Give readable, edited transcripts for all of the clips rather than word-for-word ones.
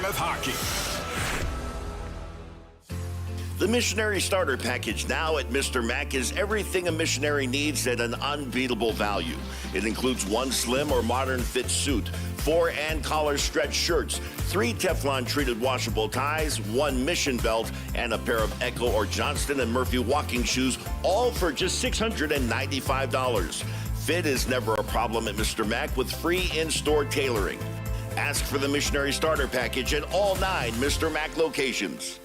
Mammoth Hockey. The Missionary Starter Package now at Mr. Mac is everything a missionary needs at an unbeatable value. It includes 1 slim or modern fit suit, 4 and collar stretch shirts, 3 Teflon treated washable ties, 1 mission belt, and a pair of Echo or Johnston & Murphy walking shoes, all for just $695. Fit is never a problem at Mr. Mac with free in-store tailoring. Ask for the Missionary Starter Package at all 9 Mr. Mac locations.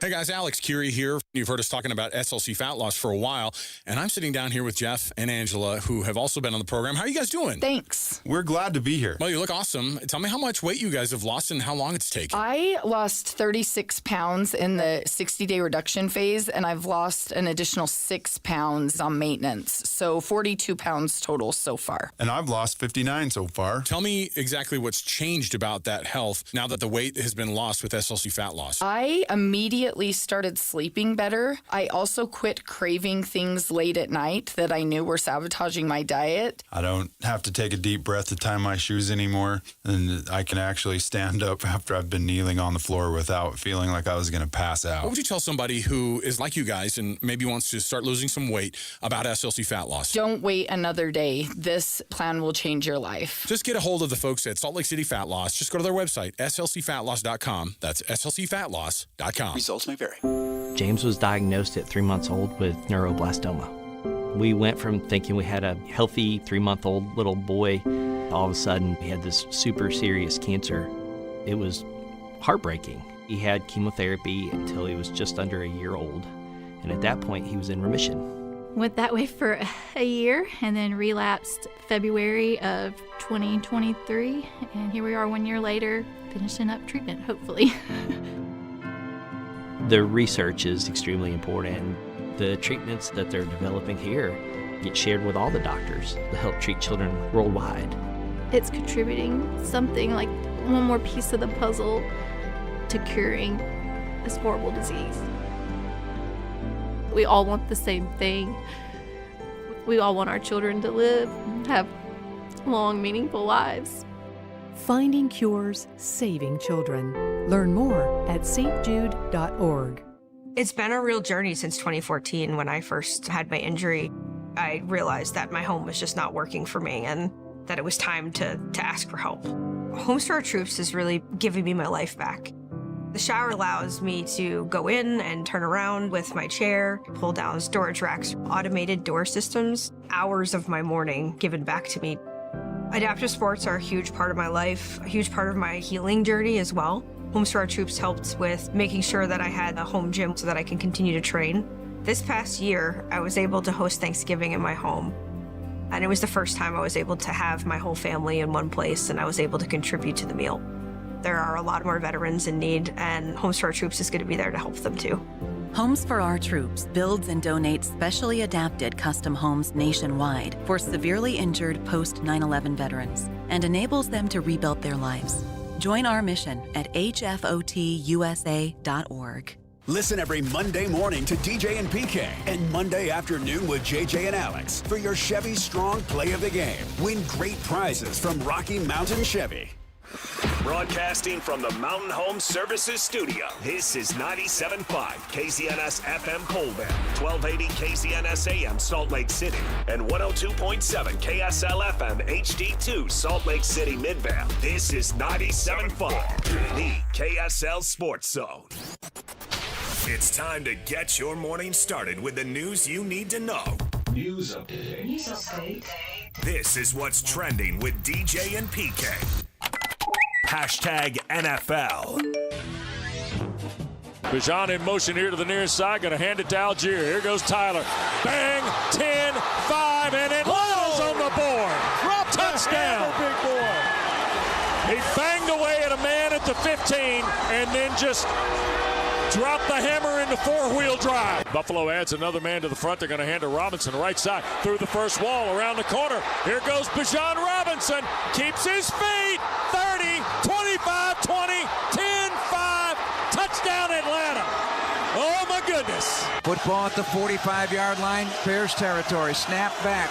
Hey guys, Alex Curie here. You've heard us talking about SLC fat loss for a while, and I'm sitting down here with Jeff and Angela, who have also been on the program. How are you guys doing? Thanks. We're glad to be here. Well, you look awesome. Tell me how much weight you guys have lost and how long it's taken. I lost 36 pounds in the 60-day reduction phase, and I've lost an additional 6 pounds on maintenance. So 42 pounds total so far. And I've lost 59 so far. Tell me exactly what's changed about that health now that the weight has been lost with SLC fat loss. I immediately started sleeping better. I also quit craving things late at night that I knew were sabotaging my diet. I don't have to take a deep breath to tie my shoes anymore, and I can actually stand up after I've been kneeling on the floor without feeling like I was going to pass out. What would you tell somebody who is like you guys and maybe wants to start losing some weight about SLC fat loss? Don't wait another day. This plan will change your life. Just get a hold of the folks at Salt Lake City Fat Loss. Just go to their website, slcfatloss.com. That's slcfatloss.com. Results may vary. James was diagnosed at 3 months old with neuroblastoma. We went from thinking we had a healthy 3-month-old little boy, all of a sudden he had this super serious cancer. It was heartbreaking. He had chemotherapy until he was just under a year old, and at that point he was in remission. Went that way for a year and then relapsed February of 2023, and here we are 1 year later finishing up treatment, hopefully. The research is extremely important. The treatments that they're developing here get shared with all the doctors to help treat children worldwide. It's contributing something like one more piece of the puzzle to curing this horrible disease. We all want the same thing. We all want our children to live, have long, meaningful lives. Finding cures, saving children. Learn more at stjude.org. It's been a real journey since 2014 when I first had my injury. I realized that my home was just not working for me and that it was time to ask for help. Homes for Our Troops is really giving me my life back. The shower allows me to go in and turn around with my chair, pull down storage racks, automated door systems, hours of my morning given back to me. Adaptive sports are a huge part of my life, a huge part of my healing journey as well. Homes for Our Troops helped with making sure that I had a home gym so that I can continue to train. This past year, I was able to host Thanksgiving in my home. And it was the first time I was able to have my whole family in one place and I was able to contribute to the meal. There are a lot more veterans in need, and Homes for Our Troops is going to be there to help them too. Homes for Our Troops builds and donates specially adapted custom homes nationwide for severely injured post-9/11 veterans and enables them to rebuild their lives. Join our mission at hfotusa.org. Listen every Monday morning to DJ and PK and Monday afternoon with JJ and Alex for your Chevy Strong Play of the Game. Win great prizes from Rocky Mountain Chevy. Broadcasting from the Mountain Home Services Studio, this is 97.5 KZNS FM Colville, 1280 KZNS AM Salt Lake City, and 102.7 KSL FM HD2 Salt Lake City Midvale. This is 97.5, the KSL Sports Zone. It's time to get your morning started with the news you need to know. News update. This is what's trending with DJ and PK. Hashtag NFL. Bijan in motion here to the near side. Going to hand it to Algier. Here goes Tyler. Bang! 10, 5, and Atlanta's on the board. Touchdown. Big boy. He banged away at a man at the 15 and then just dropped the hammer into four-wheel drive. Buffalo adds another man to the front. They're going to hand to Robinson, right side, through the first wall, around the corner. Here goes Bijan Robinson. Keeps his feet. 30, 25, 20, 10, 5. Touchdown, Atlanta. Oh, my goodness. Football at the 45-yard line. Bears territory. Snap back.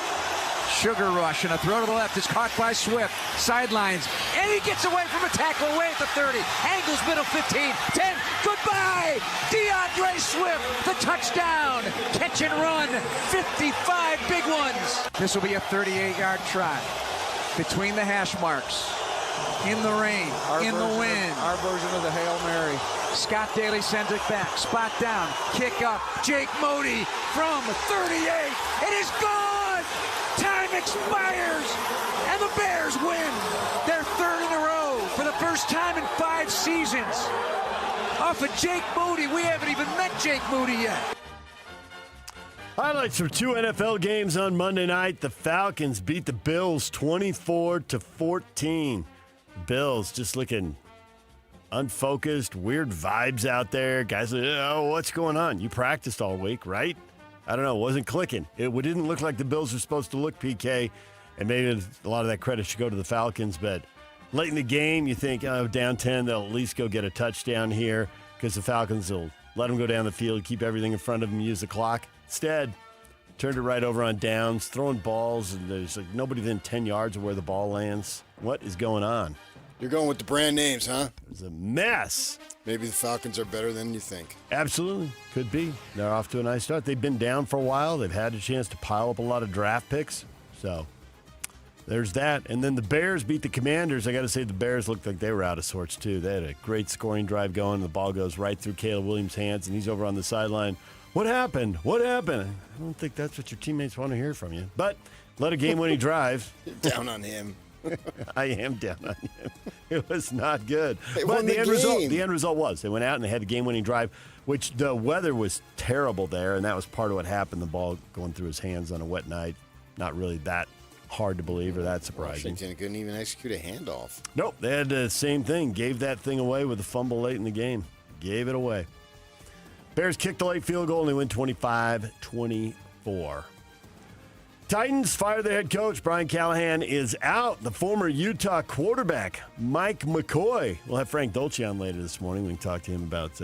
Sugar rush and a throw to the left is caught by Swift. Sidelines and he gets away from a tackle away at the 30. Angles middle 15, 10, goodbye! DeAndre Swift, the touchdown! Catch and run, 55 big ones. This will be a 38-yard trot between the hash marks. In the rain, in the wind. Our version of the Hail Mary. Scott Daly sends it back. Spot down. Kick up. Jake Modi from 38. It is gone! Time expires! And the Bears win their third in a row for the first time in 5 seasons. Off of Jake Modi. We haven't even met Jake Modi yet. Highlights for 2 NFL games on Monday night. The Falcons beat the Bills 24-14. Bills just looking unfocused, weird vibes out there. Guys like, oh, what's going on? You practiced all week, right? I don't know. It wasn't clicking. It didn't look like the Bills were supposed to look, PK. And maybe a lot of that credit should go to the Falcons. But late in the game, you think, down 10, they'll at least go get a touchdown here because the Falcons will let them go down the field, keep everything in front of them, use the clock. Instead, turned it right over on downs, throwing balls, and there's like nobody within 10 yards of where the ball lands. What is going on? You're going with the brand names, huh? It's a mess. Maybe the Falcons are better than you think. Absolutely. Could be. They're off to a nice start. They've been down for a while. They've had a chance to pile up a lot of draft picks. So there's that. And then the Bears beat the Commanders. I got to say the Bears looked like they were out of sorts, too. They had a great scoring drive going. The ball goes right through Caleb Williams' hands, and he's over on the sideline. What happened? What happened? I don't think that's what your teammates want to hear from you. But let a game-winning drive. Down on him. I am down on him. It was not good. They but won the end result was they went out and they had a game-winning drive, which the weather was terrible there, and that was part of what happened. The ball going through his hands on a wet night. Not really that hard to believe or that surprising. Washington couldn't even execute a handoff. Nope, they had the same thing. Gave that thing away with a fumble late in the game. Gave it away. Bears kicked the late field goal and they win 25-24. Titans fire their head coach. Brian Callahan is out. The former Utah quarterback, Mike McCoy. We'll have Frank Dolce on later this morning. We can talk to him about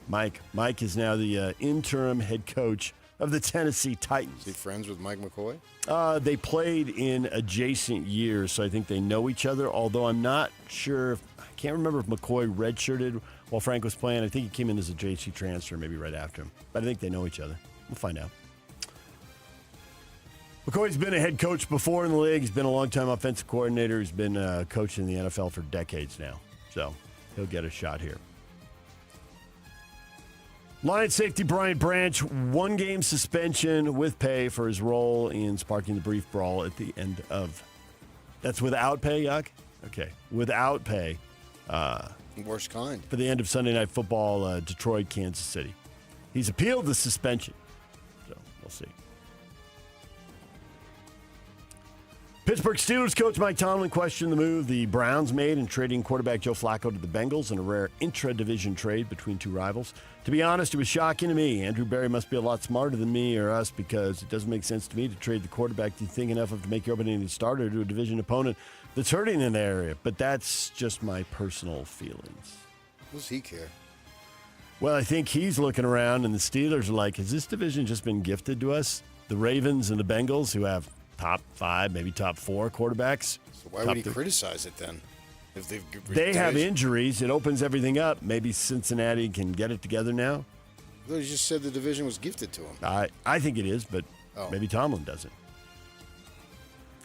Mike. Mike is now the interim head coach of the Tennessee Titans. Is he friends with Mike McCoy? They played in adjacent years, so I think they know each other, although I'm not sure. I can't remember if McCoy redshirted while Frank was playing. I think he came in as a JC transfer maybe right after him. But I think they know each other. We'll find out. McCoy's been a head coach before in the league. He's been a long-time offensive coordinator. He's been a coach in the NFL for decades now. So he'll get a shot here. Lions safety Brian Branch, 1-game suspension with pay for his role in sparking the brief brawl at the end of. That's without pay, Yuck? Okay. Without pay. Worst kind. For the end of Sunday Night Football, Detroit, Kansas City. He's appealed the suspension. So we'll see. Pittsburgh Steelers coach Mike Tomlin questioned the move the Browns made in trading quarterback Joe Flacco to the Bengals in a rare intra-division trade between two rivals. To be honest, it was shocking to me. Andrew Berry must be a lot smarter than me or us because it doesn't make sense to me to trade the quarterback you think enough of to make your opening starter to a division opponent that's hurting in the area. But that's just my personal feelings. What does he care? Well, I think he's looking around and the Steelers are like, has this division just been gifted to us? The Ravens and the Bengals, who have top 5, maybe top 4 quarterbacks. So why would he criticize it then? If they have injuries, it opens everything up. Maybe Cincinnati can get it together now. You just said the division was gifted to him. I think it is, but maybe Tomlin doesn't.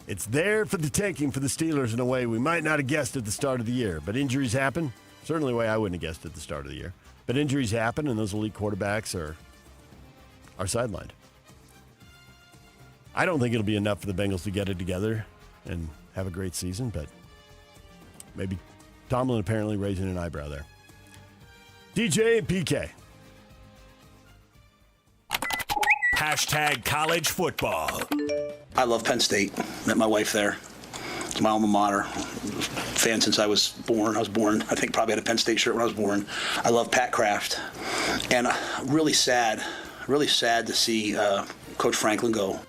It's there for the taking for the Steelers in a way we might not have guessed at the start of the year. But injuries happen. Certainly a way I wouldn't have guessed at the start of the year. But injuries happen, and those elite quarterbacks are sidelined. I don't think it'll be enough for the Bengals to get it together and have a great season, but maybe Tomlin apparently raising an eyebrow there. DJ and PK. Hashtag college football. I love Penn State. Met my wife there. It's my alma mater. Fan since I was born. I think probably had a Penn State shirt when I was born. I love Pat Kraft. And really sad to see Coach Franklin go.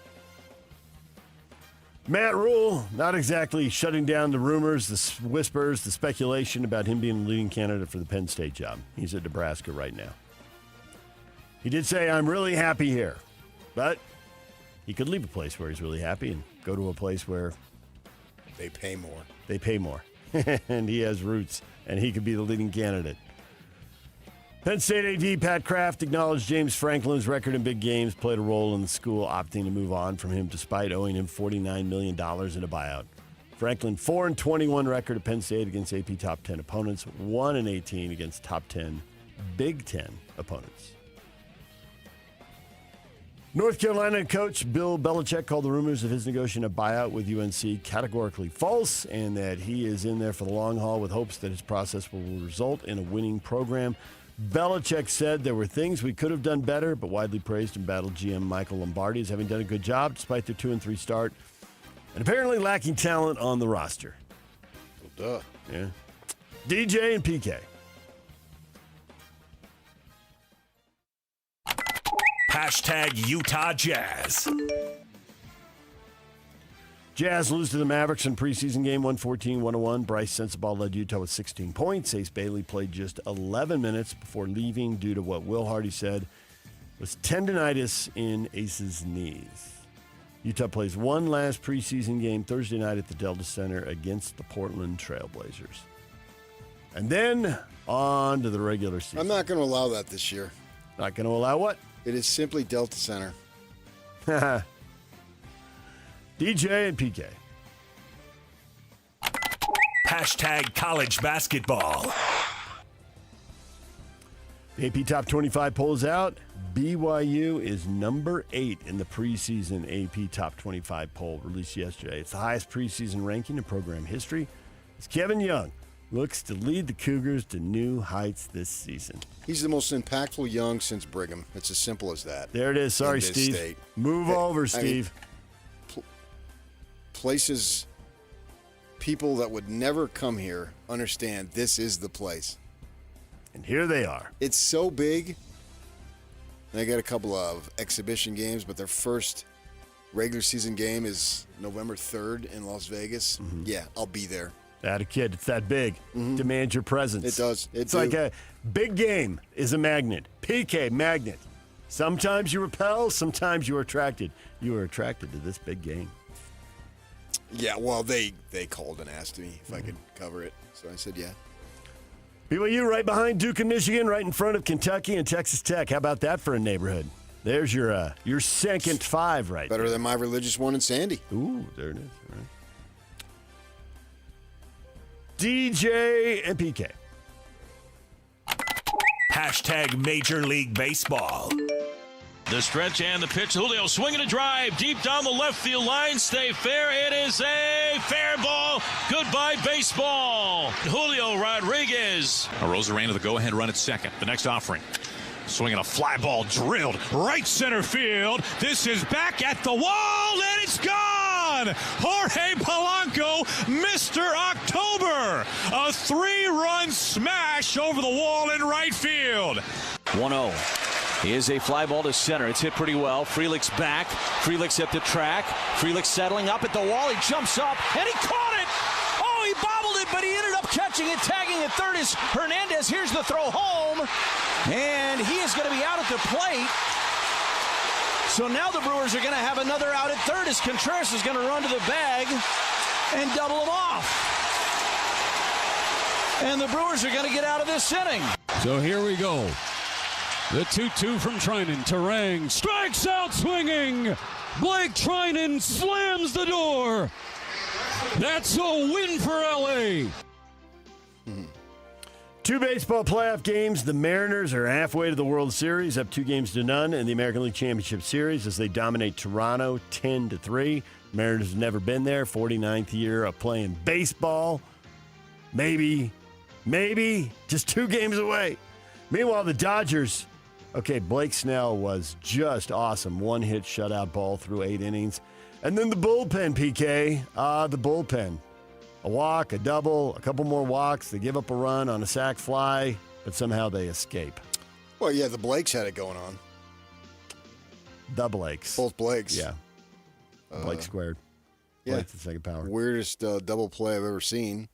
Matt Rule, not exactly shutting down the rumors, the whispers, the speculation about him being the leading candidate for the Penn State job. He's at Nebraska right now. He did say, I'm really happy here. But he could leave a place where he's really happy and go to a place where they pay more. They pay more. and he has roots, and he could be the leading candidate. Penn State AD Pat Kraft acknowledged James Franklin's record in big games played a role in the school opting to move on from him despite owing him $49 million in a buyout. Franklin, 4-21 record at Penn State against AP top 10 opponents, 1-18 against top 10 Big Ten opponents. North Carolina coach Bill Belichick called the rumors of his negotiating a buyout with UNC categorically false and that he is in there for the long haul with hopes that his process will result in a winning program. Belichick said there were things we could have done better, but widely praised and battled GM Michael Lombardi as having done a good job despite their 2-3 start and apparently lacking talent on the roster. Well, duh. Yeah. DJ and PK. Hashtag Utah Jazz. Jazz lose to the Mavericks in preseason game 114-101. Bryce Sensabaugh led Utah with 16 points. Ace Bailey played just 11 minutes before leaving due to what Will Hardy said was tendinitis in Ace's knees. Utah plays one last preseason game Thursday night at the Delta Center against the Portland Trailblazers. And then on to the regular season. I'm not going to allow that this year. Not going to allow what? It is simply Delta Center. DJ and PK. Hashtag college basketball. The AP Top 25 poll is out. BYU is number 8 in the preseason AP Top 25 poll released yesterday. It's the highest preseason ranking in program history as Kevin Young looks to lead the Cougars to new heights this season. He's the most impactful young since Brigham. It's as simple as that. There it is. Sorry, Steve. State. Move over, Steve. Places, people that would never come here understand this is the place. And here they are. It's so big. They got a couple of exhibition games, but their first regular season game is November 3rd in Las Vegas. Mm-hmm. Yeah, I'll be there. That a kid, it's that big. Mm-hmm. Demand your presence. It does. It's like a big game is a magnet. PK, magnet. Sometimes you repel, sometimes you are attracted. You are attracted to this big game. Yeah, well, they called and asked me if I could cover it, so I said yeah. BYU right behind Duke and Michigan, right in front of Kentucky and Texas Tech. How about that for a neighborhood? There's your second 5 right Better there. than my religious one in Sandy. Ooh, there it is. All right. DJ and PK. Hashtag Major League Baseball. The stretch and the pitch. Julio swinging a drive deep down the left field line. Stay fair. It is a fair ball. Goodbye, baseball. Julio Rodriguez. Rosarena the go-ahead run at second. The next offering. Swinging a fly ball drilled right center field. This is back at the wall, and it's gone. Jorge Polanco, Mr. October. A 3-run smash over the wall in right field. 1-0. Is a fly ball to center. It's hit pretty well. Frelick's back. Frelick's at the track. Frelick settling up at the wall. He jumps up, and he caught it. Oh, he bobbled it, but he ended up catching it. Tagging at third is Hernandez. Here's the throw home, and he is going to be out at the plate. So now the Brewers are going to have another out at third as Contreras is going to run to the bag and double him off. And the Brewers are going to get out of this inning. So here we go. The 2-2 from Trinan. Terang strikes out swinging. Blake Trinan slams the door. That's a win for LA. 2 baseball playoff games. The Mariners are halfway to the World Series, up 2-0 in the American League Championship Series as they dominate Toronto 10-3. Mariners have never been there. 49th year of playing baseball. Maybe, just 2 games away. Meanwhile, the Dodgers. Okay, Blake Snell was just awesome. 1-hit shutout ball through 8 innings. And then the bullpen, PK. The bullpen. A walk, a double, a couple more walks. They give up a run on a sac fly, but somehow they escape. Well, yeah, the Blakes had it going on. The Blakes. Both Blakes. Yeah. Blake squared. Yeah. Blake's the second power. Weirdest double play I've ever seen.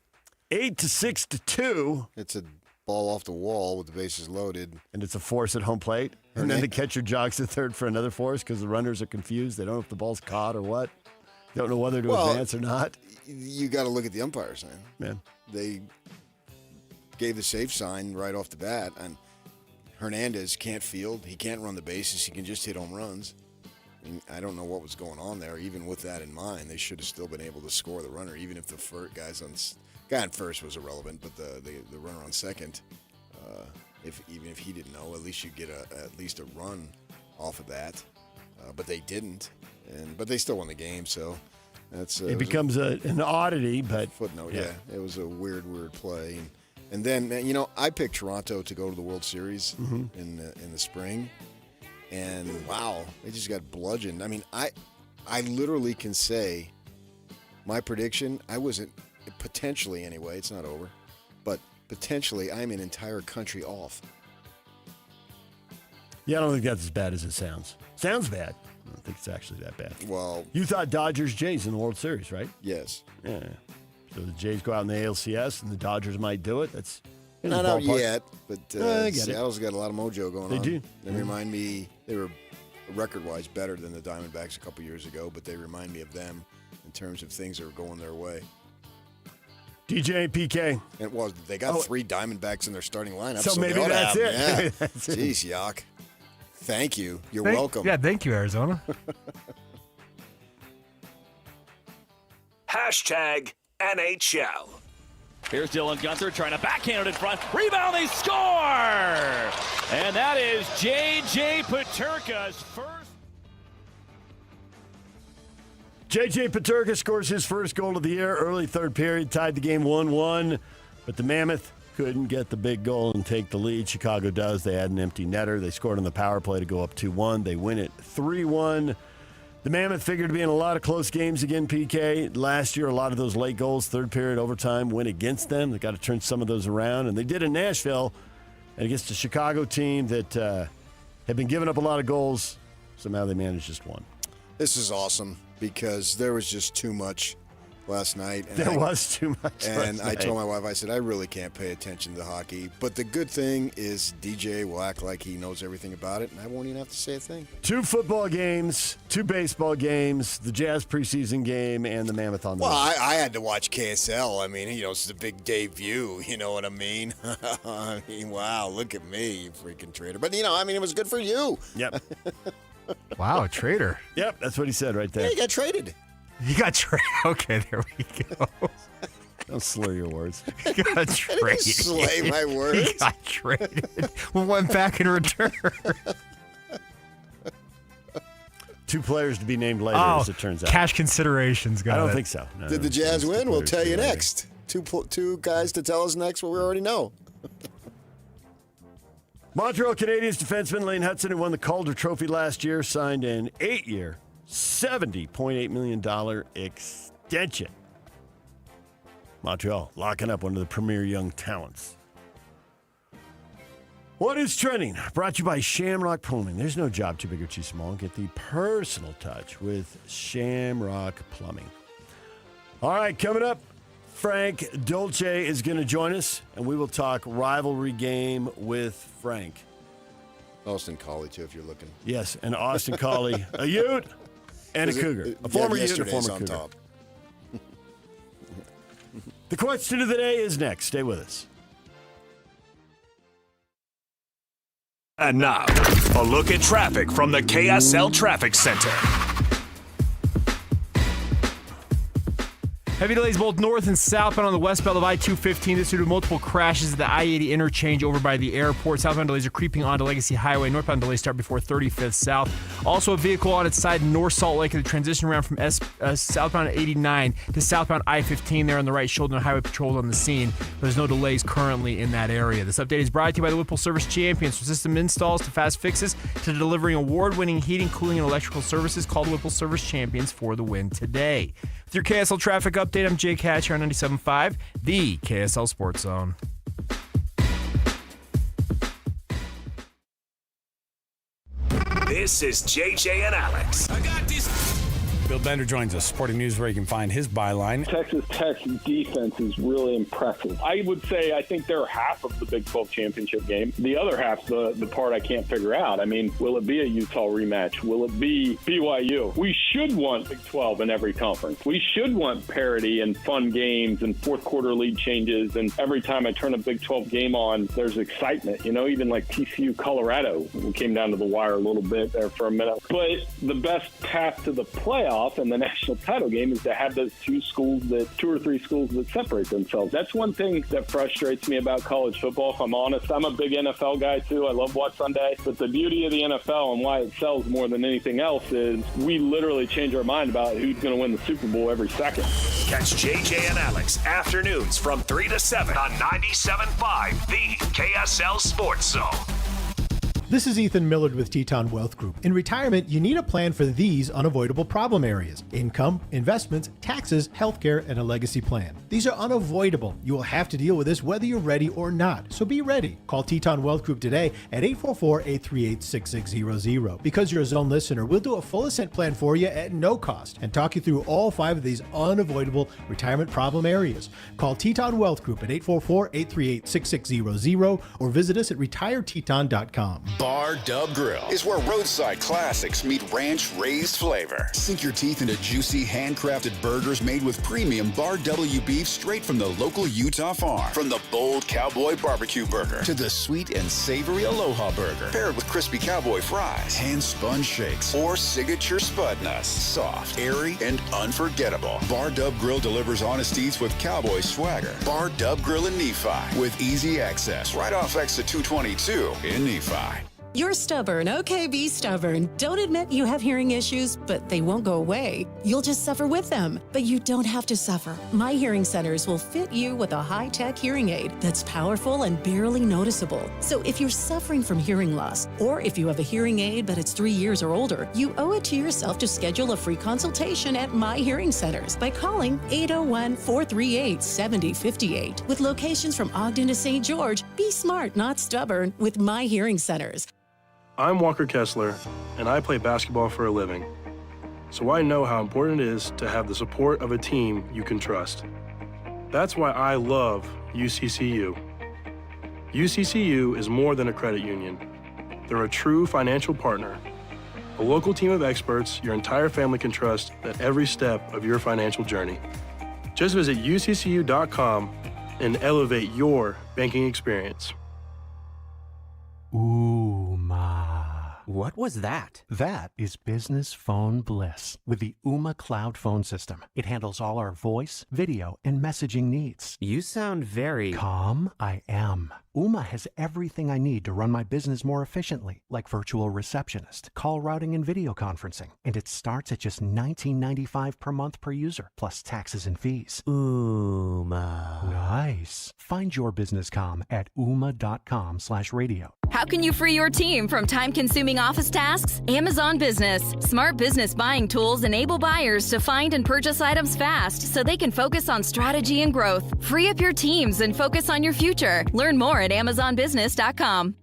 8-6-2. It's a ball off the wall with the bases loaded. And it's a force at home plate. And then the catcher jogs to third for another force because the runners are confused. They don't know if the ball's caught or what. Don't know whether to advance or not. You got to look at the umpires, man. Man. They gave the safe sign right off the bat, and Hernandez can't field. He can't run the bases. He can just hit home runs. I don't know what was going on there. Even with that in mind, they should have still been able to score the runner, even if the guy on first was irrelevant, but the runner on second, even if he didn't know, at least you get at least a run off of that. But they didn't, but they still won the game. So that's it becomes an oddity, but footnote. Yeah, it was a weird play. And then, I picked Toronto to go to the World Series in the spring. And, wow, they just got bludgeoned. I mean, I literally can say my prediction, I wasn't, potentially anyway, it's not over, but potentially I'm an entire country off. Yeah, I don't think that's as bad as it sounds. Sounds bad. I don't think it's actually that bad. Well, you thought Dodgers-Jays in the World Series, right? Yes. Yeah. So the Jays go out in the ALCS and the Dodgers might do it. That's not out yet, but I get Seattle's got a lot of mojo going on. They do. They remind me, they were record-wise better than the Diamondbacks a couple years ago, but they remind me of them in terms of things that are going their way. DJ and PK. And they got 3 Diamondbacks in their starting lineup. So maybe that's it. Yeah. That's it. Jeez, Yock. Thank you. You're welcome. Yeah, thank you, Arizona. #NHL. Here's Dylan Gunther trying to backhand it in front. Rebound, they score! And that is J.J. Peterka's first. J.J. Peterka scores his first goal of the year. Early third period, tied the game 1-1. But the Mammoth couldn't get the big goal and take the lead. Chicago does. They had an empty netter. They scored on the power play to go up 2-1. They win it 3-1. The Mammoth figured to be in a lot of close games again, PK. Last year, a lot of those late goals, third period, overtime, went against them. They got to turn some of those around. And they did in Nashville and against a Chicago team that had been giving up a lot of goals. Somehow they managed just one. This is awesome because there was just too much last night. And there was too much And I told my wife, I said, I really can't pay attention to hockey. But the good thing is DJ will act like he knows everything about it, and I won't even have to say a thing. 2 football games, 2 baseball games, the Jazz preseason game, and the Mammoth on the Well, I had to watch KSL. I mean, it's the big debut. You know what I mean? I mean, wow, look at me, you freaking traitor. But, it was good for you. Yep. Wow, a traitor. Yep, that's what he said right there. Yeah, he got traded. You got traded. Okay, there we go. Don't slur your words. You got traded. I didn't slay my words. He got traded. We went back in return. 2 players to be named later, as it turns out. Cash considerations, got I don't think so. No, Did the Jazz win? We'll tell you next. Two guys to tell us next what we already know. Montreal Canadiens defenseman Lane Hudson, who won the Calder Trophy last year, signed an 8-year, $70.8 million extension. Montreal locking up one of the premier young talents. What is trending? Brought to you by Shamrock Plumbing. There's no job too big or too small. Get the personal touch with Shamrock Plumbing. All right, coming up, Frank Dolce is going to join us, and we will talk rivalry game with Frank. Austin Collie, too, if you're looking. Yes, and Austin Collie, a Ute and a Cougar. A former Ute and a former Cougar. Top. The question of the day is next. Stay with us. And now, a look at traffic from the KSL Traffic Center. Heavy delays both north and southbound on the westbound of I-215. This due to multiple crashes at the I-80 interchange over by the airport. Southbound delays are creeping onto Legacy Highway. Northbound delays start before 35th South. Also a vehicle on its side in North Salt Lake at the transition around from southbound 89 to southbound I-15 there on the right shoulder. Highway patrol on the scene. There's no delays currently in that area. This update is brought to you by the Whipple Service Champions. From system installs to fast fixes to delivering award-winning heating, cooling, and electrical services. Call the Whipple Service Champions for the win today. With your KSL traffic update, I'm Jake Hatch here on 97.5, the KSL Sports Zone. This is JJ and Alex. I got this. Bill Bender joins us, Sporting News, where you can find his byline. Texas Tech's defense is really impressive. I would say I think they're half of the Big 12 championship game. The other half's the part I can't figure out. I mean, will it be a Utah rematch? Will it be BYU? We should want Big 12 in every conference. We should want parity and fun games and fourth quarter lead changes. And every time I turn a Big 12 game on, there's excitement. You know, even like TCU Colorado, we came down to the wire a little bit there for a minute. But the best path to the playoff and the national title game is to have those two or three schools that separate themselves. That's one thing that frustrates me about college football, if I'm honest. I'm a big NFL guy too. I love Watch Sunday. But the beauty of the NFL and why it sells more than anything else is we literally change our mind about who's going to win the Super Bowl every second. Catch JJ and Alex afternoons from 3 to 7 on 97.5, the KSL Sports Zone. This is Ethan Millard with Teton Wealth Group. In retirement, you need a plan for these unavoidable problem areas: income, investments, taxes, healthcare, and a legacy plan. These are unavoidable. You will have to deal with this whether you're ready or not, so be ready. Call Teton Wealth Group today at 844-838-6600. Because you're a Zone listener, we'll do a full ascent plan for you at no cost and talk you through all 5 of these unavoidable retirement problem areas. Call Teton Wealth Group at 844-838-6600 or visit us at retireteton.com. Bar Dub Grill is where roadside classics meet ranch-raised flavor. Sink your teeth into juicy, handcrafted burgers made with premium Bar W beef straight from the local Utah farm. From the bold cowboy barbecue burger to the sweet and savory Aloha burger, paired with crispy cowboy fries, hand-spun shakes, or signature spud nuts. Soft, airy, and unforgettable. Bar Dub Grill delivers honest eats with cowboy swagger. Bar Dub Grill in Nephi with easy access right off exit 222 in Nephi. You're stubborn. Okay, be stubborn. Don't admit you have hearing issues, but they won't go away. You'll just suffer with them. But you don't have to suffer. My Hearing Centers will fit you with a high-tech hearing aid that's powerful and barely noticeable. So if you're suffering from hearing loss, or if you have a hearing aid but it's 3 years or older, you owe it to yourself to schedule a free consultation at My Hearing Centers by calling 801-438-7058. With locations from Ogden to St. George, be smart, not stubborn, with My Hearing Centers. I'm Walker Kessler, and I play basketball for a living. So I know how important it is to have the support of a team you can trust. That's why I love UCCU. UCCU is more than a credit union. They're a true financial partner, a local team of experts your entire family can trust at every step of your financial journey. Just visit uccu.com and elevate your banking experience. Ooh, ma. What was that? That is business phone bliss with the Ooma Cloud Phone System. It handles all our voice, video, and messaging needs. You sound very... Calm? I am. Ooma has everything I need to run my business more efficiently, like virtual receptionist, call routing, and video conferencing. And it starts at just $19.95 per month per user, plus taxes and fees. Ooma. Nice. Find your business calm at ooma.com/radio. How can you free your team from time-consuming office tasks? Amazon Business. Smart business buying tools enable buyers to find and purchase items fast so they can focus on strategy and growth. Free up your teams and focus on your future. Learn more at amazonbusiness.com.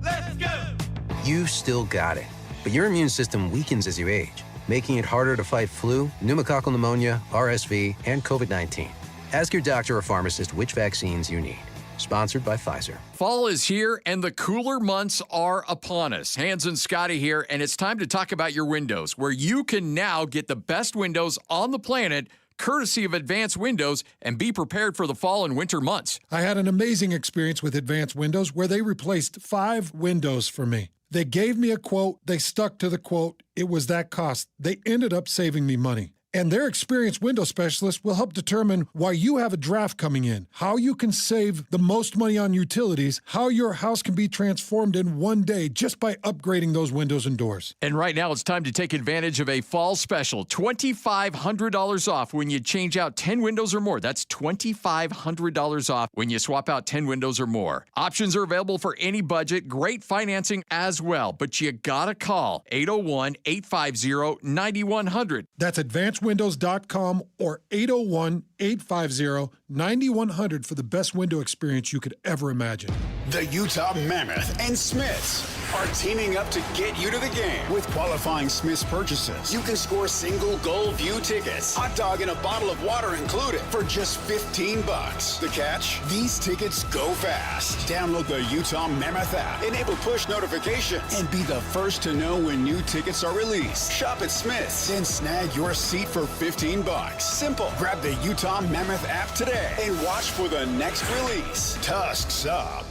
Let's go! You still got it, but your immune system weakens as you age, making it harder to fight flu, pneumococcal pneumonia, RSV, and COVID-19. Ask your doctor or pharmacist which vaccines you need. Sponsored by Pfizer. Fall is here and the cooler months are upon us. Hans and Scotty here, and it's time to talk about your windows, where you can now get the best windows on the planet courtesy of Advanced Windows, and be prepared for the fall and winter months. I had an amazing experience with Advanced Windows where they replaced 5 windows for me. They gave me a quote. They stuck to the quote. It was that cost. They ended up saving me money. And their experienced window specialist will help determine why you have a draft coming in, how you can save the most money on utilities, how your house can be transformed in one day just by upgrading those windows and doors. And right now it's time to take advantage of a fall special, $2,500 off when you change out 10 windows or more. That's $2,500 off when you swap out 10 windows or more. Options are available for any budget, great financing as well, but you gotta call 801-850-9100. That's advancedwindows.com or 801-850-9100. $9,100 for the best window experience you could ever imagine. The Utah Mammoth and Smiths are teaming up to get you to the game. With qualifying Smiths purchases, you can score single goal view tickets, hot dog and a bottle of water included for just $15. The catch? These tickets go fast. Download the Utah Mammoth app, enable push notifications, and be the first to know when new tickets are released. Shop at Smiths, then snag your seat for $15. Simple. Grab the Utah Mammoth app today and watch for the next release. Tusks up.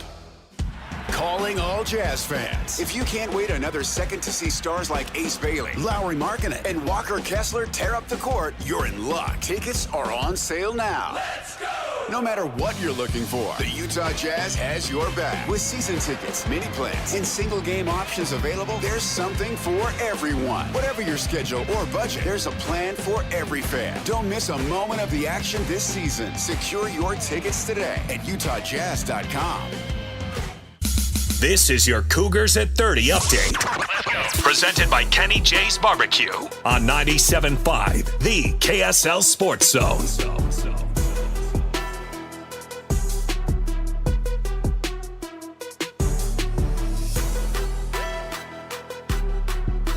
Calling all Jazz fans. If you can't wait another second to see stars like Ace Bailey, Lowry Markkanen, and Walker Kessler tear up the court, you're in luck. Tickets are on sale now. Let's go! No matter what you're looking for, the Utah Jazz has your back. With season tickets, mini plans, and single game options available, there's something for everyone. Whatever your schedule or budget, there's a plan for every fan. Don't miss a moment of the action this season. Secure your tickets today at utahjazz.com. This is your Cougars at 30 update. Presented by Kenny J's Barbecue on 97.5, the KSL Sports Zone.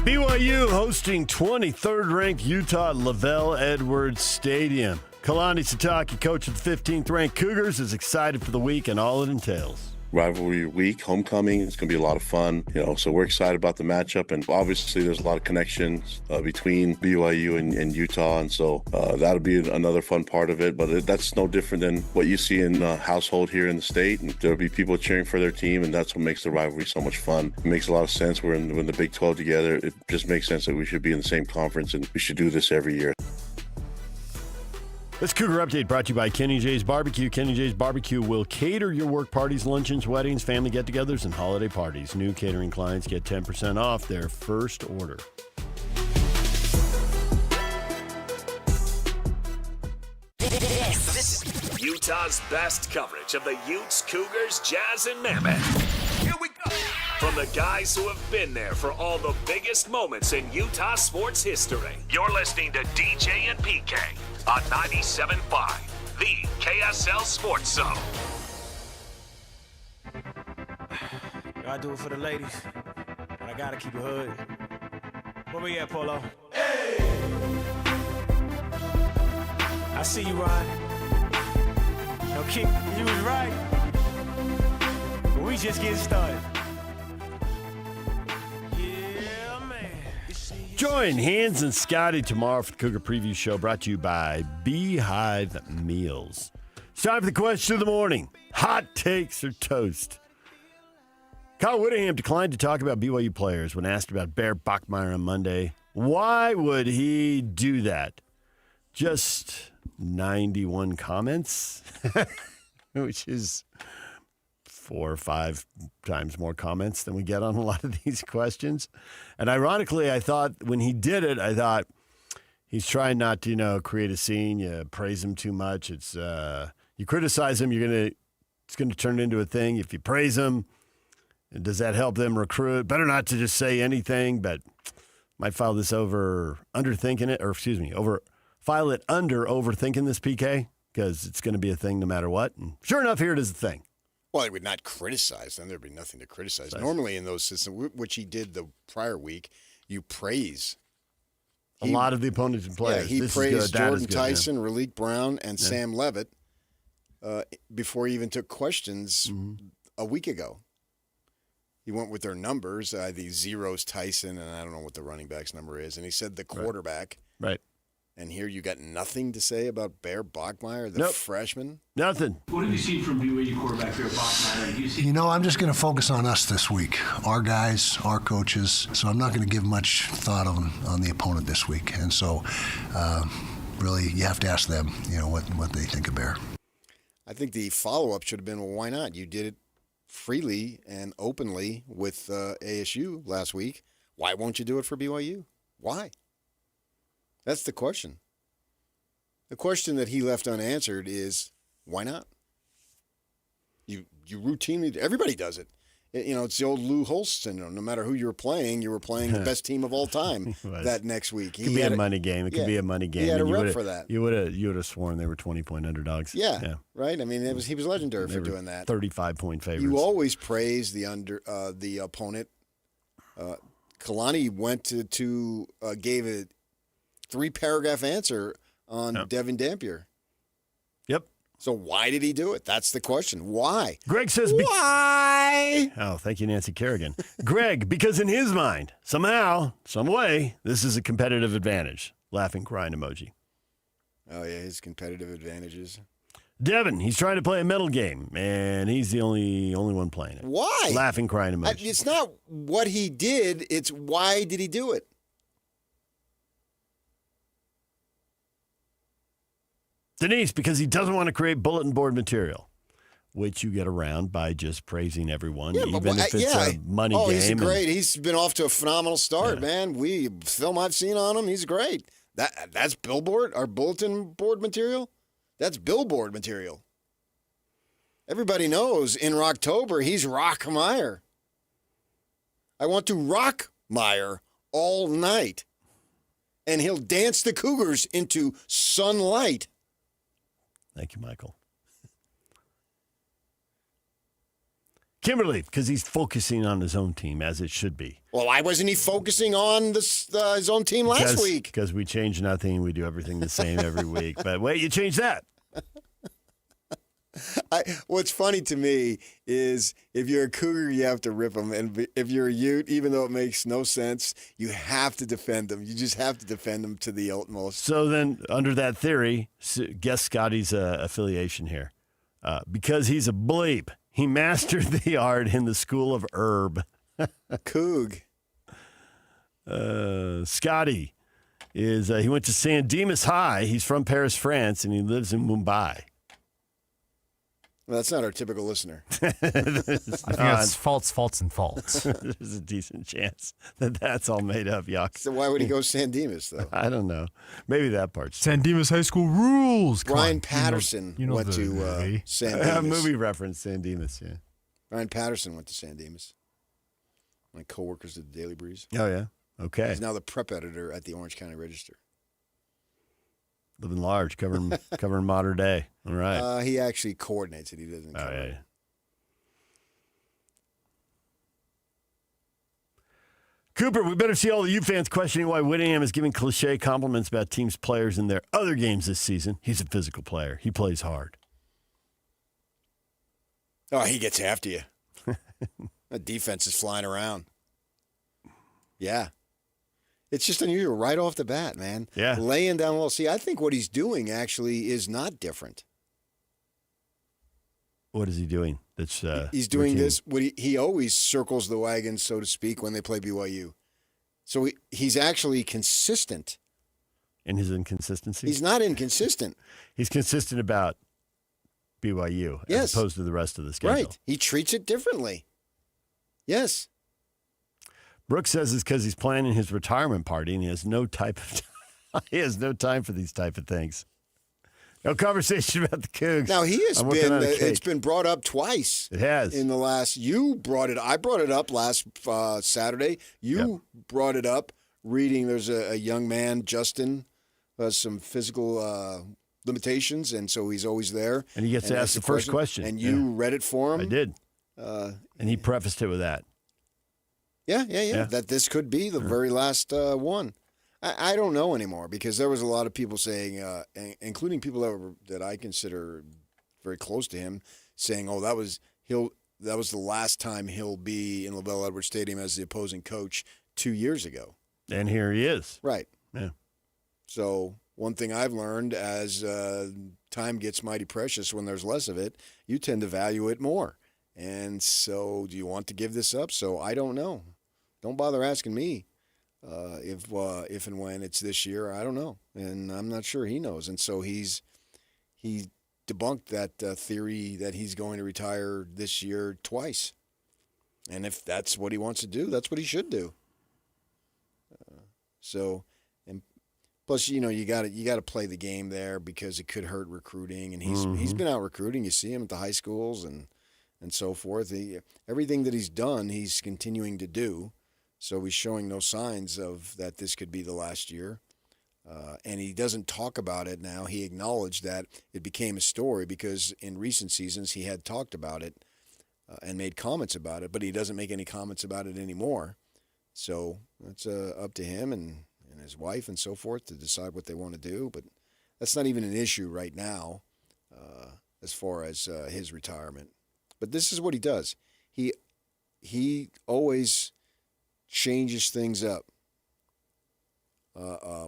BYU hosting 23rd ranked Utah at Lavelle Edwards Stadium. Kalani Sitake, coach of the 15th ranked Cougars, is excited for the week and all it entails. Rivalry week, homecoming. It's going to be a lot of fun, so we're excited about the matchup. And obviously there's a lot of connections between BYU and Utah. And so that'll be another fun part of it. But that's no different than what you see in a household here in the state. And there'll be people cheering for their team. And that's what makes the rivalry so much fun. It makes a lot of sense. We're in the Big 12 together. It just makes sense that we should be in the same conference and we should do this every year. This Cougar Update brought to you by Kenny J's Barbecue. Kenny J's Barbecue will cater your work parties, luncheons, weddings, family get-togethers, and holiday parties. New catering clients get 10% off their first order. This is Utah's best coverage of the Utes, Cougars, Jazz, and Mammoth. Here we go. From the guys who have been there for all the biggest moments in Utah sports history. You're listening to DJ and PK on 97.5, the KSL Sports Zone. I do it for the ladies, but I gotta keep it hood. Where we at, Polo? Hey! I see you, Ron. No kick, you was right. But we just getting started. Join Hans and Scotty tomorrow for the Cougar Preview Show, brought to you by Beehive Meals. It's time for the question of the morning. Hot takes or toast? Kyle Whittingham declined to talk about BYU players when asked about Bear Bachmeier on Monday. Why would he do that? Just 91 comments, which is 4 or 5 times more comments than we get on a lot of these questions. And ironically, I thought when he did it, I thought he's trying not to, create a scene. You praise him too much. It's you criticize him, it's going to turn into a thing. If you praise him, does that help them recruit? Better not to just say anything, but might file this over underthinking it, file it under overthinking this, PK, because it's going to be a thing no matter what. And sure enough, here it is, a thing. Well, he would not criticize them. There'd be nothing to criticize. Normally in those systems, which he did the prior week, you praise. A lot of the opponents and players. Yeah, he praised Jordan Tyson, Raleek Brown, and Sam Levitt before he even took questions a week ago. He went with their numbers, the zeros Tyson, and I don't know what the running back's number is, and he said the quarterback. Right. And here you got nothing to say about Bear Bachmeier, the freshman? Nothing. What have you seen from BYU quarterback Bear Bachmeier? I'm just going to focus on us this week, our guys, our coaches. So I'm not going to give much thought on the opponent this week. And so really you have to ask them, what they think of Bear. I think the follow-up should have been, well, why not? You did it freely and openly with ASU last week. Why won't you do it for BYU? Why? That's the question. The question that he left unanswered is, why not? You routinely, everybody does it. It's the old Lou Holtz syndrome. No matter who you were playing the best team of all time that next week. It could be a money game. It could be a money game. He had a rep for that. You would have sworn they were 20-point underdogs. Yeah, right. I mean, he was legendary for doing that. 35-point favorites. You always praise the opponent. Kalani went to gave a 3-paragraph answer on Devin Dampier. Yep. So why did he do it? That's the question. Why? Greg says why? Oh, thank you, Nancy Kerrigan. Greg, because in his mind, somehow, some way, this is a competitive advantage. Laughing, crying emoji. Oh yeah, his competitive advantages. Devin, he's trying to play a mental game, and he's the only one playing it. Why? Laughing, crying emoji. It's not what he did. It's why did he do it? Denise, because he doesn't want to create bulletin board material, which you get around by just praising everyone, even if it's a money game. Oh, he's great. He's been off to a phenomenal start, man. Film I've seen on him, he's great. That's billboard, our bulletin board material. That's billboard material. Everybody knows in Rocktober, he's Rock Meyer. I want to rock Meyer all night. And he'll dance the Cougars into sunlight. Thank you, Michael. Kimberly, because he's focusing on his own team, as it should be. Well, why wasn't he focusing on his own team last week? Because we change nothing. We do everything the same every week. But wait, you change that. What's funny to me is if you're a Cougar, you have to rip them. And if you're a Ute, even though it makes no sense, you have to defend them. You just have to defend them to the utmost. So then, under that theory, guess Scotty's affiliation here. Because he's a bleep, he mastered the art in the school of herb. Coug. Scotty he went to San Dimas High. He's from Paris, France, and he lives in Mumbai. Well, that's not our typical listener. I think that's faults, and faults. There's a decent chance that that's all made up, yuck. So why would he go San Dimas, though? I don't know. Maybe that part's San Dimas High School rules. Brian Patterson went to San Dimas. Movie reference, San Dimas, yeah. Brian Patterson went to San Dimas. My coworkers at the Daily Breeze. Oh, yeah? Okay. He's now the prep editor at the Orange County Register. Living large, covering modern day. All right. He actually coordinates it. He doesn't cover it. Cooper, we better see all the U fans questioning why Whittingham is giving cliche compliments about teams' players in their other games this season. He's a physical player. He plays hard. Oh, he gets after you. The defense is flying around. Yeah. It's just unusual right off the bat, man. Yeah. Laying down low. See, I think what he's doing actually is not different. What is he doing? That's he's doing this. He always circles the wagon, so to speak, when they play BYU. So he's actually consistent. In his inconsistency? He's not inconsistent. He's consistent about BYU as opposed to the rest of the schedule. Right. He treats it differently. Yes. Brooks says it's because he's planning his retirement party and he has no time for these type of things. No conversation about the Cougs. Now it's been brought up twice. It has. In the last, I brought it up last Saturday. You brought it up reading, there's a young man, Justin, who has some physical limitations, and so he's always there. And he gets to ask the first question. And you read it for him. I did. And he prefaced it with that. Yeah. That this could be the very last one. I don't know anymore because there was a lot of people saying, including people that I consider very close to him, saying, "Oh, that was the last time he'll be in LaVell Edwards Stadium as the opposing coach 2 years ago." And here he is. Right. Yeah. So one thing I've learned as time gets mighty precious when there's less of it, you tend to value it more. And so, do you want to give this up? So I don't know. Don't bother asking me. If and when it's this year, I don't know, and I'm not sure he knows. And so he debunked that theory that he's going to retire this year twice. And if that's what he wants to do, that's what he should do. And plus, you got to play the game there because it could hurt recruiting. And he's been out recruiting. You see him at the high schools, and and so forth. Everything that he's done, he's continuing to do. So he's showing no signs of that this could be the last year. And he doesn't talk about it now. He acknowledged that it became a story because in recent seasons he had talked about it and made comments about it, but he doesn't make any comments about it anymore. So that's up to him and his wife and so forth to decide what they want to do. But that's not even an issue right now as far as his retirement. But this is what he does. He always changes things up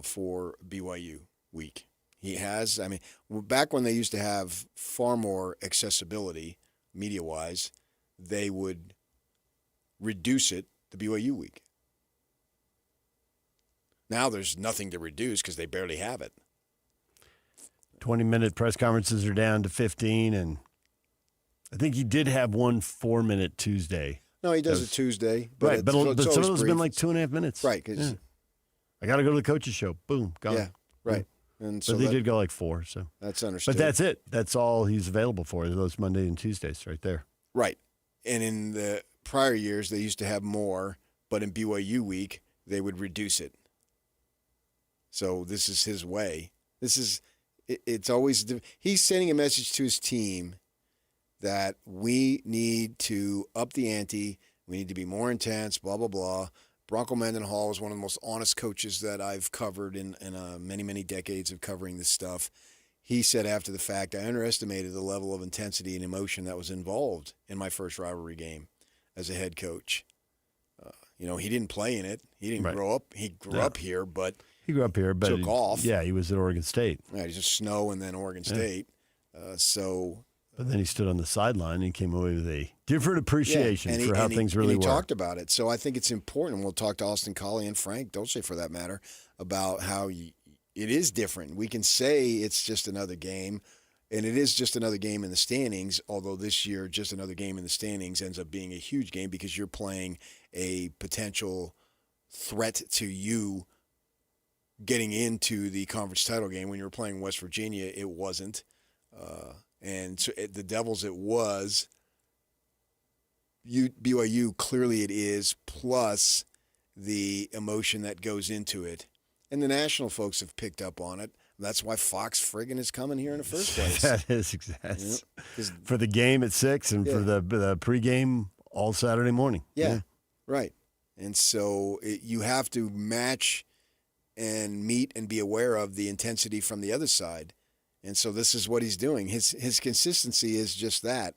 for BYU week. He has, I mean, back when they used to have far more accessibility media-wise, they would reduce it the BYU week. Now there's nothing to reduce because they barely have it. 20-minute press conferences are down to 15, and I think he did have one 4-minute Tuesday. No, he does it Tuesday. But some of those have brief. been like 2.5 minutes. Right. Cause I got to go to the coach's show. Boom, gone. Yeah, right. And so but they did go like 4. So that's understood. But that's it. That's all he's available for, those Monday and Tuesdays right there. Right. And in the prior years, they used to have more, but in BYU week, they would reduce it. So this is his way. It's always, he's sending a message to his team that we need to up the ante. We need to be more intense, blah, blah, blah. Bronco Mendenhall is one of the most honest coaches that I've covered in many, many decades of covering this stuff. He said after the fact, I underestimated the level of intensity and emotion that was involved in my first rivalry game as a head coach. He didn't play in it. He didn't grow up. He grew up here, but he grew up here, but took off. Yeah, he was at Oregon State. Right, he's just Snow and then Oregon State. But then he stood on the sideline and came away with a different appreciation for how things really were. He talked about it. So I think it's important. We'll talk to Austin Collie and Frank Dolce, for that matter, about how it is different. We can say it's just another game, and it is just another game in the standings, although this year just another game in the standings ends up being a huge game because you're playing a potential threat to you getting into the conference title game. When you were playing West Virginia, it wasn't. And so the Devils, it was. BYU, clearly it is, plus the emotion that goes into it. And the national folks have picked up on it. That's why Fox friggin' is coming here in the first place. That is exactly. For the game at 6 and for the pregame all Saturday morning. Yeah, right. And so you have to match and meet and be aware of the intensity from the other side. And so this is what he's doing. His consistency is just that.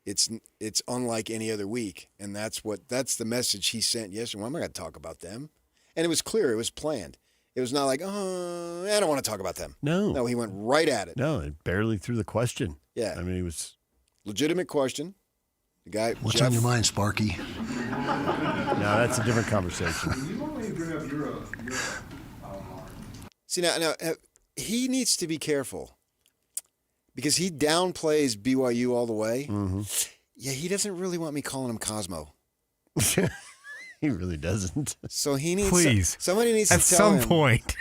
It's unlike any other week, and that's the message he sent yesterday. Well, I'm not going to talk about them, and it was clear. It was planned. It was not like, oh, I don't want to talk about them. No, he went right at it. No, it barely threw the question. Yeah, I mean, it was legitimate question. The guy. What's Jeff, on your mind, Sparky? No, that's a different conversation. You want me to bring up your See now. He needs to be careful because he downplays BYU all the way. Mm-hmm. Yeah, he doesn't really want me calling him Cosmo. He really doesn't. So he needs somebody needs at to tell him. some point.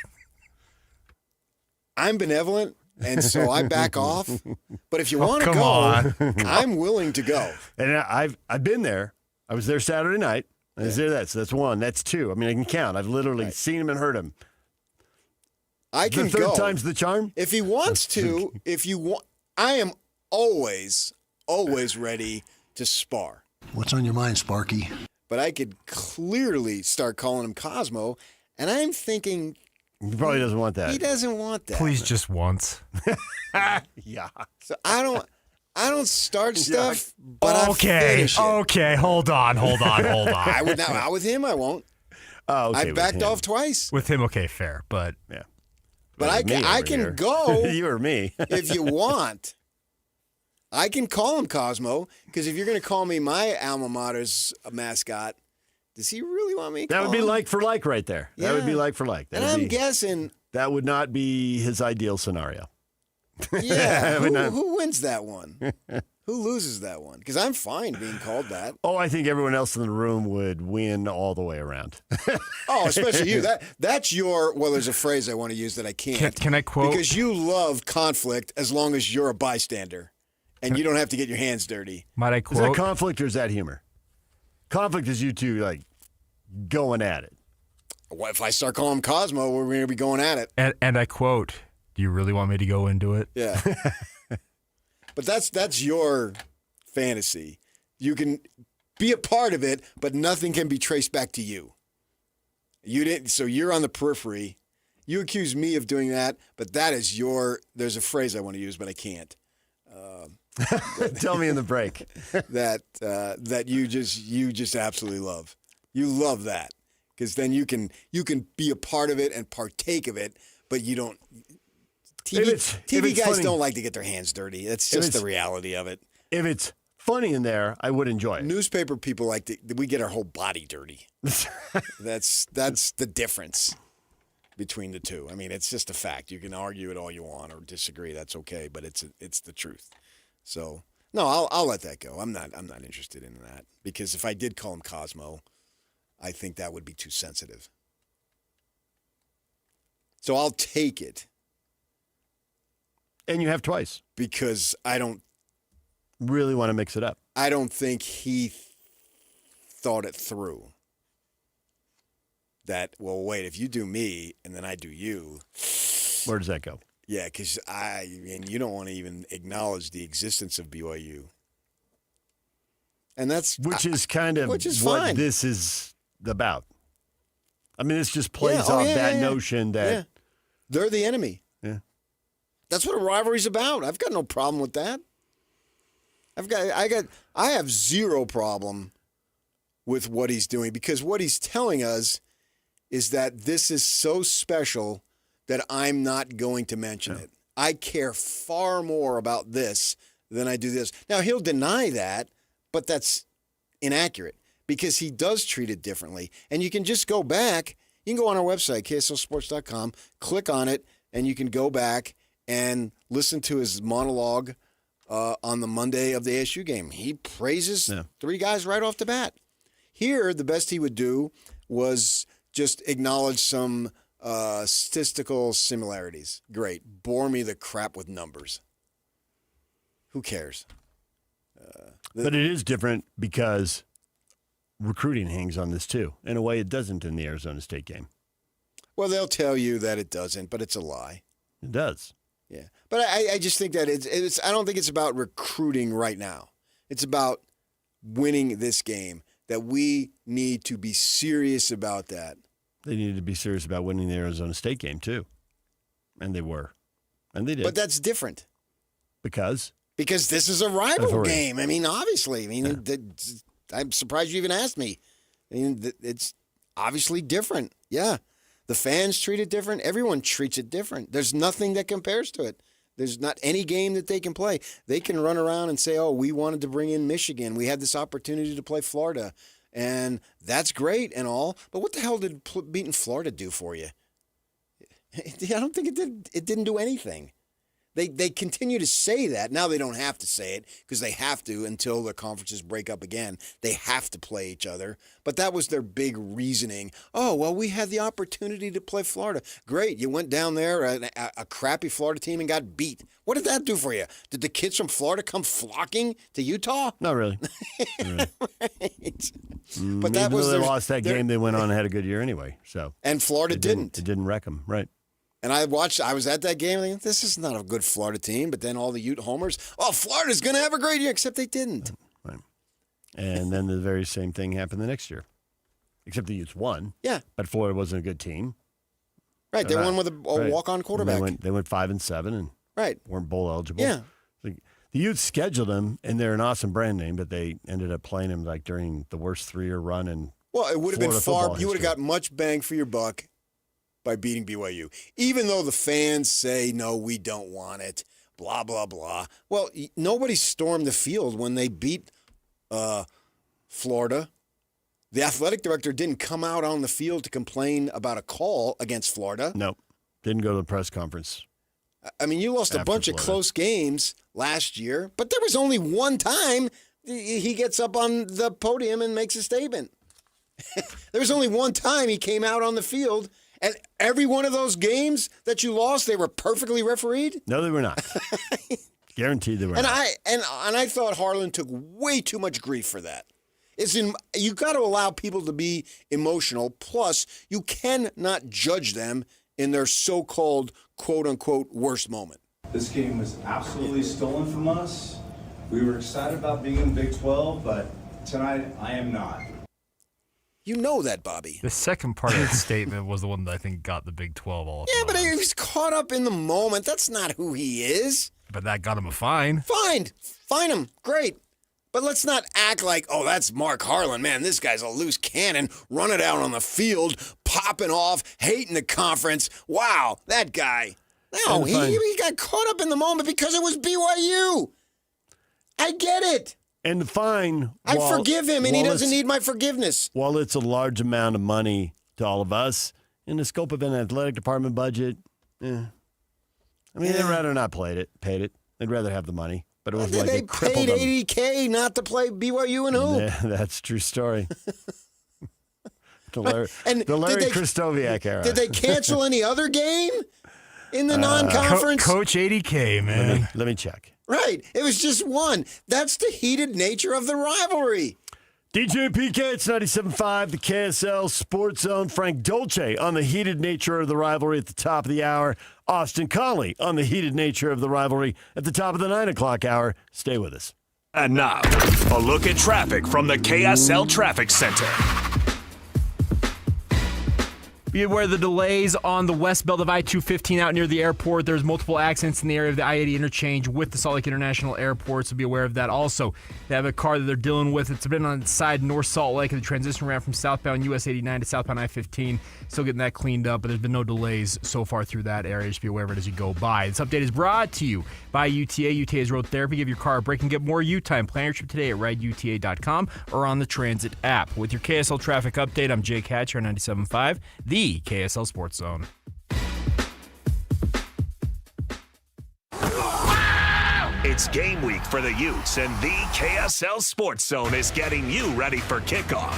I'm benevolent, and so I back off. But if you want to go, I'm willing to go. And I've been there. I was there Saturday night. I was there. So that's 1. That's 2. I mean, I can count. I've literally seen him and heard him. I can the third go. Time's the charm. If he wants to, I am always ready to spar. What's on your mind, Sparky? But I could clearly start calling him Cosmo, and I'm thinking he probably doesn't want that. He doesn't want that. Please, just once. Yeah. So I don't start stuff, but I finish it. Okay, hold on. I would not with him. I won't. Oh, okay. I backed off twice. With him, okay, fair, but yeah. But I can go. You or me. If you want. I can call him Cosmo, because if you're going to call me my alma mater's mascot, does he really want me to call That would be him? like for like right there. Yeah. That would be like for like. And I'm guessing. That would not be his ideal scenario. Yeah. Who wins that one? Who loses that one? Because I'm fine being called that. Oh, I think everyone else in the room would win all the way around. Oh, especially you. That's your, well, there's a phrase I want to use that I can't. Can I quote? Because you love conflict as long as you're a bystander. and you don't have to get your hands dirty. Might I Is that quote? conflict or is that humor? Conflict is you two like going at it. What if I start calling him Cosmo? We're going to be going at it. And I quote, do you really want me to go into it? Yeah. But that's your fantasy. You can be a part of it, but nothing can be traced back to you. You didn't, so you're on the periphery. You accuse me of doing that, but that is there's a phrase I want to use, but I can't. Tell me in the break. that you just absolutely love. You love that. Because then you can be a part of it and partake of it, but you don't. TV guys funny, don't like to get their hands dirty. That's just the reality of it. If it's funny in there, I would enjoy it. Newspaper people we get our whole body dirty. That's the difference between the two. I mean, it's just a fact. You can argue it all you want or disagree. That's okay, but it's the truth. So no, I'll let that go. I'm not interested in that because if I did call him Cosmo, I think that would be too sensitive. So I'll take it. And you have twice. Because I don't really want to mix it up. I don't think he thought it through. That, well, wait, if you do me and then I do you. Where does that go? Yeah, because you don't want to even acknowledge the existence of BYU. And that's Which is kind of what fine. This is about. I mean, this just plays off that notion that they're the enemy. Yeah. That's what a rivalry's about. I've got no problem with that. I have zero problem with what he's doing because what he's telling us is that this is so special that I'm not going to mention it. I care far more about this than I do this. Now, he'll deny that, but that's inaccurate because he does treat it differently. And you can just go back. You can go on our website, KSLSports.com, click on it, and you can go back and listen to his monologue on the Monday of the ASU game. He praises three guys right off the bat. Here, the best he would do was just acknowledge some statistical similarities. Great. Bore me the crap with numbers. Who cares? But it is different because recruiting hangs on this too. In a way, it doesn't in the Arizona State game. Well, they'll tell you that it doesn't, but it's a lie. It does. Yeah. But I just think that it's I don't think it's about recruiting right now. It's about winning this game, that we need to be serious about that. They needed to be serious about winning the Arizona State game, too. And they were. And they did. But that's different. Because? Because this is a rival game. I mean, obviously. I mean, I'm surprised you even asked me. I mean, it's obviously different. Yeah. The fans treat it different. Everyone treats it different. There's nothing that compares to it. There's not any game that they can play. They can run around and say, oh, we wanted to bring in Michigan. We had this opportunity to play Florida. And that's great and all. But what the hell did beating Florida do for you? I don't think it did. It didn't do anything. They continue to say that. Now they don't have to say it because they have to until the conferences break up again. They have to play each other. But that was their big reasoning. Oh, well, we had the opportunity to play Florida. Great. You went down there, a crappy Florida team, and got beat. What did that do for you? Did the kids from Florida come flocking to Utah? Not really. Right. But that was they lost that game. They went on and had a good year anyway. So and Florida didn't. It didn't wreck them. Right. And I was at that game, and this is not a good Florida team. But then all the Ute homers, oh, Florida's going to have a great year, except they didn't. Right. And then the very same thing happened the next year, except the Utes won. Yeah. But Florida wasn't a good team. Right. They won with a walk-on quarterback. They went 5-7 and weren't bowl eligible. Yeah. The Utes scheduled them, and they're an awesome brand name, but they ended up playing them like during the worst 3-year run. And well, it would have been far. You would have got much bang for your buck by beating BYU, even though the fans say, no, we don't want it, blah, blah, blah. Well, nobody stormed the field when they beat Florida. The athletic director didn't come out on the field to complain about a call against Florida. No, didn't go to the press conference. I mean, you lost a bunch of close games last year, but there was only one time he gets up on the podium and makes a statement. There was only one time he came out on the field. And every one of those games that you lost, they were perfectly refereed? No, they were not. Guaranteed they were. And I thought Harlan took way too much grief for that. You got to allow people to be emotional. Plus, you cannot judge them in their so-called quote-unquote worst moment. This game was absolutely stolen from us. We were excited about being in the Big 12, but tonight I am not. You know that, Bobby. The second part of the statement was the one that I think got the Big 12 all up. Yeah, but he was caught up in the moment. That's not who he is. But that got him a fine. Fine him. Great. But let's not act like, oh, that's Mark Harlan. Man, this guy's a loose cannon. Run it out on the field, popping off, hating the conference. Wow, that guy. No, he got caught up in the moment because it was BYU. I get it. And the fine. I forgive him, and he doesn't need my forgiveness. While it's a large amount of money to all of us, in the scope of an athletic department budget, they'd rather not paid it. They'd rather have the money. But it was like they it crippled paid them. $80K not to play BYU and hoop. Yeah, that's a true story. The Larry Kristoviak era. Did they cancel any other game in the non-conference? Coach $80K, man. Let me check. Right. It was just one. That's the heated nature of the rivalry. DJ PK, it's 97.5, the KSL Sports Zone. Frank Dolce on the heated nature of the rivalry at the top of the hour. Austin Conley on the heated nature of the rivalry at the top of the 9 o'clock hour. Stay with us. And now, a look at traffic from the KSL Traffic Center. Be aware of the delays on the west belt of I-215 out near the airport. There's multiple accidents in the area of the I-80 interchange with the Salt Lake International Airport, so be aware of that. Also, they have a car that they're dealing with. It's been on the side North Salt Lake of the transition ramp from southbound US 89 to southbound I-15. Still getting that cleaned up, but there's been no delays so far through that area. Just be aware of it as you go by. This update is brought to you by UTA. UTA is road therapy. Give your car a break and get more U time. Plan your trip today at rideuta.com or on the Transit app. With your KSL traffic update, I'm Jake Hatcher on 97.5, the KSL Sports Zone. It's game week for the Utes, and the KSL Sports Zone is getting you ready for kickoff.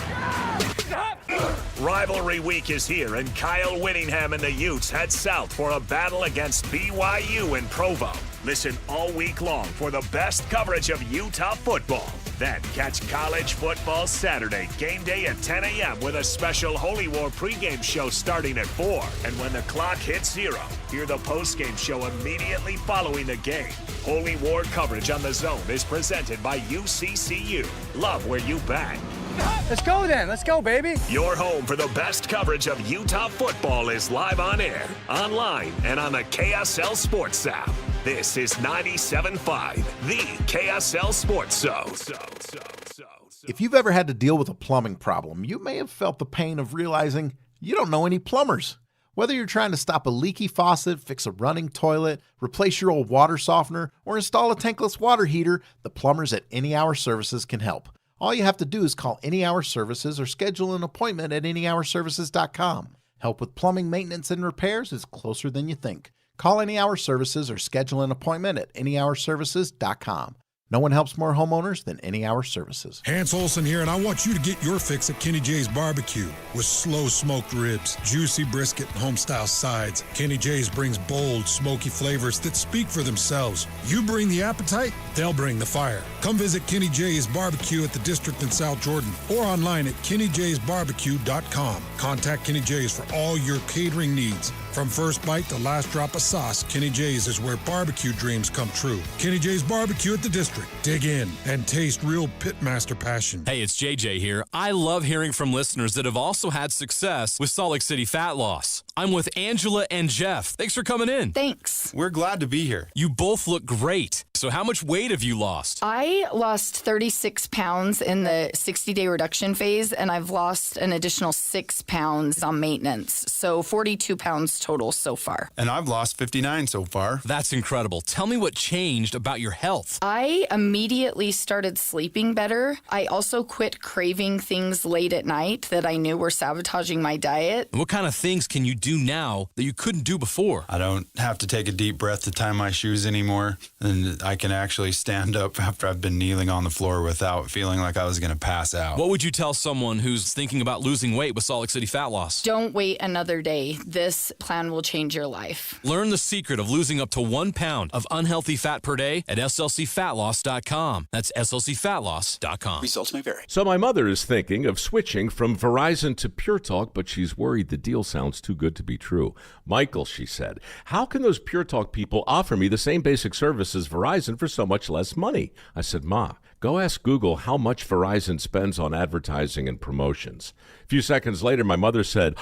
Rivalry week is here, and Kyle Whittingham and the Utes head south for a battle against BYU in Provo. Listen all week long for the best coverage of Utah football. Then catch college football Saturday, game day at 10 a.m. with a special Holy War pregame show starting at 4. And when the clock hits 0, hear the postgame show immediately following the game. Holy War coverage on the Zone is presented by UCCU. Love where you bang. Let's go then. Let's go, baby. Your home for the best coverage of Utah football is live on air, online, and on the KSL Sports app. This is 97.5, the KSL Sports Zone. If you've ever had to deal with a plumbing problem, you may have felt the pain of realizing you don't know any plumbers. Whether you're trying to stop a leaky faucet, fix a running toilet, replace your old water softener, or install a tankless water heater, the plumbers at Any Hour Services can help. All you have to do is call Any Hour Services or schedule an appointment at anyhourservices.com. Help with plumbing maintenance and repairs is closer than you think. Call Any Hour Services or schedule an appointment at anyhourservices.com. No one helps more homeowners than Any Hour Services. Hans Olsen here, and I want you to get your fix at Kenny J's Barbecue with slow smoked ribs, juicy brisket, and home-style sides. Kenny J's brings bold, smoky flavors that speak for themselves. You bring the appetite, they'll bring the fire. Come visit Kenny J's Barbecue at the District in South Jordan or online at KennyJ'sBarbecue.com. Contact Kenny J's for all your catering needs. From first bite to last drop of sauce, Kenny J's is where barbecue dreams come true. Kenny J's Barbecue at the District. Dig in and taste real pitmaster passion. Hey, it's JJ here. I love hearing from listeners that have also had success with Salt Lake City fat loss. I'm with Angela and Jeff. Thanks for coming in. Thanks. We're glad to be here. You both look great. So how much weight have you lost? I lost 36 pounds in the 60-day reduction phase, and I've lost an additional 6 pounds on maintenance. So 42 pounds total so far. And I've lost 59 so far. That's incredible. Tell me what changed about your health. I immediately started sleeping better. I also quit craving things late at night that I knew were sabotaging my diet. What kind of things can you do now that you couldn't do before? I don't have to take a deep breath to tie my shoes anymore, and I can actually stand up after I've been kneeling on the floor without feeling like I was going to pass out. What would you tell someone who's thinking about losing weight with Salt Lake City Fat Loss? Don't wait another day. This plan will change your life. Learn the secret of losing up to 1 pound of unhealthy fat per day at slcfatloss.com. That's slcfatloss.com. Results may vary. So my mother is thinking of switching from Verizon to Pure Talk, but she's worried the deal sounds too good to be true. Michael, she said, how can those Pure Talk people offer me the same basic service as Verizon for so much less money? I said, Ma, go ask Google how much Verizon spends on advertising and promotions. A few seconds later, my mother said,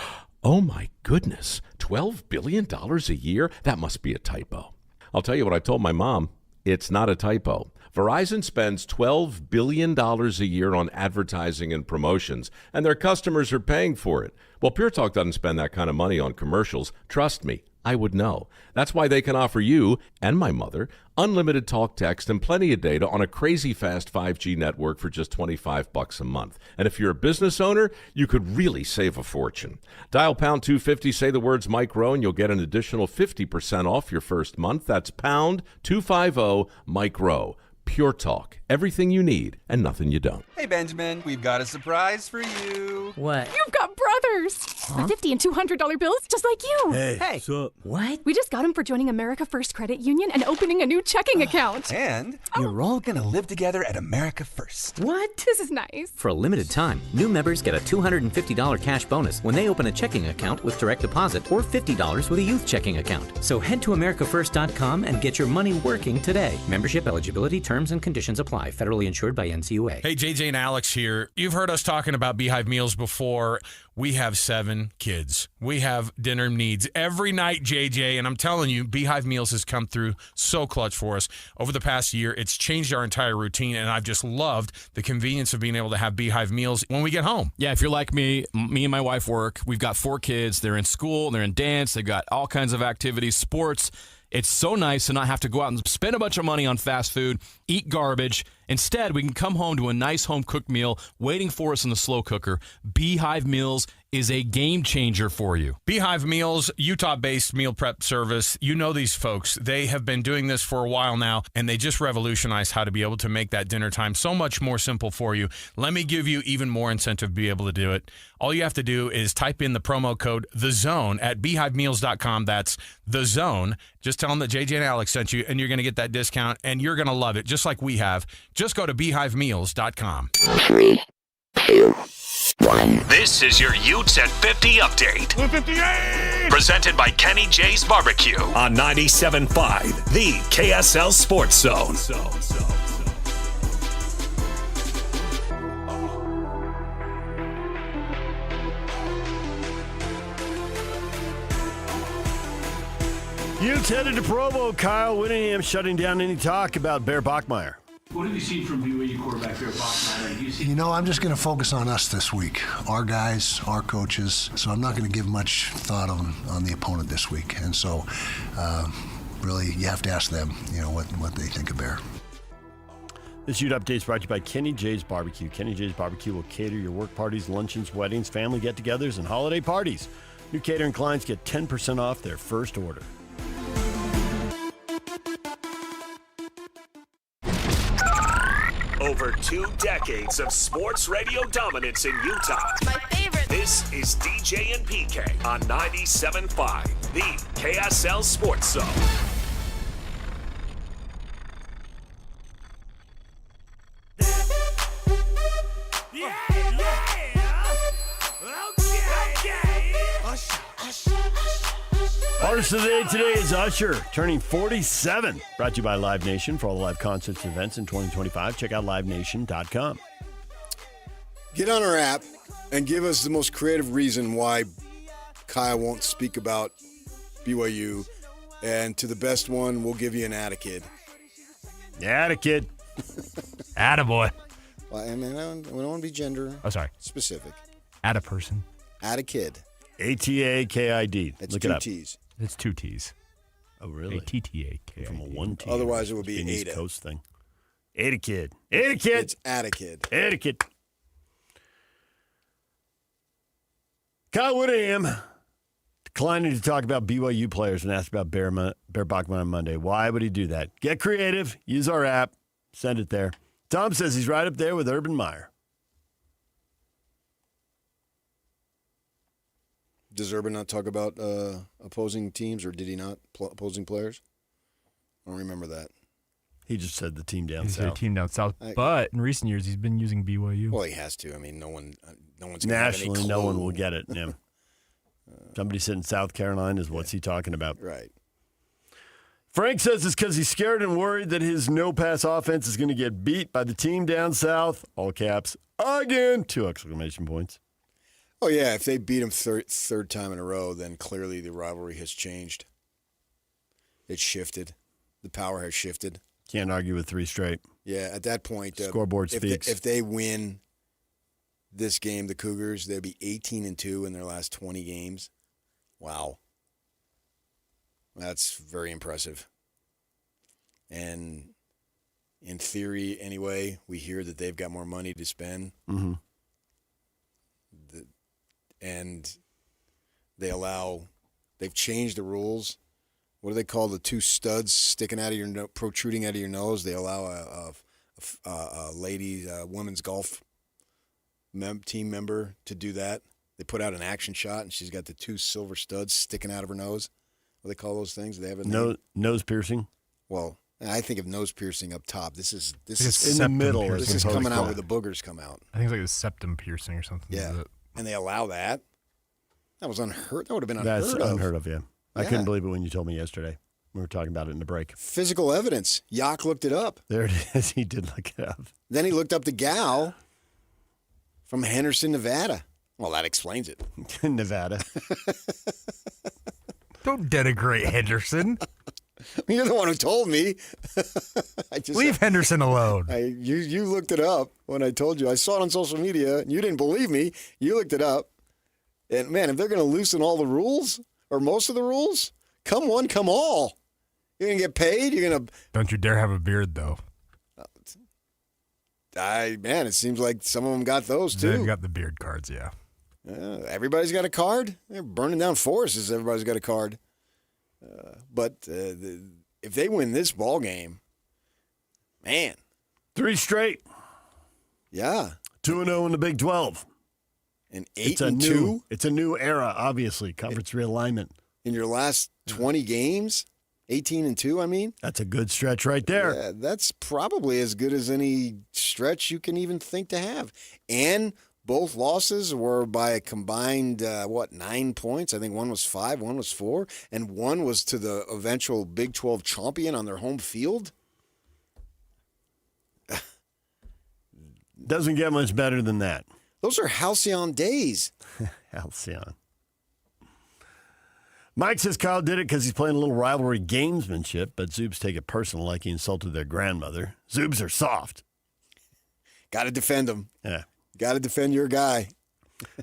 oh my goodness, $12 billion a year? That must be a typo. I'll tell you what I told my mom. It's not a typo. Verizon spends $12 billion a year on advertising and promotions, and their customers are paying for it. Well, Pure Talk doesn't spend that kind of money on commercials. Trust me, I would know. That's why they can offer you and my mother unlimited talk, text, and plenty of data on a crazy fast 5G network for just $25 a month. And if you're a business owner, you could really save a fortune. Dial pound 250, say the words Mike Rowe, and you'll get an additional 50% off your first month. That's pound 250 Mike Rowe. Pure Talk. Everything you need and nothing you don't. Hey, Benjamin, we've got a surprise for you. What? You've got brothers! Huh? $50 and $200 bills just like you. Hey, what's up? What? We just got them for joining America First Credit Union and opening a new checking account. And you're all gonna live together at America First. What? This is nice. For a limited time, new members get a $250 cash bonus when they open a checking account with direct deposit or $50 with a youth checking account. So head to AmericaFirst.com and get your money working today. Membership eligibility, terms, and conditions apply. Federally insured by NCUA. Hey, JJ and Alex here. You've heard us talking about Beehive meals before. We have 7 kids. We have dinner needs every night, JJ, and I'm telling you, Beehive Meals has come through so clutch for us. Over the past year, it's changed our entire routine, and I've just loved the convenience of being able to have Beehive Meals when we get home. Yeah, if you're like me and my wife work. We've got 4 kids. They're in school, they're in dance, they've got all kinds of activities, sports. It's so nice to not have to go out and spend a bunch of money on fast food, eat garbage. Instead, we can come home to a nice home-cooked meal waiting for us in the slow cooker. Beehive Meals is a game changer for you. Beehive Meals, Utah-based meal prep service. You know these folks. They have been doing this for a while now, and they just revolutionized how to be able to make that dinner time so much more simple for you. Let me give you even more incentive to be able to do it. All you have to do is type in the promo code THEZONE at beehivemeals.com. That's THEZONE. Just tell them that JJ and Alex sent you, and you're going to get that discount, and you're going to love it, just like we have. Just go to beehivemeals.com. 3, 2, 1. This is your Utes at 50 update. 58! Presented by Kenny J's Barbecue on 97.5, the KSL Sports Zone. Utes headed to Provo. Kyle Whittingham shutting down any talk about Bear Bachmeier. What have you seen from BYU quarterback Bear Bachmeier? You know, I'm just going to focus on us this week, our guys, our coaches. So I'm not going to give much thought on the opponent this week. And so, really, you have to ask them, what they think of Bear. This Ute Update is brought to you by Kenny J's Barbecue. Kenny J's Barbecue will cater your work parties, luncheons, weddings, family get-togethers, and holiday parties. New catering clients get 10% off their first order. Over 2 decades of sports radio dominance in Utah. My favorite. This is DJ and PK on 97.5, the KSL Sports Zone. Artist of the day today is Usher, turning 47. Brought to you by Live Nation. For all the live concerts and events in 2025, check out livenation.com. Get on our app and give us the most creative reason why Kyle won't speak about BYU. And to the best one, we'll give you an Attakid. Attakid. Attaboy. Well, I mean, we don't want to be gender specific. Attaperson. Attakid. A-T-A-K-I-D. It's Look 2 it up. T's. It's 2 T's. Oh, really? A-T-T-A-K-I-D. From a 1 T. Otherwise, it would be an East Ada. Coast thing. Attakid. Attakid. It's Attakid. Declining to talk about BYU players and asked about Bear Bachman on Monday. Why would he do that? Get creative. Use our app. Send it there. Tom says he's right up there with Urban Meyer. Does Urban not talk about opposing teams, or did he not? Opposing players? I don't remember that. He just said the team down He south. said team down south. But in recent years, he's been using BYU. Well, he has to. I mean, no one's gonna have any Nationally, no clue. one will get it. Yeah. Somebody said in South Carolina is what's he talking about? Right. Frank says it's because he's scared and worried that his no-pass offense is going to get beat by the team down south. All caps. Again. 2 exclamation points. Oh, yeah. If they beat him third time in a row, then clearly the rivalry has changed. It's shifted. The power has shifted. Can't argue with 3 straight. Yeah, at that point, Scoreboard speaks. If they win this game, the Cougars, they'll be 18-2 in their last 20 games. Wow. That's very impressive. And in theory, anyway, we hear that they've got more money to spend. Mm-hmm. And they've changed the rules. What do they call the 2 studs sticking out of your protruding out of your nose? They allow a women's golf team member to do that. They put out an action shot, and she's got the 2 silver studs sticking out of her nose. What do they call those things? Do they have a name? Nose piercing? Well, I think of nose piercing up top. This is in the middle. This is coming out where the boogers come out. I think it's like a septum piercing or something. Yeah, and they allow that. That was unheard. That would have been That's unheard of. unheard of, yeah. I couldn't believe it when you told me yesterday. We were talking about it in the break. Physical evidence. Yak looked it up. There it is. He did look it up. Then he looked up the gal from Henderson, Nevada. Well, that explains it. Nevada. Don't denigrate Henderson. You're the one who told me. Leave Henderson alone. You looked it up when I told you. I saw it on social media. And you didn't believe me. You looked it up. And, man, if they're going to loosen all the rules or most of the rules, come one, come all. You're going to get paid. You're going to. Don't you dare have a beard, though. Man, it seems like some of them got those, too. They've got the beard cards, yeah. Everybody's got a card. They're burning down forests. Everybody's got a card. But if they win this ball game, man. 3 straight. Yeah. 2-0 in the Big 12. And 8-2. It's a new era, obviously. Conference realignment. In your last 20 games, 18-2, I mean. That's a good stretch right there. Yeah, that's probably as good as any stretch you can even think to have. And both losses were by a combined, 9 points? I think one was 5, one was 4, and one was to the eventual Big 12 champion on their home field. Doesn't get much better than that. Those are halcyon days. Halcyon. Mike says Kyle did it because he's playing a little rivalry gamesmanship, but Zoobs take it personal like he insulted their grandmother. Zoobs are soft. Got to defend them. Yeah. Got to defend your guy.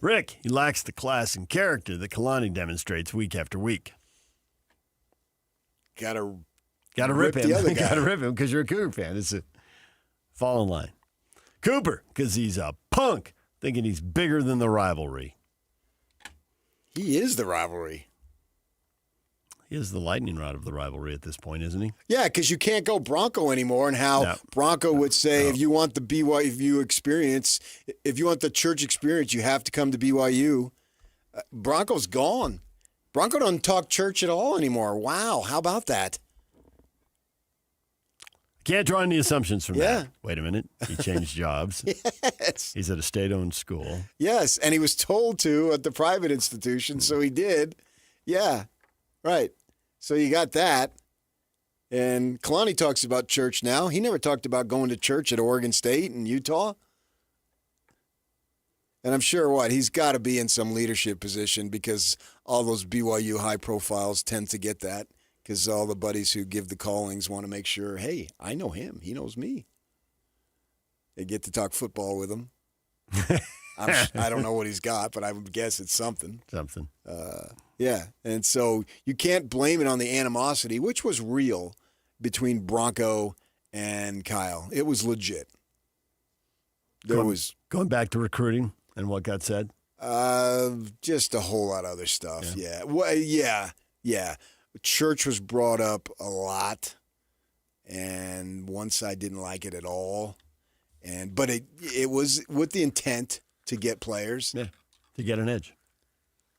Rick, he lacks the class and character that Kalani demonstrates week after week. Got to rip him. the other guy. Got to rip him because you're a Cougar fan. It's a fall in line. Cooper, because he's a punk, thinking he's bigger than the rivalry. He is the rivalry. He is the lightning rod of the rivalry at this point, isn't he? Yeah, because you can't go Bronco anymore, and how Bronco would say, if you want the BYU experience, if you want the church experience, you have to come to BYU. Bronco's gone. Bronco doesn't talk church at all anymore. Wow, how about that? Can't draw any assumptions from Yeah. that. Wait a minute. He changed jobs. Yes. He's at a state-owned school. Yes, and he was told to at the private institution, so he did. Yeah, right. So you got that. And Kalani talks about church now. He never talked about going to church at Oregon State and Utah. And I'm sure, he's got to be in some leadership position because all those BYU high profiles tend to get that because all the buddies who give the callings want to make sure, hey, I know him. He knows me. They get to talk football with him. I don't know what he's got, but I would guess it's something. Something. Yeah, and so you can't blame it on the animosity, which was real between Bronco and Kyle. It was legit. There was going back to recruiting and what got said. Just a whole lot of other stuff. Yeah. Well, yeah. Church was brought up a lot, and once I didn't like it at all, but it was with the intent to get players. Yeah. To get an edge.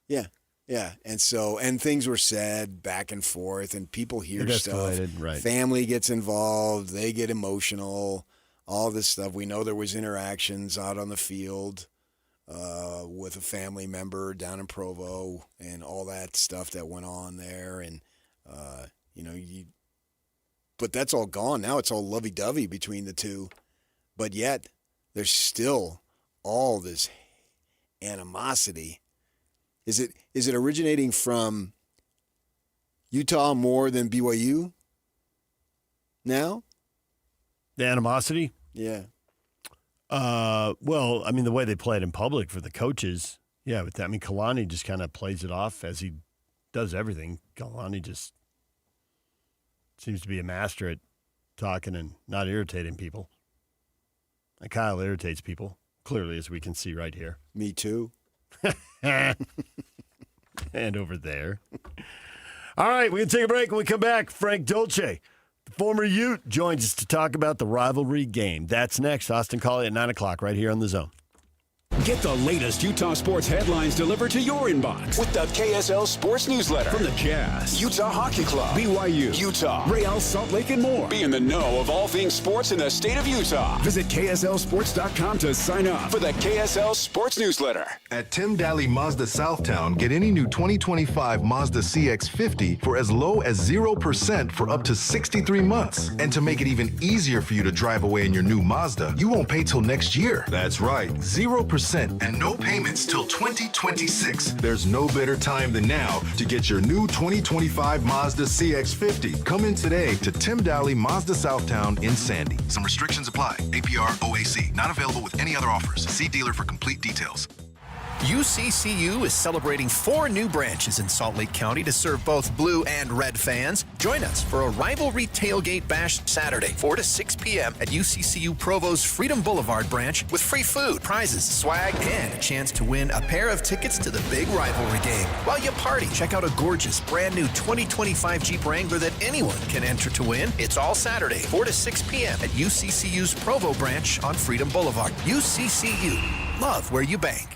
Yeah. Yeah. And things were said back and forth, and people hear stuff. Right. Family gets involved. They get emotional. All this stuff. We know there was interactions out on the field with a family member down in Provo and all that stuff that went on there. And, but that's all gone. Now it's all lovey-dovey between the two. But yet there's still all this animosity. Is it originating from Utah more than BYU now? The animosity? Yeah. Well, I mean, the way they play it in public for the coaches, yeah. But I mean, Kalani just kind of plays it off as he does everything. Kalani just seems to be a master at talking and not irritating people. And Kyle irritates people, clearly, as we can see right here. Me too. And over there. All right, we're going to take a break. When we come back, Frank Dolce, the former Ute, joins us to talk about the rivalry game. That's next. Austin Colley at 9 o'clock right here on The Zone. Get the latest Utah sports headlines delivered to your inbox with the KSL Sports Newsletter. From the Jazz, Utah Hockey Club, BYU, Utah, Real Salt Lake, and more. Be in the know of all things sports in the state of Utah. Visit KSLSports.com to sign up for the KSL Sports Newsletter. At Tim Daly Mazda Southtown, get any new 2025 Mazda CX-50 for as low as 0% for up to 63 months. And to make it even easier for you to drive away in your new Mazda, you won't pay till next year. That's right, 0% and no payments till 2026. There's no better time than now to get your new 2025 Mazda CX-50. Come in today to Tim Daly Mazda Southtown in Sandy. Some restrictions apply. APR OAC. Not available with any other offers. See dealer for complete details. UCCU is celebrating 4 new branches in Salt Lake County to serve both blue and red fans. Join us for a rivalry tailgate bash Saturday, 4 to 6 p.m. at UCCU Provo's Freedom Boulevard branch with free food, prizes, swag, and a chance to win a pair of tickets to the big rivalry game. While you party, check out a gorgeous brand new 2025 Jeep Wrangler that anyone can enter to win. It's all Saturday, 4 to 6 p.m. at UCCU's Provo branch on Freedom Boulevard. UCCU. Love where you bank.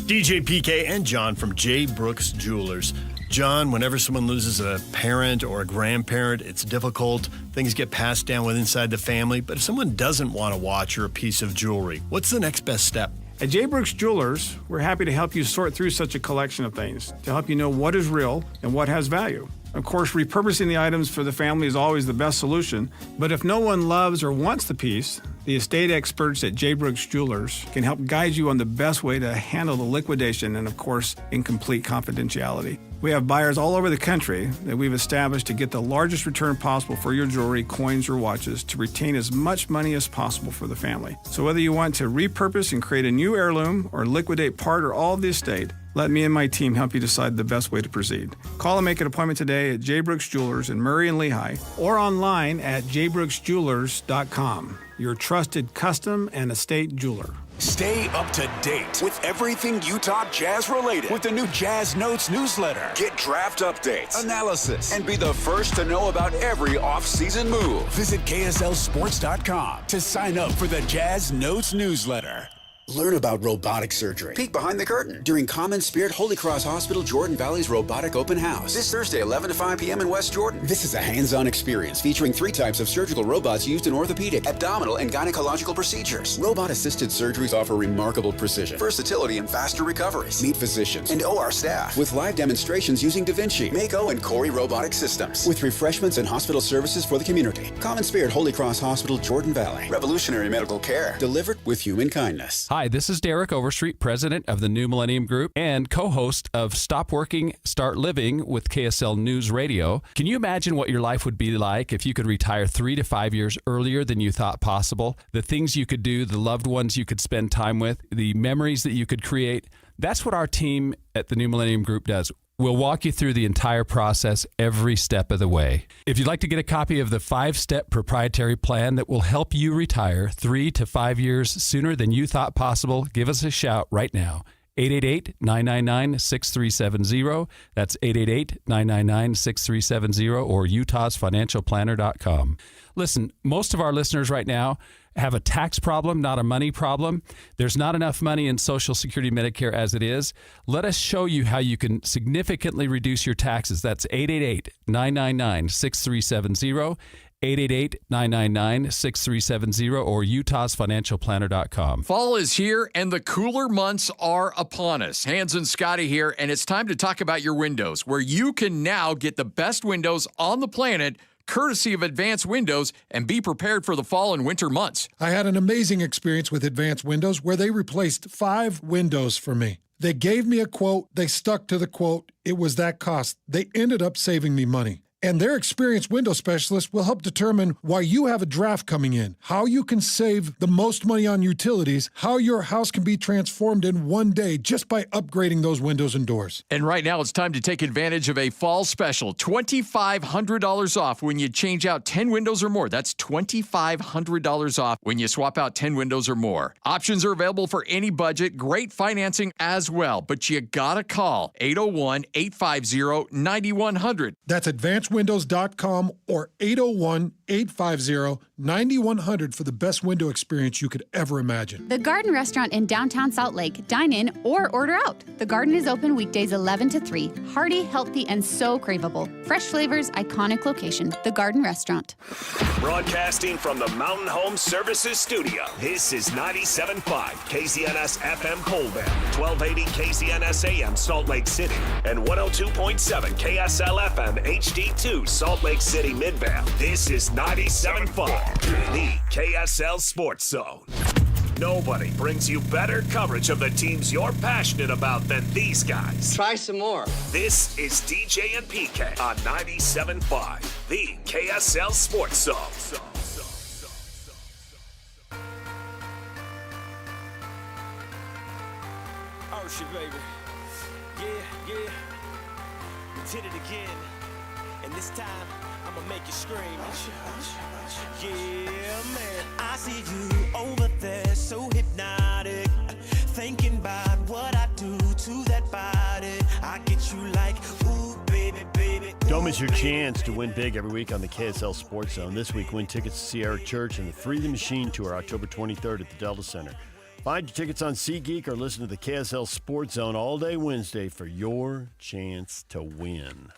DJ PK and John from J. Brooks Jewelers. John, whenever someone loses a parent or a grandparent, it's difficult. Things get passed down inside the family. But if someone doesn't want a watch or a piece of jewelry, what's the next best step? At J. Brooks Jewelers, we're happy to help you sort through such a collection of things to help you know what is real and what has value. Of course, repurposing the items for the family is always the best solution, but if no one loves or wants the piece, the estate experts at J. Brooks Jewelers can help guide you on the best way to handle the liquidation and, of course, in complete confidentiality. We have buyers all over the country that we've established to get the largest return possible for your jewelry, coins, or watches to retain as much money as possible for the family. So whether you want to repurpose and create a new heirloom or liquidate part or all of the estate, let me and my team help you decide the best way to proceed. Call and make an appointment today at J. Brooks Jewelers in Murray and Lehigh or online at jbrooksjewelers.com, your trusted custom and estate jeweler. Stay up to date with everything Utah Jazz related with the new Jazz Notes newsletter. Get draft updates, analysis, and be the first to know about every off-season move. Visit KSLSports.com to sign up for the Jazz Notes newsletter. Learn about robotic surgery. Peek behind the curtain during Common Spirit Holy Cross Hospital Jordan Valley's Robotic Open House. This Thursday, 11 to 5 p.m. in West Jordan. This is a hands-on experience featuring 3 types of surgical robots used in orthopedic, abdominal, and gynecological procedures. Robot-assisted surgeries offer remarkable precision, versatility, and faster recoveries. Meet physicians and OR staff with live demonstrations using Da Vinci, Mako, and Cori robotic systems with refreshments and hospital services for the community. Common Spirit Holy Cross Hospital, Jordan Valley. Revolutionary medical care delivered with human kindness. Hi, this is Derek Overstreet, president of the New Millennium Group and co-host of Stop Working, Start Living with KSL News Radio. Can you imagine what your life would be like if you could retire 3 to 5 years earlier than you thought possible? The things you could do, the loved ones you could spend time with, the memories that you could create. That's what our team at the New Millennium Group does. We'll walk you through the entire process every step of the way. If you'd like to get a copy of the 5-step proprietary plan that will help you retire 3 to 5 years sooner than you thought possible, give us a shout right now. 888-999-6370. That's 888-999-6370 or utahsfinancialplanner.com. Listen, most of our listeners right now have a tax problem, not a money problem. There's not enough money in Social Security Medicare as it is. Let us show you how you can significantly reduce your taxes. That's 888-999-6370. 888-999-6370 or utahsfinancialplanner.com. Fall is here and the cooler months are upon us. Hans and Scotty here, and it's time to talk about your windows, where you can now get the best windows on the planet courtesy of Advanced Windows, and be prepared for the fall and winter months. I had an amazing experience with Advanced Windows where they replaced 5 windows for me. They gave me a quote. They stuck to the quote. It was that cost. They ended up saving me money. And their experienced window specialist will help determine why you have a draft coming in, how you can save the most money on utilities, how your house can be transformed in one day just by upgrading those windows and doors. And right now it's time to take advantage of a fall special, $2,500 off when you change out 10 windows or more. That's $2,500 off when you swap out 10 windows or more. Options are available for any budget, great financing as well, but you gotta call 801-850-9100. That's AdvancedWindows.com or 801-850-9100 for the best window experience you could ever imagine. The Garden Restaurant in downtown Salt Lake. Dine in or order out. The Garden is open weekdays 11 to 3. Hearty, healthy, and so craveable. Fresh flavors, iconic location. The Garden Restaurant. Broadcasting from the Mountain Home Services Studio, this is 97.5 KZNS FM Colbert, 1280 KZNS AM Salt Lake City, and 102.7 KSL FM HD2 Salt Lake City Midvale. This is 97.5, the KSL Sports Zone. Nobody brings you better coverage of the teams you're passionate about than these guys. Try some more. This is DJ and PK on 97.5, the KSL Sports Zone. Oh, shit, baby. Yeah. We did it again. And this time, I'ma make you scream. Yeah, man. I see you over there, so hypnotic. Thinking about what I do to that body. I get you like, ooh, baby, baby. Don't miss your chance to win big every week on the KSL Sports Zone. This week, win tickets to see Eric Church and the Free the Machine Tour, October 23rd at the Delta Center. Find your tickets on SeatGeek or listen to the KSL Sports Zone all day Wednesday for your chance to win.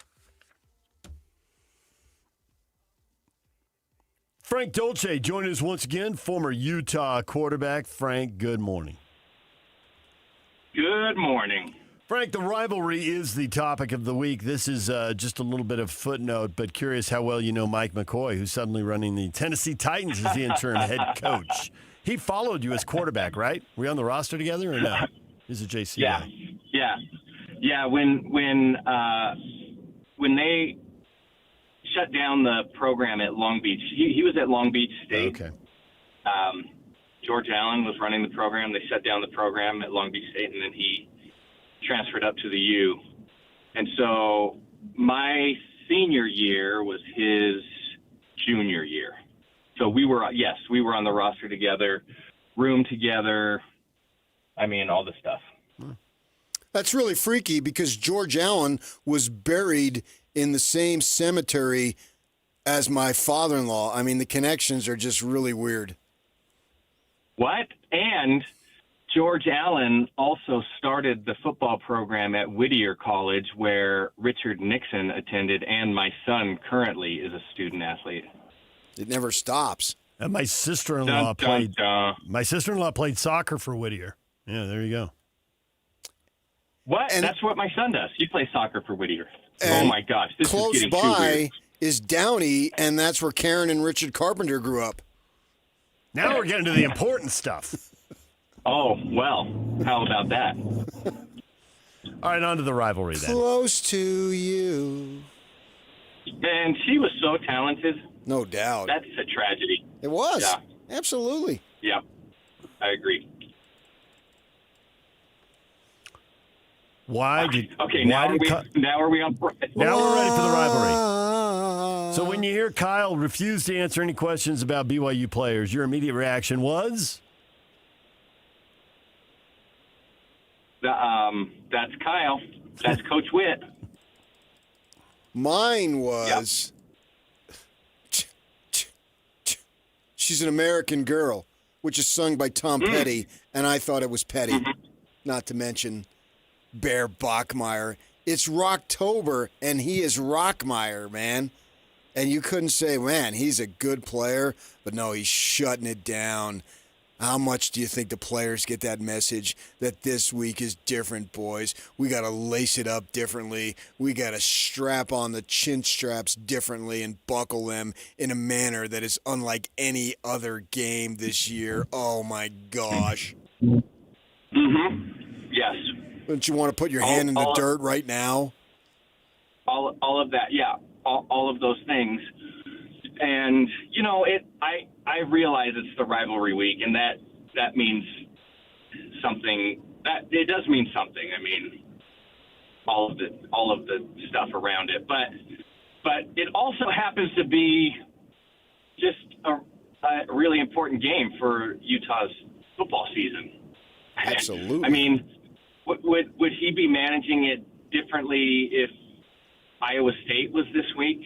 Frank Dolce joining us once again, former Utah quarterback. Frank, good morning. Good morning. Frank, the rivalry is the topic of the week. This is just a little bit of footnote, but curious how well you know Mike McCoy, who's suddenly running the Tennessee Titans as the interim head coach. He followed you as quarterback, right? Were you on the roster together or no? He's a JC Yeah. When they shut down the program at Long Beach, he was at Long Beach State. Okay. George Allen was running the program. They shut down the program at Long Beach State, and then he transferred up to the U. And so my senior year was his junior year. So we were on the roster together, room together. I mean, all the stuff. That's really freaky because George Allen was buried in the same cemetery as my father-in-law. I mean, the connections are just really weird. What? And George Allen also started the football program at Whittier College, where Richard Nixon attended, and my son currently is a student athlete. It never stops. And my sister-in-law played. My sister-in-law played soccer for Whittier. Yeah, there you go. What? And that's what my son does. He plays soccer for Whittier. Oh my gosh, this is close getting too by weird. is Downey, and that's where Karen and Richard Carpenter grew up. Now we're getting to the important stuff. Oh, well, how about that? All right, on to the rivalry then. Close to you. And she was so talented. No doubt. That's a tragedy. It was. Yeah. Absolutely. Yeah, I agree. Why did? Okay, why now are we on? Now we're ready for the rivalry. So when you hear Kyle refuse to answer any questions about BYU players, your immediate reaction was? That's Kyle. That's Coach Witt. Mine was, She's an American Girl, which is sung by Tom Petty, and I thought it was petty. Not to mention Bear Bachmeier. It's Rocktober, and he is Rockmeier, man. And you couldn't say, man, he's a good player, but no, he's shutting it down. How much do you think the players get that message that this week is different, boys? We got to lace it up differently. We got to strap on the chin straps differently and buckle them in a manner that is unlike any other game this year. Oh, my gosh. Yes. Don't you want to put your hand in the dirt right now? All of that, yeah. All of those things. And, you know, I realize it's the rivalry week, and that means something. That it does mean something. I mean, all of the stuff around it. But it also happens to be just a really important game for Utah's football season. Absolutely. I mean, would he be managing it differently if Iowa State was this week?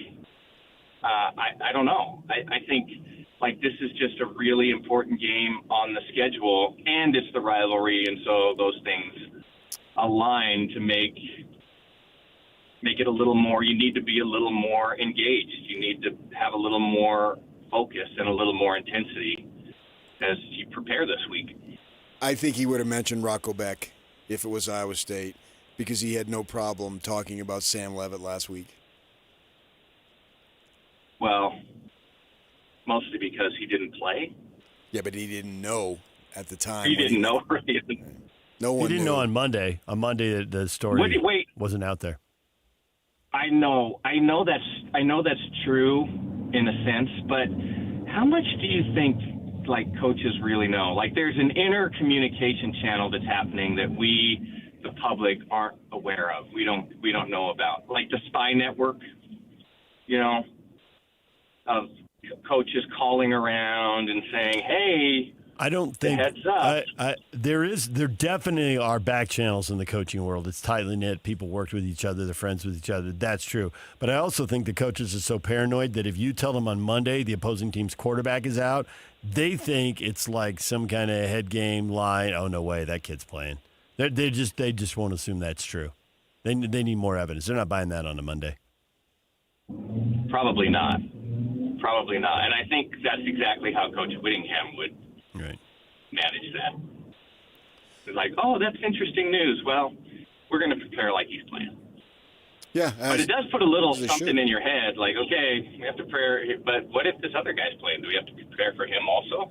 I don't know. I think, like, this is just a really important game on the schedule, and it's the rivalry, and so those things align to make it a little more. You need to be a little more engaged. You need to have a little more focus and a little more intensity as you prepare this week. I think he would have mentioned Rocco Beck if it was Iowa State, because he had no problem talking about Sam Leavitt last week. Well, mostly because he didn't play. Yeah, but he didn't know at the time. He didn't know. No one He didn't knew. know on Monday. On Monday, the story Wait. wasn't out there. I know that's true in a sense, but how much do you think, like, coaches really know? Like, there's an inner communication channel that's happening that we, the public, aren't aware of. We don't know about, like the spy network, you know, of coaches calling around and saying, "Hey, I don't think heads up." There definitely are back channels in the coaching world. It's tightly knit. People worked with each other. They're friends with each other. That's true. But I also think the coaches are so paranoid that if you tell them on Monday the opposing team's quarterback is out, they think it's like some kind of head game line. Oh, no way, that kid's playing. They just won't assume that's true. They need more evidence. They're not buying that on a Monday. Probably not. And I think that's exactly how Coach Whittingham would manage that. It's like, oh, that's interesting news. Well, we're going to prepare like he's playing. Yeah. But it does put a little they something should. in your head, like, okay, we have to prepare, but what if this other guy's playing? Do we have to prepare for him also?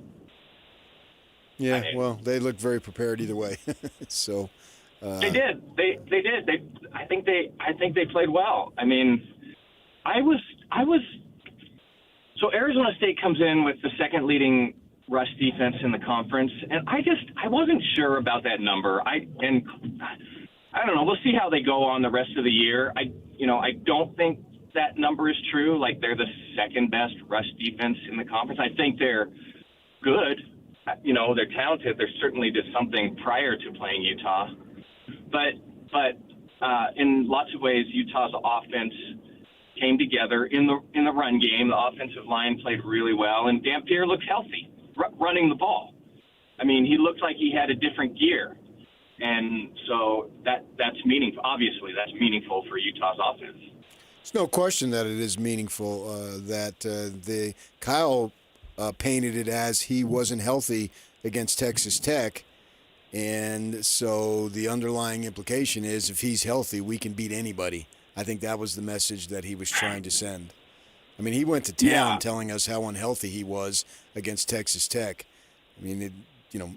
Yeah, well, they looked very prepared either way. So They did. They did. I think they played well. I mean, I was. So Arizona State comes in with the second leading rush defense in the conference, and I wasn't sure about that number. I don't know. We'll see how they go on the rest of the year. I don't think that number is true. Like, they're the second best rush defense in the conference. I think they're good. You know, they're talented. They certainly did something prior to playing Utah, but in lots of ways, Utah's offense came together in the run game. The offensive line played really well, and Dampier looked healthy running the ball. I mean, he looked like he had a different gear, and so that's meaningful. Obviously, that's meaningful for Utah's offense. There's no question that it is meaningful that Kyle painted it as he wasn't healthy against Texas Tech. And so the underlying implication is if he's healthy, we can beat anybody. I think that was the message that he was trying to send. I mean, he went to town telling us how unhealthy he was against Texas Tech. I mean,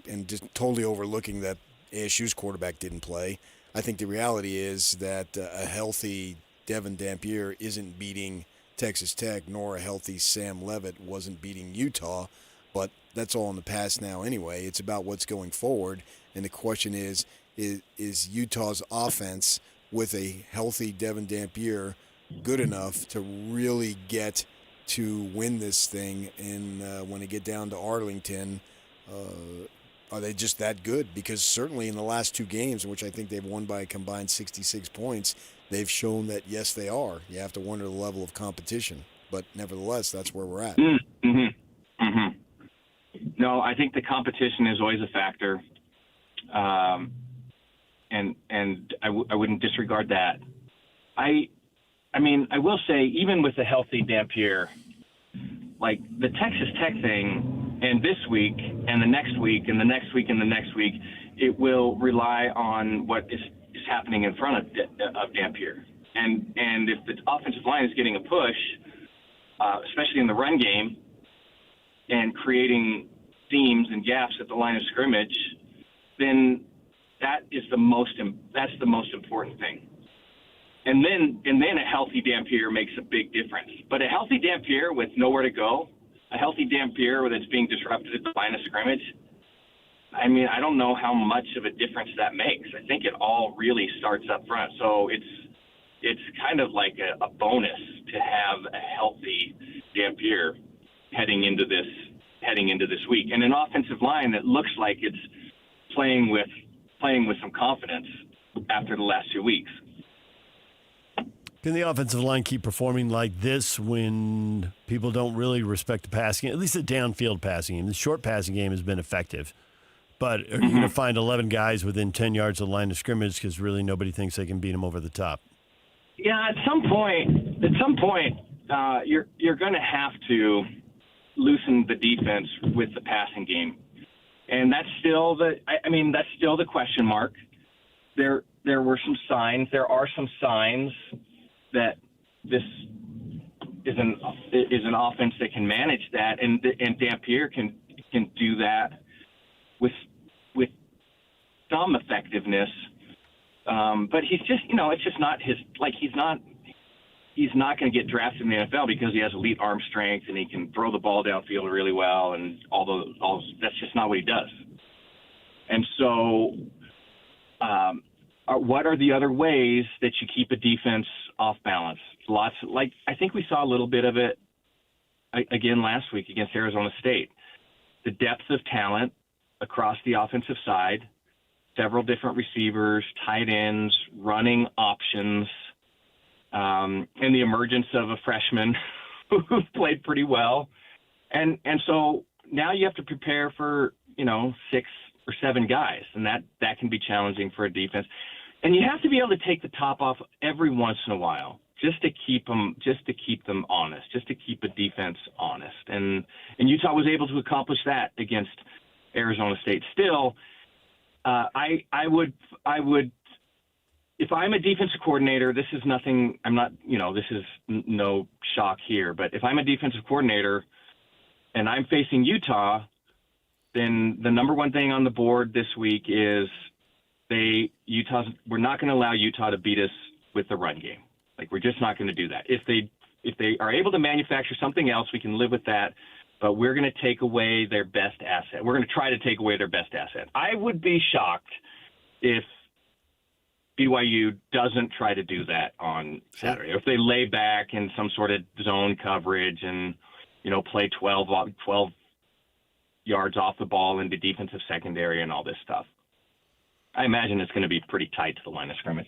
and just totally overlooking that ASU's quarterback didn't play. I think the reality is that a healthy Devin Dampier isn't beating Texas Tech, nor a healthy Sam Leavitt wasn't beating Utah. But that's all in the past now anyway. It's about what's going forward. And the question is is Utah's offense with a healthy Devin Dampier good enough to really get to win this thing? And when they get down to Arlington, are they just that good? Because certainly in the last two games, in which I think they've won by a combined 66 points, they've shown that, yes, they are. You have to wonder the level of competition. But nevertheless, that's where we're at. No, I think the competition is always a factor. And I wouldn't disregard that. I mean, I will say, even with a healthy Dampier, like the Texas Tech thing, and this week, and the next week, and the next week, and the next week, it will rely on what is happening in front of Dampier. And if the offensive line is getting a push, especially in the run game, and creating seams and gaps at the line of scrimmage, then that's the most important thing. And then a healthy Dampier makes a big difference. But a healthy Dampier with nowhere to go, a healthy Dampier that's being disrupted at the line of scrimmage, I mean, I don't know how much of a difference that makes. I think it all really starts up front. So it's kind of like a bonus to have a healthy Dampier heading into this week, and an offensive line that looks like it's playing with some confidence after the last 2 weeks. Can the offensive line keep performing like this when people don't really respect the passing, at least the downfield passing game? The short passing game has been effective, but are you going to find 11 guys within 10 yards of the line of scrimmage because really nobody thinks they can beat them over the top? Yeah, at some point, you're going to have to loosen the defense with the passing game, and that's still the question mark. There are some signs that this is an offense that can manage that, and Dampier can do that with some effectiveness. But he's just, it's just not his, like, he's not going to get drafted in the NFL because he has elite arm strength and he can throw the ball downfield really well, and that's just not what he does. And so, what are the other ways that you keep a defense off balance? I think we saw a little bit of it again last week against Arizona State. The depth of talent across the offensive side, several different receivers, tight ends, running options, and the emergence of a freshman who played pretty well. And so now you have to prepare for, 6 or 7 guys, and that can be challenging for a defense. And you have to be able to take the top off every once in a while, just to keep them honest, just to keep a defense honest. And Utah was able to accomplish that against Arizona State. Still, I would, if I'm a defensive coordinator, this is nothing, this is no shock here, but if I'm a defensive coordinator and I'm facing Utah, then the number one thing on the board this week is we're not going to allow Utah to beat us with the run game. Like, we're just not going to do that. If they are able to manufacture something else, we can live with that. But we're going to take away their best asset. We're going to try to take away their best asset. I would be shocked if BYU doesn't try to do that on Saturday. If they lay back in some sort of zone coverage and, play 12 yards off the ball into defensive secondary and all this stuff. I imagine it's going to be pretty tight to the line of scrimmage.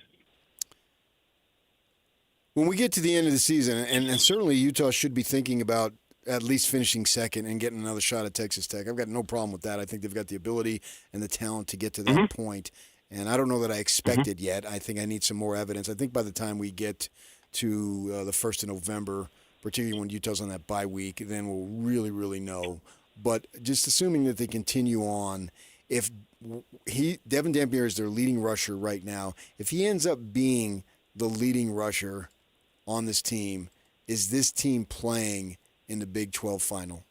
When we get to the end of the season, and certainly Utah should be thinking about at least finishing second and getting another shot at Texas Tech. I've got no problem with that. I think they've got the ability and the talent to get to that point. And I don't know that I expect it yet. I think I need some more evidence. I think by the time we get to the 1st of November, particularly when Utah's on that bye week, then we'll really, really know. But just assuming that they continue on, if Devin Dampier is their leading rusher right now, if he ends up being the leading rusher on this team, is this team playing in the Big 12 final?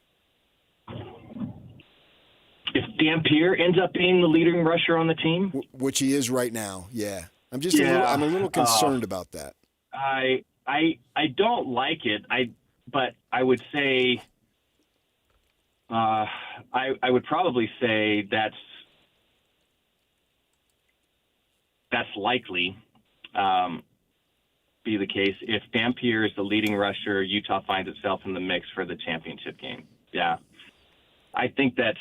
If Dampier ends up being the leading rusher on the team, which he is right now, yeah. I'm a little concerned about that. I don't like it. But I would say I would probably say that's that's likely be the case. If Dampier is the leading rusher, Utah finds itself in the mix for the championship game. Yeah, I think that's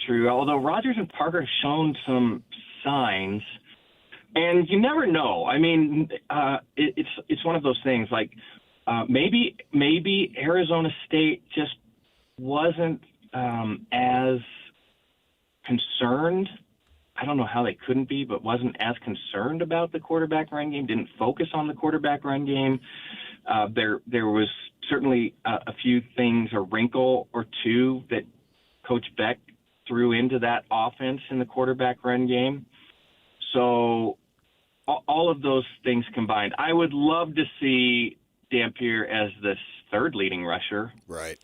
true. Although Rogers and Parker have shown some signs, and you never know. I mean, it's one of those things. Like maybe Arizona State just wasn't as concerned. I don't know how they couldn't be, but wasn't as concerned about the quarterback run game, didn't focus on the quarterback run game. There was certainly a few things, a wrinkle or two that Coach Beck threw into that offense in the quarterback run game. So all of those things combined, I would love to see Dampier as the third leading rusher. Right.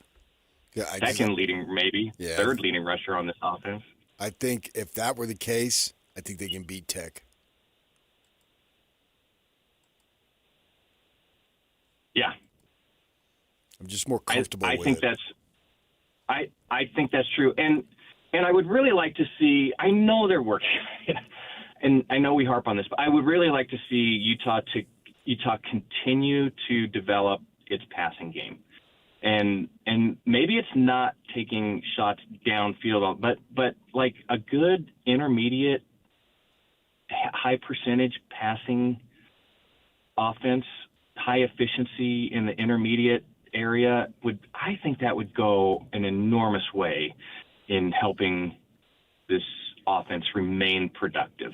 Yeah, third leading rusher on this offense. I think if that were the case, I think they can beat Tech. Yeah. I'm just more comfortable with it. I think that's true. And I would really like to see, I know they're working, and I know we harp on this, but I would really like to see Utah continue to develop its passing game. And maybe it's not taking shots downfield, but like a good intermediate, high percentage passing offense, high efficiency in the intermediate area I think that would go an enormous way in helping this offense remain productive.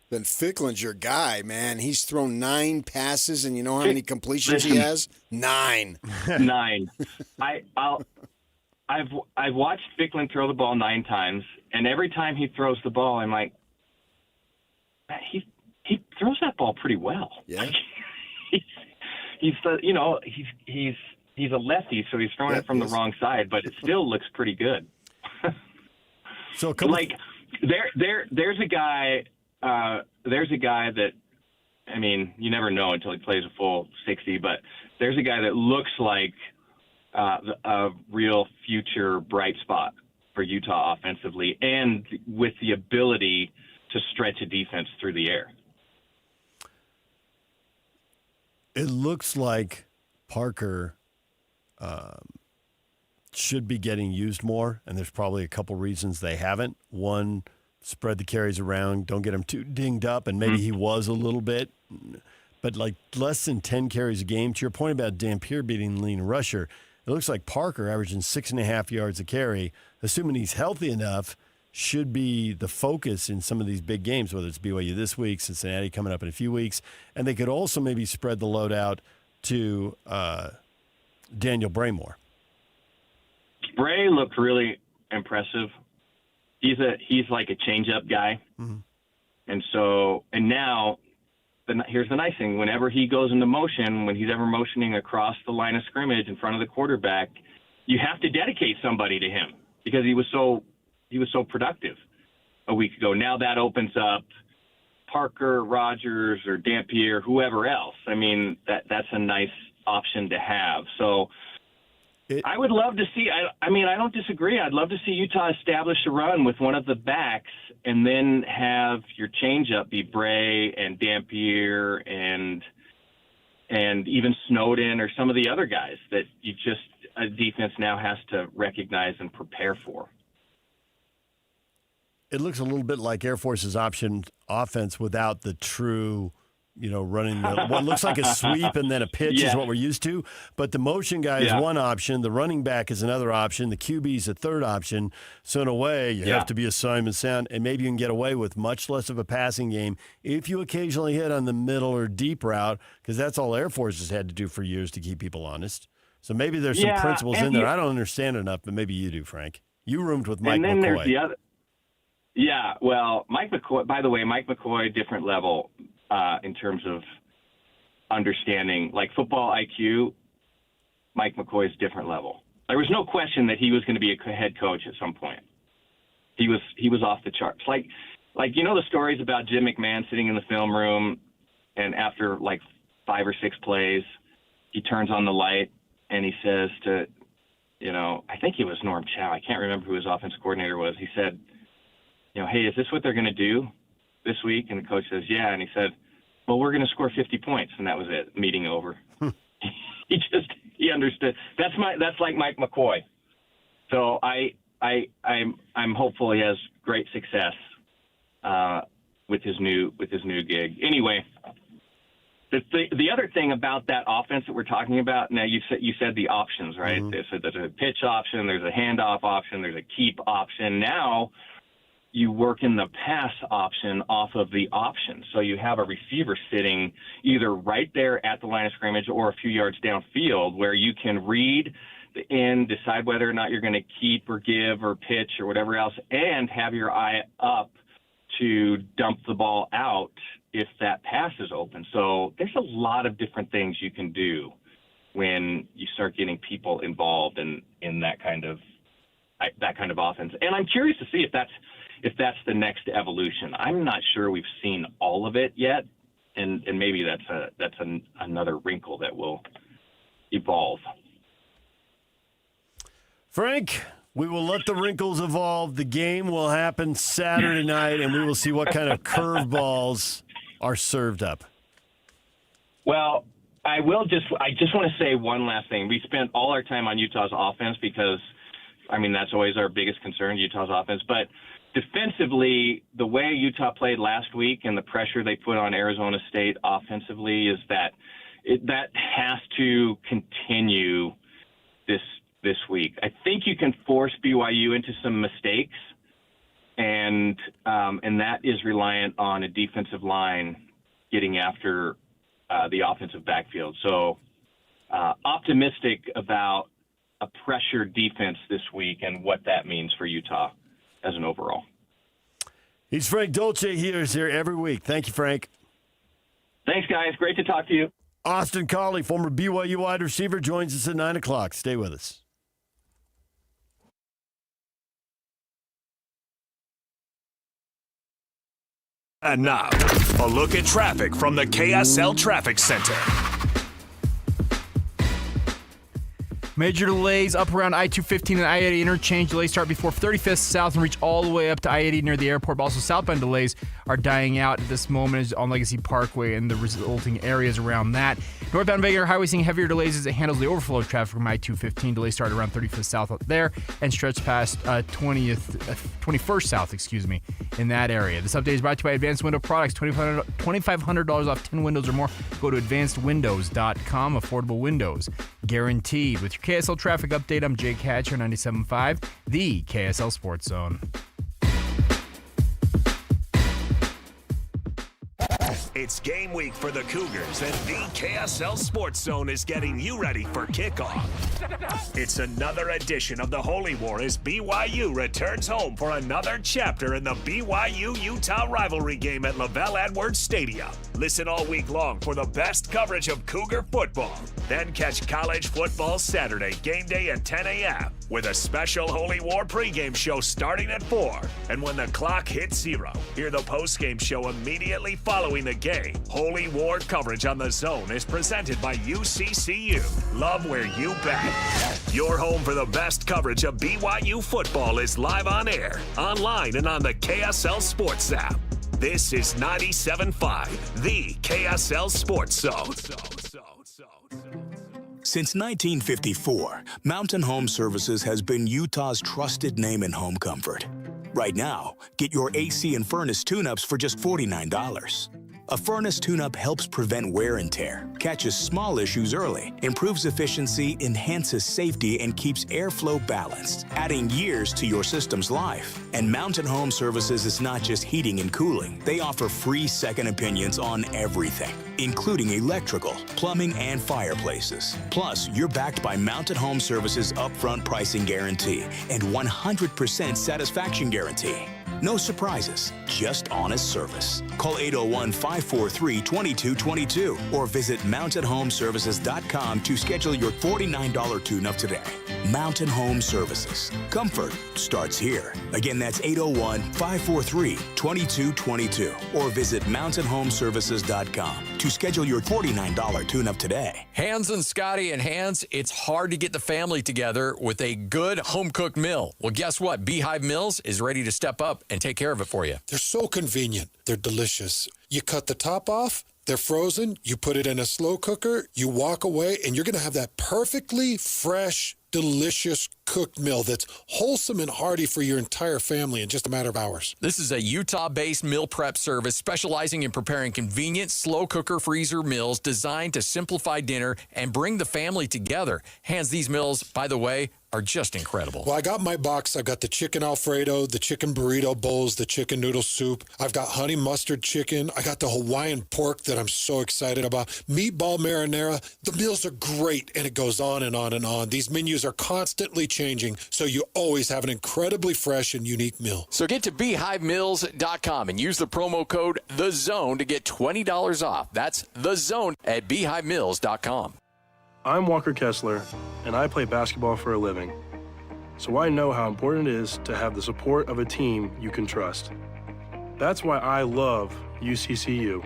Then Ficklen's your guy, man. He's thrown 9 passes, and you know how many completions he has? 9. 9. I've watched Ficklen throw the ball 9 times, and every time he throws the ball, I'm like, he throws that ball pretty well. Yeah. He's a lefty, so he's throwing it from the wrong side, but it still looks pretty good. So there's a guy that, I mean, you never know until he plays a full 60, but there's a guy that looks like a real future bright spot for Utah offensively, and with the ability to stretch a defense through the air. It looks like Parker should be getting used more, and there's probably a couple reasons they haven't. One, spread the carries around, don't get him too dinged up, and maybe he was a little bit, but like less than 10 carries a game. To your point about Dampier being the leading rusher, it looks like Parker averaging 6.5 yards a carry, assuming he's healthy enough, should be the focus in some of these big games, whether it's BYU this week, Cincinnati coming up in a few weeks, and they could also maybe spread the load out to Daniel Braymore. Bray looked really impressive. He's like a change-up guy. Mm-hmm. And now, here's the nice thing. Whenever he goes into motion, when he's ever motioning across the line of scrimmage in front of the quarterback, you have to dedicate somebody to him because he was so productive a week ago. Now that opens up Parker, Rogers, or Dampier, whoever else. I mean, that's a nice option to have. So I would love to see, I don't disagree. I'd love to see Utah establish a run with one of the backs and then have your changeup be Bray and Dampier and even Snowden or some of the other guys that a defense now has to recognize and prepare for. It looks a little bit like Air Force's option offense without the true, running what looks like a sweep and then a pitch is what we're used to. But the motion guy is one option. The running back is another option. The QB is a third option. So in a way, you have to be assignment sound, and maybe you can get away with much less of a passing game if you occasionally hit on the middle or deep route, because that's all Air Force has had to do for years to keep people honest. So maybe there's some principles in there. I don't understand enough, but maybe you do, Frank. You roomed with Mike McCoy. And then there's the other. Yeah, well, Mike McCoy, different level in terms of understanding, like football IQ. Mike McCoy's different level. There was no question that he was going to be a head coach at some point. He was off the charts. Like the stories about Jim McMahon sitting in the film room, and after like 5 or 6 plays, he turns on the light and he says to, I think it was Norm Chow. I can't remember who his offensive coordinator was. He said, hey, is this what they're going to do? this week? And the coach says, yeah. And he said, well, we're going to score 50 points. And that was it. Meeting over. He understood. That's like Mike McCoy. So I'm hopeful he has great success with his new gig. Anyway, the other thing about that offense that we're talking about now, you said the options, right? Mm-hmm. There's a pitch option, there's a handoff option, there's a keep option. Now you work in the pass option off of the option. So you have a receiver sitting either right there at the line of scrimmage or a few yards downfield where you can read the end, decide whether or not you're going to keep or give or pitch or whatever else, and have your eye up to dump the ball out if that pass is open. So there's a lot of different things you can do when you start getting people involved in that kind of offense. And I'm curious to see if that's the next evolution. I'm not sure we've seen all of it yet, and maybe that's another wrinkle that will evolve. Frank, we will let the wrinkles evolve. The game will happen Saturday night, and we will see what kind of curveballs are served up. Well, I just want to say one last thing. We spent all our time on Utah's offense because, that's always our biggest concern, Utah's offense. But defensively, the way Utah played last week and the pressure they put on Arizona State offensively is that has to continue this week. I think you can force BYU into some mistakes, and that is reliant on a defensive line getting after the offensive backfield. So optimistic about a pressure defense this week and what that means for Utah as an overall. He's Frank Dolce. He is here every week. Thank you, Frank. Thanks, guys. Great to talk to you. Austin Collie, former BYU wide receiver, joins us at 9 o'clock. Stay with us. And now, a look at traffic from the KSL Traffic Center. Major delays up around I-215 and I-80 interchange. Delays start before 35th South and reach all the way up to I-80 near the airport. But also southbound delays are dying out at this moment on Legacy Parkway and the resulting areas around that. Northbound Vegas Highway seeing heavier delays as it handles the overflow of traffic from I-215. Delays start around 35th South up there and stretch past 21st South, in that area. This update is brought to you by Advanced Window Products. $2,500 off 10 windows or more. Go to advancedwindows.com. Affordable windows guaranteed. With your KSL traffic update, I'm Jake Hatcher, 97.5, the KSL Sports Zone. It's game week for the Cougars, and the KSL Sports Zone is getting you ready for kickoff. It's another edition of the Holy War as BYU returns home for another chapter in the BYU-Utah rivalry game at Lavelle Edwards Stadium. Listen all week long for the best coverage of Cougar football. Then catch college football Saturday, game day at 10 a.m. with a special Holy War pregame show starting at 4. And when the clock hits 0, hear the postgame show immediately following the game. Holy War coverage on the Zone is presented by UCCU. Love where you bet. Your home for the best coverage of BYU football is live on air, online, and on the KSL Sports app. This is 97.5, the KSL Sports Zone. Since 1954, Mountain Home Services has been Utah's trusted name in home comfort. Right now, get your AC and furnace tune-ups for just $49. A furnace tune-up helps prevent wear and tear, catches small issues early, improves efficiency, enhances safety, and keeps airflow balanced, adding years to your system's life. And Mountain Home Services is not just heating and cooling. They offer free second opinions on everything, including electrical, plumbing, and fireplaces. Plus, you're backed by Mountain Home Services' upfront pricing guarantee and 100% satisfaction guarantee. No surprises, just honest service. Call 801-543-2222 or visit mountainhomeservices.com to schedule your $49 tune-up today. Mountain Home Services. Comfort starts here. Again, that's 801-543-2222 or visit mountainhomeservices.com to schedule your $49 tune-up today. Hans and Scotty and Hans, it's hard to get the family together with a good home-cooked meal. Well, guess what? Beehive Mills is ready to step up and take care of it for you. They're so convenient. They're delicious. You cut the top off, they're frozen, you put it in a slow cooker, you walk away, and you're going to have that perfectly fresh, delicious cooked meal that's wholesome and hearty for your entire family in just a matter of hours. This is a Utah-based meal prep service specializing in preparing convenient, slow cooker freezer meals designed to simplify dinner and bring the family together. Hands, these meals, by the way, are just incredible. Well, I got my box. I've got the chicken Alfredo, the chicken burrito bowls, the chicken noodle soup. I've got honey mustard chicken. I got the Hawaiian pork that I'm so excited about. Meatball marinara. The meals are great, and it goes on and on and on. These menus are constantly changing, so you always have an incredibly fresh and unique meal. So get to BeehiveMeals.com and use the promo code THEZONE to get $20 off. That's THEZONE at BeehiveMeals.com. I'm Walker Kessler, and I play basketball for a living. So I know how important it is to have the support of a team you can trust. That's why I love UCCU.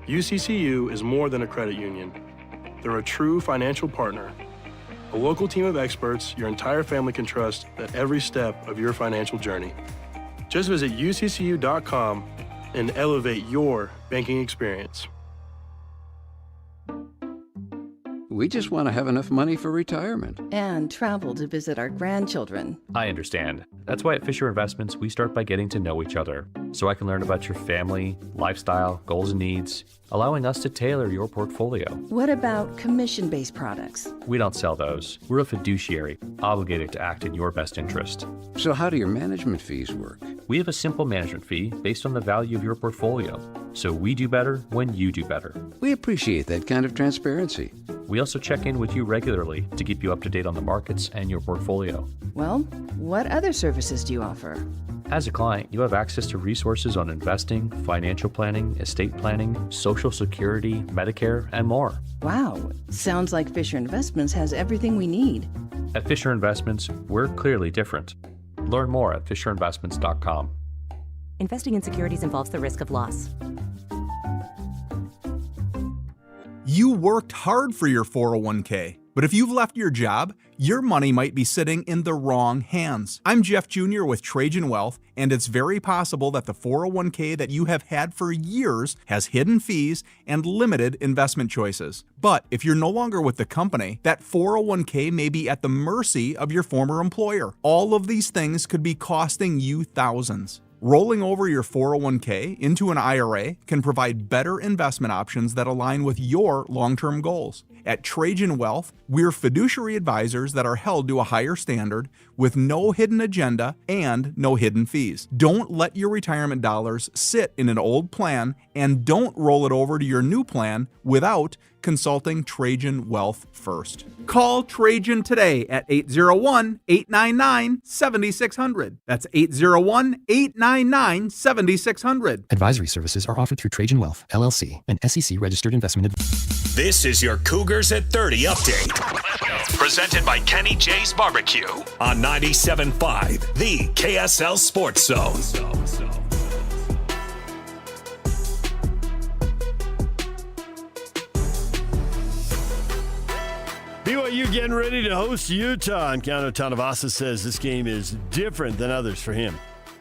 UCCU is more than a credit union. They're a true financial partner, a local team of experts your entire family can trust at every step of your financial journey. Just visit uccu.com and elevate your banking experience. We just want to have enough money for retirement. And travel to visit our grandchildren. I understand. That's why at Fisher Investments, we start by getting to know each other, so I can learn about your family, lifestyle, goals and needs, allowing us to tailor your portfolio. What about commission-based products? We don't sell those. We're a fiduciary, obligated to act in your best interest. So how do your management fees work? We have a simple management fee based on the value of your portfolio, so we do better when you do better. We appreciate that kind of transparency. We also check in with you regularly to keep you up to date on the markets and your portfolio. Well, what other services do you offer? As a client, you have access to resources on investing, financial planning, estate planning, Social Security, Medicare, and more. Wow, sounds like Fisher Investments has everything we need. At Fisher Investments, we're clearly different. Learn more at fisherinvestments.com. Investing in securities involves the risk of loss. You worked hard for your 401k, but if you've left your job, your money might be sitting in the wrong hands. I'm Jeff Jr. with Trajan Wealth, and it's very possible that the 401k that you have had for years has hidden fees and limited investment choices. But if you're no longer with the company, that 401k may be at the mercy of your former employer. All of these things could be costing you thousands. Rolling over your 401k into an IRA can provide better investment options that align with your long-term goals. At Trajan Wealth, we're fiduciary advisors that are held to a higher standard with no hidden agenda and no hidden fees. Don't let your retirement dollars sit in an old plan, and don't roll it over to your new plan without consulting Trajan Wealth first. Call Trajan today at 801-899-7600. That's 801-899-7600. Advisory services are offered through Trajan Wealth, LLC, an SEC-registered investment advisor. This is your Cougars at 30 update. Presented by Kenny J's Barbecue on 97.5, the KSL Sports Zone. BYU getting ready to host Utah, and Keanu Tanavasa says this game is different than others for him.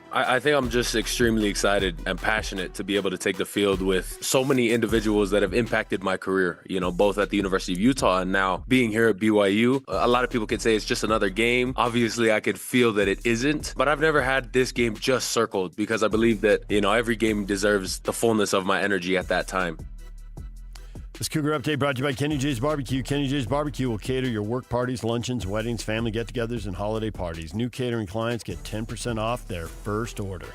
I think I'm just extremely excited and passionate to be able to take the field with so many individuals that have impacted my career, you know, both at the University of Utah and now being here at BYU. A lot of people could say it's just another game. Obviously, I could feel that it isn't, but I've never had this game just circled because I believe that, you know, every game deserves the fullness of my energy at that time. This Cougar Update brought to you by Kenny J's Barbecue. Kenny J's Barbecue will cater your work parties, luncheons, weddings, family get-togethers, and holiday parties. New catering clients get 10% off their first order.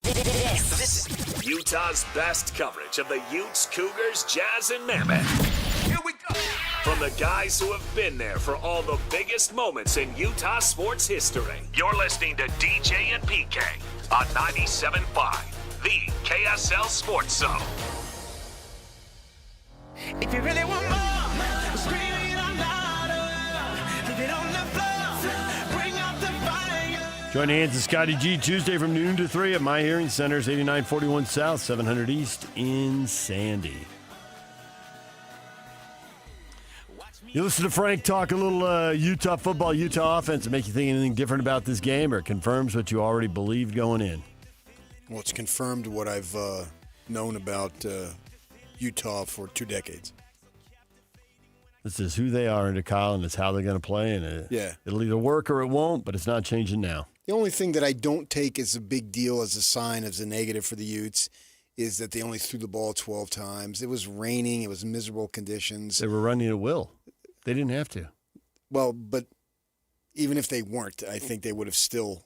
This is Utah's best coverage of the Utes, Cougars, Jazz, and Mammoth. Here we go. From the guys who have been there for all the biggest moments in Utah sports history. You're listening to DJ and PK on 97.5, the KSL Sports Zone. If you really want more, scream it out louder. Leave it on the floor, bring out the fire. Join hands with Scotty G Tuesday from noon to 3 at My Hearing Centers, 8941 South, 700 East in Sandy. You listen to Frank talk a little Utah football, Utah offense, and make you think anything different about this game, or it confirms what you already believed going in? Well, it's confirmed what I've known about Utah for 2 decades. This is who they are into Kyle, and it's how they're going to play, and it'll either work or it won't, but it's not changing now. The only thing that I don't take as a big deal, as a sign, as a negative for the Utes, is that they only threw the ball 12 times. It was raining. It was miserable conditions. They were running at will. They didn't have to. Well, but even if they weren't, I think they would have still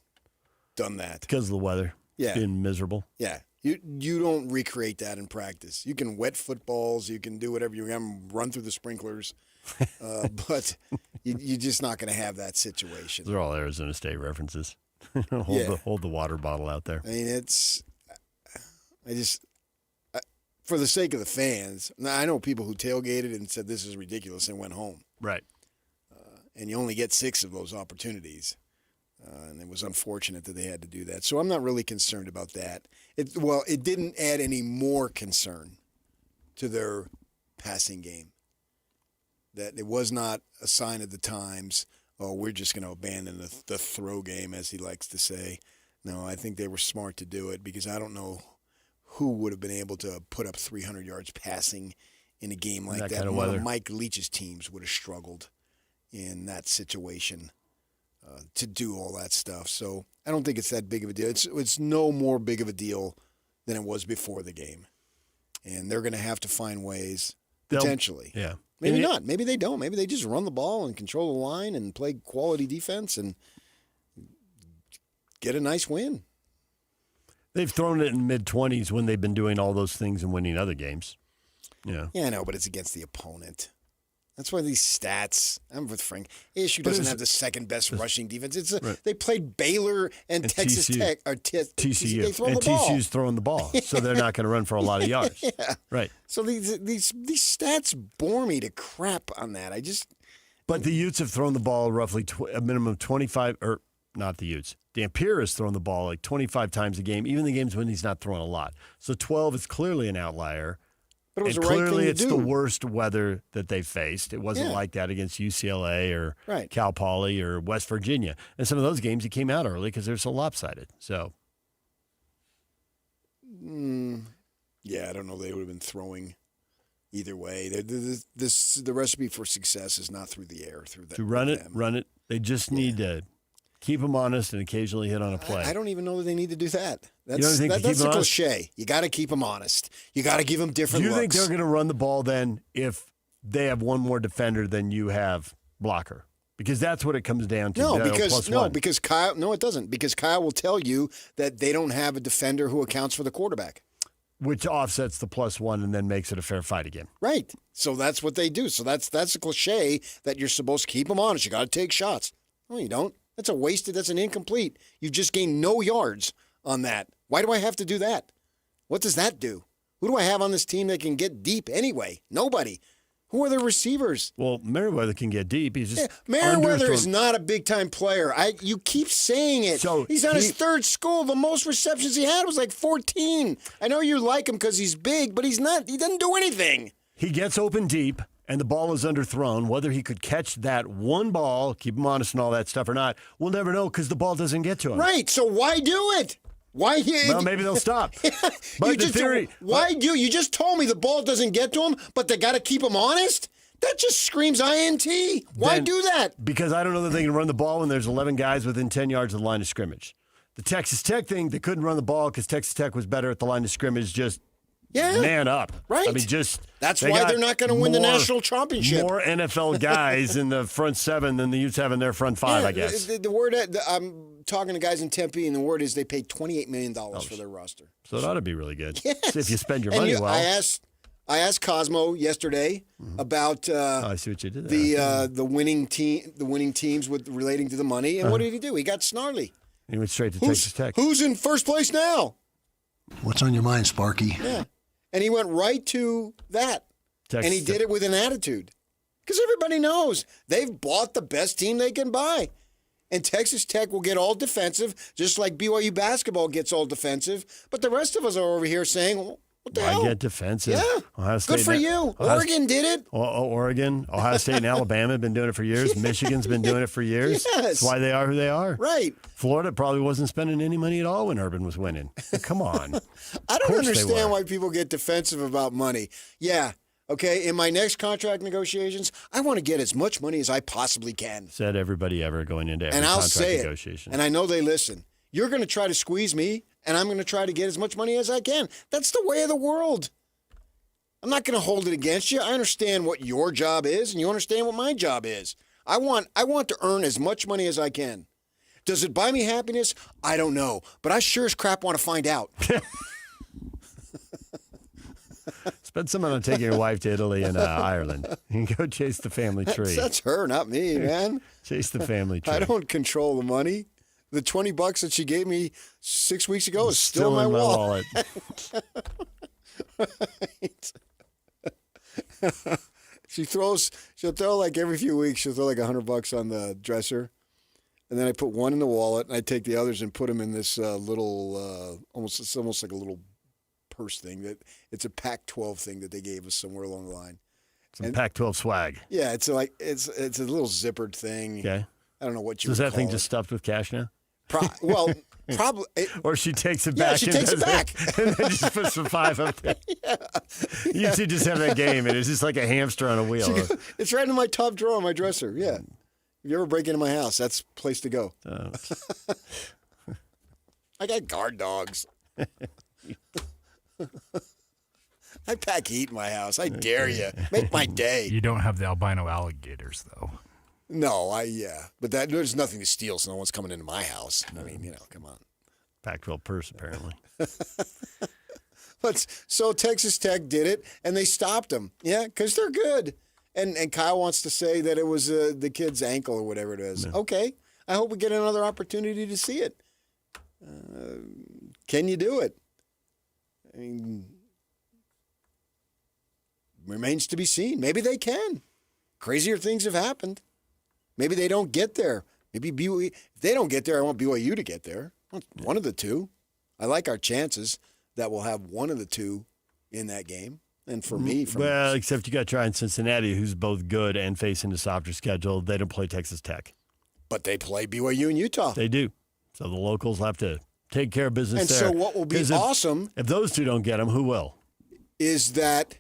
done that. Because of the weather. Yeah. Being miserable. Yeah. You don't recreate that in practice. You can wet footballs. You can do whatever you can, run through the sprinklers. But you're just not going to have that situation. They're all Arizona State references. hold the water bottle out there. I mean, for the sake of the fans, now I know people who tailgated and said this is ridiculous and went home. Right. And you only get 6 of those opportunities. And it was unfortunate that they had to do that. So I'm not really concerned about that. It didn't add any more concern to their passing game. That it was not a sign of the times, we're just going to abandon the throw game, as he likes to say. No, I think they were smart to do it, because I don't know who would have been able to put up 300 yards passing in a game like that. Kind of One weather. of Mike Leach's teams would have struggled in that situation to do all that stuff. So I don't think it's that big of a deal. It's no more big of a deal than it was before the game. And they're going to have to find ways, potentially. Yeah. Maybe not. Maybe they don't. Maybe they just run the ball and control the line and play quality defense and get a nice win. They've thrown it in mid-20s when they've been doing all those things and winning other games. Yeah. Yeah, I know, but it's against the opponent. That's why these stats. I'm with Frank. ASU doesn't have the second best rushing defense. They played Baylor and Texas TCU. Tech. Or TCU. They throw and the ball. TCU's throwing the ball, so they're not going to run for a lot of yards. Yeah. Right. So these stats bore me to crap on that. But the Utes have thrown the ball roughly a minimum of 25, or not the Utes. Dampier has thrown the ball like 25 times a game, even the games when he's not throwing a lot. So 12 is clearly an outlier. But it was and the right clearly thing to it's do. the worst weather that they faced. It wasn't like that against UCLA or Cal Poly or West Virginia. And some of those games, he came out early because they're so lopsided. So, yeah, I don't know. They would have been throwing either way. The recipe for success is not through the air. To run it. They just need to keep them honest and occasionally hit on a play. I don't even know that they need to do that. That's a cliche. You got to keep them honest. You got to give them different Do you think looks. they're going to run the ball then if they have one more defender than you have blocker? Because that's what it comes down to. Because Kyle. No, it doesn't. Because Kyle will tell you that they don't have a defender who accounts for the quarterback. Which offsets the +1 and then makes it a fair fight again. Right. So that's what they do. So that's a cliche that you're supposed to keep them honest. You got to take shots. No, you don't. That's that's an incomplete. You've just gained no yards on that. Why do I have to do that? What does that do? Who do I have on this team that can get deep anyway? Nobody. Who are the receivers? Well, Merriweather can get deep. He's just Merriweather is not a big-time player. You keep saying it. So he's on his third school. The most receptions he had was like 14. I know you like him because he's big, but he's not. He doesn't do anything. He gets open deep, and the ball is underthrown. Whether he could catch that one ball, keep him honest and all that stuff or not, we'll never know because the ball doesn't get to him. Right, so why do it? Why? Well, maybe they'll stop. But you just told me the ball doesn't get to him, but they got to keep him honest? That just screams INT. Why do that? Because I don't know that they can run the ball when there's 11 guys within 10 yards of the line of scrimmage. The Texas Tech thing, they couldn't run the ball because Texas Tech was better at the line of scrimmage, just man up. Right. I mean, that's why they're not going to win the national championship. More NFL guys in the front 7 than the Utes have in their front 5, I guess. The word, I'm talking to guys in Tempe, and the word is they paid $28 million for their roster. So it ought to be really good. Yes. If you spend your money well. I asked Cosmo yesterday about I see what you did there. the winning teams relating to the money, and what did he do? He got snarly. He went straight to Texas Tech. Who's in first place now? What's on your mind, Sparky? Yeah. And he went right to that. Texas and he did it with an attitude. Because everybody knows they've bought the best team they can buy. And Texas Tech will get all defensive, just like BYU basketball gets all defensive. But the rest of us are over here saying, well, What the I hell? get defensive. Yeah. Ohio State Good for you. Oregon did it. Oregon, Ohio State, and Alabama have been doing it for years. Michigan's been doing it for years. Yes. That's why they are who they are. Right. Florida probably wasn't spending any money at all when Urban was winning. Come on. I don't understand why people get defensive about money. Yeah. Okay, in my next contract negotiations, I want to get as much money as I possibly can. Said everybody ever going into every And I'll contract say negotiation. it. And I know they listen. You're going to try to squeeze me, and I'm going to try to get as much money as I can. That's the way of the world. I'm not going to hold it against you. I understand what your job is, and you understand what my job is. I want to earn as much money as I can. Does it buy me happiness? I don't know, but I sure as crap want to find out. Spend some money on taking your wife to Italy and Ireland. You can go chase the family tree. That's her, not me, man. Chase the family tree. I don't control the money. The $20 that she gave me 6 weeks ago is still in my wallet. Right. She'll throw like every few weeks, she'll throw like $100 on the dresser. And then I put one in the wallet, and I take the others and put them in this little, it's almost like a little purse thing. It's a Pac-12 thing that they gave us somewhere along the line. Some Pac-12 swag. Yeah, it's a little zippered thing. Okay. I don't know what you So is would that thing call just stuffed with cash now? Probably. Or she takes it Yeah, back. she takes it back. And then just puts some $5 up there. You two just have that game, and it's just like a hamster on a wheel. It's right in my top drawer of my dresser. Yeah. If you ever break into my house, that's the place to go. Oh. I got guard dogs. I pack heat in my house. I dare you. Make my day. You don't have the albino alligators, though. No, but there's nothing to steal, so no one's coming into my house. I mean, come on. Pac-12 purse, apparently. But so Texas Tech did it, and they stopped them. Yeah, because they're good. And Kyle wants to say that it was the kid's ankle or whatever it is. Yeah. Okay, I hope we get another opportunity to see it. Can you do it? I mean, remains to be seen. Maybe they can. Crazier things have happened. Maybe they don't get there. Maybe BYU. If they don't get there, I want BYU to get there. One of the two. I like our chances that we'll have one of the two in that game. And for me, except you got to try in Cincinnati, who's both good and facing a softer schedule. They don't play Texas Tech. But they play BYU and Utah. They do. So the locals have to take care of business and there. so what will be awesome, if those two don't get them, who will? Is that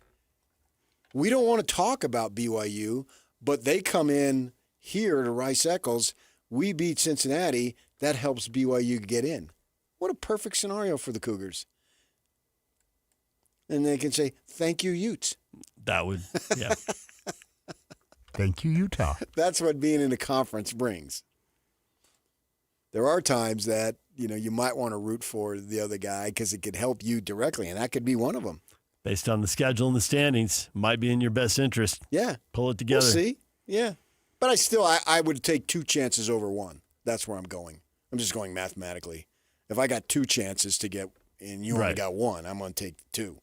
we don't want to talk about BYU, but they come in here to Rice-Eccles. We beat Cincinnati. That helps BYU get in. What a perfect scenario for the Cougars. And they can say, thank you, Utes. That would, yeah. Thank you, Utah. That's what being in a conference brings. There are times that, you might want to root for the other guy because it could help you directly, and that could be one of them. Based on the schedule and the standings, might be in your best interest. Yeah. Pull it together. We'll see. Yeah. But I would take two chances over one. That's where I'm going. I'm just going mathematically. If I got two chances to get, and you only got one, I'm going to take two.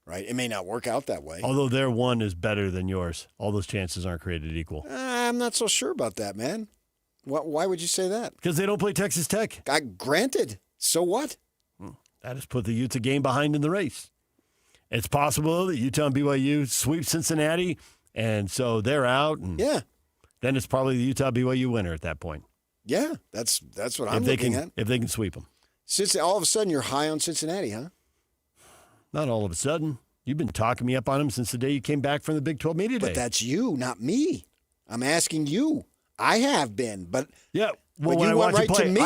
Right? It may not work out that way. Although their one is better than yours. All those chances aren't created equal. I'm not so sure about that, man. Why would you say that? Because they don't play Texas Tech. Granted. So what? That has put the Utes a game behind in the race. It's possible that Utah and BYU sweep Cincinnati, and so they're out. And then it's probably the Utah-BYU winner at that point. Yeah, that's what I'm looking at. If they can sweep them. Since all of a sudden you're high on Cincinnati, huh? Not all of a sudden. You've been talking me up on them since the day you came back from the Big 12 Media Day. But that's you, not me. I'm asking you. I have been, but yeah. Well, when you went right to me.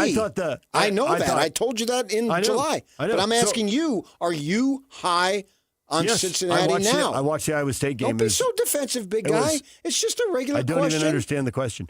I know that. I told you that in July. I know. But I'm asking you, are you high on Cincinnati now? I watched the Iowa State game. Don't be so defensive, big guy. It's just a regular question. I don't even understand the question.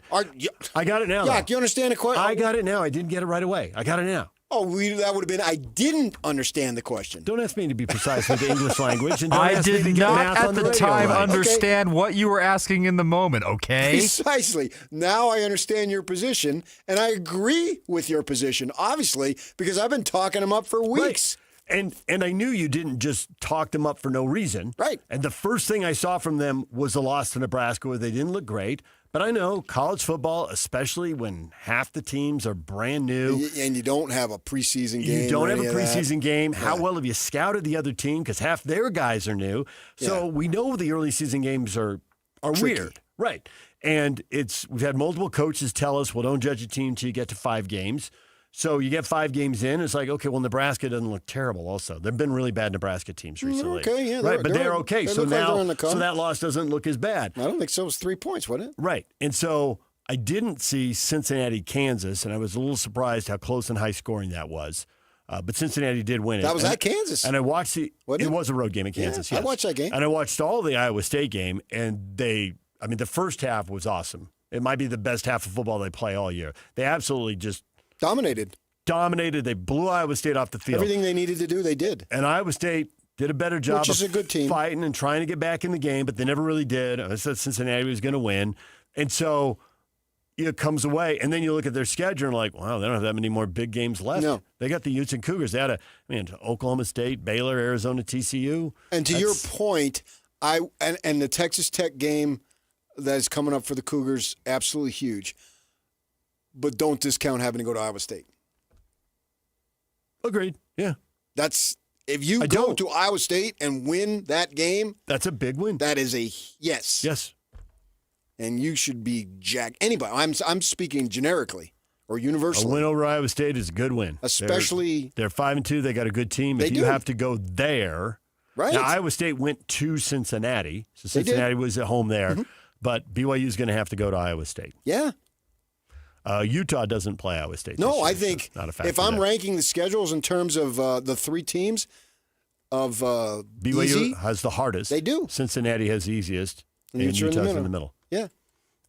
I got it now. Yeah, do you understand the question? I got it now. I didn't get it right away. I got it now. Oh, that would have been, I didn't understand the question. Don't ask me to be precise with the English language. And I did not at the time understand what you were asking in the moment, okay? Precisely. Now I understand your position, and I agree with your position, obviously, because I've been talking them up for weeks. Right. And I knew you didn't just talk them up for no reason. Right. And the first thing I saw from them was a loss to Nebraska where they didn't look great. But I know college football, especially when half the teams are brand new. And you don't have a preseason game. You don't have a that. preseason game. How well have you scouted the other team? Because half their guys are new. So we know the early season games are weird. Right. And we've had multiple coaches tell us, well, don't judge a team until you get to 5 games. So you get 5 games in, it's like, okay, well, Nebraska doesn't look terrible also. There have been really bad Nebraska teams recently. Okay, yeah. Right, but they're okay. They So look like now, they're on the come. so that loss doesn't look as bad. I don't think so. It was 3 points, wasn't it? Right. And so I didn't see Cincinnati, Kansas, and I was a little surprised how close and high scoring that was. But Cincinnati did win it. That was at Kansas. And I watched it was a road game in Kansas, yes. I watched that game. And I watched all the Iowa State game, and the first half was awesome. It might be the best half of football they play all year. They absolutely just dominated. They blew Iowa State off the field. Everything they needed to do, they did. And Iowa State did a better job Which is a good team. Fighting and trying to get back in the game, but they never really did. I said Cincinnati was going to win. And so it comes away, and then you look at their schedule and like, wow, they don't have that many more big games left. No. They got the Utes and Cougars. They had Oklahoma State, Baylor, Arizona, TCU. And to your point, and the Texas Tech game that is coming up for the Cougars, absolutely huge. But don't discount having to go to Iowa State. Agreed. Yeah. If you go to Iowa State and win that game, that's a big win. That is a yes. Yes. And you should be anybody. I'm speaking generically or universally. A win over Iowa State is a good win. Especially they're 5-2. They got a good team. If you have to go there, right? Now Iowa State went to Cincinnati, so Cincinnati was at home there. Mm-hmm. But BYU is going to have to go to Iowa State. Yeah. Utah doesn't play Iowa State. No, year, I think so if I'm ranking the schedules in terms of the 3 teams of BYU easy, has the hardest. They do. Cincinnati has the easiest, and Utah's in the middle. Yeah.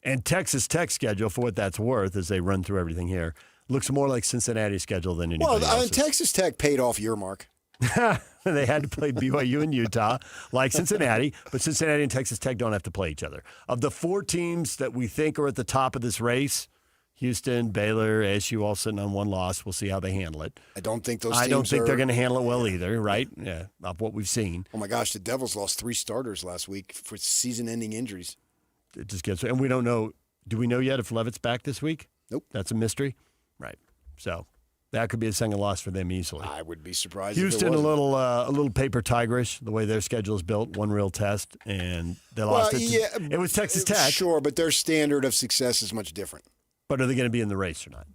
And Texas Tech's schedule, for what that's worth, as they run through everything here, looks more like Cincinnati's schedule than anybody else's. Texas Tech paid off your mark. They had to play BYU and Utah, like Cincinnati, but Cincinnati and Texas Tech don't have to play each other. Of the 4 teams that we think are at the top of this race, Houston, Baylor, ASU all sitting on 1 loss. We'll see how they handle it. I don't think those I teams don't think they're going to handle it well either, right? Yeah, of what we've seen. Oh, my gosh, the Devils lost 3 starters last week for season-ending injuries. It just gets – and we don't know – do we know yet if Levitt's back this week? Nope. That's a mystery? Right. So that could be a second loss for them easily. I would be surprised Houston, if it wasn't. a little paper tigerish, the way their schedule is built, 1 real test, and they lost it. It was Texas Tech. Sure, but their standard of success is much different. But are they going to be in the race or not?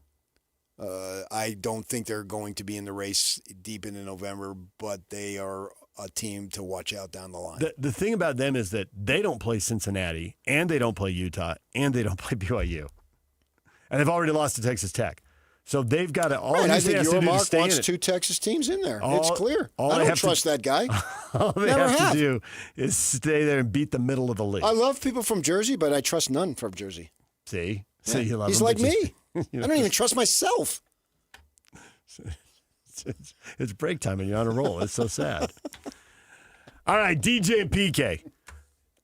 I don't think they're going to be in the race deep into November, but they are a team to watch out down the line. The thing about them is that they don't play Cincinnati, and they don't play Utah, and they don't play BYU. And they've already lost to Texas Tech. So they've got to all. I think Euromark wants wants 2 Texas teams in there. It's clear. I don't trust that guy. All they have to do is stay there and beat the middle of the league. I love people from Jersey, but I trust none from Jersey. See? Yeah. So you love He's him, like but me. I don't even trust myself. It's break time and you're on a roll. It's so sad. All right, DJ and PK.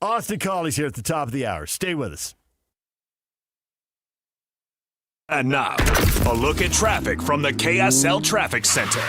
Austin Colley's here at the top of the hour. Stay with us. And now, a look at traffic from the KSL Traffic Center.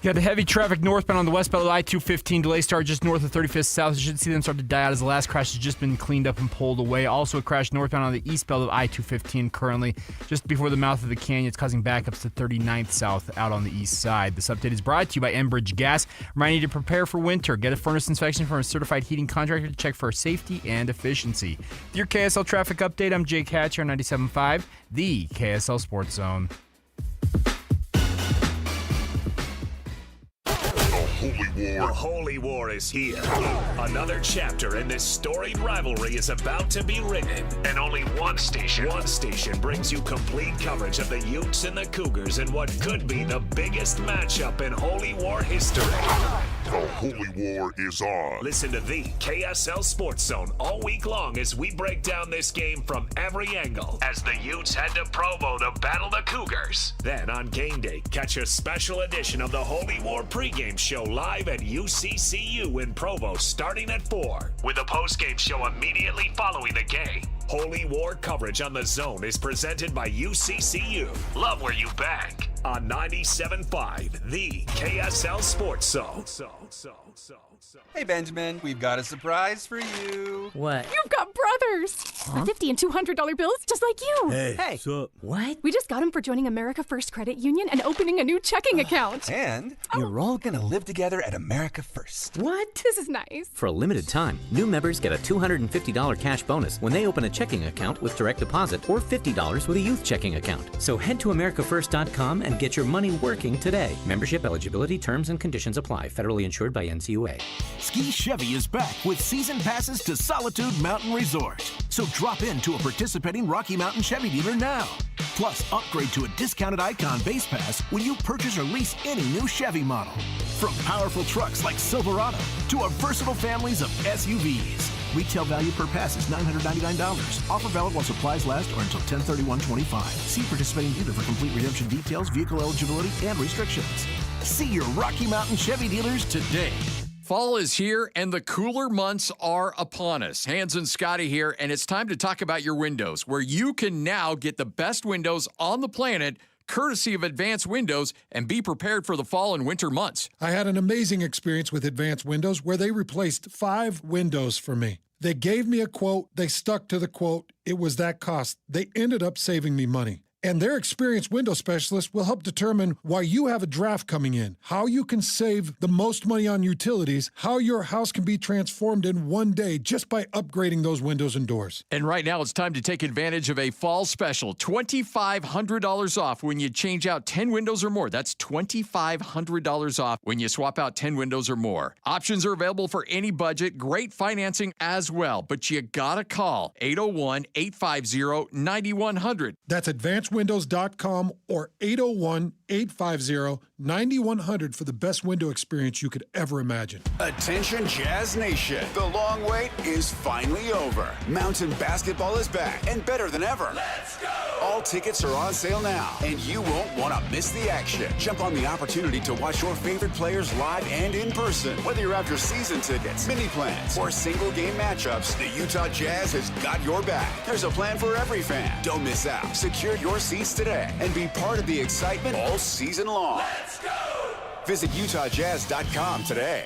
You got the heavy traffic northbound on the westbound of I-215. Delay started just north of 35th South. You should see them start to die out as the last crash has just been cleaned up and pulled away. Also a crash northbound on the eastbound of I-215 currently just before the mouth of the canyon. It's causing backups to 39th South out on the east side. This update is brought to you by Enbridge Gas. Reminding you to prepare for winter. Get a furnace inspection from a certified heating contractor to check for safety and efficiency. With your KSL traffic update, I'm Jake Hatcher on 97.5, the KSL Sports Zone. The Holy War is here. Another chapter in this storied rivalry is about to be written. And only one station brings you complete coverage of the Utes and the Cougars in what could be the biggest matchup in Holy War history. The Holy War is on. Listen to the KSL Sports Zone all week long as we break down this game from every angle as the Utes head to Provo to battle the Cougars. Then on game day, catch a special edition of the Holy War pregame show live at UCCU in Provo starting at 4 with a postgame show immediately following the game. Holy War coverage on the Zone is presented by UCCU. Love where you bank on 97.5, the KSL Sports Zone. Hey, Benjamin, we've got a surprise for you. What? You've got brothers! Huh? $50 and $200 bills, just like you. Hey. What's up? What? We just got them for joining America First Credit Union and opening a new checking account. And you're all gonna live together at America First. What? This is nice. For a limited time, new members get a $250 cash bonus when they open a checking account with direct deposit or $50 with a youth checking account. So head to AmericaFirst.com and get your money working today. Membership eligibility, terms, and conditions apply. Federally insured by NCUA. Ski Chevy is back with season passes to Solitude Mountain Resort. So drop into a participating Rocky Mountain Chevy dealer now. Plus, upgrade to a discounted Icon base pass when you purchase or lease any new Chevy model. From powerful trucks like Silverado to our versatile families of SUVs. Retail value per pass is $999. Offer valid while supplies last or until 10/31/25. See participating dealer for complete redemption details, vehicle eligibility, and restrictions. See your Rocky Mountain Chevy dealers today. Fall is here and the cooler months are upon us. Hans and Scotty here, and it's time to talk about your windows, where you can now get the best windows on the planet, courtesy of Advanced Windows, and be prepared for the fall and winter months. I had an amazing experience with Advanced Windows where they replaced 5 windows for me. They gave me a quote, they stuck to the quote, it was that cost. They ended up saving me money. And their experienced window specialist will help determine why you have a draft coming in, how you can save the most money on utilities, how your house can be transformed in one day just by upgrading those windows and doors. And right now it's time to take advantage of a fall special, $2,500 off when you change out 10 windows or more. That's $2,500 off when you swap out 10 windows or more. Options are available for any budget, great financing as well, but you gotta call 801-850-9100. That's AdvancedWindows.com or 801-850-9100 for the best window experience you could ever imagine. Attention Jazz Nation. The long wait is finally over. Mountain basketball is back and better than ever. Let's go! All tickets are on sale now, and you won't want to miss the action. Jump on the opportunity to watch your favorite players live and in person. Whether you're after season tickets, mini plans, or single game matchups, the Utah Jazz has got your back. There's a plan for every fan. Don't miss out. Secure your seats today and be part of the excitement all season long. Let's go! Visit UtahJazz.com today.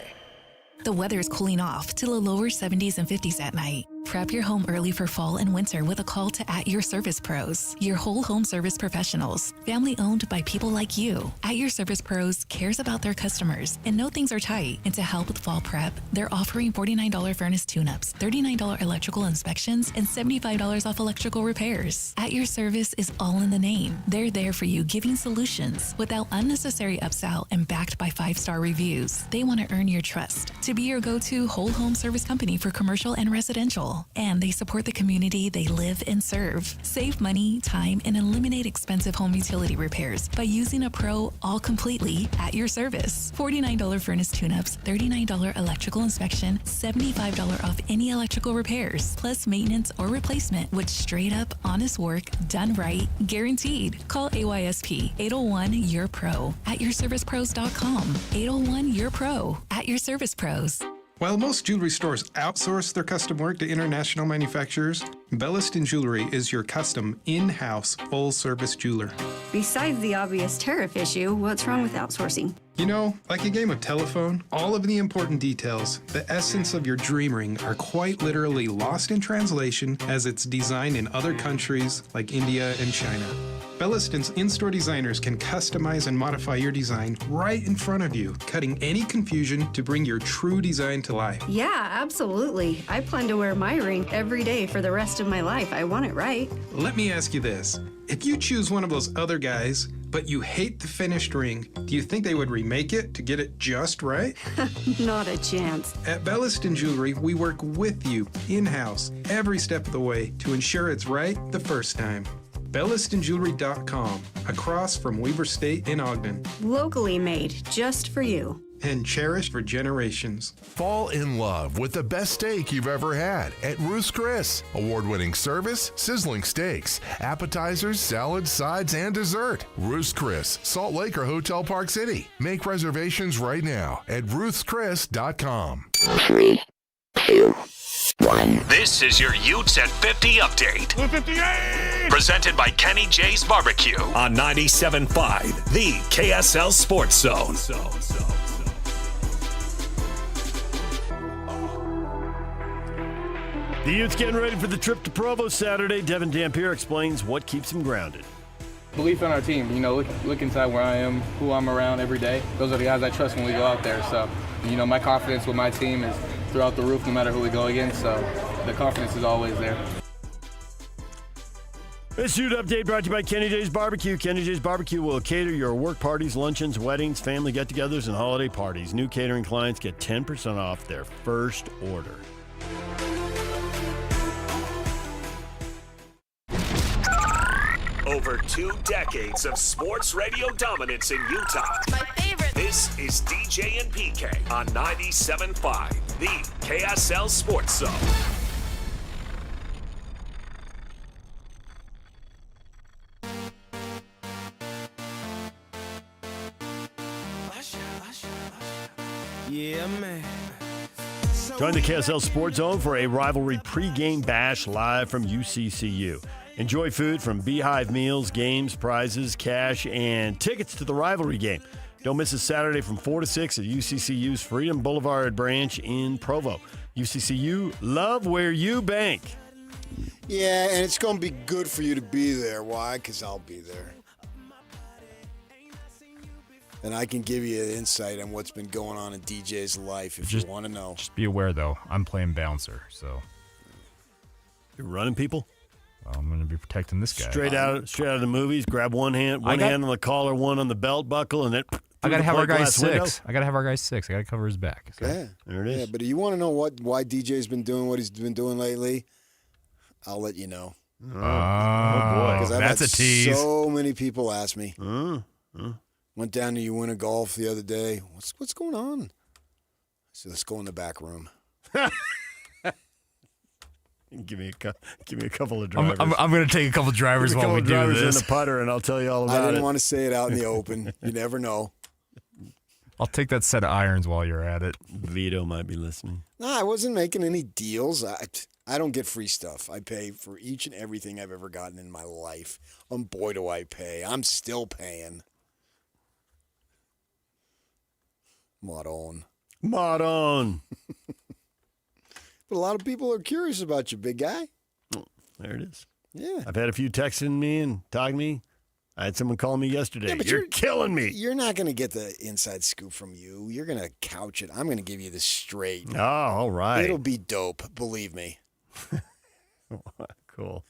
The weather is cooling off to the lower 70s and 50s at night. Prep your home early for fall and winter with a call to At Your Service Pros, your whole home service professionals, family owned by people like you. At Your Service Pros cares about their customers and know things are tight. And to help with fall prep, they're offering $49 furnace tune-ups, $39 electrical inspections, and $75 off electrical repairs. At Your Service is all in the name. They're there for you, giving solutions without unnecessary upsell and backed by 5-star reviews. They want to earn your trust to be your go-to whole home service company for commercial and residential. And they support the community they live and serve. Save money, time, and eliminate expensive home utility repairs by using a pro all completely at your service. $49 furnace tune-ups, $39 electrical inspection, $75 off any electrical repairs, plus maintenance or replacement with straight up, honest work, done right, guaranteed. Call AYSP 801-YOUR-PRO at yourservicepros.com. 801-YOUR-PRO at Your Service Pros. While most jewelry stores outsource their custom work to international manufacturers, Belliston Jewelry is your custom, in-house, full-service jeweler. Besides the obvious tariff issue, what's wrong with outsourcing? You know, like a game of telephone, all of the important details, the essence of your dream ring, are quite literally lost in translation as it's designed in other countries like India and China. Belliston's in-store designers can customize and modify your design right in front of you, cutting any confusion to bring your true design to life. Yeah, absolutely. I plan to wear my ring every day for the rest of my life. I want it right. Let me ask you this. If you choose one of those other guys, but you hate the finished ring, do you think they would remake it to get it just right? Not a chance. At Belliston Jewelry, we work with you in-house every step of the way to ensure it's right the first time. BellistonJewelry.com, across from Weber State in Ogden. Locally made, just for you. And cherished for generations. Fall in love with the best steak you've ever had at Ruth's Chris. Award-winning service, sizzling steaks, appetizers, salads, sides, and dessert. Ruth's Chris, Salt Lake or Hotel Park City. Make reservations right now at ruthschris.com. 3, 2, 1. This is your Utes at 50 update. 58! Presented by Kenny J's Barbecue on 97.5, the KSL Sports Zone. The Utes getting ready for the trip to Provo Saturday. Devin Dampier explains what keeps him grounded. Belief in our team. Look inside where I am, who I'm around every day. Those are the guys I trust when we go out there. So, my confidence with my team is throughout the roof no matter who we go against. So the confidence is always there. This Ute Update brought to you by Kenny J's Barbecue. Kenny J's Barbecue will cater your work parties, luncheons, weddings, family get-togethers, and holiday parties. New catering clients get 10% off their first order. Over 2 decades of sports radio dominance in Utah. My favorite. This is DJ and PK on 97.5, the KSL Sports Zone. Yeah, man. Join the KSL Sports Zone for a rivalry pregame bash live from UCCU. Enjoy food from Beehive meals, games, prizes, cash, and tickets to the rivalry game. Don't miss a Saturday from 4 to 6 at UCCU's Freedom Boulevard branch in Provo. UCCU, love where you bank. Yeah, and it's going to be good for you to be there. Why? Because I'll be there. And I can give you an insight on what's been going on in DJ's life if you want to know. Just be aware, though. I'm playing bouncer, so. You're running people? I'm going to be protecting this guy. Straight out of the movies, grab one hand on the collar, one on the belt buckle, and then I got to have our guy 6. Window. I got to have our guy 6. I got to cover his back. So. Yeah. There it is. Yeah, but do you want to know why DJ's been doing what he's been doing lately? I'll let you know. Oh boy. Because I've That's had a tease. so many people ask me. Went down to Uinta Golf the other day. What's going on? So let's go in the back room. Give me a couple of drivers. I'm going to take a couple drivers while we do this. In the putter, and I'll tell you all about it. I didn't want to say it out in the open. You never know. I'll take that set of irons while you're at it. Vito might be listening. No, I wasn't making any deals. I don't get free stuff. I pay for each and everything I've ever gotten in my life. And boy, do I pay. I'm still paying. Mod on. But a lot of people are curious about you, big guy. There it is. Yeah. I've had a few texting me and talking to me. I had someone call me yesterday. Yeah, you're killing me. You're not going to get the inside scoop from you. You're going to couch it. I'm going to give you the straight. Oh, all right. It'll be dope. Believe me. Cool.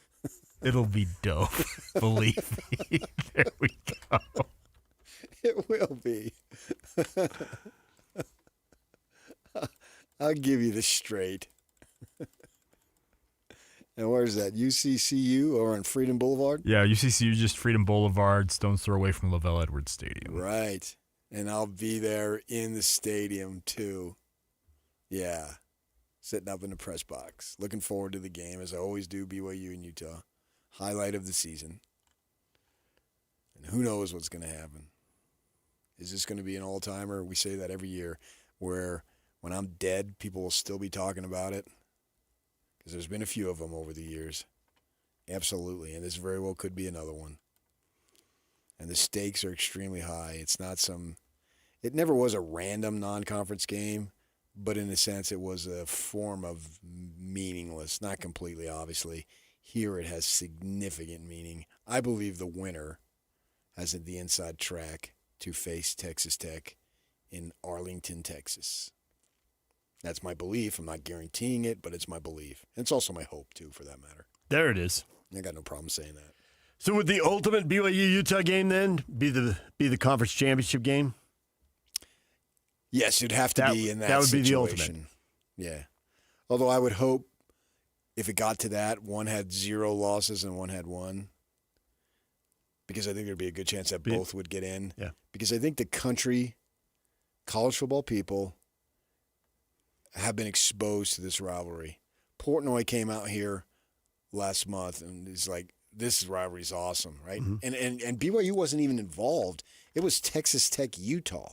It'll be dope. Believe me. There we go. It will be. I'll give you the straight. And where's that? UCCU or on Freedom Boulevard? Yeah, UCCU, just Freedom Boulevard, stone's throw away from Lavelle Edwards Stadium. Right. And I'll be there in the stadium, too. Yeah. Sitting up in the press box. Looking forward to the game, as I always do, BYU in Utah. Highlight of the season. And who knows what's going to happen. Is this going to be an all-timer? We say that every year, where when I'm dead, people will still be talking about it. Because there's been a few of them over the years. Absolutely. And this very well could be another one. And the stakes are extremely high. It's not it never was a random non-conference game, but in a sense it was a form of meaningless. Not completely, obviously. Here it has significant meaning. I believe the winner has the inside track to face Texas Tech in Arlington, Texas. That's my belief. I'm not guaranteeing it, but it's my belief. And it's also my hope, too, for that matter. There it is. I got no problem saying that. So would the ultimate BYU-Utah game then be the conference championship game? Yes, it'd have to be in that would situation. Be the ultimate. Yeah. Although I would hope if it got to that, one had 0 losses and one had 1. Because I think there'd be a good chance that both would get in. Yeah. Because I think the country, college football people, have been exposed to this rivalry. Portnoy came out here last month and is like, this rivalry is awesome, right? Mm-hmm. And BYU wasn't even involved. It was Texas Tech, Utah.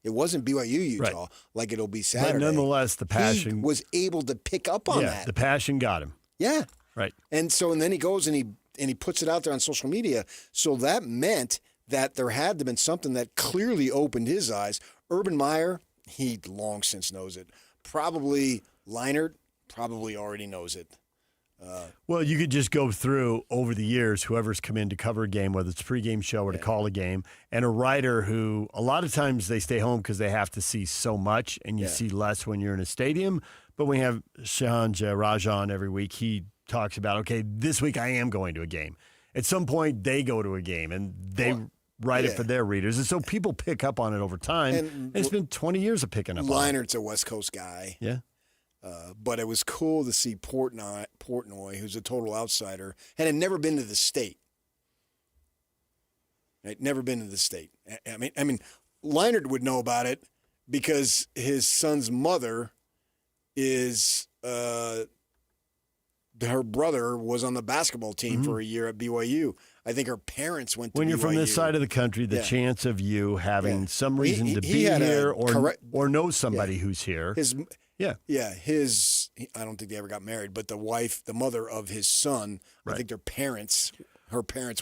It wasn't BYU, Utah, like it'll be Saturday. But nonetheless, the passion. He was able to pick up on that. The passion got him. Yeah. Right. And then he goes and he puts it out there on social media. So that meant that there had to have been something that clearly opened his eyes. Urban Meyer, he long since knows it. Probably Leinart, probably already knows it. Well, you could just go through over the years whoever's come in to cover a game, whether it's a pregame show or to call a game, and a writer who a lot of times they stay home because they have to see so much, and you see less when you're in a stadium. But when we have Shanj Rajan every week, he talks about, okay, this week I am going to a game. At some point, they go to a game, and they write it for their readers. And so people pick up on it over time. And it's been 20 years of picking up on it. Leinert's a West Coast guy. Yeah. But it was cool to see Portnoy, who's a total outsider, and had never been to the state. Right? Never been to the state. I mean, Leinert would know about it because his son's mother is her brother was on the basketball team for a year at BYU. I think her parents went to BYU. When you're from this side of the country, the chance of you having some reason to be here or know somebody who's here. I don't think they ever got married, but the mother of his son, I think her parents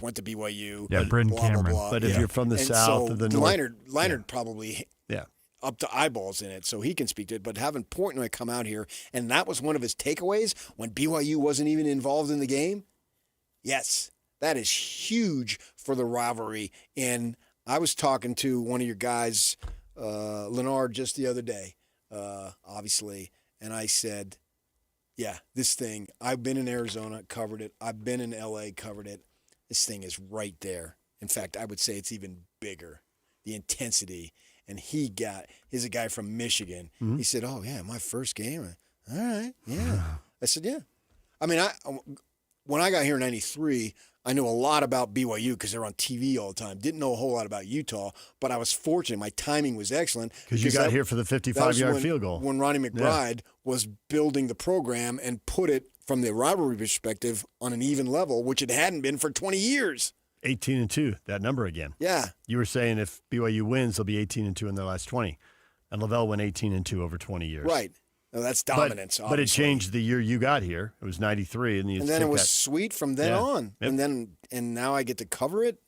went to BYU. Yeah, Bryn Cameron. Blah, blah. But if you're from the south or the north. Leinert probably up to eyeballs in it, so he can speak to it. But having Portnoy come out here, and that was one of his takeaways when BYU wasn't even involved in the game. Yes, that is huge for the rivalry. And I was talking to one of your guys, Leonard, just the other day. Obviously, and I said, this thing, I've been in Arizona, covered it. I've been in LA, covered it. This thing is right there. In fact, I would say it's even bigger, the intensity. And he's a guy from Michigan. He said, oh, yeah, my first game. All right, yeah. I said, yeah. I mean, when I got here in 93, I knew a lot about BYU because they're on TV all the time. Didn't know a whole lot about Utah, but I was fortunate. My timing was excellent. Because you got here for the 55-yard field goal. When Ronnie McBride was building the program and put it from the rivalry perspective on an even level, which it hadn't been for 20 years. 18-2, that number again. Yeah. You were saying if BYU wins, they'll be 18-2 in their last 20. And Lavelle went 18-2 over 20 years. Right. No, that's dominance, but it changed the year you got here. It was 93. And then it was sweet from then on. Yep. And now I get to cover it.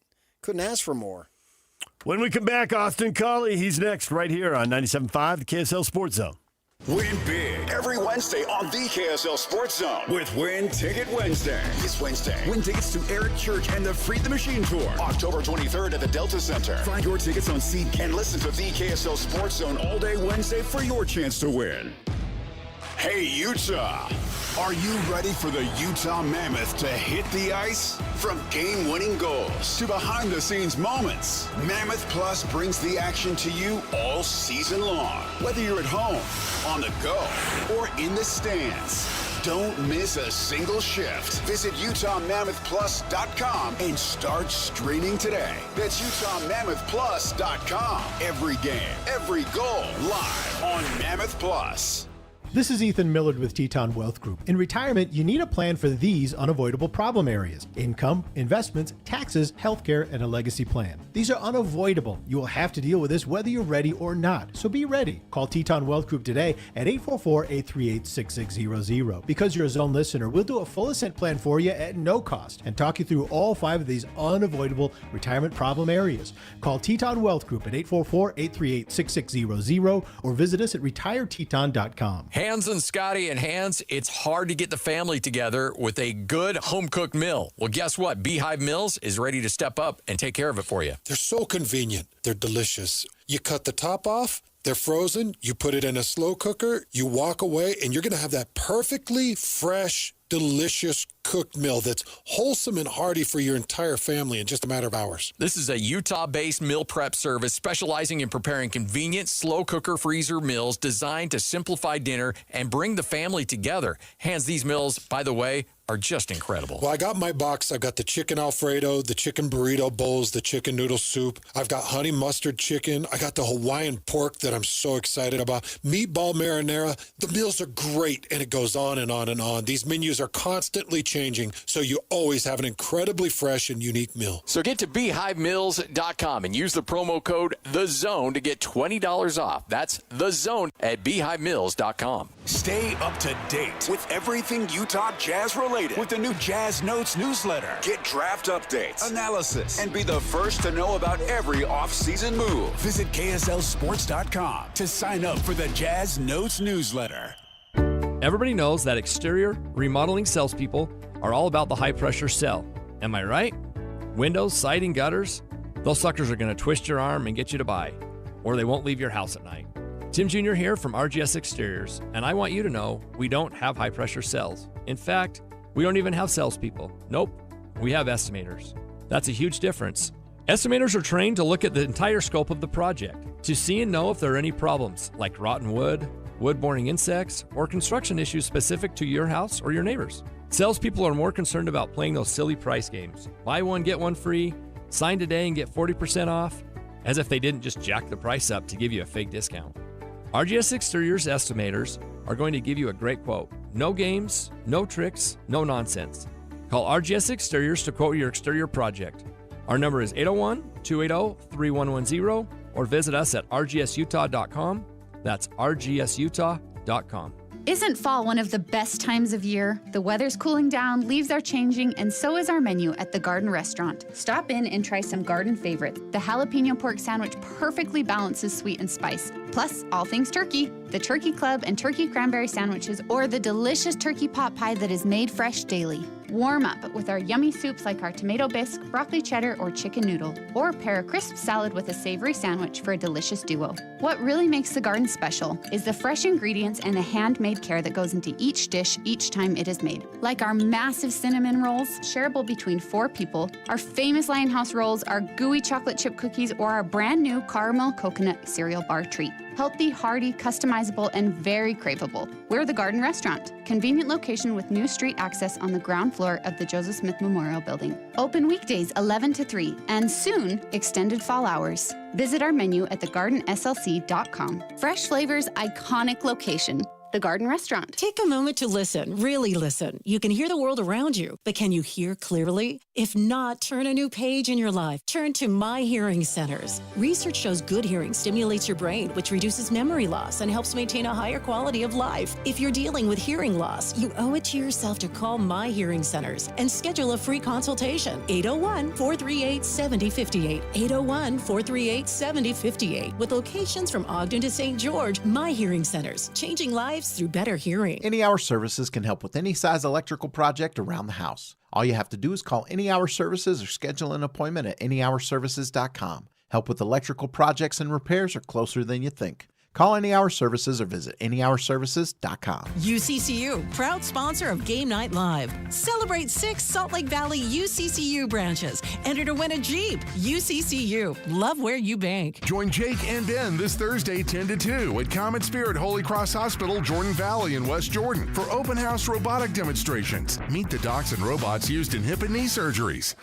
Couldn't ask for more. When we come back, Austin Collie, he's next right here on 97.5, the KSL Sports Zone. Win big every Wednesday on the KSL Sports Zone with Win Ticket Wednesday. This Wednesday, win tickets to Eric Church and the Free the Machine Tour, October 23rd at the Delta Center. Find your tickets on Seat and listen to the KSL Sports Zone all day Wednesday for your chance to win. Hey, Utah! Are you ready for the Utah Mammoth to hit the ice? From game-winning goals to behind-the-scenes moments, Mammoth Plus brings the action to you all season long. Whether you're at home, on the go, or in the stands, don't miss a single shift. Visit UtahMammothPlus.com and start streaming today. That's UtahMammothPlus.com. Every game, every goal, live on Mammoth Plus. This is Ethan Millard with Teton Wealth Group. In retirement, you need a plan for these unavoidable problem areas: income, investments, taxes, healthcare, and a legacy plan. These are unavoidable. You will have to deal with this whether you're ready or not. So be ready. Call Teton Wealth Group today at 844-838-6600. Because you're a Zone listener, we'll do a full ascent plan for you at no cost and talk you through all 5 of these unavoidable retirement problem areas. Call Teton Wealth Group at 844-838-6600 or visit us at retireteton.com. Hans and Scotty and Hans, it's hard to get the family together with a good home-cooked meal. Well, guess what? Beehive Meals is ready to step up and take care of it for you. They're so convenient. They're delicious. You cut the top off, they're frozen, you put it in a slow cooker, you walk away, and you're going to have that perfectly fresh, delicious cooked meal that's wholesome and hearty for your entire family in just a matter of hours. This is a Utah-based meal prep service specializing in preparing convenient, slow cooker freezer meals designed to simplify dinner and bring the family together. Hans, these meals, by the way, are just incredible. Well, I got my box. I've got the chicken Alfredo, the chicken burrito bowls, the chicken noodle soup. I've got honey mustard chicken. I got the Hawaiian pork that I'm so excited about. Meatball marinara. The meals are great, and it goes on and on and on. These menus are constantly changing, so you always have an incredibly fresh and unique meal. So get to BeehiveMeals.com and use the promo code THEZONE to get $20 off. That's THEZONE at BeehiveMeals.com. Stay up to date with everything Utah Jazz related with the new Jazz Notes newsletter. Get draft updates, analysis, and be the first to know about every off-season move. Visit KSLSports.com to sign up for the Jazz Notes newsletter. Everybody knows that exterior remodeling salespeople are all about the high-pressure sell. Am I right? Windows, siding, gutters, those suckers are going to twist your arm and get you to buy, or they won't leave your house at night. Tim Jr. here from RGS Exteriors, and I want you to know we don't have high-pressure sells. In fact, we don't even have salespeople. Nope, we have estimators. That's a huge difference. Estimators are trained to look at the entire scope of the project, to see and know if there are any problems, like rotten wood, wood-borne insects, or construction issues specific to your house or your neighbors. Salespeople are more concerned about playing those silly price games. Buy one, get one free, sign today and get 40% off, as if they didn't just jack the price up to give you a fake discount. RGS Exteriors estimators are going to give you a great quote. No games, no tricks, no nonsense. Call RGS Exteriors to quote your exterior project. Our number is 801-280-3110 or visit us at rgsutah.com. That's rgsutah.com. Isn't fall one of the best times of year? The weather's cooling down, leaves are changing, and so is our menu at the Garden Restaurant. Stop in and try some Garden favorites. The jalapeno pork sandwich perfectly balances sweet and spice. Plus, all things turkey, the Turkey Club and turkey cranberry sandwiches, or the delicious turkey pot pie that is made fresh daily. Warm up with our yummy soups like our tomato bisque, broccoli cheddar, or chicken noodle. Or pair a crisp salad with a savory sandwich for a delicious duo. What really makes the Garden special is the fresh ingredients and the handmade care that goes into each dish each time it is made. Like our massive cinnamon rolls, shareable between 4 people, our famous Lionhouse rolls, our gooey chocolate chip cookies, or our brand new caramel coconut cereal bar treat. Healthy, hearty, customizable, and very craveable. We're the Garden Restaurant. Convenient location with new street access on the ground floor of the Joseph Smith Memorial Building. Open weekdays 11 to 3 and soon extended fall hours. Visit our menu at thegardenslc.com. Fresh flavors, iconic location. The Garden Restaurant. Take a moment to listen, really listen. You can hear the world around you, but can you hear clearly? If not, turn a new page in your life. Turn to My Hearing Centers. Research shows good hearing stimulates your brain, which reduces memory loss and helps maintain a higher quality of life. If you're dealing with hearing loss, you owe it to yourself to call My Hearing Centers and schedule a free consultation. 801-438-7058. 801-438-7058. With locations from Ogden to St. George, My Hearing Centers, changing lives through better hearing. Any Hour Services can help with any size electrical project around the house. All you have to do is call Any Hour Services or schedule an appointment at anyhourservices.com. Help with electrical projects and repairs are closer than you think. Call Any Hour Services or visit anyhourservices.com. UCCU, proud sponsor of Game Night Live. Celebrate 6 Salt Lake Valley UCCU branches. Enter to win a Jeep. UCCU, love where you bank. Join Jake and Ben this Thursday 10 to 2 at Comet Spirit Holy Cross Hospital, Jordan Valley in West Jordan for open house robotic demonstrations. Meet the docs and robots used in hip and knee surgeries.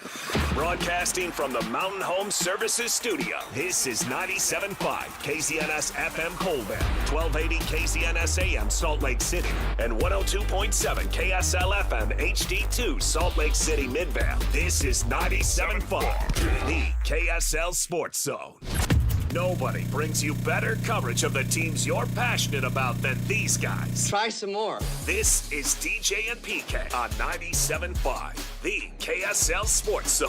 Broadcasting from the Mountain Home Services Studio, this is 97.5 KZNS FM Colbert, 1280 KZNS AM Salt Lake City, and 102.7 KSL FM HD2 Salt Lake City Midvale. This is 97.5, the KSL Sports Zone. Nobody brings you better coverage of the teams you're passionate about than these guys. Try some more. This is DJ and PK on 97.5, the KSL Sports Zone.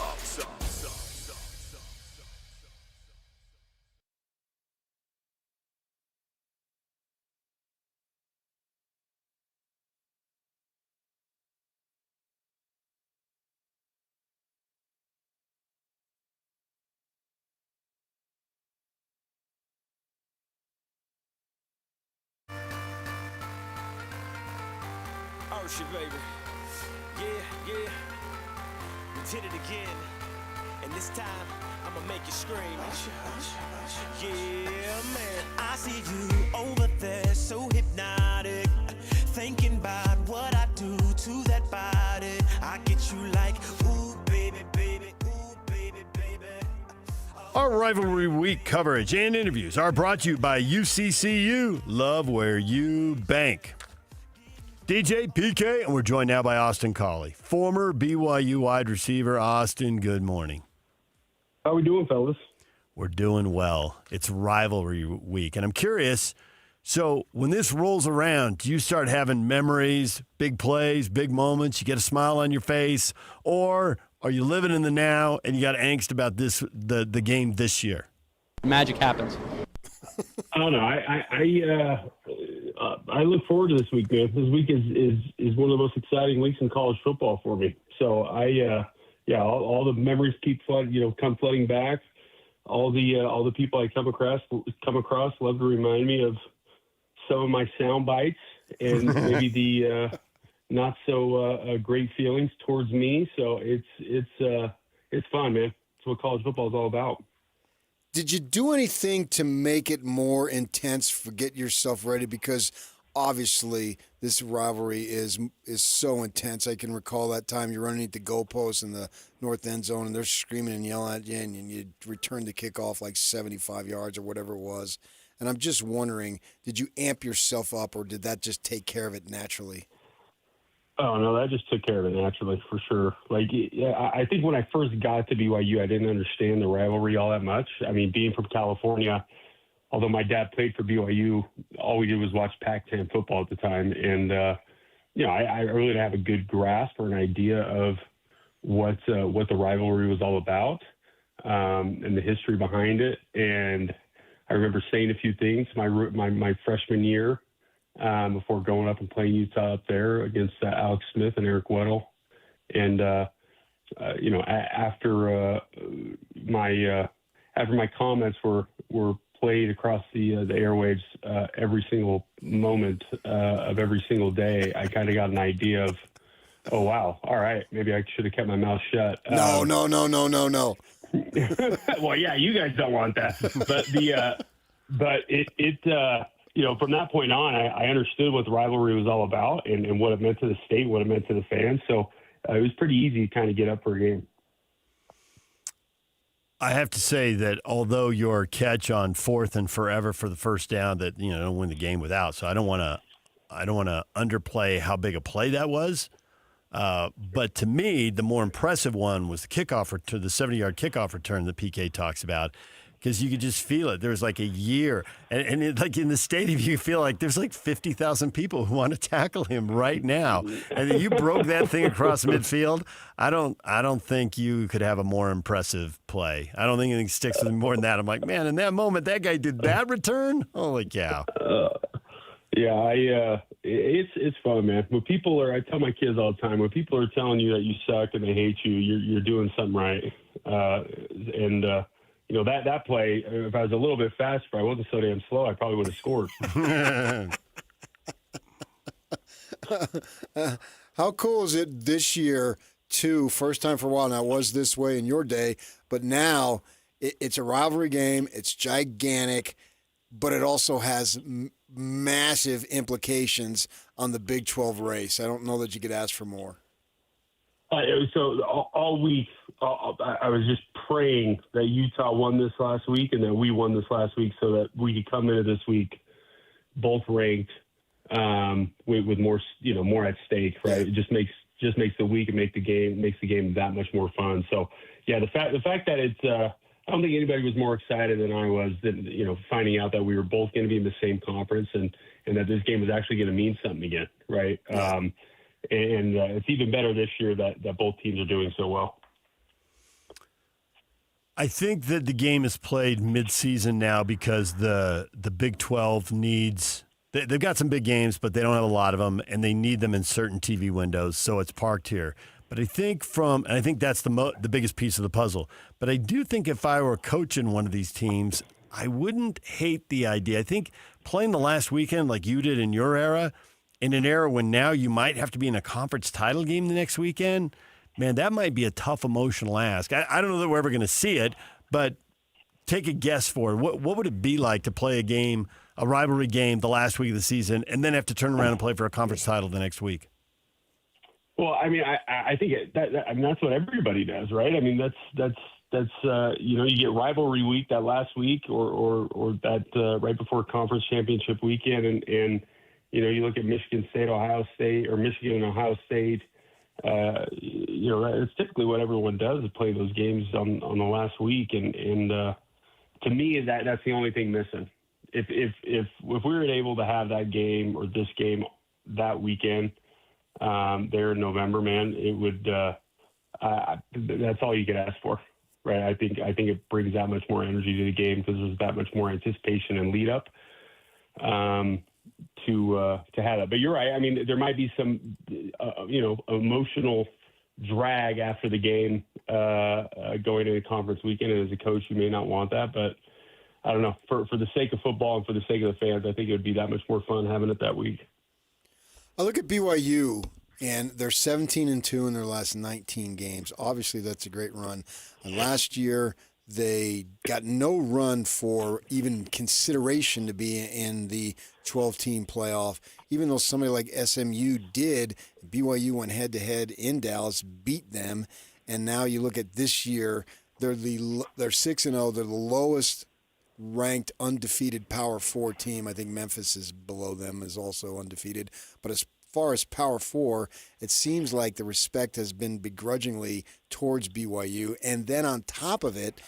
Shit, baby. Yeah. We did it again. And this time, I'ma make you scream. Yeah, man. I see you over there, so hypnotic. Thinking about what I do to that body. I get you like, ooh, baby, baby, ooh, baby, baby. Our Rivalry Week coverage and interviews are brought to you by UCCU. Love where you bank. DJ, PK, and we're joined now by Austin Collie, former BYU wide receiver. Austin, good morning. How we doing, fellas? We're doing well. It's Rivalry Week, and I'm curious, so when this rolls around, do you start having memories, big plays, big moments, you get a smile on your face, or are you living in the now and you got angst about the game this year? Magic happens. I don't know. I look forward to this week, man. This week is one of the most exciting weeks in college football for me. So all the memories come flooding back. All the people I come across love to remind me of some of my sound bites and maybe the not so great feelings towards me. So it's fun, man. It's what college football is all about. Did you do anything to make it more intense, get yourself ready? Because obviously this rivalry is so intense. I can recall that time you're underneath the goalpost in the north end zone, and they're screaming and yelling at you, and you return the kickoff like 75 yards or whatever it was. And I'm just wondering, did you amp yourself up, or did that just take care of it naturally? Oh, no, that just took care of it naturally, for sure. Like, I think when I first got to BYU, I didn't understand the rivalry all that much. I mean, being from California, although my dad played for BYU, all we did was watch Pac-10 football at the time. And, I really didn't have a good grasp or an idea of what the rivalry was all about and the history behind it. And I remember saying a few things my freshman year, before going up and playing Utah up there against Alex Smith and Eric Weddle. And, after my comments were played across the airwaves every single moment of every single day, I kind of got an idea of, oh, wow, all right, maybe I should have kept my mouth shut. No. Well, yeah, you guys don't want that. But from that point on, I understood what the rivalry was all about and what it meant to the state, what it meant to the fans. So it was pretty easy to kind of get up for a game. I have to say that although your catch on 4th and forever for the first down, that don't win the game without. So I don't want to underplay how big a play that was. But to me, the more impressive one was the kickoff return, the 70-yard kickoff return that PK talks about. Because you could just feel it. There was like a year. And like in the stadium, you feel like there's like 50,000 people who want to tackle him right now. And then you broke that thing across midfield. I don't think you could have a more impressive play. I don't think anything sticks with me more than that. I'm like, man, in that moment, that guy did that return? Holy cow. It's fun, man. When people I tell my kids all the time, when people are telling you that you suck and they hate you, you're doing something right. That play, if I was a little bit faster, if I wasn't so damn slow, I probably would have scored. How cool is it this year, too? First time for a while now, it was this way in your day, but now it's a rivalry game. It's gigantic, but it also has massive implications on the Big 12 race. I don't know that you could ask for more. So all week, I was just praying that Utah won this last week and that we won this last week so that we could come into this week both ranked with more, more at stake, right? It just makes the week and makes the game that much more fun. So, yeah, the fact that it's I don't think anybody was more excited than I was finding out that we were both going to be in the same conference and that this game was actually going to mean something again, right? Yeah. And it's even better this year that both teams are doing so well. I think that the game is played mid-season now because the Big 12 needs – they've got some big games, but they don't have a lot of them, and they need them in certain TV windows, so it's parked here. But I think that's the biggest piece of the puzzle. But I do think if I were coaching one of these teams, I wouldn't hate the idea. I think playing the last weekend like you did in your era – in an era when now you might have to be in a conference title game the next weekend, man, that might be a tough emotional ask. I don't know that we're ever going to see it, but take a guess for it. What would it be like to play a rivalry game the last week of the season, and then have to turn around and play for a conference title the next week? Well, I mean, I think that's what everybody does, right? I mean, that's you get rivalry week that last week or that right before conference championship weekend, and you look at Michigan State, Ohio State, or Michigan and Ohio State. It's typically what everyone does is play those games on the last week, and to me, that's the only thing missing. If we were able to have that game or this game that weekend there in November, man, it would. That's all you could ask for, right? I think it brings that much more energy to the game because there's that much more anticipation and lead up. to have that. But you're right. I mean, there might be some, emotional drag after the game going into conference weekend. And as a coach, you may not want that, but I don't know. For the sake of football and for the sake of the fans, I think it would be that much more fun having it that week. I look at BYU, and they're 17-2 in their last 19 games. Obviously, that's a great run. And last year, they got no run for even consideration to be in the 12-team playoff. Even though somebody like SMU did, BYU went head-to-head in Dallas, beat them, and now you look at this year, they're 6-0. They're the lowest ranked undefeated Power 4 team. I think Memphis is below them, is also undefeated. But as far as Power 4, it seems like the respect has been begrudgingly towards BYU. And then on top of it,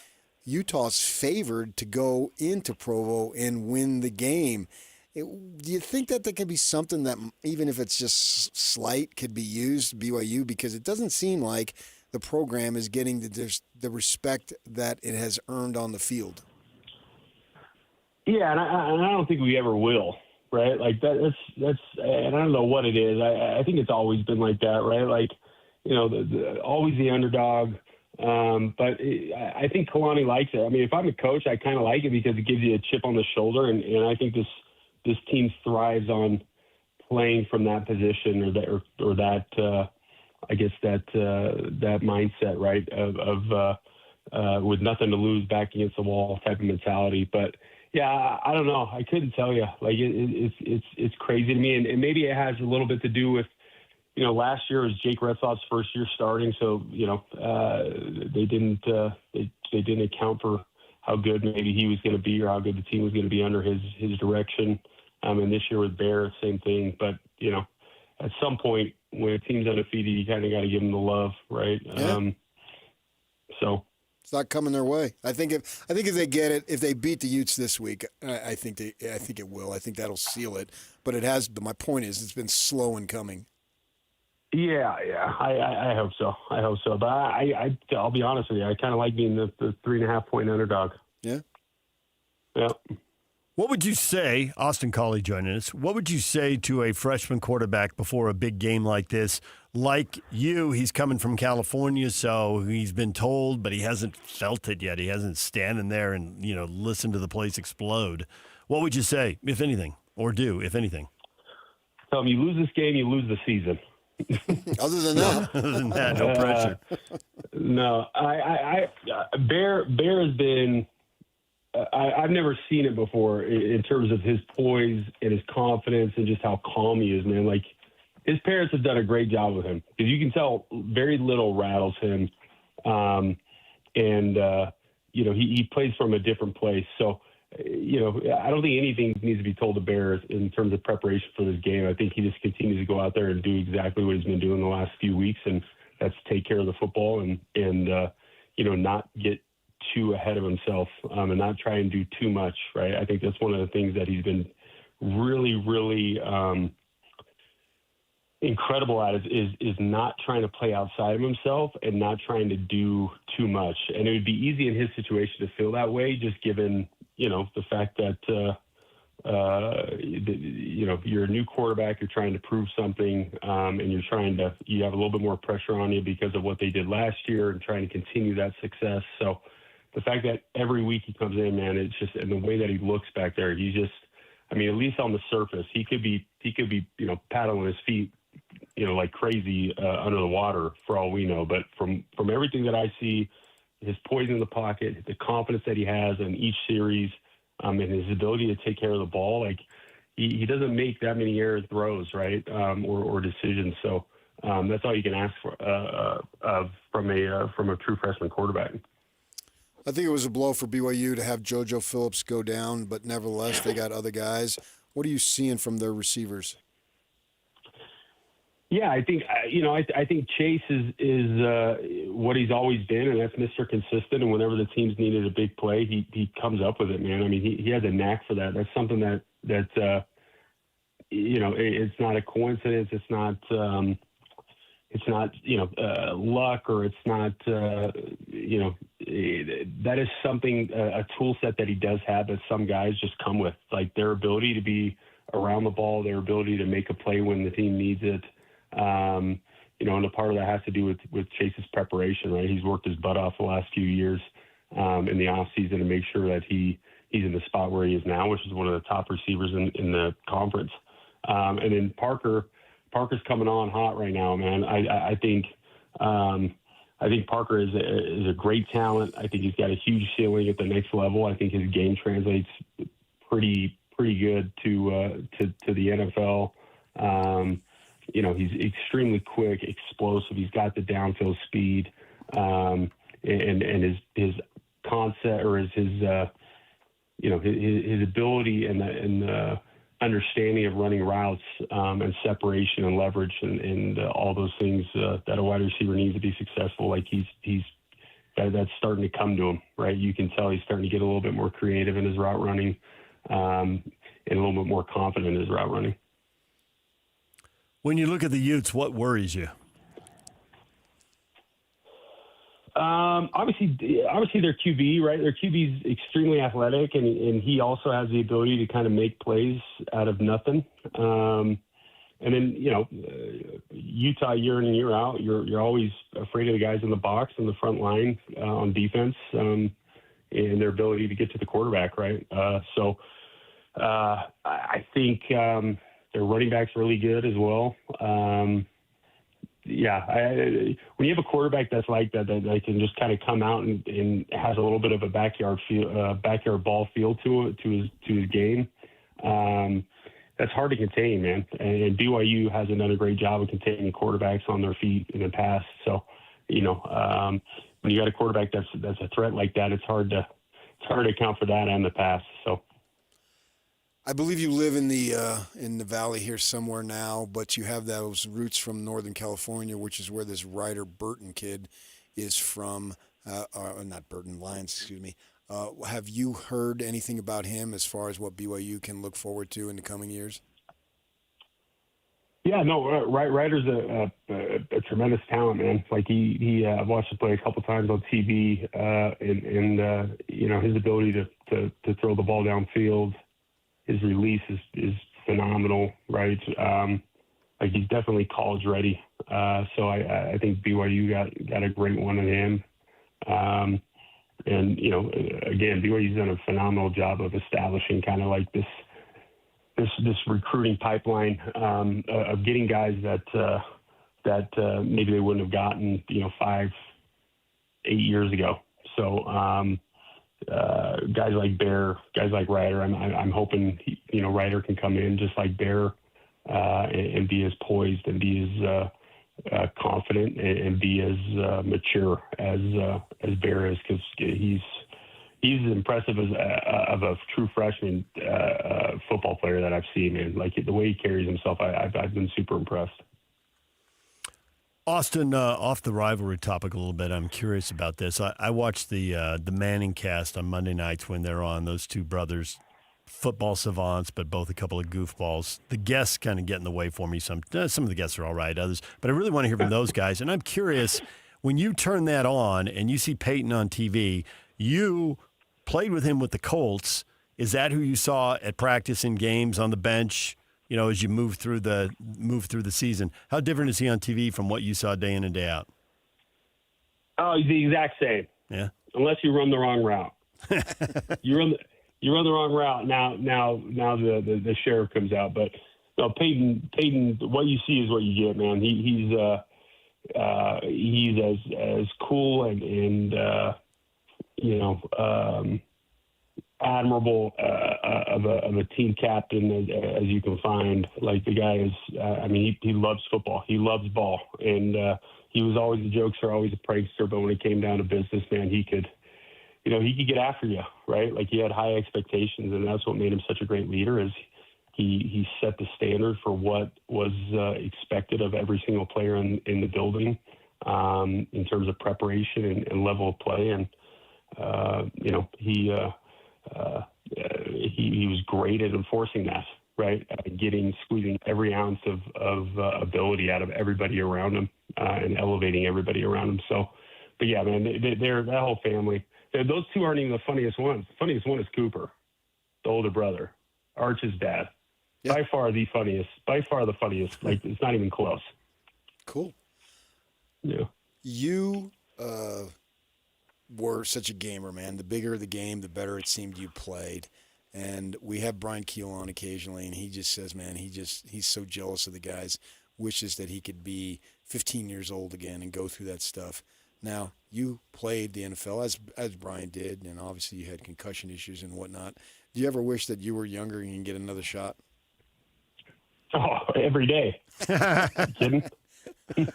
Utah's favored to go into Provo and win the game. Do you think that there could be something that, even if it's just slight, could be used, BYU? Because it doesn't seem like the program is getting the respect that it has earned on the field. Yeah, and I don't think we ever will, right? Like that's, and I don't know what it is. I think it's always been like that, right? Like, always the underdog. But I think Kalani likes it. I mean, if I'm a coach, I kind of like it because it gives you a chip on the shoulder, and I think this team thrives on playing from that position or that I guess that mindset, right? Of with nothing to lose, back against the wall type of mentality, but. Yeah, I don't know. I couldn't tell you. Like it's crazy to me, and maybe it has a little bit to do with, last year was Jake Retzoff's first year starting, so they didn't account for how good maybe he was going to be or how good the team was going to be under his direction. And this year with Bear, same thing. But at some point when a team's undefeated, you kind of got to give them the love, right? Yeah. So it's not coming their way. I think if they get it, if they beat the Utes this week, I think it will. I think that'll seal it. But it has. My point is, it's been slow in coming. Yeah. I hope so. But I'll be honest with you. I kind of like being the 3.5-point underdog. Yeah. Yeah. What would you say, Austin Cauley joining us, what would you say to a freshman quarterback before a big game like this? Like you, he's coming from California, so he's been told, but he hasn't felt it yet. He hasn't standing there and, listened to the place explode. What would you say, if anything, or do, if anything? Tell him you lose this game, you lose the season. Other than that, no pressure. No, Bear has been. I've never seen it before in terms of his poise and his confidence and just how calm he is, man. Like, his parents have done a great job with him because you can tell very little rattles him. He plays from a different place. So, I don't think anything needs to be told to Bear in terms of preparation for this game. I think he just continues to go out there and do exactly what he's been doing the last few weeks, and that's take care of the football and not get too ahead of himself and not try and do too much, right? I think that's one of the things that he's been really, really incredible at is not trying to play outside of himself and not trying to do too much. And it would be easy in his situation to feel that way, just given, the fact that, you're a new quarterback, you're trying to prove something, and you have a little bit more pressure on you because of what they did last year and trying to continue that success. So the fact that every week he comes in, man, it's just, and the way that he looks back there, he's just, at least on the surface, he could be, paddling his feet, like crazy under the water for all we know. But from everything that I see, his poise in the pocket, the confidence that he has in each series, and his ability to take care of the ball, like he doesn't make that many error throws, right, or decisions. So that's all you can ask for from a true freshman quarterback. I think it was a blow for BYU to have JoJo Phillips go down, but nevertheless, they got other guys. What are you seeing from their receivers? Yeah, I think I think Chase is what he's always been, and that's Mr. Consistent. And whenever the team's needed a big play, he comes up with it, man. He has a knack for that. That's something that it's not a coincidence. It's not luck, or it's not that is something, a tool set that he does have that some guys just come with, like their ability to be around the ball, their ability to make a play when the team needs it. And a part of that has to do with Chase's preparation, right? He's worked his butt off the last few years in the offseason to make sure that he's in the spot where he is now, which is one of the top receivers in the conference. And then Parker's coming on hot right now, man. I think Parker is a great talent. I think he's got a huge ceiling at the next level. I think his game translates pretty good to the NFL. He's extremely quick, explosive. He's got the downfield speed, and his concept or his ability and the understanding of running routes and separation and leverage and all those things that a wide receiver needs to be successful. Like that's starting to come to him, right? You can tell he's starting to get a little bit more creative in his route running and a little bit more confident in his route running. When you look at the Utes, what worries you? Obviously their QB, right? Their QB is extremely athletic, and he also has the ability to kind of make plays out of nothing. And then, Utah year in and year out, you're always afraid of the guys in the box and the front line on defense and their ability to get to the quarterback, right? I think their running back's really good as well. When you have a quarterback that's like that can just kind of come out and has a little bit of a backyard ball feel to his game, that's hard to contain, man. And BYU hasn't done a great job of containing quarterbacks on their feet in the past. So, when you got a quarterback that's a threat like that, it's hard to account for that and the pass. So. I believe you live in the valley here somewhere now, but you have those roots from Northern California, which is where this Ryder Burton kid is from. Not Burton, Lyons, excuse me. Have you heard anything about him as far as what BYU can look forward to in the coming years? Yeah, no, Ryder's a tremendous talent, man. Like I've watched him play a couple times on TV, and his ability to throw the ball downfield. His release is phenomenal, right? He's definitely college ready. So I think BYU got a great one in him. Again, BYU's done a phenomenal job of establishing kind of like this recruiting pipeline of getting guys that maybe they wouldn't have gotten 5-8 years ago. So. Guys like Bear, guys like Ryder. I'm hoping Ryder can come in just like Bear and be as poised and be as confident and be as mature as Bear is, because he's as impressive as of a true freshman football player that I've seen, man. Like the way he carries himself, I've been super impressed. Austin, off the rivalry topic a little bit, I'm curious about this. I watched the Manning cast on Monday nights when they're on, those two brothers, football savants, but both a couple of goofballs. The guests kind of get in the way for me. Some of the guests are all right, others. But I really want to hear from those guys. And I'm curious, when you turn that on and you see Peyton on TV, you played with him with the Colts. Is that who you saw at practice in games on the bench? As you move through the season, how different is he on TV from what you saw day in and day out? Oh, he's the exact same. Yeah. Unless you run the wrong route. you run the wrong route. Now the sheriff comes out. But no, Peyton, what you see is what you get, man. He's as cool and admirable of a team captain as you can find. Like the guy is, he loves football. He loves ball, and he was always the jokes are always a prankster. But when it came down to business, man, he could get after you, right? Like he had high expectations, and that's what made him such a great leader. Is he set the standard for what was expected of every single player in the building in terms of preparation and level of play, and he was great at enforcing that, right? Squeezing every ounce of ability out of everybody around him and elevating everybody around him. So, but yeah, man, they're that whole family. Those two aren't even the funniest ones. The funniest one is Cooper, the older brother, Arch's dad. By far the funniest. Like, it's not even close. Cool. Yeah. You were such a gamer, man. The bigger the game, the better it seemed you played. And we have Brian Keel on occasionally, and he just says, man, he's so jealous of the guys, wishes that he could be 15 years old again and go through that stuff. Now, you played the NFL as Brian did, and obviously you had concussion issues and whatnot. Do you ever wish that you were younger and you can get another shot? Oh, every day. Kidding? My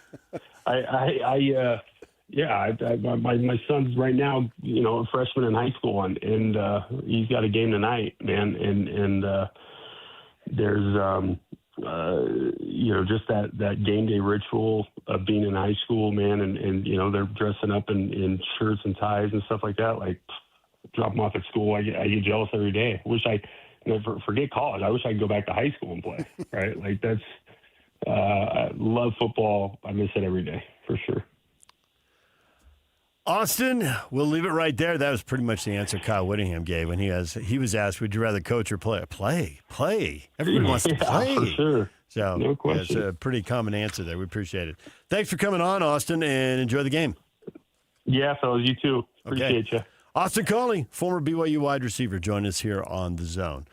son's right now, a freshman in high school, and he's got a game tonight, man. And there's, just that game day ritual of being in high school, man. And they're dressing up in shirts and ties and stuff like that. Like, drop them off at school. I get jealous every day. I wish forget college. I wish I could go back to high school and play, right? Like, that's, I love football. I miss it every day, for sure. Austin, we'll leave it right there. That was pretty much the answer Kyle Whittingham gave when he was asked, would you rather coach or play? Play. Everybody wants to play. For sure. So no question. It's a pretty common answer there. We appreciate it. Thanks for coming on, Austin, and enjoy the game. Yeah, fellas, you too. Appreciate you. Austin Coley, former BYU wide receiver, joined us here on The Zone.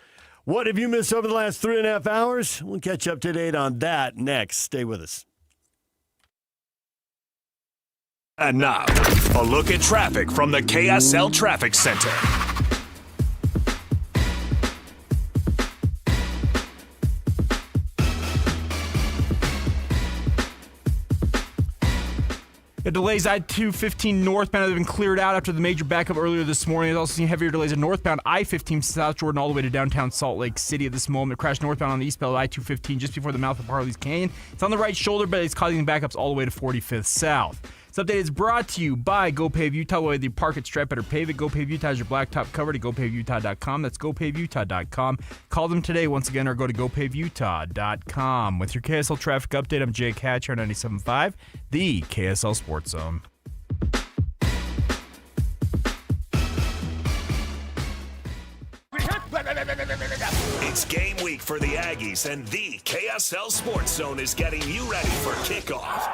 What have you missed over the last 3.5 hours? We'll catch up to date on that next. Stay with us. And now, a look at traffic from the KSL Traffic Center. The delays I-215 northbound have been cleared out after the major backup earlier this morning. There's also seen heavier delays in northbound I-15 South Jordan all the way to downtown Salt Lake City at this moment. Crashed northbound on the eastbound I-215 just before the mouth of Harley's Canyon. It's on the right shoulder, but it's causing backups all the way to 45th South. This update is brought to you by GoPave Utah. Whether you park it, stripe it, or pave it, GoPave Utah has your blacktop covered at GoPaveUtah.com. That's GoPaveUtah.com. Call them today once again or go to GoPaveUtah.com. With your KSL traffic update, I'm Jake Hatch here on 97.5, the KSL Sports Zone. It's game week for the Aggies, and the KSL Sports Zone is getting you ready for kickoff.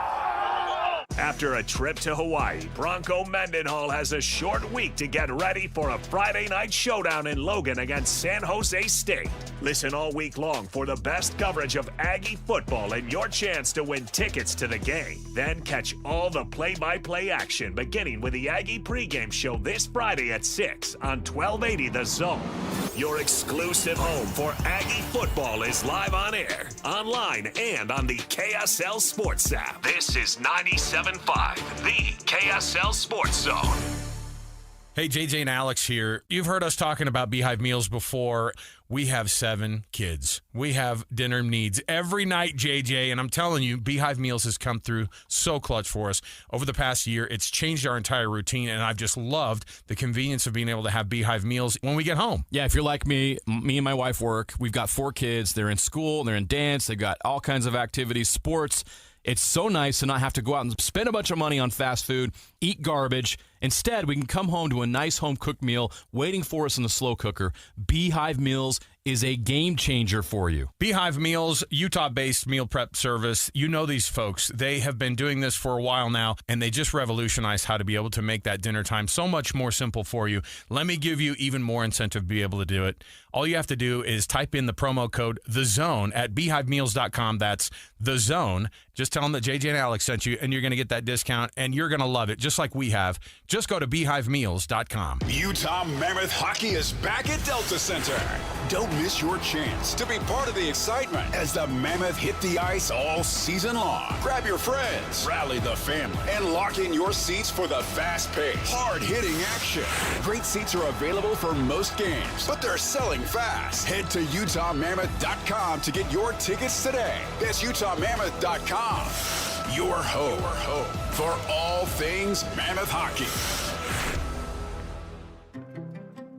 After a trip to Hawaii, Bronco Mendenhall has a short week to get ready for a Friday night showdown in Logan against San Jose State. Listen all week long for the best coverage of Aggie football and your chance to win tickets to the game. Then catch all the play-by-play action beginning with the Aggie pregame show this Friday at 6 on 1280 The Zone. Your exclusive home for Aggie football is live on air, online, and on the KSL Sports app. This is 97.5, the KSL Sports Zone. Hey, JJ and Alex here. You've heard us talking about Beehive meals before. We have 7 kids. We have dinner needs every night, JJ, and I'm telling you, Beehive Meals has come through so clutch for us. Over the past year, it's changed our entire routine, and I've just loved the convenience of being able to have Beehive Meals when we get home. Yeah, if you're like me and my wife work. We've got 4 kids. They're in school, they're in dance, they've got all kinds of activities, sports. It's so nice to not have to go out and spend a bunch of money on fast food, eat garbage. Instead, we can come home to a nice home-cooked meal waiting for us in the slow cooker. Beehive Meals is a game changer for you. Beehive Meals, Utah-based meal prep service. You know these folks. They have been doing this for a while now, and they just revolutionized how to be able to make that dinner time so much more simple for you. Let me give you even more incentive to be able to do it. All you have to do is type in the promo code THEZONE at beehivemeals.com. That's The Zone. Just tell them that JJ and Alex sent you, and you're going to get that discount, and you're going to love it, just like we have. Just go to beehivemeals.com. Utah Mammoth Hockey is back at Delta Center. Don't miss your chance to be part of the excitement as the Mammoth hit the ice all season long. Grab your friends, rally the family, and lock in your seats for the fast-paced, hard-hitting action. Great seats are available for most games, but they're selling fast. Head to UtahMammoth.com to get your tickets today. That's UtahMammoth.com. Your home for all things Mammoth hockey.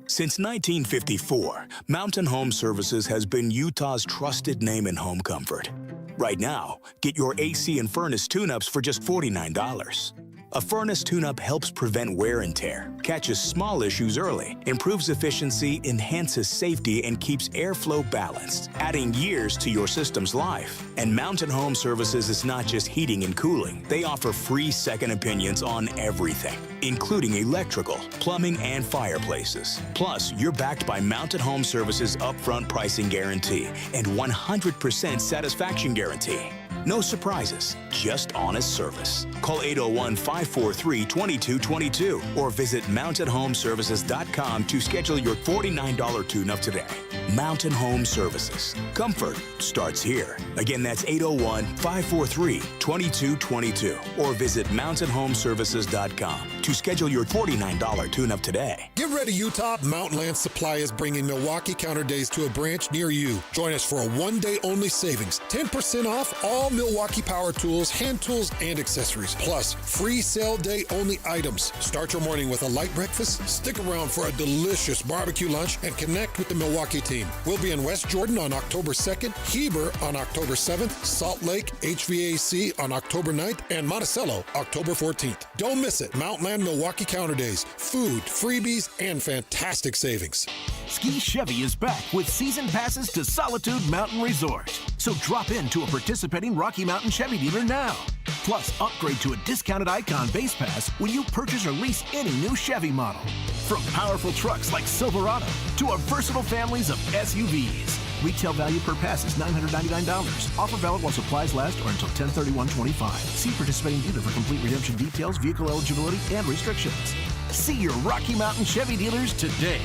Since 1954, Mountain Home Services has been Utah's trusted name in home comfort. Right now, get your AC and furnace tune-ups for just $49. A furnace tune-up helps prevent wear and tear, catches small issues early, improves efficiency, enhances safety, and keeps airflow balanced, adding years to your system's life. And Mountain Home Services is not just heating and cooling. They offer free second opinions on everything, including electrical, plumbing, and fireplaces. Plus, you're backed by Mountain Home Services upfront pricing guarantee and 100% satisfaction guarantee. No surprises, just honest service. Call 801-543-2222 or visit mountainhomeservices.com to schedule your $49 tune-up today. Mountain Home Services. Comfort starts here. Again, that's 801-543-2222 or visit mountainhomeservices.com to schedule your $49 tune-up today. Get ready, Utah. Mountainland Supply is bringing Milwaukee Counter Days to a branch near you. Join us for a one-day only savings. 10% off all Milwaukee power tools, hand tools, and accessories. Plus, free sale day only items. Start your morning with a light breakfast, stick around for a delicious barbecue lunch, and connect with the Milwaukee team. We'll be in West Jordan on October 2nd, Heber on October 7th, Salt Lake HVAC on October 9th, and Monticello October 14th. Don't miss it. Mountainland Milwaukee Counter Days. Food, freebies, and fantastic savings. Ski Chevy is back with season passes to Solitude Mountain Resort. So drop into a participating Rocky Mountain Chevy dealer now. Plus, upgrade to a discounted Icon base pass when you purchase or lease any new Chevy model. From powerful trucks like Silverado to a versatile families of SUVs. Retail value per pass is $999. Offer valid while supplies last or until 10/31/25. See participating dealer for complete redemption details, vehicle eligibility, and restrictions. See your Rocky Mountain Chevy dealers today.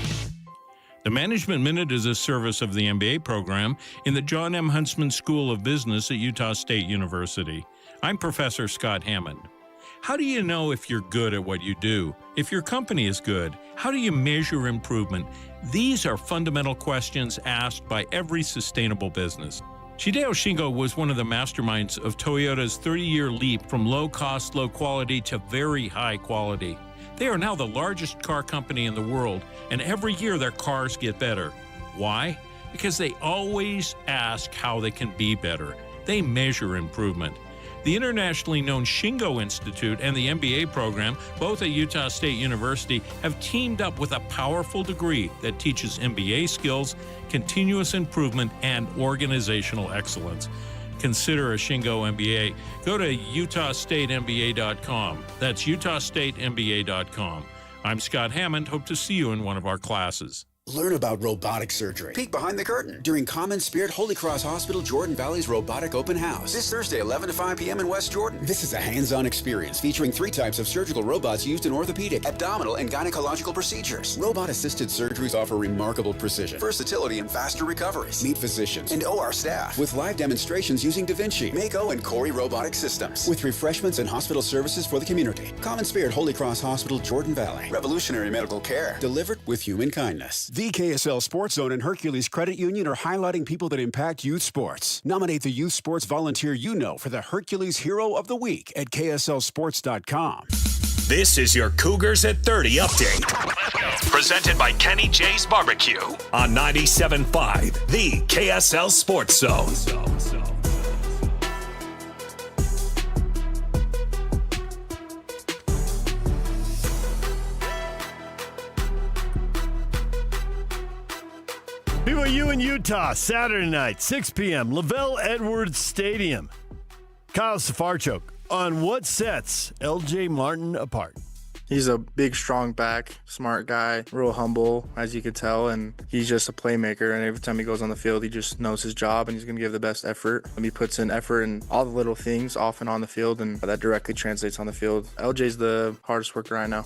The Management Minute is a service of the MBA program in the John M. Huntsman School of Business at Utah State University. I'm Professor Scott Hammond. How do you know if you're good at what you do? If your company is good, how do you measure improvement? These are fundamental questions asked by every sustainable business. Shideo Shingo was one of the masterminds of Toyota's 30-year leap from low cost, low quality to very high quality. They are now the largest car company in the world, and every year their cars get better. Why? Because they always ask how they can be better. They measure improvement. The internationally known Shingo Institute and the MBA program, both at Utah State University, have teamed up with a powerful degree that teaches MBA skills, continuous improvement, and organizational excellence. Consider a Shingo MBA. Go to utahstatemba.com. That's utahstatemba.com. I'm Scott Hammond. Hope to see you in one of our classes. Learn about robotic surgery. Peek behind the curtain during Common Spirit Holy Cross Hospital Jordan Valley's Robotic Open House. This Thursday, 11 to 5 p.m. in West Jordan. This is a hands-on experience featuring 3 types of surgical robots used in orthopedic, abdominal, and gynecological procedures. Robot-assisted surgeries offer remarkable precision, versatility, and faster recoveries. Meet physicians and OR staff with live demonstrations using Da Vinci, Mako, and Cori robotic systems. With refreshments and hospital services for the community. Common Spirit Holy Cross Hospital, Jordan Valley. Revolutionary medical care delivered with human kindness. The KSL Sports Zone and Hercules Credit Union are highlighting people that impact youth sports. Nominate the youth sports volunteer you know for the Hercules Hero of the Week at KSLSports.com. This is your Cougars at 30 update. Presented by Kenny J's Barbecue on 97.5, the KSL Sports Zone. BYU in Utah, Saturday night, 6 p.m., Lavelle Edwards Stadium. Kyle Safarchuk, on what sets L.J. Martin apart? He's a big, strong back, smart guy, real humble, as you can tell, and he's just a playmaker, and every time he goes on the field, he just knows his job, and he's going to give the best effort. And he puts in effort in all the little things off and on the field, and that directly translates on the field. LJ's the hardest worker I know.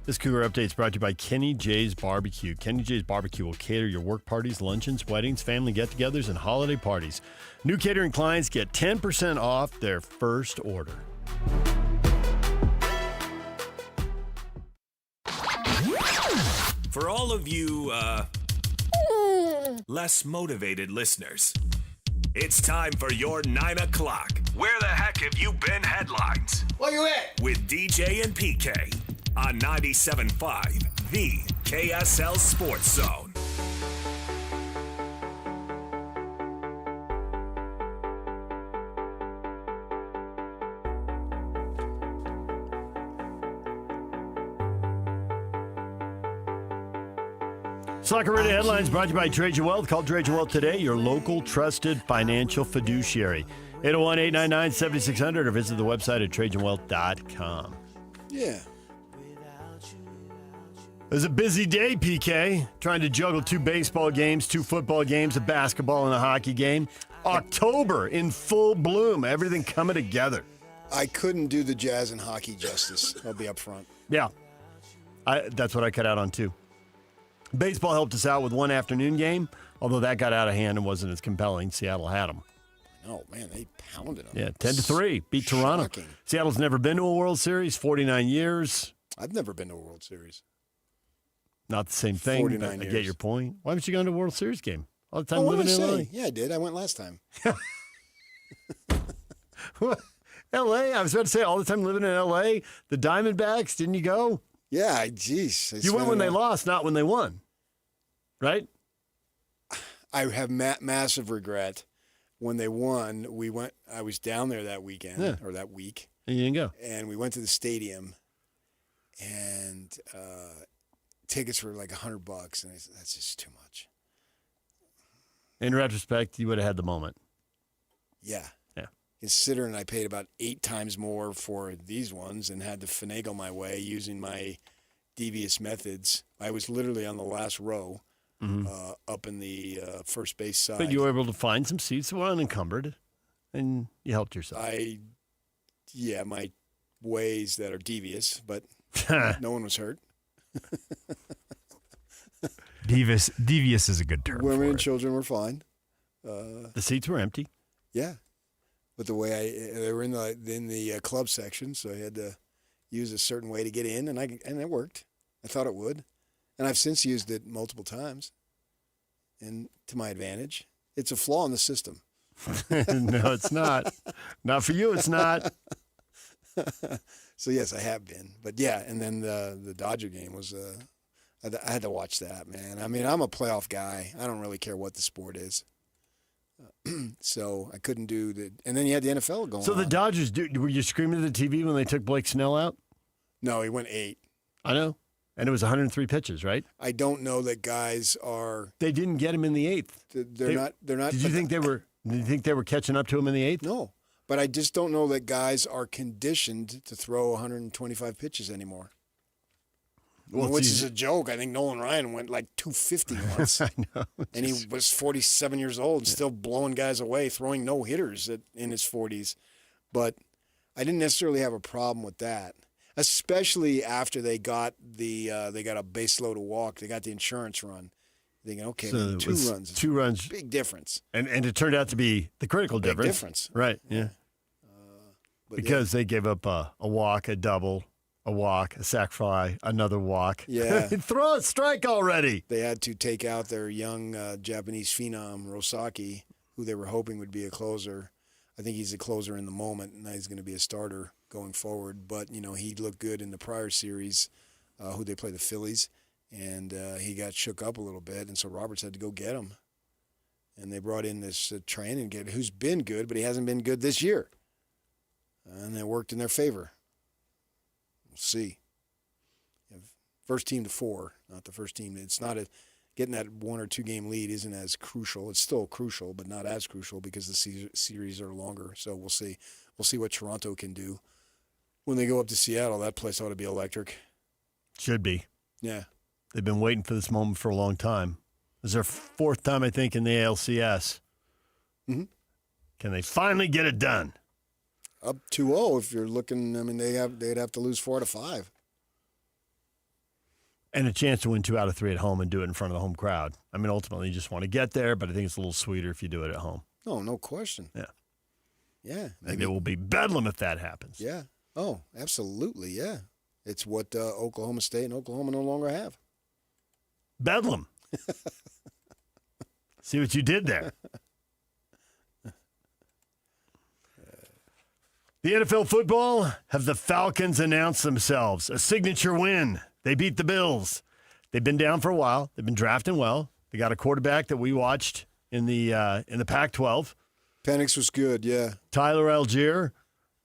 This Cougar Update is brought to you by Kenny J's Barbecue. Kenny J's Barbecue will cater your work parties, luncheons, weddings, family get-togethers, and holiday parties. New catering clients get 10% off their first order. For all of you, less motivated listeners, it's time for your 9 o'clock. Where the heck have you been headlines? Where you at? With DJ and PK. On 97.5, the KSL Sports Zone. Soccer Ready Headlines brought to you by Trajan Wealth. Call Trajan Wealth today, your local trusted financial fiduciary. 801-899-7600 or visit the website at TrajanWealth.com. Yeah. It was a busy day, PK, trying to juggle 2 baseball games, 2 football games, a basketball and a hockey game. October in full bloom, everything coming together. I couldn't do the Jazz and hockey justice. I'll be up front. Yeah, that's what I cut out on, too. Baseball helped us out with one afternoon game, although that got out of hand and wasn't as compelling. Seattle had them. Oh, man, they pounded them. Yeah, 10-3, beat Toronto. Shocking. Seattle's never been to a World Series, 49 years. I've never been to a World Series. Not the same thing. 49 I years. get your point. Why haven't you gone to a World Series game? All the time What living did I in LA. say? Yeah, I did. I went last time. LA? I was about to say all the time living in LA. The Diamondbacks, didn't you go? Yeah, jeez. You went when they lost, not when they won. Right? I have massive regret. When they won, I was down there that weekend, or that week. And you didn't go. And we went to the stadium, and tickets were like $100, and I said, that's just too much. In retrospect, you would have had the moment. Yeah. Yeah. Considering I paid about 8 times more for these ones and had to finagle my way using my devious methods. I was literally on the last row, up in the first base side. But you were able to find some seats that were unencumbered, and you helped yourself. My ways that are devious, but no one was hurt. Devious is a good term. Women for and it. children were fine. The seats were empty. Yeah, but the way they were in the club section, so I had to use a certain way to get in, and it worked. I thought it would, and I've since used it multiple times, and to my advantage. It's a flaw in the system. No, it's not. Not for you. It's not. So yes, I have been, but yeah, and then the Dodger game was. I had to watch that, man. I mean, I'm a playoff guy. I don't really care what the sport is. So I couldn't do the. And then you had the NFL going. So the on. Dodgers, were you screaming at the TV when they took Blake Snell out? No, he went 8. I know, and it was 103 pitches, right? I don't know that guys are. They didn't get him in the 8th. They're not. Did you think they were? Did you think they were catching up to him in the 8th? No, but I just don't know that guys are conditioned to throw 125 pitches anymore. Well, which is a joke. I think Nolan Ryan went like 250 once. I know. And he was 47 years old and still blowing guys away, throwing no-hitters in his 40s. But I didn't necessarily have a problem with that, especially after they got a base load to walk. They got the insurance run. Thinking, okay, So it 2 was runs. 2 runs. Big difference. And it turned out to be the critical Big difference. difference. Right, yeah. Because they gave up a walk, a double, a walk, a sac fly, another walk. Yeah. Throw a strike already. They had to take out their young Japanese phenom, Rosaki, who they were hoping would be a closer. I think he's a closer in the moment, and now he's going to be a starter going forward. But, he looked good in the prior series, who they play the Phillies, and he got shook up a little bit, and so Roberts had to go get him. And they brought in this training kid who's been good, but he hasn't been good this year. And it worked in their favor. We'll see. First team to 4, not the first team. It's not getting that 1 or 2 game lead isn't as crucial. It's still crucial, but not as crucial because the series are longer. So we'll see. We'll see what Toronto can do. When they go up to Seattle, that place ought to be electric. Should be. Yeah. They've been waiting for this moment for a long time. This is their 4th time, I think, in the ALCS. Mm-hmm. Can they finally get it done? Up 2-0 if you're looking. I mean, they'd have to lose 4 out of 5. And a chance to win 2 out of 3 at home and do it in front of the home crowd. I mean, ultimately, you just want to get there, but I think it's a little sweeter if you do it at home. Oh, no question. Yeah. Yeah. I think it will be bedlam if that happens. Yeah. Oh, absolutely. Yeah. It's what Oklahoma State and Oklahoma no longer have. Bedlam. See what you did there. The NFL football, have the Falcons announced themselves a signature win. They beat the Bills. They've been down for a while. They've been drafting well. They got a quarterback that we watched in the Pac-12. Penix was good, yeah. Tyler Algier,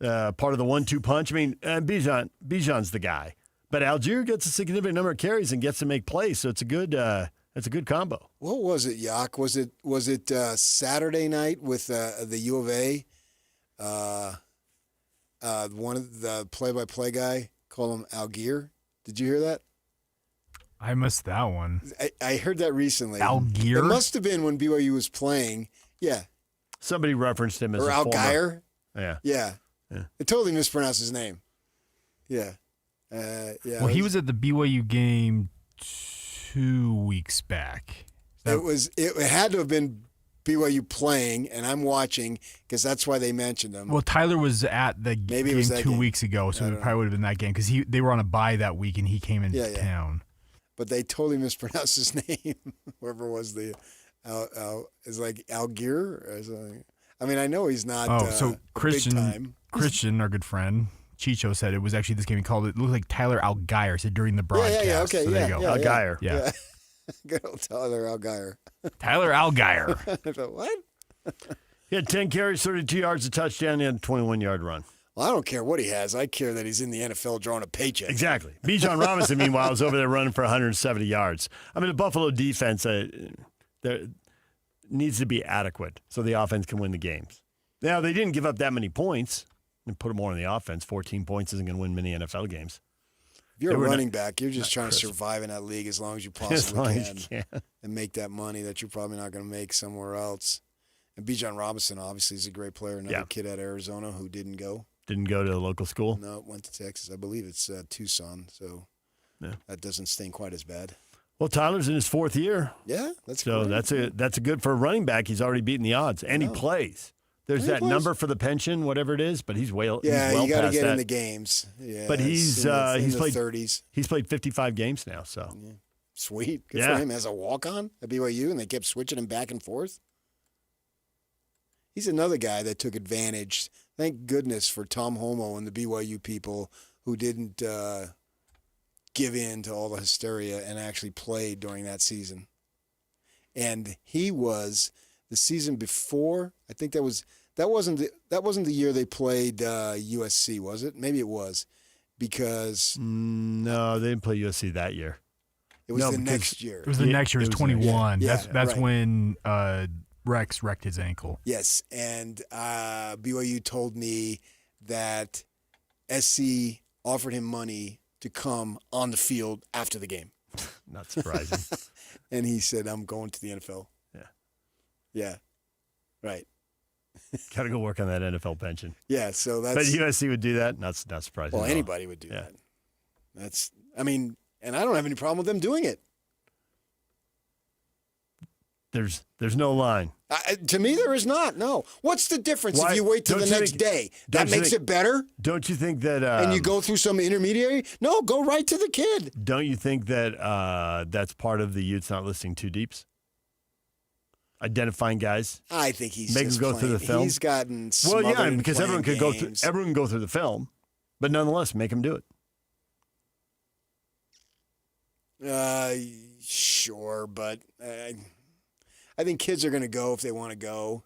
part of the 1-2 punch. I mean, Bijan's the guy. But Algier gets a significant number of carries and gets to make plays, so it's a good That's a good combo. What was it, Yak? Was it Saturday night with the U of A? One of the play-by-play guy, call him Algier. Did you hear that? I missed that one. I heard that recently. Algier? It must have been when BYU was playing. Yeah. Somebody referenced him as or a Algier. Yeah. Yeah. I totally mispronounced his name. Yeah. Yeah. Well, he was at the BYU game 2 weeks back. It had to have been BYU playing, and I'm watching because that's why they mentioned him. Well, Tyler was at the game 2 weeks ago, so it probably would have been that game because they were on a bye that week and he came into town. But they totally mispronounced his name. Whoever was is like Algier or something. I mean, I know he's not. So Christian, big time. Christian, our good friend Chicho, said it was actually this game. He called it. It looked like Tyler Algier said during the broadcast. Yeah. Okay. So there you go. Algier. Yeah. Good old Tyler Algier. Tyler Algier. I thought, what? He had 10 carries, 32 yards, a touchdown, and a 21-yard run. Well, I don't care what he has. I care that he's in the NFL drawing a paycheck. Exactly. Bijan Robinson, meanwhile, was over there running for 170 yards. I mean, the Buffalo defense there needs to be adequate so the offense can win the games. Now, they didn't give up that many points and put more on the offense. 14 points isn't going to win many NFL games. If you're a running back, you're just trying to survive in that league as long as you possibly can and make that money that you're probably not going to make somewhere else. And Bijan Robinson, obviously, is a great player. Another kid at Arizona who didn't go. Didn't go to a local school? No, went to Texas. I believe it's Tucson, so that doesn't sting quite as bad. Well, Tyler's in his 4th year. Yeah, that's so great. that's a good for a running back. He's already beaten the odds, and he plays. There's that number for the pension, whatever it is, but he's well. Yeah, he's well you got to past get that. in the games. Yeah, but he's played 30s. He's played 55 games now. So sweet, good for him as a walk-on at BYU, and they kept switching him back and forth. He's another guy that took advantage. Thank goodness for Tom Homo and the BYU people who didn't give in to all the hysteria and actually played during that season. And he was the season before. I think that wasn't the year they played USC, was it? Maybe it was, because no, they didn't play USC that year. It was the next year. It was the next year. It was 21. Yeah, that's right. when Rex wrecked his ankle. Yes, and BYU told me that SC offered him money to come on the field after the game. Not surprising. And he said, I'm going to the NFL. Yeah. Right. Got to go work on that NFL pension. Yeah, so that's... But USC would do that? Not surprising. Well, anybody would do that. And I don't have any problem with them doing it. There's no line. To me, there is not. No. What's the difference if you wait till the next day? That makes it better? Don't you think that... and you go through some intermediary? No, go right to the kid. Don't you think that that's part of the Utes not listing two deeps? Identifying guys? I think he's Make just them go through the film? He's gotten smothered because everyone could go through. Everyone can go through the film, but nonetheless, make them do it. Sure, but I think kids are going to go if they want to go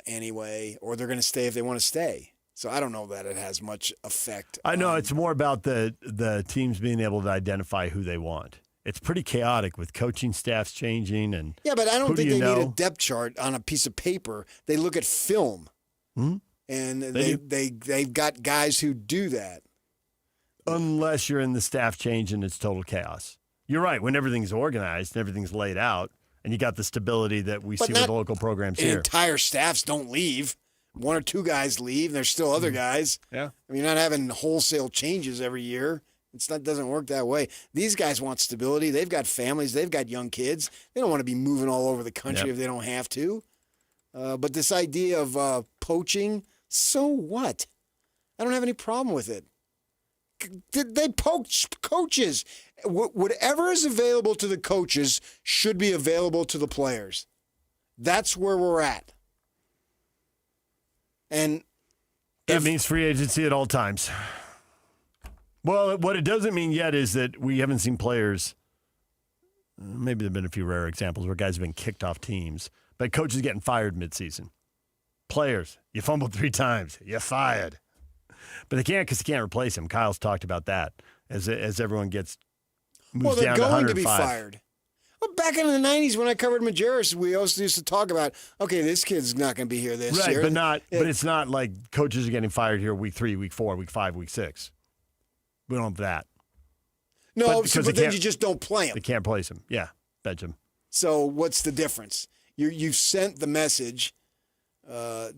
anyway, or they're going to stay if they want to stay. So I don't know that it has much effect. I know it's more about the teams being able to identify who they want. It's pretty chaotic with coaching staffs changing and but I don't think they need a depth chart on a piece of paper. They look at film, and they've got guys who do that. Unless you're in the staff change and it's total chaos. You're right. When everything's organized and everything's laid out, and you got the stability that we see with the local programs here. Entire staffs don't leave. One or two guys leave, and there's still other guys. Yeah. I mean, you're not having wholesale changes every year. It doesn't work that way. These guys want stability. They've got families. They've got young kids. They don't want to be moving all over the country if they don't have to. But this idea of poaching, so what? I don't have any problem with it. They poach coaches. Whatever is available to the coaches should be available to the players. That's where we're at. And that means free agency at all times. Well, what it doesn't mean yet is that we haven't seen players. Maybe there have been a few rare examples where guys have been kicked off teams, but coaches getting fired midseason. Players, you fumbled 3 times, you're fired. But they can't because you can't replace him. Kyle's talked about that as everyone moves down to 105. They're going to be fired. Well, back in the 90s when I covered Majerus, we also used to talk about, okay, this kid's not going to be here this year. But it's not like coaches are getting fired here week 3, week 4, week 5, week 6. We don't have that. No, but then you just don't play him. They can't place him. Yeah, bench him. So what's the difference? You've sent the message. The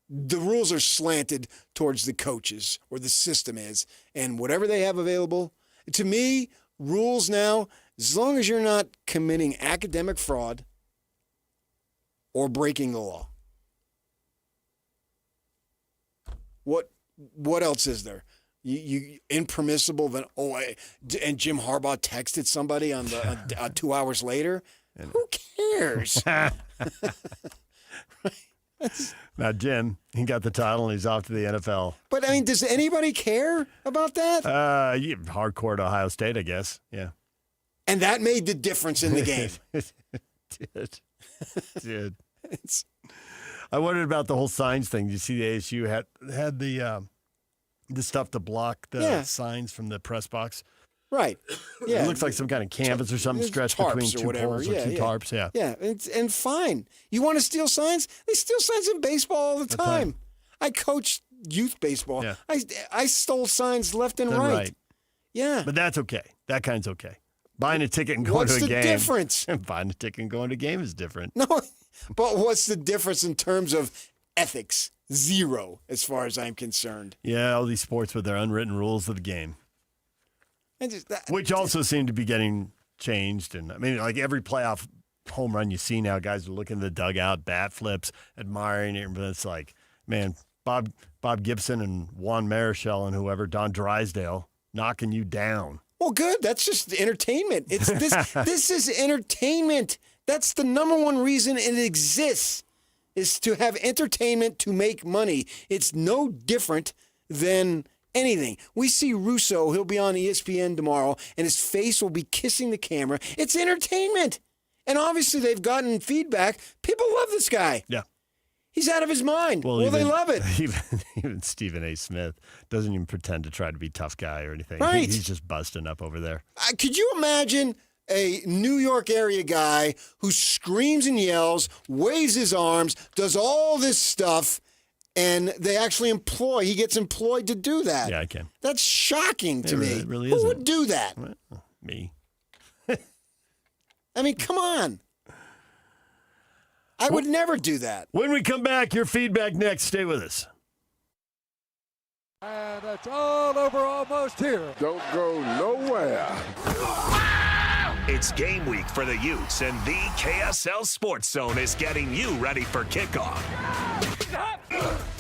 rules are slanted towards the coaches, or the system is, and whatever they have available. To me, rules now, as long as you're not committing academic fraud or breaking the law. What else is there? You impermissible then? And Jim Harbaugh texted somebody on the 2 hours later. Who cares? Now, Jim, he got the title and he's off to the NFL. But I mean, does anybody care about that? Hardcore to Ohio State, I guess. Yeah. And that made the difference in the game. It did. I wondered about the whole signs thing. Did you see the ASU had the stuff to block the signs from the press box? Right. Yeah. It looks like some kind of canvas or something stretched between two poles or two tarps. Yeah. Yeah. And fine. You want to steal signs? They steal signs in baseball all the time. I coached youth baseball. Yeah. I stole signs left and right. Yeah. But that's okay. That kind's okay. Buying a ticket and going to a game. What's the difference? Buying a ticket and going to a game is different. No, but what's the difference in terms of ethics? Zero, as far as I'm concerned. Yeah, all these sports with their unwritten rules of the game. Which also seem to be getting changed. And I mean, like every playoff home run you see now, guys are looking at the dugout, bat flips, admiring it. But it's like, man, Bob Gibson and Juan Marichal and whoever, Don Drysdale, knocking you down. Well, good. That's just entertainment. It's this. This is entertainment. That's the number one reason it exists, is to have entertainment to make money. It's no different than anything. We see Russo. He'll be on ESPN tomorrow, and his face will be kissing the camera. It's entertainment. And obviously they've gotten feedback. People love this guy. Yeah. He's out of his mind. Well, they love it. Even Stephen A. Smith doesn't even pretend to try to be a tough guy or anything. Right. He's just busting up over there. Could you imagine a New York area guy who screams and yells, waves his arms, does all this stuff, and they actually he gets employed to do that? Yeah, I can. That's shocking to me. It really Who isn't. would do that? Well, me. I mean, come on. I would never do that. When we come back, your feedback next. Stay with us. And it's all over almost here. Don't go nowhere. It's game week for the Utes, and the KSL Sports Zone is getting you ready for kickoff.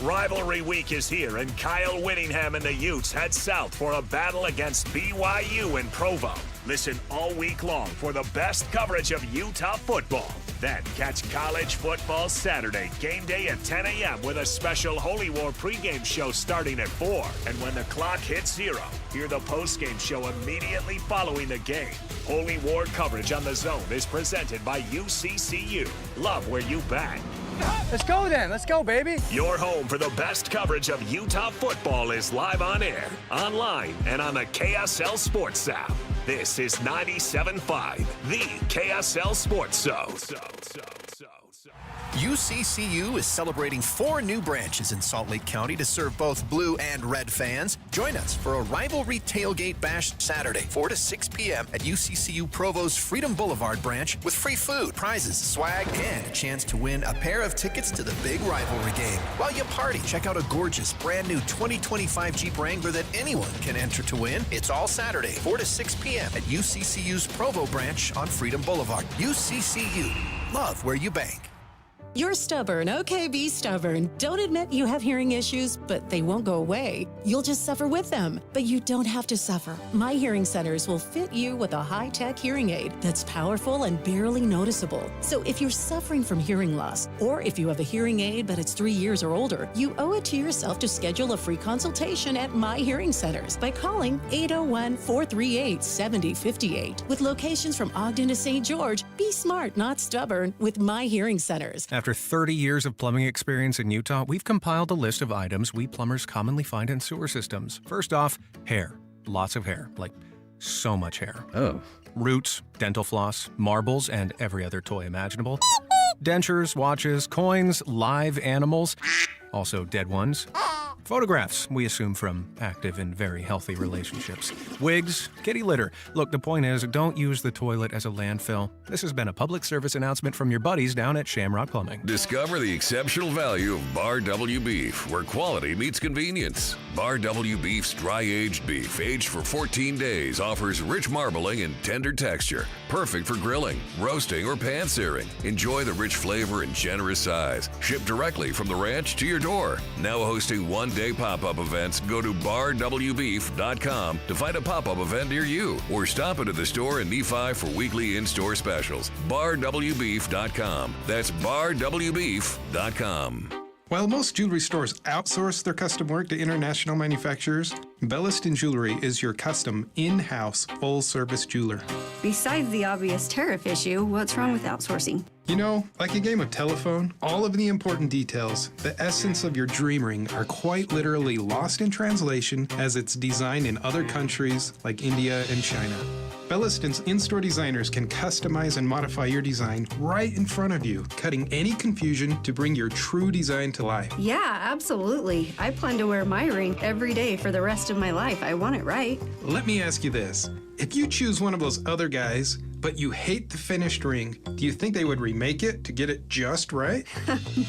Rivalry week is here, and Kyle Whittingham and the Utes head south for a battle against BYU in Provo. Listen all week long for the best coverage of Utah football. Then catch college football Saturday, game day at 10 a.m. with a special Holy War pregame show starting at 4. And when the clock hits 0, hear the postgame show immediately following the game. Holy War coverage on the Zone is presented by UCCU. Love where you bang. Let's go then. Let's go, baby. Your home for the best coverage of Utah football is live on air, online, and on the KSL Sports app. This is 97.5, the KSL Sports Zone. UCCU is celebrating 4 new branches in Salt Lake County to serve both blue and red fans. Join us for a rivalry tailgate bash Saturday, 4 to 6 p.m. at UCCU Provo's Freedom Boulevard branch with free food, prizes, swag, and a chance to win a pair of tickets to the big rivalry game. While you party, check out a gorgeous brand new 2025 Jeep Wrangler that anyone can enter to win. It's all Saturday, 4 to 6 p.m. at UCCU's Provo branch on Freedom Boulevard. UCCU. Love where you bank. You're stubborn. Okay, be stubborn. Don't admit you have hearing issues, but they won't go away. You'll just suffer with them. But you don't have to suffer. My Hearing Centers will fit you with a high-tech hearing aid that's powerful and barely noticeable. So if you're suffering from hearing loss, or if you have a hearing aid but it's 3 years or older, you owe it to yourself to schedule a free consultation at My Hearing Centers by calling 801-438-7058. With locations from Ogden to St. George, be smart, not stubborn, with My Hearing Centers. After 30 years of plumbing experience in Utah, we've compiled a list of items we plumbers commonly find in sewer systems. First off, hair. Lots of hair. Like, so much hair. Oh. Roots, dental floss, marbles, and every other toy imaginable. Dentures, watches, coins, live animals, also dead ones. Photographs, we assume from active and very healthy relationships. Wigs, kitty litter. Look, the point is, don't use the toilet as a landfill. This has been a public service announcement from your buddies down at Shamrock Plumbing. Discover the exceptional value of Bar W Beef, where quality meets convenience. Bar W Beef's dry-aged beef, aged for 14 days, offers rich marbling and tender texture, perfect for grilling, roasting, or pan-searing. Enjoy the rich flavor and generous size. Shipped directly from the ranch to your door. Now hosting one-day pop-up events, go to barwbeef.com to find a pop-up event near you, or stop into the store in Nephi for weekly in-store specials. barwbeef.com. That's barwbeef.com. While most jewelry stores outsource their custom work to international manufacturers, Belliston Jewelry is your custom, in-house, full-service jeweler. Besides the obvious tariff issue, what's wrong with outsourcing? You know, like a game of telephone, all of the important details, the essence of your dream ring, are quite literally lost in translation as it's designed in other countries like India and China. Belliston's in-store designers can customize and modify your design right in front of you, cutting any confusion to bring your true design to life. Yeah, absolutely. I plan to wear my ring every day for the rest of my life. I want it right. Let me ask you this. If you choose one of those other guys, but you hate the finished ring, do you think they would remake it to get it just right?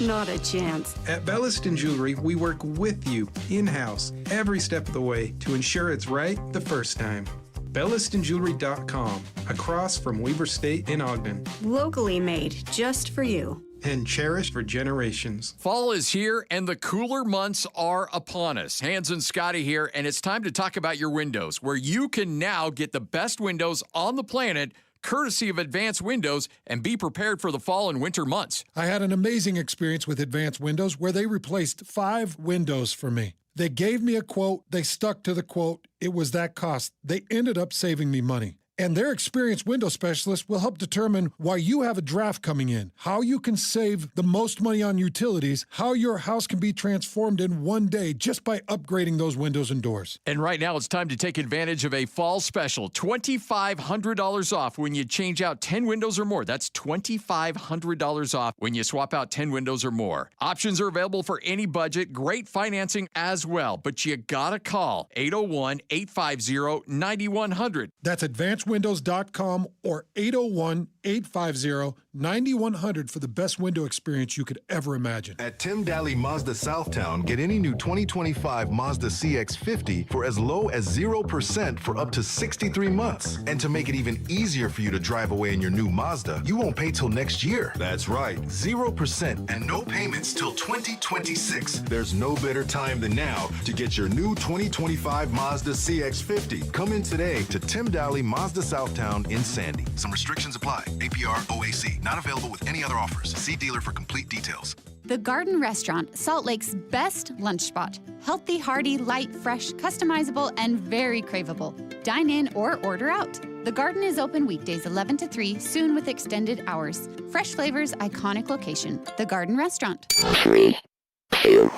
Not a chance. At Belliston Jewelry, we work with you in-house every step of the way to ensure it's right the first time. BellistonJewelry.com, across from Weber State in Ogden. Locally made, just for you. And cherished for generations. Fall is here and the cooler months are upon us. Hans and Scotty here, and it's time to talk about your windows, where you can now get the best windows on the planet, courtesy of Advanced Windows, and be prepared for the fall and winter months. I had an amazing experience with Advanced Windows where they replaced 5 windows for me. They gave me a quote, they stuck to the quote, it was that cost. They ended up saving me money. And their experienced window specialist will help determine why you have a draft coming in, how you can save the most money on utilities, how your house can be transformed in one day just by upgrading those windows and doors. And right now it's time to take advantage of a fall special, $2,500 off when you change out 10 windows or more. That's $2,500 off when you swap out 10 windows or more. Options are available for any budget, great financing as well, but you gotta call 801-850-9100. That's AdvancedWindows.com or 801-850-9100 for the best window experience you could ever imagine. At Tim Daly Mazda Southtown, get any new 2025 Mazda CX-50 for as low as 0% for up to 63 months. And to make it even easier for you to drive away in your new Mazda, you won't pay till next year. That's right, 0% and no payments till 2026. There's no better time than now to get your new 2025 Mazda CX-50. Come in today to Tim Daly Mazda Southtown in Sandy. Some restrictions apply. APR OAC. Not available with any other offers. See dealer for complete details. The Garden Restaurant, Salt Lake's best lunch spot. Healthy, hearty, light, fresh, customizable, and very craveable. Dine in or order out. The Garden is open weekdays 11 to 3, soon with extended hours. Fresh flavors, iconic location. The Garden Restaurant. 3, 2,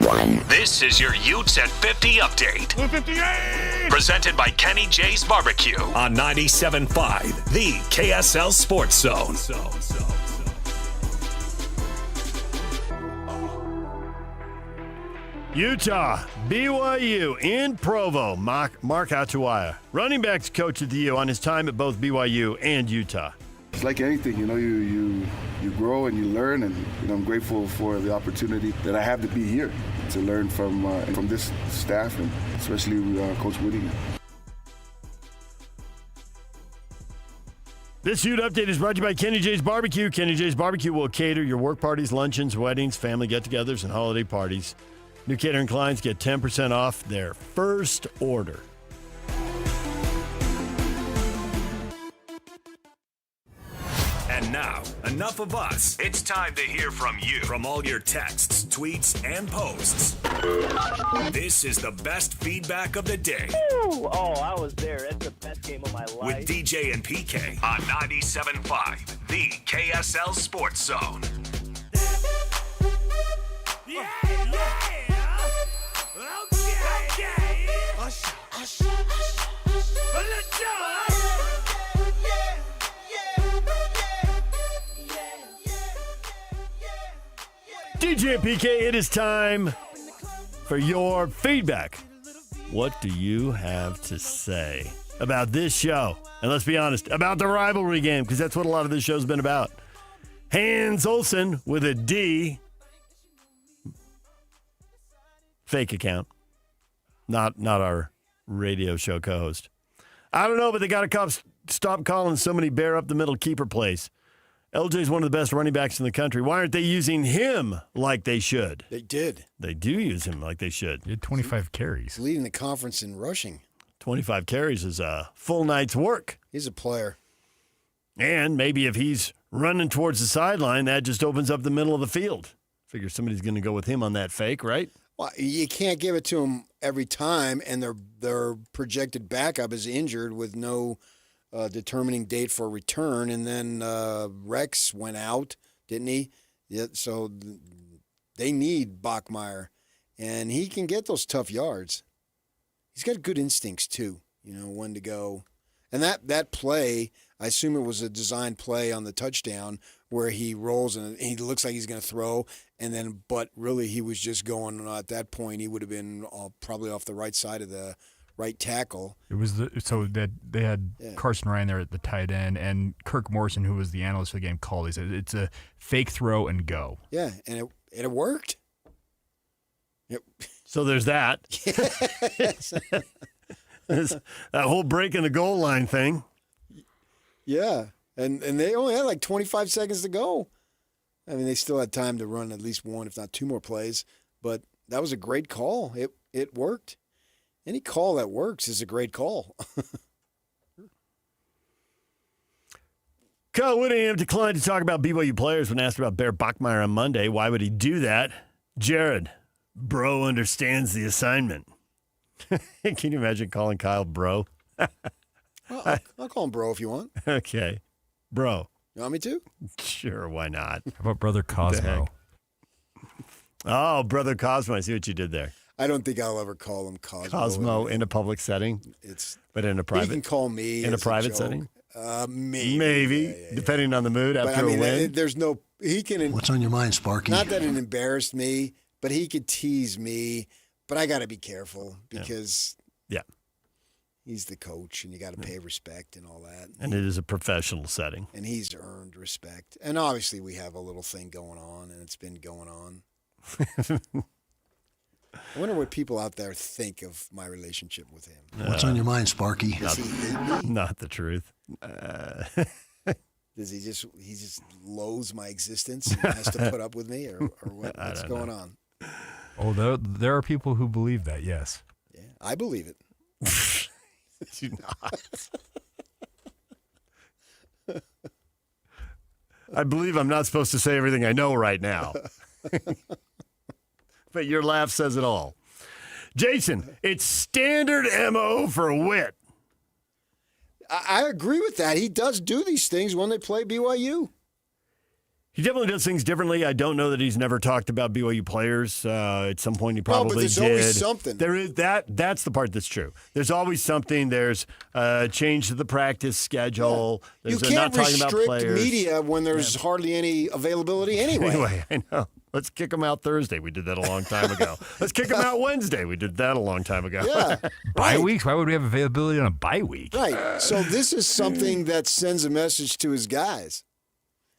1. This is your Utes at 50 update. 58! Presented by Kenny J's Barbecue on 97.5, the KSL Sports Zone. Utah, BYU in Provo. Mark Atuaya, running backs coach at the U, on his time at both BYU and Utah. It's like anything, you grow and you learn, and I'm grateful for the opportunity that I have to be here to learn from this staff, and especially Coach Whittingham. This Ute Update is brought to you by Kenny J's Barbecue. Kenny J's Barbecue will cater your work parties, luncheons, weddings, family get-togethers, and holiday parties. New catering clients get 10% off their first order. And now, enough of us. It's time to hear from you. From all your texts, tweets, and posts. This is the best feedback of the day. Ooh, I was there. It's the best game of my life. With DJ and PK on 97.5, the KSL Sports Zone. Yeah. Okay. DJ and PK, it is time for your feedback. What do you have to say about this show? And let's be honest, about the rivalry game, because that's what a lot of this show's been about. Hans Olsen with a D. Fake account. Not our radio show co-host. I don't know, but they got to stop calling so many bear up the middle keeper plays. LJ's one of the best running backs in the country. Why aren't they using him like they should? They did. They do use him like they should. He had 25 carries. He's leading the conference in rushing. 25 carries is a full night's work. He's a player. And maybe if he's running towards the sideline, that just opens up the middle of the field. Figure somebody's going to go with him on that fake, right? Well, you can't give it to him every time, and their projected backup is injured with no determining date for return, and then Rex went out, didn't he? Yeah, so they need Bachmeier, and he can get those tough yards. He's got good instincts too, when to go. And that play, I assume it was a design play on the touchdown where he rolls and he looks like he's going to throw, but really he was just going. At that point, he would have been probably off the right side of the right tackle. It was that they had Carson Ryan there at the tight end, and Kirk Morrison, who was the analyst for the game, called. He said it's a fake throw and go. Yeah, and it worked. Yep. So there's that. That whole break in the goal line thing. Yeah, and they only had like 25 seconds to go. I mean, they still had time to run at least one, if not two more plays. But that was a great call. It worked. Any call that works is a great call. Kyle Whittingham declined to talk about BYU players when asked about Bear Bachmeier on Monday. Why would he do that? Jared, bro understands the assignment. Can you imagine calling Kyle bro? Well, I'll call him bro if you want. Okay. Bro. You want me to? Sure, why not? How about Brother Cosmo? Oh, Brother Cosmo. I see what you did there. I don't think I'll ever call him Cosmo. Cosmo in a public setting? But in a private? He can call me in a private setting? Maybe. Maybe, Yeah. Depending on the mood after a win. There's no... He can... What's on your mind, Sparky? Not that it embarrassed me, but he could tease me. But I got to be careful because... Yeah. He's the coach, and you got to pay respect and all that. And it is a professional setting. And he's earned respect. And obviously we have a little thing going on, and it's been going on. I wonder what people out there think of my relationship with him. What's on your mind, Sparky? Does he hate me? Not the truth. Does he just loathes my existence and has to put up with me, or what's going on? Oh, there are people who believe that, yes. Yeah, I believe it. Do not. I believe I'm not supposed to say everything I know right now. But your laugh says it all. Jason, it's standard MO for Witt. I agree with that. He does do these things when they play BYU. He definitely does things differently. I don't know that he's never talked about BYU players. At some point, he probably but there's did. always something. There is that. That's the part that's true. There's always something. There's a change to the practice schedule. Yeah. You There's can't not talking about restrict players. media when there's hardly any availability anyway. Anyway, I know. Let's kick them out Thursday. We did that a long time ago. Let's kick them out Wednesday. We did that a long time ago. Yeah. Bye weeks? Why would we have availability on a bye week? Right. So this is something that sends a message to his guys.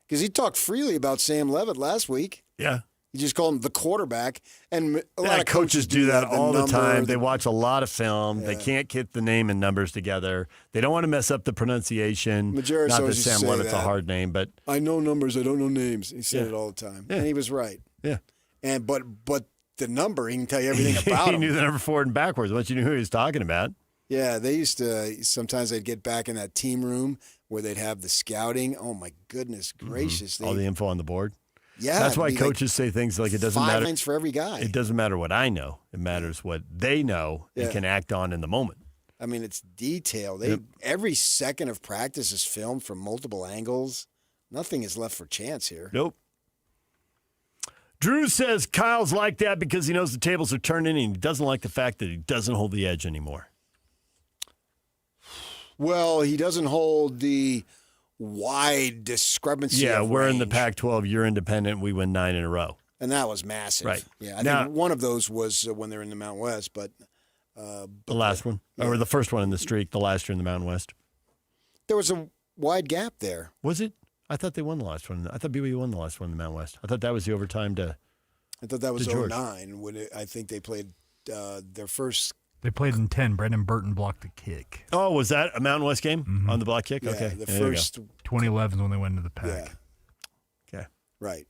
Because he talked freely about Sam Levitt last week. Yeah. He just called him the quarterback. And a lot of coaches do that all the time. They the- watch a lot of film. They can't get the name and numbers together. They don't want to mess up the pronunciation. Majerus Not that always used to Sam say Levitt's a that. hard name, but I know numbers, I don't know names. He said Yeah. it all the time. Yeah. And he was right. Yeah. And but the number, he can tell you everything about he him. knew the number forward and backwards once you knew who he was talking about. Yeah, they used to, sometimes they'd get back in that team room where they'd have the scouting. Oh, my goodness gracious. All the info on the board. Yeah. That's why it'd be coaches say things like it doesn't 5 matter. lines for every guy. It doesn't matter what I know. It matters what they know and Yeah. can act on in the moment. I mean, it's detail. Yep. Every second of practice is filmed from multiple angles. Nothing is left for chance here. Nope. Drew says Kyle's like that because he knows the tables are turning and he doesn't like the fact that he doesn't hold the edge anymore. Well, he doesn't hold the wide discrepancy. Yeah, of we're in the range. Pac-12. You're independent. We win 9 in a row. And that was massive. Right. Yeah, I think one of those was when they're in the Mountain West, but the last one, or the first one in the streak, the last year in the Mountain West. There was a wide gap there. Was it? I thought they won the last one. I thought BYU won the last one in the Mountain West. I thought that was the overtime to. I thought that was George. 09 when I think they played their first. They played in 10. Brendan Burton blocked the kick. Oh, was that a Mountain West game on the block kick? Yeah, Okay. the first 2011 is when they went into the pack. Yeah. Okay. Right.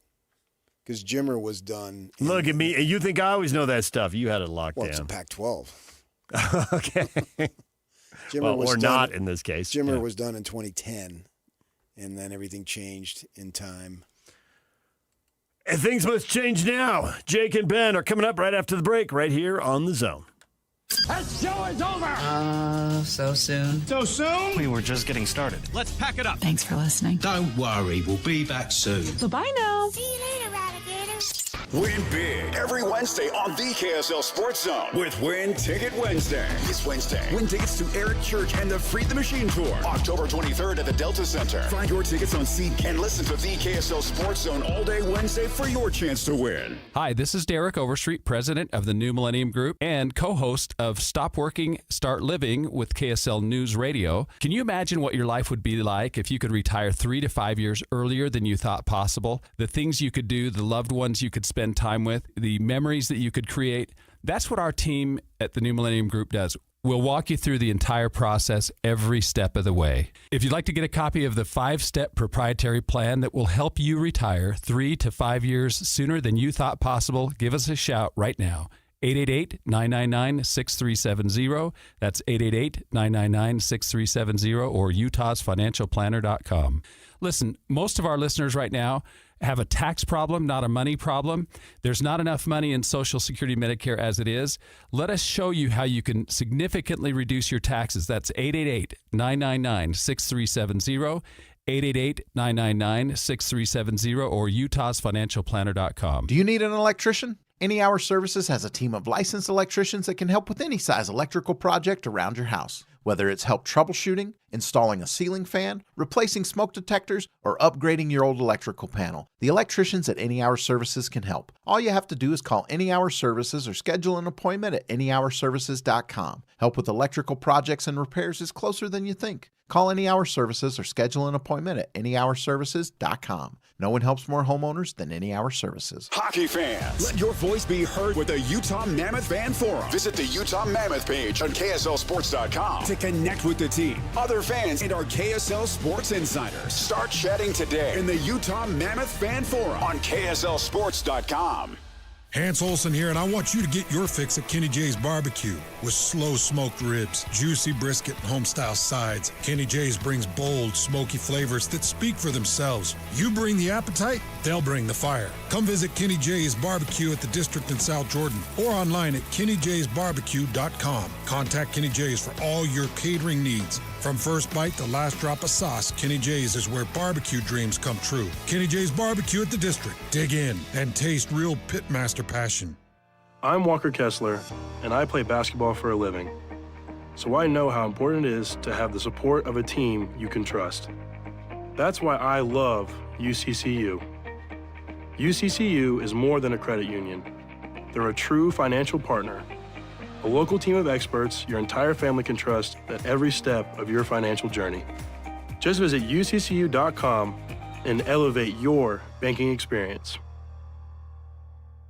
Because Jimmer was done. Look at me. You think I always know that stuff. You had it locked Well, down. it's a Pac-12. Okay. Jimmer was or done, not in this case. Jimmer was done in 2010, and then everything changed in time. And things must change now. Jake and Ben are coming up right after the break, right here on The Zone. That show is over! So soon. So soon? We were just getting started. Let's pack it up. Thanks for listening. Don't worry, we'll be back soon. Bye-bye now. See you later, alligators. Win big every Wednesday on the KSL Sports Zone with Win Ticket Wednesday. This Wednesday, win tickets to Eric Church and the Free the Machine Tour, October 23rd at the Delta Center. Find your tickets on SeatGeek and listen to the KSL Sports Zone all day Wednesday for your chance to win. Hi, this is Derek Overstreet, president of the New Millennium Group and co-host of Stop Working, Start Living with KSL News Radio. Can you imagine what your life would be like if you could retire 3 to 5 years earlier than you thought possible? The things you could do, the loved ones you could spend time with, the memories that you could create. That's what our team at the New Millennium Group does. We'll walk you through the entire process every step of the way. If you'd like to get a copy of the 5-step proprietary plan that will help you retire 3 to 5 years sooner than you thought possible, give us a shout right now. 888-999-6370. That's 888-999-6370 or utahsfinancialplanner.com. Listen, most of our listeners right now have a tax problem, not a money problem. There's not enough money in Social Security Medicare as it is. Let us show you how you can significantly reduce your taxes. That's 888-999-6370, 888-999-6370, or utahsfinancialplanner.com. Do you need an electrician? Any Hour Services has a team of licensed electricians that can help with any size electrical project around your house. Whether it's help troubleshooting, installing a ceiling fan, replacing smoke detectors, or upgrading your old electrical panel, the electricians at Any Hour Services can help. All you have to do is call Any Hour Services or schedule an appointment at anyhourservices.com. Help with electrical projects and repairs is closer than you think. Call Any Hour Services or schedule an appointment at anyhourservices.com. No one helps more homeowners than Any Hour Services. Hockey fans, let your voice be heard with the Utah Mammoth Fan Forum. Visit the Utah Mammoth page on KSLSports.com to connect with the team, other fans, and our KSL Sports insiders. Start chatting today in the Utah Mammoth Fan Forum on KSLSports.com. Hans Olsen here, and I want you to get your fix at Kenny J's Barbecue with slow smoked ribs, juicy brisket, and home-style sides. Kenny J's brings bold, smoky flavors that speak for themselves. You bring the appetite, they'll bring the fire. Come visit Kenny J's Barbecue at the District in South Jordan or online at KennyJ'sBarbecue.com. Contact Kenny J's for all your catering needs. From first bite to last drop of sauce, Kenny J's is where barbecue dreams come true. Kenny J's Barbecue at the District. Dig in and taste real pitmaster passion. I'm Walker Kessler, and I play basketball for a living. So I know how important it is to have the support of a team you can trust. That's why I love UCCU. UCCU is more than a credit union. They're a true financial partner. A local team of experts your entire family can trust at every step of your financial journey. Just visit uccu.com and elevate your banking experience.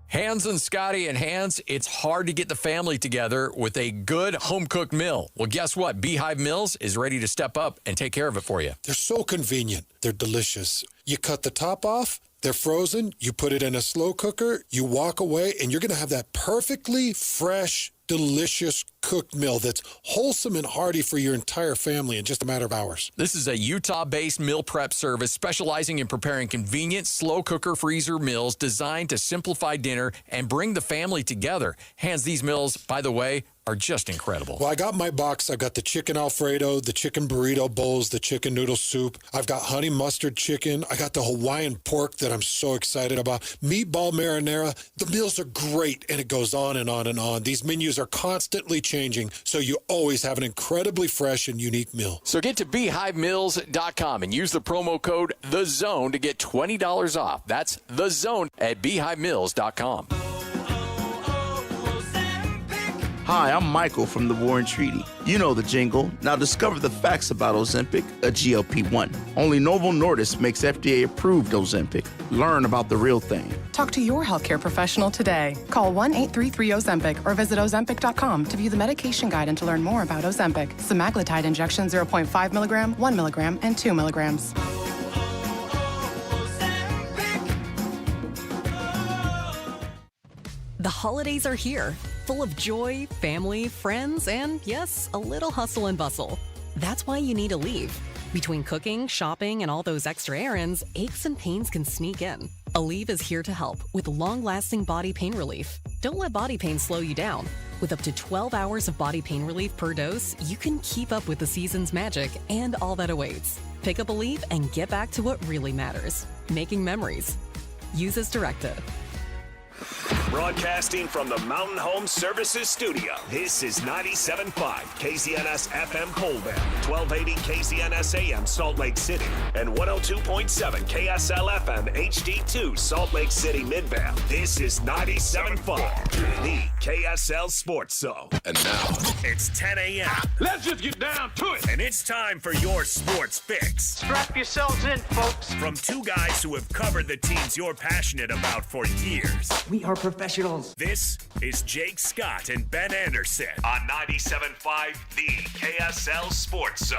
Hans and Scotty and Hans, it's hard to get the family together with a good home-cooked meal. Well, guess what? Beehive Mills is ready to step up and take care of it for you. They're so convenient. They're delicious. You cut the top off, they're frozen, you put it in a slow cooker, you walk away, and you're going to have that perfectly fresh, delicious cooked meal that's wholesome and hearty for your entire family in just a matter of hours. This is a Utah-based meal prep service specializing in preparing convenient, slow cooker freezer meals designed to simplify dinner and bring the family together. Hans, these meals, by the way, are just incredible. Well, I got my box. I've got the chicken Alfredo, the chicken burrito bowls, the chicken noodle soup. I've got honey mustard chicken. I got the Hawaiian pork that I'm so excited about. Meatball marinara. The meals are great, and it goes on and on and on. These menus are constantly changing, so you always have an incredibly fresh and unique meal. So get to BeehiveMills.com and use the promo code THEZONE to get $20 off. That's THEZONE at BeehiveMills.com. Hi, I'm Michael from the War and Treaty. You know the jingle. Now discover the facts about Ozempic, a GLP-1. Only Novo Nordisk makes FDA-approved Ozempic. Learn about the real thing. Talk to your healthcare professional today. Call 1-833-OZEMPIC or visit Ozempic.com to view the medication guide and to learn more about Ozempic. Semaglutide injection 0.5 milligram, 1 milligram, and 2 milligrams. The holidays are here, full of joy, family, friends, and yes, a little hustle and bustle. That's why you need Aleve. Between cooking, shopping, and all those extra errands, aches and pains can sneak in. Aleve is here to help with long-lasting body pain relief. Don't let body pain slow you down. With up to 12 hours of body pain relief per dose, you can keep up with the season's magic and all that awaits. Pick up Aleve and get back to what really matters, making memories. Use as directed. Broadcasting from the Mountain Home Services Studio, this is 97.5 KZNS FM Colbert, 1280 KZNS AM Salt Lake City, and 102.7 KSL FM HD2 Salt Lake City Midvale. This is 97.5, the KSL Sports Zone. And now, it's 10 a.m. Let's just get down to it. And it's time for your sports fix. Strap yourselves in, folks. From two guys who have covered the teams you're passionate about for years. We are professionals. This is Jake Scott and Ben Anderson on 97.5, the KSL Sports Zone.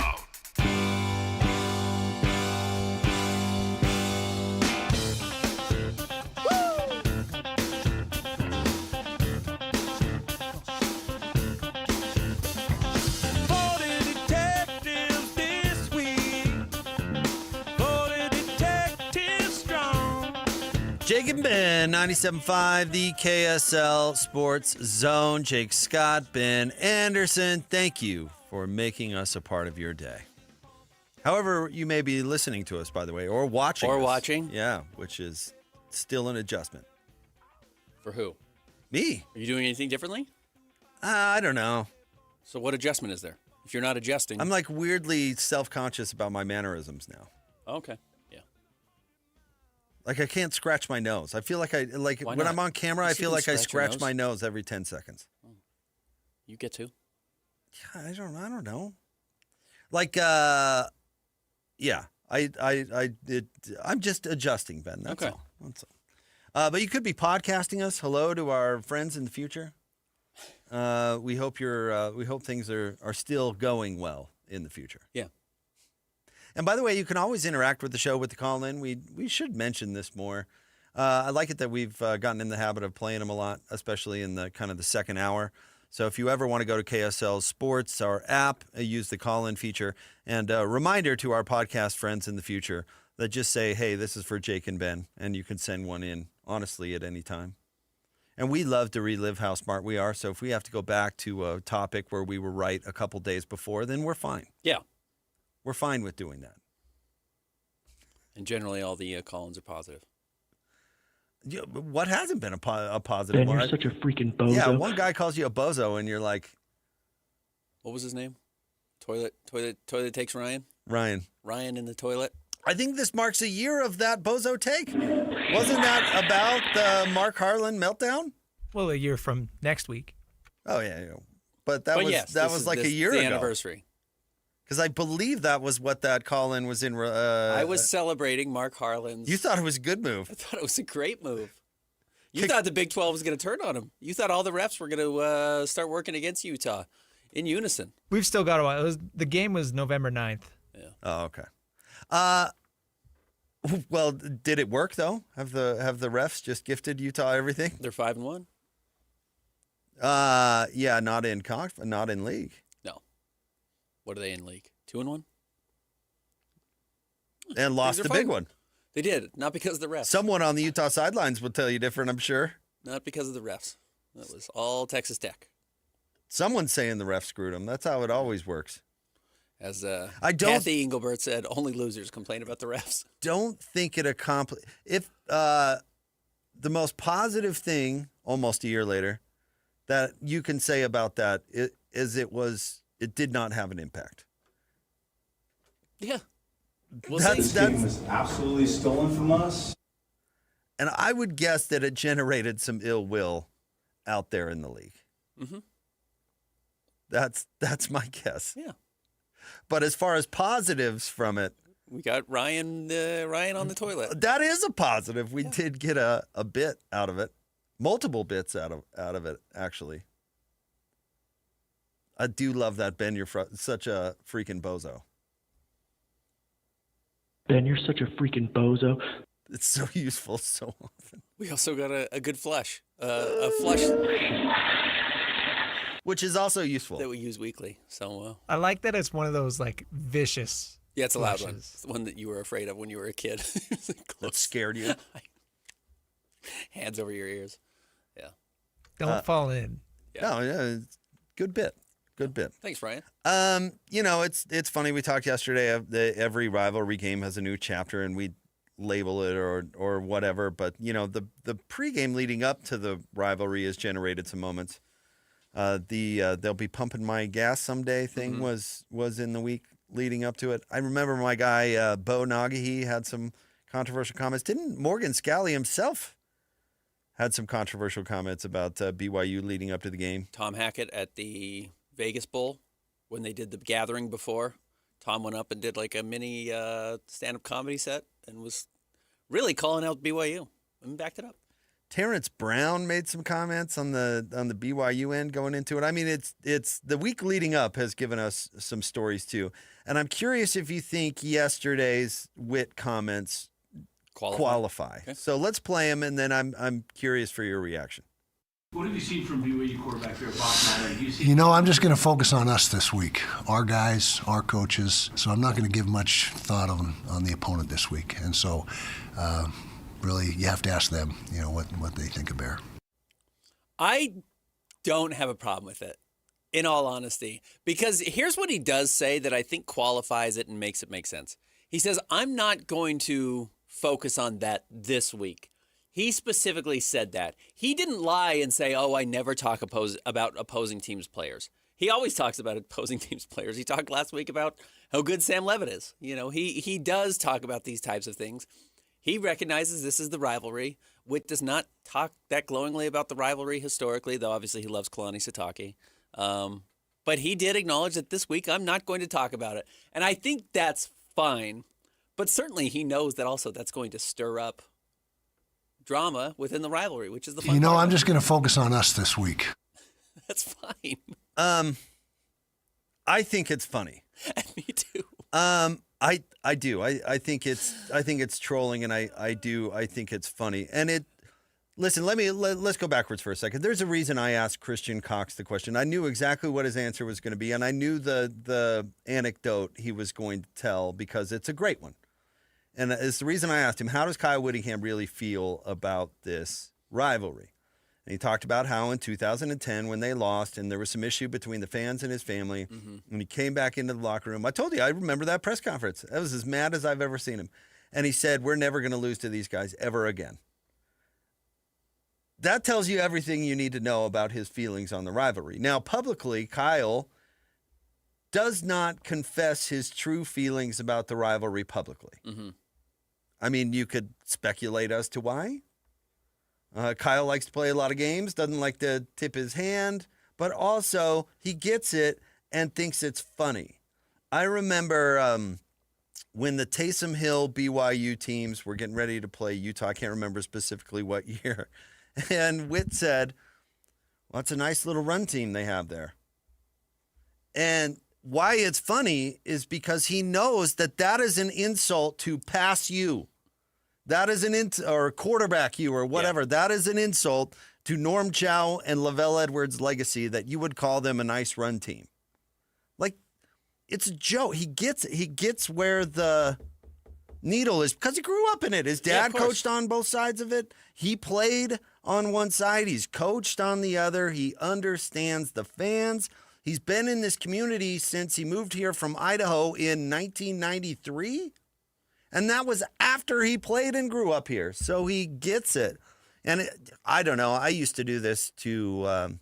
Jake and Ben, 97.5, the KSL Sports Zone. Jake Scott, Ben Anderson, thank you for making us a part of your day. However, you may be listening to us, by the way, or watching. Yeah, which is still an adjustment. For who? Me. Are you doing anything differently? I don't know. So what adjustment is there? If you're not adjusting. I'm like weirdly self-conscious about my mannerisms now. Okay. Like I can't scratch my nose. I feel like when I'm on camera, I feel like I scratch my nose every 10 seconds. You get to? Yeah, I don't know. Like yeah. I'm just adjusting, Ben. That's all. That's all. But you could be podcasting us. Hello to our friends in the future. We hope things are still going well in the future. Yeah. And by the way, you can always interact with the show with the call-in. We should mention this more. I like it that we've gotten in the habit of playing them a lot, especially in the kind of the second hour. So if you ever want to go to KSL Sports, our app, use the call-in feature. And a reminder to our podcast friends in the future that just say, hey, this is for Jake and Ben, and you can send one in, honestly, at any time. And we love to relive how smart we are. So if we have to go back to a topic where we were right a couple days before, then we're fine. Yeah. We're fine with doing that. And generally, all the call-ins are positive. Yeah, but what hasn't been a positive Ben, one? you're such a freaking bozo. Yeah, one guy calls you a bozo, and you're like... What was his name? Toilet takes Ryan? Ryan in the toilet? I think this marks a year of that bozo take. Wasn't that about the Mark Harlan meltdown? Well, a year from next week. Oh, yeah. But that was like a year ago. The anniversary. Because I believe that was what that call-in was in. I was celebrating Mark Harlan's. You thought it was a good move. I thought it was a great move. You thought the Big 12 was going to turn on him. You thought all the refs were going to start working against Utah in unison. We've still got a while. The game was November 9th. Yeah. Oh, okay. Well, did it work though? Have the refs just gifted Utah everything? They're 5-1. Yeah, not in league. No. What are they in league? 2-1? And lost the big one. They did, not because of the refs. Someone on the Utah sidelines would tell you different, I'm sure. Not because of the refs. That was all Texas Tech. someone's saying the ref screwed him. That's how it always works. As Kathy Engelbert said, only losers complain about the refs. Don't think it accomplished. If the most positive thing, almost a year later, that you can say about that is it did not have an impact. Yeah. This game was absolutely stolen from us. And I would guess that it generated some ill will out there in the league. Mm-hmm. That's my guess. Yeah. But as far as positives from it, we got Ryan on the toilet. That is a positive. We did get a bit out of it, multiple bits out of it, actually. I do love that, Ben. You're such a freaking bozo. Ben, you're such a freaking bozo. It's so useful so often. We also got a good flush. A flush. Which is also useful. That we use weekly. So I like that it's one of those like vicious. Yeah, it's a loud flushes. one. It's the one that you were afraid of when you were a kid. That scared you. Hands over your ears. Yeah. Don't fall in. Yeah. No, yeah, it's good bit. Good bit. Thanks, Ryan. It's funny. We talked yesterday. Every rivalry game has a new chapter, and we label it or whatever. But the pregame leading up to the rivalry has generated some moments. They'll be pumping my gas someday thing was in the week leading up to it. I remember my guy Bo Nagahi had some controversial comments. Didn't Morgan Scally himself had some controversial comments about BYU leading up to the game? Tom Hackett at the Vegas Bowl, when they did the gathering before, Tom went up and did like a mini stand-up comedy set and was really calling out BYU and backed it up. Terrence Brown made some comments on the BYU end going into it. I mean, it's the week leading up has given us some stories too, and I'm curious if you think yesterday's Witt comments qualify. Okay. So let's play them, and then I'm curious for your reaction. What have you seen from BYU quarterback there, Bachman? I'm just going to focus on us this week, our guys, our coaches. So I'm not going to give much thought on the opponent this week, and so. Really, you have to ask them, what they think of Bear. I don't have a problem with it, in all honesty, because here's what he does say that I think qualifies it and makes it make sense. He says, I'm not going to focus on that this week. He specifically said that. He didn't lie and say, I never talk about opposing teams' players. He always talks about opposing teams' players. He talked last week about how good Sam Levitt is. He does talk about these types of things. He recognizes this is the rivalry. Witt does not talk that glowingly about the rivalry historically, though obviously he loves Kalani Sitake. But he did acknowledge that this week I'm not going to talk about it. And I think that's fine. But certainly he knows that also that's going to stir up drama within the rivalry, which is the fun part. I'm just going to focus on us this week. That's fine. I think it's funny. Me too. I do. I think it's trolling, and I think it's funny. And listen, let's go backwards for a second. There's a reason I asked Christian Cox the question. I knew exactly what his answer was going to be, and I knew the anecdote he was going to tell because it's a great one. And it's the reason I asked him, how does Kyle Whittingham really feel about this rivalry? And he talked about how in 2010 when they lost and there was some issue between the fans and his family, when he came back into the locker room, I told you, I remember that press conference. I was as mad as I've ever seen him. And he said, we're never going to lose to these guys ever again. That tells you everything you need to know about his feelings on the rivalry. Now, publicly, Kyle does not confess his true feelings about the rivalry publicly. I mean, you could speculate as to why. Kyle likes to play a lot of games, doesn't like to tip his hand, but also he gets it and thinks it's funny. I remember when the Taysom Hill BYU teams were getting ready to play Utah. I can't remember specifically what year. And Witt said, well, it's a nice little run team they have there. And why it's funny is because he knows that is an insult to pass you. That is or quarterback you or whatever. Yeah. That is an insult to Norm Chow and Lavelle Edwards' legacy that you would call them a nice run team. Like, it's a joke. He gets where the needle is because he grew up in it. His dad coached on both sides of it. He played on one side. He's coached on the other. He understands the fans. He's been in this community since he moved here from Idaho in 1993. And that was after he played and grew up here. So he gets it. And I don't know. I used to do this to,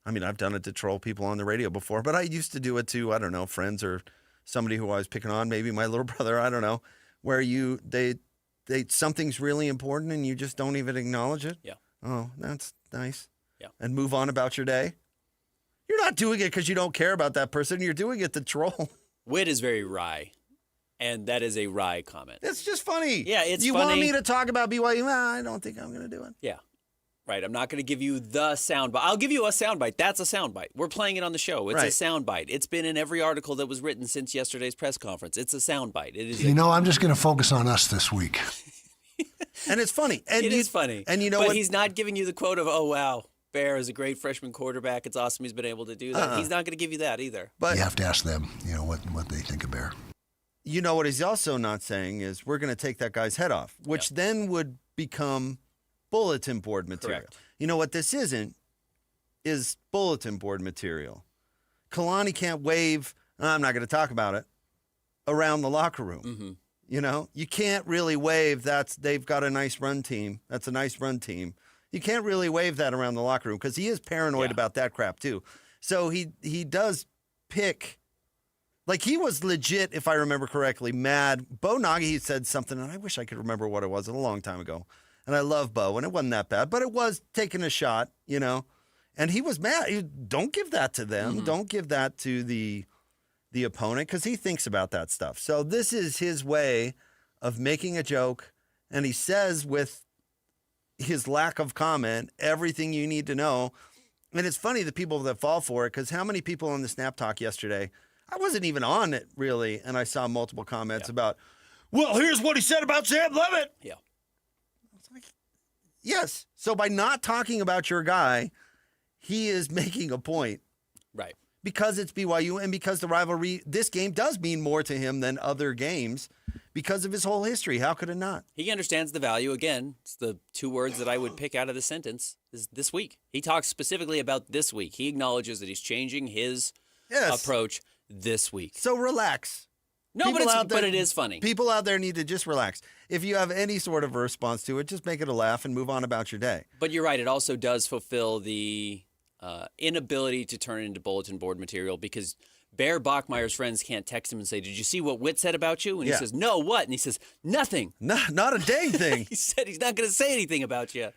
I've done it to troll people on the radio before, but I used to do it to, I don't know, friends or somebody who I was picking on, maybe my little brother, I don't know, where they something's really important and you just don't even acknowledge it. Yeah. Oh, that's nice. Yeah. And move on about your day. You're not doing it because you don't care about that person. You're doing it to troll. Wit is very wry, and that is a wry comment. It's just funny. Yeah, it's you funny. Want me to talk about BYU? Well, I don't think I'm going to do it. Yeah. Right. I'm not going to give you the soundbite. I'll give you a soundbite. That's a soundbite. We're playing it on the show. It's a soundbite. It's been in every article that was written since yesterday's press conference. It's a soundbite. It is. I'm just going to focus on us this week. And it's funny. And it is funny. And you know but what? He's not giving you the quote of, oh, wow, Bear is a great freshman quarterback. It's awesome he's been able to do that. He's not going to give you that either. But you have to ask them, what they think of Bear. You know what he's also not saying is we're going to take that guy's head off, which then would become bulletin board material. Correct. You know what this isn't is bulletin board material. Kalani can't wave, I'm not going to talk about it, around the locker room. Mm-hmm. You can't really wave. They've got a nice run team. That's a nice run team. You can't really wave that around the locker room because he is paranoid about that crap too. So he does pick. Like he was legit, if I remember correctly, mad. Bo Nagy said something, and I wish I could remember what it was a long time ago. And I love Bo, and it wasn't that bad, but it was taking a shot, And he was mad. Don't give that to them. Mm-hmm. Don't give that to the opponent because he thinks about that stuff. So this is his way of making a joke, and he says with his lack of comment everything you need to know. And it's funny the people that fall for it because how many people on the Snap Talk yesterday, I wasn't even on it really, and I saw multiple comments about, well, here's what he said about Sam Levitt. Yeah. Yes. So by not talking about your guy, he is making a point. Right. Because it's BYU and because the rivalry, this game does mean more to him than other games because of his whole history. How could it not? He understands the value. Again, it's the two words that I would pick out of the sentence is this week. He talks specifically about this week. He acknowledges that he's changing his approach this week. So relax. No, but it is funny. People out there need to just relax. If you have any sort of a response to it, just make it a laugh and move on about your day. But you're right. It also does fulfill the inability to turn it into bulletin board material because Bear Bachmeier's friends can't text him and say, did you see what Witt said about you? And he says, no, what? And he says, nothing. Not a dang thing. He said he's not going to say anything about you.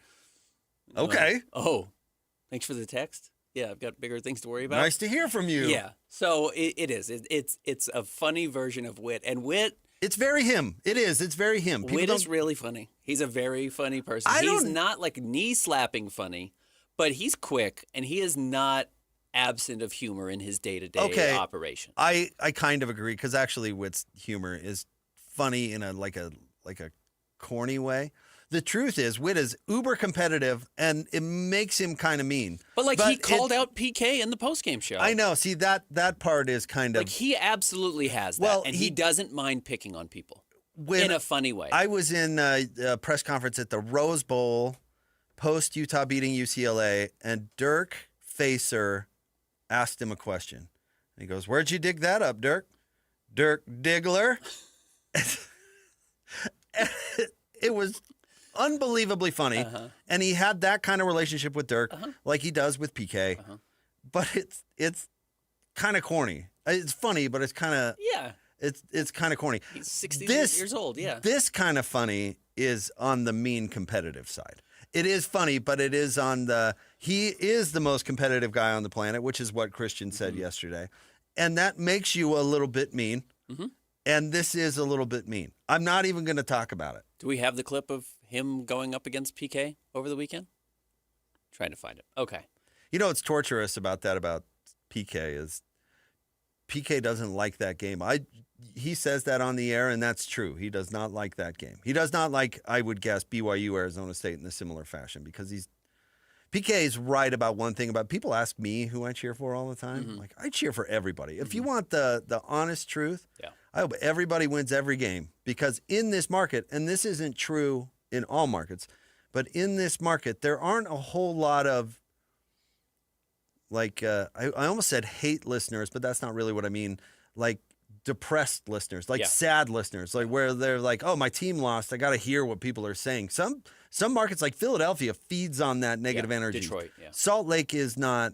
Okay. Thanks for the text. Yeah, I've got bigger things to worry about. Nice to hear from you. Yeah. So it is. It's a funny version of Witt. And Witt... It's very him. It is. It's very him. Witt is really funny. He's a very funny person. He's not like knee-slapping funny, but he's quick, and he is not absent of humor in his day-to-day operation. I kind of agree, because actually Witt's humor is funny in a corny way. The truth is, Witt is uber competitive, and it makes him kind of mean. But he called out PK in the postgame show. I know. See, that part is kind of... he absolutely has that, and he doesn't mind picking on people in a funny way. I was in a press conference at the Rose Bowl, post-Utah beating UCLA, and Dirk Facer asked him a question. He goes, where'd you dig that up, Dirk? Dirk Diggler? It was... unbelievably funny, and he had that kind of relationship with Dirk, like he does with PK. But it's kind of corny. It's funny, but it's kind of it's kind of corny. He's 60 years old. Yeah, this kind of funny is on the mean competitive side. It is funny, but it is on he is the most competitive guy on the planet, which is what Christian said yesterday, and that makes you a little bit mean. And this is a little bit mean. I'm not even going to talk about it. Do we have the clip of him going up against PK over the weekend? Trying to find it. Okay. You know what's torturous about PK is PK doesn't like that game. He says that on the air, and that's true. He does not like that game. He does not like, I would guess, BYU, Arizona State in a similar fashion because PK is right about one thing. About people ask me who I cheer for all the time. Like, I cheer for everybody. If you want the honest truth, I hope everybody wins every game, because in this market, and this isn't true in all markets, but in this market, there aren't a whole lot of, like, I almost said hate listeners, but that's not really what I mean. Like depressed listeners, like sad listeners, like where they're like, oh, my team lost. I got to hear what people are saying. Some markets like Philadelphia feeds on that negative energy. Detroit, Salt Lake is not,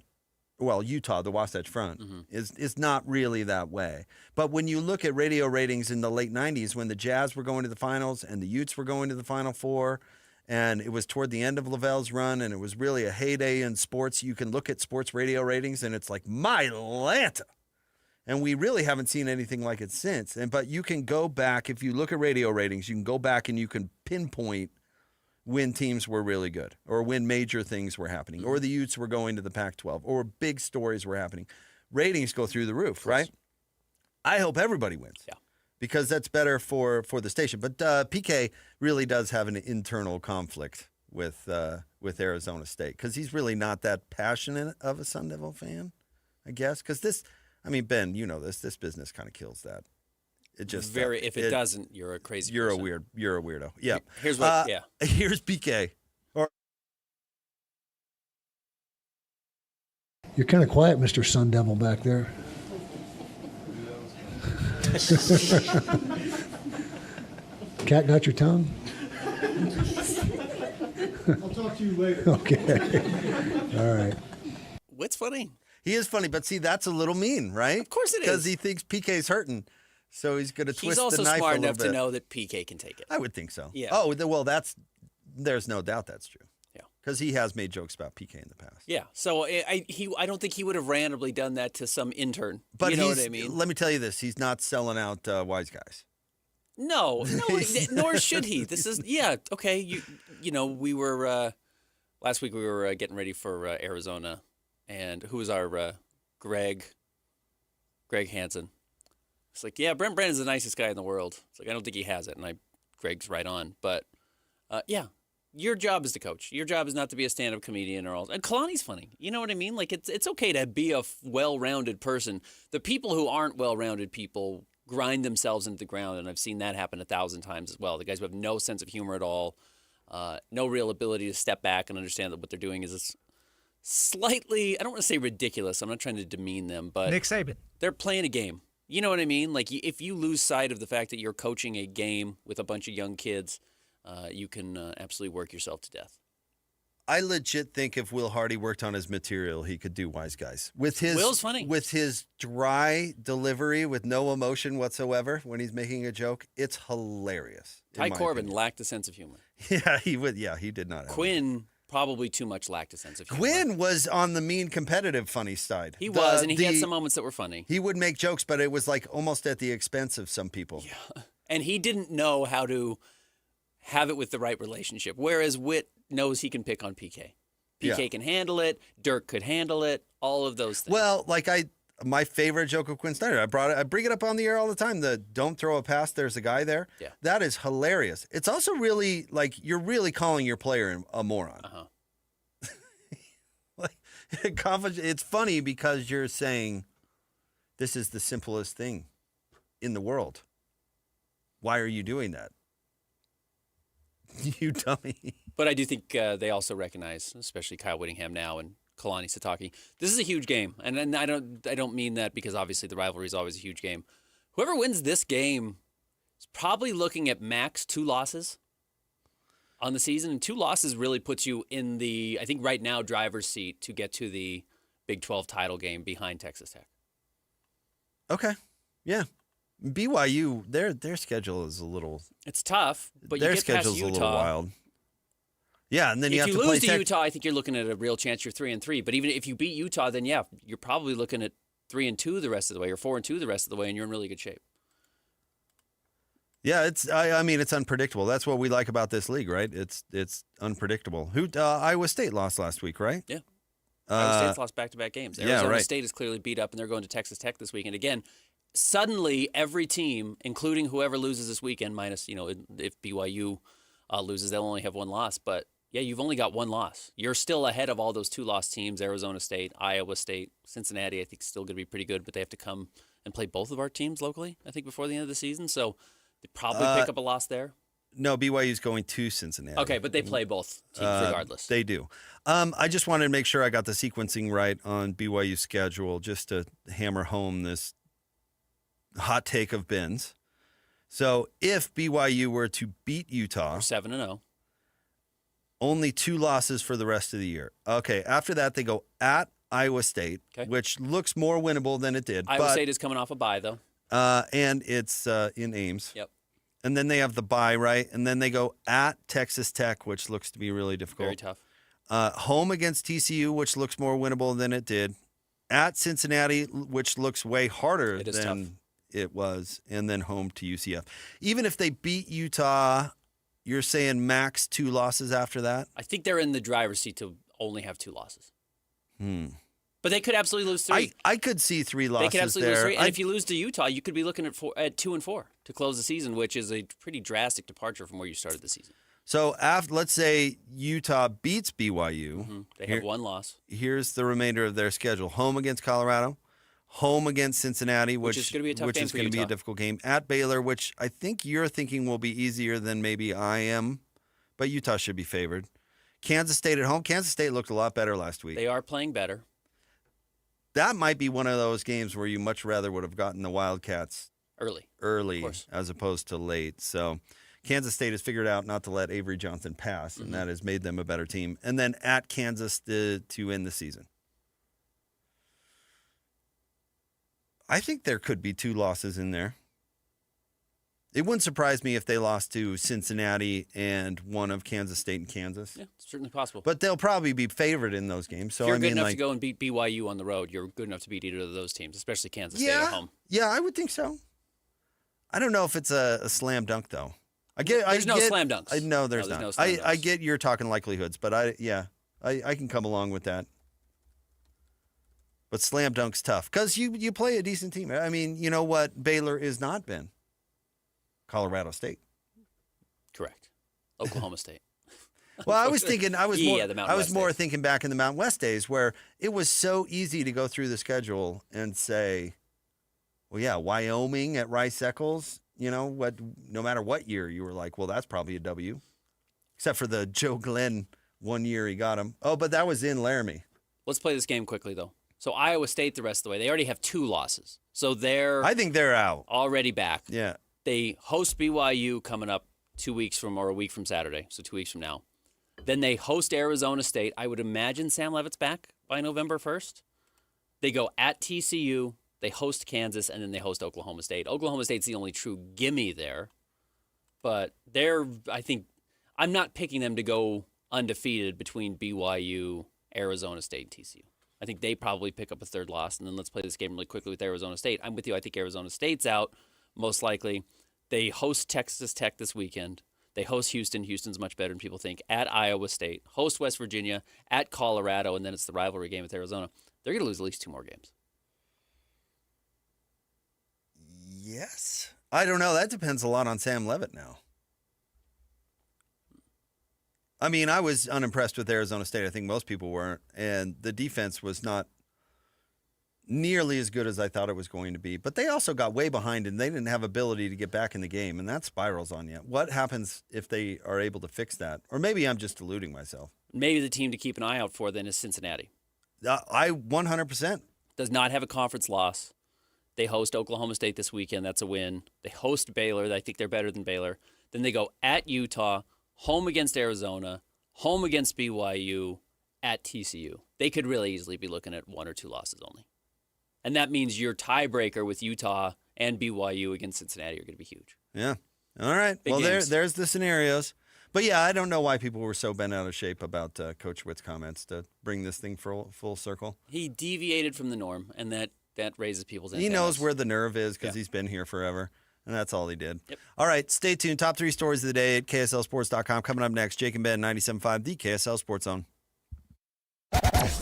well, Utah, the Wasatch Front, is not really that way. But when you look at radio ratings in the late 90s, when the Jazz were going to the finals and the Utes were going to the Final Four, and it was toward the end of Lavelle's run, and it was really a heyday in sports, you can look at sports radio ratings, and it's like, my Atlanta. And we really haven't seen anything like it since. But you can go back, if you look at radio ratings, you can go back and you can pinpoint when teams were really good, or when major things were happening, or the Utes were going to the Pac-12, or big stories were happening. Ratings go through the roof, right? I hope everybody wins, because that's better for the station. But PK really does have an internal conflict with Arizona State, because he's really not that passionate of a Sun Devil fan, I guess. Because this, I mean, Ben, you know this business kind of kills that. It just if it doesn't, you're a crazy person. You're a weirdo. Yeah. Here's what. Here's PK. You're kind of quiet, Mr. Sun Devil, back there. Cat got your tongue? I'll talk to you later. Okay. All right. What's funny? He is funny, but see, that's a little mean, right? Of course it is. Because he thinks PK's hurting. So he's going to twist the knife a little bit. He's also smart enough to know that PK can take it. I would think so. Yeah. Oh, well, there's no doubt that's true. Yeah. Because he has made jokes about PK in the past. Yeah. So I don't think he would have randomly done that to some intern. But you know what I mean? Let me tell you this. He's not selling out Wise Guys. No, nor should he. This is, okay. You know, we were, last week we were getting ready for Arizona. And who was our Greg Hansen? It's like, yeah, Brandon's the nicest guy in the world. It's like, I don't think he has it. And Greg's right on. But, your job is to coach. Your job is not to be a stand-up comedian or all. And Kalani's funny. You know what I mean? Like, it's okay to be a well-rounded person. The people who aren't well-rounded people grind themselves into the ground, and I've seen that happen 1,000 times as well. The guys who have no sense of humor at all, no real ability to step back and understand that what they're doing is slightly, I don't want to say ridiculous. I'm not trying to demean them, but Nick Saban. They're playing a game. You know what I mean? Like, if you lose sight of the fact that you're coaching a game with a bunch of young kids, you can absolutely work yourself to death. I legit think if Will Hardy worked on his material, he could do Wise Guys. Will's funny. With his dry delivery, with no emotion whatsoever when he's making a joke, it's hilarious. Ty Corbin lacked a sense of humor. Yeah, he would. Yeah, he did not. Quinn probably too much lacked a sense of humor. Quinn was on the mean, competitive, funny side. He was, and he had some moments that were funny. He would make jokes, but it was like almost at the expense of some people. Yeah, and he didn't know how to have it with the right relationship, whereas Witt knows he can pick on PK. PK can handle it. Dirk could handle it. All of those things. Well, like my favorite joke of Quinn Snyder, I bring it up on the air all the time. The don't throw a pass, there's a guy there. Yeah. That is hilarious. It's also really, like, you're really calling your player a moron. It's funny because you're saying this is the simplest thing in the world. Why are you doing that? You dummy. But I do think they also recognize, especially Kyle Whittingham now and Kalani Sitake, this is a huge game. And I don't mean that because obviously the rivalry is always a huge game. Whoever wins this game is probably looking at max 2 losses on the season. And 2 losses really puts you in the, I think right now, driver's seat to get to the Big 12 title game behind Texas Tech. Okay. Yeah. BYU, their schedule is a little... It's tough, but their you get past schedule's Utah. a little wild. Yeah, and then you have to play... If you lose to Utah, I think you're looking at a real chance you're 3-3. But even if you beat Utah, then you're probably looking at 3-2 the rest of the way, or 4-2 the rest of the way, and you're in really good shape. Yeah, I mean, it's unpredictable. That's what we like about this league, right? It's unpredictable. Iowa State lost last week, right? Yeah. Iowa State's lost back-to-back games. Arizona right. State is clearly beat up, and they're going to Texas Tech this week. And again, suddenly every team, including whoever loses this weekend, minus, if BYU loses, they'll only have 1 loss. But Yeah, you've only got one loss. You're still ahead of all those 2-loss teams, Arizona State, Iowa State, Cincinnati. I think still going to be pretty good, but they have to come and play both of our teams locally, I think, before the end of the season. So they probably pick up a loss there. No, BYU's going to Cincinnati. Okay, but they play both teams regardless. They do. I just wanted to make sure I got the sequencing right on BYU's schedule just to hammer home this hot take of Ben's. So if BYU were to beat Utah, 7-0. Only 2 losses for the rest of the year. Okay, after that they go at Iowa State, which looks more winnable than it did. Iowa State is coming off a bye, though. And it's in Ames. Yep. And then they have the bye, right? And then they go at Texas Tech, which looks to be really difficult. Very tough. Home against TCU, which looks more winnable than it did. At Cincinnati, which looks way harder than it was. And then home to UCF. Even if they beat Utah, you're saying max 2 losses after that? I think they're in the driver's seat to only have 2 losses. But they could absolutely lose 3. I could see 3 losses. They could absolutely there. lose 3. And if you lose to Utah, you could be looking at 2-4 to close the season, which is a pretty drastic departure from where you started the season. So let's say Utah beats BYU. They have 1 loss. Here's the remainder of their schedule. Home against Colorado. Home against Cincinnati, which is going to be a tough game for Utah. Which is going to be a difficult game. At Baylor, which I think you're thinking will be easier than maybe I am. But Utah should be favored. Kansas State at home. Kansas State looked a lot better last week. They are playing better. That might be one of those games where you much rather would have gotten the Wildcats early as opposed to late. So Kansas State has figured out not to let Avery Johnson pass, and that has made them a better team. And then at Kansas to end the season. I think there could be 2 losses in there. It wouldn't surprise me if they lost to Cincinnati and one of Kansas State and Kansas. Yeah, it's certainly possible. But they'll probably be favored in those games. So if you're good enough to go and beat BYU on the road, you're good enough to beat either of those teams, especially Kansas State at home. Yeah, I would think so. I don't know if it's a slam dunk, though. There's no slam dunks. I know there's not. No slam dunks. I get you're talking likelihoods, but I can come along with that. But slam dunk's tough because you play a decent team. I mean, you know what Baylor is not been? Colorado State. Correct. Oklahoma State. Well, I was thinking, I was more days. thinking back in the Mountain West days where it was so easy to go through the schedule and say, well, yeah, Wyoming at Rice-Eccles, you know, no matter what year you were like, well, that's probably a W. Except for the Joe Glenn one year he got him. Oh, but that was in Laramie. Let's play this game quickly, though. So Iowa State the rest of the way, they already have 2 losses. So I think they're out. Already back. Yeah. They host BYU coming up 2 weeks from, or a week from Saturday, so 2 weeks from now. Then they host Arizona State. I would imagine Sam Levitt's back by November 1st. They go at TCU, they host Kansas, and then they host Oklahoma State. Oklahoma State's the only true gimme there. But I'm not picking them to go undefeated between BYU, Arizona State, and TCU. I think they probably pick up a 3rd loss, and then let's play this game really quickly with Arizona State. I'm with you. I think Arizona State's out, most likely. They host Texas Tech this weekend. They host Houston. Houston's much better than people think. At Iowa State. Host West Virginia. At Colorado. And then it's the rivalry game with Arizona. They're going to lose at least 2 more games. Yes. I don't know. That depends a lot on Sam Levitt now. I mean, I was unimpressed with Arizona State. I think most people weren't. And the defense was not nearly as good as I thought it was going to be. But they also got way behind, and they didn't have ability to get back in the game, and that spirals on you. What happens if they are able to fix that? Or maybe I'm just deluding myself. Maybe the team to keep an eye out for then is Cincinnati. I 100%. Does not have a conference loss. They host Oklahoma State this weekend. That's a win. They host Baylor. I think they're better than Baylor. Then they go at Utah, home against Arizona, home against BYU, at TCU. They could really easily be looking at 1 or 2 losses only. And that means your tiebreaker with Utah and BYU against Cincinnati are going to be huge. Yeah. All right. Big games. There's the scenarios. But, yeah, I don't know why people were so bent out of shape about Coach Witt's comments to bring this thing full circle. He deviated from the norm, and that raises people's antennas. He knows where the nerve is because he's been here forever, and that's all he did. Yep. All right, stay tuned. Top 3 stories of the day at KSLSports.com. Coming up next, Jake and Ben, 97.5, the KSL Sports Zone.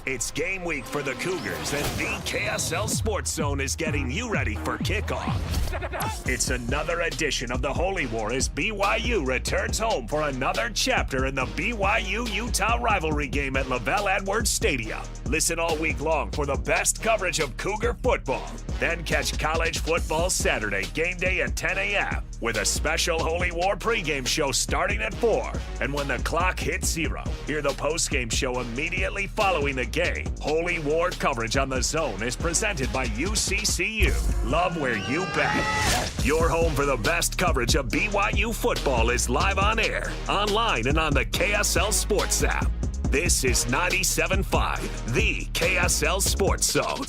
It's game week for the Cougars, and the KSL Sports Zone is getting you ready for kickoff. It's another edition of the Holy War as BYU returns home for another chapter in the BYU-Utah rivalry game at Lavelle Edwards Stadium. Listen all week long for the best coverage of Cougar football. Then catch college football Saturday, game day at 10 a.m. with a special Holy War pregame show starting at 4. And when the clock hits 0, hear the postgame show immediately following the game. Holy War coverage on The Zone is presented by UCCU. Love where you bet. Your home for the best coverage of BYU football is live on air, online, and on the KSL Sports app. This is 97.5, the KSL Sports Zone.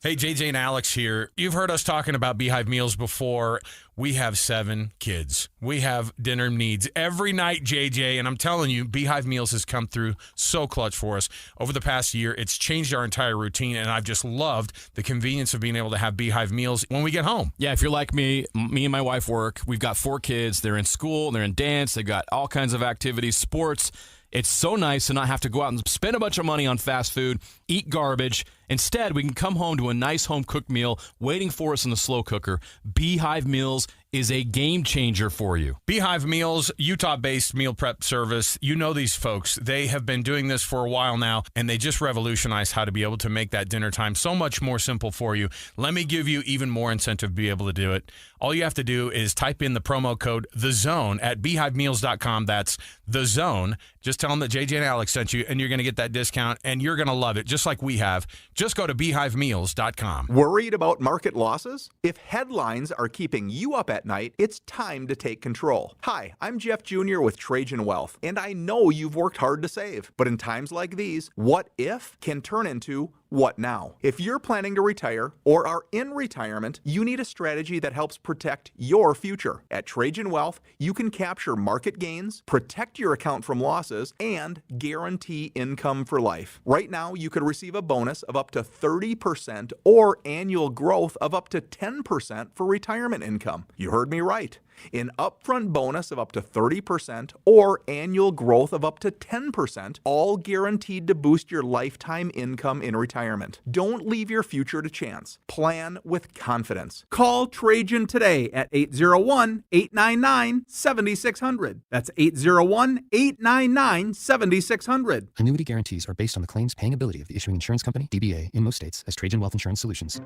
Hey, JJ and Alex here. You've heard us talking about Beehive meals before. We have 7 kids. We have dinner needs every night, JJ, and I'm telling you, Beehive Meals has come through so clutch for us. Over the past year, it's changed our entire routine, and I've just loved the convenience of being able to have Beehive Meals when we get home. Yeah, if you're like me and my wife work. We've got 4 kids. They're in school, they're in dance, they've got all kinds of activities, sports. It's so nice to not have to go out and spend a bunch of money on fast food, eat garbage. Instead, we can come home to a nice home-cooked meal waiting for us in the slow cooker. Beehive Meals is a game changer for you. Beehive Meals, Utah-based meal prep service. You know these folks. They have been doing this for a while now, and they just revolutionized how to be able to make that dinner time so much more simple for you. Let me give you even more incentive to be able to do it. All you have to do is type in the promo code THEZONE at beehivemeals.com. That's The Zone. Just tell them that JJ and Alex sent you, and you're going to get that discount, and you're going to love it, just like we have. Just go to beehivemeals.com. Worried about market losses? If headlines are keeping you up at night, it's time to take control. Hi, I'm Jeff Jr. with Trajan Wealth, and I know you've worked hard to save. But in times like these, what if can turn into what now? If you're planning to retire or are in retirement, you need a strategy that helps protect your future. At Trajan Wealth, you can capture market gains, protect your account from losses, and guarantee income for life. Right now, you could receive a bonus of up to 30% or annual growth of up to 10% for retirement income. You heard me right. An upfront bonus of up to 30% or annual growth of up to 10%, all guaranteed to boost your lifetime income in retirement. Don't leave your future to chance. Plan with confidence. Call Trajan today at 801-899-7600. That's 801-899-7600. Annuity guarantees are based on the claims paying ability of the issuing insurance company, DBA, in most states as Trajan Wealth Insurance Solutions.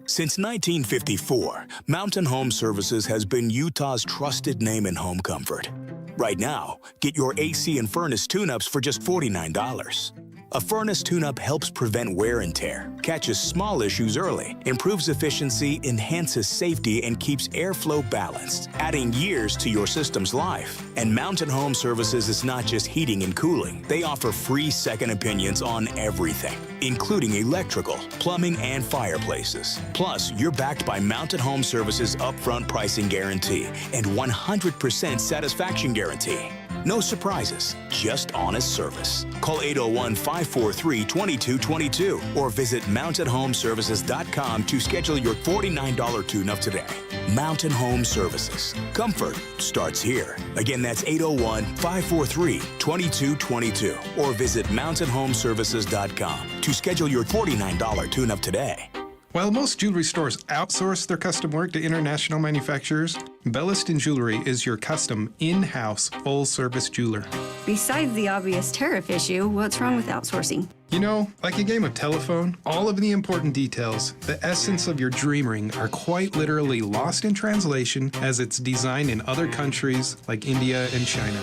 Since 1954, Mountain Home Services has been Utah's trusted name in home comfort. Right now, get your AC and furnace tune-ups for just $49. A furnace tune-up helps prevent wear and tear, catches small issues early, improves efficiency, enhances safety, and keeps airflow balanced, adding years to your system's life. And Mountain Home Services is not just heating and cooling. They offer free second opinions on everything, including electrical, plumbing, and fireplaces. Plus, you're backed by Mountain Home Services' upfront pricing guarantee and 100% satisfaction guarantee. No surprises, just honest service. Call 801-543-2222 or visit mountainhomeservices.com to schedule your $49 tune-up today. Mountain Home Services. Comfort starts here. Again, that's 801-543-2222 or visit mountainhomeservices.com to schedule your $49 tune-up today. While most jewelry stores outsource their custom work to international manufacturers, Belliston Jewelry is your custom, in-house, full-service jeweler. Besides the obvious tariff issue, what's wrong with outsourcing? You know, like a game of telephone, all of the important details, the essence of your dream ring, are quite literally lost in translation as it's designed in other countries like India and China.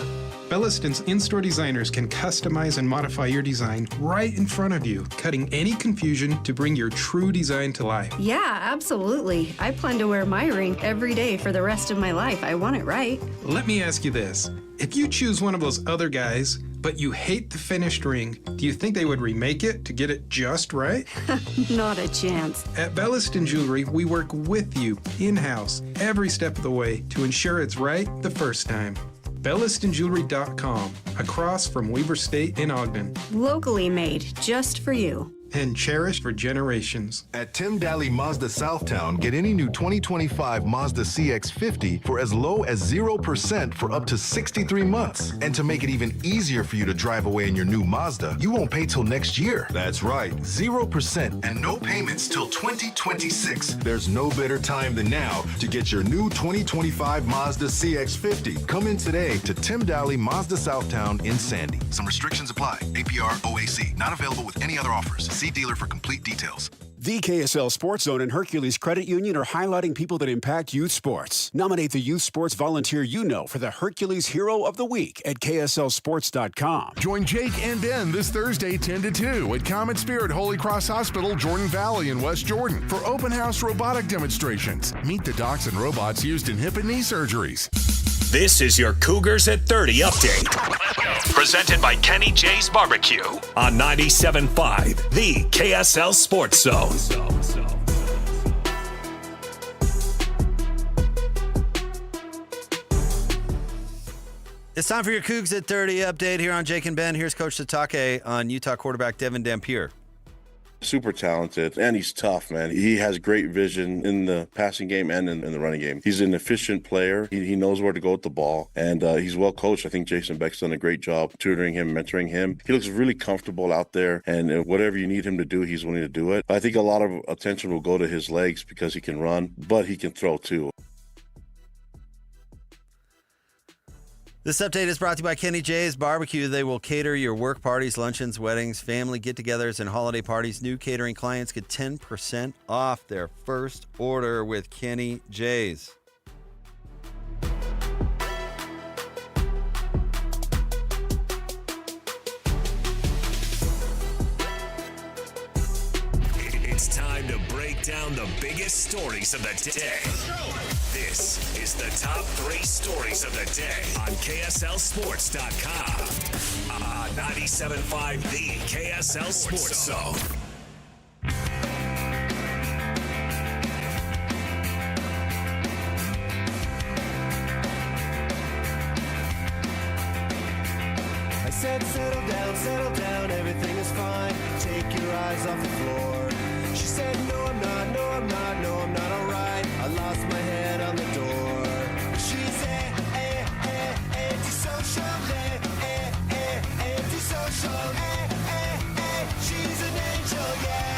Belliston's in-store designers can customize and modify your design right in front of you, cutting any confusion to bring your true design to life. Yeah, absolutely. I plan to wear my ring every day for the rest of my life. I want it right. Let me ask you this. If you choose one of those other guys, but you hate the finished ring, do you think they would remake it to get it just right? Not a chance. At Belliston Jewelry, we work with you in-house every step of the way to ensure it's right the first time. BellistonJewelry.com, across from Weber State in Ogden. Locally made, just for you. and cherished for generations. At Tim Daly Mazda Southtown, get any new 2025 Mazda CX-50 for as low as 0% for up to 63 months. And to make it even easier for you to drive away in your new Mazda, you won't pay till next year. That's right, 0% and no payments till 2026. There's no better time than now to get your new 2025 Mazda CX-50. Come in today to Tim Daly Mazda Southtown in Sandy. Some restrictions apply. APR OAC. Not available with any other offers. See dealer for complete details. The KSL Sports Zone and Hercules Credit Union are highlighting people that impact youth sports. Nominate the youth sports volunteer you know for the Hercules Hero of the Week at KSLSports.com. Join Jake and Ben this Thursday 10 to 2 at Comet Spirit Holy Cross Hospital, Jordan Valley in West Jordan for open house robotic demonstrations. Meet the docs and robots used in hip and knee surgeries. This is your Cougars at 30 update. Presented by Kenny J's Barbecue on 97.5, the KSL Sports Zone. It's time for your Cougs at 30 update here on Jake and Ben. Here's Coach Satake on Utah quarterback Devin Dampier. Super talented, and he's tough, man. He has great vision in the passing game and in the running game. He's an efficient player. He knows where to go with the ball, and he's well coached. I think Jason Beck's done a great job tutoring him, mentoring him. He looks really comfortable out there, and whatever you need him to do, he's willing to do it. I think a lot of attention will go to his legs because he can run, but he can throw too. This update is brought to you by Kenny J's Barbecue. They will cater your work parties, luncheons, weddings, family get-togethers, and holiday parties. New catering clients get 10% off their first order with Kenny J's. It's time to break down the biggest stories of the day. This is the top 3 stories of the day on KSLSports.com. 97.5, the KSL Sports Zone. I said, settle down, everything is fine. Take your eyes off the floor. She said, no, I'm not, no, I'm not, no, I'm not all right. I lost my head on the door. She's antisocial, antisocial, she's an angel, yeah.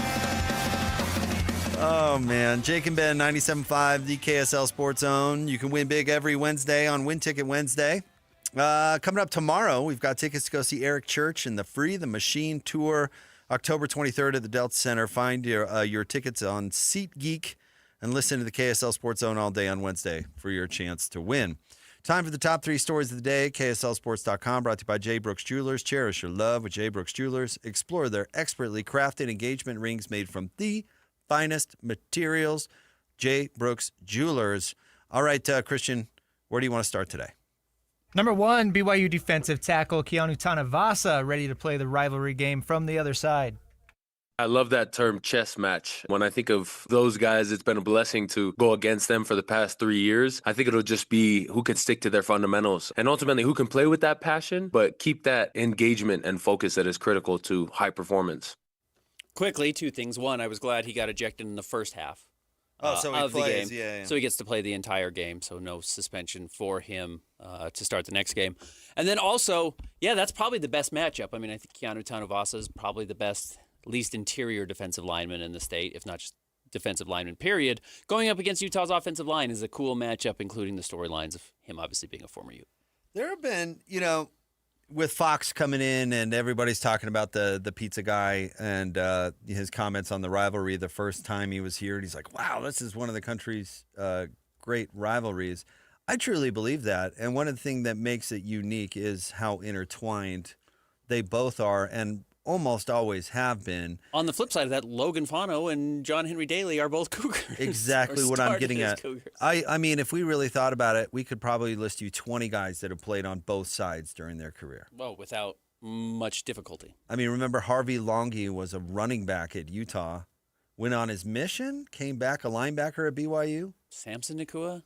Oh, man. Jake and Ben, 97.5, the KSL Sports Zone. You can win big every Wednesday on Win Ticket Wednesday. Coming up tomorrow, we've got tickets to go see Eric Church in the Free the Machine Tour, October 23rd at the Delta Center. Find your tickets on SeatGeek and listen to the KSL Sports Zone all day on Wednesday for your chance to win. Time for the top 3 stories of the day. KSLSports.com, brought to you by J. Brooks Jewelers. Cherish your love with J. Brooks Jewelers. Explore their expertly crafted engagement rings made from the finest materials. J. Brooks Jewelers. All right, Christian, where do you want to start today? Number 1, BYU defensive tackle Keanu Tanavasa ready to play the rivalry game from the other side. I love that term chess match. When I think of those guys, it's been a blessing to go against them for the past 3 years. I think it'll just be who can stick to their fundamentals and ultimately who can play with that passion, but keep that engagement and focus that is critical to high performance. Quickly, 2 things. 1, I was glad he got ejected in the first half. So he of plays, the game. yeah. So he gets to play the entire game, so no suspension for him to start the next game. And then also, that's probably the best matchup. I mean, I think Keanu Tanavasa is probably the best, least interior defensive lineman in the state, if not just defensive lineman, period. Going up against Utah's offensive line is a cool matchup, including the storylines of him obviously being a former Ute. There have been, with Fox coming in and everybody's talking about the pizza guy and his comments on the rivalry the first time he was here. And he's like, wow, this is one of the country's great rivalries. I truly believe that. And one of the things that makes it unique is how intertwined they both are and almost always have been. On the flip side of that, Logan Fano and John Henry Daly are both Cougars. Exactly what I'm getting at. I mean, if we really thought about it, we could probably list you 20 guys that have played on both sides during their career. Well, without much difficulty. I mean, remember Harvey Longy was a running back at Utah, went on his mission, came back a linebacker at BYU. Samson Nakua?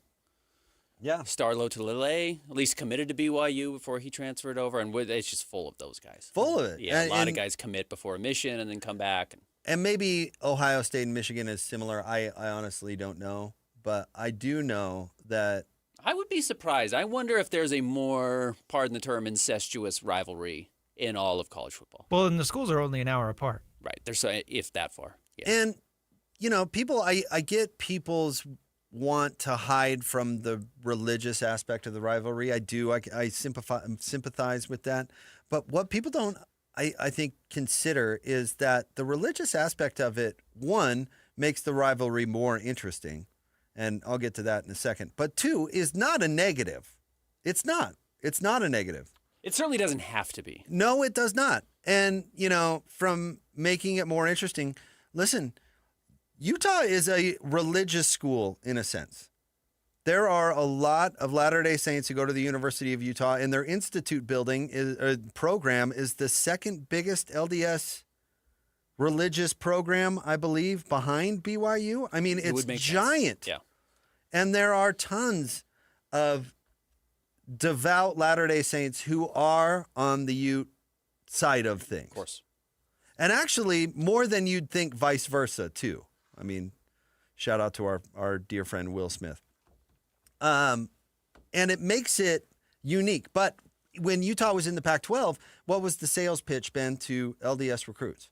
Yeah. Starlo Tulele, at least committed to BYU before he transferred over, and it's just full of those guys. Full of it. Yeah, a lot of guys commit before a mission and then come back. And maybe Ohio State and Michigan is similar. I honestly don't know. But I do know that I would be surprised. I wonder if there's a more, pardon the term, incestuous rivalry in all of college football. Well, and the schools are only an hour apart. Right. There's if that far. Yeah. And, people, I get people's want to hide from the religious aspect of the rivalry. I do. I sympathize with that. But what people don't, I think, consider is that the religious aspect of it, one, makes the rivalry more interesting. And I'll get to that in a second. But two, is not a negative. It's not. It's not a negative. It certainly doesn't have to be. No, it does not. And, from making it more interesting, listen, Utah is a religious school in a sense. There are a lot of Latter-day Saints who go to the University of Utah, and their institute program is the second biggest LDS religious program, I believe, behind BYU. I mean, it's giant. Yeah. And there are tons of devout Latter-day Saints who are on the Ute side of things. Of course. And actually, more than you'd think, vice versa, too. I mean, shout out to our dear friend Will Smith. And it makes it unique. But when Utah was in the Pac-12, what was the sales pitch, Ben, to LDS recruits?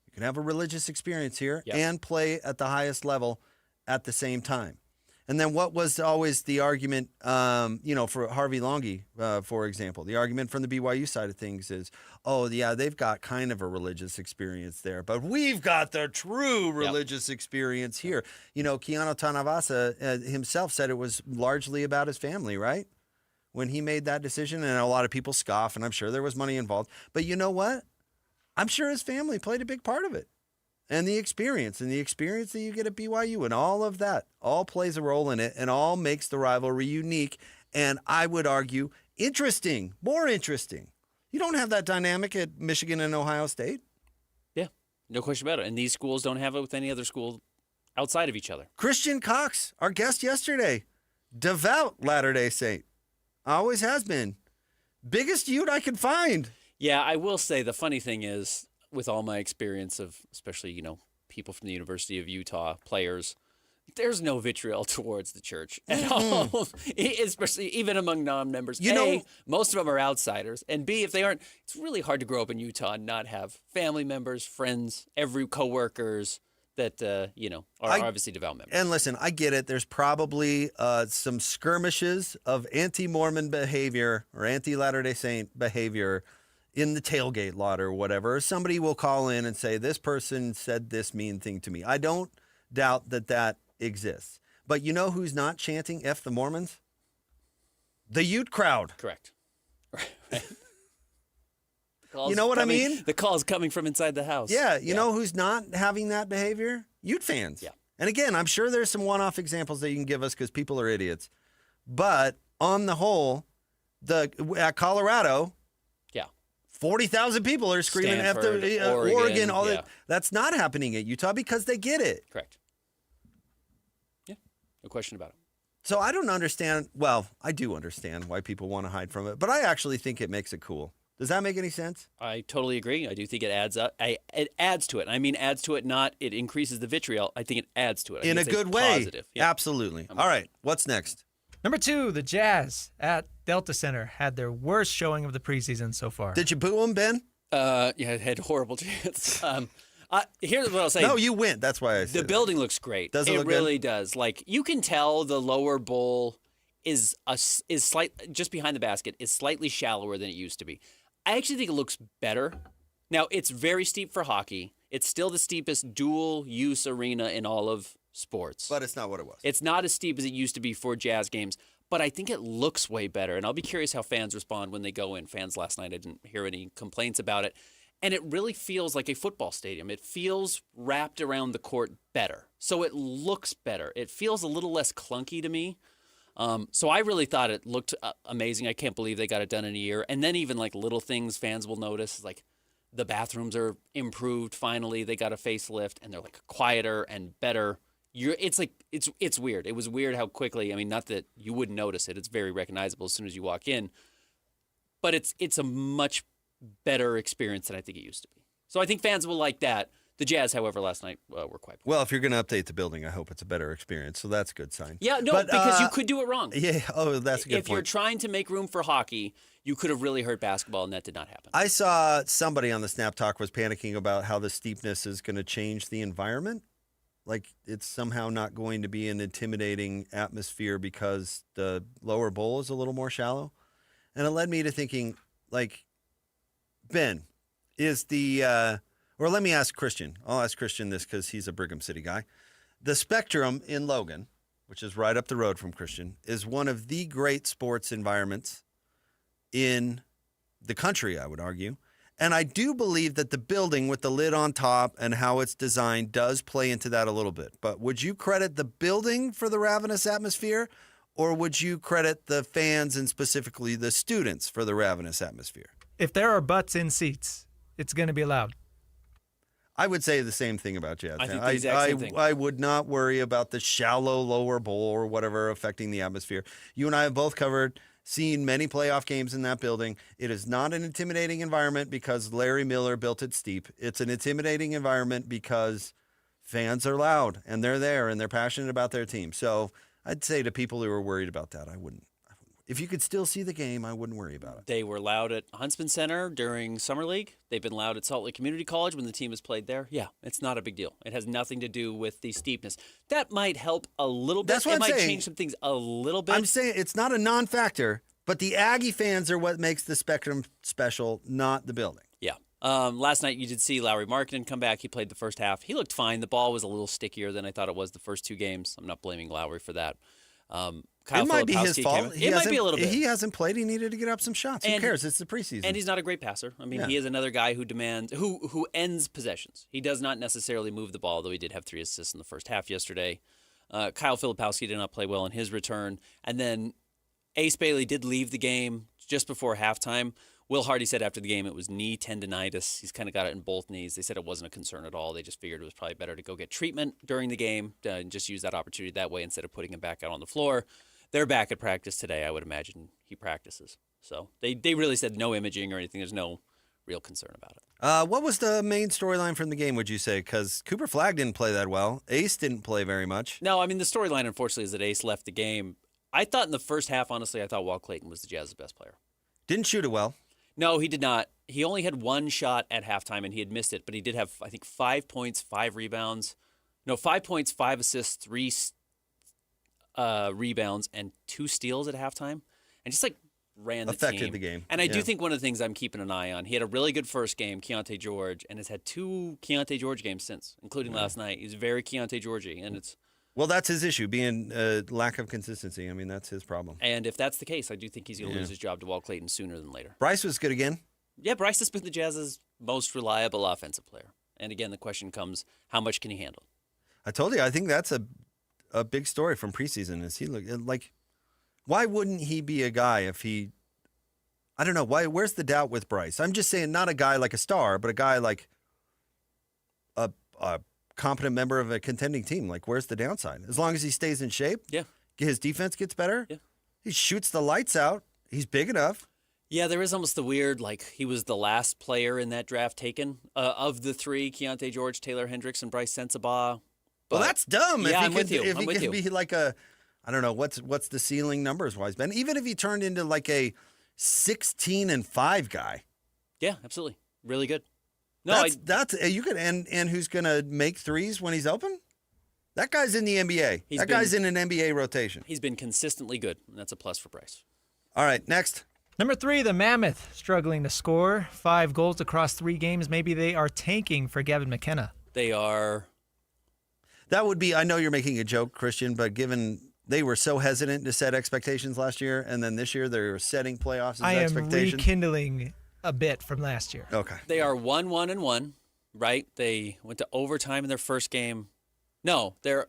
You can have a religious experience here and play at the highest level at the same time. And then what was always the argument, for Harvey Longy, for example? The argument from the BYU side of things is, they've got kind of a religious experience there, but we've got the true religious experience here. Keanu Tanavasa himself said it was largely about his family, right? When he made that decision, and a lot of people scoff, and I'm sure there was money involved. But you know what? I'm sure his family played a big part of it. And the experience that you get at BYU and all of that all plays a role in it and all makes the rivalry unique. And I would argue interesting, more interesting. You don't have that dynamic at Michigan and Ohio State. Yeah, no question about it. And these schools don't have it with any other school outside of each other. Christian Cox, our guest yesterday, devout Latter-day Saint. Always has been. Biggest Ute I could find. Yeah, I will say the funny thing is, with all my experience of, especially, people from the University of Utah, players, there's no vitriol towards the church at all, especially even among non-members. Most of them are outsiders. And B, if they aren't, it's really hard to grow up in Utah and not have family members, friends, coworkers that, are obviously devout members. And listen, I get it. There's probably some skirmishes of anti-Mormon behavior or anti-Latter-day Saint behavior in the tailgate lot or whatever. Somebody will call in and say, this person said this mean thing to me. I don't doubt that exists. But you know who's not chanting F the Mormons? The Ute crowd. Correct. Right. You know what I mean? The call's coming from inside the house. Yeah. You know who's not having that behavior? Ute fans. Yeah. And again, I'm sure there's some one-off examples that you can give us because people are idiots. But on the whole, at Colorado, 40,000 people are screaming Stanford, after Oregon, all yeah. that. That's not happening at Utah because they get it. Correct. Yeah, no question about it. So I don't understand. Well, I do understand why people want to hide from it, but I actually think it makes it cool. Does that make any sense? I totally agree. I do think it adds up. It adds to it. I mean, adds to it, not it increases the vitriol. I think it adds to it. In a good way. Positive. Yeah. Absolutely. All right. What's next? Number 2, the Jazz at Delta Center had their worst showing of the preseason so far. Did you boo them, Ben? Yeah, it had horrible chance. Here's what I'll say. No, you went. That's why I said the building looks great. Does it look really good? does. Like, you can tell the lower bowl is slight, just behind the basket, is slightly shallower than it used to be. I actually think it looks better. Now, it's very steep for hockey. It's still the steepest dual-use arena in all of sports. But it's not what it was. It's not as steep as it used to be for Jazz games, but I think it looks way better. And I'll be curious how fans respond when they go in. Fans last night, I didn't hear any complaints about it. And it really feels like a football stadium. It feels wrapped around the court better. So it looks better. It feels a little less clunky to me. So I really thought it looked amazing. I can't believe they got it done in a year. And then even like little things fans will notice, like the bathrooms are improved finally. They got a facelift and they're like quieter and better. It's weird. It was weird how quickly, I mean, not that you wouldn't notice it. It's very recognizable as soon as you walk in. But it's a much better experience than I think it used to be. So I think fans will like that. The Jazz, however, last night were quite. Well, if you're going to update the building, I hope it's a better experience. So that's a good sign. Yeah, no, But, because you could do it wrong. Yeah. Oh, that's a good If you're point. trying to make room for hockey, you could have really hurt basketball, and that did not happen. I saw somebody on the Snap Talk was panicking about how the steepness is going to change the environment. Like it's somehow not going to be an intimidating atmosphere because the lower bowl is a little more shallow. And it led me to thinking, like, Ben, is the, or let me ask Christian. I'll ask Christian this because he's a Brigham City guy. The Spectrum in Logan, which is right up the road from Christian, is one of the great sports environments in the country, I would argue. And I do believe that the building with the lid on top and how it's designed does play into that a little bit. But would you credit the building for the ravenous atmosphere, or would you credit the fans and specifically the students for the ravenous atmosphere? If there are butts in seats, it's going to be loud. I would say the same thing about Jazz. I think the exact same thing. I would not worry about the shallow lower bowl or whatever affecting the atmosphere. You and I have both seen many playoff games in that building. It is not an intimidating environment because Larry Miller built it steep. It's an intimidating environment because fans are loud and they're there and they're passionate about their team. So I'd say to people who are worried about that, I wouldn't. If you could still see the game, I wouldn't worry about it. They were loud at Huntsman Center during Summer League. They've been loud at Salt Lake Community College when the team has played there. Yeah, it's not a big deal. It has nothing to do with the steepness. That might help a little bit. That's what it I'm might saying. change some things a little bit. I'm saying it's not a non-factor, but the Aggie fans are what makes the Spectrum special, not the building. Yeah. Last night you did see Lowry Markkinen come back. He played the first half. He looked fine. The ball was a little stickier than I thought it was the first two games. I'm not blaming Lowry for that. Kyle It might be his Filipowski fault. It might be a little bit. He hasn't played. He needed to get up some shots. Who cares? It's the preseason. And he's not a great passer. I mean, Yeah. he is another guy who demands, who ends possessions. He does not necessarily move the ball, though he did have 3 assists in the first half yesterday. Kyle Filipowski did not play well in his return. And then Ace Bailey did leave the game just before halftime. Will Hardy said after the game it was knee tendonitis. He's kind of got it in both knees. They said it wasn't a concern at all. They just figured it was probably better to go get treatment during the game and just use that opportunity that way instead of putting him back out on the floor. They're back at practice today. I would imagine he practices. So they really said no imaging or anything. There's no real concern about it. What was the main storyline from the game, would you say? Because Cooper Flagg didn't play that well. Ace didn't play very much. No, I mean, the storyline, unfortunately, is that Ace left the game. I thought in the first half, honestly, I thought Walt Clayton was the Jazz's best player. Didn't shoot it well. No, he did not. He only had one shot at halftime, and he had missed it. But he did have, I think, 5 points, 5 rebounds. No, 5 points, 5 assists, 3 rebounds, and 2 steals at halftime. And just, like, ran the Affected team. the game. And I do Yeah. think one of the things I'm keeping an eye on, he had a really good first game, Keontae George, and has had 2 Keontae George games since, including last night. He's very Keontae George-y, and it's... Well, that's his issue, being lack of consistency. I mean, that's his problem. And if that's the case, I do think he's going to lose his job to Walt Clayton sooner than later. Bryce was good again. Yeah, Bryce has been the Jazz's most reliable offensive player. And again, the question comes, how much can he handle? I told you, I think that's a big story from preseason. Is he like, why wouldn't he be a guy if he? I don't know why. Where's the doubt with Bryce? I'm just saying, not a guy like a star, but a guy like a competent member of a contending team. Like, where's the downside? As long as he stays in shape, yeah, his defense gets better. Yeah, he shoots the lights out. He's big enough. Yeah, there is almost the weird, like, he was the last player in that draft taken of the 3, Keontae George, Taylor Hendricks, and Bryce Sensabaugh. Well, that's dumb. Yeah, I'm with you. If I'm he with could you. be like a, I don't know, what's the ceiling numbers wise, Ben? Even if he turned into like a 16-5 guy. Yeah, absolutely. Really good. No, that's you could and who's gonna make threes when he's open? That guy's in the NBA. That guy's in an NBA rotation. He's been consistently good, and that's a plus for Bryce. All right, next. Number 3, the Mammoth, struggling to score. 5 goals across 3 games. Maybe they are tanking for Gavin McKenna. They are. That would be, I know you're making a joke, Christian, but given they were so hesitant to set expectations last year, and then this year they're setting playoffs as expectations. Rekindling a bit from last year. Okay. They are 1-1-1, right? They went to overtime in their first game. No, they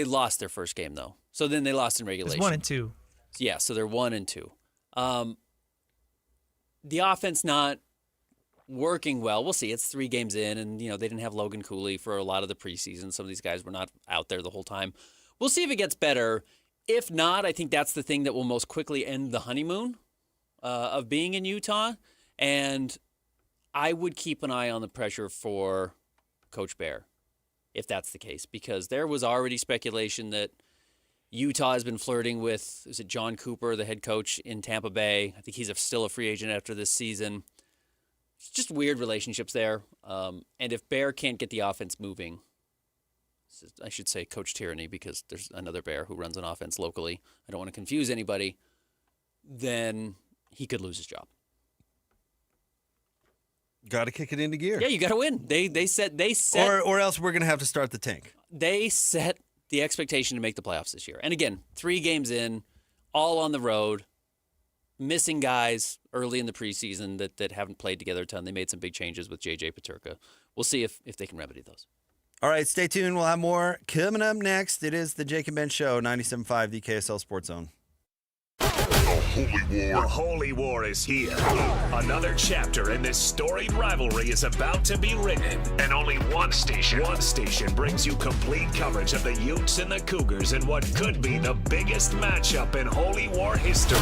lost their first game, though. So then they lost in regulation. It's 1-2. Yeah, so they're 1-2. The offense not working well. We'll see. It's 3 games in, and they didn't have Logan Cooley for a lot of the preseason. Some of these guys were not out there the whole time. We'll see if it gets better. If not, I think that's the thing that will most quickly end the honeymoon of being in Utah. And I would keep an eye on the pressure for Coach Bear, if that's the case, because there was already speculation that Utah has been flirting with, is it John Cooper, the head coach in Tampa Bay? I think he's still a free agent after this season. It's just weird relationships there. And if Bear can't get the offense moving, I should say Coach Tyranny, because there's another Bear who runs an offense locally. I don't want to confuse anybody. Then he could lose his job. Got to kick it into gear. Yeah, you got to win. They set or else we're going to have to start the tank. They set the expectation to make the playoffs this year. And again, 3 games in, all on the road, missing guys early in the preseason that haven't played together a ton. They made some big changes with J.J. Paterka. We'll see if they can remedy those. All right, stay tuned. We'll have more coming up next. It is the Jake and Ben Show, 97.5, the KSL Sports Zone. The Holy War is here. Another chapter in this storied rivalry is about to be written. And only one station brings you complete coverage of the Utes and the Cougars in what could be the biggest matchup in Holy War history.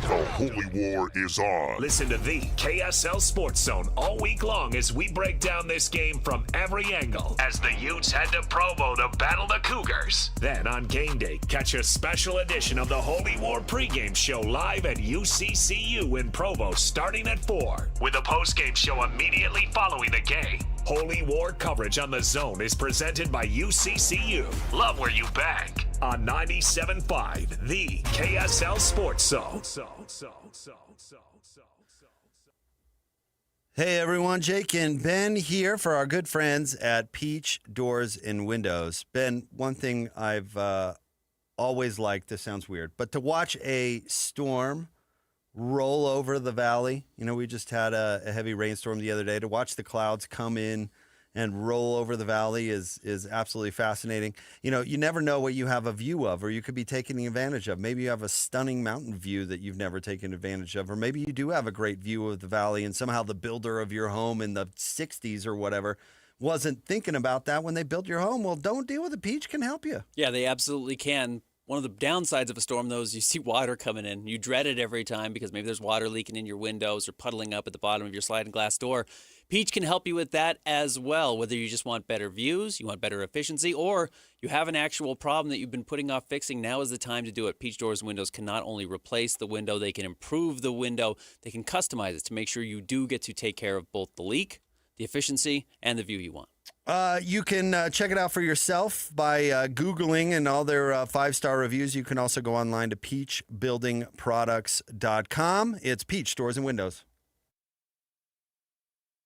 The Holy War is on. Listen to the KSL Sports Zone all week long as we break down this game from every angle as the Utes head to Provo to battle the Cougars. Then on game day, catch a special edition of the Holy War pregame show live at UCCU in Provo starting at 4 with a postgame show immediately following the game. Holy War coverage on the Zone is presented by UCCU. Love where you bank on 97.5, the KSL Sports Zone. Hey everyone, Jake and Ben here for our good friends at Peach Doors and Windows. Ben, one thing I've always liked, this sounds weird, but to watch a storm roll over the valley, we just had a heavy rainstorm the other day, to watch the clouds come in and roll over the valley is absolutely fascinating. You never know what you have a view of, or you could be taking advantage of. Maybe you have a stunning mountain view that you've never taken advantage of, or maybe you do have a great view of the valley, and somehow the builder of your home in the 60s or whatever wasn't thinking about that when they built your home. Well, don't deal with it. Peach can help you. Yeah, they absolutely can. One of the downsides of a storm, though, is you see water coming in. You dread it every time because maybe there's water leaking in your windows or puddling up at the bottom of your sliding glass door. Peach can help you with that as well, whether you just want better views, you want better efficiency, or you have an actual problem that you've been putting off fixing. Now is the time to do it. Peach Doors and Windows can not only replace the window, they can improve the window, they can customize it to make sure you do get to take care of both the leak, the efficiency, and the view you want. You can check it out for yourself by Googling and all their 5-star reviews. You can also go online to peachbuildingproducts.com. It's Peach Doors and Windows.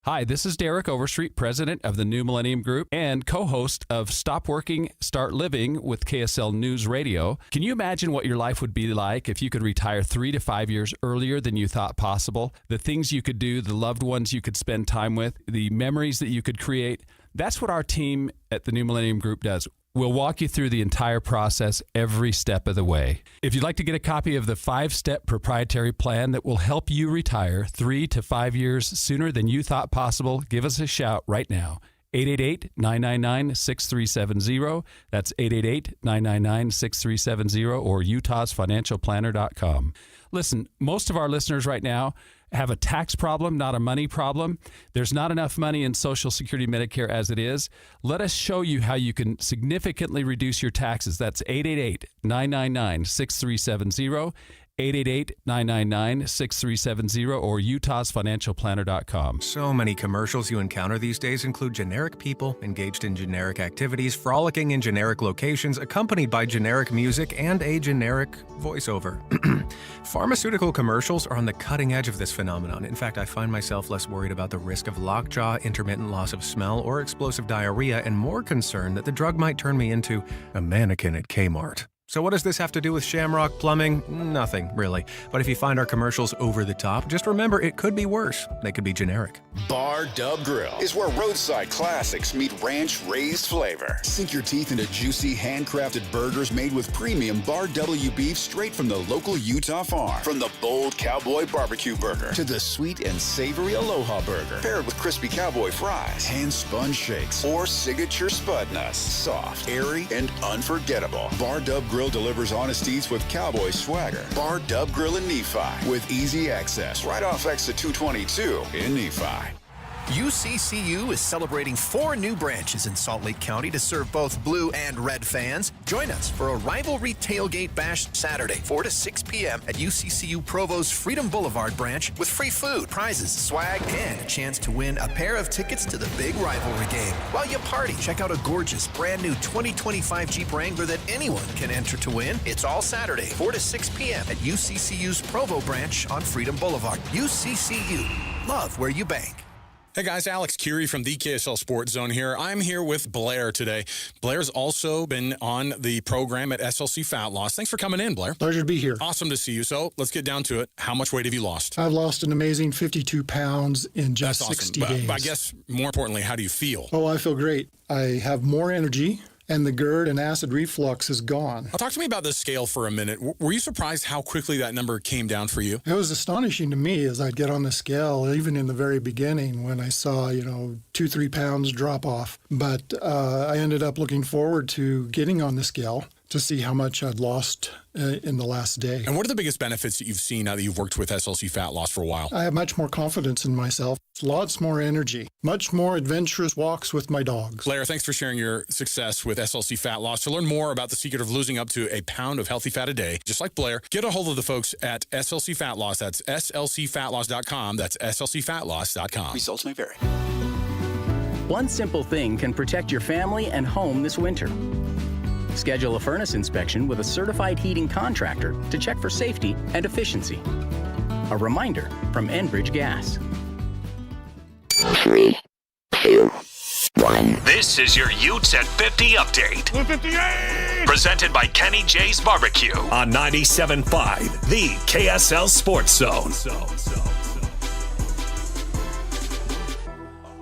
Hi, this is Derek Overstreet, president of the New Millennium Group and co-host of Stop Working, Start Living with KSL News Radio. Can you imagine what your life would be like if you could retire 3 to 5 years earlier than you thought possible? The things you could do, the loved ones you could spend time with, the memories that you could create. That's what our team at the New Millennium Group does. We'll walk you through the entire process every step of the way. If you'd like to get a copy of the 5-step proprietary plan that will help you retire 3 to 5 years sooner than you thought possible, give us a shout right now. 888-999-6370. That's 888-999-6370 or utahsfinancialplanner.com. Listen, most of our listeners right now have a tax problem, not a money problem. There's not enough money in Social Security Medicare as it is. Let us show you how you can significantly reduce your taxes. That's 888-999-6370. 888-999-6370 or utahsfinancialplanner.com. So many commercials you encounter these days include generic people engaged in generic activities, frolicking in generic locations, accompanied by generic music and a generic voiceover. Pharmaceutical commercials are on the cutting edge of this phenomenon. In fact, I find myself less worried about the risk of lockjaw, intermittent loss of smell, or explosive diarrhea, and more concerned that the drug might turn me into a mannequin at Kmart. So what does this have to do with Shamrock Plumbing? Nothing, really. But if you find our commercials over the top, just remember it could be worse. They could be generic. Bar Dub Grill is where roadside classics meet ranch-raised flavor. Sink your teeth into juicy, handcrafted burgers made with premium Bar W beef straight from the local Utah farm. From the bold cowboy barbecue burger to the sweet and savory Aloha burger, paired with crispy cowboy fries, hand-spun shakes, or signature spud nuts. Soft, airy, and unforgettable. Bar Dub Grill delivers honest eats with cowboy swagger. Bar Dub Grill in Nephi with easy access right off exit 222 in Nephi. UCCU is celebrating 4 new branches in Salt Lake County to serve both blue and red fans. Join us for a rivalry tailgate bash Saturday, 4 to 6 p.m. at UCCU Provo's Freedom Boulevard branch with free food, prizes, swag, and a chance to win a pair of tickets to the big rivalry game. While you party, check out a gorgeous brand new 2025 Jeep Wrangler that anyone can enter to win. It's all Saturday, 4 to 6 p.m. at UCCU's Provo branch on Freedom Boulevard. UCCU. Love where you bank. Hey guys, Alex Curie from the KSL Sports Zone here. I'm here with Blair today. Blair's also been on the program at SLC Fat Loss. Thanks for coming in, Blair. Pleasure to be here. Awesome to see you. So let's get down to it. How much weight have you lost? I've lost an amazing 52 pounds in just That's 60 awesome. days. But I guess more importantly, how do you feel? Oh, I feel great. I have more energy, and the GERD and acid reflux is gone. Talk to me about this scale for a minute. Were you surprised how quickly that number came down for you? It was astonishing to me as I'd get on the scale, even in the very beginning when I saw, 2-3 pounds drop off. But I ended up looking forward to getting on the scale to see how much I'd lost in the last day. And what are the biggest benefits that you've seen now that you've worked with SLC Fat Loss for a while? I have much more confidence in myself, lots more energy, much more adventurous walks with my dogs. Blair, thanks for sharing your success with SLC Fat Loss. To learn more about the secret of losing up to a pound of healthy fat a day, just like Blair, get a hold of the folks at SLC Fat Loss. That's slcfatloss.com. That's slcfatloss.com. Results may vary. One simple thing can protect your family and home this winter. Schedule a furnace inspection with a certified heating contractor to check for safety and efficiency. A reminder from Enbridge Gas. 3, 2, 1. This is your Utes at 50 update. 58! Presented by Kenny J's Barbecue on 97.5, the KSL Sports Zone.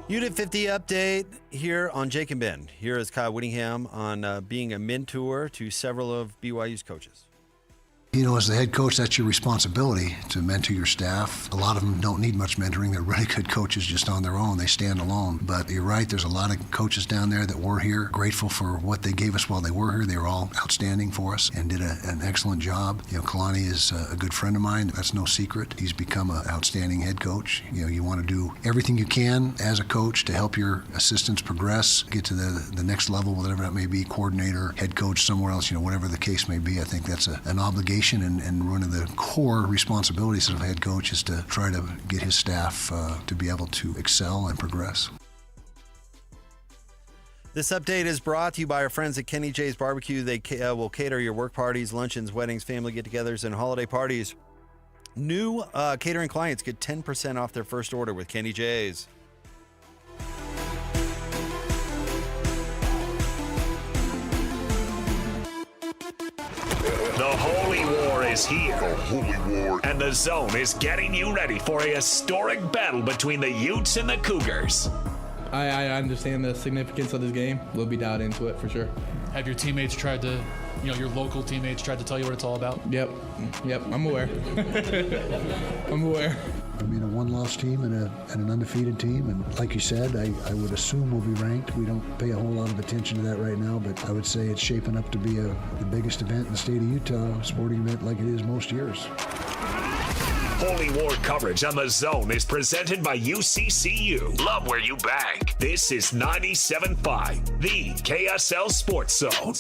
Unit 50 update here on Jake and Ben. Here is Kyle Whittingham on being a mentor to several of BYU's coaches. As the head coach, that's your responsibility to mentor your staff. A lot of them don't need much mentoring. They're really good coaches just on their own. They stand alone. But you're right, there's a lot of coaches down there that were here, grateful for what they gave us while they were here. They were all outstanding for us and did an excellent job. Kalani is a good friend of mine. That's no secret. He's become an outstanding head coach. You want to do everything you can as a coach to help your assistants progress, get to the next level, whatever that may be, coordinator, head coach, somewhere else, whatever the case may be. I think that's an obligation. And one of the core responsibilities of a head coach is to try to get his staff to be able to excel and progress. This update is brought to you by our friends at Kenny J's Barbecue. They will cater your work parties, luncheons, weddings, family get-togethers, and holiday parties. New catering clients get 10% off their first order with Kenny J's. The Holy War is here. The Holy War. And the Zone is getting you ready for a historic battle between the Utes and the Cougars. I understand the significance of this game. We'll be dialed into it for sure. Have your teammates tried to, your local teammates tried to tell you what it's all about? Yep, I'm aware. I'm aware. I mean, a one-loss team and an undefeated team, and like you said, I would assume we'll be ranked. We don't pay a whole lot of attention to that right now, but I would say it's shaping up to be the biggest event in the state of Utah, a sporting event like it is most years. Holy War coverage on the Zone is presented by UCCU. Love where you bank. This is 97.5, the KSL Sports Zone.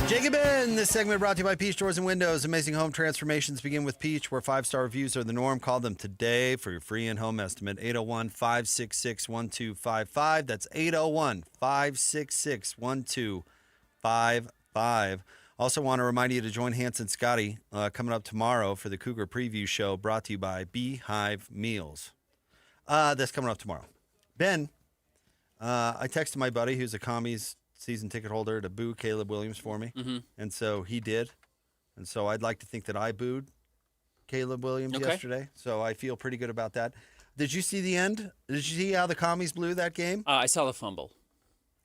Jacob in this segment brought to you by Peach Doors and Windows. Amazing home transformations begin with Peach, where 5-star reviews are the norm. Call them today for your free in-home estimate. 801-566-1255. That's 801-566-1255. Also want to remind you to join Hans and Scotty coming up tomorrow for the Cougar Preview Show, brought to you by Beehive Meals. That's coming up tomorrow. Ben, I texted my buddy who's a Commies season ticket holder to boo Caleb Williams for me. Mm-hmm. And so he did. And so I'd like to think that I booed Caleb Williams yesterday. So I feel pretty good about that. Did you see the end? Did you see how the Commies blew that game? I saw the fumble.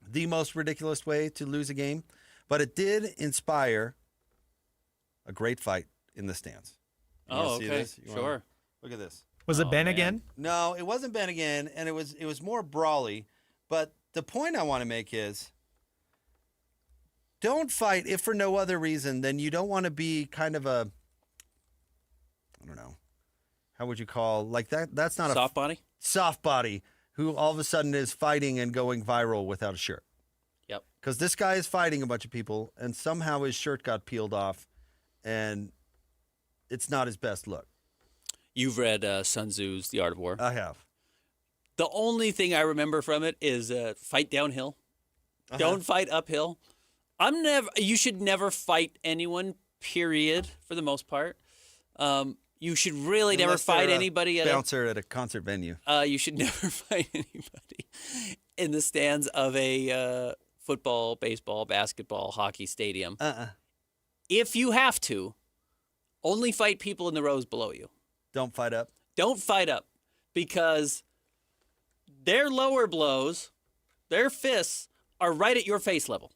The most ridiculous way to lose a game. But it did inspire a great fight in the stands. You Oh, see okay. this? Sure. Look at this. Was it Ben again? No, it wasn't Ben again, and it was more brawly. But the point I want to make is, don't fight if for no other reason than you don't want to be kind of a, I don't know, how would you call, like that? That's not soft body? Soft body who all of a sudden is fighting and going viral without a shirt. Yep. Because this guy is fighting a bunch of people, and somehow his shirt got peeled off, and it's not his best look. You've read Sun Tzu's The Art of War. I have. The only thing I remember from it is fight downhill. Don't fight uphill. You should never fight anyone, period, for the most part. You should really never fight anybody bouncer at a concert venue. You should never fight anybody in the stands of a football, baseball, basketball, hockey stadium. If you have to, only fight people in the rows below you. Don't fight up. Don't fight up, because their lower blows, their fists, are right at your face level.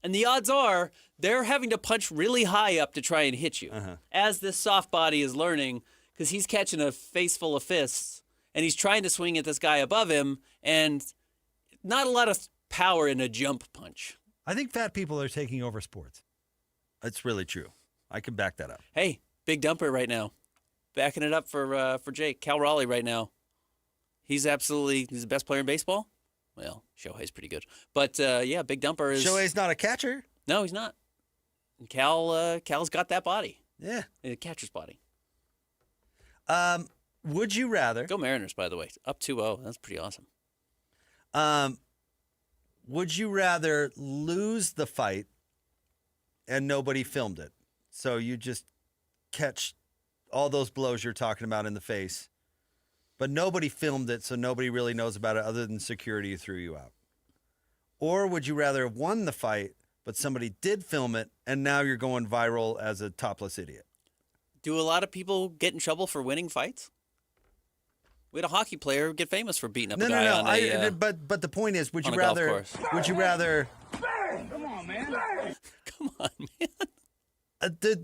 And the odds are they're having to punch really high up to try and hit you. As this soft body is learning, because he's catching a face full of fists, and he's trying to swing at this guy above him, and not a lot of power in a jump punch. I think fat people are taking over sports. It's really true. I can back that up. Hey, big dumper right now. Backing it up for Jake. Cal Raleigh right now. He's the best player in baseball. Well, Shohei's pretty good. But, yeah, Big Dumper is... Shohei's not a catcher? No, he's not. And Cal's got that body. Yeah. A catcher's body. Would you rather... Go Mariners, by the way. Up 2-0. That's pretty awesome. Would you rather lose the fight and nobody filmed it? So you just catch all those blows you're talking about in the face, but nobody filmed it, so nobody really knows about it other than security who threw you out? Or would you rather have won the fight, but somebody did film it, and now you're going viral as a topless idiot? Do a lot of people get in trouble for winning fights? We had a hockey player get famous for beating up a guy on a... But the point is, would you rather... Would you rather... Come on, man. Come on, man.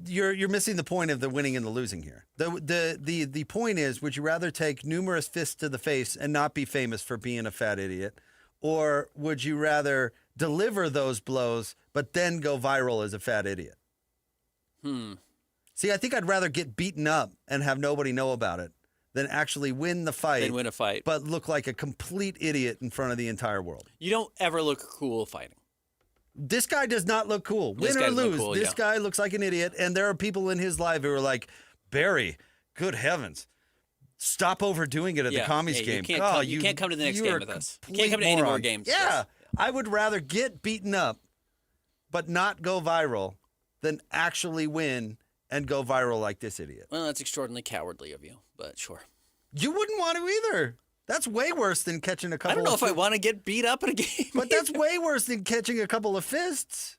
You're missing the point of the winning and the losing here. The point is, would you rather take numerous fists to the face and not be famous for being a fat idiot, or would you rather deliver those blows but then go viral as a fat idiot? See, I think I'd rather get beaten up and have nobody know about it than actually win the fight. Then win a fight, but look like a complete idiot in front of the entire world. You don't ever look cool fighting. This guy does not look cool. Win or lose, this guy looks like an idiot. And there are people in his life who are like, Barry, good heavens, stop overdoing it at the commies game. You can't come to the next game with us. You can't come to any more games. Yeah. I would rather get beaten up but not go viral than actually win and go viral like this idiot. Well, that's extraordinarily cowardly of you, but sure. You wouldn't want to either. That's way worse than catching a couple of... I don't know if I want to get beat up in a game. But that's way worse than catching a couple of fists.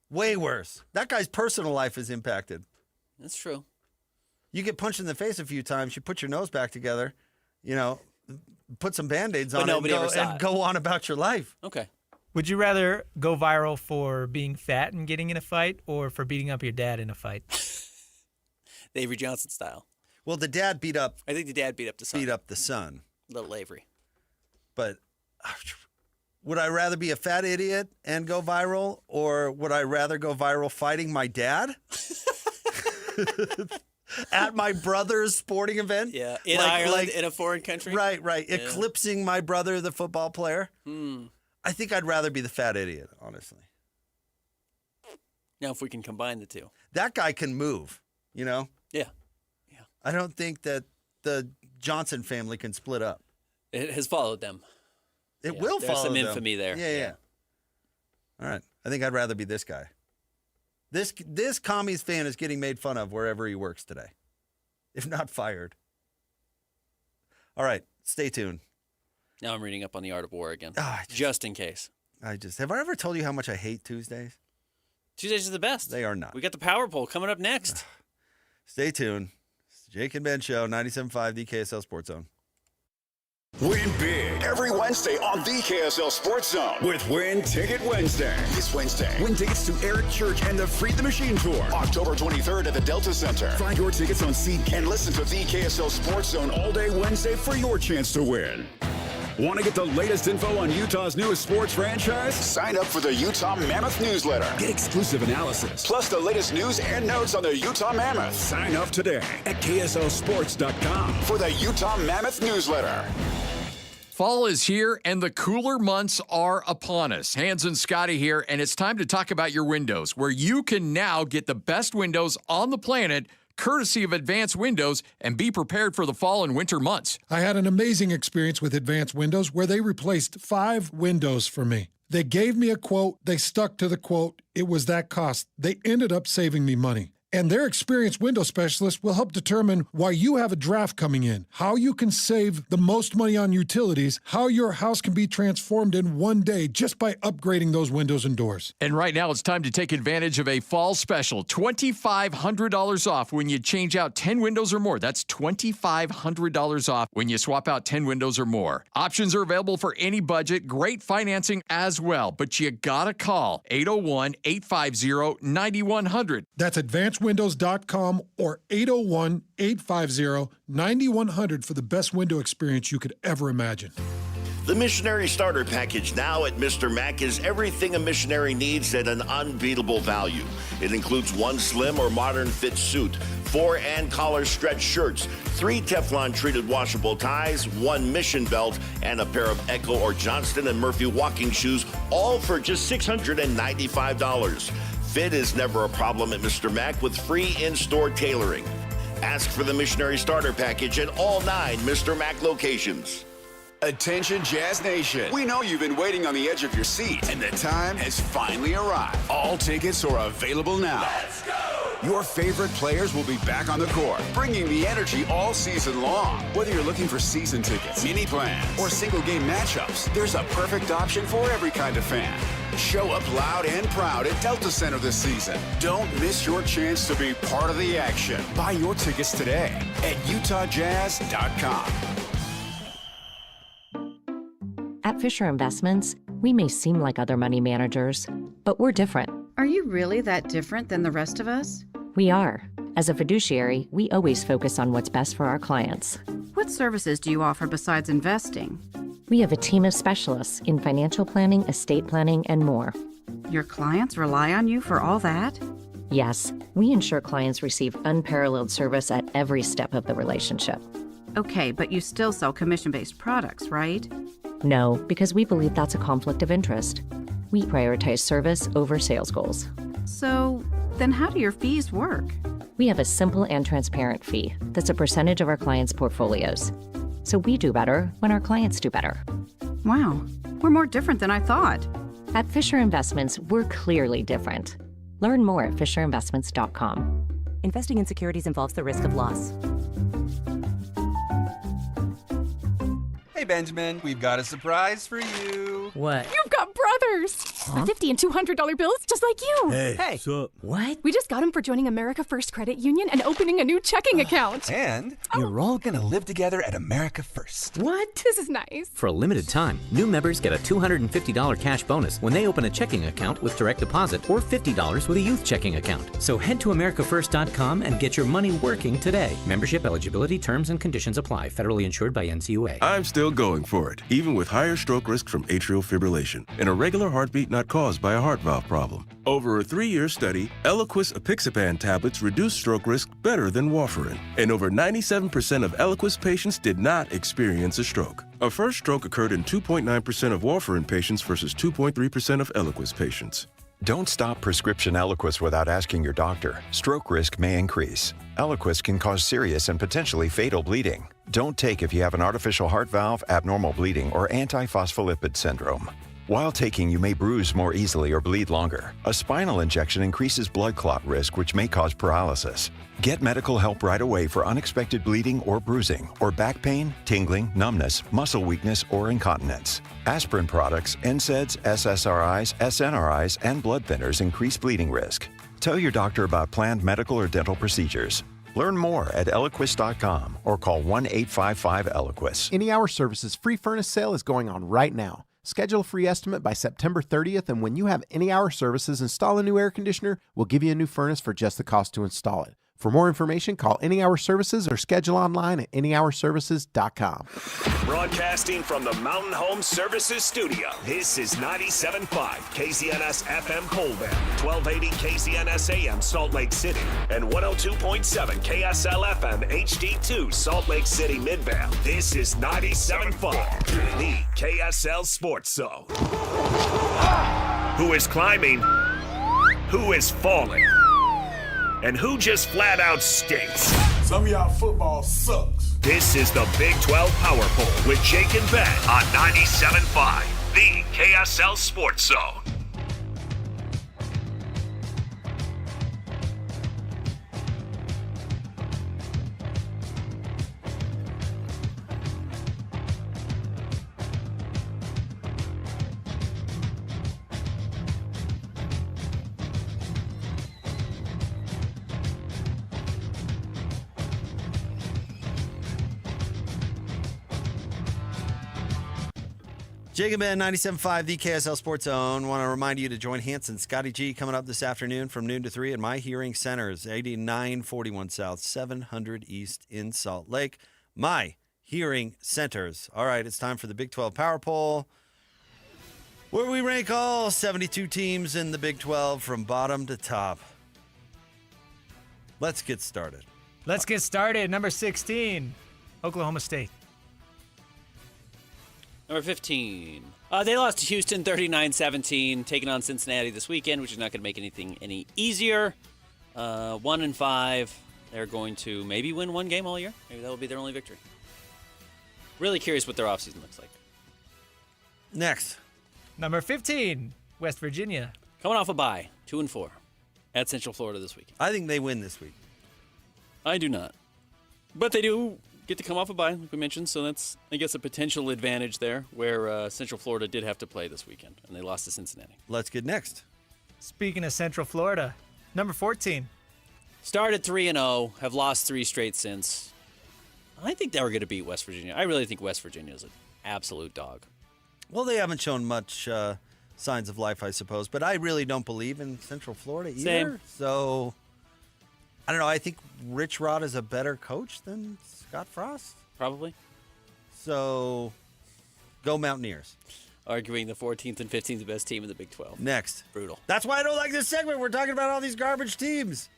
Way worse. That guy's personal life is impacted. That's true. You get punched in the face a few times, you put your nose back together, put some Band-Aids on it and go on about your life. Okay. Would you rather go viral for being fat and getting in a fight, or for beating up your dad in a fight? The Avery Johnson style. Well, the dad beat up... I think the dad beat up the son. Beat up the son. Little Avery. But would I rather be a fat idiot and go viral, or would I rather go viral fighting my dad? At my brother's sporting event? Yeah, in Ireland, in a foreign country? Right. Yeah. Eclipsing my brother, the football player. I think I'd rather be the fat idiot, honestly. Now, if we can combine the two. That guy can move, Yeah. I don't think that the Johnson family can split up. It has followed them. It will follow them. There's some infamy there. Yeah. All right. I think I'd rather be this guy. This commies fan is getting made fun of wherever he works today, if not fired. All right. Stay tuned. Now I'm reading up on the Art of War again, just in case. Have I ever told you how much I hate Tuesdays? Tuesdays are the best. They are not. We got the Power Poll coming up next. Stay tuned. It's the Jake and Ben Show, 97.5, the KSL Sports Zone. Win big every Wednesday on the KSL Sports Zone with Win Ticket Wednesday. This Wednesday, win tickets to Eric Church and the Free the Machine Tour, October 23rd at the Delta Center. Find your tickets on SeatGeek and listen to the KSL Sports Zone all day Wednesday for your chance to win. Want to get the latest info on Utah's newest sports franchise? Sign up for the Utah Mammoth newsletter. Get exclusive analysis, plus the latest news and notes on the Utah Mammoth. Sign up today at KSLSports.com for the Utah Mammoth newsletter. Fall is here, and the cooler months are upon us. Hans and Scotty here, and it's time to talk about your windows, where you can now get the best windows on the planet, courtesy of Advanced Windows, and be prepared for the fall and winter months. I had an amazing experience with Advanced Windows where they replaced 5 windows for me. They gave me a quote. They stuck to the quote. It was that cost. They ended up saving me money. And their experienced window specialist will help determine why you have a draft coming in, how you can save the most money on utilities, how your house can be transformed in one day just by upgrading those windows and doors. And right now it's time to take advantage of a fall special, $2,500 off when you change out 10 windows or more. That's $2,500 off when you swap out 10 windows or more. Options are available for any budget, great financing as well, but you gotta call 801-850-9100. That's AdvancedWindows.com or 801-850-9100 for the best window experience you could ever imagine. The Missionary Starter Package now at Mr. Mac is everything a missionary needs at an unbeatable value. It includes 1 slim or modern fit suit, 4 and collar stretch shirts, 3 Teflon treated washable ties, 1 mission belt, and a pair of Echo or Johnston & Murphy walking shoes, all for just $695. Fit is never a problem at Mr. Mac with free in-store tailoring. Ask for the Missionary Starter Package at all 9 Mr. Mac locations. Attention Jazz Nation. We know you've been waiting on the edge of your seat, and the time has finally arrived. All tickets are available now. Let's go! Your favorite players will be back on the court, bringing the energy all season long. Whether you're looking for season tickets, mini plans, or single game matchups, there's a perfect option for every kind of fan. Show up loud and proud at Delta Center this season. Don't miss your chance to be part of the action. Buy your tickets today at UtahJazz.com. At Fisher Investments, we may seem like other money managers, but we're different. Are you really that different than the rest of us? We are. As a fiduciary, we always focus on what's best for our clients. What services do you offer besides investing? We have a team of specialists in financial planning, estate planning, and more. Your clients rely on you for all that? Yes, we ensure clients receive unparalleled service at every step of the relationship. Okay, but you still sell commission-based products, right? No, because we believe that's a conflict of interest. We prioritize service over sales goals. So, then how do your fees work? We have a simple and transparent fee that's a percentage of our clients' portfolios. So we do better when our clients do better. Wow, we're more different than I thought. At Fisher Investments, we're clearly different. Learn more at FisherInvestments.com. Investing in securities involves the risk of loss. Hey, Benjamin, we've got a surprise for you. What? You've got brothers! Huh? $50 and $200 bills just like you. Hey, what's up? What? We just got them for joining America First Credit Union and opening a new checking account. And you're all gonna live together at America First. What? This is nice. For a limited time, new members get a $250 cash bonus when they open a checking account with direct deposit or $50 with a youth checking account. So head to AmericaFirst.com and get your money working today. Membership eligibility, terms, and conditions apply. Federally insured by NCUA. I'm still going for it, even with higher stroke risk from atrial fibrillation, an irregular heartbeat not caused by a heart valve problem. Over a 3-year study, Eliquis apixaban tablets reduced stroke risk better than warfarin, and over 97% of Eliquis patients did not experience a stroke. A first stroke occurred in 2.9% of warfarin patients versus 2.3% of Eliquis patients. Don't stop prescription Eliquis without asking your doctor. Stroke risk may increase. Eliquis can cause serious and potentially fatal bleeding. Don't take if you have an artificial heart valve, abnormal bleeding, or antiphospholipid syndrome. While taking, you may bruise more easily or bleed longer. A spinal injection increases blood clot risk, which may cause paralysis. Get medical help right away for unexpected bleeding or bruising, or back pain, tingling, numbness, muscle weakness, or incontinence. Aspirin products, NSAIDs, SSRIs, SNRIs, and blood thinners increase bleeding risk. Tell your doctor about planned medical or dental procedures. Learn more at Eloquist.com or call 1-855-ELOQUIS. Any Hour Services free furnace sale is going on right now. Schedule a free estimate by September 30th, and when you have Any Hour Services install a new air conditioner, we'll give you a new furnace for just the cost to install it. For more information, call Any Hour Services or schedule online at anyhourservices.com. Broadcasting from the Mountain Home Services Studio, this is 97.5 KZNS FM Colbert, 1280 KZNS AM Salt Lake City, and 102.7 KSL FM HD2 Salt Lake City Midvale. This is 97.5, the KSL Sports Zone. Who is climbing? Who is falling? And who just flat out stinks? Some of y'all football sucks. This is the Big 12 Power Poll with Jake and Ben on 97.5, the KSL Sports Zone. Jacob Ben, 97.5, the KSL Sports Zone. Want to remind you to join Hanson Scotty G coming up this afternoon from noon to 3 at My Hearing Centers, 8941 South, 700 East in Salt Lake. My Hearing Centers. All right, it's time for the Big 12 Power Poll, where we rank all 72 teams in the Big 12 from bottom to top. Let's get started. Let's get started. Number 16, Oklahoma State. Number 15. They lost to Houston 39-17, taking on Cincinnati this weekend, which is not going to make anything any easier. 1-5. They're going to maybe win one game all year. Maybe that will be their only victory. Really curious what their offseason looks like. Next. Number 15, West Virginia. Coming off a bye, 2-4 at Central Florida this week. I think they win this week. I do not. But they do get to come off a bye, like we mentioned, so that's, I guess, a potential advantage there, where Central Florida did have to play this weekend, and they lost to Cincinnati. Let's get next. Speaking of Central Florida, number 14. Started 3-0, have lost 3 straight since. I think they were going to beat West Virginia. I really think West Virginia is an absolute dog. Well, they haven't shown much signs of life, I suppose, but I really don't believe in Central Florida either. Same. So, I don't know. I think Rich Rod is a better coach than Scott Frost. Probably. So, go Mountaineers. Arguing the 14th and 15th best team in the Big 12. Next. Brutal. That's why I don't like this segment. We're talking about all these garbage teams.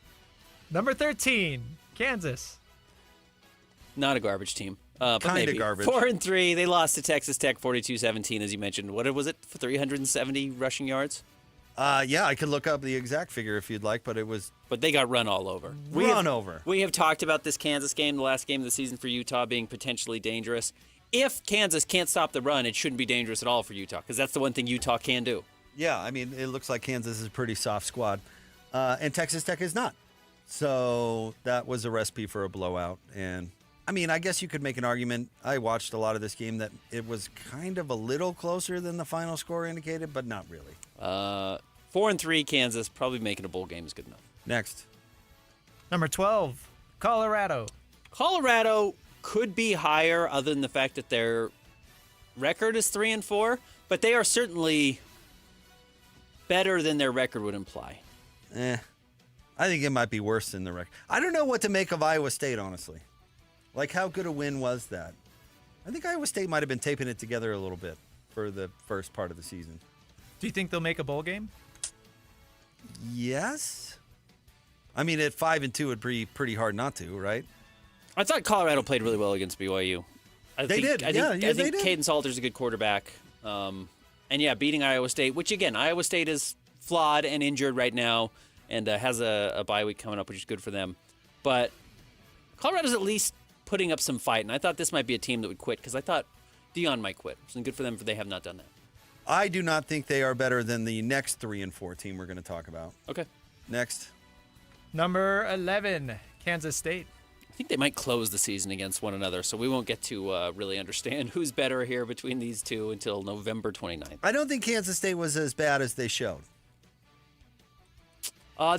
Number 13, Kansas. Not a garbage team. Kind of garbage. 4-3. They lost to Texas Tech 42-17, as you mentioned. What was it? 370 rushing yards? Yeah, I could look up the exact figure if you'd like, but it was... But they got run all over. We have talked about this Kansas game, the last game of the season for Utah, being potentially dangerous. If Kansas can't stop the run, it shouldn't be dangerous at all for Utah, because that's the one thing Utah can do. Yeah, I mean, it looks like Kansas is a pretty soft squad, and Texas Tech is not. So that was a recipe for a blowout. And, I mean, I guess you could make an argument. I watched a lot of this game that it was kind of a little closer than the final score indicated, but not really. 4-3 Kansas, probably making a bowl game is good enough. Next. Number 12, Colorado. Colorado could be higher, other than the fact that their record is 3-4, but they are certainly better than their record would imply. I think it might be worse than the record. I don't know what to make of Iowa State, honestly. Like, how good a win was that? I think Iowa State might have been taping it together a little bit for the first part of the season. Do you think they'll make a bowl game? Yes. I mean, at 5-2, it'd be pretty hard not to, right? I thought Colorado played really well against BYU. I think Caden Salter's a good quarterback. And yeah, beating Iowa State, which again, Iowa State is flawed and injured right now and has a bye week coming up, which is good for them. But Colorado's at least putting up some fight, and I thought this might be a team that would quit because I thought Dion might quit. So good for them, for they have not done that. I do not think they are better than the next 3-4 team we're going to talk about. Okay. Next. Number 11, Kansas State. I think they might close the season against one another, so we won't get to really understand who's better here between these two until November 29th. I don't think Kansas State was as bad as they showed.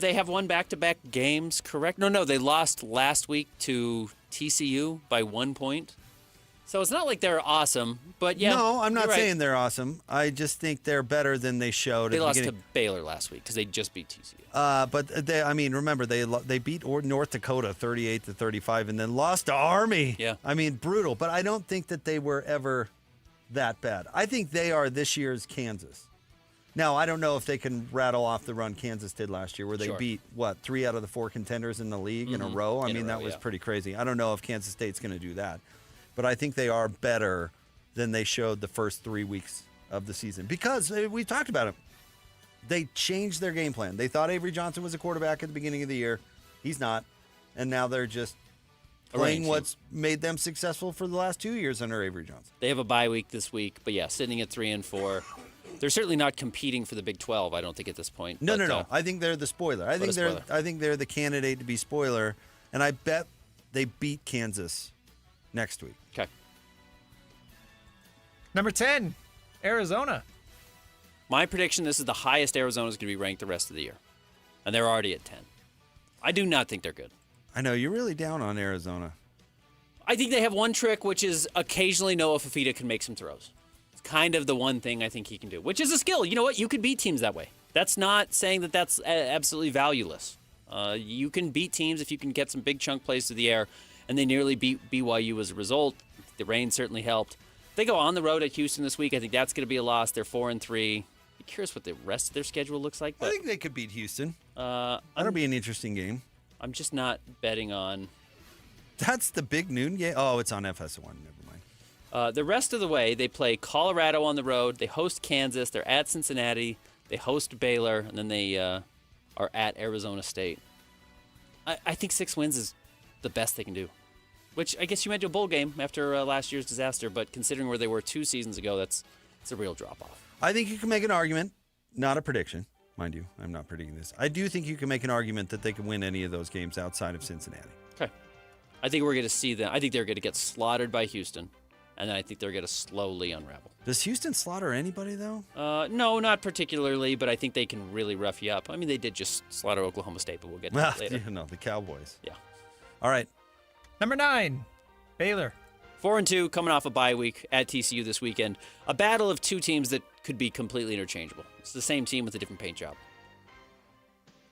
They have won back-to-back games, correct? No, they lost last week to TCU by 1 point. So it's not like they're awesome, but yeah. No, I'm not you're right. saying they're awesome. I just think they're better than they showed. They at the lost to beginning. Baylor last week because they just beat TCU. But remember they beat North Dakota 38-35 and then lost to Army. Yeah. I mean, brutal. But I don't think that they were ever that bad. I think they are this year's Kansas. Now, I don't know if they can rattle off the run Kansas did last year where they beat, 3 out of the 4 contenders in the league in a row? I mean, that was pretty crazy. I don't know if Kansas State's going to do that. But I think they are better than they showed the first 3 weeks of the season. Because we talked about it. They changed their game plan. They thought Avery Johnson was a quarterback at the beginning of the year. He's not. And now they're just playing what's made them successful for the last 2 years under Avery Johnson. They have a bye week this week, but yeah, sitting at 3-4. They're certainly not competing for the Big 12, I don't think, at this point. No. I think they're the spoiler. I think they're the candidate to be spoiler. And I bet they beat Kansas next week. Okay. Number 10, Arizona. My prediction, this is the highest Arizona's going to be ranked the rest of the year. And they're already at 10. I do not think they're good. I know, you're really down on Arizona. I think they have one trick, which is occasionally Noah Fafita can make some throws. It's kind of the one thing I think he can do, which is a skill. You know what? You could beat teams that way. That's not saying that that's absolutely valueless. You can beat teams if you can get some big chunk plays to the air, and they nearly beat BYU as a result. The rain certainly helped. They go on the road at Houston this week. I think that's going to be a loss. They're 4-3. I'm curious what the rest of their schedule looks like. But I think they could beat Houston. That'll be an interesting game. I'm just not betting on. That's the big noon game? Oh, it's on FS1. Never mind. The rest of the way, they play Colorado on the road. They host Kansas. They're at Cincinnati. They host Baylor. And then they are at Arizona State. I think 6 wins is the best they can do. Which I guess you might do a bowl game after last year's disaster, but considering where they were 2 seasons ago, it's a real drop-off. I think you can make an argument, not a prediction, mind you. I'm not predicting this. I do think you can make an argument that they can win any of those games outside of Cincinnati. Okay. I think we're going to see them. I think they're going to get slaughtered by Houston, and then I think they're going to slowly unravel. Does Houston slaughter anybody, though? No, not particularly, but I think they can really rough you up. I mean, they did just slaughter Oklahoma State, but we'll get to that later. No, the Cowboys. Yeah. All right. Number 9, Baylor. 4-2, coming off a bye week at TCU this weekend. A battle of 2 teams that could be completely interchangeable. It's the same team with a different paint job.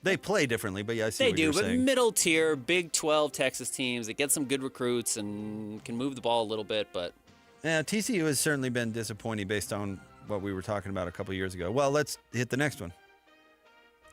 They play differently, but yeah, I see what you're saying. They do, but middle tier, Big 12 Texas teams that get some good recruits and can move the ball a little bit, but... Yeah, TCU has certainly been disappointing based on what we were talking about a couple years ago. Well, let's hit the next one.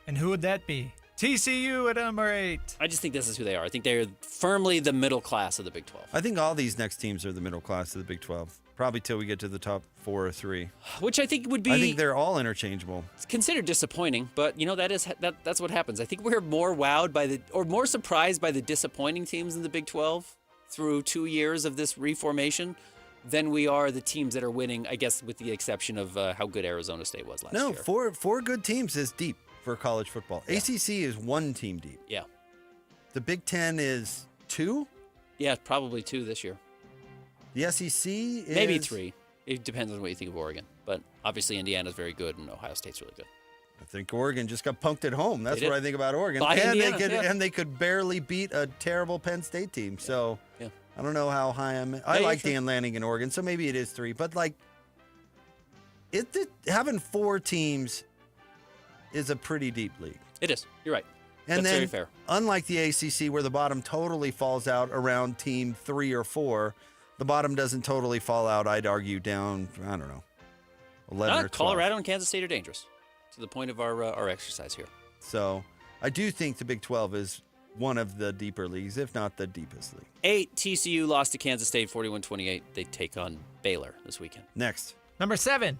And who would that be? TCU at number 8. I just think this is who they are. I think they're firmly the middle class of the Big 12. I think all these next teams are the middle class of the Big 12. Probably till we get to the top 4 or 3. Which I think would be... I think they're all interchangeable. It's considered disappointing, but you know that's what happens. I think we're more wowed more surprised by the disappointing teams in the Big 12 through 2 years of this reformation than we are the teams that are winning, I guess with the exception of how good Arizona State was last year. No, four good teams is deep for college football. Yeah. ACC is 1 team deep. Yeah. The Big 10 is 2? Yeah, probably 2 this year. The SEC is... Maybe 3. It depends on what you think of Oregon. But obviously Indiana's very good and Ohio State's really good. I think Oregon just got punked at home. That's what I think about Oregon. By Indiana, and they could barely beat a terrible Penn State team. So yeah. I don't know how high I'm... I like Dan Lanning in Oregon, so maybe it is 3. But like, having 4 teams is a pretty deep league. It is. You're right. And That's then, very fair. Unlike the ACC, where the bottom totally falls out around team 3 or 4, the bottom doesn't totally fall out, I'd argue, down, I don't know, 11 or 12. Colorado and Kansas State are dangerous, to the point of our exercise here. So I do think the Big 12 is one of the deeper leagues, if not the deepest league. 8, TCU lost to Kansas State 41-28. They take on Baylor this weekend. Next. Number 7,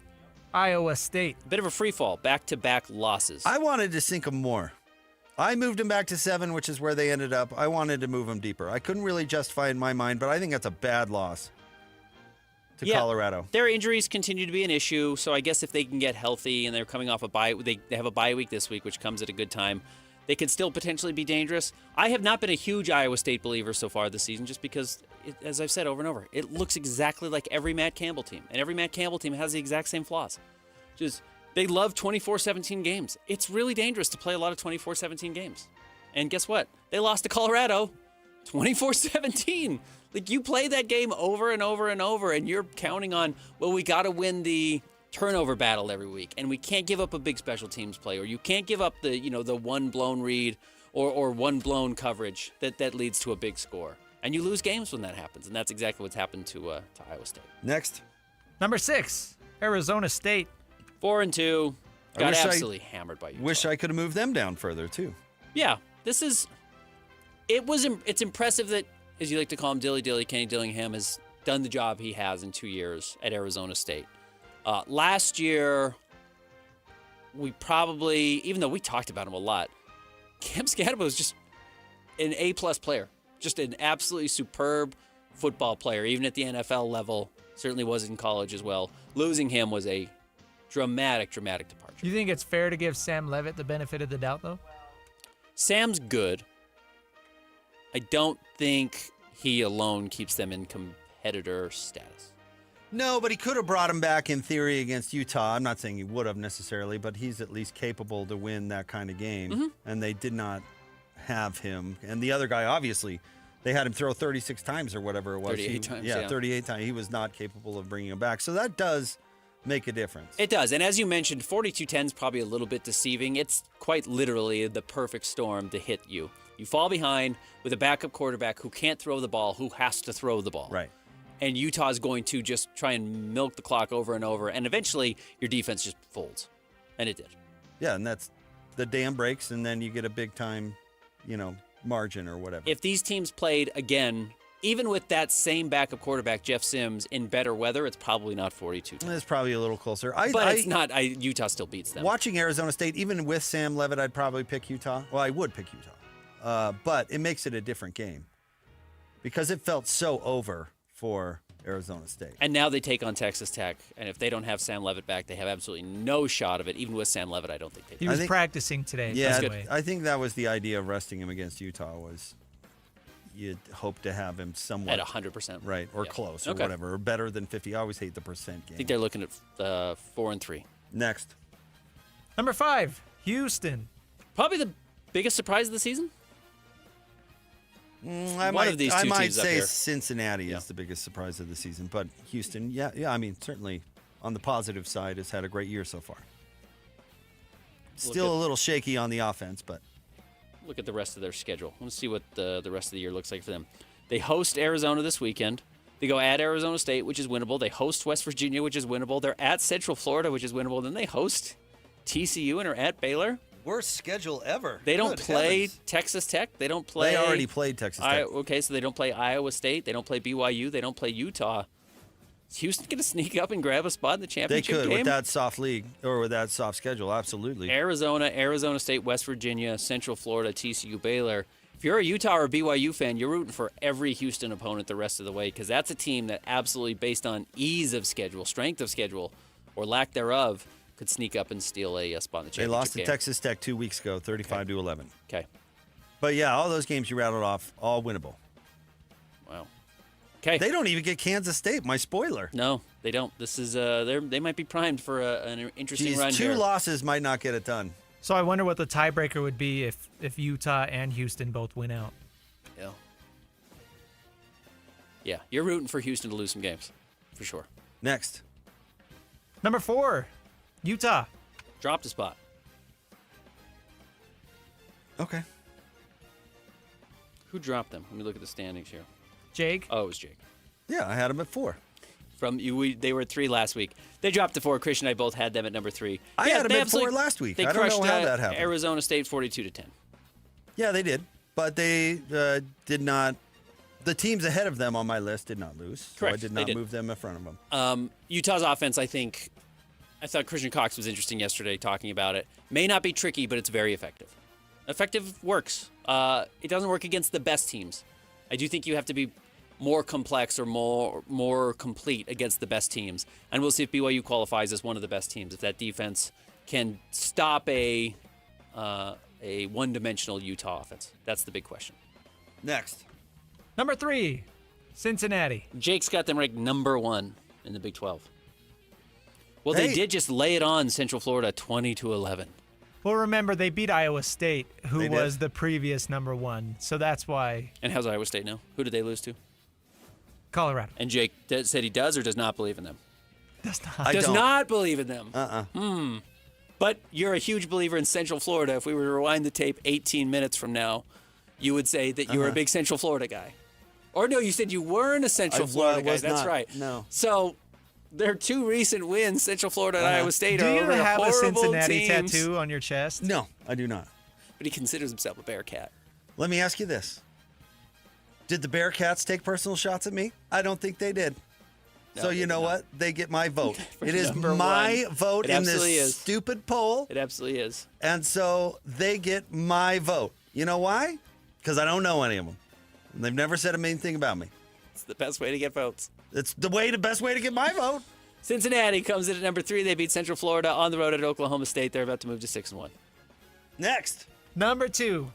Iowa State. A bit of a free fall, back-to-back losses. I wanted to sink them more. I moved them back to 7, which is where they ended up. I wanted to move them deeper. I couldn't really justify it in my mind, but I think that's a bad loss to Colorado. Their injuries continue to be an issue, so I guess if they can get healthy and they're coming off a bye, they have a bye week this week, which comes at a good time, they could still potentially be dangerous. I have not been a huge Iowa State believer so far this season just because, as I've said over and over, it looks exactly like every Matt Campbell team, and every Matt Campbell team has the exact same flaws. Just They love 24-17 games. It's really dangerous to play a lot of 24-17 games. And guess what? They lost to Colorado 24-17. Like, you play that game over and over and over, and you're counting on, well, we got to win the turnover battle every week, and we can't give up a big special teams play, or you can't give up the one blown read or one blown coverage that leads to a big score. And you lose games when that happens, and that's exactly what's happened to Iowa State. Next. Number 6, Arizona State. 4-2. Got absolutely hammered by Utah. Wish I could have moved them down further, too. Yeah, it's impressive that, as you like to call him, Dilly, Kenny Dillingham has done the job he has in 2 years at Arizona State. Last year, we probably, even though we talked about him a lot, Cam Scadabo was just an A-plus player, just an absolutely superb football player, even at the NFL level. Certainly was in college as well. Losing him was a dramatic departure. You think it's fair to give Sam Leavitt the benefit of the doubt, though? Sam's good. I don't think he alone keeps them in competitor status. No, but he could have brought him back in theory against Utah. I'm not saying he would have necessarily, but he's at least capable to win that kind of game. Mm-hmm. And they did not have him. And the other guy, obviously, they had him throw 36 times or whatever it was. 38 times. Yeah, 38 times. He was not capable of bringing him back. So that does make a difference. It does. And as you mentioned, 42-10 is probably a little bit deceiving. It's quite literally the perfect storm to hit you. You fall behind with a backup quarterback who can't throw the ball, who has to throw the ball. Right. And Utah's going to just try and milk the clock over and over. And eventually, your defense just folds. And it did. Yeah, and that's the dam breaks, and then you get a big-time, margin or whatever. If these teams played again, even with that same backup quarterback, Jeff Sims, in better weather, it's probably not 42-10. It's probably a little closer. It's not. Utah still beats them. Watching Arizona State, even with Sam Leavitt, I'd probably pick Utah. Well, I would pick Utah. But it makes it a different game because it felt so over for Arizona State. And now they take on Texas Tech, and if they don't have Sam Leavitt back, they have absolutely no shot of it. Even with Sam Leavitt, I don't think they do. He was practicing today. Yeah, I think that was the idea of resting him against Utah was you'd hope to have him somewhat at 100%. Right, or close or whatever, or better than 50. I always hate the percent game. I think they're looking at 4-3. Next. Number 5, Houston. Probably the biggest surprise of the season? I might say Cincinnati is the biggest surprise of the season, but Houston, yeah. I mean, certainly on the positive side, has had a great year so far. Still a little shaky on the offense, but look at the rest of their schedule. Let's see what the rest of the year looks like for them. They host Arizona this weekend. They go at Arizona State, which is winnable. They host West Virginia, which is winnable. They're at Central Florida, which is winnable. Then they host TCU and are at Baylor. Worst schedule ever. They don't play Texas Tech. They don't play. They already played Texas Tech. Okay, so they don't play Iowa State. They don't play BYU. They don't play Utah. Is Houston going to sneak up and grab a spot in the championship game? They could with that soft league or with that soft schedule. Absolutely. Arizona State, West Virginia, Central Florida, TCU, Baylor. If you're a Utah or BYU fan, you're rooting for every Houston opponent the rest of the way because that's a team that absolutely, based on ease of schedule, strength of schedule, or lack thereof, could sneak up and steal a spot in the championship game. They lost to Texas Tech 2 weeks ago, 35-11. Okay. But yeah, all those games you rattled off, all winnable. Wow. Okay. They don't even get Kansas State. My spoiler. No, they don't. This is they might be primed for an interesting run here. 2 losses might not get it done. So I wonder what the tiebreaker would be if Utah and Houston both win out. Yeah. Yeah, you're rooting for Houston to lose some games, for sure. Next. Number 4, Utah. Dropped a spot. Okay. Who dropped them? Let me look at the standings here. Jake. Oh, it was Jake. Yeah, I had them at 4. They were at 3 last week. They dropped to 4. Christian and I both had them at number 3. I had them at 4 last week. I don't know how that happened. Arizona State 42-10. Yeah, they did. But they did not. The teams ahead of them on my list did not lose. Correct. So I did not move them in front of them. Utah's offense, I thought Christian Cox was interesting yesterday talking about it. May not be tricky, but it's very effective. Effective works. It doesn't work against the best teams. I do think you have to be more complex or more complete against the best teams. And we'll see if BYU qualifies as one of the best teams, if that defense can stop a one-dimensional Utah offense. That's the big question. Next. Number 3, Cincinnati. Jake's got them ranked number 1 in the Big 12. Well, they did just lay it on Central Florida 20-11. Well, remember, they beat Iowa State, who was the previous number 1. So that's why. And how's Iowa State now? Who did they lose to? Colorado. And Jake said he does or does not believe in them? Does not. Does not believe in them. But you're a huge believer in Central Florida. If we were to rewind the tape 18 minutes from now, you would say that you were a big Central Florida guy. Or no, you said you weren't a Central Florida guy. That's right. No. So their 2 recent wins, Central Florida and Iowa State, Do are you over have a horrible Cincinnati teams. tattoo on your chest? No, I do not. But he considers himself a Bearcat. Let me ask you this. Did the Bearcats take personal shots at me? I don't think they did. No, so you know what? They get my vote. It is number my one. vote It in absolutely this is. stupid poll. It absolutely is. And so they get my vote. You know why? Because I don't know any of them. They've never said a mean thing about me. It's the best way to get votes. It's the best way to get my vote. Cincinnati comes in at number 3. They beat Central Florida on the road at Oklahoma State. They're about to move to 6-1. Next. Number 2,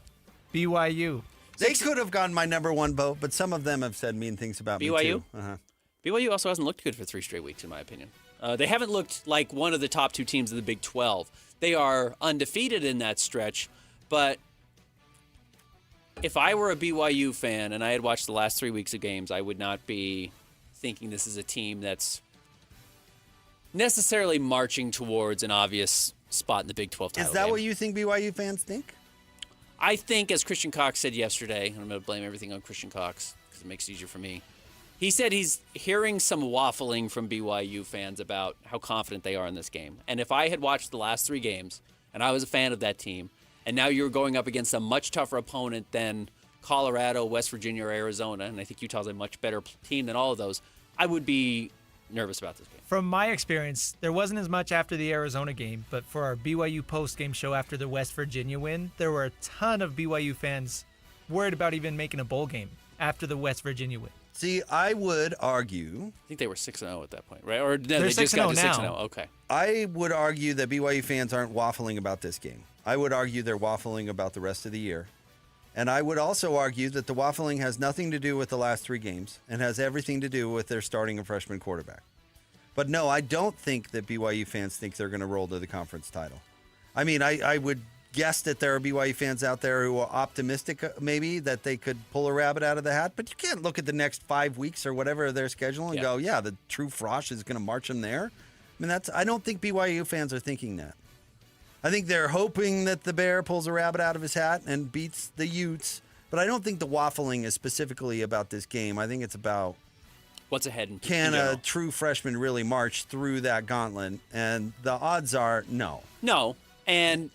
BYU. They could have gotten my number 1 vote, but some of them have said mean things about me BYU? too. BYU also hasn't looked good for 3 straight weeks, in my opinion. They haven't looked like one of the top 2 teams of the Big 12. They are undefeated in that stretch, but if I were a BYU fan and I had watched the last 3 weeks of games, I would not be thinking this is a team that's necessarily marching towards an obvious spot in the Big 12 title Is that game. what you think BYU fans think? I think, as Christian Cox said yesterday, and I'm going to blame everything on Christian Cox because it makes it easier for me. He said he's hearing some waffling from BYU fans about how confident they are in this game. And if I had watched the last 3 games and I was a fan of that team, and now you're going up against a much tougher opponent than Colorado, West Virginia, or Arizona, and I think Utah's a much better team than all of those, I would be nervous about this game. From my experience, there wasn't as much after the Arizona game, but for our BYU post-game show after the West Virginia win, there were a ton of BYU fans worried about even making a bowl game after the West Virginia win. See, I would argue. I think they were 6-0 at that point, right? Or no, They're they just got to 6-0 6-0. now. Okay. I would argue that BYU fans aren't waffling about this game. I would argue they're waffling about the rest of the year. And I would also argue that the waffling has nothing to do with the last 3 games and has everything to do with their starting a freshman quarterback. But no, I don't think that BYU fans think they're going to roll to the conference title. I mean, I would guess that there are BYU fans out there who are optimistic maybe that they could pull a rabbit out of the hat, but you can't look at the next 5 weeks or whatever their schedule and go, yeah, the true frosh is going to march them there. I mean, I don't think BYU fans are thinking that. I think they're hoping that the Bear pulls a rabbit out of his hat and beats the Utes, but I don't think the waffling is specifically about this game. I think it's about what's ahead in can a true freshman really march through that gauntlet? And the odds are no. No. And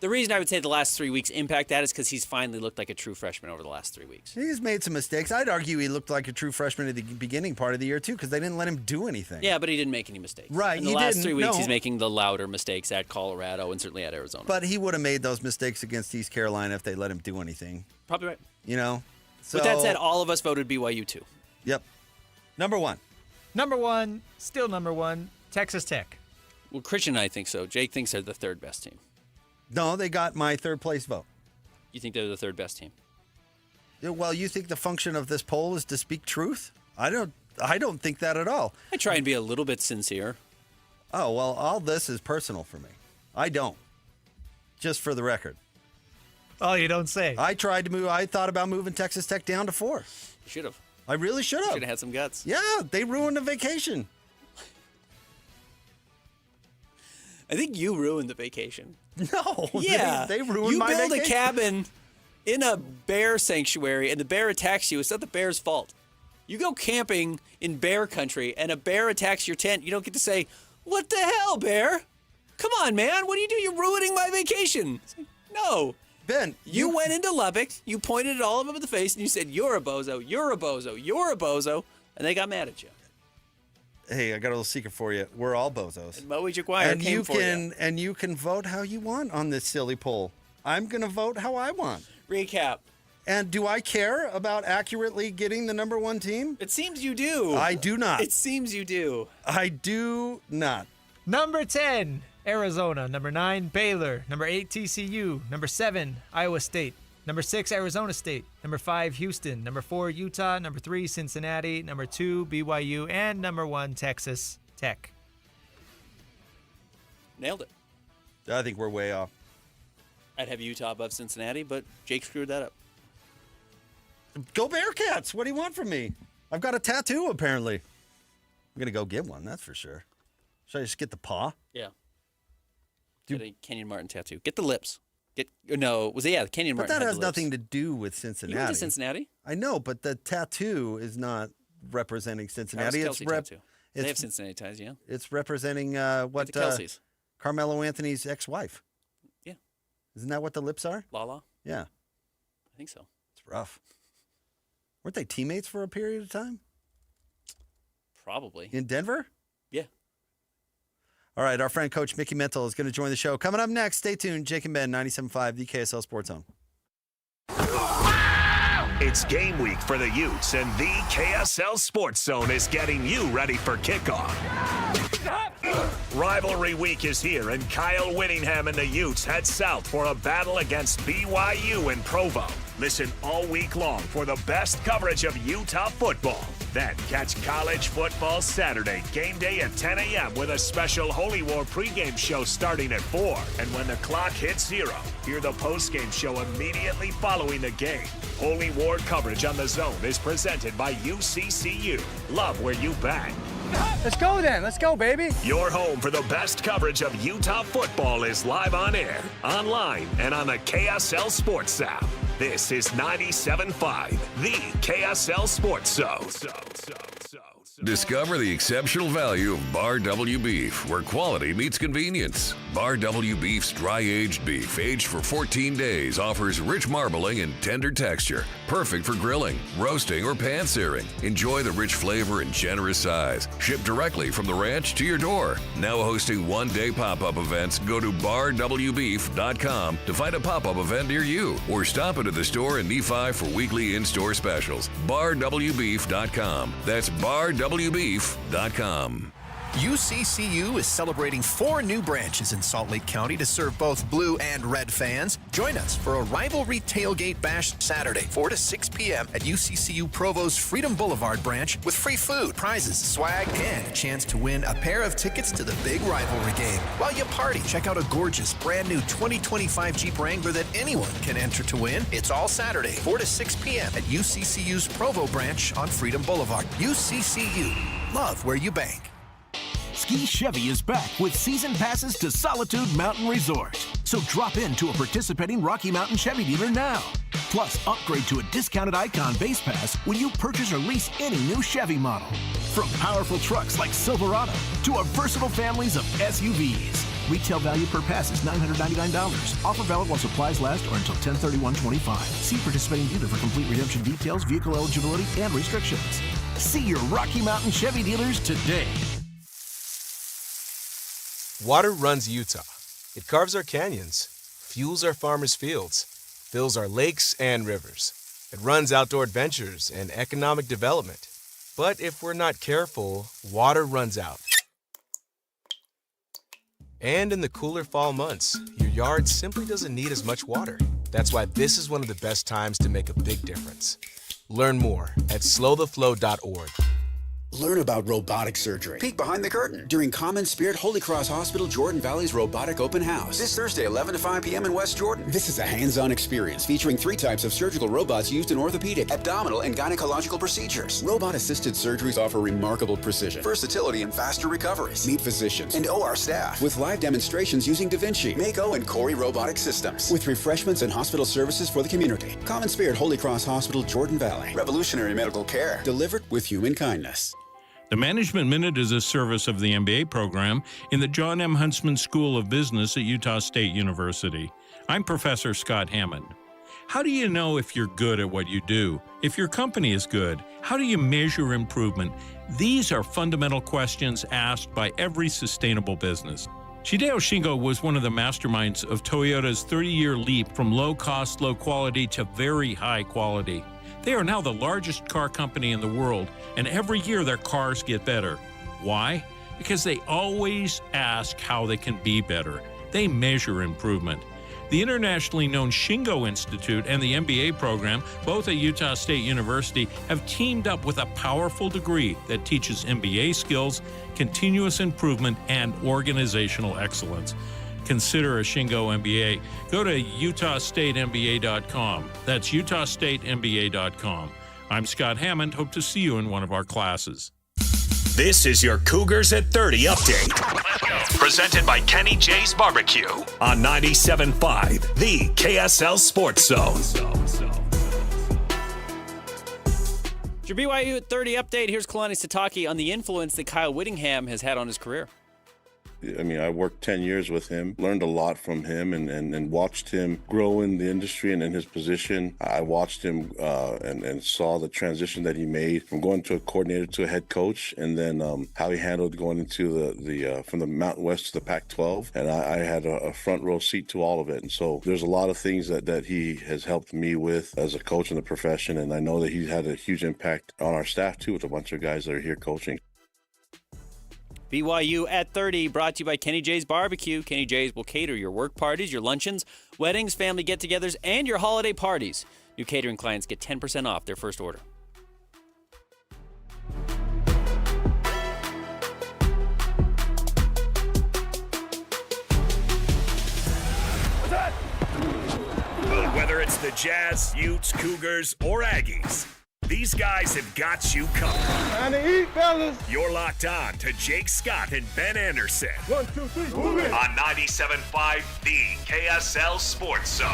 the reason I would say the last 3 weeks impact that is because he's finally looked like a true freshman over the last 3 weeks. He's made some mistakes. I'd argue he looked like a true freshman at the beginning part of the year, too, because they didn't let him do anything. Yeah, but he didn't make any mistakes. Right, In the last 3 weeks, he's making the louder mistakes at Colorado and certainly at Arizona. But he would have made those mistakes against East Carolina if they let him do anything. Probably right. You know? With that said, all of us voted BYU too. Yep. Number 1. Number 1, still number 1, Texas Tech. Well, Christian and I think so. Jake thinks they're the 3rd best team. No, they got my 3rd place vote. You think they're the 3rd best team? Well, you think the function of this poll is to speak truth? I don't think that at all. I try and be a little bit sincere. Oh, well, all this is personal for me. I don't. Just for the record. Oh, you don't say. I thought about moving Texas Tech down to 4. You should have. I really should have. Should have had some guts. Yeah, they ruined the vacation. I think you ruined the vacation. No. Yeah. They ruined my vacation. You build a cabin in a bear sanctuary and the bear attacks you. It's not the bear's fault. You go camping in bear country and a bear attacks your tent. You don't get to say, "What the hell, bear? Come on, man. What do you do? You're ruining my vacation." It's like, no. Ben, you went into Lubbock, you pointed at all of them in the face, and you said, "You're a bozo, you're a bozo, you're a bozo," and they got mad at you. Hey, I got a little secret for you. We're all bozos. And Moe Jaguar came for you. And you can vote how you want on this silly poll. I'm going to vote how I want. Recap. And do I care about accurately getting the number 1 team? It seems you do. I do not. It seems you do. I do not. Number 10, Arizona. Number 9, Baylor. Number 8, TCU. Number 7, Iowa State. Number 6, Arizona State. Number 5, Houston. Number 4, Utah. Number 3, Cincinnati. Number 2, BYU. And number 1, Texas Tech. Nailed it. I think we're way off. I'd have Utah above Cincinnati, but Jake screwed that up. Go Bearcats! What do you want from me? I've got a tattoo, apparently. I'm going to go get one, that's for sure. Should I just get the paw? Yeah. Get a Kenyon Martin tattoo. Get the lips. The Kenyon Martin. But that had has the lips. nothing to do with Cincinnati. You went to Cincinnati? I know, but the tattoo is not representing Cincinnati. Travis Kelce tattoo. They have Cincinnati ties, yeah. It's representing what the Kelce's. Carmelo Anthony's ex-wife. Yeah. Isn't that what the lips are? Lala? Yeah. I think so. It's rough. Weren't they teammates for a period of time? Probably. In Denver? Yeah. All right, our friend Coach Mickey Mental is going to join the show. Coming up next, stay tuned. Jake and Ben, 97.5, the KSL Sports Zone. It's game week for the Utes, and the KSL Sports Zone is getting you ready for kickoff. Rivalry week is here, and Kyle Whittingham and the Utes head south for a battle against BYU in Provo. Listen all week long for the best coverage of Utah football. Then catch college football Saturday, game day at 10 a.m. with a special Holy War pregame show starting at 4. And when the clock hits 0, hear the postgame show immediately following the game. Holy War coverage on the Zone is presented by UCCU. Love where you bang. Let's go then. Let's go, baby. Your home for the best coverage of Utah football is live on air, online, and on the KSL Sports app. This is 97.5, the KSL Sports Zone. Discover the exceptional value of Bar W Beef, where quality meets convenience. Bar W Beef's dry-aged beef, aged for 14 days, offers rich marbling and tender texture, perfect for grilling, roasting, or pan-searing. Enjoy the rich flavor and generous size. Shipped directly from the ranch to your door. Now hosting one-day pop-up events, go to barwbeef.com to find a pop-up event near you, or stop into the store in Nephi for weekly in-store specials. barwbeef.com. That's barwbeef.com. UCCU is celebrating 4 new branches in Salt Lake County to serve both blue and red fans. Join us for a rivalry tailgate bash Saturday, 4 to 6 p.m. at UCCU Provo's Freedom Boulevard branch with free food, prizes, swag, and a chance to win a pair of tickets to the big rivalry game. While you party, check out a gorgeous brand new 2025 Jeep Wrangler that anyone can enter to win. It's all Saturday, 4 to 6 p.m. at UCCU's Provo branch on Freedom Boulevard. UCCU. Love where you bank. Ski Chevy is back with season passes to Solitude Mountain Resort. So drop into a participating Rocky Mountain Chevy dealer now. Plus, upgrade to a discounted Icon base pass when you purchase or lease any new Chevy model. From powerful trucks like Silverado to our versatile families of SUVs. Retail value per pass is $999. Offer valid while supplies last or until 10/31/25. See participating dealer for complete redemption details, vehicle eligibility, and restrictions. See your Rocky Mountain Chevy dealers today. Water runs Utah. It carves our canyons, fuels our farmers' fields, fills our lakes and rivers. It runs outdoor adventures and economic development. But if we're not careful, water runs out. And in the cooler fall months, your yard simply doesn't need as much water. That's why this is one of the best times to make a big difference. Learn more at slowtheflow.org. Learn about robotic surgery. Peek behind the curtain during Common Spirit Holy Cross Hospital Jordan Valley's Robotic Open House. This Thursday, 11 to 5 p.m. in West Jordan. This is a hands-on experience featuring 3 types of surgical robots used in orthopedic, abdominal, and gynecological procedures. Robot-assisted surgeries offer remarkable precision, versatility, and faster recoveries. Meet physicians and OR staff with live demonstrations using Da Vinci, Mako, and Cori robotic systems with refreshments and hospital services for the community. Common Spirit Holy Cross Hospital Jordan Valley. Revolutionary medical care delivered with human kindness. The Management Minute is a service of the MBA program in the John M. Huntsman School of Business at Utah State University. I'm Professor Scott Hammond. How do you know if you're good at what you do? If your company is good, how do you measure improvement? These are fundamental questions asked by every sustainable business. Shideo Shingo was one of the masterminds of Toyota's 30-year leap from low cost, low quality to very high quality. They are now the largest car company in the world, and every year their cars get better. Why? Because they always ask how they can be better. They measure improvement. The internationally known Shingo Institute and the MBA program, both at Utah State University, have teamed up with a powerful degree that teaches MBA skills, continuous improvement, and organizational excellence. Consider a Shingo MBA. Go to utahstatemba.com. That's utahstatemba.com. I'm Scott Hammond. Hope to see you in one of our classes. This is your Cougars at 30 update. Presented by Kenny J's Barbecue on 97.5, the KSL Sports Zone. It's your BYU at 30 update. Here's Kalani Sitake on the influence that Kyle Whittingham has had on his career. I mean, I worked 10 years with him, learned a lot from him, and watched him grow in the industry and in his position. I watched him and saw the transition that he made from going to a coordinator to a head coach, and then how he handled going into the from the Mountain West to the Pac-12. And I had a front row seat to all of it. And so there's a lot of things that he has helped me with as a coach in the profession, and I know that he's had a huge impact on our staff too, with a bunch of guys that are here coaching. BYU at 30, brought to you by Kenny J's Barbecue. Kenny J's will cater your work parties, your luncheons, weddings, family get-togethers, and your holiday parties. New catering clients get 10% off their first order. Whether it's the Jazz, Utes, Cougars, or Aggies, these guys have got you covered. Time to eat, fellas. You're locked on to Jake Scott and Ben Anderson. 1, 2, 3, move it. On 97.5, the KSL Sports Zone.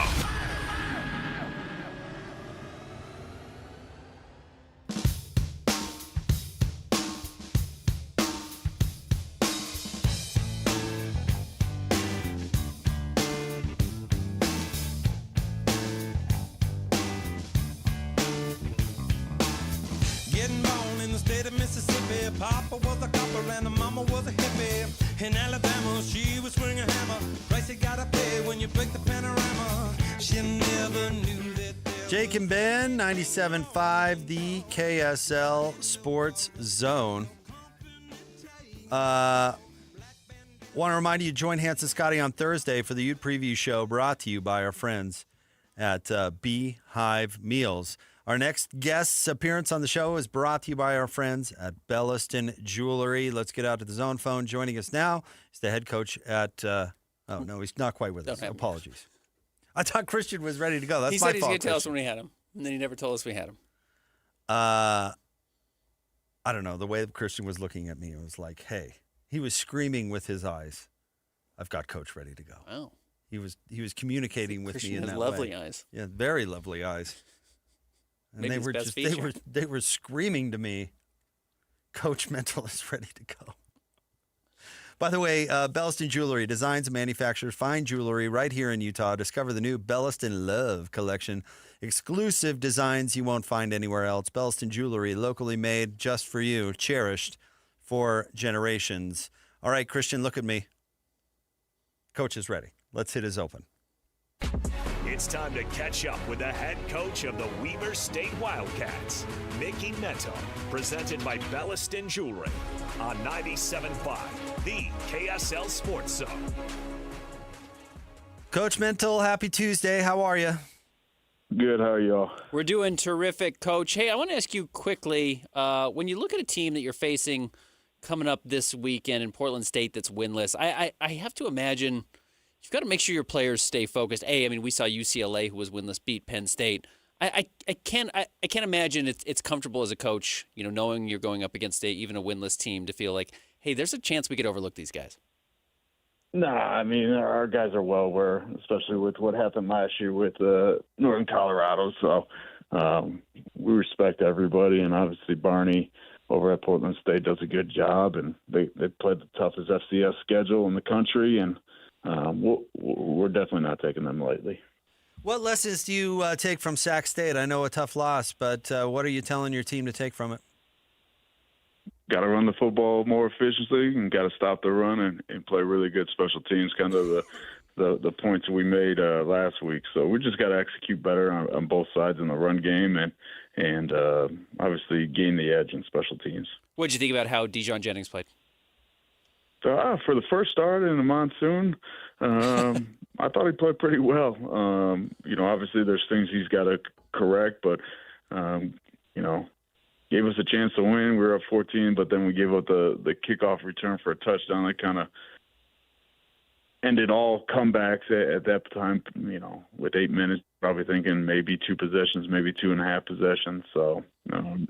Papa was a copper and the mama was a hippie. In Alabama, she was swinging a hammer. Price you gotta pay when you break the panorama. She never knew that. Jake and Ben, 97.5, the KSL Sports Zone. Want to remind you, join Hans and Scotty on Thursday for the Ute Preview Show, brought to you by our friends at Beehive Meals. Our next guest's appearance on the show is brought to you by our friends at Belliston Jewelry. Let's get out to the zone phone. Joining us now is the head coach at oh, no, he's not quite with us. Apologies. I thought Christian was ready to go. That's he my said he's fault, going to tell us when we had him, and then he never told us we had him. I don't know. The way that Christian was looking at me, it was like, hey, he was screaming with his eyes, I've got Coach ready to go. Wow. He was communicating with Christian me in has that lovely way. eyes. Yeah, very lovely eyes. And Maybe they his were best just feature. they were screaming to me, Coach Mental is ready to go. By the way, Belliston Jewelry designs and manufactures fine jewelry right here in Utah. Discover the new Belliston Love collection. Exclusive designs you won't find anywhere else. Belliston Jewelry, locally made just for you, cherished for generations. All right, Christian, look at me. Coach is ready. Let's hit his open. It's time to catch up with the head coach of the Weber State Wildcats, Mickey Neto, presented by Belliston Jewelry on 97.5, the KSL Sports Zone. Coach Mental, happy Tuesday. How are you? Good. How are y'all? We're doing terrific, Coach. Hey, I want to ask you quickly, when you look at a team that you're facing coming up this weekend in Portland State that's winless, I have to imagine you've got to make sure your players stay focused. I mean, we saw UCLA, who was winless, beat Penn State. I can't imagine it's comfortable as a coach, knowing you're going up against even a winless team, to feel like, hey, there's a chance we could overlook these guys. Nah, I mean, our guys are well aware, especially with what happened last year with Northern Colorado. So we respect everybody, and obviously Barney over at Portland State does a good job, and they played the toughest FCS schedule in the country, and we're definitely not taking them lightly. What lessons do you take from Sac State? I know a tough loss, but what are you telling your team to take from it? Got to run the football more efficiently and got to stop the run and play really good special teams, kind of the points we made last week. So we just got to execute better on both sides in the run game and obviously gain the edge in special teams. What did you think about how Dijon Jennings played? For the first start in the monsoon, I thought he played pretty well. Obviously there's things he's got to correct, but, gave us a chance to win. We were up 14, but then we gave up the kickoff return for a touchdown that kind of ended all comebacks at that time, with 8 minutes, probably thinking maybe 2 possessions, maybe 2.5 possessions. So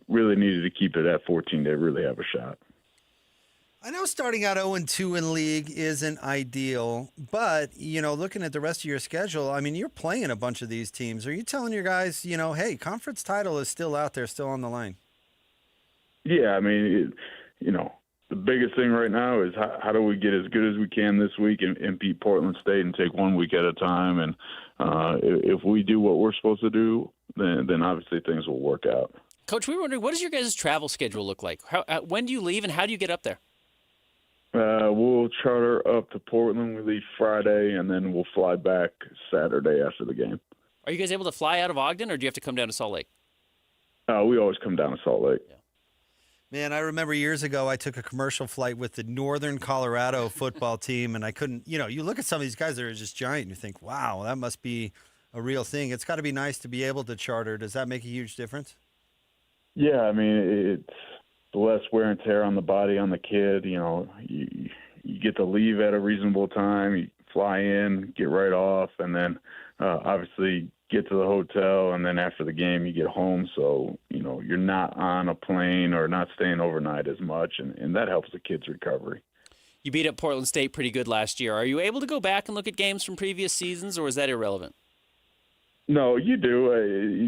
really needed to keep it at 14 to really have a shot. I know starting out 0-2 in league isn't ideal, but, looking at the rest of your schedule, I mean, you're playing a bunch of these teams. Are you telling your guys, hey, conference title is still out there, still on the line? Yeah, I mean, the biggest thing right now is how do we get as good as we can this week and beat Portland State and take 1 week at a time. And if we do what we're supposed to do, then obviously things will work out. Coach, we were wondering, what does your guys' travel schedule look like? When do you leave and how do you get up there? We'll charter up to Portland. We leave Friday, and then we'll fly back Saturday after the game. Are you guys able to fly out of Ogden, or do you have to come down to Salt Lake? We always come down to Salt Lake. Yeah. Man, I remember years ago I took a commercial flight with the Northern Colorado football team, and I couldn't, you look at some of these guys that are just giant, and you think, wow, that must be a real thing. It's got to be nice to be able to charter. Does that make a huge difference? Yeah, I mean, it's less wear and tear on the body, on the kid. You get to leave at a reasonable time, you fly in, get right off, and then obviously get to the hotel, and then after the game you get home. So, you're not on a plane or not staying overnight as much, and that helps the kids' recovery. You beat up Portland State pretty good last year. Are you able to go back and look at games from previous seasons, or is that irrelevant? No, you do.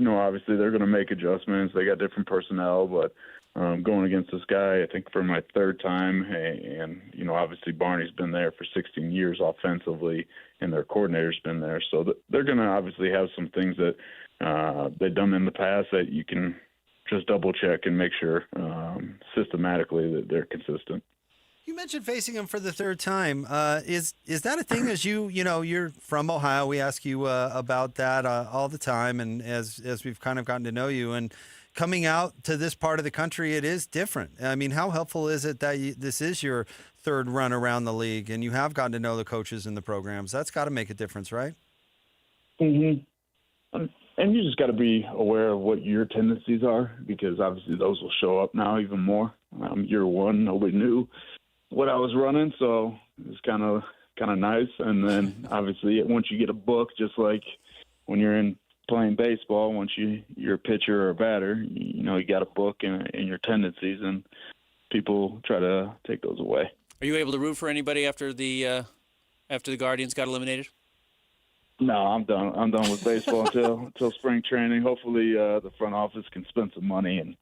Obviously they're going to make adjustments. They got different personnel, but going against this guy, I think for my 3rd time, and obviously Barney's been there for 16 years offensively, and their coordinator's been there, so they're going to obviously have some things that they've done in the past that you can just double check and make sure systematically that they're consistent. You mentioned facing him for the 3rd time. Is that a thing? As you're from Ohio, we ask you about that all the time, and as we've kind of gotten to know you, and coming out to this part of the country, it is different. I mean, how helpful is it that this is your 3rd run around the league, and you have gotten to know the coaches and the programs? That's got to make a difference, right? Mm-hmm. And you just got to be aware of what your tendencies are, because obviously those will show up now even more. Year 1, nobody knew what I was running, so it's kind of nice. And then obviously once you get a book, just like when you're in playing baseball, once you're a pitcher or a batter, you got a book in your tendencies, and people try to take those away. Are you able to root for anybody after the Guardians got eliminated? No, I'm done. I'm done with baseball until spring training. Hopefully the front office can spend some money and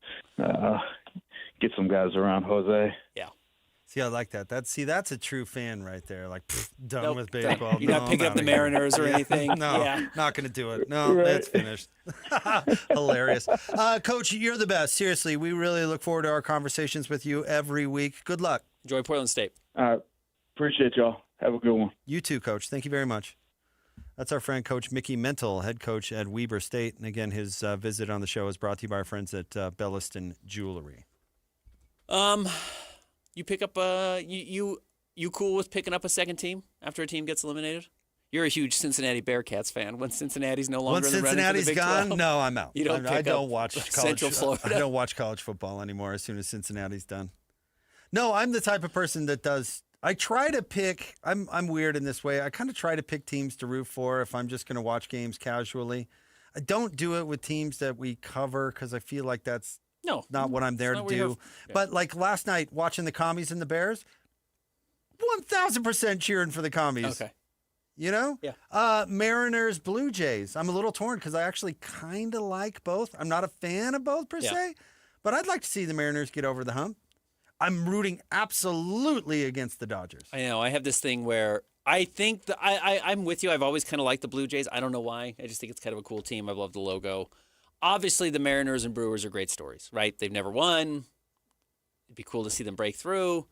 get some guys around Jose. Yeah. See, I like that. That's a true fan right there. Like, done with baseball. You're not picking up the Mariners or anything. No, not going to do it. No, That's finished. Hilarious. Coach, you're the best. Seriously, we really look forward to our conversations with you every week. Good luck. Enjoy Portland State. Appreciate y'all. Have a good one. You too, Coach. Thank you very much. That's our friend, Coach Mickey Mental, head coach at Weber State. And again, his visit on the show is brought to you by our friends at Belliston Jewelry. You pick up you cool with picking up a second team after a team gets eliminated? You're a huge Cincinnati Bearcats fan. When Cincinnati's no longer in the running for the Big 12, gone, no, I'm out. You don't I don't watch college. Central Florida. I don't watch college football anymore. As soon as Cincinnati's done. No, I'm the type of person that does. I try to pick. I'm weird in this way. I kind of try to pick teams to root for if I'm just going to watch games casually. I don't do it with teams that we cover because I feel like that's not what I'm there to do. Yeah. But like last night, watching the Commies and the Bears, 1,000% cheering for the Commies. Okay. Yeah. Mariners, Blue Jays. I'm a little torn because I actually kind of like both. I'm not a fan of both per se, but I'd like to see the Mariners get over the hump. I'm rooting absolutely against the Dodgers. I know. I have this thing where I think I'm with you. I've always kind of liked the Blue Jays. I don't know why. I just think it's kind of a cool team. I love the logo. Obviously, the Mariners and Brewers are great stories, right? They've never won. It'd be cool to see them break through.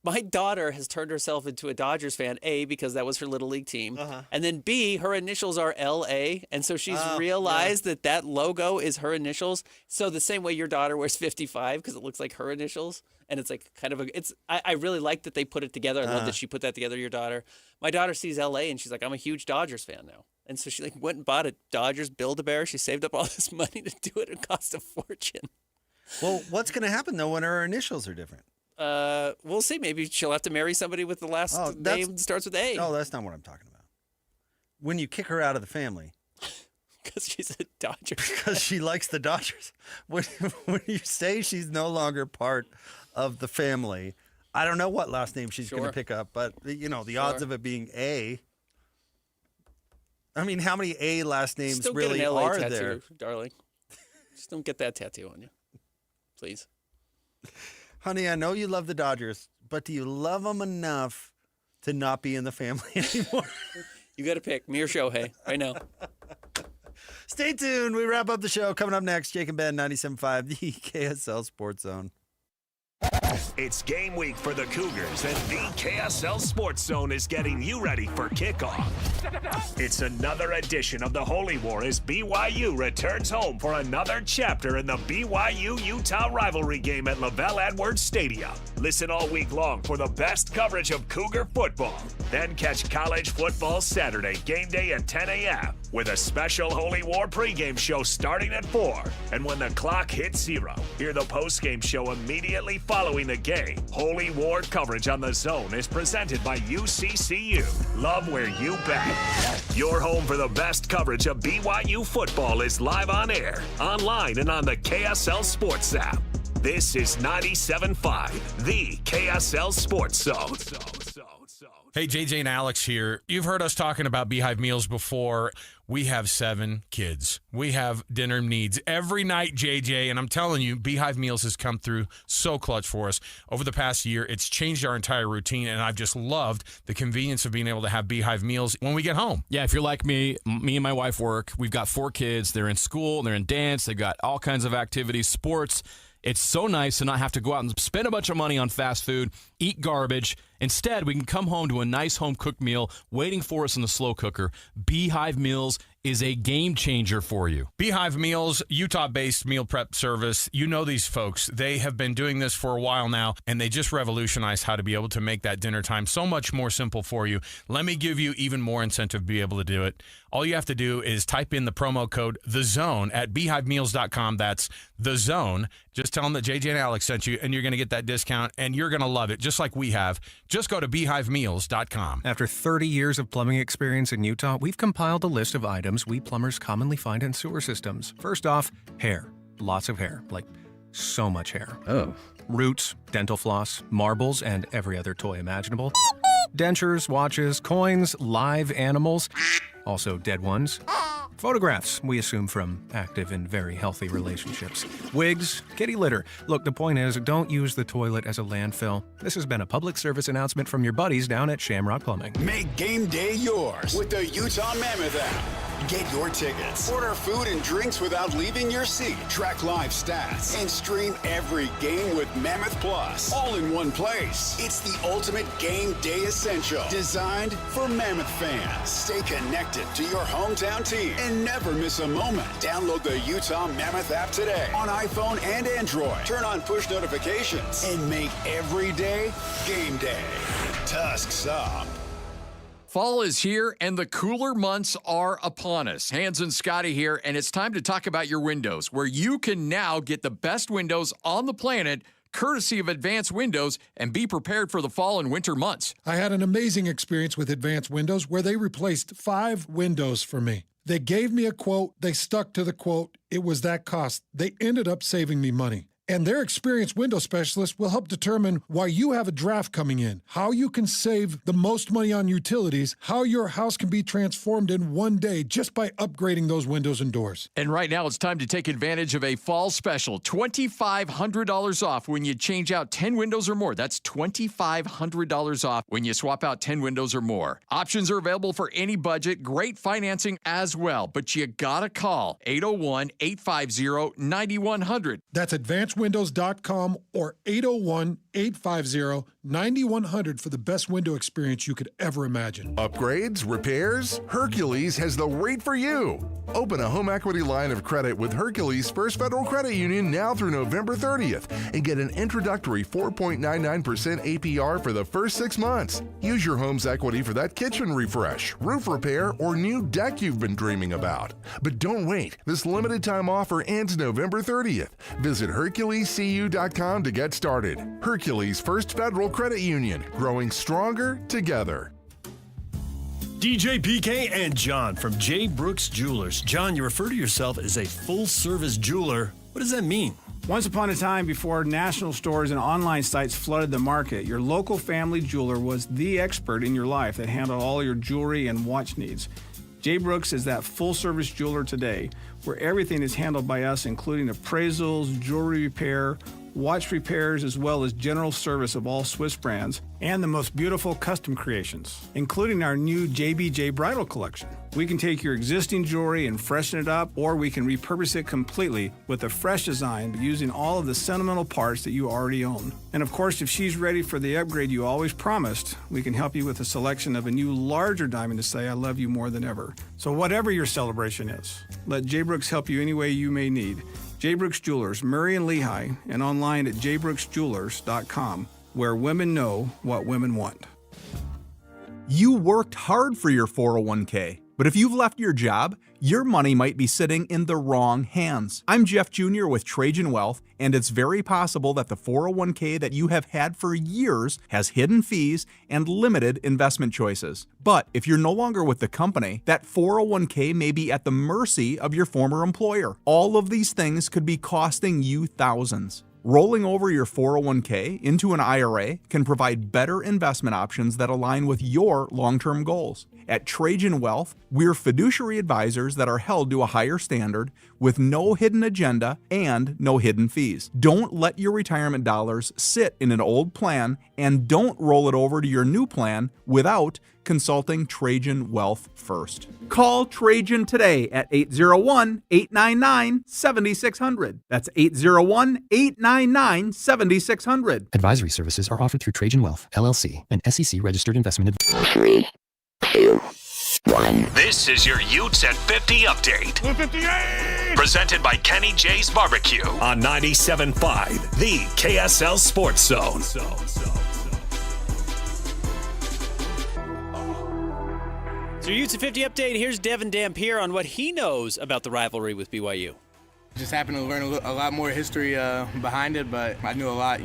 My daughter has turned herself into a Dodgers fan, A, because that was her Little League team. And then B, her initials are LA. And so she's realized that logo is her initials. So the same way your daughter wears 55 because it looks like her initials. And it's like kind of I really like that they put it together. I love that she put that together, your daughter. My daughter sees LA and she's like, I'm a huge Dodgers fan now. And so she like went and bought a Dodgers Build-A-Bear. She saved up all this money to do it. It cost a fortune. Well, what's going to happen, though, when her initials are different? We'll see. Maybe she'll have to marry somebody with the last name that starts with A. No, that's not what I'm talking about. When you kick her out of the family. Because she's a Dodger. Because she likes the Dodgers. When you say she's no longer part of the family, I don't know what last name she's going to pick up, but, the odds of it being A. I mean, how many A last names Still really get an LA are tattoo, there? darling. Just don't get that tattoo on you. Please. Honey, I know you love the Dodgers, but do you love them enough to not be in the family anymore? You got to pick me or Shohei right now. Stay tuned. We wrap up the show. Coming up next, Jake and Ben, 97.5, the KSL Sports Zone. It's game week for the Cougars, and the KSL Sports Zone is getting you ready for kickoff. It's another edition of the Holy War as BYU returns home for another chapter in the BYU-Utah rivalry game at LaVell Edwards Stadium. Listen all week long for the best coverage of Cougar football. Then catch college football Saturday, game day at 10 a.m. with a special Holy War pregame show starting at 4. And when the clock hits 0, hear the postgame show immediately following the game. Holy War coverage on the Zone is presented by UCCU. Love where you bet. Your home for the best coverage of BYU football is live on air, online, and on the KSL Sports app. This is 97.5, the KSL Sports Zone. Hey, JJ and Alex here. You've heard us talking about Beehive meals before. We have 7 kids. We have dinner needs every night, JJ, and I'm telling you, Beehive Meals has come through so clutch for us. Over the past year, it's changed our entire routine, and I've just loved the convenience of being able to have Beehive Meals when we get home. Yeah, if you're like me and my wife work. We've got 4 kids. They're in school, they're in dance, they've got all kinds of activities, sports. It's so nice to not have to go out and spend a bunch of money on fast food, eat garbage. Instead, we can come home to a nice home-cooked meal waiting for us in the slow cooker. Beehive Meals is a game changer for you. Beehive Meals, Utah-based meal prep service. You know these folks. They have been doing this for a while now, and they just revolutionized how to be able to make that dinner time so much more simple for you. Let me give you even more incentive to be able to do it. All you have to do is type in the promo code THEZONE at beehivemeals.com. That's THEZONE. Just tell them that JJ and Alex sent you, and you're going to get that discount, and you're going to love it, just like we have. Just go to beehivemeals.com. After 30 years of plumbing experience in Utah, we've compiled a list of items we plumbers commonly find in sewer systems. First off, hair. Lots of hair. Like, so much hair. Oh. Roots, dental floss, marbles, and every other toy imaginable. Dentures, watches, coins, live animals. Also dead ones. Photographs, we assume from active and very healthy relationships. Wigs, kitty litter. Look, the point is, don't use the toilet as a landfill. This has been a public service announcement from your buddies down at Shamrock Plumbing. Make game day yours with the Utah Mammoth app. Get your tickets, order food and drinks without leaving your seat, track live stats, and stream every game with Mammoth Plus, all in one place. It's the ultimate game day essential, designed for Mammoth fans. Stay connected to your hometown team and never miss a moment. Download the Utah Mammoth app today on iPhone and Android. Turn on push notifications and make every day game day. Tusks up. Fall is here, and the cooler months are upon us. Hans and Scotty here, and it's time to talk about your windows, where you can now get the best windows on the planet, courtesy of Advanced Windows, and be prepared for the fall and winter months. I had an amazing experience with Advanced Windows where they replaced 5 windows for me. They gave me a quote. They stuck to the quote. It was that cost. They ended up saving me money. And their experienced window specialist will help determine why you have a draft coming in, how you can save the most money on utilities, how your house can be transformed in one day just by upgrading those windows and doors. And right now it's time to take advantage of a fall special, $2,500 off when you change out 10 windows or more. That's $2,500 off when you swap out 10 windows or more. Options are available for any budget, great financing as well, but you gotta call 801-850-9100. That's advancedwindows.com or 801 850-9100 for the best window experience you could ever imagine. Upgrades, repairs? Hercules has the rate for you. Open a home equity line of credit with Hercules First Federal Credit Union now through November 30th and get an introductory 4.99% APR for the first 6 months. Use your home's equity for that kitchen refresh, roof repair, or new deck you've been dreaming about. But don't wait. This limited time offer ends November 30th. Visit HerculesCU.com to get started. Hercules First Federal Credit Union, growing stronger together. DJ PK and John from J. Brooks Jewelers. John, you refer to yourself as a full-service jeweler. What does that mean? Once upon a time, before national stores and online sites flooded the market, your local family jeweler was the expert in your life that handled all your jewelry and watch needs. J. Brooks is that full-service jeweler today, where everything is handled by us, including appraisals, jewelry repair, watch repairs, as well as general service of all Swiss brands, and the most beautiful custom creations, including our new JBJ Bridal Collection. We can take your existing jewelry and freshen it up, or we can repurpose it completely with a fresh design using all of the sentimental parts that you already own. And of course, if she's ready for the upgrade you always promised, we can help you with a selection of a new larger diamond to say I love you more than ever. So whatever your celebration is, let J. Brooks help you any way you may need. J. Brooks Jewelers, Murray and Lehigh, and online at jbrooksjewelers.com, where women know what women want. You worked hard for your 401k, but if you've left your job, your money might be sitting in the wrong hands. I'm Jeff Jr. with Trajan Wealth, and it's very possible that the 401k that you have had for years has hidden fees and limited investment choices. But if you're no longer with the company, that 401k may be at the mercy of your former employer. All of these things could be costing you thousands. Rolling over your 401k into an IRA can provide better investment options that align with your long-term goals. At Trajan Wealth, we're fiduciary advisors that are held to a higher standard with no hidden agenda and no hidden fees. Don't let your retirement dollars sit in an old plan, and don't roll it over to your new plan without consulting Trajan Wealth first. Call Trajan today at 801-899-7600. That's 801-899-7600. Advisory services are offered through Trajan Wealth, LLC, an SEC-registered investment advisor. 3, 2, 1. This is your Utes at 50 update. 58! Presented by Kenny J's Barbecue on 97.5, the KSL Sports Zone. So your Utes at 50 update, here's Devin Dampier on what he knows about the rivalry with BYU. Just happened to learn a lot more history behind it, but I knew a lot,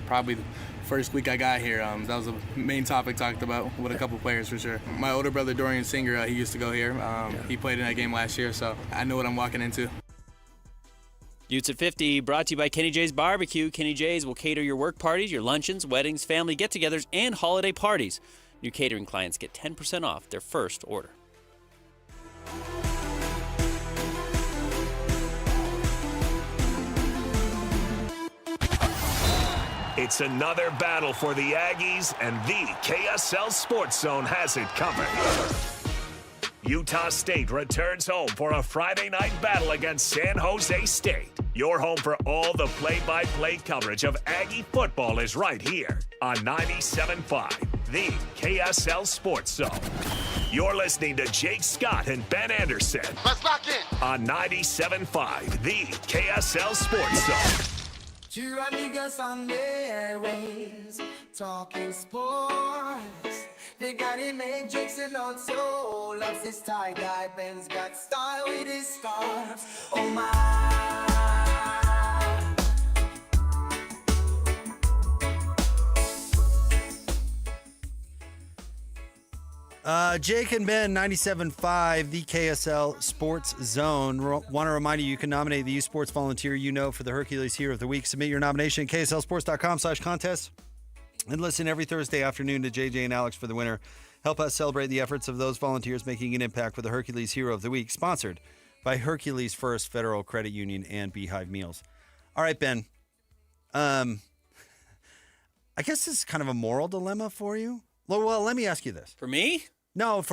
probably the first week I got here. That was the main topic talked about with a couple players for sure. My older brother, Dorian Singer, he used to go here. He played in that game last year, so I know what I'm walking into. Utes at 50 brought to you by Kenny J's Barbecue. Kenny J's will cater your work parties, your luncheons, weddings, family get-togethers, and holiday parties. New catering clients get 10% off their first order. It's another battle for the Aggies, and the KSL Sports Zone has it covered. Utah State returns home for a Friday night battle against San Jose State. Your home for all the play-by-play coverage of Aggie football is right here on 97.5, the KSL Sports Zone. You're listening to Jake Scott and Ben Anderson. Let's lock in. On 97.5, the KSL Sports Zone. Two amigos on the airways, talking sports. They got it made drinks and also loves his tie-dye. Ben's got style with his scarf. Oh my. Jake and Ben, 97.5, the KSL Sports Zone. Want to remind you can nominate the U Sports volunteer you know for the Hercules Hero of the Week. Submit your nomination at kslsports.com/contest. And listen every Thursday afternoon to JJ and Alex for the winner. Help us celebrate the efforts of those volunteers making an impact for the Hercules Hero of the Week. Sponsored by Hercules First Federal Credit Union and Beehive Meals. All right, Ben. I guess this is kind of a moral dilemma for you. Well, let me ask you this. For me? No,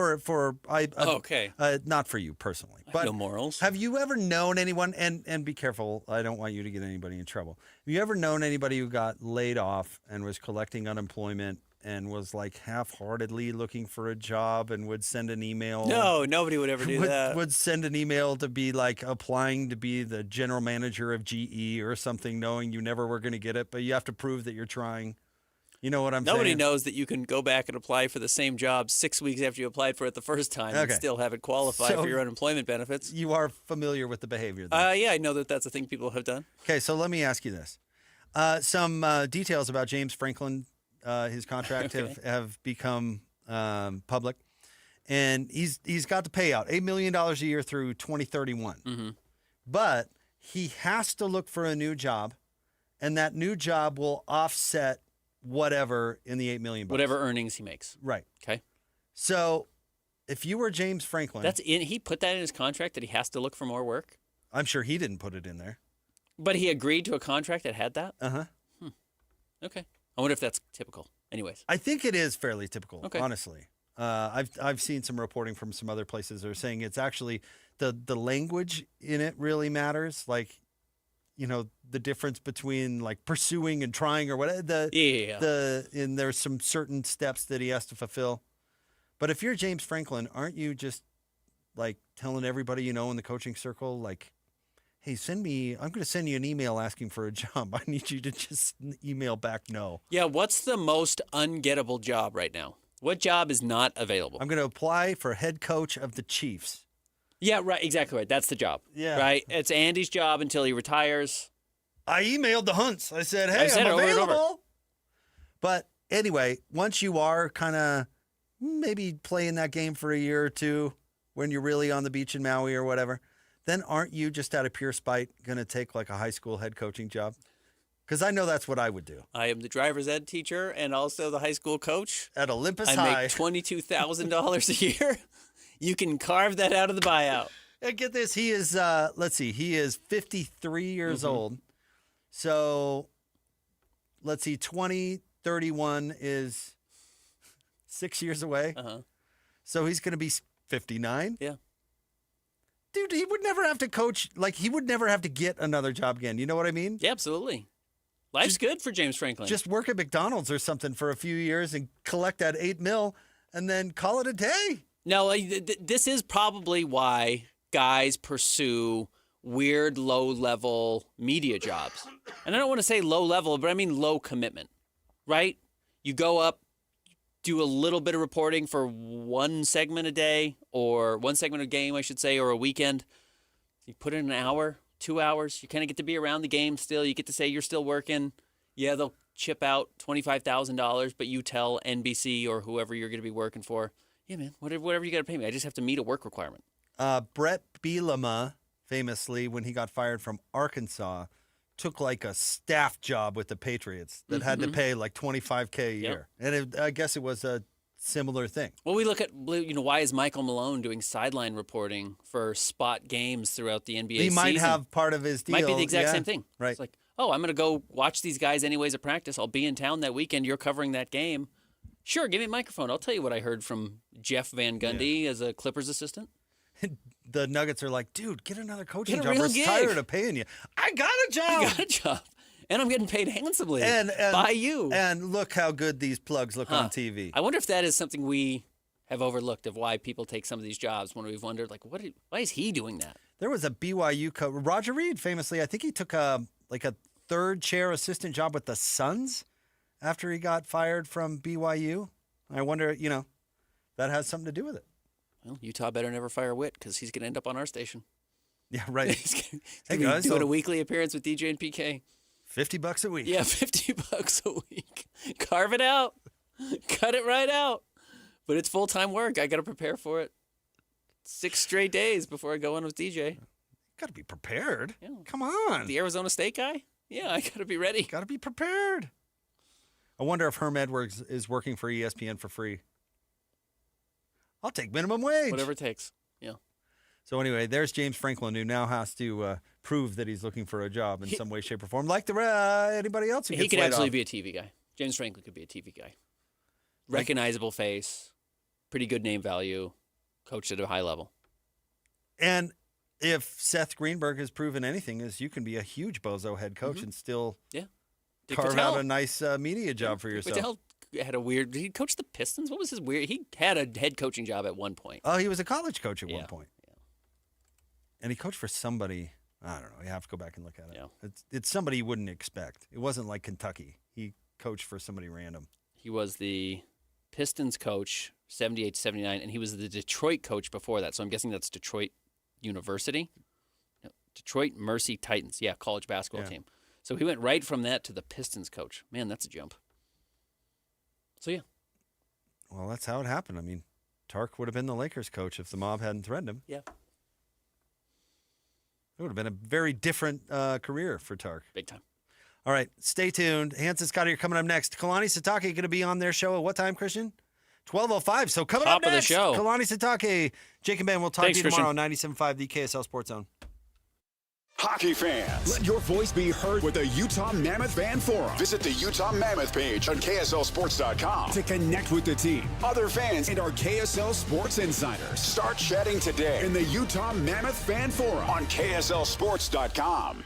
okay. Not for you personally. I have But no morals. have you ever known anyone? And be careful. I don't want you to get anybody in trouble. Have you ever known anybody who got laid off and was collecting unemployment and was like half-heartedly looking for a job and would send an email? No, nobody would ever do that. Would send an email to be like applying to be the general manager of GE or something, knowing you never were going to get it, but you have to prove that you're trying. You know what I'm saying? Nobody knows that you can go back and apply for the same job 6 weeks after you applied for it the first time and still have it qualify for your unemployment benefits. You are familiar with the behavior then? Yeah, I know that that's a thing people have done. Okay, so let me ask you this. Some details about James Franklin. His contract have become public. And he's got the payout, $8 million a year through 2031. Mm-hmm. But he has to look for a new job, and that new job will offset whatever in the $8 million. Whatever earnings he makes. Right. Okay. So if you were James Franklin. He put that in his contract that he has to look for more work? I'm sure he didn't put it in there. But he agreed to a contract that had that? Uh-huh. Okay. I wonder if that's typical. Anyways. I think it is fairly typical, Okay. honestly. I've seen some reporting from some other places that are saying it's actually the language in it really matters. Like, you know, the difference between like pursuing and trying or whatever. And there's some certain steps that he has to fulfill. But if you're James Franklin, aren't you just like telling everybody you know in the coaching circle, like, hey, I'm going to send you an email asking for a job. I need you to just email back no. Yeah, what's the most ungettable job right now? What job is not available? I'm going to apply for head coach of the Chiefs. Yeah, right. Exactly right. That's the job. Yeah. Right? It's Andy's job until he retires. I emailed the Hunts. I said, hey, I'm over and over. available. But anyway, once you are kind of maybe playing that game for a year or two when you're really on the beach in Maui or whatever, then aren't you just out of pure spite going to take like a high school head coaching job? Because I know that's what I would do. I am the driver's ed teacher and also the high school coach. At Olympus I High. make $22,000 a year. You can carve that out of the buyout. And get this, he is, he is 53 years old. So, let's see, 2031 is 6 years away. Uh-huh. So he's going to be 59. Yeah. Dude, he would never have to coach. Like, he would never have to get another job again. You know what I mean? Yeah, absolutely. Life's good for James Franklin. Just work at McDonald's or something for a few years and collect that $8 million and then call it a day. No, this is probably why guys pursue weird low-level media jobs. And I don't want to say low-level, but I mean low commitment, right? You go up, do a little bit of reporting for one segment a day or one segment a game, I should say, or a weekend. You put in an hour, 2 hours. You kind of get to be around the game still. You get to say you're still working. Yeah, they'll chip out $25,000, but you tell NBC or whoever you're going to be working for, yeah, man, whatever you got to pay me. I just have to meet a work requirement. Brett Bielema, famously, when he got fired from Arkansas, took like a staff job with the Patriots that had to pay like $25K a year. And I guess it was a similar thing. Well, we look at, why is Michael Malone doing sideline reporting for spot games throughout the NBA season? He might have part of his deal. Might be the exact same thing. Right. It's like, I'm going to go watch these guys anyways at practice. I'll be in town that weekend. You're covering that game. Sure, give me a microphone. I'll tell you what I heard from Jeff Van Gundy as a Clippers assistant. The Nuggets are like, dude, get another coaching Get a job. real We're gig. tired of paying you. I got a job. And I'm getting paid handsomely by you. And look how good these plugs look on TV. I wonder if that is something we have overlooked of why people take some of these jobs when we've wondered, like, why is he doing that? There was a BYU coach, Roger Reed, famously, I think he took a third chair assistant job with the Suns after he got fired from BYU. I wonder, that has something to do with it. Well, Utah better never fire Witt because he's going to end up on our station. Yeah, right. He's going to be doing a weekly appearance with DJ and PK. $50 a week. Yeah, $50 a week. Carve it out. Cut it right out. But it's full-time work. I got to prepare for it. 6 straight days before I go in with DJ. Got to be prepared. Yeah. Come on. The Arizona State guy? Yeah, I got to be ready. Got to be prepared. I wonder if Herm Edwards is working for ESPN for free. I'll take minimum wage. Whatever it takes. Yeah. So anyway, there's James Franklin, who now has to prove that he's looking for a job in some way, shape, or form, like anybody else who gets He could laid absolutely off. be a TV guy. James Franklin could be a TV guy. Recognizable face. pretty good name value, coached at a high level. And if Seth Greenberg has proven anything, is you can be a huge bozo head coach and still Dick carve Patel. out a nice media job for yourself. Patel had a weird. Did he coach the Pistons? What was his weird? He had a head coaching job at one point. Oh, he was a college coach at one point. Yeah. And he coached for somebody. I don't know. You have to go back and look at it. Yeah. It's somebody you wouldn't expect. It wasn't like Kentucky. He coached for somebody random. He was the Pistons coach, 78-79, and he was the Detroit coach before that. So I'm guessing that's Detroit University. No, Detroit Mercy Titans. Yeah, college basketball team. So he went right from that to the Pistons coach. Man, that's a jump. So, yeah. Well, that's how it happened. I mean, Tark would have been the Lakers coach if the mob hadn't threatened him. Yeah. It would have been a very different career for Tark. Big time. All right, stay tuned. Hans and Scotty are coming up next. Kalani Sitake going to be on their show at what time, Christian? 12:05. So coming Top up next, of the show. Kalani Sitake. Jake and Ben, we'll talk Thanks, to you tomorrow Christian. on 97.5, the KSL Sports Zone. Hockey fans, let your voice be heard with the Utah Mammoth Fan Forum. Visit the Utah Mammoth page on KSLSports.com to connect with the team, other fans, and our KSL Sports insiders. Start chatting today in the Utah Mammoth Fan Forum on KSLSports.com.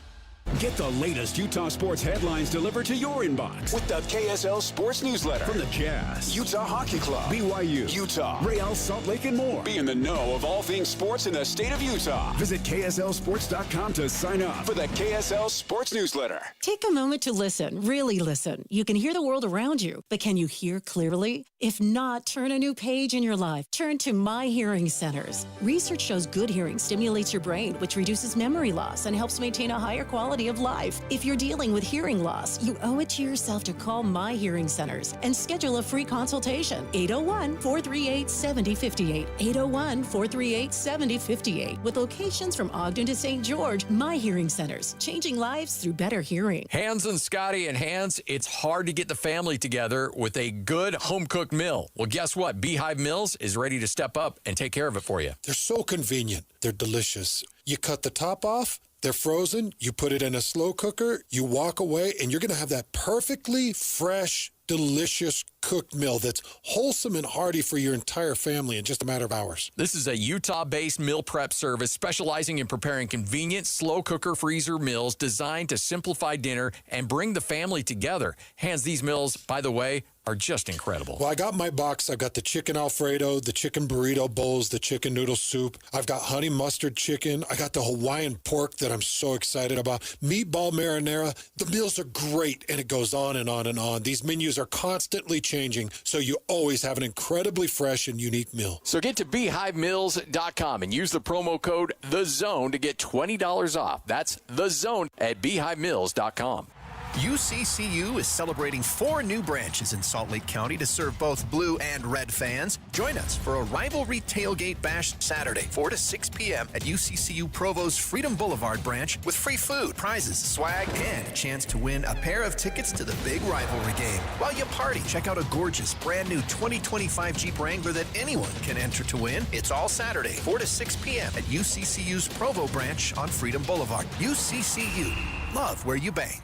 Get the latest Utah sports headlines delivered to your inbox with the KSL Sports Newsletter. From the Jazz, Utah Hockey Club, BYU, Utah, Real Salt Lake, and more. Be in the know of all things sports in the state of Utah. Visit KSLSports.com to sign up for the KSL Sports Newsletter. Take a moment to listen, really listen. You can hear the world around you, but can you hear clearly? If not, turn a new page in your life. Turn to My Hearing Centers. Research shows good hearing stimulates your brain, which reduces memory loss and helps maintain a higher quality of life. If you're dealing with hearing loss, you owe it to yourself to call My Hearing Centers and schedule a free consultation. 801-438-7058. 801-438-7058. With locations from Ogden to St. George, My Hearing Centers, changing lives through better hearing. Hans and Scotty and Hans, it's hard to get the family together with a good home-cooked meal. Well, guess what? Beehive Mills is ready to step up and take care of it for you. They're so convenient. They're delicious. You cut the top off, they're frozen, you put it in a slow cooker, you walk away, and you're going to have that perfectly fresh, delicious cooked meal that's wholesome and hearty for your entire family in just a matter of hours. This is a Utah-based meal prep service specializing in preparing convenient, slow cooker freezer meals designed to simplify dinner and bring the family together. Hans, these meals, by the way, are just incredible. Well, I got my box. I've got the chicken Alfredo, the chicken burrito bowls, the chicken noodle soup. I've got honey mustard chicken. I got the Hawaiian pork that I'm so excited about. Meatball marinara. The meals are great, and it goes on and on and on. These menus are constantly changing, so you always have an incredibly fresh and unique meal. So get to BeehiveMills.com and use the promo code THEZONE to get $20 off. That's THEZONE at BeehiveMills.com. UCCU is celebrating 4 new branches in Salt Lake County to serve both blue and red fans. Join us for a rivalry tailgate bash Saturday, 4 to 6 p.m. at UCCU Provo's Freedom Boulevard branch with free food, prizes, swag, and a chance to win a pair of tickets to the big rivalry game. While you party, check out a gorgeous brand new 2025 Jeep Wrangler that anyone can enter to win. It's all Saturday, 4 to 6 p.m. at UCCU's Provo branch on Freedom Boulevard. UCCU. Love where you bank.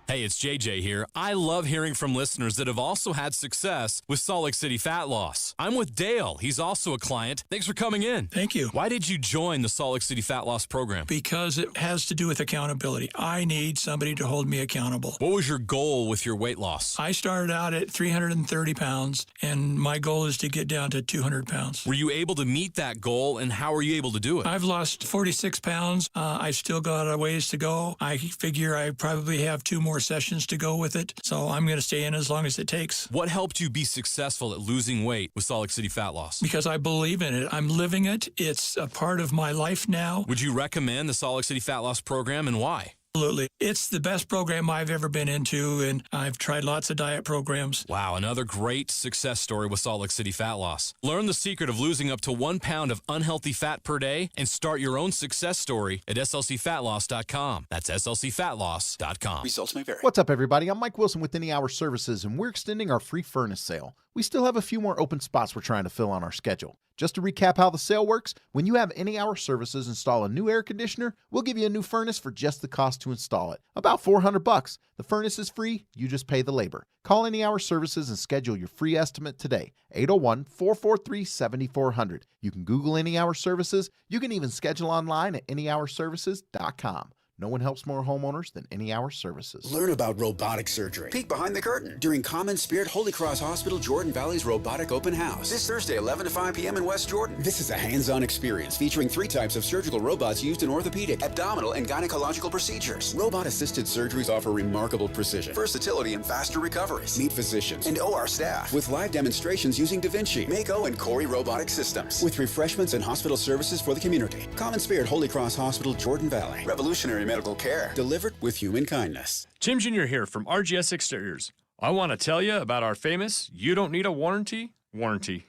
Hey, it's JJ here. I love hearing from listeners that have also had success with Salt Lake City fat loss. I'm with Dale. He's also a client. Thanks for coming in. Thank you. Why did you join the Salt Lake City fat loss program? Because it has to do with accountability. I need somebody to hold me accountable. What was your goal with your weight loss? I started out at 330 pounds, and my goal is to get down to 200 pounds. Were you able to meet that goal, and how were you able to do it? I've lost 46 pounds. I've still got a ways to go. I figure I probably have 2 more sessions to go with it, so I'm going to stay in as long as it takes. What helped you be successful at losing weight with Salt Lake City fat loss? Because I believe in it. I'm living it. It's a part of my life now. Would you recommend the Salt Lake City fat loss program, and why? Absolutely. It's the best program I've ever been into, and I've tried lots of diet programs. Wow, another great success story with Salt Lake City fat loss. Learn the secret of losing up to 1 pound of unhealthy fat per day and start your own success story at slcfatloss.com. That's slcfatloss.com. Results may vary. What's up, everybody? I'm Mike Wilson with Any Hour Services, and we're extending our free furnace sale. we still have a few more open spots we're trying to fill on our schedule. Just to recap how the sale works, when you have Any Hour Services install a new air conditioner, we'll give you a new furnace for just the cost to install it. About $400. The furnace is free, you just pay the labor. Call Any Hour Services and schedule your free estimate today. 801-443-7400. You can Google Any Hour Services. You can even schedule online at anyhourservices.com. No one helps more homeowners than Any Hour Services. Learn about robotic surgery. Peek behind the curtain during Common Spirit Holy Cross Hospital Jordan Valley's Robotic Open House. This Thursday, 11 to 5 p.m. in West Jordan. This is a hands-on experience featuring 3 types of surgical robots used in orthopedic, abdominal, and gynecological procedures. Robot-assisted surgeries offer remarkable precision, versatility, and faster recoveries. Meet physicians and OR staff with live demonstrations using Da Vinci, Mako, and Cori robotic systems with refreshments and hospital services for the community. Common Spirit Holy Cross Hospital, Jordan Valley. Revolutionary medical care delivered with human kindness. Tim Jr. here from RGS Exteriors. I want to tell you about our famous "You don't need a warranty" warranty.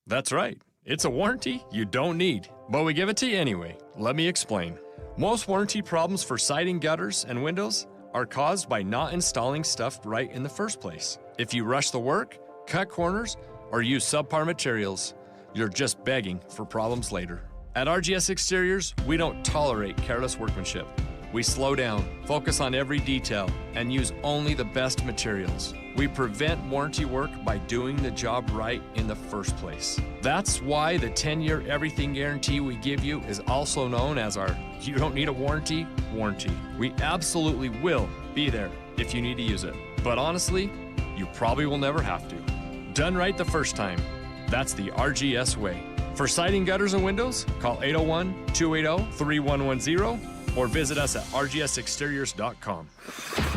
That's right, it's a warranty you don't need, but we give it to you anyway. Let me explain. Most warranty problems for siding, gutters, and windows are caused by not installing stuff right in the first place. If you rush the work, cut corners, or use subpar materials, you're just begging for problems later. At RGS Exteriors, we don't tolerate careless workmanship. We slow down, focus on every detail, and use only the best materials. We prevent warranty work by doing the job right in the first place. That's why the 10-year everything guarantee we give you is also known as our "You don't need a warranty" warranty. We absolutely will be there if you need to use it. But honestly, you probably will never have to. Done right the first time. That's the RGS way. For siding, gutters, and windows, call 801-280-3110 or visit us at rgsexteriors.com.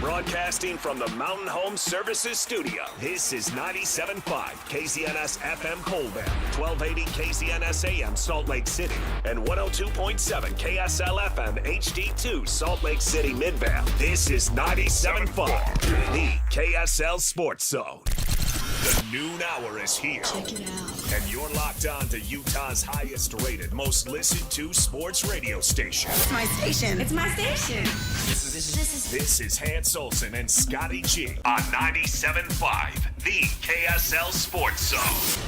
Broadcasting from the Mountain Home Services Studio, this is 97.5 KZNS FM Colbert, 1280 KZNS AM Salt Lake City, and 102.7 KSL FM HD2 Salt Lake City Midvale. This is 97.5, the KSL Sports Zone. The noon hour is here. Check it out. And you're locked on to Utah's highest rated, most listened to sports radio station. It's my station. It's my station. This is Hans Olsen and Scotty G on 97.5, the KSL Sports Zone.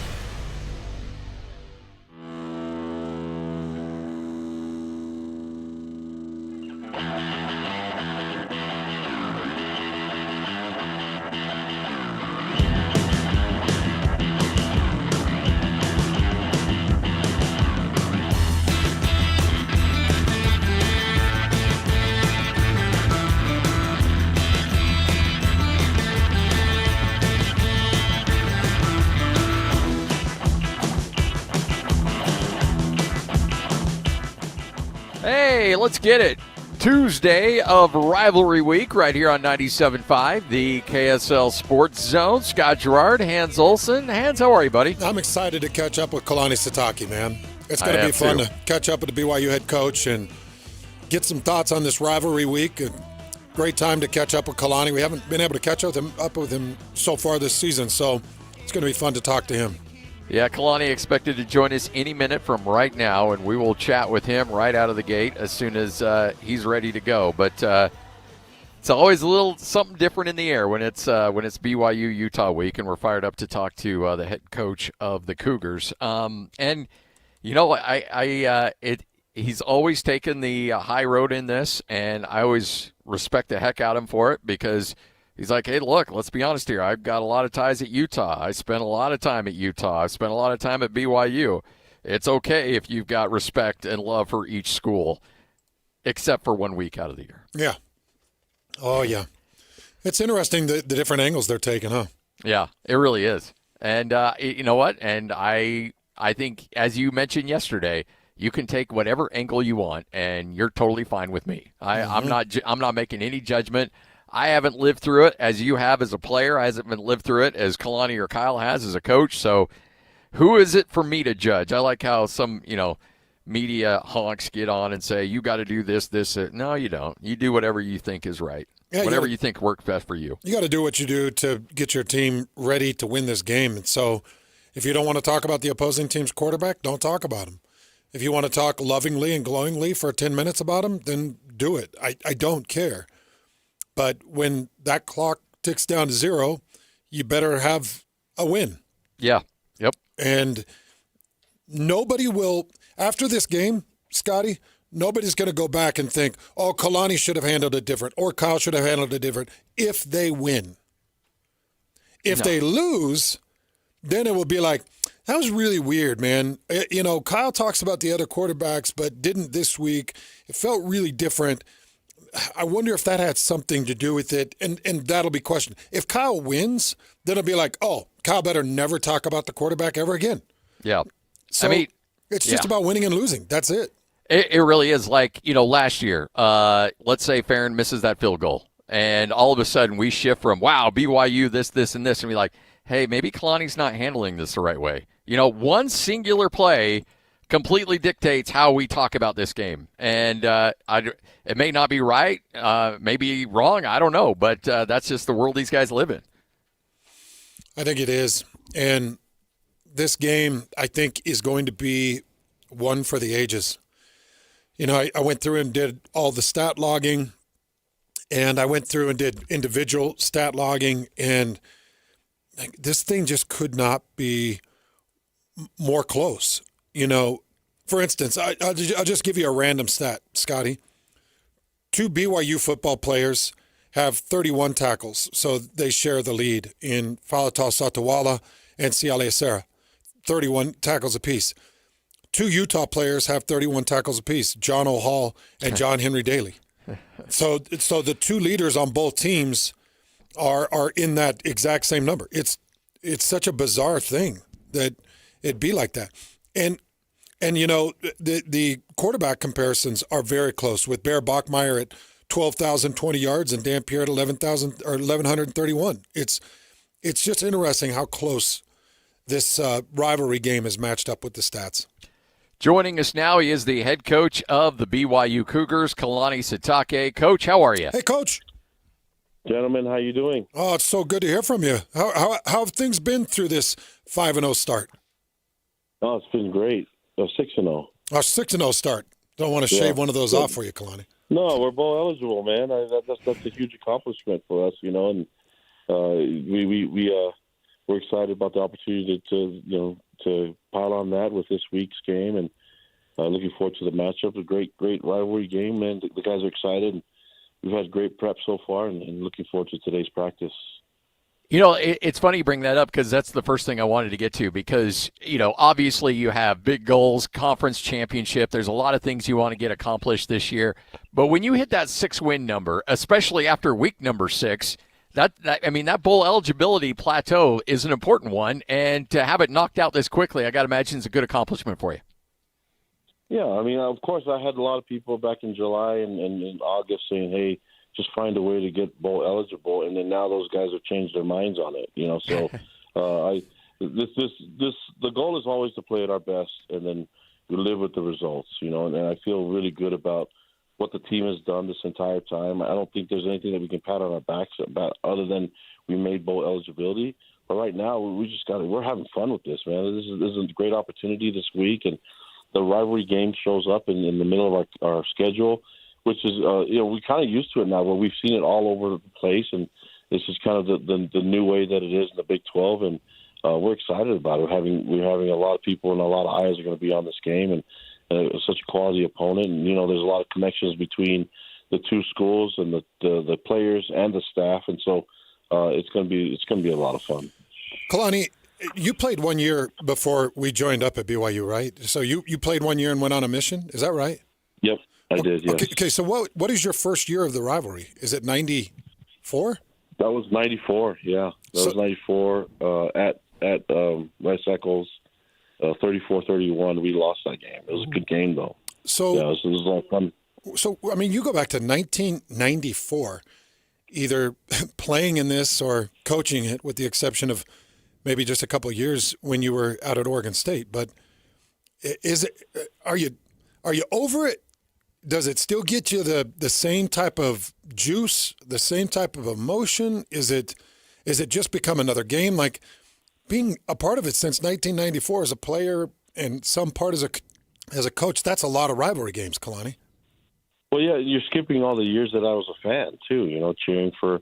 Hey, let's get it. Tuesday of Rivalry Week right here on 97.5, the KSL Sports Zone. Scott Gerard, Hans Olsen. Hans, how are you, buddy? I'm excited to catch up with Kalani Sitake, man. It's going to be fun to catch up with the BYU head coach and get some thoughts on this Rivalry Week. A great time to catch up with Kalani. We haven't been able to catch up with him so far this season, so it's going to be fun to talk to him. Yeah, Kalani expected to join us any minute from right now, and we will chat with him right out of the gate as soon as he's ready to go. But it's always a little something different in the air when it's BYU Utah week, and we're fired up to talk to the head coach of the Cougars. And you know, he's always taken the high road in this, and I always respect the heck out of him for it because he's like, hey, look, let's be honest here. I've got a lot of ties at Utah. I spent a lot of time at Utah. I spent a lot of time at BYU. It's okay if you've got respect and love for each school, except for 1 week out of the year. Yeah. Oh, yeah. It's interesting the different angles they're taking, huh? Yeah, it really is. And you know what? And I think, as you mentioned yesterday, you can take whatever angle you want, and you're totally fine with me. I'm not making any judgment. I haven't lived through it as you have as a player. I haven't lived through it as Kalani or Kyle has as a coach. So who is it for me to judge? I like how some, media honks get on and say, you got to do this. No, you don't. You do whatever you think is right. Yeah, whatever you think works best for you. You got to do what you do to get your team ready to win this game. And so if you don't want to talk about the opposing team's quarterback, don't talk about him. If you want to talk lovingly and glowingly for 10 minutes about him, then do it. I don't care. But when that clock ticks down to 0, you better have a win. Yeah. Yep. And nobody will, after this game, Scotty, nobody's going to go back and think, oh, Kalani should have handled it different or Kyle should have handled it different if they win. If they lose, then it will be like, that was really weird, man. You know, Kyle talks about the other quarterbacks, but didn't this week. It felt really different. I wonder if that had something to do with it, and that'll be questioned. If Kyle wins, then it'll be like, oh, Kyle better never talk about the quarterback ever again. Yeah. So it's just about winning and losing. That's it. It really is. Like, you know, last year, let's say Farron misses that field goal, and all of a sudden we shift from, wow, BYU, this, and this, and be like, hey, maybe Kalani's not handling this the right way. You know, one singular play completely dictates how we talk about this game. And it may not be right, may be wrong, I don't know, but that's just the world these guys live in. I think it is. And this game, I think, is going to be one for the ages. You know, I went through and did all the stat logging, and I went through and did individual stat logging, and this thing just could not be more close. You know, for instance, I'll just give you a random stat, Scotty. 2 BYU football players have 31 tackles, so they share the lead in Falatal Satawala and Siale Serra, 31 tackles apiece. 2 Utah players have 31 tackles apiece, John O'Hall and John Henry Daly. So the 2 leaders on both teams are in that exact same number. It's such a bizarre thing that it'd be like that. And you know, the quarterback comparisons are very close, with Bear Bachmeier at 12,020 yards and Dan Pierre at 1,131. It's just interesting how close this rivalry game is matched up with the stats. Joining us now, he is the head coach of the BYU Cougars, Kalani Sitake. Coach, how are you? Hey, Coach. Gentlemen, how you doing? Oh, it's so good to hear from you. How have things been through this 5-0 start? Oh, it's been great. 6-0. Oh, 6-0 start. Don't want to shave one of those off for you, Kalani. No, we're bowl eligible, man. That's a huge accomplishment for us, you know, and we're excited about the opportunity to pile on that with this week's game, and looking forward to the matchup. A great rivalry game, man. The guys are excited. And we've had great prep so far, and looking forward to today's practice. You know, it's funny you bring that up, because that's the first thing I wanted to get to, because, you know, obviously you have big goals, conference championship. There's a lot of things you want to get accomplished this year. But when you hit that 6-win number, especially after week number 6, that bowl eligibility plateau is an important one. And to have it knocked out this quickly, I got to imagine it's a good accomplishment for you. Yeah, I mean, of course, I had a lot of people back in July and in August saying, hey, just find a way to get bowl eligible, and then now those guys have changed their minds on it. You know, so the goal is always to play at our best, and then we live with the results. You know, and I feel really good about what the team has done this entire time. I don't think there's anything that we can pat on our backs about other than we made bowl eligibility. But right now, we're having fun with this, man. This is a great opportunity this week, and the rivalry game shows up in the middle of our schedule, which is, we're kind of used to it now, where we've seen it all over the place, and this is kind of the new way that it is in the Big 12, and we're excited about it. We're having a lot of people and a lot of eyes are going to be on this game, and it's such a quality opponent, and you know there's a lot of connections between the 2 schools and the players and the staff, and so it's going to be a lot of fun. Kalani, you played 1 year before we joined up at BYU, right? So you played 1 year and went on a mission, is that right? Yep. I did, yes. Okay, so what is your first year of the rivalry? Is it 94? That was 94, yeah. That was 94 at West Eccles, 34-31. We lost that game. It was a good game, though. So, yeah, it was a lot of fun. So, I mean, you go back to 1994, either playing in this or coaching it, with the exception of maybe just a couple of years when you were out at Oregon State. But are you over it? Does it still get you the same type of juice, the same type of emotion? Is it just become another game? Like, being a part of it since 1994 as a player and some part as a coach, that's a lot of rivalry games, Kalani. Well, yeah, you're skipping all the years that I was a fan too. You know, cheering for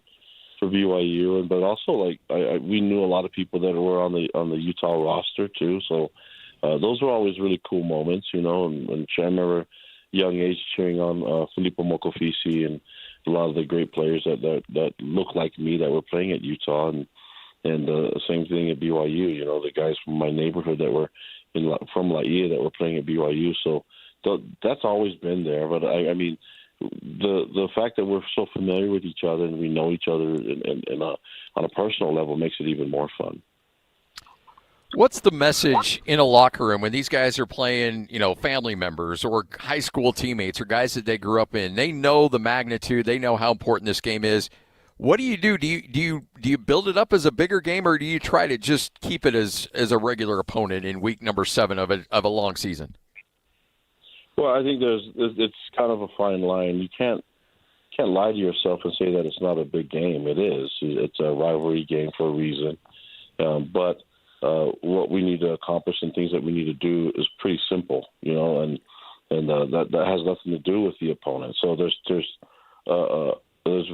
BYU, but also like we knew a lot of people that were on the Utah roster too. So those were always really cool moments, you know. And I remember young age cheering on Filippo Mokofisi and a lot of the great players that look like me that were playing at Utah, and same thing at BYU. You know, the guys from my neighborhood that were from La Ia that were playing at BYU. So that's always been there. But I mean, the fact that we're so familiar with each other and we know each other on a personal level makes it even more fun. What's the message in a locker room when these guys are playing, you know, family members or high school teammates or guys that they grew up in? They know the magnitude. They know how important this game is. What do you do? Do you build it up as a bigger game, or do you try to just keep it as a regular opponent in week number 7 of a long season? Well, I think it's kind of a fine line. You can't lie to yourself and say that it's not a big game. It is. It's a rivalry game for a reason. But what we need to accomplish and things that we need to do is pretty simple, you know, and that has nothing to do with the opponent. So there's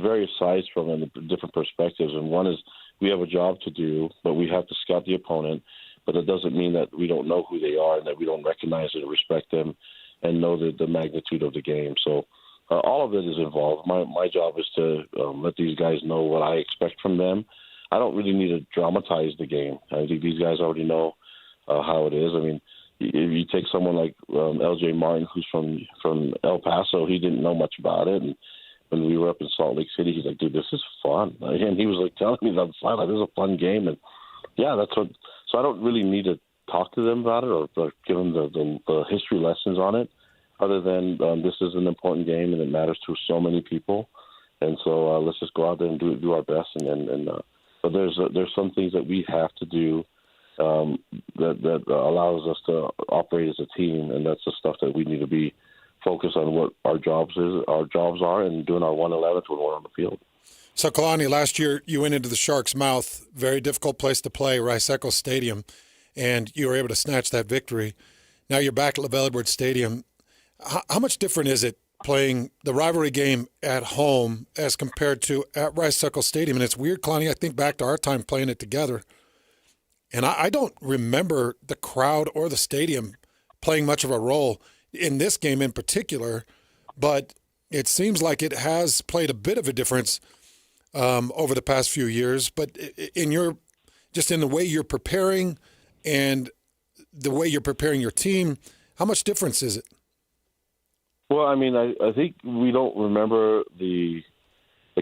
various sides from it, different perspectives, and one is we have a job to do, but we have to scout the opponent. But it doesn't mean that we don't know who they are and that we don't recognize and respect them and know the magnitude of the game. So all of it is involved. My job is to let these guys know what I expect from them. I don't really need to dramatize the game. I think these guys already know how it is. I mean, if you take someone like L.J. Martin, who's from El Paso, he didn't know much about it. And when we were up in Salt Lake City, he's like, dude, this is fun. And he was like telling me on the sideline, this is a fun game. And yeah, that's what. So I don't really need to talk to them about it or give them the history lessons on it, other than this is an important game and it matters to so many people. And so let's just go out there and do our best. But there's some things that we have to do that allows us to operate as a team, and that's the stuff that we need to be focused on what our jobs are, and doing our 111th when we're on the field. So, Kalani, last year you went into the Sharks' mouth, very difficult place to play, Rice-Eccles Stadium, and you were able to snatch that victory. Now you're back at LaVell Edwards Stadium. How much different is it playing the rivalry game at home as compared to at Rice-Eccles Stadium? And it's weird, Kalani, I think back to our time playing it together, and I don't remember the crowd or the stadium playing much of a role in this game in particular, but it seems like it has played a bit of a difference over the past few years. But in the way you're preparing and the way you're preparing your team, how much difference is it? Well, I mean, I think we don't remember the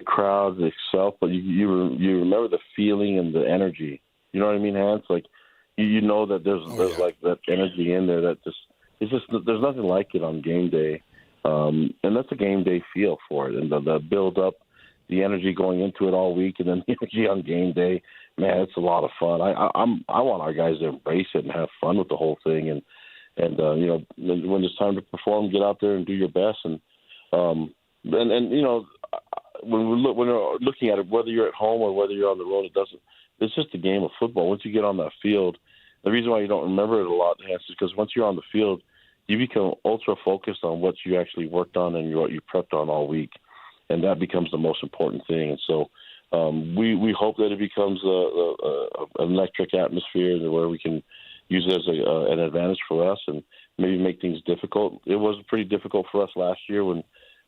crowd itself, but you remember the feeling and the energy. You know what I mean, Hans? Like you know that there's like that energy in there that there's nothing like it on game day, and that's a game day feel for it, and the build up, the energy going into it all week, and then the energy on game day. Man, it's a lot of fun. I want our guys to embrace it and have fun with the whole thing, and you know, when it's time to perform, get out there and do your best, and you know, when we're looking at it, whether you're at home or whether you're on the road, it's just a game of football. Once you get on that field, the reason why you don't remember it a lot, Hans, is because once you're on the field, you become ultra focused on what you actually worked on and what you prepped on all week, and that becomes the most important thing. And so we hope that it becomes an electric atmosphere where we can use it as an advantage for us and maybe make things difficult. It was pretty difficult for us last year when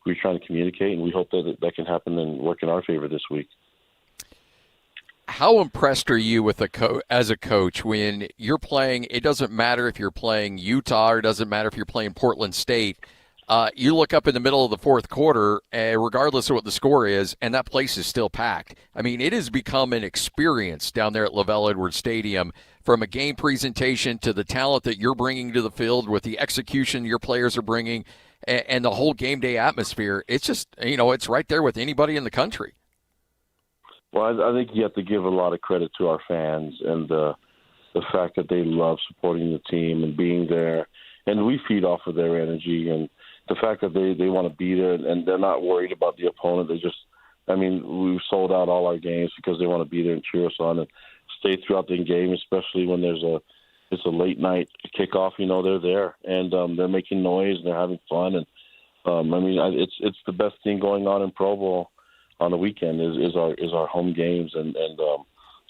we were trying to communicate, and we hope that can happen and work in our favor this week. How impressed are you with as a coach when you're playing? It doesn't matter if you're playing Utah or it doesn't matter if you're playing Portland State. You look up in the middle of the fourth quarter, regardless of what the score is, and that place is still packed. I mean, it has become an experience down there at LaVell Edwards Stadium, from a game presentation to the talent that you're bringing to the field with the execution your players are bringing and the whole game day atmosphere. It's just, you know, it's right there with anybody in the country. Well, I think you have to give a lot of credit to our fans and the fact that they love supporting the team and being there, and we feed off of their energy, and the fact that they want to be there and they're not worried about the opponent. They just, I mean, we've sold out all our games because they want to be there and cheer us on and stay throughout the game, especially when it's a late night kickoff. You know, they're there and they're making noise and they're having fun, and I mean, it's the best thing going on in Provo on the weekend is our home games, and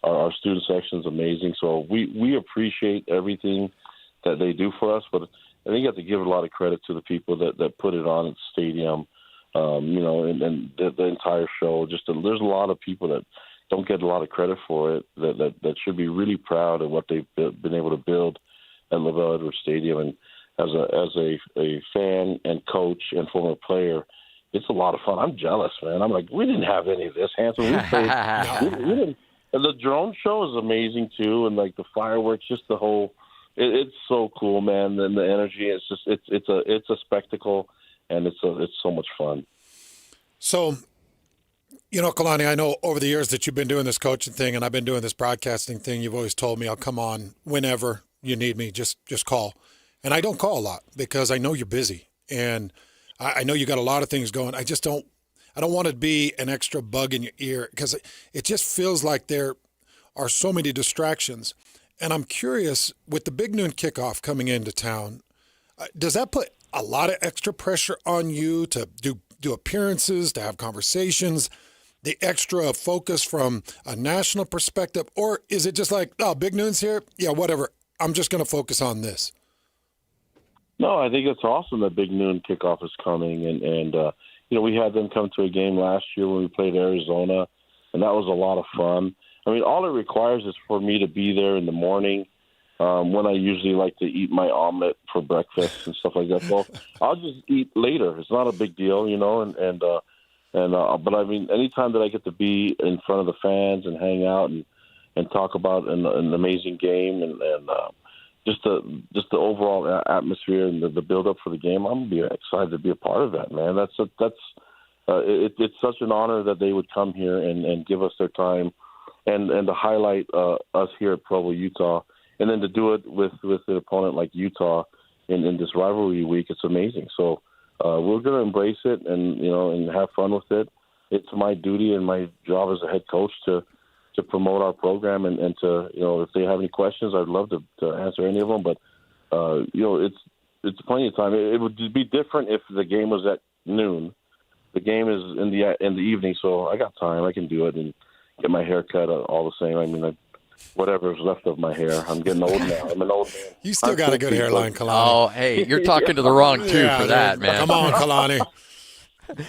our student section is amazing. So we appreciate everything that they do for us, but I think you have to give a lot of credit to the people that put it on at the stadium, and the entire show. There's a lot of people that don't get a lot of credit for it that should be really proud of what they've been able to build at LaVell Edwards Stadium. And as a fan and coach and former player, it's a lot of fun. I'm jealous, man. I'm like, we didn't have any of this, Hanson. We didn't. And the drone show is amazing too, and like the fireworks, just the whole. It's so cool, man. And the energy, it's a spectacle, and it's so much fun. So, Kalani, I know over the years that you've been doing this coaching thing, and I've been doing this broadcasting thing. You've always told me I'll come on whenever you need me. Just call, and I don't call a lot because I know you're busy, and I know you got a lot of things going. I don't want to be an extra bug in your ear because it just feels like there are so many distractions. And I'm curious, with the big noon kickoff coming into town, does that put a lot of extra pressure on you to do appearances, to have conversations, the extra focus from a national perspective? Or is it just like, oh, big noon's here? Yeah, whatever. I'm just going to focus on this. No, I think it's awesome that big noon kickoff is coming. And we had them come to a game last year when we played Arizona, and that was a lot of fun. I mean, all it requires is for me to be there in the morning when I usually like to eat my omelet for breakfast and stuff like that. Well, I'll just eat later. It's not a big deal, but I mean, anytime that I get to be in front of the fans and hang out and talk about an amazing game and just the overall atmosphere and the build up for the game, I'm gonna be excited to be a part of that, man. It's such an honor that they would come here and give us their time. And to highlight us here at Provo, Utah, and then to do it with an opponent like Utah in this rivalry week, it's amazing. So we're going to embrace it and have fun with it. It's my duty and my job as a head coach to promote our program and to if they have any questions, I'd love to answer any of them. But it's plenty of time. It would be different if the game was at noon. The game is in the evening, so I got time. I can do it and get my hair cut all the same. I mean, whatever's left of my hair. I'm getting old now. I'm an old man. You still got a good hairline, Kalani. Oh, hey, you're talking to the wrong two for that, man. Come on, Kalani.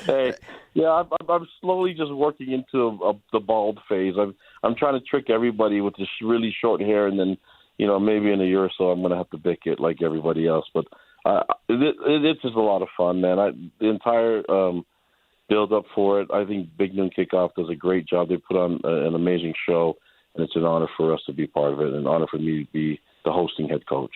Hey, yeah, I'm slowly just working into the bald phase. I'm trying to trick everybody with this really short hair, and then maybe in a year or so I'm going to have to bick it like everybody else. But it's just a lot of fun, man. The entire build up for it. I think Big Noon Kickoff does a great job. They put on an amazing show, and it's an honor for us to be part of it, and an honor for me to be the hosting head coach.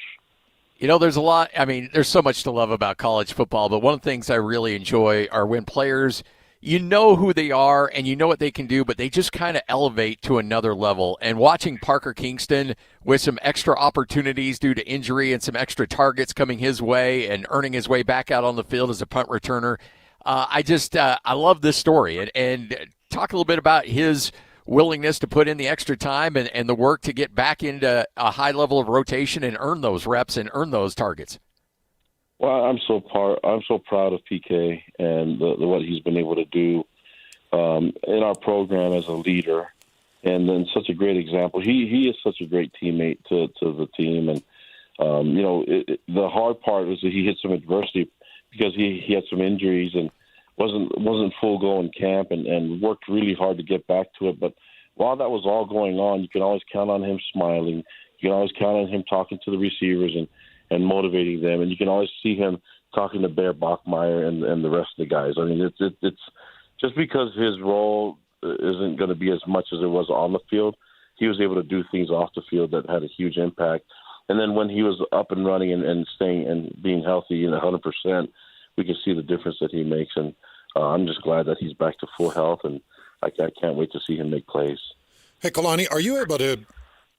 There's a lot. I mean, there's so much to love about college football, but one of the things I really enjoy are when players, you know who they are and you know what they can do, but they just kind of elevate to another level. And watching Parker Kingston with some extra opportunities due to injury and some extra targets coming his way and earning his way back out on the field as a punt returner, I love this story. And talk a little bit about his willingness to put in the extra time and the work to get back into a high level of rotation and earn those reps and earn those targets. Well, I'm so proud of PK and what he's been able to do in our program as a leader, and then such a great example. He is such a great teammate to the team, and the hard part is that he hit some adversity because he had some injuries and wasn't full go in camp and worked really hard to get back to it. But while that was all going on, you can always count on him smiling. You can always count on him talking to the receivers and motivating them. And you can always see him talking to Bear Bachmeier and the rest of the guys. I mean, it's just because his role isn't going to be as much as it was on the field, he was able to do things off the field that had a huge impact. And then when he was up and running and staying and being healthy and 100%, we can see the difference that he makes. And I'm just glad that he's back to full health, and I can't wait to see him make plays. Hey, Kalani, are you able to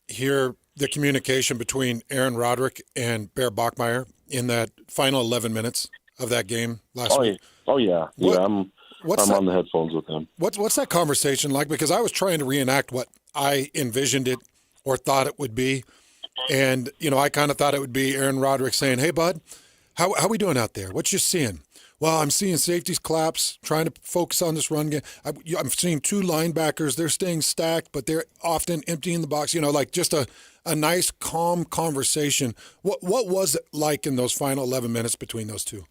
hear the communication between Aaron Roderick and Bear Bachmeier in that final 11 minutes of that game last week? Oh, yeah. I'm on the headphones with him. What's that conversation like? Because I was trying to reenact what I envisioned it or thought it would be. And, I kind of thought it would be Aaron Roderick saying, hey, bud, how we doing out there? What you seeing? well, I'm seeing safeties collapse, trying to focus on this run game. I'm seeing two linebackers. They're staying stacked, but they're often emptying the box. Like just a nice, calm conversation. What was it like in those final 11 minutes between those two?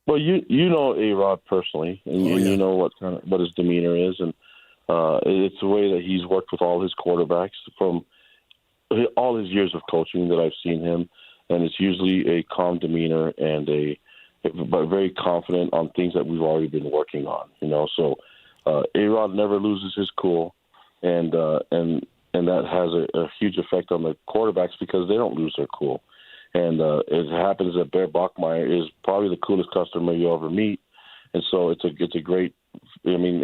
Well, you know A-Rod personally, and you know what his demeanor is, and it's the way that he's worked with all his quarterbacks from all his years of coaching that I've seen him, and it's usually a calm demeanor and but very confident on things that we've already been working on. So A-Rod never loses his cool, and that has a huge effect on the quarterbacks because they don't lose their cool. And it happens that Bear Bachmeier is probably the coolest customer you ever meet, and so it's a great. I mean,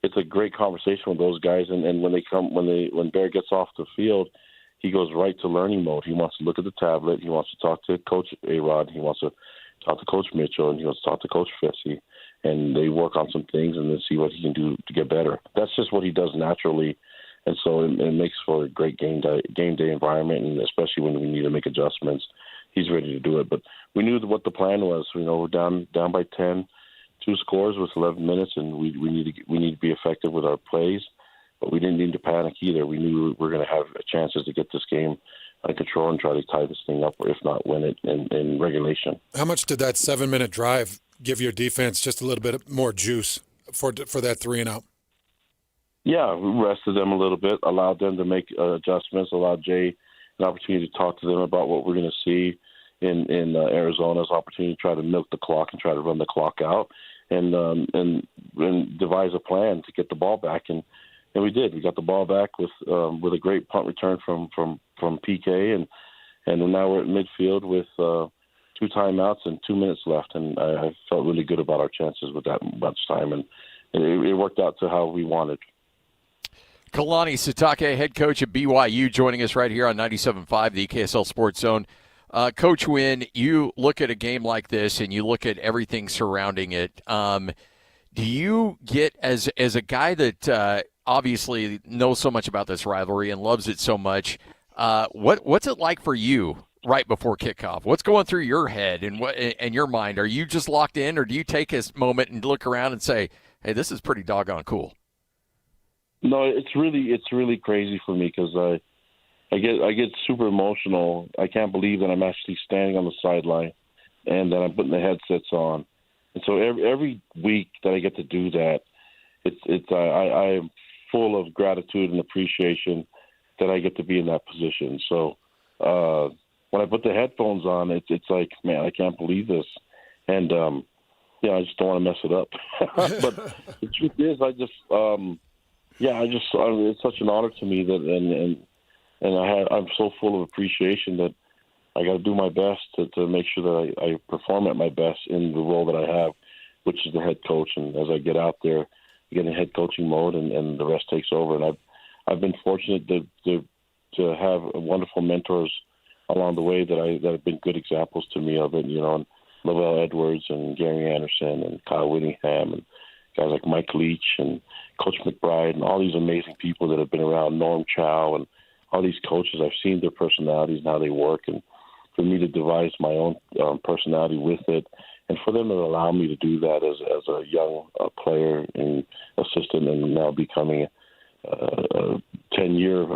it's a great conversation with those guys. And when Bear gets off the field, he goes right to learning mode. He wants to look at the tablet. He wants to talk to Coach A-Rod. He wants to talk to Coach Mitchell, and he wants to talk to Coach Fitzy. And they work on some things and then see what he can do to get better. That's just what he does naturally. And so it makes for a great game day environment, and especially when we need to make adjustments, he's ready to do it. But we knew what the plan was. We're down by 10, 2 scores with 11 minutes, and we need to be effective with our plays. But we didn't need to panic either. We knew we were going to have chances to get this game under control and try to tie this thing up, or if not win it in regulation. How much did that 7-minute drive give your defense just a little bit more juice for that 3-and-out? Yeah, we rested them a little bit, allowed them to make adjustments, allowed Jay an opportunity to talk to them about what we're going to see in Arizona's opportunity to try to milk the clock and try to run the clock out, and devise a plan to get the ball back. And we did. We got the ball back with a great punt return from PK, and now we're at midfield with 2 timeouts and 2 minutes left, and I felt really good about our chances with that much time, and it worked out to how we wanted. Kalani Sitake, head coach at BYU, joining us right here on 97.5, the KSL Sports Zone. Coach, when you look at a game like this and you look at everything surrounding it, do you get, as a guy that obviously knows so much about this rivalry and loves it so much, what's it like for you right before kickoff? What's going through your head and your mind? Are you just locked in, or do you take this moment and look around and say, hey, this is pretty doggone cool? No, it's really crazy for me because I get super emotional. I can't believe that I'm actually standing on the sideline and that I'm putting the headsets on. And so every week that I get to do that, I am full of gratitude and appreciation that I get to be in that position. So when I put the headphones on, it's like, man, I can't believe this, and I just don't want to mess it up. But the truth is, it's such an honor to me that, and I'm so full of appreciation that I got to do my best to make sure that I perform at my best in the role that I have, which is the head coach. And as I get out there, I get in head coaching mode, and the rest takes over. And I've been fortunate to have wonderful mentors along the way that have been good examples to me of it. And Lavelle Edwards and Gary Anderson and Kyle Whittingham and guys like Mike Leach and Coach McBride and all these amazing people that have been around, Norm Chow and all these coaches. I've seen their personalities and how they work, and for me to devise my own personality with it, and for them to allow me to do that as a young player and assistant, and now becoming a 10-year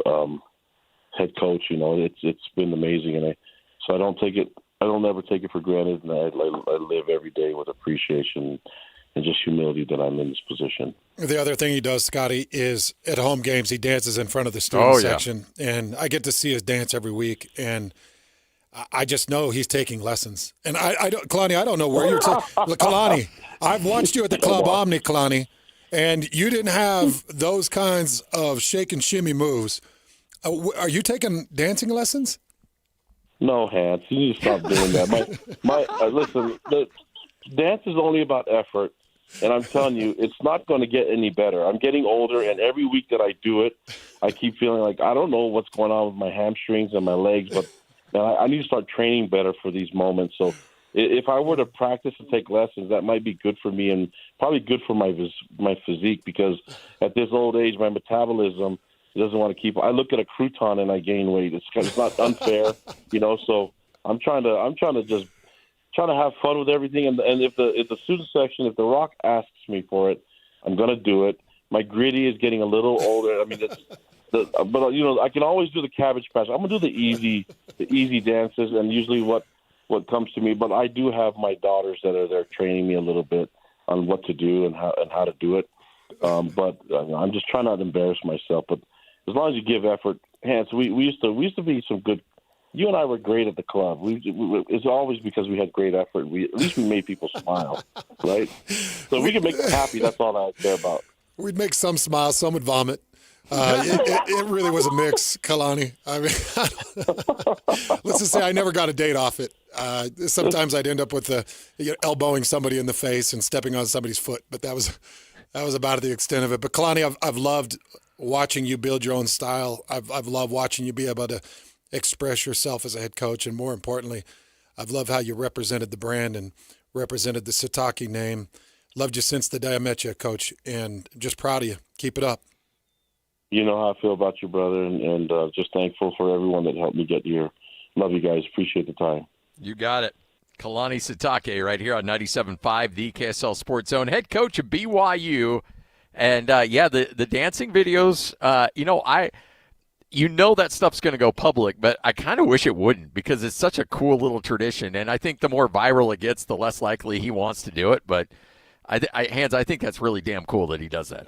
head coach, it's been amazing, and I don't ever take it for granted, and I live every day with appreciation and just humility that I'm in this position. The other thing he does, Scotty, is at home games he dances in front of the student section, and I get to see his dance every week, and I just know he's taking lessons. And I don't, Kalani, I don't know where you're Kalani, I've watched you at the Club Omni, Kalani, and you didn't have those kinds of shake and shimmy moves. Are you taking dancing lessons? No, Hans, you need to stop doing that. Listen, the dance is only about effort. And I'm telling you, it's not going to get any better. I'm getting older, and every week that I do it, I keep feeling like I don't know what's going on with my hamstrings and my legs, but I need to start training better for these moments. So if I were to practice and take lessons, that might be good for me and probably good for my physique, because at this old age, my metabolism doesn't want to keep. I look at a crouton and I gain weight. It's not unfair, So I'm trying to just trying to have fun with everything. And if the student section, if the Rock asks me for it, I'm going to do it. My gritty is getting a little older. I mean, but I can always do the Cabbage Patch. I'm going to do the easy dances, and usually what comes to me. But I do have my daughters that are there training me a little bit on what to do and how to do it. But I'm just trying not to embarrass myself. But as long as you give effort, Hans, we used to be some good. You and I were great at the club. It's always because we had great effort. At least we made people smile, right? So we can make them happy. That's all I care about. We'd make some smile, some would vomit. It really was a mix, Kalani. I mean, let's just say I never got a date off it. Sometimes I'd end up with elbowing somebody in the face and stepping on somebody's foot, but that was about the extent of it. But Kalani, I've loved watching you build your own style. I've loved watching you be able to express yourself as a head coach, and more importantly, I've loved how you represented the brand and represented the Sataki name. Loved you since the day I met you, Coach, and just proud of you. Keep it up. You know how I feel about you, brother, and just thankful for everyone that helped me get here. Love you guys. Appreciate the time. You got it. Kalani Sitake right here on 97.5, the KSL Sports Zone, head coach of BYU. And, the dancing videos, that stuff's going to go public, but I kind of wish it wouldn't because it's such a cool little tradition. And I think the more viral it gets, the less likely he wants to do it. But, Hans, I think that's really damn cool that he does that.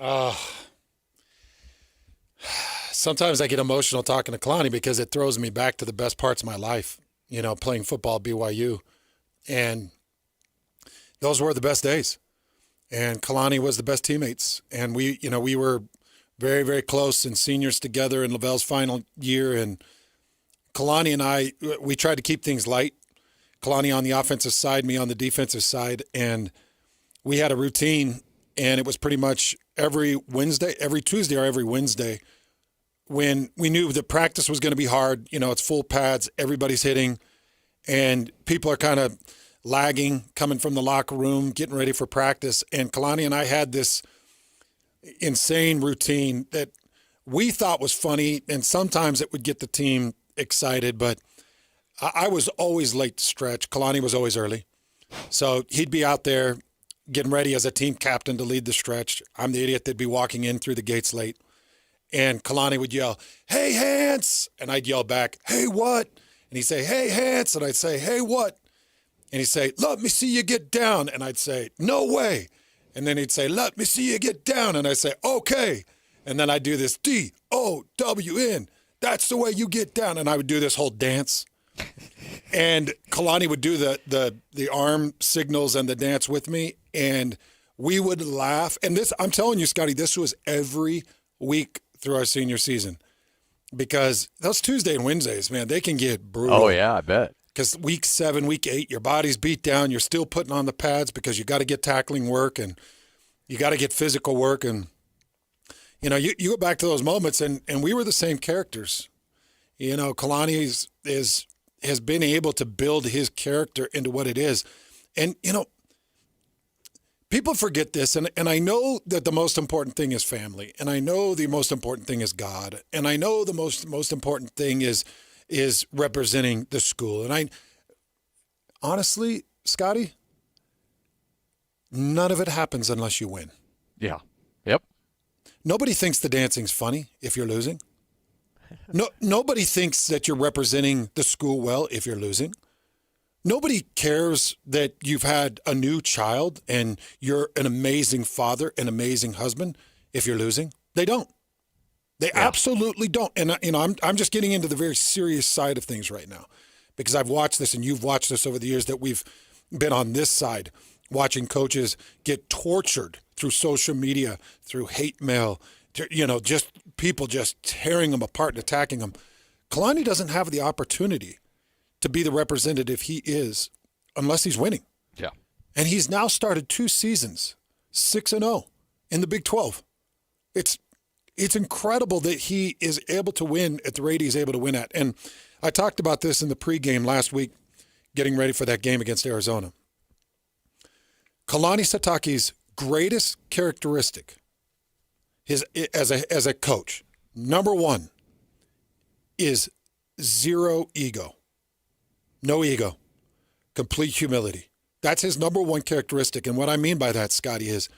Sometimes I get emotional talking to Kalani because it throws me back to the best parts of my life, playing football at BYU. And those were the best days. And Kalani was the best teammates. And we were very, very close and seniors together in Lavelle's final year. And Kalani and I, we tried to keep things light. Kalani on the offensive side, me on the defensive side. And we had a routine, and it was pretty much every Tuesday or every Wednesday when we knew that practice was going to be hard. It's full pads, everybody's hitting, and people are kind of lagging, coming from the locker room, getting ready for practice. And Kalani and I had this insane routine that we thought was funny, and sometimes it would get the team excited, but I was always late to stretch. Kalani was always early. So he'd be out there getting ready as a team captain to lead the stretch. I'm the idiot that'd be walking in through the gates late. And Kalani would yell, "Hey, Hans!" And I'd yell back, "Hey, what?" And he'd say, "Hey, Hans!" And I'd say, "Hey, what?" And he'd say, "Let me see you get down." And I'd say, "No way." And then he'd say, "Let me see you get down." And I'd say, "Okay." And then I'd do this DOWN. That's the way you get down. And I would do this whole dance. And Kalani would do the arm signals and the dance with me, and we would laugh. And this, I'm telling you, Scotty, this was every week through our senior season, because those Tuesday and Wednesdays, man, they can get brutal. Oh, yeah, I bet. Because week 7, week 8, your body's beat down. You're still putting on the pads because you got to get tackling work and you got to get physical work. And, you go back to those moments, and we were the same characters. Kalani has been able to build his character into what it is. And, people forget this, and I know that the most important thing is family, and I know the most important thing is God, and I know the most important thing is representing the school. And I honestly, Scotty, none of it happens unless you win. Yeah. Yep. Nobody thinks the dancing's funny if you're losing. Nobody thinks that you're representing the school well if you're losing. Nobody cares that you've had a new child and you're an amazing father, an amazing husband if you're losing. They don't. They absolutely don't. And I'm just getting into the very serious side of things right now, because I've watched this, and you've watched this over the years that we've been on this side, watching coaches get tortured through social media, through hate mail, just people just tearing them apart and attacking them. Kalani doesn't have the opportunity to be the representative he is unless he's winning. Yeah. And he's now started 2 seasons, 6-0 in the Big 12. It's incredible that he is able to win at the rate he's able to win at. And I talked about this in the pregame last week, getting ready for that game against Arizona. Kalani Sitake's greatest characteristic as a coach, number 1, is zero ego. No ego. complete humility. That's his number one characteristic. And what I mean by that, Scotty, is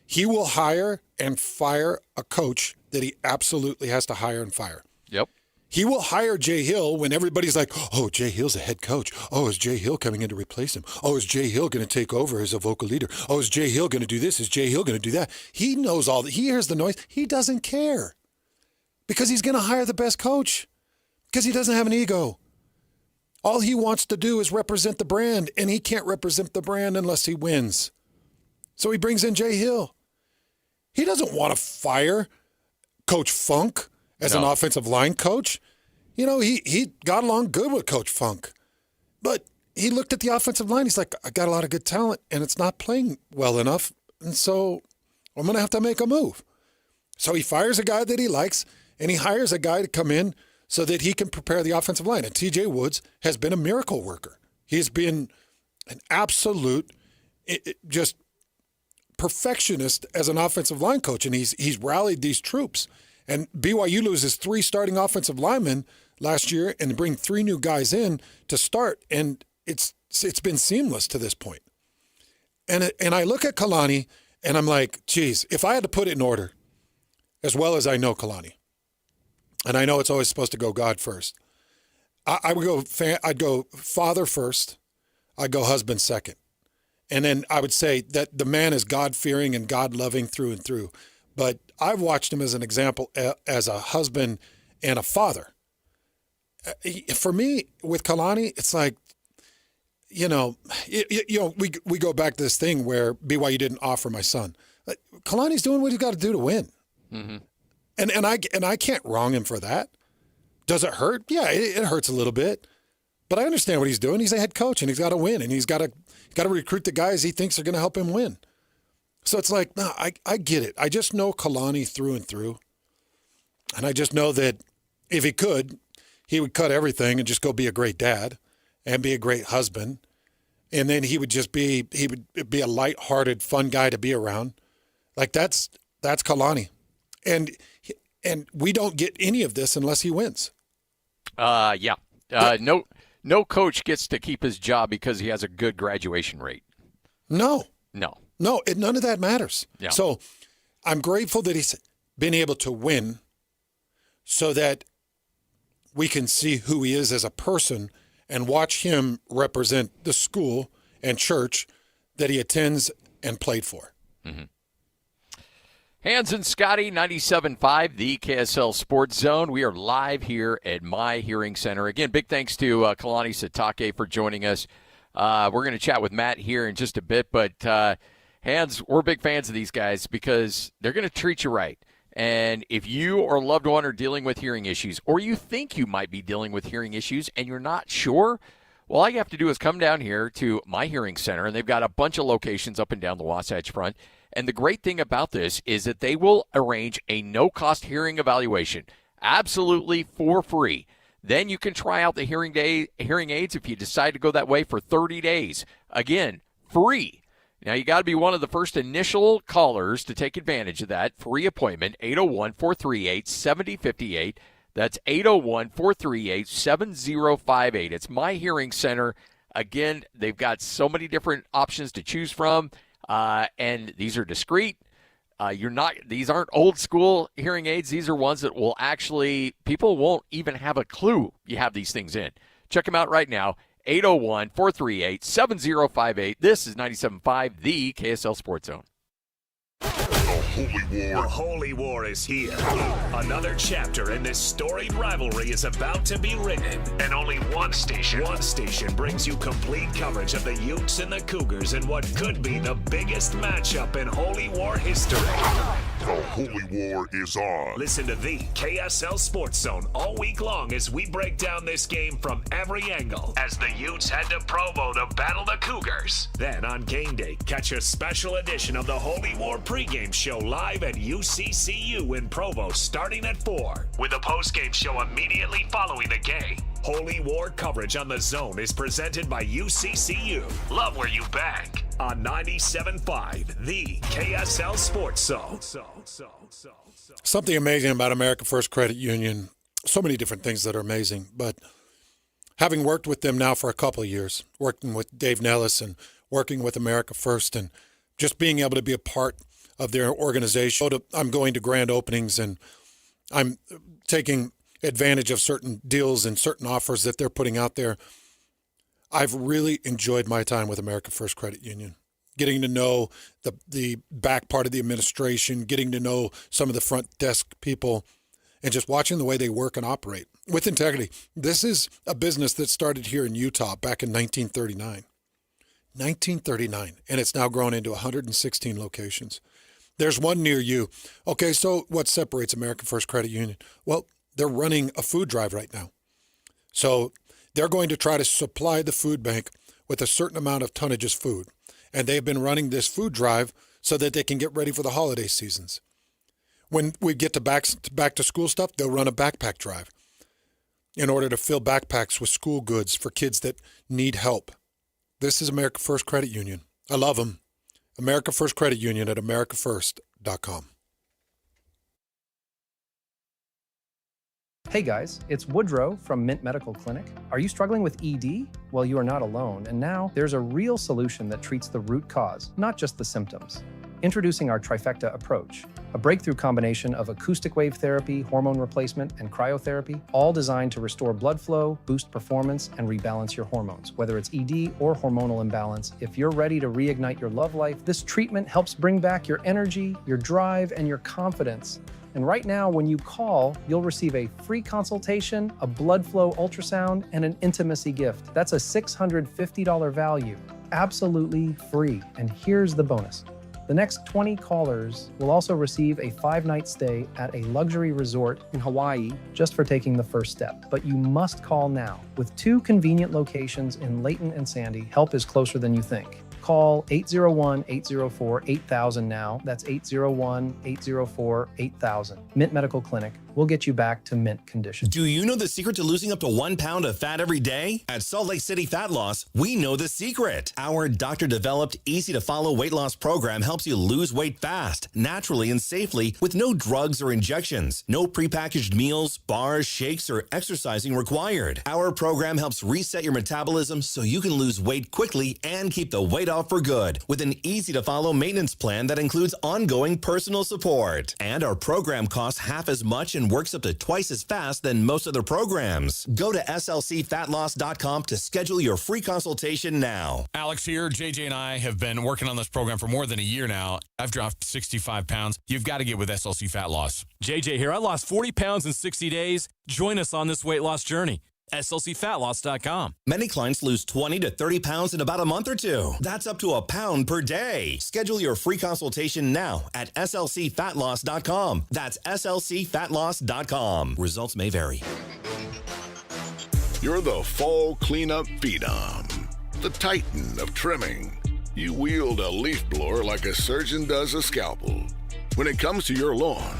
he will hire and fire a coach that he absolutely has to hire and fire. Yep. He will hire Jay Hill when everybody's like, oh, Jay Hill's a head coach. Oh, is Jay Hill coming in to replace him? Oh, is Jay Hill going to take over as a vocal leader? Oh, is Jay Hill going to do this? Is Jay Hill going to do that? He knows all that. He hears the noise. He doesn't care because he's going to hire the best coach because he doesn't have an ego. All he wants to do is represent the brand, and he can't represent the brand unless he wins. So he brings in Jay Hill. He doesn't want to fire Coach Funk as an offensive line coach. You know, he got along good with Coach Funk. But he looked at the offensive line. He's like, I got a lot of good talent, and it's not playing well enough. And so I'm going to have to make a move. So he fires a guy that he likes, and he hires a guy to come in so that he can prepare the offensive line. And T.J. Woods has been a miracle worker. He's been an absolute just perfectionist as an offensive line coach, and he's rallied these troops. And BYU loses 3 starting offensive linemen last year and bring 3 new guys in to start, and it's been seamless to this point. And I look at Kalani, and I'm like, geez, if I had to put it in order, as well as I know Kalani, and I know it's always supposed to go God first, I'd go father first, I'd go husband second. And then I would say that the man is God-fearing and God-loving through and through. But I've watched him as an example as a husband and a father. For me, with Kalani, it's like, we go back to this thing where BYU didn't offer my son. Kalani's doing what he's got to do to win. Mm-hmm. And I can't wrong him for that. Does it hurt? Yeah, it hurts a little bit. But I understand what he's doing. He's a head coach, and he's got to win, and he's got to recruit the guys he thinks are going to help him win. So it's like, no, I get it. I just know Kalani through and through. And I just know that if he could, he would cut everything and just go be a great dad and be a great husband. And then he would be a lighthearted, fun guy to be around. Like that's Kalani. And we don't get any of this unless he wins. Yeah. No coach gets to keep his job because he has a good graduation rate. No, none of that matters. Yeah. So I'm grateful that he's been able to win so that we can see who he is as a person and watch him represent the school and church that he attends and played for. Mm-hmm. Hans and Scotty, 97.5, the KSL Sports Zone. We are live here at My Hearing Center. Again, big thanks to Kalani Sitake for joining us. We're going to chat with Matt here in just a bit, but Hans, we're big fans of these guys because they're going to treat you right. And if you or a loved one are dealing with hearing issues, or you think you might be dealing with hearing issues and you're not sure, well, all you have to do is come down here to My Hearing Center, and they've got a bunch of locations up and down the Wasatch Front. And the great thing about this is that they will arrange a no-cost hearing evaluation, absolutely for free. Then you can try out the hearing aids if you decide to go that way for 30 days. Again, free. Now, you got to be one of the first initial callers to take advantage of that free appointment, 801-438-7058. That's 801-438-7058. It's My Hearing Center. Again, they've got so many different options to choose from. And these are discreet. These aren't old school hearing aids. These are ones that will people won't even have a clue you have these things in. Check them out right now. 801-438-7058. This is 97.5, the KSL Sports Zone. The Holy War is here. Another chapter in this storied rivalry is about to be written. And only one station brings you complete coverage of the Utes and the Cougars in what could be the biggest matchup in Holy War history. The Holy War is on. Listen to the KSL Sports Zone all week long as we break down this game from every angle as the Utes head to Provo to battle the Cougars. Then on game day, catch a special edition of the Holy War pregame show live at UCCU in Provo starting at 4 with a postgame show immediately following the game. Holy War coverage on the Zone is presented by UCCU. Love where you bank on 97.5, the KSL Sports Zone. Something amazing about America First Credit Union. So many different things that are amazing, but having worked with them now for a couple of years, working with Dave Nellis and working with America First, and just being able to be a part of their organization. I'm going to grand openings, and I'm taking advantage of certain deals and certain offers that they're putting out there. I've really enjoyed my time with America First Credit Union, getting to know the back part of the administration, getting to know some of the front desk people, and just watching the way they work and operate with integrity. This is a business that started here in Utah back in 1939. 1939, and it's now grown into 116 locations. There's one near you. Okay, so what separates American First Credit Union? Well, they're running a food drive right now. So they're going to try to supply the food bank with a certain amount of tonnages food. And they've been running this food drive so that they can get ready for the holiday seasons. When we get to back to school stuff, they'll run a backpack drive in order to fill backpacks with school goods for kids that need help. This is America First Credit Union. I love them. America First Credit Union at americafirst.com. Hey guys, it's Woodrow from Mint Medical Clinic. Are you struggling with ED? Well, you are not alone, and now there's a real solution that treats the root cause, not just the symptoms. Introducing our trifecta approach, a breakthrough combination of acoustic wave therapy, hormone replacement, and cryotherapy, all designed to restore blood flow, boost performance, and rebalance your hormones. Whether it's ED or hormonal imbalance, if you're ready to reignite your love life, this treatment helps bring back your energy, your drive, and your confidence. And right now, when you call, you'll receive a free consultation, a blood flow ultrasound, and an intimacy gift. That's a $650 value, absolutely free. And here's the bonus. The next 20 callers will also receive a 5-night stay at a luxury resort in Hawaii just for taking the first step. But you must call now. With 2 convenient locations in Layton and Sandy, help is closer than you think. Call 801-804-8000 now. That's 801-804-8000. Mint Medical Clinic. We'll get you back to mint condition. Do you know the secret to losing up to 1 pound of fat every day? At Salt Lake City Fat Loss, we know the secret. Our doctor-developed, easy-to-follow weight loss program helps you lose weight fast, naturally, and safely with no drugs or injections. No prepackaged meals, bars, shakes, or exercising required. Our program helps reset your metabolism so you can lose weight quickly and keep the weight off for good with an easy-to-follow maintenance plan that includes ongoing personal support. And our program costs half as much and works up to twice as fast than most other programs. Go to slcfatloss.com to schedule your free consultation now. Alex here. JJ and I have been working on this program for more than a year now. I've dropped 65 pounds. You've got to get with SLC Fat Loss. JJ here. I lost 40 pounds in 60 days. Join us on this weight loss journey. slcfatloss.com. Many clients lose 20 to 30 pounds in about a month or two. That's up to a pound per day. Schedule your free consultation now at slcfatloss.com. That's slcfatloss.com. Results may vary. You're the fall cleanup phenom, the titan of trimming. You wield a leaf blower like a surgeon does a scalpel. When it comes to your lawn,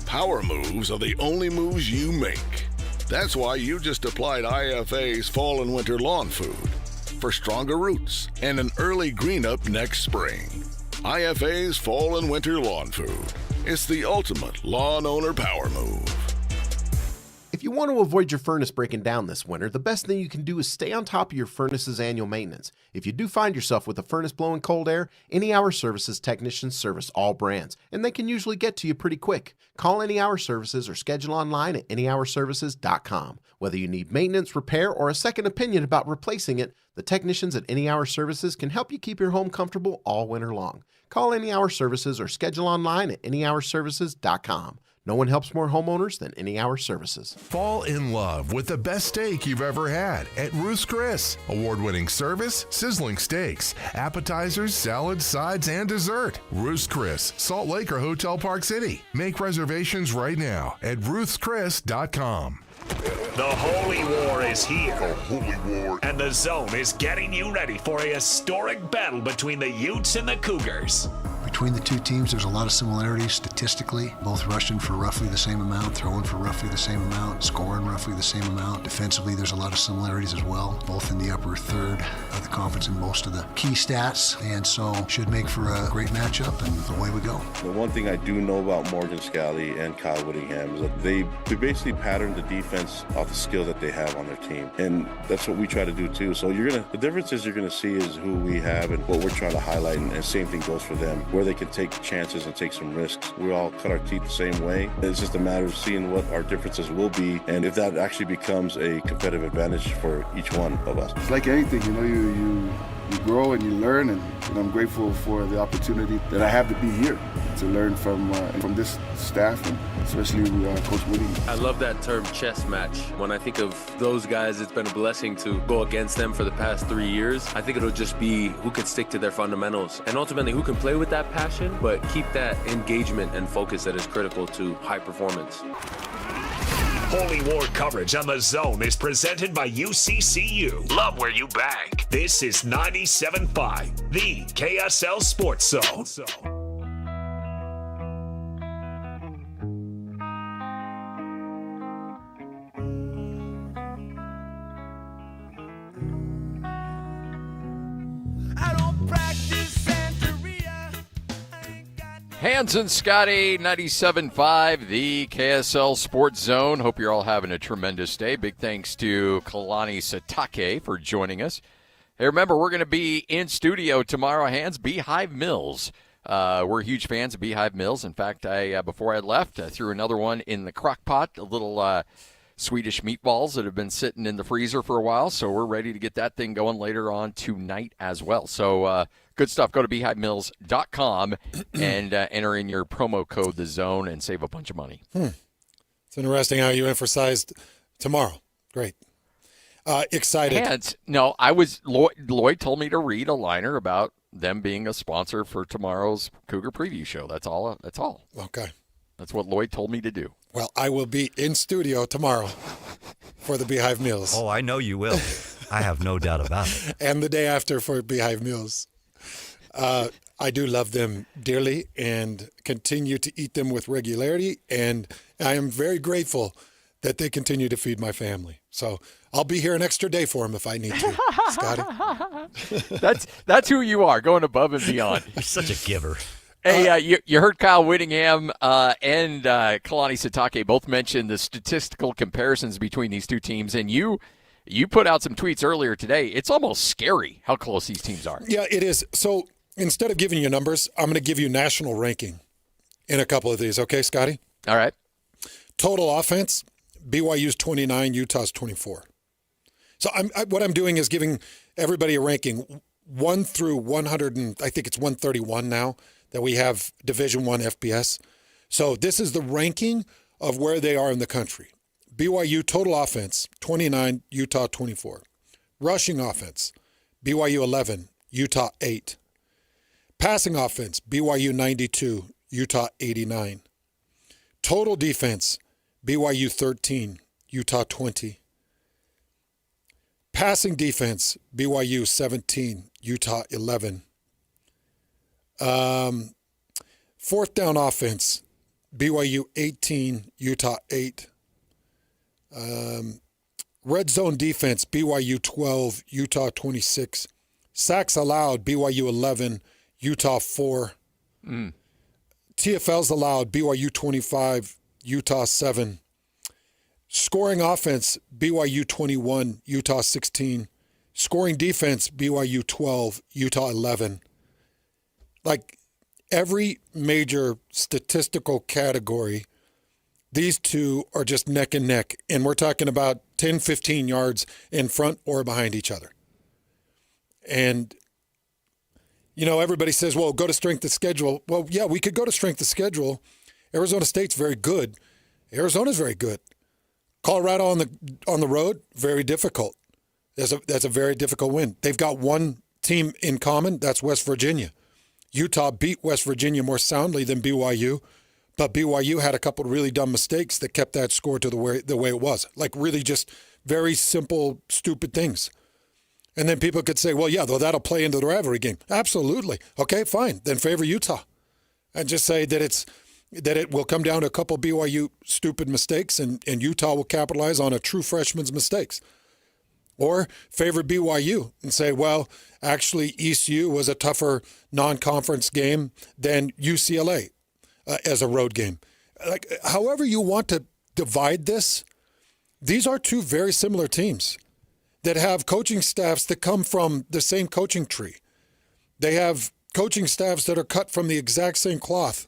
power moves are the only moves you make. That's why you just applied IFA's Fall and Winter Lawn Food for stronger roots and an early green up next spring. IFA's Fall and Winter Lawn Food. It's the ultimate lawn owner power move. If you want to avoid your furnace breaking down this winter, the best thing you can do is stay on top of your furnace's annual maintenance. If you do find yourself with a furnace blowing cold air, Any Hour Services technicians service all brands, and they can usually get to you pretty quick. Call Any Hour Services or schedule online at anyhourservices.com. Whether you need maintenance, repair, or a second opinion about replacing it, the technicians at Any Hour Services can help you keep your home comfortable all winter long. Call Any Hour Services or schedule online at anyhourservices.com. No one helps more homeowners than Any Hour Services. Fall in love with the best steak you've ever had at Ruth's Chris. Award-winning service, sizzling steaks, appetizers, salads, sides, and dessert. Ruth's Chris, Salt Lake or Hotel Park City. Make reservations right now at ruthschris.com. The Holy War is here. The Holy War. And the Zone is getting you ready for a historic battle between the Utes and the Cougars. between the two teams, there's a lot of similarities statistically, both rushing for roughly the same amount, throwing for roughly the same amount, scoring roughly the same amount. Defensively, there's a lot of similarities as well, both in the upper third of the conference in most of the key stats, and so should make for a great matchup, and away we go. The one thing I do know about Morgan Scally and Kyle Whittingham is that they basically pattern the defense off the skill that they have on their team, and that's what we try to do too. So the differences you're gonna see is who we have and what we're trying to highlight, and same thing goes for them, where they can take chances and take some risks. We all cut our teeth the same way. It's just a matter of seeing what our differences will be, and if that actually becomes a competitive advantage for each one of us. It's like anything, you grow and you learn, and I'm grateful for the opportunity that I have to be here to learn from this staff, and especially Coach Woody. I love that term chess match. When I think of those guys, it's been a blessing to go against them for the past 3 years. I think it'll just be who can stick to their fundamentals and ultimately who can play with that passion, but keep that engagement and focus that is critical to high performance. Holy War coverage on The Zone is presented by UCCU. Love where you bank. This is 97.5, the KSL Sports Zone. Hans and Scotty, 97.5, the KSL Sports Zone. Hope you're all having a tremendous day. Big thanks to Kalani Sitake for joining us. Hey, remember, we're going to be in studio tomorrow, Hans, Beehive Mills. We're huge fans of Beehive Mills. In fact, before I left, I threw another one in the crock pot, a little Swedish meatballs that have been sitting in the freezer for a while. So we're ready to get that thing going later on tonight as well. So good stuff. Go to beehiveMills.com and enter in your promo code The Zone and save a bunch of money. It's interesting how you emphasized tomorrow. Great. Excited. And, no, Lloyd told me to read a liner about them being a sponsor for tomorrow's Cougar Preview Show. That's all. Okay. That's what Lloyd told me to do. Well, I will be in studio tomorrow for the Beehive Meals. Oh, I know you will. I have no doubt about it. And the day after for Beehive Meals. I do love them dearly and continue to eat them with regularity. And I am very grateful that they continue to feed my family. So I'll be here an extra day for them if I need to, Scotty. That's who you are, going above and beyond. You're such a giver. Hey, you heard Kyle Whittingham and Kalani Sitake both mention the statistical comparisons between these two teams, and you put out some tweets earlier today. It's almost scary how close these teams are. Yeah, it is. So instead of giving you numbers, I'm going to give you national ranking in a couple of these. Okay, Scotty? All right. Total offense, BYU's 29, Utah's 24. So what I'm doing is giving everybody a ranking 1 through 100, and I think it's 131 now that we have Division I FBS. So this is the ranking of where they are in the country. BYU total offense, 29, Utah 24. Rushing offense, BYU 11, Utah 8. Passing offense, BYU 92, Utah 89. Total defense, BYU 13, Utah 20. Passing defense, BYU 17, Utah 11. Fourth down offense, BYU 18, Utah 8. Red zone defense, BYU 12, Utah 26. Sacks allowed, BYU 11, Utah 4. TFLs allowed, BYU 25, Utah 7. Scoring offense, BYU 21, Utah 16. Scoring defense, BYU 12, Utah 11. Like every major statistical category, these two are just neck and neck. And we're talking about 10, 15 yards in front or behind each other. And, everybody says, well, go to strength of schedule. Well, yeah, we could go to strength of schedule. Arizona State's very good. Arizona's very good. Colorado on the road, very difficult. That's a very difficult win. They've got one team in common, that's West Virginia. Utah beat West Virginia more soundly than BYU, but BYU had a couple of really dumb mistakes that kept that score to the way it was. Like really just very simple, stupid things. And then people could say, well, yeah, though that'll play into the rivalry game. Absolutely. Okay, fine. Then favor Utah. and just say that it will come down to a couple BYU stupid mistakes, and Utah will capitalize on a true freshman's mistakes. Or favor BYU and say, well, actually ECU was a tougher non-conference game than UCLA as a road game. Like, however you want to divide this, these are two very similar teams that have coaching staffs that come from the same coaching tree. They have coaching staffs that are cut from the exact same cloth.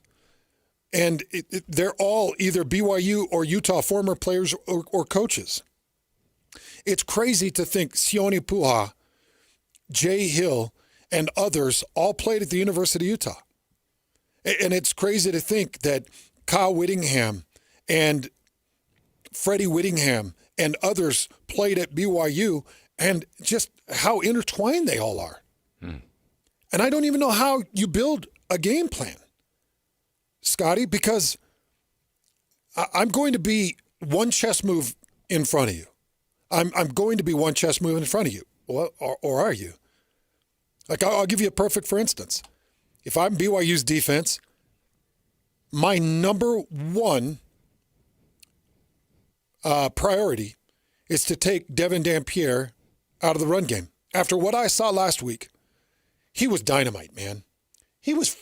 And they're all either BYU or Utah former players or coaches. It's crazy to think Sione Puha, Jay Hill, and others all played at the University of Utah. And it's crazy to think that Kyle Whittingham and Freddie Whittingham and others played at BYU, and just how intertwined they all are. And I don't even know how you build a game plan, Scotty, because I'm going to be one chess move in front of you. I'm going to be one chess move in front of you. Well, or are you? Like, I'll give you a perfect for instance. If I'm BYU's defense, my number one priority is to take Devin Dampierre out of the run game. After what I saw last week, he was dynamite, man. He was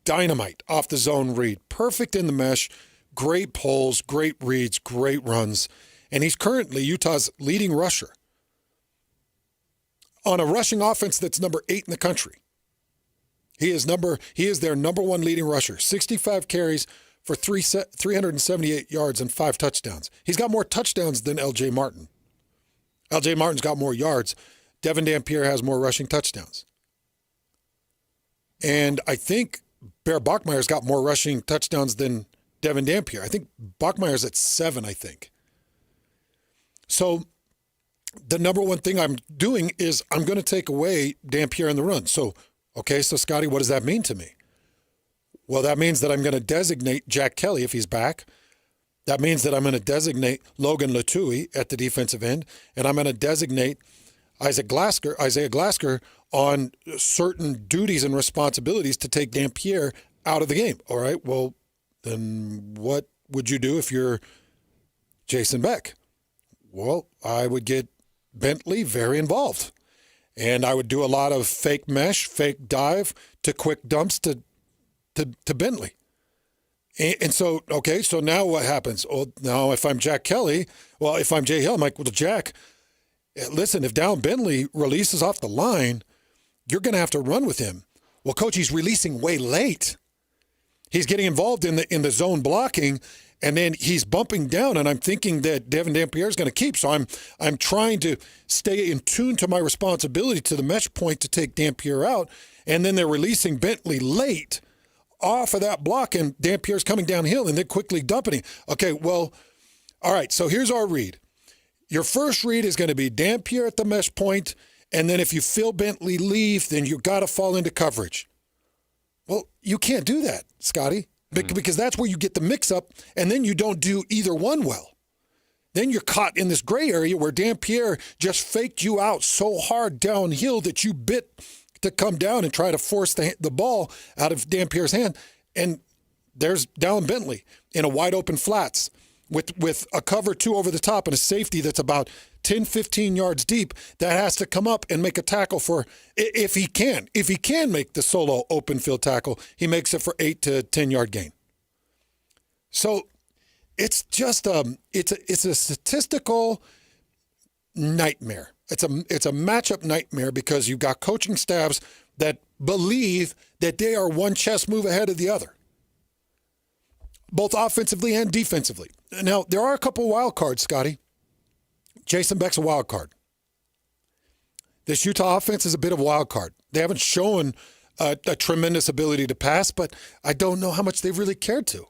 dynamite off the zone read. Perfect in the mesh, great pulls, great reads, great runs. And he's currently Utah's leading rusher on a rushing offense that's number 8 in the country. He is their number one leading rusher. 65 carries for 378 yards and 5 touchdowns. He's got more touchdowns than L.J. Martin. L.J. Martin's got more yards. Devin Dampierre has more rushing touchdowns. And I think Bear Bachmeier's got more rushing touchdowns than Devin Dampierre. I think Bachmeier's at 7, I think. So the number one thing I'm doing is I'm going to take away Dampierre in the run. So, okay, so Scotty, what does that mean to me? Well, that means that I'm going to designate Jack Kelly if he's back. That means that I'm going to designate Logan Latui at the defensive end, and I'm going to designate Isaiah Glasker on certain duties and responsibilities to take Dampierre out of the game. All right, well, then what would you do if you're Jason Beck? Well, I would get Bentley very involved. And I would do a lot of fake mesh, fake dive to quick dumps to Bentley. And so, okay, so now what happens? Well, now if I'm Jack Kelly, well, if I'm Jay Hill, I'm like, well, Jack, listen, if Down Bentley releases off the line, you're going to have to run with him. Well, Coach, he's releasing way late. He's getting involved in the zone blocking, and then he's bumping down, and I'm thinking that Devin Dampierre is going to keep. So I'm trying to stay in tune to my responsibility to the mesh point to take Dampierre out, and then they're releasing Bentley late off of that block, and Dampierre's coming downhill, and they're quickly dumping him. Okay, well, all right, so here's our read. Your first read is going to be Dampierre at the mesh point, and then if you feel Bentley leave, then you got to fall into coverage. Well, you can't do that, Scotty, because that's where you get the mix-up, and then you don't do either one well. Then you're caught in this gray area where Dampierre just faked you out so hard downhill that you bit to come down and try to force the ball out of Dampierre's hand. And there's Dallin Bentley in a wide-open flats with a cover 2 over the top and a safety that's about 10, 15 yards deep that has to come up and make a tackle for, if he can make the solo open field tackle, he makes it for 8 to 10 yard gain. So it's just it's a statistical nightmare. It's a matchup nightmare because you've got coaching staffs that believe that they are one chess move ahead of the other, both offensively and defensively. Now, there are a couple wild cards, Scotty. Jason Beck's a wild card. This Utah offense is a bit of a wild card. They haven't shown a tremendous ability to pass, but I don't know how much they've really cared to.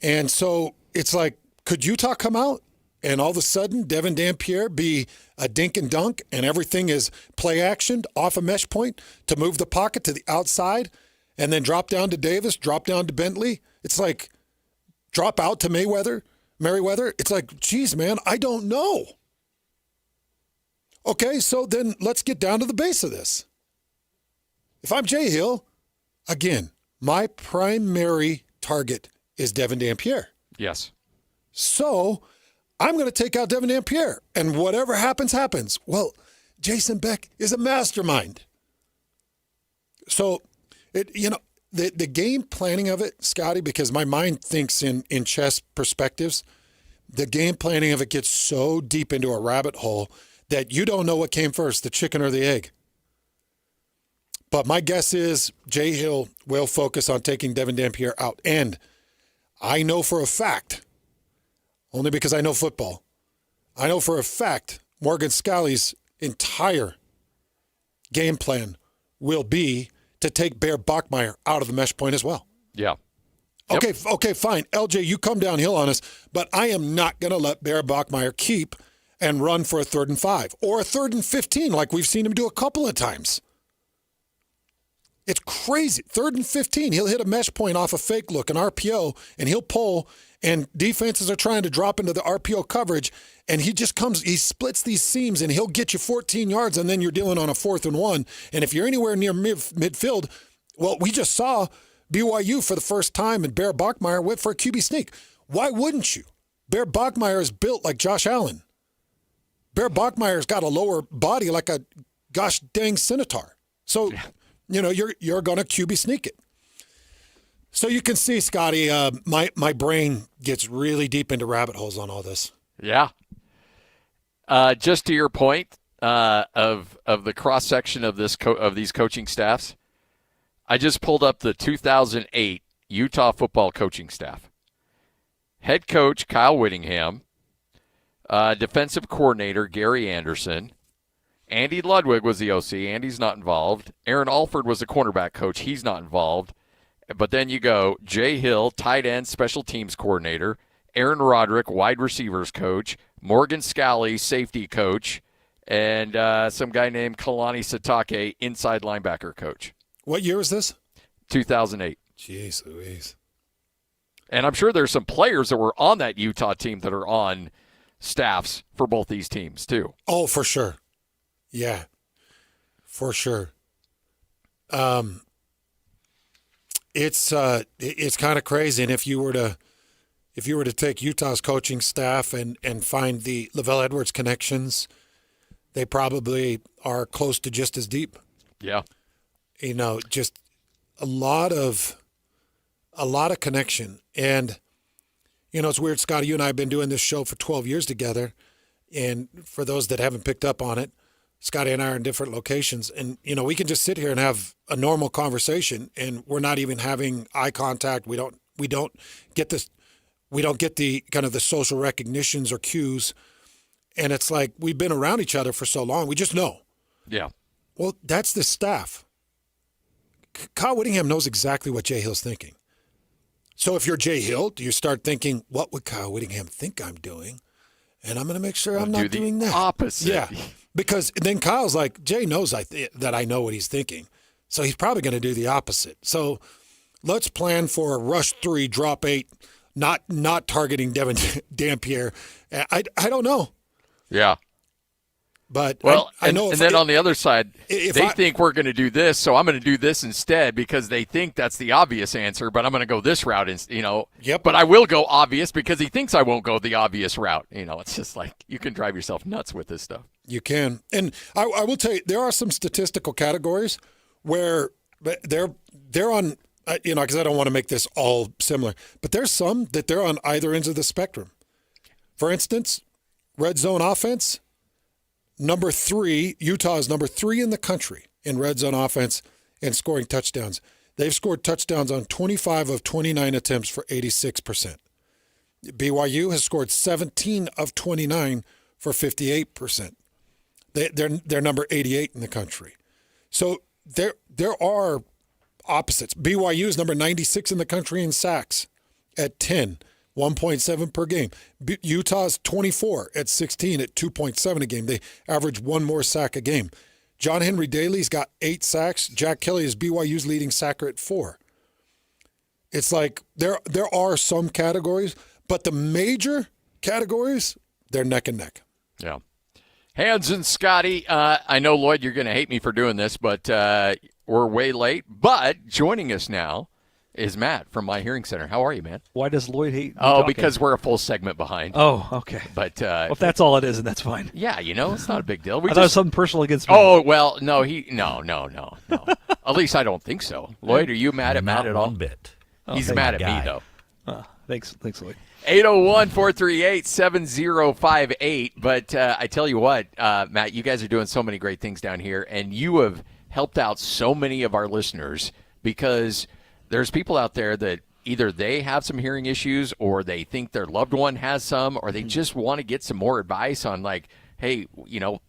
And so it's like, could Utah come out and all of a sudden Devin Dampierre be a dink and dunk and everything is play actioned off a mesh point to move the pocket to the outside and then drop down to Davis, drop down to Bentley? It's like drop out to Merriweather. It's like, geez, man, I don't know. Okay, so then let's get down to the base of this. If I'm Jay Hill, again, my primary target is Devin Dampierre. Yes. So I'm going to take out Devin Dampierre, and whatever happens, happens. Well, Jason Beck is a mastermind. So, the game planning of it, Scotty, because my mind thinks in chess perspectives, the game planning of it gets so deep into a rabbit hole that you don't know what came first, the chicken or the egg. But my guess is Jay Hill will focus on taking Devin Dampierre out. And I know for a fact, only because I know football, I know for a fact Morgan Scalley's entire game plan will be to take Bear Bachmeier out of the mesh point as well. Yeah. Yep. Okay, fine. LJ, you come downhill on us, but I am not going to let Bear Bachmeier keep and run for a 3rd and 5 or a 3rd and 15 like we've seen him do a couple of times. It's crazy. 3rd and 15, he'll hit a mesh point off a fake look, an RPO, and he'll pull, and defenses are trying to drop into the RPO coverage, and he just comes, he splits these seams, and he'll get you 14 yards, and then you're dealing on a 4th and 1. And if you're anywhere near midfield, well, we just saw BYU for the first time, and Bear Bachmeier went for a QB sneak. Why wouldn't you? Bear Bachmeier is built like Josh Allen. Bear Bachmeier's got a lower body like a gosh dang Centaur. So, you're going to QB sneak it. So you can see, Scotty, my brain gets really deep into rabbit holes on all this. Yeah. Just to your point of the cross section of these coaching staffs, I just pulled up the 2008 Utah football coaching staff. Head coach Kyle Whittingham, defensive coordinator Gary Anderson. Andy Ludwig was the OC. Andy's not involved. Aaron Alford was the cornerback coach. He's not involved. But then you go Jay Hill, tight end, special teams coordinator. Aaron Roderick, wide receivers coach. Morgan Scalley, safety coach. And some guy named Kalani Satake, inside linebacker coach. What year was this? 2008. Jeez Louise. And I'm sure there's some players that were on that Utah team that are on staffs for both these teams, too. Oh, for sure. Yeah, for sure. It's kind of crazy, and if you were to take Utah's coaching staff and find the Lavelle Edwards connections, they probably are close to just as deep. Yeah, just a lot of connection, and it's weird, Scotty. You and I have been doing this show for 12 years together, and for those that haven't picked up on it, Scotty and I are in different locations, and we can just sit here and have a normal conversation, and we're not even having eye contact. We don't get this. We don't get the kind of the social recognitions or cues, and it's like we've been around each other for so long. We just know. Yeah. Well, that's the staff. Kyle Whittingham knows exactly what Jay Hill's thinking. So if you're Jay Hill, do you start thinking, what would Kyle Whittingham think I'm doing? And I'm going to make sure I'm not doing that. Opposite. Yeah. Because then Kyle's like, Jay knows that I know what he's thinking. So he's probably going to do the opposite. So let's plan for a rush 3, drop 8, not targeting Devin Dampierre. I don't know. Yeah. But I know. And then on the other side, they think we're going to do this, so I'm going to do this instead because they think that's the obvious answer, but I'm going to go this route, Yep. But I will go obvious because he thinks I won't go the obvious route. It's just like you can drive yourself nuts with this stuff. You can. And I will tell you, there are some statistical categories where they're on, because I don't want to make this all similar, but there's some that they're on either ends of the spectrum. For instance, red zone offense, number 3, Utah is number 3 in the country in red zone offense and scoring touchdowns. They've scored touchdowns on 25 of 29 attempts for 86%. BYU has scored 17 of 29 for 58%. They're number 88 in the country. So there are opposites. BYU is number 96 in the country in sacks at 10. 1.7 per game. Utah's 24 at 16 at 2.7 a game. They average one more sack a game. John Henry Daly's got 8 sacks. Jack Kelly is BYU's leading sacker at 4. It's like there are some categories, but the major categories, they're neck and neck. Yeah. Hans and Scotty, I know, Lloyd, you're going to hate me for doing this, but we're way late. But joining us now is Matt from My Hearing Center. How are you, man? Why does Lloyd hate me Oh, talking? because we're a full segment behind. Oh, okay. But well, if that's all it is, then that's fine. Yeah, it's not a big deal. I thought it was something personal against me. Oh, well, no. No. At least I don't think so. Lloyd, are you mad at Matt at all? Not one bit. He's mad at me, though. Thanks, Lloyd. 801-438-7058. But I tell you what, Matt, you guys are doing so many great things down here, and you have helped out so many of our listeners because there's people out there that either they have some hearing issues or they think their loved one has some, or they just want to get some more advice on, like, hey,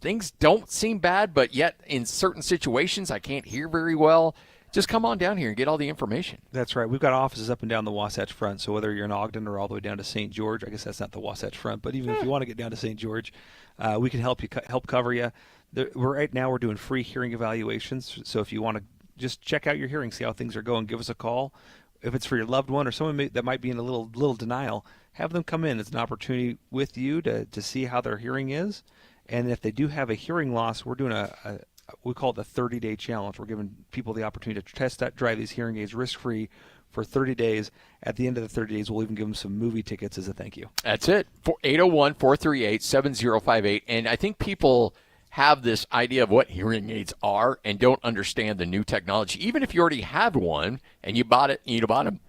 things don't seem bad, but yet in certain situations I can't hear very well. Just come on down here and get all the information. That's right. We've got offices up and down the Wasatch Front, so whether you're in Ogden or all the way down to St. George, I guess that's not the Wasatch Front, but even if you want to get down to St. George, we can help cover you. Right now we're doing free hearing evaluations, so if you want to just check out your hearing, see how things are going, give us a call. If it's for your loved one or someone that might be in a little denial, have them come in. It's an opportunity with you to see how their hearing is, and if they do have a hearing loss, we're doing we call it the 30-day challenge. We're giving people the opportunity to drive these hearing aids risk-free for 30 days. At the end of the 30 days, we'll even give them some movie tickets as a thank you. That's it. 801-438-7058. And I think people have this idea of what hearing aids are and don't understand the new technology. Even if you already have one and you bought them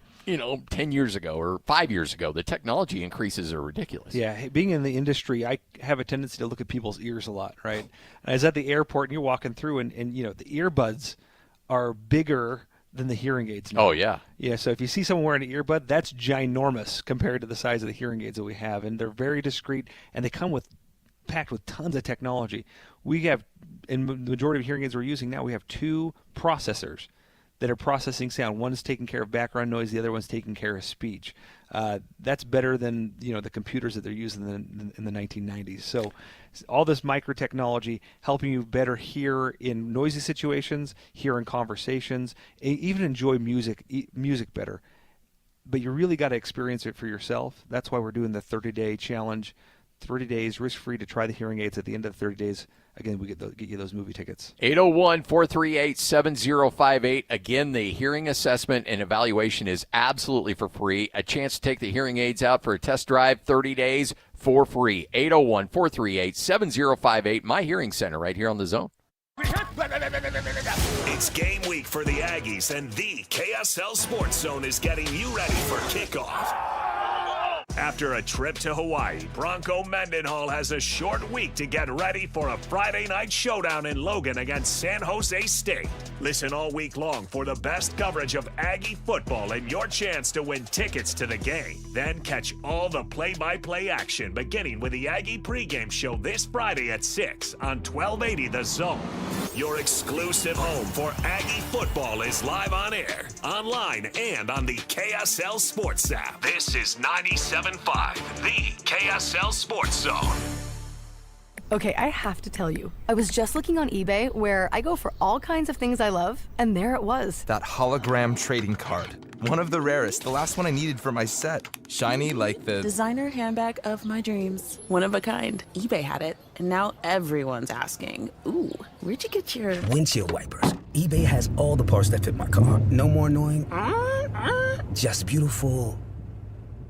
10 years ago or 5 years ago, the technology increases are ridiculous. Yeah, being in the industry, I have a tendency to look at people's ears a lot, right? I was at the airport and you're walking through and the earbuds are bigger than the hearing aids now. Oh, yeah. Yeah, so if you see someone wearing an earbud, that's ginormous compared to the size of the hearing aids that we have, and they're very discreet, and they come packed with tons of technology. We have, in the majority of hearing aids we're using now, we have 2 processors that are processing sound. One is taking care of background noise, the other one's taking care of speech. That's better than the computers that they're using in the 1990s. So all this micro technology helping you better hear in noisy situations, hear in conversations, even enjoy music better. But you really got to experience it for yourself. That's why we're doing the 30-day challenge. 30 days risk-free to try the hearing aids. At the end of the 30 days, again, we get you those movie tickets. 801-438-7058. Again, the hearing assessment and evaluation is absolutely for free. A chance to take the hearing aids out for a test drive, 30 days for free. 801-438-7058. My Hearing Center right here on the Zone. It's game week for the Aggies, and the KSL Sports Zone is getting you ready for kickoff. After a trip to Hawaii, Bronco Mendenhall has a short week to get ready for a Friday night showdown in Logan against San Jose State. Listen all week long for the best coverage of Aggie football and your chance to win tickets to the game. Then catch all the play-by-play action beginning with the Aggie pregame show this Friday at 6 on 1280 The Zone. Your exclusive home for Aggie football is live on air, online, and on the KSL Sports app. This is 97.5, the KSL Sports Zone. Okay, I have to tell you, I was just looking on eBay where I go for all kinds of things I love, and there it was. That hologram trading card. One of the rarest, the last one I needed for my set. Shiny like the designer handbag of my dreams. One of a kind. eBay had it, and now everyone's asking, ooh, where'd you get your windshield wipers? eBay has all the parts that fit my car. No more annoying, just beautiful.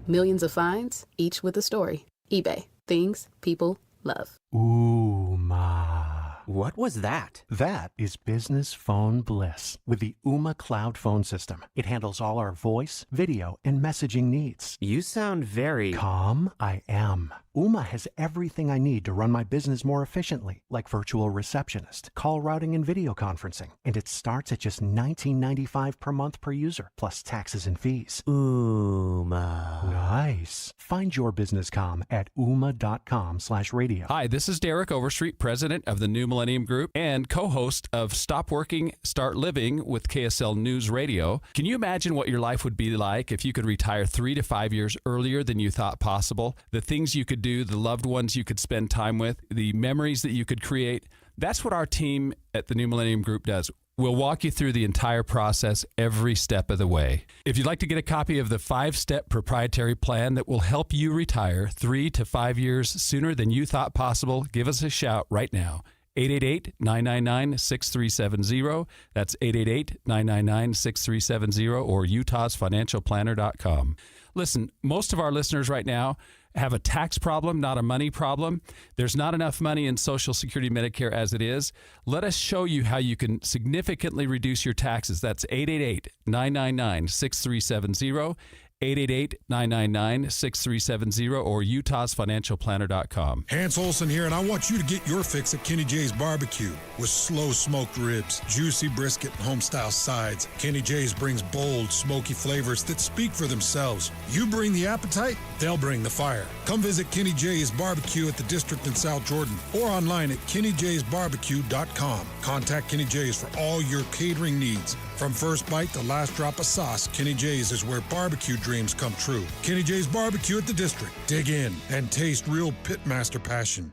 Millions of finds, each with a story. eBay. Things people love. Ooh, ma. What was that? That is business phone bliss with the Ooma Cloud Phone System. It handles all our voice, video, and messaging needs. You sound very... Calm? I am. Ooma has everything I need to run my business more efficiently, like virtual receptionist, call routing, and video conferencing. And it starts at just $19.95 per month per user, plus taxes and fees. Ooma. Nice. Find your business calm at ooma.com/radio. Hi, this is Derek Overstreet, president of the New Millennium Group and co-host of Stop Working, Start Living with KSL News Radio. Can you imagine what your life would be like if you could retire 3 to 5 years earlier than you thought possible? The things you could do, the loved ones you could spend time with, the memories that you could create. That's what our team at the New Millennium Group does. We'll walk you through the entire process every step of the way. If you'd like to get a copy of the 5-step proprietary plan that will help you retire 3 to 5 years sooner than you thought possible, give us a shout right now. 888-999-6370. That's 888-999-6370 or utahsfinancialplanner.com. Listen, most of our listeners right now have a tax problem, not a money problem. There's not enough money in Social Security Medicare as it is. Let us show you how you can significantly reduce your taxes. That's 888-999-6370. 888-999-6370 or utahsfinancialplanner.com. Hans Olsen here, and I want you to get your fix at Kenny J's Barbecue. With slow smoked ribs, juicy brisket, and home-style sides, Kenny J's brings bold, smoky flavors that speak for themselves. You bring the appetite, they'll bring the fire. Come visit Kenny J's Barbecue at the District in South Jordan or online at kennyjsbarbecue.com. Contact Kenny J's for all your catering needs. From first bite to last drop of sauce, Kenny J's is where barbecue dreams come true. Kenny J's Barbecue at the District. Dig in and taste real pitmaster passion.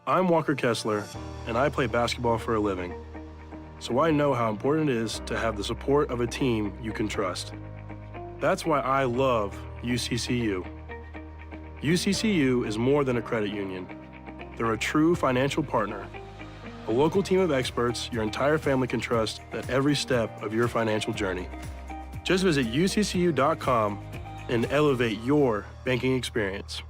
I'm Walker Kessler, and I play basketball for a living. So I know how important it is to have the support of a team you can trust. That's why I love UCCU. UCCU is more than a credit union. They're a true financial partner. A local team of experts your entire family can trust at every step of your financial journey. Just visit uccu.com and elevate your banking experience.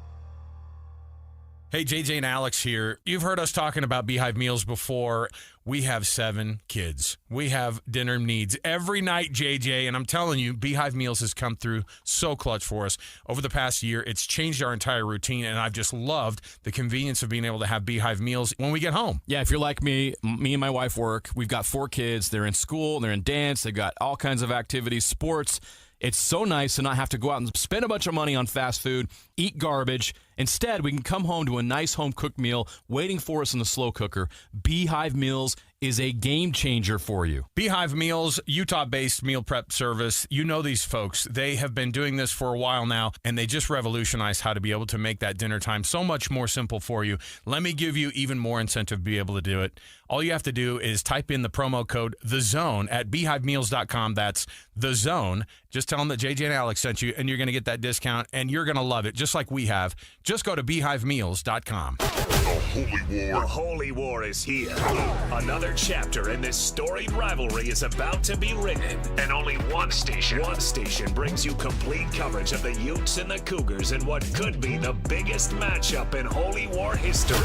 Hey, JJ and Alex here. You've heard us talking about Beehive Meals before. We have 7 kids. We have dinner needs every night, JJ, and I'm telling you, Beehive Meals has come through so clutch for us. Over the past year, it's changed our entire routine, and I've just loved the convenience of being able to have Beehive Meals when we get home. Yeah, if you're like me and my wife work. We've got 4 kids. They're in school, they're in dance, they've got all kinds of activities, sports. It's so nice to not have to go out and spend a bunch of money on fast food, eat garbage. Instead, we can come home to a nice home-cooked meal waiting for us in the slow cooker. Beehive Meals is a game changer for you. Beehive Meals, Utah-based meal prep service. You know these folks. They have been doing this for a while now, and they just revolutionized how to be able to make that dinner time so much more simple for you. Let me give you even more incentive to be able to do it. All you have to do is type in the promo code THEZONE at beehivemeals.com. That's The Zone. Just tell them that JJ and Alex sent you, and you're going to get that discount, and you're going to love it, just like we have. Just go to beehivemeals.com. The Holy War is here. Another chapter in this storied rivalry is about to be written. And only one station brings you complete coverage of the Utes and the Cougars in what could be the biggest matchup in Holy War history.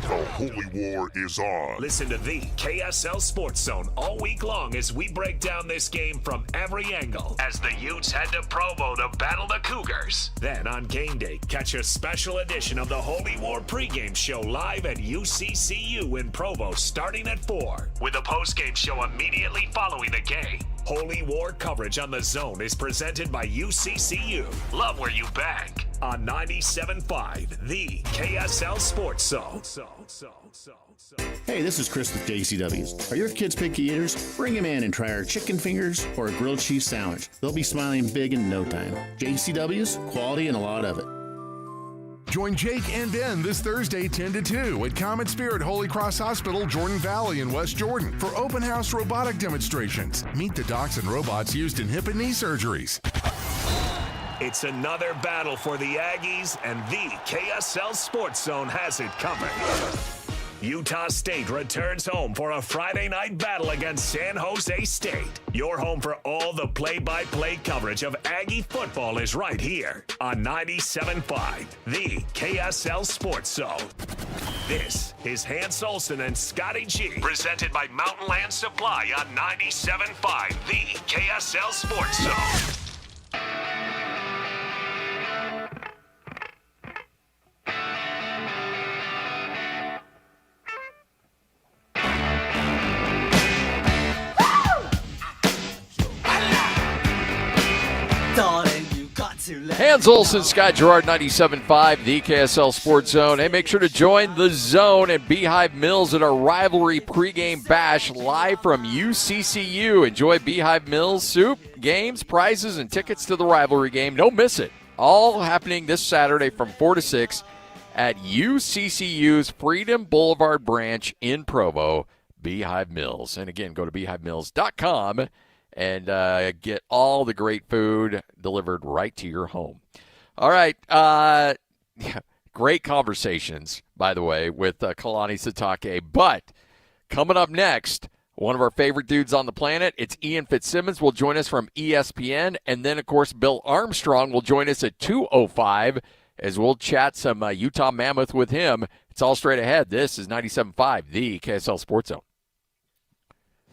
The Holy War is on. Listen to the KSL Sports Zone all week long as we break down this game from every angle as the Utes head to Provo to battle the Cougars. Then on game day, catch a special edition of the Holy War pregame show live at UCCU in Provo starting at 4 with a postgame show immediately following the game. Holy War coverage on The Zone is presented by UCCU. Love where you bank on 97.5, the KSL Sports Zone. Hey, this is Chris with JCW's. Are your kids picky eaters? Bring them in and try our chicken fingers or a grilled cheese sandwich. They'll be smiling big in no time. JCW's, quality and a lot of it. Join Jake and Ben this Thursday 10 to 2 at Comet Spirit Holy Cross Hospital, Jordan Valley in West Jordan for open house robotic demonstrations. Meet the docs and robots used in hip and knee surgeries. It's another battle for the Aggies, and the KSL Sports Zone has it covered. Utah State returns home for a Friday night battle against San Jose State. Your home for all the play-by-play coverage of Aggie football is right here on 97.5, the KSL Sports Zone. This is Hans Olsen and Scotty G, presented by Mountain Land Supply on 97.5, the KSL Sports Zone. Hans Olsen, Scott Gerard, 97.5, the KSL Sports Zone. Hey, make sure to join The Zone and Beehive Mills at our rivalry pregame bash live from UCCU. Enjoy Beehive Mills soup, games, prizes, and tickets to the rivalry game. Don't miss it. All happening this Saturday from 4 to 6 at UCCU's Freedom Boulevard branch in Provo. Beehive Mills. And again, go to beehivemills.com and get all the great food delivered right to your home. All right. Great conversations, by the way, with Kalani Sitake. But coming up next, one of our favorite dudes on the planet, it's Ian Fitzsimmons, will join us from ESPN. And then, of course, Bill Armstrong will join us at 2:05 as we'll chat some Utah Mammoth with him. It's all straight ahead. This is 97.5, the KSL Sports Zone.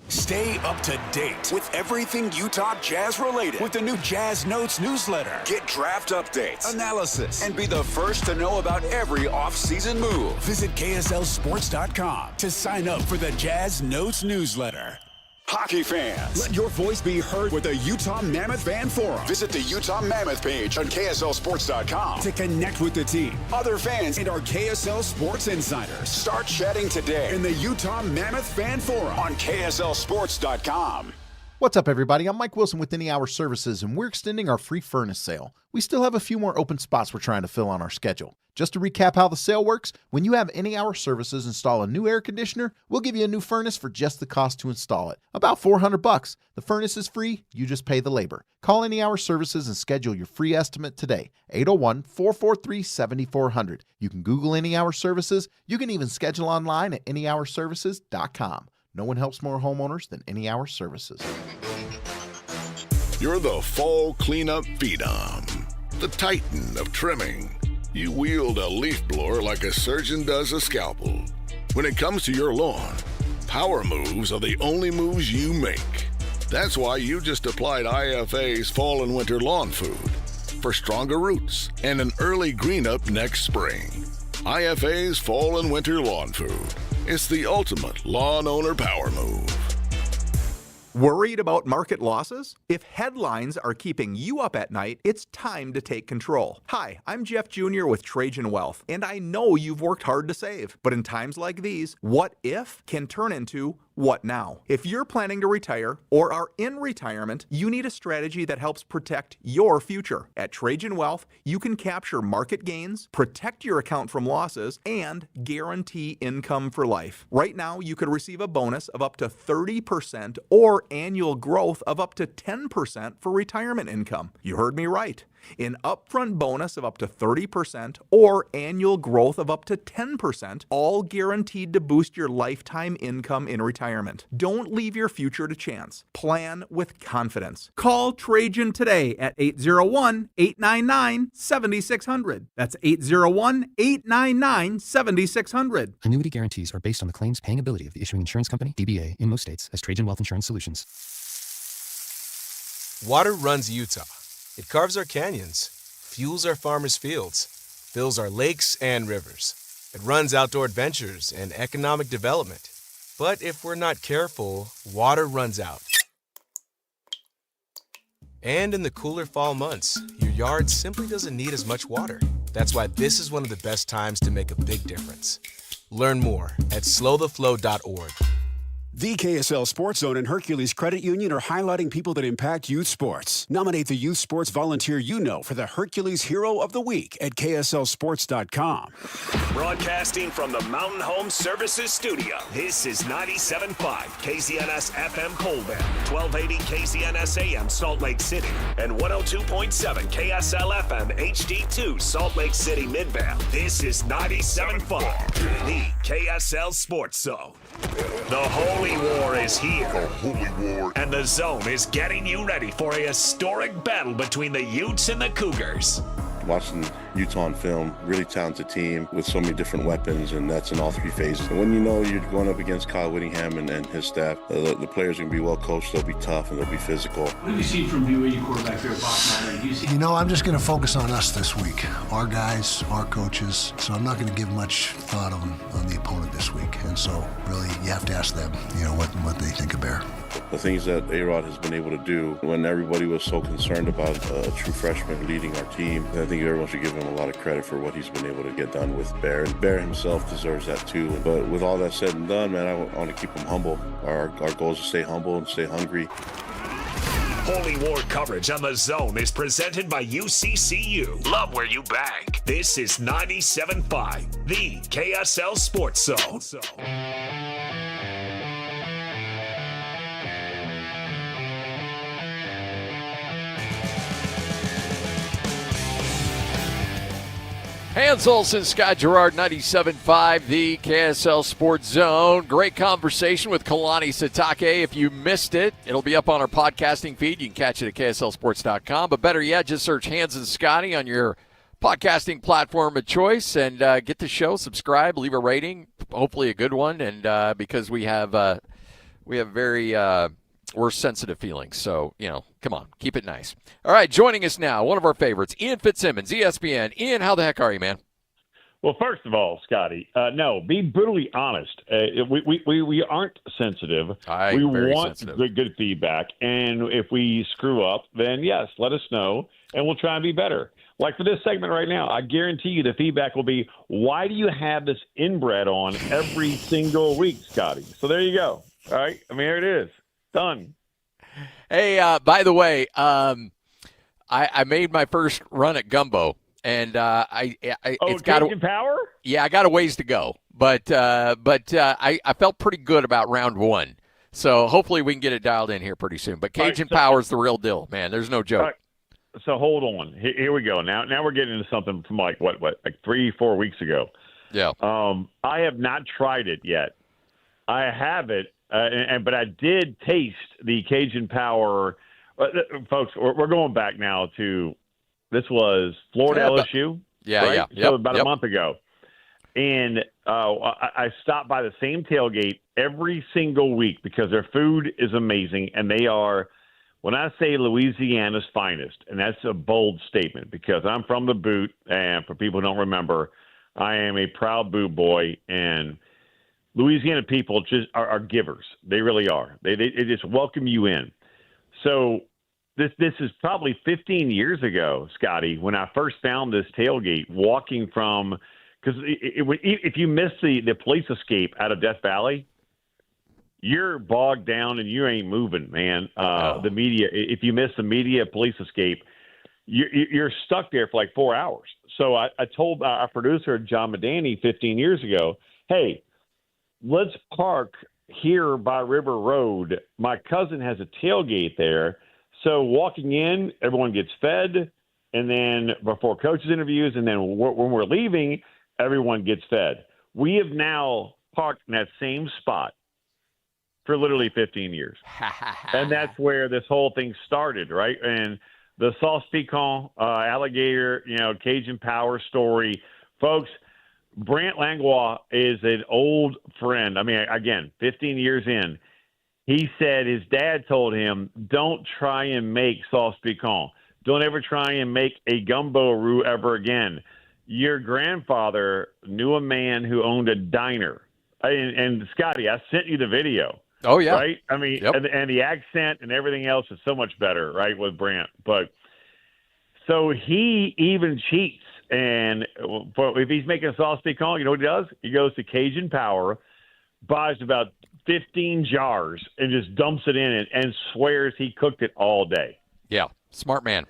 Stay up to date with everything Utah Jazz related with the new Jazz Notes newsletter. Get draft updates, analysis, and be the first to know about every offseason move. Visit KSLSports.com to sign up for the Jazz Notes newsletter. Hockey fans, let your voice be heard with the Utah Mammoth Fan Forum. Visit the Utah Mammoth page on KSLSports.com to connect with the team, other fans, and our KSL Sports insiders. Start chatting today in the Utah Mammoth Fan Forum on KSLSports.com. What's up, everybody? I'm Mike Wilson with Any Hour Services, and we're extending our free furnace sale. We still have a few more open spots we're trying to fill on our schedule. Just to recap how the sale works, when you have Any Hour Services install a new air conditioner, we'll give you a new furnace for just the cost to install it. About $400. The furnace is free, you just pay the labor. Call Any Hour Services and schedule your free estimate today. 801-443-7400. You can Google Any Hour Services. You can even schedule online at anyhourservices.com. No one helps more homeowners than Any Hour Services. You're the fall cleanup phenom, the titan of trimming. You wield a leaf blower like a surgeon does a scalpel. When it comes to your lawn, power moves are the only moves you make. That's why you just applied IFA's Fall and Winter Lawn Food for stronger roots and an early green up next spring. IFA's Fall and Winter Lawn Food. It's the ultimate lawn owner power move. Worried about market losses? If headlines are keeping you up at night, it's time to take control. Hi, I'm Jeff Jr. with Trajan Wealth, and I know you've worked hard to save. But in times like these, what if can turn into what now? If you're planning to retire or are in retirement, you need a strategy that helps protect your future. At Trajan Wealth, you can capture market gains, protect your account from losses, and guarantee income for life. Right now, you could receive a bonus of up to 30% or annual growth of up to 10% for retirement income. You heard me right. An upfront bonus of up to 30% or annual growth of up to 10%, all guaranteed to boost your lifetime income in retirement. Don't leave your future to chance. Plan with confidence. Call Trajan today at 801-899-7600. That's 801-899-7600. Annuity guarantees are based on the claims paying ability of the issuing insurance company, DBA, in most states as Trajan Wealth Insurance Solutions. Water runs Utah. It carves our canyons, fuels our farmers' fields, fills our lakes and rivers. It runs outdoor adventures and economic development. But if we're not careful, water runs out. And in the cooler fall months, your yard simply doesn't need as much water. That's why this is one of the best times to make a big difference. Learn more at slowtheflow.org. The KSL Sports Zone and Hercules Credit Union are highlighting people that impact youth sports. Nominate the youth sports volunteer you know for the Hercules Hero of the Week at KSLSports.com. Broadcasting from the Mountain Home Services Studio, this is 97.5 KZNS FM Colbert, 1280 KZNS AM Salt Lake City, and 102.7 KSL FM HD2 Salt Lake City Midvale. This is 97.5, the KSL Sports Zone. The Holy War is here. The Holy War. And the Zone is getting you ready for a historic battle between the Utes and the Cougars. Watching Utah on film, really talented team with so many different weapons, and that's in all three phases. And when you know you're going up against Kyle Whittingham and his staff, the players are going to be well coached, they'll be tough, and they'll be physical. What have you seen from BYU quarterback there, Bachman? You know, I'm just going to focus on us this week, our guys, our coaches, so I'm not going to give much thought on the opponent this week. And so, really, you have to ask them, you know, what they think of Bear. The things that A-Rod has been able to do when everybody was so concerned about a true freshman leading our team, I think everyone should give him a lot of credit for what he's been able to get done with Bear. And Bear himself deserves that too. But with all that said and done, man, I want to keep him humble. Our goal is to stay humble and stay hungry. Holy War coverage on the Zone is presented by UCCU. Love where you bank. This is 97.5, the KSL Sports Zone. Hans Olsen, Scott Gerard, 97.5, the KSL Sports Zone. Great conversation with Kalani Sitake. If you missed it, it'll be up on our podcasting feed. You can catch it at KSLSports.com. But better yet, just search Hans and Scotty on your podcasting platform of choice and get the show, subscribe, leave a rating, hopefully a good one. And because we have very we're sensitive feelings, so come on, keep it nice. All right, joining us now, one of our favorites, Ian Fitzsimmons, ESPN. Ian, how the heck are you, man? Well, first of all, Scotty, no, be brutally honest. We aren't sensitive. We want good feedback, and if we screw up, then yes, let us know, and we'll try and be better. Like for this segment right now, I guarantee you the feedback will be, why do you have this inbred on every single week, Scotty? So there you go. All right, I mean, there it is. Done. Hey, by the way, I made my first run at Gumbo, and it's got power. Yeah, I got a ways to go, but I felt pretty good about round one. So hopefully we can get it dialed in here pretty soon. But Cajun Power is the real deal, man. There's no joke. Right, so hold on. Here we go. Now we're getting into something from like 3-4 weeks ago. Yeah. I have not tried it yet. I have it. But I did taste the Cajun Power. Folks, we're going back now to, this was Florida LSU. Yeah, right? yeah. So about a month ago. And I stopped by the same tailgate every single week because their food is amazing. And they are, when I say Louisiana's finest, and that's a bold statement because I'm from the boot. And for people who don't remember, I am a proud boot boy. And Louisiana people just are givers. They really are. They just welcome you in. So this is probably 15 years ago, Scotty, when I first found this tailgate walking from – because if you miss the police escape out of Death Valley, you're bogged down and you ain't moving, man. The media – if you miss the media police escape, you're stuck there for like 4 hours. So I told our producer, John Medani, 15 years ago, hey – let's park here by River Road. My cousin has a tailgate there. So walking in, everyone gets fed. And then before coaches interviews, and then when we're leaving, everyone gets fed. We have now parked in that same spot for literally 15 years. And that's where this whole thing started, right? And the sauce piquant, alligator, Cajun Power story. Folks, Brant Langlois is an old friend. I mean, again, 15 years in, he said his dad told him, don't try and make sauce piquant. Don't ever try and make a gumbo roux ever again. Your grandfather knew a man who owned a diner. And Scotty, I sent you the video. Oh, yeah. Right? I mean, and the accent and everything else is so much better, right, with Brant. But so he even cheats. And if he's making a sauce piquant, you know what he does? He goes to Cajun Power, buys about 15 jars, and just dumps it in and swears he cooked it all day. Yeah, smart man.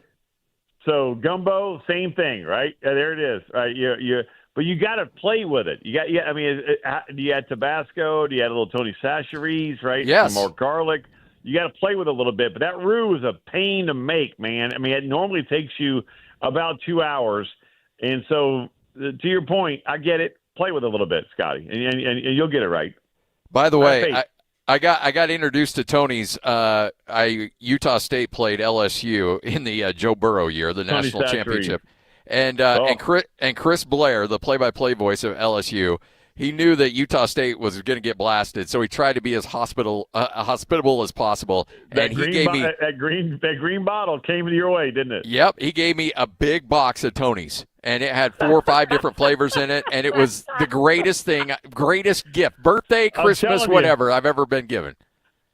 So gumbo, same thing, right? There it is. Right? But you got to play with it. Do you add Tabasco? Do you add a little Tony Chachere's, right? Yes. Some more garlic. You got to play with it a little bit. But that roux is a pain to make, man. I mean, it normally takes you about 2 hours. And so, to your point, I get it. Play with it a little bit, Scotty, and you'll get it right. By the way, I got introduced to Tony's. Utah State played LSU in the Joe Burrow year, the national championship, and Chris Blair, the play-by-play voice of LSU, he knew that Utah State was going to get blasted, so he tried to be as hospitable as possible. And he gave me that green bottle came your way, didn't it? Yep, he gave me a big box of Tony's, and it had 4 or 5 different flavors in it, and it was the greatest gift, birthday, Christmas, whatever I've ever been given.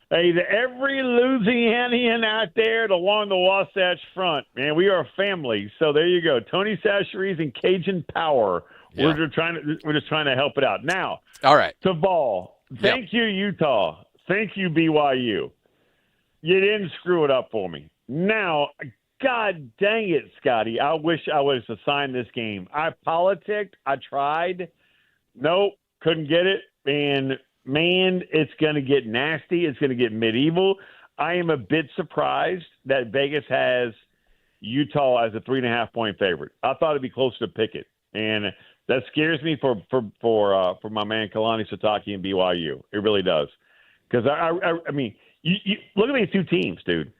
Hey, to every Louisianian out there along the Wasatch Front, man, we are a family. So there you go, Tony Chachere's and Cajun Power. Yeah. We're just trying to help it out. Now, all right. To Ball. Thank you, Utah. Thank you, BYU. You didn't screw it up for me. Now, God dang it, Scotty. I wish I was assigned this game. I politicked. I tried. Nope, couldn't get it. And, man, it's going to get nasty. It's going to get medieval. I am a bit surprised that Vegas has Utah as a 3.5-point favorite. I thought it'd be closer to Pickett. And that scares me for my man Kalani Sitake and BYU. It really does. Because, I mean, you look at these two teams, dude.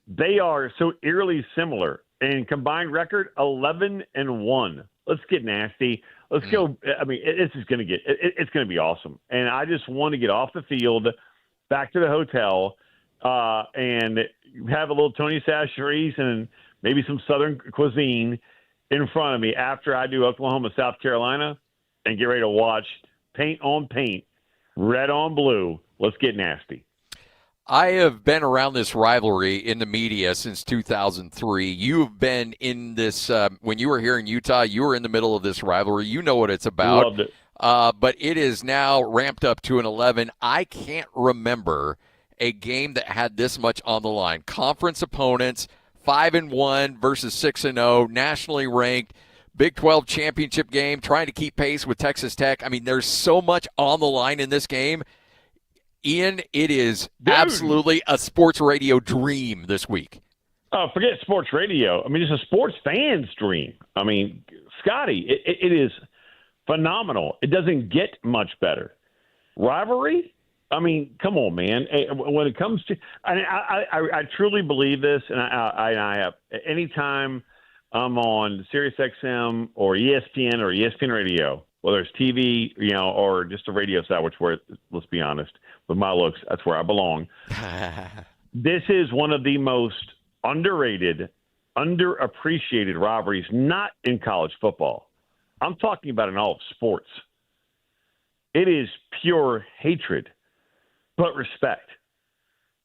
They are so eerily similar. And combined record, 11-1. Let's get nasty. Let's go. I mean, it's going to be awesome. And I just want to get off the field, back to the hotel, and have a little Tony Chachere's and maybe some Southern cuisine in front of me after I do Oklahoma, South Carolina, and get ready to watch paint on paint, red on blue. Let's get nasty. I have been around this rivalry in the media since 2003. You've been in this when you were here in Utah. You were in the middle of this rivalry. You know what it's about. Loved it. But it is now ramped up to an 11. I can't remember a game that had this much on the line. Conference opponents, 5-1 versus 6-0, nationally ranked. Big 12 championship game, trying to keep pace with Texas Tech. I mean, there's so much on the line in this game. Ian, it is absolutely a sports radio dream this week. Oh, forget sports radio. I mean, it's a sports fan's dream. I mean, Scotty, it is phenomenal. It doesn't get much better. Rivalry? I mean, come on, man. When it comes to – I truly believe this, and I have – anytime I'm on SiriusXM or ESPN or ESPN Radio, whether it's TV, or just a radio side, let's be honest, with my looks, that's where I belong. This is one of the most underrated, underappreciated rivalries, not in college football. I'm talking about in all of sports. It is pure hatred, but respect.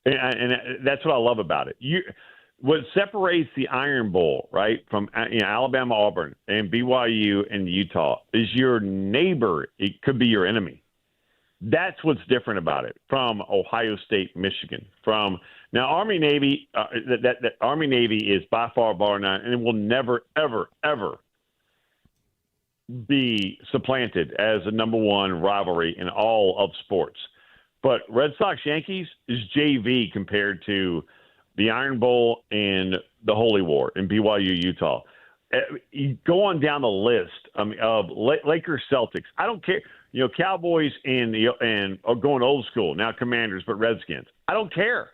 And that's what I love about it. What separates the Iron Bowl, right, from Alabama, Auburn, and BYU and Utah is your neighbor. It could be your enemy. That's what's different about it from Ohio State, Michigan. From now, Army Navy. That Army Navy is by far bar none, and it will never, ever, ever be supplanted as the number one rivalry in all of sports. But Red Sox Yankees is JV compared to the Iron Bowl and the Holy War in BYU, Utah. You go on down the list of Lakers Celtics. I don't care. Cowboys and are going old school now. Commanders, but Redskins. I don't care.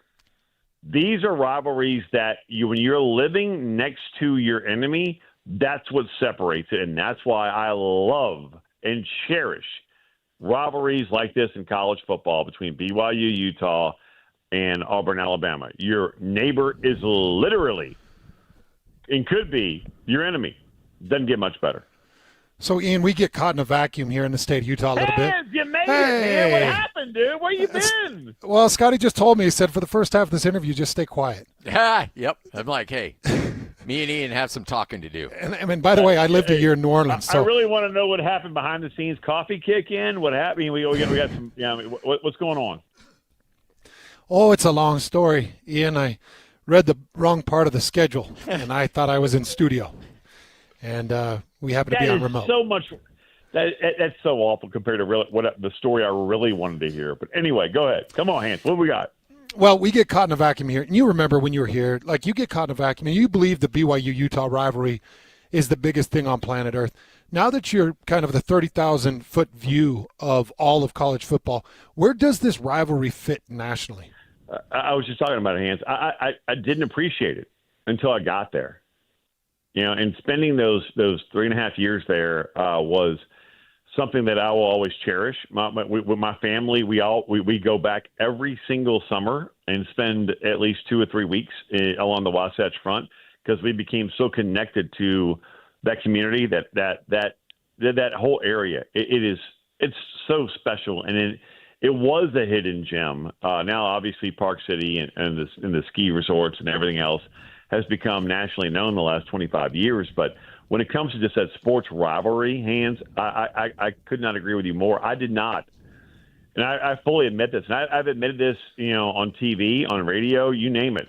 These are rivalries that when you're living next to your enemy, that's what separates it, and that's why I love and cherish rivalries like this in college football between BYU, Utah, and Auburn, Alabama. Your neighbor is literally and could be your enemy. Doesn't get much better. So, Ian, we get caught in a vacuum here in the state of Utah a little bit. You made it, man. What happened, dude? Where you been? Well, Scotty just told me, he said, for the first half of this interview, just stay quiet. Yep. I'm like, hey, me and Ian have some talking to do. And I mean, by the way, I lived a year in New Orleans. So I really want to know what happened behind the scenes. Coffee kick in? What happened? We got some. What's going on? Oh, it's a long story, Ian. I read the wrong part of the schedule, and I thought I was in studio. And we happen to be on remote. So much. That's so awful compared to the story I really wanted to hear. But anyway, go ahead. Come on, Hans. What do we got? Well, we get caught in a vacuum here. And you remember when you were here, like you get caught in a vacuum, and you believe the BYU-Utah rivalry is the biggest thing on planet Earth. Now that you're kind of the 30,000-foot view of all of college football, where does this rivalry fit nationally? I was just talking about it, Hans. I didn't appreciate it until I got there. And spending those 3.5 years there was something that I will always cherish. With my family, we go back every single summer and spend at least 2 or 3 weeks along the Wasatch Front because we became so connected to that community, that whole area. It's so special, and it was a hidden gem. Now, obviously, Park City and the ski resorts and everything else has become nationally known in the last 25 years. But when it comes to just that sports rivalry, Hans, I could not agree with you more. I did not. And I fully admit this. And I've admitted this, on TV, on radio, you name it.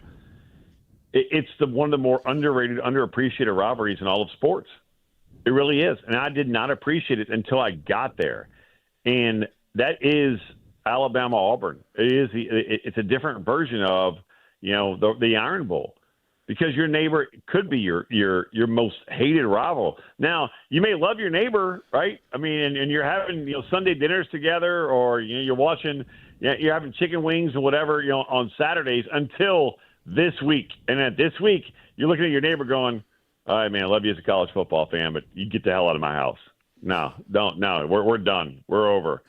It's one of the more underrated, underappreciated rivalries in all of sports. It really is. And I did not appreciate it until I got there. And that is Alabama-Auburn. It's a different version of, the Iron Bowl. because your neighbor could be your most hated rival. Now, you may love your neighbor, right? I mean, and you're having Sunday dinners together, or you're watching, you're having chicken wings or whatever on Saturdays until this week. And at this week, you're looking at your neighbor going, "All right, man, I love you as a college football fan, but you get the hell out of my house." No, don't. No, we're done. We're over.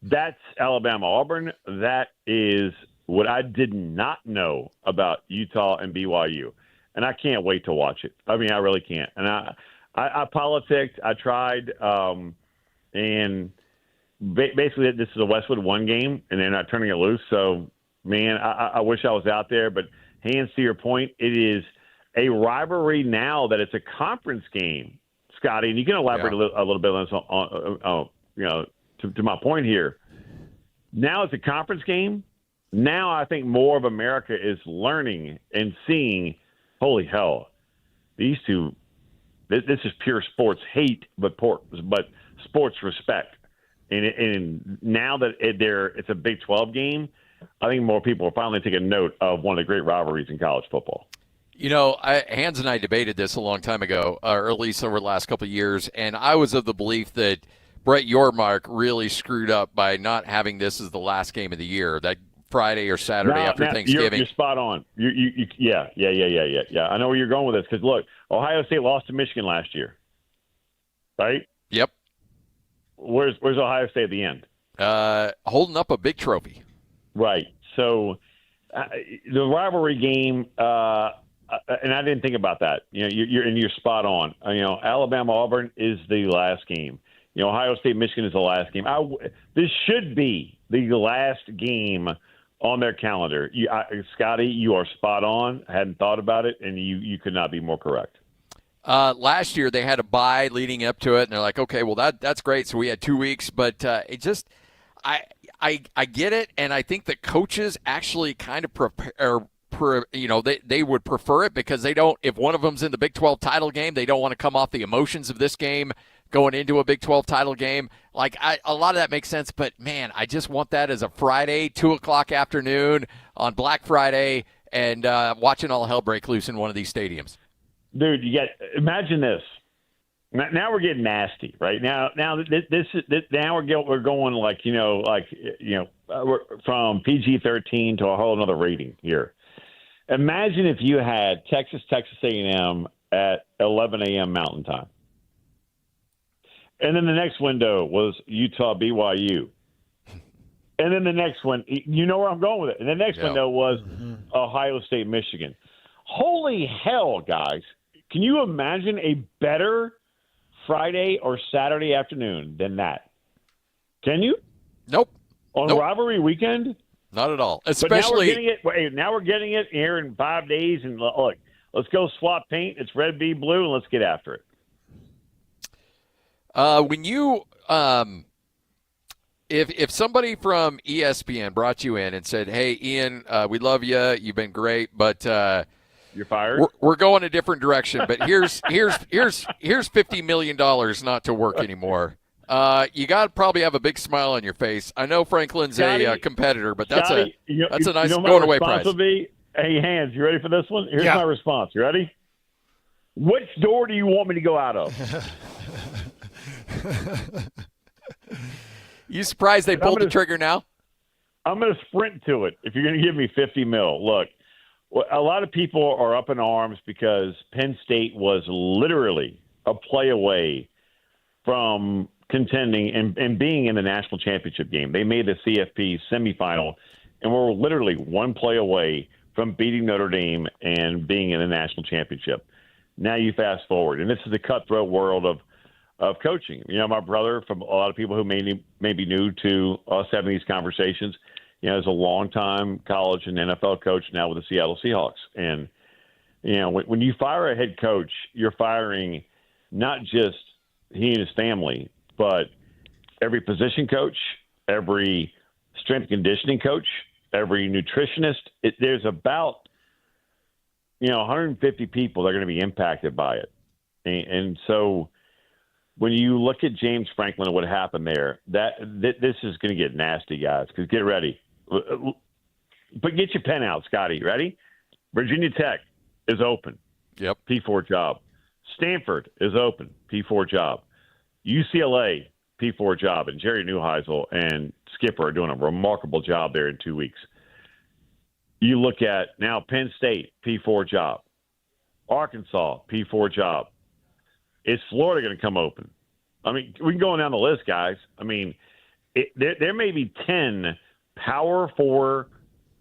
That's Alabama-Auburn. That is what I did not know about Utah and BYU. And I can't wait to watch it. I mean, I really can't. And I politicked. I tried. And basically this is a Westwood 1 game, and they're not turning it loose. So, man, I wish I was out there. But hands to your point, it is a rivalry now that it's a conference game, Scotty. And you can elaborate a little bit on this, to my point here. Now it's a conference game. Now I think more of America is learning and seeing, holy hell, these two, this is pure sports hate, but sports respect. And now that it's a Big 12 game, I think more people are finally taking note of one of the great rivalries in college football. Hans and I debated this a long time ago, or at least over the last couple of years, and I was of the belief that Brett Yormark really screwed up by not having this as the last game of the year, that Friday or Saturday after Thanksgiving. You're spot on. Yeah. I know where you're going with this because, look, Ohio State lost to Michigan last year, right? Yep. Where's Ohio State at the end? Holding up a big trophy. Right. So the rivalry game, and I didn't think about that. You're spot on. Alabama-Auburn is the last game. Ohio State-Michigan is the last game. This should be the last game on their calendar. Scotty, you are spot on. I hadn't thought about it, and you could not be more correct. Last year they had a bye leading up to it, and they're like, okay, well that's great. So we had 2 weeks, but it just I get it, and I think the coaches actually kind of prepare. They would prefer it because they don't. If one of them's in the Big 12 title game, they don't want to come off the emotions of this game going into a Big 12 title game. A lot of that makes sense, but man, I just want that as a Friday, 2:00 afternoon on Black Friday, and watching all hell break loose in one of these stadiums. Dude, imagine this. Now we're getting nasty, right? Now we're going we're from PG-13 to a whole other rating here. Imagine if you had Texas A&M at 11 a.m. Mountain Time. And then the next window was Utah BYU. And then the next one, you know where I'm going with it. And the next window was Ohio State Michigan. Holy hell, guys. Can you imagine a better Friday or Saturday afternoon than that? Can you? Nope. On rivalry weekend? Not at all. Especially now we're getting it here in 5 days, and look, let's go swap paint. It's red, be blue, and let's get after it. When you if somebody from ESPN brought you in and said, "Hey, Ian, we love you. You've been great, but you're fired. We're going a different direction. But here's $50 million not to work anymore." You got to probably have a big smile on your face. I know Franklin's Scotty, a competitor, but that's a nice going away prize. Hey, Hans, you ready for this one? Here's my response. You ready? Which door do you want me to go out of? You surprised they pulled the trigger now? I'm going to sprint to it if you're going to give me $50 million. Look, a lot of people are up in arms because Penn State was literally a play away from contending and being in the national championship game. They made the CFP semifinal and were literally one play away from beating Notre Dame and being in the national championship. Now you fast forward, and this is the cutthroat world of coaching. My brother, from a lot of people who may be new to us having these conversations, is a longtime college and NFL coach now with the Seattle Seahawks. And, when you fire a head coach, you're firing not just he and his family, but every position coach, every strength conditioning coach, every nutritionist. There's about 150 people that are going to be impacted by it. And so when you look at James Franklin and what happened there, this is going to get nasty, guys, because get ready. But get your pen out, Scotty. Ready? Virginia Tech, is open. Yep. P4 job. Stanford is open. P4 job. UCLA, P4 job. And Jerry Neuheisel and Skipper are doing a remarkable job there in 2 weeks. You look at now Penn State, P4 job. Arkansas, P4 job. Is Florida going to come open? I mean, we can go down the list, guys. I mean, there may be 10 Power 4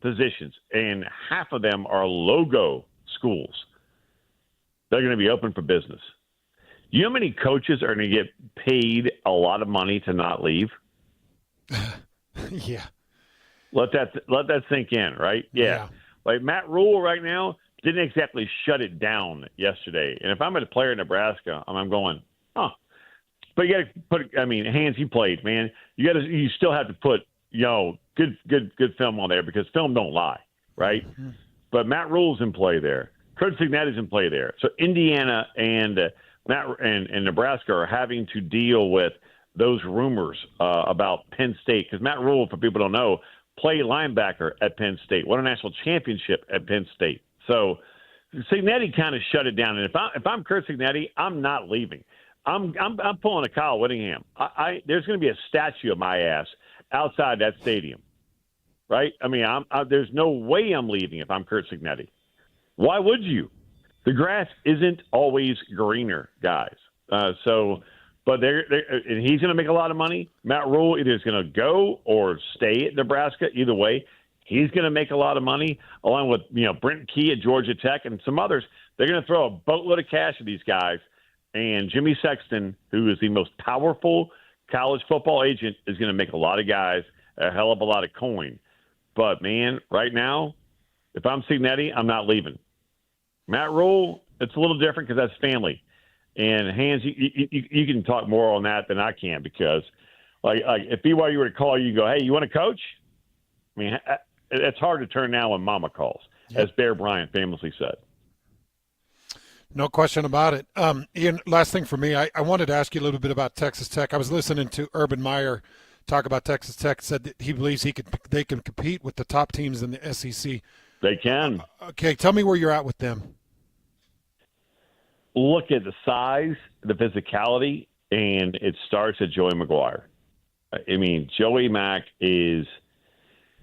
positions, and half of them are logo schools. They're going to be open for business. You know how many coaches are going to get paid a lot of money to not leave? Yeah. Let that sink in, right? Yeah. Like Matt Rule right now didn't exactly shut it down yesterday. And if I'm a player in Nebraska, I'm going, huh. But you got to put, I mean, Hans, you played, man. You still have to put, good film on there because film don't lie, right? Mm-hmm. But Matt Rule's in play there. Kurt Signetti's in play there. So Indiana and Nebraska are having to deal with those rumors about Penn State. Because Matt Rule, for people who don't know, played linebacker at Penn State, won a national championship at Penn State. So Signetti kind of shut it down. And if I'm Kurt Signetti, I'm not leaving. I'm pulling a Kyle Whittingham. There's going to be a statue of my ass outside that stadium, right? I mean, there's no way I'm leaving if I'm Kurt Signetti. Why would you? The grass isn't always greener, guys. But and he's going to make a lot of money. Matt Rule either is going to go or stay at Nebraska. Either way, he's going to make a lot of money, along with Brent Key at Georgia Tech and some others. They're going to throw a boatload of cash at these guys. And Jimmy Sexton, who is the most powerful college football agent, is going to make a lot of guys a hell of a lot of coin. But, man, right now, if I'm Signetti, I'm not leaving. Matt Rule, it's a little different because that's family. And Hans, you can talk more on that than I can because, like if BYU were to call you and go, hey, you want to coach? I mean, it's hard to turn down when Mama calls, as Bear Bryant famously said. No question about it. Ian, last thing for me, I wanted to ask you a little bit about Texas Tech. I was listening to Urban Meyer talk about Texas Tech, said that he believes they can compete with the top teams in the SEC. They can. Okay, tell me where you're at with them. Look at the size, the physicality, and it starts at Joey McGuire. I mean, Joey Mack is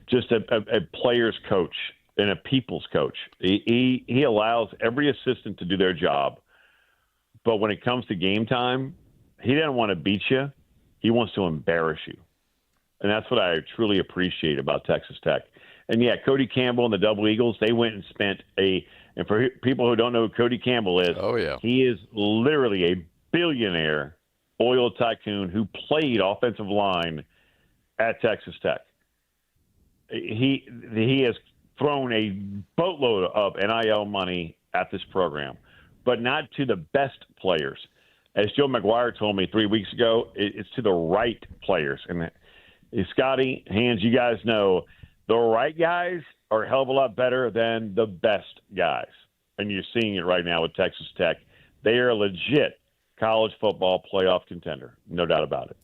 just a player's coach and a people's coach. He allows every assistant to do their job. But when it comes to game time, he doesn't want to beat you. He wants to embarrass you. And that's what I truly appreciate about Texas Tech. And, yeah, Cody Campbell and the Double Eagles, they went and spent and for people who don't know who Cody Campbell is, he is literally a billionaire oil tycoon who played offensive line at Texas Tech. He has thrown a boatload of NIL money at this program, but not to the best players. As Joe McGuire told me 3 weeks ago, it's to the right players. And Scotty, Hans, you guys know the right guys are a hell of a lot better than the best guys. And you're seeing it right now with Texas Tech. They are a legit college football playoff contender, no doubt about it.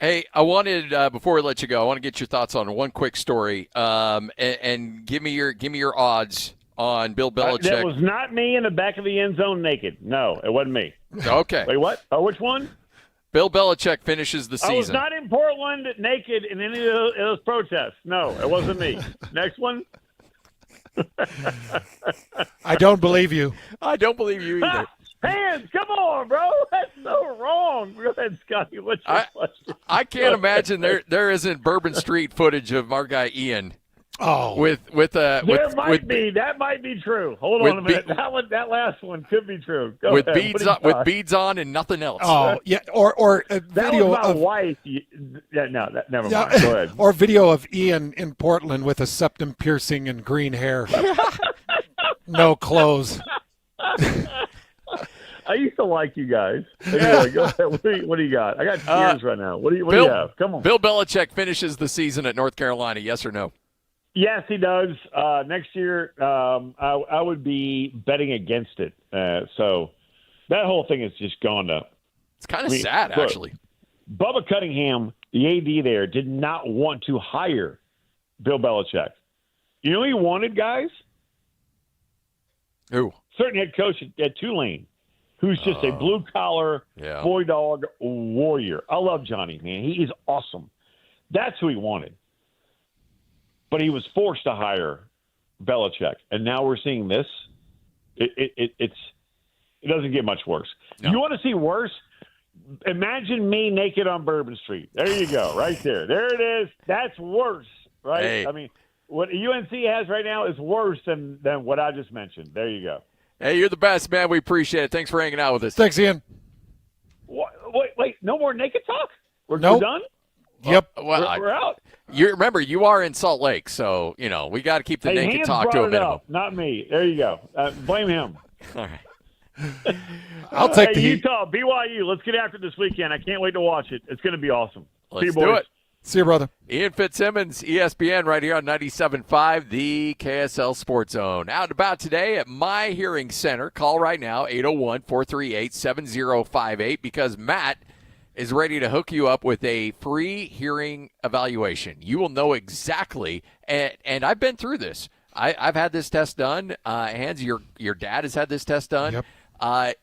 Hey, I wanted before we let you go, I want to get your thoughts on one quick story, and give me your odds on Bill Belichick. That was not me in the back of the end zone naked. No, it wasn't me. Okay. Wait, what? Oh, which one? Bill Belichick finishes the season. I was not in Portland naked in any of those protests. No, it wasn't me. Next one. I don't believe you. I don't believe you either. Hands, come on, bro. That's so wrong. Go ahead, Scotty. What's your question? I can't imagine there isn't Bourbon Street footage of our guy Ian. Oh, That might be true. Hold on a minute. That last one could be true. Go with ahead. with beads on and nothing else. Oh yeah, or a that video was my of wife. Never mind. Go ahead. Or video of Ian in Portland with a septum piercing and green hair, no clothes. I used to like you guys. Anyway, go ahead. What do you got? I got tears right now. What do you have? Come on. Bill Belichick finishes the season at North Carolina. Yes or no? Yes, he does. Next year, I would be betting against it. So that whole thing is just gone to. It's kind of sad, look, actually. Bubba Cunningham, the AD there, did not want to hire Bill Belichick. You know who he wanted, guys? Who? Certain head coach at Tulane, who's just a blue-collar, boy dog warrior. I love Johnny, man. He is awesome. That's who he wanted. But he was forced to hire Belichick, and now we're seeing this. It doesn't get much worse. No. You want to see worse? Imagine me naked on Bourbon Street. There you go, right there. There it is. That's worse, right? Hey. I mean, what UNC has right now is worse than what I just mentioned. There you go. Hey, you're the best, man. We appreciate it. Thanks for hanging out with us. Thanks, Ian. Wait, no more naked talk? We're nope. done? Yep. We're out. Remember, you are in Salt Lake, so, we got to keep the naked talk to a minimum. Up, not me. There you go. Blame him. All right. I'll take the heat. Utah, BYU. Let's get after it this weekend. I can't wait to watch it. It's going to be awesome. Let's See you, do boys. it. See you, brother. Ian Fitzsimmons, ESPN, right here on 97.5, the KSL Sports Zone. Out and about today at My Hearing Center. Call right now, 801-438-7058, because Matt is ready to hook you up with a free hearing evaluation. You will know exactly, and I've been through this. I've had this test done. Hans, your dad has had this test done. Yep.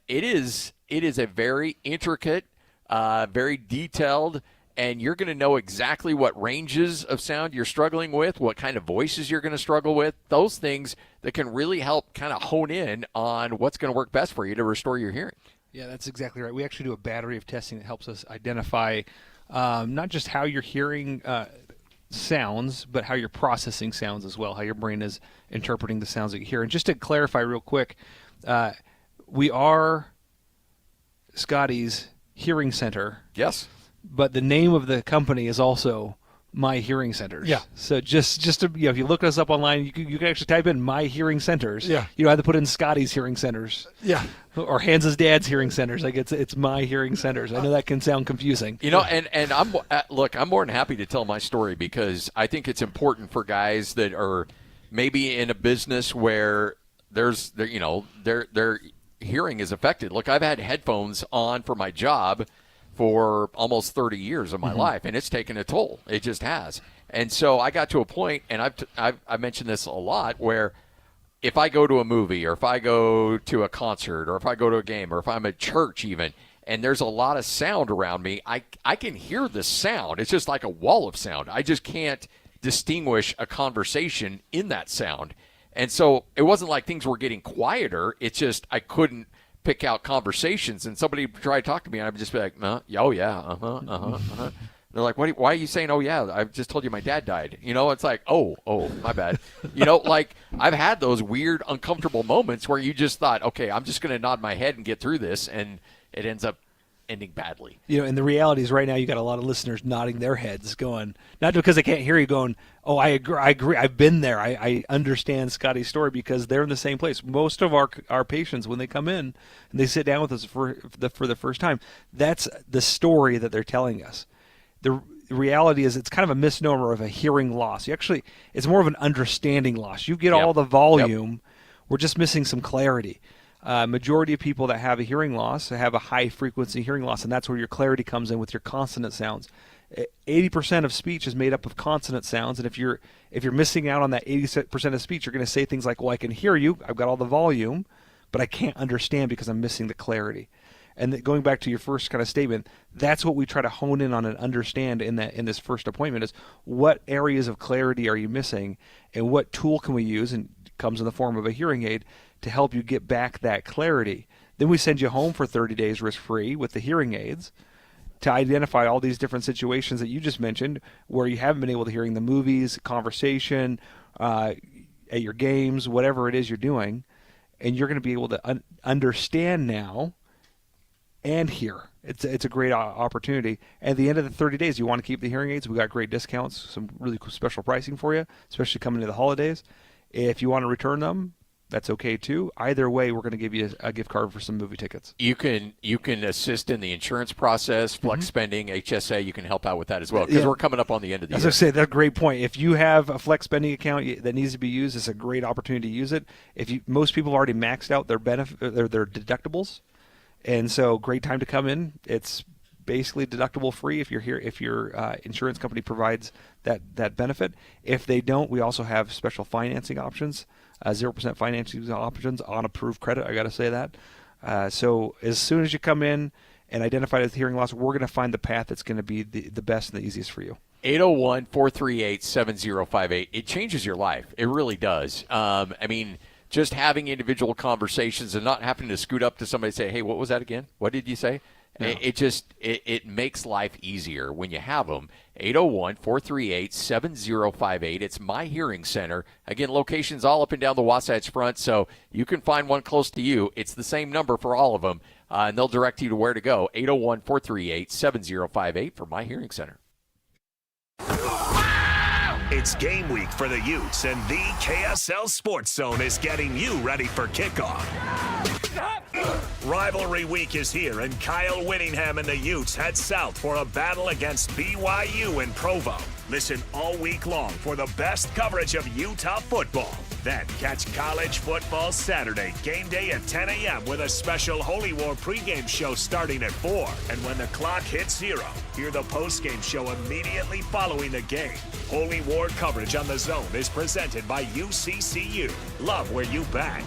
It is a very intricate, very detailed, and you're going to know exactly what ranges of sound you're struggling with, what kind of voices you're going to struggle with, those things that can really help kind of hone in on what's going to work best for you to restore your hearing. Yeah, that's exactly right. We actually do a battery of testing that helps us identify not just how your hearing sounds, but how you're processing sounds as well, how your brain is interpreting the sounds that you hear. And just to clarify real quick, we are Scotty's Hearing Center. Yes. But the name of the company is also My Hearing Centers. Yeah. So just to, if you look us up online, you can actually type in My Hearing Centers. Yeah. You don't have to put in Scotty's Hearing Centers. Yeah. Or Hans's dad's Hearing Centers. Like it's My Hearing Centers. I know that can sound confusing. And I'm more than happy to tell my story, because I think it's important for guys that are maybe in a business where their hearing is affected. Look, I've had headphones on for my job for almost 30 years of my life, and it's taken a toll. It just has. And so I got to a point, and I've mentioned this a lot, where if I go to a movie, or if I go to a concert, or if I go to a game, or if I'm at church even, and there's a lot of sound around me, I can hear the sound. It's just like a wall of sound. I just can't distinguish a conversation in that sound. And so it wasn't like things were getting quieter. It's just I couldn't pick out conversations, and somebody tried to talk to me, and I would just be like, oh yeah, They're like, why are you saying, oh yeah, I just told you my dad died. It's like, oh, my bad. Like I've had those weird, uncomfortable moments where you just thought, okay, I'm just going to nod my head and get through this, and it ends up ending badly. And the reality is right now you got a lot of listeners nodding their heads going, not because they can't hear you, going, oh, I agree. I've been there. I understand Scotty's story, because they're in the same place. Most of our patients, when they come in and they sit down with us for the first time, that's the story that they're telling us. The reality is it's kind of a misnomer of a hearing loss. It's more of an understanding loss. You get all the volume. We're just missing some clarity. Majority of people that have a hearing loss have a high-frequency hearing loss, and that's where your clarity comes in with your consonant sounds. 80% of speech is made up of consonant sounds, and if you're missing out on that 80% of speech, you're going to say things like, well, I can hear you, I've got all the volume, but I can't understand because I'm missing the clarity. And going back to your first kind of statement, that's what we try to hone in on and understand in this first appointment is what areas of clarity are you missing, and what tool can we use, and it comes in the form of a hearing aid, to help you get back that clarity. Then we send you home for 30 days risk-free with the hearing aids to identify all these different situations that you just mentioned where you haven't been able to hear in the movies, conversation, at your games, whatever it is you're doing, and you're going to be able to understand now and hear. It's a great opportunity. At the end of the 30 days, you want to keep the hearing aids, we got great discounts, some really cool special pricing for you, especially coming into the holidays. If you want to return them, that's okay too. Either way, we're going to give you a gift card for some movie tickets. You can assist in the insurance process, flex spending, HSA. You can help out with that as well, because we're coming up on the end of the year. As I say, that's a great point. If you have a flex spending account that needs to be used, it's a great opportunity to use it. Most people have already maxed out their deductibles, and so great time to come in. It's basically deductible free if your insurance company provides that benefit. If they don't, we also have special financing options, 0% financing options on approved credit. I got to say that. So as soon as you come in and identify it as hearing loss, we're going to find the path that's going to be the best and the easiest for you. 801-438-7058. It changes your life. It really does. I mean, just having individual conversations and not having to scoot up to somebody and say, hey, what was that again? What did you say? No. It makes life easier when you have them. 801-438-7058. It's My Hearing Center. Again, locations all up and down the Wasatch Front, so you can find one close to you. It's the same number for all of them, and they'll direct you to where to go. 801-438-7058 for My Hearing Center. It's game week for the Utes, and the KSL Sports Zone is getting you ready for kickoff. Rivalry week is here, and Kyle Whittingham and the Utes head south for a battle against BYU in Provo. Listen all week long for the best coverage of Utah football. Then catch college football Saturday, game day at 10 a.m. with a special Holy War pregame show starting at 4. And when the clock hits 0, hear the postgame show immediately following the game. Holy War coverage on the Zone is presented by UCCU. Love where you bang.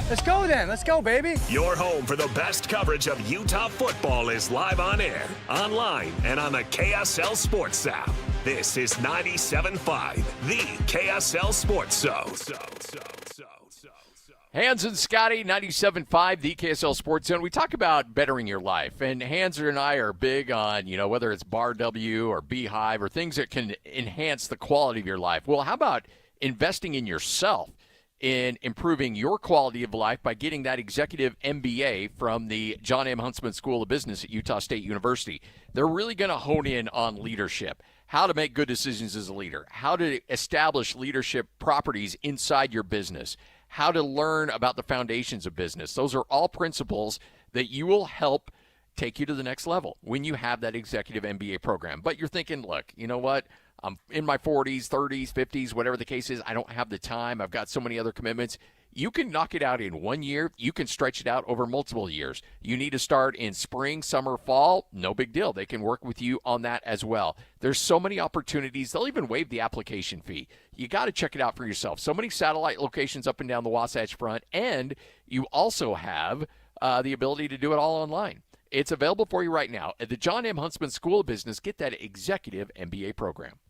Let's go then. Let's go, baby. Your home for the best coverage of Utah football is live on air, online, and on the KSL Sports app. This is 97.5, the KSL Sports Zone. Hans and Scotty, 97.5, the KSL Sports Zone. We talk about bettering your life, and Hans and I are big on, whether it's Bar W or Beehive or things that can enhance the quality of your life. Well, how about investing in yourself in improving your quality of life by getting that executive MBA from the John M. Huntsman School of Business at Utah State University? They're really going to hone in on leadership, how to make good decisions as a leader, how to establish leadership properties inside your business, how to learn about the foundations of business. Those are all principles that you will help take you to the next level when you have that executive MBA program. But you're thinking, look, you know what? I'm in my 40s, 30s, 50s, whatever the case is. I don't have the time. I've got so many other commitments. You can knock it out in 1 year. You can stretch it out over multiple years. You need to start in spring, summer, fall. No big deal. They can work with you on that as well. There's so many opportunities. They'll even waive the application fee. You got to check it out for yourself. So many satellite locations up and down the Wasatch Front, and you also have the ability to do it all online. It's available for you right now at the John M. Huntsman School of Business. Get that executive MBA program.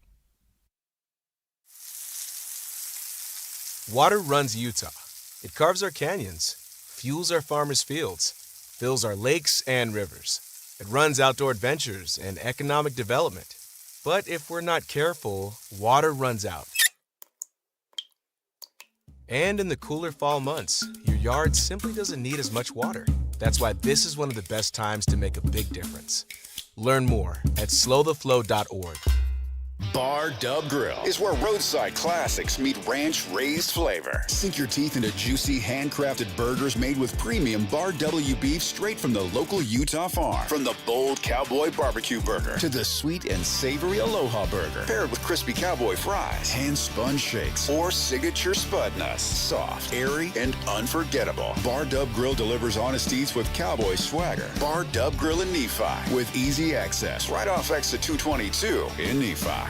Water runs Utah. It carves our canyons, fuels our farmers' fields, fills our lakes and rivers. It runs outdoor adventures and economic development. But if we're not careful, water runs out. And in the cooler fall months, your yard simply doesn't need as much water. That's why this is one of the best times to make a big difference. Learn more at slowtheflow.org. Bar Dub Grill is where roadside classics meet ranch-raised flavor. Sink your teeth into juicy, handcrafted burgers made with premium Bar W beef straight from the local Utah farm. From the bold cowboy barbecue burger to the sweet and savory Aloha burger, paired with crispy cowboy fries, hand-spun shakes, or signature spud nuts. Soft, airy, and unforgettable. Bar Dub Grill delivers honest eats with cowboy swagger. Bar Dub Grill in Nephi with easy access right off exit 222 in Nephi.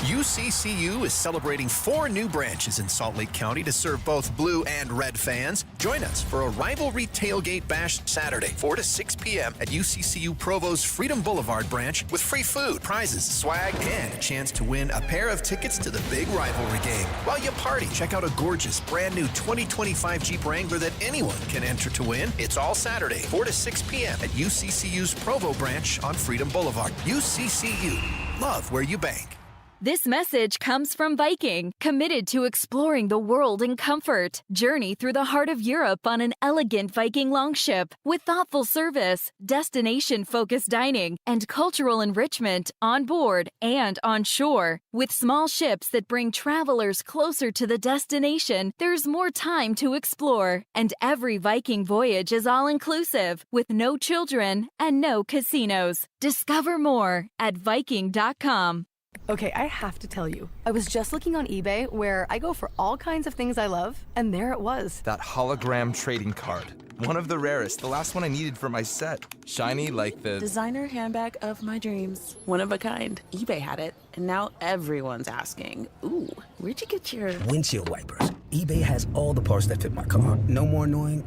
UCCU is celebrating 4 new branches in Salt Lake County to serve both blue and red fans. Join us for a rivalry tailgate bash Saturday, 4 to 6 p.m. at UCCU Provo's Freedom Boulevard branch with free food, prizes, swag, and a chance to win a pair of tickets to the big rivalry game. While you party, check out a gorgeous brand new 2025 Jeep Wrangler that anyone can enter to win. It's all Saturday, 4 to 6 p.m. at UCCU's Provo branch on Freedom Boulevard. UCCU. Love where you bank. This message comes from Viking, committed to exploring the world in comfort. Journey through the heart of Europe on an elegant Viking longship with thoughtful service, destination-focused dining, and cultural enrichment on board and on shore. With small ships that bring travelers closer to the destination, there's more time to explore. And every Viking voyage is all-inclusive, with no children and no casinos. Discover more at Viking.com. Okay, I have to tell you, I was just looking on eBay where I go for all kinds of things I love, and there it was. That hologram trading card. One of the rarest. The last one I needed for my set. Shiny like the... Designer handbag of my dreams. One of a kind. eBay had it, and now everyone's asking, ooh, where'd you get your... Windshield wipers. eBay has all the parts that fit my car. No more annoying.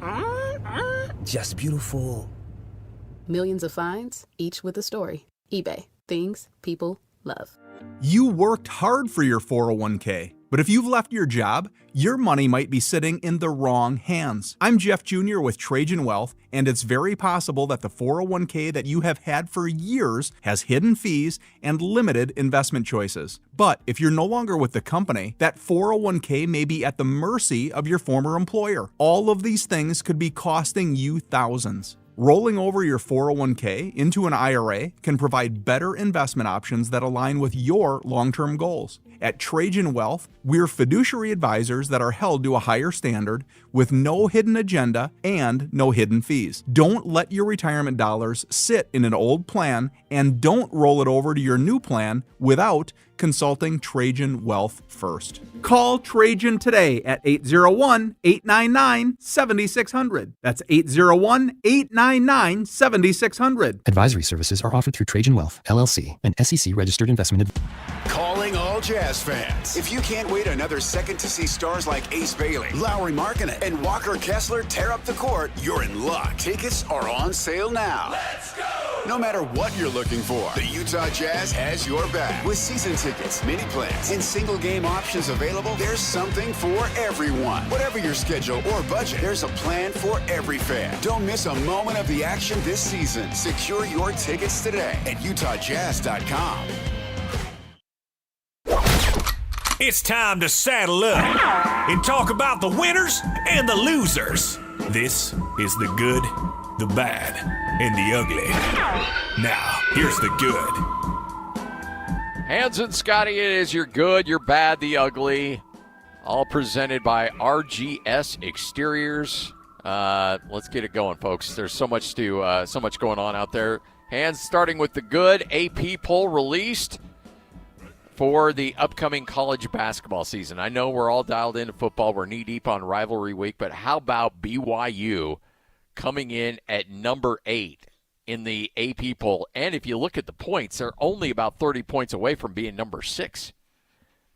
Just beautiful. Millions of finds, each with a story. eBay. Things people love. You worked hard for your 401k, but if you've left your job, your money might be sitting in the wrong hands. I'm Jeff Jr. with Trajan Wealth, and it's very possible that the 401k that you have had for years has hidden fees and limited investment choices. But if you're no longer with the company, that 401k may be at the mercy of your former employer. All of these things could be costing you thousands. Rolling over your 401k into an IRA can provide better investment options that align with your long-term goals. At Trajan Wealth, we're fiduciary advisors that are held to a higher standard with no hidden agenda and no hidden fees. Don't let your retirement dollars sit in an old plan, and don't roll it over to your new plan without consulting Trajan Wealth first. Call Trajan today at 801-899-7600. That's 801-899-7600. Advisory services are offered through Trajan Wealth, LLC, an SEC-registered investment. Calling all Jazz fans. If you can't wait another second to see stars like Ace Bailey, Lowry Markkanen, and Walker Kessler tear up the court, you're in luck. Tickets are on sale now. Let's go! No matter what you're looking for, the Utah Jazz has your back. With season tickets, mini plans, and single game options available, there's something for everyone. Whatever your schedule or budget, there's a plan for every fan. Don't miss a moment of the action this season. Secure your tickets today at UtahJazz.com. It's time to saddle up and talk about the winners and the losers. This is the good, the bad, and the ugly. Now, here's the good. Hans and Scotty, it is your good, your bad, the ugly. All presented by RGS Exteriors. Let's get it going, folks. There's so much going on out there. Hans, starting with the good, AP poll released for the upcoming college basketball season. I know we're all dialed into football. We're knee-deep on rivalry week, but how about BYU coming in at number 8 in the AP poll? And if you look at the points, they're only about 30 points away from being number 6.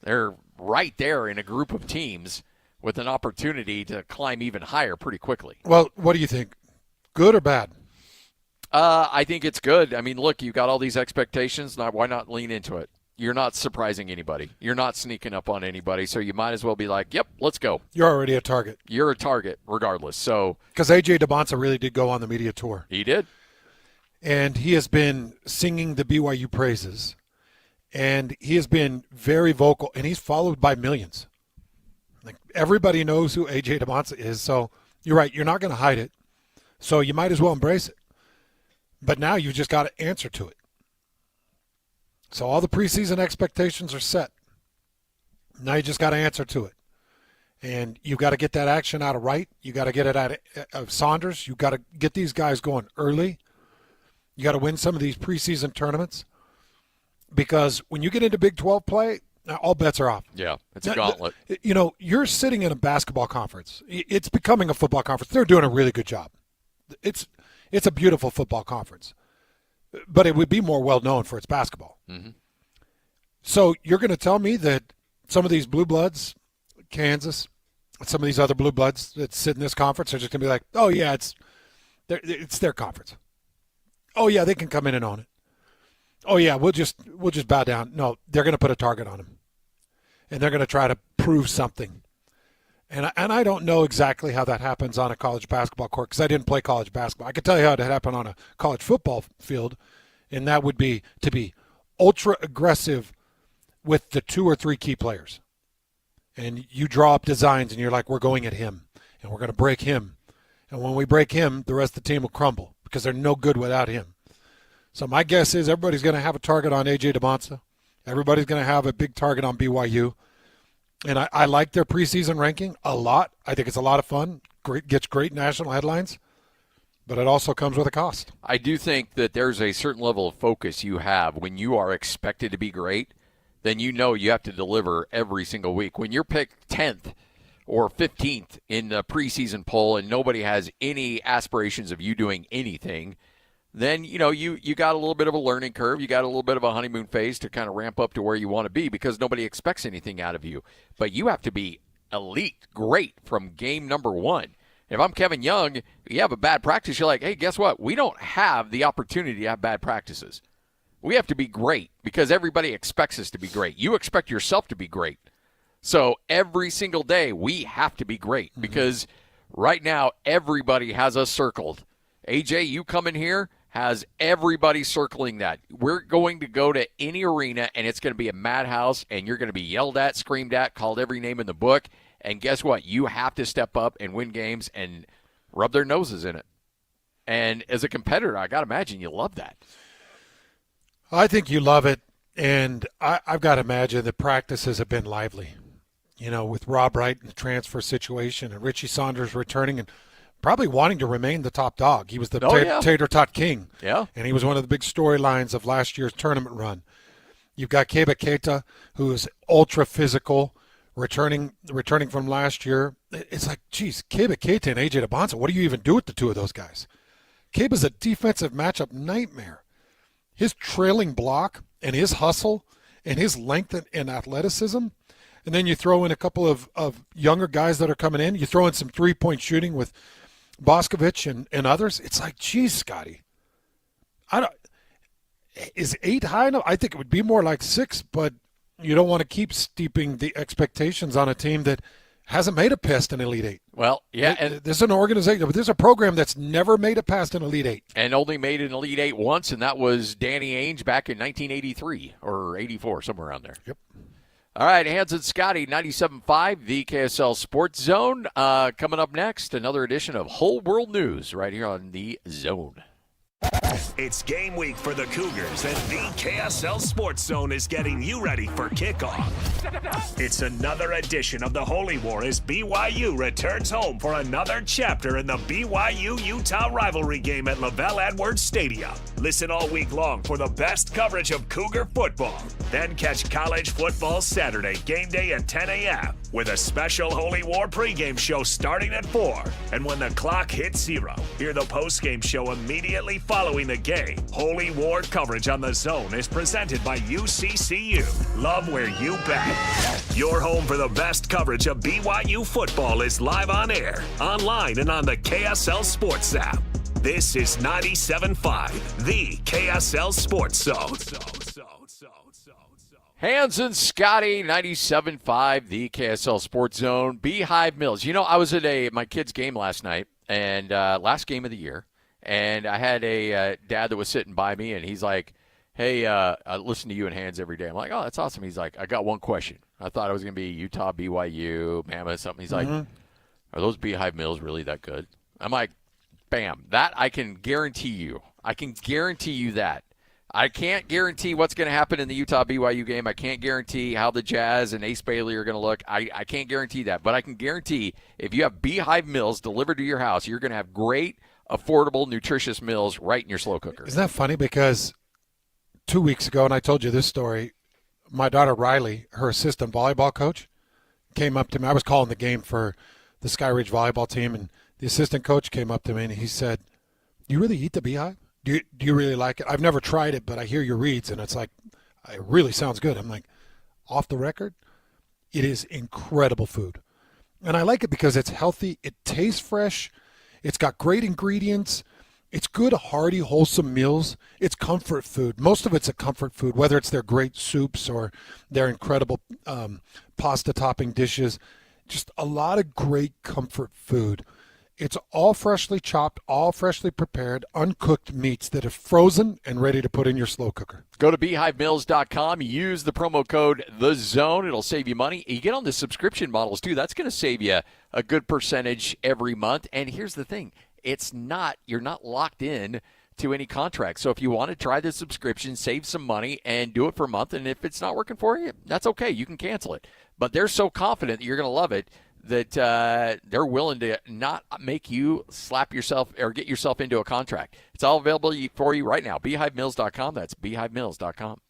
They're right there in a group of teams with an opportunity to climb even higher pretty quickly. Well, what do you think? Good or bad? I think it's good. I mean, look, you got all these expectations. Now, why not lean into it? You're not surprising anybody. You're not sneaking up on anybody, so you might as well be like, yep, let's go. You're already a target. You're a target regardless. So because A.J. DeBonsa really did go on the media tour. He did. And he has been singing the BYU praises. And he has been very vocal, and he's followed by millions. Like, everybody knows who A.J. DeBonsa is, so you're right. You're not going to hide it. So you might as well embrace it. But now you've just got to answer to it. So all the preseason expectations are set. Now you just got to answer to it. And you got to get that action out of Wright. You got to get it out of Saunders. You got to get these guys going early. You got to win some of these preseason tournaments. Because when you get into Big 12 play, all bets are off. Yeah, it's a gauntlet. You know, you're sitting in a basketball conference. It's becoming a football conference. They're doing a really good job. It's a beautiful football conference. But it would be more well-known for its basketball. Mm-hmm. So you're going to tell me that some of these blue bloods, Kansas, some of these other blue bloods that sit in this conference are just going to be like, oh, yeah, it's their conference. Oh, yeah, they can come in and own it. Oh, yeah, we'll just bow down. No, they're going to put a target on them. And they're going to try to prove something. And I don't know exactly how that happens on a college basketball court because I didn't play college basketball. I could tell you how it happened on a college football field, and that would be to be ultra aggressive with the 2 or 3 key players. And you draw up designs, and you're like, we're going at him, and we're going to break him. And when we break him, the rest of the team will crumble because they're no good without him. So my guess is everybody's going to have a target on A.J. DeBonsa. Everybody's going to have a big target on BYU. And I like their preseason ranking a lot. I think it's a lot of fun. Gets great national headlines. But it also comes with a cost. I do think that there's a certain level of focus you have when you are expected to be great. Then you know you have to deliver every single week. When you're picked 10th or 15th in the preseason poll and nobody has any aspirations of you doing anything, then, you got a little bit of a learning curve. You got a little bit of a honeymoon phase to kind of ramp up to where you want to be because nobody expects anything out of you. But you have to be elite, great from game number one. If I'm Kevin Young, you have a bad practice, you're like, hey, guess what? We don't have the opportunity to have bad practices. We have to be great because everybody expects us to be great. You expect yourself to be great. So every single day we have to be great because right now everybody has us circled. AJ, you come in here, has everybody circling that. We're going to go to any arena, and it's going to be a madhouse, and you're going to be yelled at, screamed at, called every name in the book. And guess what? You have to step up and win games and rub their noses in it. And as a competitor, I got to imagine you love that. I think you love it, and I've got to imagine the practices have been lively. With Rob Wright and the transfer situation and Richie Saunders returning and probably wanting to remain the top dog. He was the tater tot king. Yeah. And he was one of the big storylines of last year's tournament run. You've got Keba Keita, who is ultra physical, returning from last year. It's like, geez, Keba Keita and AJ DeBonsa, what do you even do with the two of those guys? Keba's a defensive matchup nightmare. His trailing block and his hustle and his length and athleticism, and then you throw in a couple of younger guys that are coming in. You throw in some three-point shooting with Boscovich and others. It's like, geez, Scotty, is 8 high enough? I think it would be more like 6, but you don't want to keep steeping the expectations on a team that hasn't made it past an Elite 8. Well, yeah. And there's an organization, but there's a program that's never made it past an Elite 8. And only made an Elite 8 once, and that was Danny Ainge back in 1983 or 84, somewhere around there. Yep. All right, Hans and Scotty, 97.5, the KSL Sports Zone. Coming up next, another edition of Whole World News right here on the Zone. It's game week for the Cougars, and the KSL Sports Zone is getting you ready for kickoff. It's another edition of the Holy War as BYU returns home for another chapter in the BYU-Utah rivalry game at Lavelle Edwards Stadium. Listen all week long for the best coverage of Cougar football. Then catch college football Saturday, game day at 10 a.m. with a special Holy War pregame show starting at 4. And when the clock hits 0, hear the postgame show immediately following the game. Holy War coverage on the Zone is presented by UCCU. Love where you bet. Your home for the best coverage of BYU football is live on air, online, and on the KSL Sports app. This is 97.5, the KSL Sports Zone. Hans and Scotty, 97.5, the KSL Sports Zone. Beehive Mills. I was at my kid's game last night, and last game of the year. And I had a dad that was sitting by me, and he's like, hey, I listen to you and Hans every day. I'm like, oh, that's awesome. He's like, I got one question. I thought it was going to be Utah, BYU, Mammoth, something. He's like, are those Beehive Mills really that good? I'm like, bam, that I can guarantee you. I can guarantee you that. I can't guarantee what's going to happen in the Utah-BYU game. I can't guarantee how the Jazz and Ace Bailey are going to look. I can't guarantee that. But I can guarantee if you have Beehive Mills delivered to your house, you're going to have great, affordable, nutritious meals right in your slow cooker. Isn't that funny? Because 2 weeks ago, and I told you this story, my daughter Riley, her assistant volleyball coach, came up to me. I was calling the game for the Sky Ridge volleyball team, and the assistant coach came up to me, and he said, do you really eat the Beehive? Do you really like it? I've never tried it, but I hear your reads, and it's like, it really sounds good. I'm like, off the record, it is incredible food. And I like it because it's healthy. It tastes fresh. It's got great ingredients. It's good, hearty, wholesome meals. It's comfort food. Most of it's a comfort food, whether it's their great soups or their incredible pasta topping dishes. Just a lot of great comfort food. It's all freshly chopped, all freshly prepared, uncooked meats that are frozen and ready to put in your slow cooker. Go to beehivemills.com. Use the promo code THEZONE. It'll save you money. You get on the subscription models, too. That's going to save you a good percentage every month. And here's the thing. You're not locked in to any contract. So if you want to try the subscription, save some money, and do it for a month, and if it's not working for you, that's okay. You can cancel it. But they're so confident that you're going to love it that they're willing to not make you slap yourself or get yourself into a contract. It's all available for you right now. BeehiveMills.com. That's BeehiveMills.com.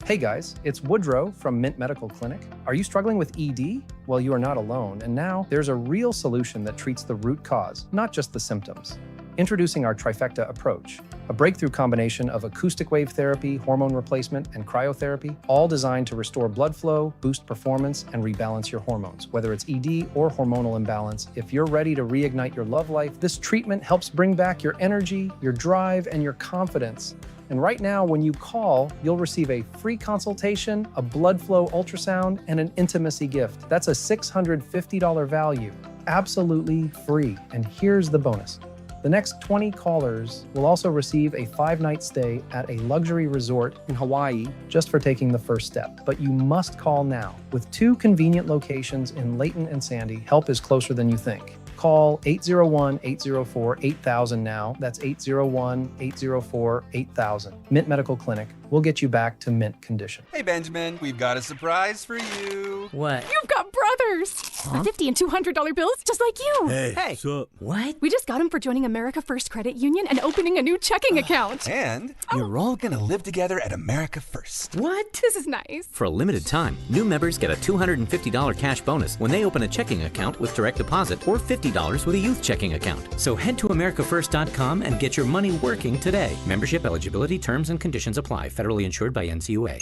Hey guys, it's Woodrow from Mint Medical Clinic. Are you struggling with ED? Well, you are not alone, and now there's a real solution that treats the root cause, not just the symptoms. Introducing our trifecta approach, a breakthrough combination of acoustic wave therapy, hormone replacement, and cryotherapy, all designed to restore blood flow, boost performance, and rebalance your hormones. Whether it's ED or hormonal imbalance, if you're ready to reignite your love life, this treatment helps bring back your energy, your drive, and your confidence. And right now, when you call, you'll receive a free consultation, a blood flow ultrasound, and an intimacy gift. That's a $650 value, absolutely free. And here's the bonus. The next 20 callers will also receive a 5-night stay at a luxury resort in Hawaii just for taking the first step. But you must call now. With 2 convenient locations in Layton and Sandy, help is closer than you think. Call 801-804-8000 now. That's 801-804-8000. Mint Medical Clinic. We'll get you back to mint condition. Hey, Benjamin, we've got a surprise for you. What? You've got brothers! Huh? $50 and $200 bills just like you. Hey, what's up? What? We just got them for joining America First Credit Union and opening a new checking account. And you're all gonna live together at America First. What? This is nice. For a limited time, new members get a $250 cash bonus when they open a checking account with direct deposit or $50 with a youth checking account. So head to AmericaFirst.com and get your money working today. Membership eligibility, terms, and conditions apply. Federally insured by NCUA.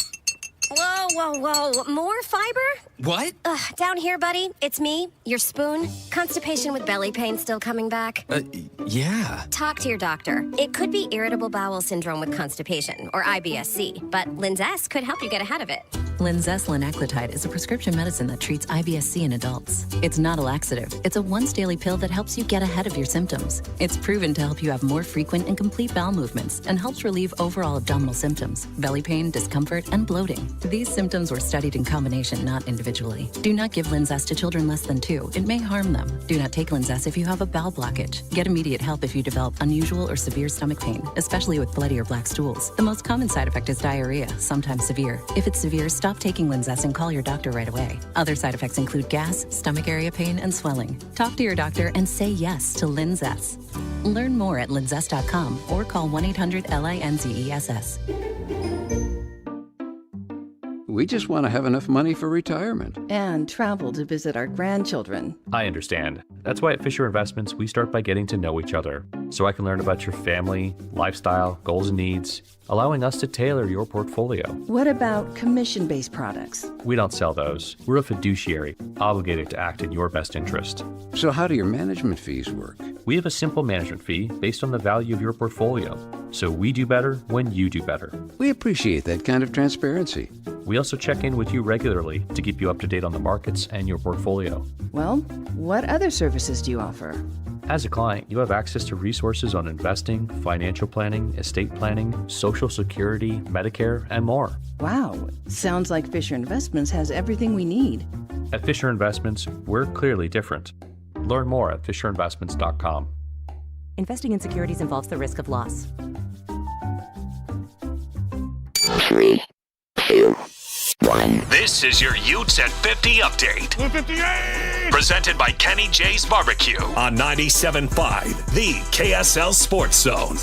Whoa, whoa, whoa. More fiber? What? Down here, buddy. It's me, your spoon. Constipation with belly pain still coming back? Yeah. Talk to your doctor. It could be irritable bowel syndrome with constipation, or IBS-C, but Linzess could help you get ahead of it. Linzess linaclotide is a prescription medicine that treats IBS-C in adults. It's not a laxative. It's a once-daily pill that helps you get ahead of your symptoms. It's proven to help you have more frequent and complete bowel movements and helps relieve overall abdominal symptoms, belly pain, discomfort, and bloating. These symptoms were studied in combination, not individually. Do not give Linzess to children less than 2. It may harm them. Do not take Linzess if you have a bowel blockage. Get immediate help if you develop unusual or severe stomach pain, especially with bloody or black stools. The most common side effect is diarrhea, sometimes severe. If it's severe, stop taking Linzess and call your doctor right away. Other side effects include gas, stomach area pain, and swelling. Talk to your doctor and say yes to Linzess. Learn more at linzess.com or call 1-800-LINZESS. We just want to have enough money for retirement. And travel to visit our grandchildren. I understand. That's why at Fisher Investments, we start by getting to know each other, so I can learn about your family, lifestyle, goals and needs, allowing us to tailor your portfolio. What about commission-based products? We don't sell those. We're a fiduciary, obligated to act in your best interest. So how do your management fees work? We have a simple management fee based on the value of your portfolio. So we do better when you do better. We appreciate that kind of transparency. We also check in with you regularly to keep you up to date on the markets and your portfolio. Well, what other services do you offer? As a client, you have access to resources on investing, financial planning, estate planning, Social Security, Medicare, and more. Wow, sounds like Fisher Investments has everything we need. At Fisher Investments, we're clearly different. Learn more at FisherInvestments.com. Investing in securities involves the risk of loss. 3, 2, 1. This is your Utes at 50 update. 58! Presented by Kenny J's Barbecue on 97.5, the KSL Sports Zone.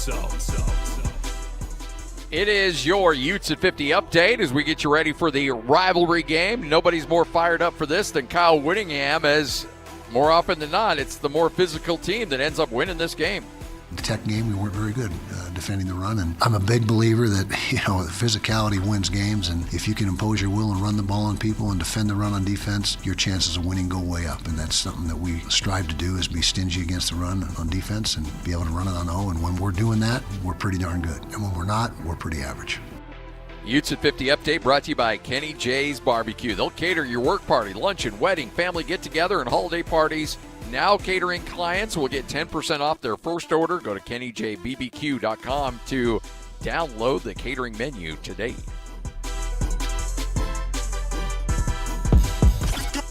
It is your Utes at 50 update as we get you ready for the rivalry game. Nobody's more fired up for this than Kyle Whittingham, as more often than not, it's the more physical team that ends up winning this game. The Tech game, we weren't very good defending the run, and I'm a big believer that, physicality wins games, and if you can impose your will and run the ball on people and defend the run on defense, your chances of winning go way up, and that's something that we strive to do, is be stingy against the run on defense and be able to run it on O, and when we're doing that, we're pretty darn good, and when we're not, we're pretty average. Utes at 50 update brought to you by Kenny J's Barbecue. They'll cater your work party, luncheon, wedding, family get-together, and holiday parties. Now catering clients will get 10% off their first order. Go to KennyJBBQ.com to download the catering menu today.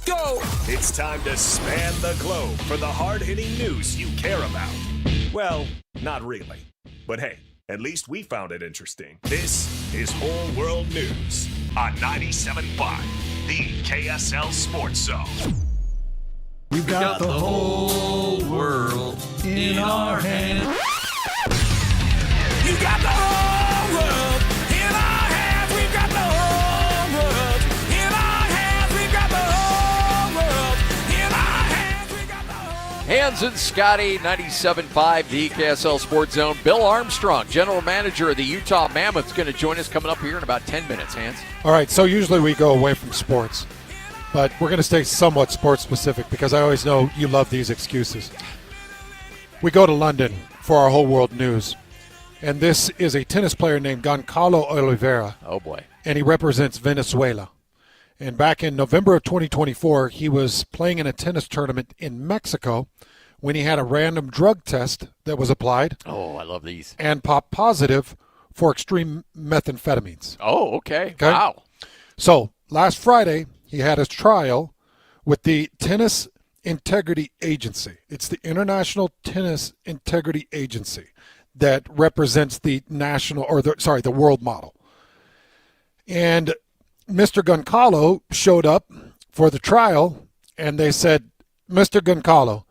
Go! It's time to span the globe for the hard-hitting news you care about. Well, not really. But hey, at least we found it interesting. This is Whole World News on 97.5, the KSL Sports Zone. We've got the whole world in our hands. You got the whole world in our hands. We've got the whole Jans and Scotty, 97.5, the KSL Sports Zone. Bill Armstrong, general manager of the Utah Mammoth, is going to join us coming up here in about 10 minutes, Hans. All right, so usually we go away from sports, but we're going to stay somewhat sports specific because I always know you love these excuses. We go to London for our whole world news, and this is a tennis player named Goncalo Oliveira. Oh, boy. And he represents Venezuela. And back in November of 2024, he was playing in a tennis tournament in Mexico when he had a random drug test that was applied. Oh, I love these. And popped positive for extreme methamphetamines. Oh, okay. Wow. So last Friday, he had his trial with the Tennis Integrity Agency. It's the International Tennis Integrity Agency that represents the the world model. And Mr. Goncalo showed up for the trial, and they said, Mr. Goncalo,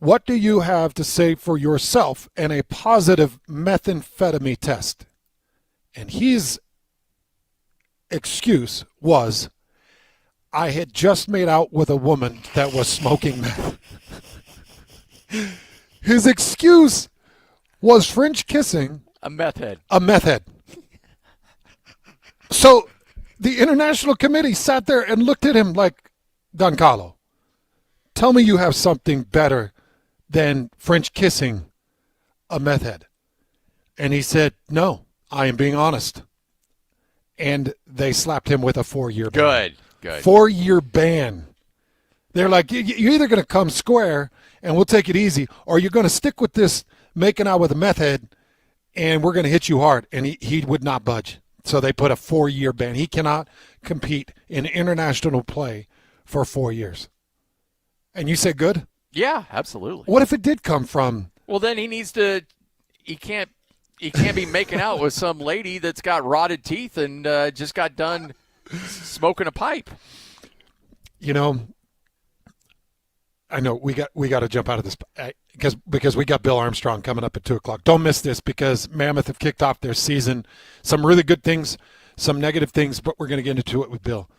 what do you have to say for yourself and a positive methamphetamine test? And his excuse was, I had just made out with a woman that was smoking meth. His excuse was French kissing a meth head. A meth head. So the international committee sat there and looked at him like, Goncalo, tell me you have something better than French kissing a meth head. And he said, no, I am being honest. And they slapped him with a 4-year ban. Good. 4-year ban. They're like, you're either going to come square and we'll take it easy, or you're going to stick with this making out with a meth head and we're going to hit you hard. And he would not budge. So they put a 4-year ban. He cannot compete in international play for 4 years. And you say good? Yeah, absolutely. What if it did come from? Well, then he can't be making out with some lady that's got rotted teeth and just got done smoking a pipe. You know, I know we got to jump out of this because we got Bill Armstrong coming up at 2:00. Don't miss this because Mammoth have kicked off their season. Some really good things, some negative things, but we're going to get into it with Bill.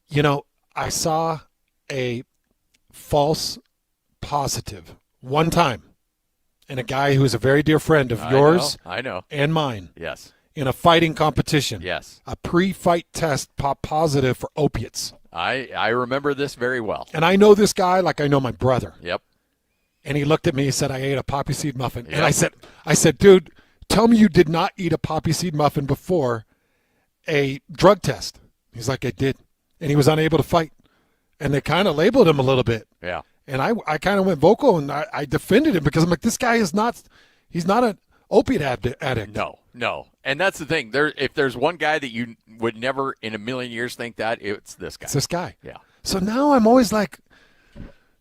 You know, I saw a false positive one time in a guy who is a very dear friend of yours I know. And mine. Yes. In a fighting competition. Yes. A pre-fight test popped positive for opiates. I remember this very well. And I know this guy like I know my brother. Yep. And he looked at me and said, I ate a poppy seed muffin. Yep. And I said, dude, tell me you did not eat a poppy seed muffin before a drug test. He's like, I did. And he was unable to fight. And they kind of labeled him a little bit. Yeah. And I kind of went vocal and I defended him because I'm like, this guy he's not an opiate addict. No. And that's the thing. If there's one guy that you would never in a million years think that, it's this guy. It's this guy. Yeah. So now I'm always like,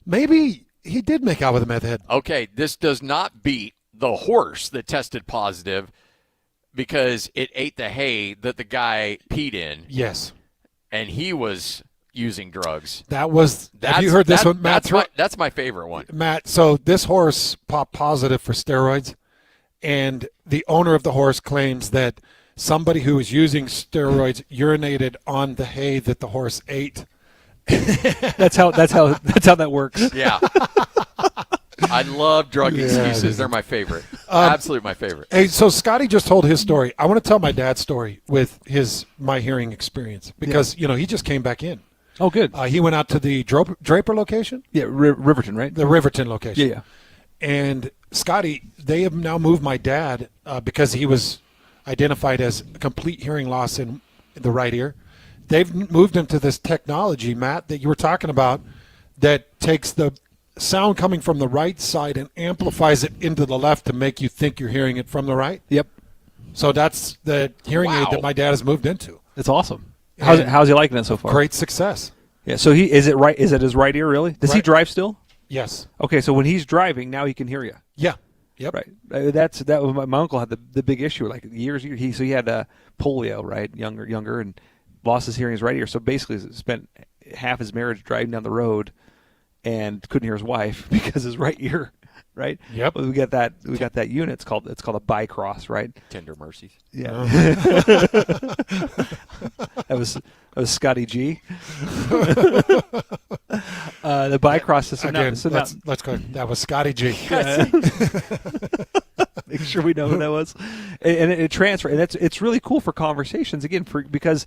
maybe he did make out with a meth head. Okay, this does not beat the horse that tested positive because it ate the hay that the guy peed in. Yes. And he was using drugs. Have you heard this one, Matt? That's my favorite one. Matt, so this horse popped positive for steroids, and the owner of the horse claims that somebody who was using steroids urinated on the hay that the horse ate. That's how that works. Yeah. I love drug excuses. They're my favorite. Absolutely my favorite. Hey, so Scotty just told his story. I want to tell my dad's story with my hearing experience because, he just came back in. Oh, good. He went out to the Draper location? Yeah, Riverton, right? The Riverton location. Yeah. And Scotty, they have now moved my dad because he was identified as complete hearing loss in the right ear. They've moved him to this technology, Matt, that you were talking about that takes the sound coming from the right side and amplifies it into the left to make you think you're hearing it from the right. Yep. So that's the hearing aid that my dad has moved into. That's awesome. How's he liking it so far? Great success. Yeah. So is it his right ear really? Does he drive still? Yes. Okay. So when he's driving, now he can hear you. Yeah. Yep. Right. That was my uncle had the big issue like years. He had polio, right? Younger and lost his hearing in his right ear. So basically spent half his marriage driving down the road and couldn't hear his wife because his right ear, right? Yep. We got that unit. It's called a Bicross, right? Tender mercies. Yeah. That was Scotty G. The Bicross system. Again, let's go. That was Scotty G. Make sure we know who that was. And it transferred. And it's really cool for conversations, again, because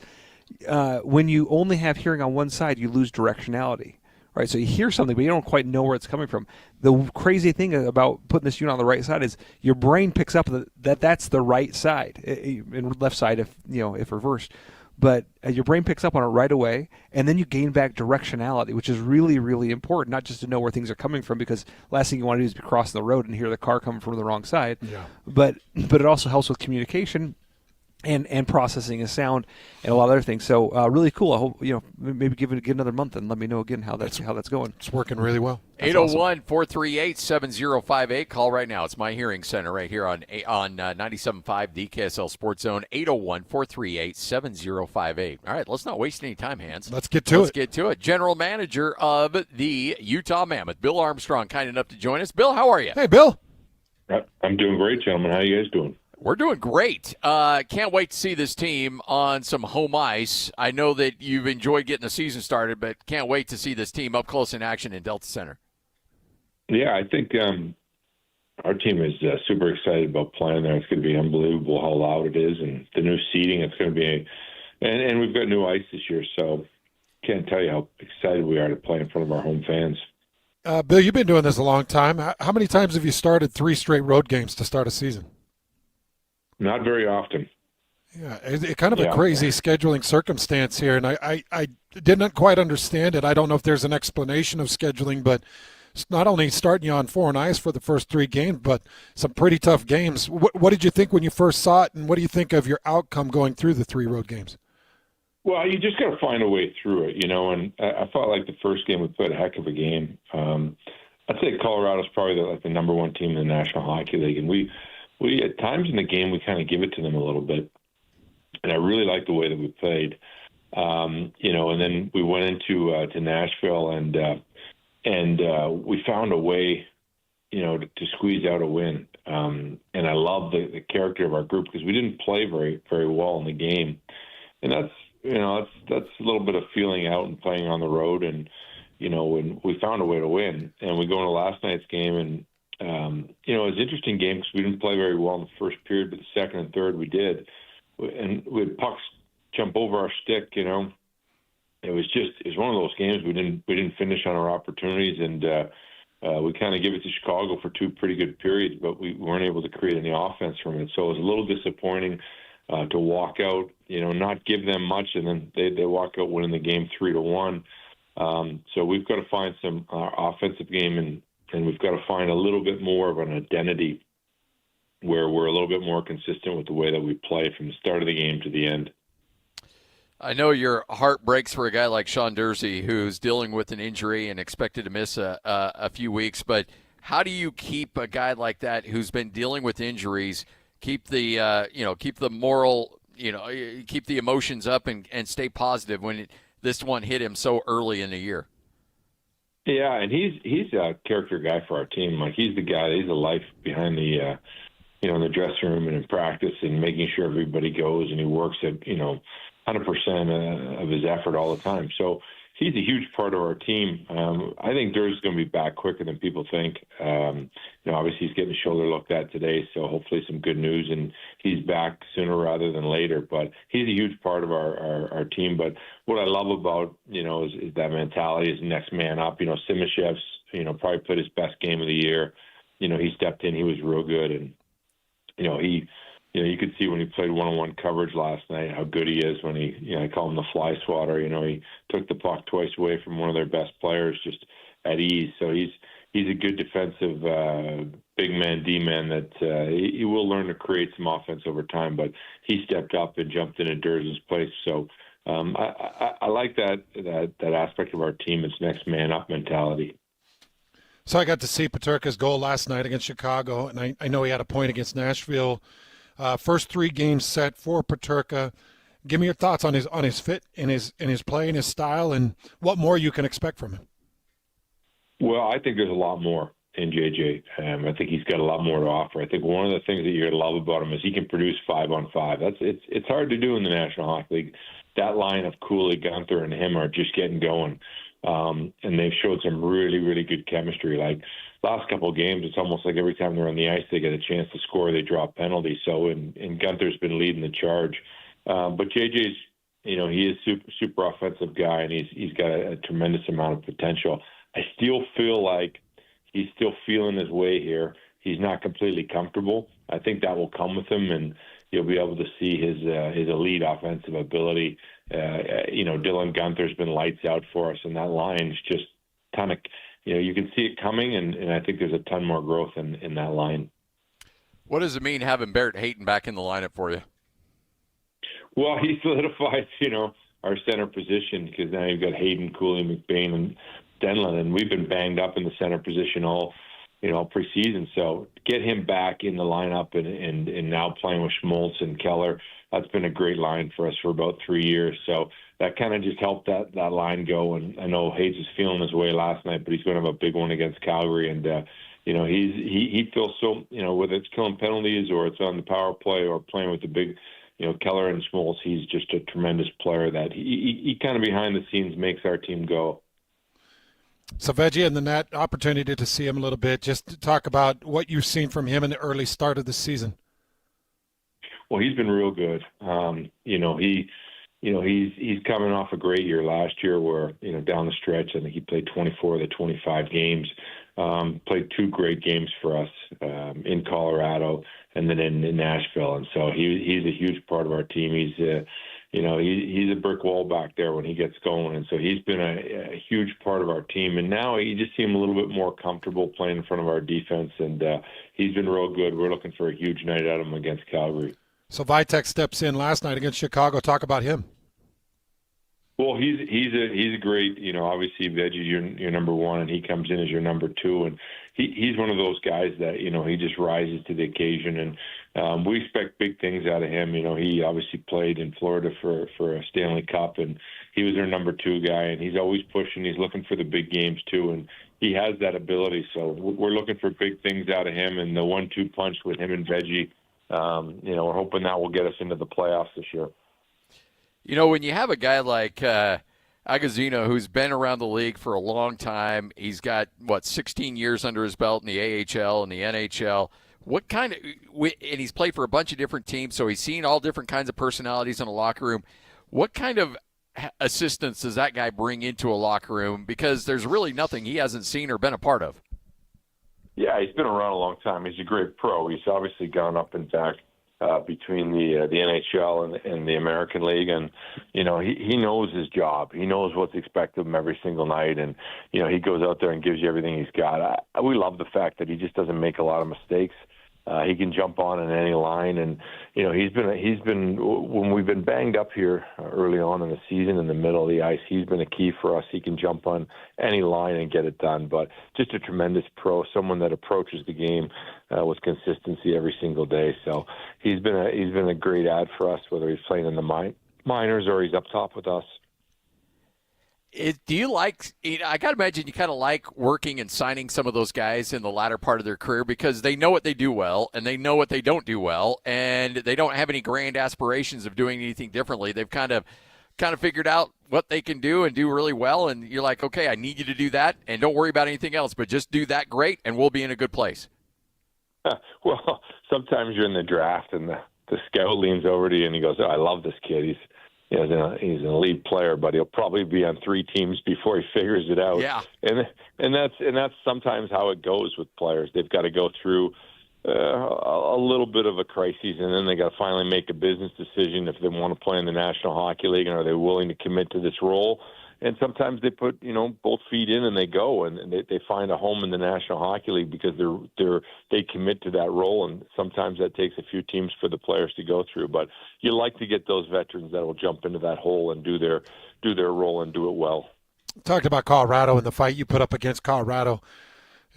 when you only have hearing on one side, you lose directionality. Right, so you hear something, but you don't quite know where it's coming from. The crazy thing about putting this unit on the right side is your brain picks up that that's the right side, and left side if reversed. But your brain picks up on it right away, and then you gain back directionality, which is really, really important, not just to know where things are coming from, because last thing you want to do is be crossing the road and hear the car coming from the wrong side. Yeah. But it also helps with communication and processing of sound and a lot of other things. So really cool. I hope maybe give it another month and let me know again how that's going. It's working really well. 801-438-7058. Call right now. It's My Hearing Center right here on 97.5 the KSL Sports Zone. 801-438-7058. All right, let's not waste any time, Hans. Let's get to it. General Manager of the Utah Mammoth, Bill Armstrong, kind enough to join us. Bill, how are you? Hey, Bill. I'm doing great, gentlemen. How are you guys doing? We're doing great. Can't wait to see this team on some home ice. I know that you've enjoyed getting the season started, but can't wait to see this team up close in action in Delta Center. Yeah, I think our team is super excited about playing there. It's going to be unbelievable how loud it is, and the new seating. It's going to be, and we've got new ice this year, so can't tell you how excited we are to play in front of our home fans. Bill, you've been doing this a long time. How many times have you started 3 straight road games to start a season? Not very often. Yeah, it's kind of a crazy scheduling circumstance here, and I didn't quite understand it. I don't know if there's an explanation of scheduling, but it's not only starting you on foreign ice for the first 3 games, but some pretty tough games. What did you think when you first saw it, and what do you think of your outcome going through the 3 road games? Well, you just got to find a way through it, and I felt like the first game we played a heck of a game. I'd say Colorado's probably the number 1 team in the National Hockey League, and we at times in the game, we kind of give it to them a little bit. And I really liked the way that we played. And then we went into to Nashville and we found a way, to squeeze out a win. And I love the character of our group because we didn't play very, very well in the game. And that's a little bit of feeling out and playing on the road. And, when we found a way to win. And we go into last night's game and, it was an interesting game because we didn't play very well in the first period, but the second and third we did. And we had pucks jump over our stick, It was one of those games we didn't finish on our opportunities, and we kind of give it to Chicago for 2 pretty good periods, but we weren't able to create any offense from it. So it was a little disappointing to walk out, not give them much, and then they walk out winning the game 3-1. So we've got to find some offensive game and we've got to find a little bit more of an identity where we're a little bit more consistent with the way that we play from the start of the game to the end. I know your heart breaks for a guy like Sean Dursey, who's dealing with an injury and expected to miss a few weeks, but how do you keep a guy like that who's been dealing with injuries, keep the keep the moral, keep the emotions up and stay positive when this one hit him so early in the year? Yeah, and he's a character guy for our team. Like he's the guy. He's the life behind the, in the dressing room and in practice, and making sure everybody goes. And he works at 100% of his effort all the time. So he's a huge part of our team. I think Dur's going to be back quicker than people think. Obviously he's getting his shoulder looked at today, so hopefully some good news, and he's back sooner rather than later. But he's a huge part of our team. But what I love about, is that mentality is next man up. Simashev's, probably played his best game of the year. He stepped in, he was real good. And, you could see when he played one-on-one coverage last night how good he is when he, I call him the fly swatter. He took the puck twice away from one of their best players just at ease. So he's a good defensive big man, D-man that he will learn to create some offense over time. But he stepped up and jumped in at Durs's place. So I like that aspect of our team. It's next man up mentality. So I got to see Peterka's goal last night against Chicago, and I know he had a point against Nashville. First 3 games set for Peterka. Give me your thoughts on his fit, in his play, and his style, and what more you can expect from him. Well, I think there's a lot more in JJ. I think he's got a lot more to offer. I think one of the things that you're going to love about him is he can produce 5-on-5. It's hard to do in the National Hockey League. That line of Cooley, Gunther, and him are just getting going. and they've showed some really, really good chemistry. Like last couple of games, it's almost like every time they're on the ice, they get a chance to score, they draw penalties. So, and Gunther's been leading the charge. But JJ's, he is super offensive guy, and he's got a tremendous amount of potential. I still feel like he's still feeling his way here. He's not completely comfortable. I think that will come with him, and you'll be able to see his elite offensive ability. Dylan Gunther's been lights out for us, and that line's just ton of, you can see it coming, and I think there's a ton more growth in that line. What does it mean having Barrett Hayton back in the lineup for you? Well, he solidifies, our center position, because now you've got Hayden, Cooley, McBain, and Denlin, and we've been banged up in the center position all preseason. So get him back in the lineup and now playing with Schmaltz and Keller, that's been a great line for us for about 3 years. So that kind of just helped that line go. And I know Hayes is feeling his way last night, but he's going to have a big one against Calgary. And, he feels so, whether it's killing penalties or it's on the power play or playing with the big, Keller and Schmaltz, he's just a tremendous player that he kind of behind the scenes makes our team go. So Veggie and the net, opportunity to see him a little bit. Just to talk about what you've seen from him in the early start of the season. Well, he's been real good. He's coming off a great year last year where, down the stretch, I think he played 24 of the 25 games, played 2 great games for us in Colorado and then in Nashville. And so he's a huge part of our team. He's a brick wall back there when he gets going. And so he's been a huge part of our team. And now you just see him a little bit more comfortable playing in front of our defense. And he's been real good. We're looking for a huge night out of him against Calgary. So Vitek steps in last night against Chicago. Talk about him. Well, he's a great, obviously Veggie's your number one, and he comes in as your number 2, and he's one of those guys that he just rises to the occasion, and we expect big things out of him. He obviously played in Florida for a Stanley Cup, and he was their number 2 guy, and he's always pushing. He's looking for the big games too, and he has that ability. So we're looking for big things out of him, and the 1-2 punch with him and Veggie. We're hoping that will get us into the playoffs this year. When you have a guy like Agazino, who's been around the league for a long time, he's got, 16 years under his belt in the AHL and the NHL. What kind of – and he's played for a bunch of different teams, so he's seen all different kinds of personalities in a locker room. What kind of assistance does that guy bring into a locker room? Because there's really nothing he hasn't seen or been a part of. Yeah, he's been around a long time. He's a great pro. He's obviously gone up and back between the NHL and the American League, and he knows his job. He knows what's expected of him every single night, and he goes out there and gives you everything he's got. We love the fact that he just doesn't make a lot of mistakes. He can jump on in any line, and he's been when we've been banged up here early on in the season in the middle of the ice, he's been a key for us. He can jump on any line and get it done. But just a tremendous pro, someone that approaches the game with consistency every single day. So he's been a great add for us, whether he's playing in the minors or he's up top with us. Do you like – I got to imagine you kind of like working and signing some of those guys in the latter part of their career because they know what they do well and they know what they don't do well, and they don't have any grand aspirations of doing anything differently. They've kind of figured out what they can do and do really well, and you're like, okay, I need you to do that, and don't worry about anything else, but just do that great, and we'll be in a good place. Well, sometimes you're in the draft, and the scout leans over to you, and he goes, I love this kid. He's an elite player, but he'll probably be on 3 teams before he figures it out. Yeah. And that's sometimes how it goes with players. They've got to go through a little bit of a crisis, and then they got to finally make a business decision if they want to play in the National Hockey League and are they willing to commit to this role. And sometimes they put both feet in and they go and they find a home in the National Hockey League because they commit to that role, and sometimes that takes a few teams for the players to go through. But you like to get those veterans that will jump into that hole and do their role and do it well. Talked about Colorado and the fight you put up against Colorado,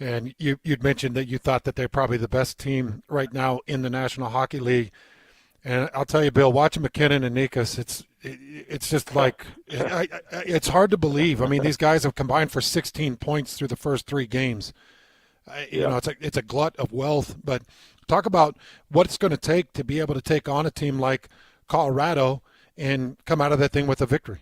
and you'd mentioned that you thought that they're probably the best team right now in the National Hockey League. And I'll tell you, Bill, watching McKinnon and Nikas, it's just like it's hard to believe. I mean, these guys have combined for 16 points through the first 3 games. It's a glut of wealth. But talk about what it's going to take to be able to take on a team like Colorado and come out of that thing with a victory.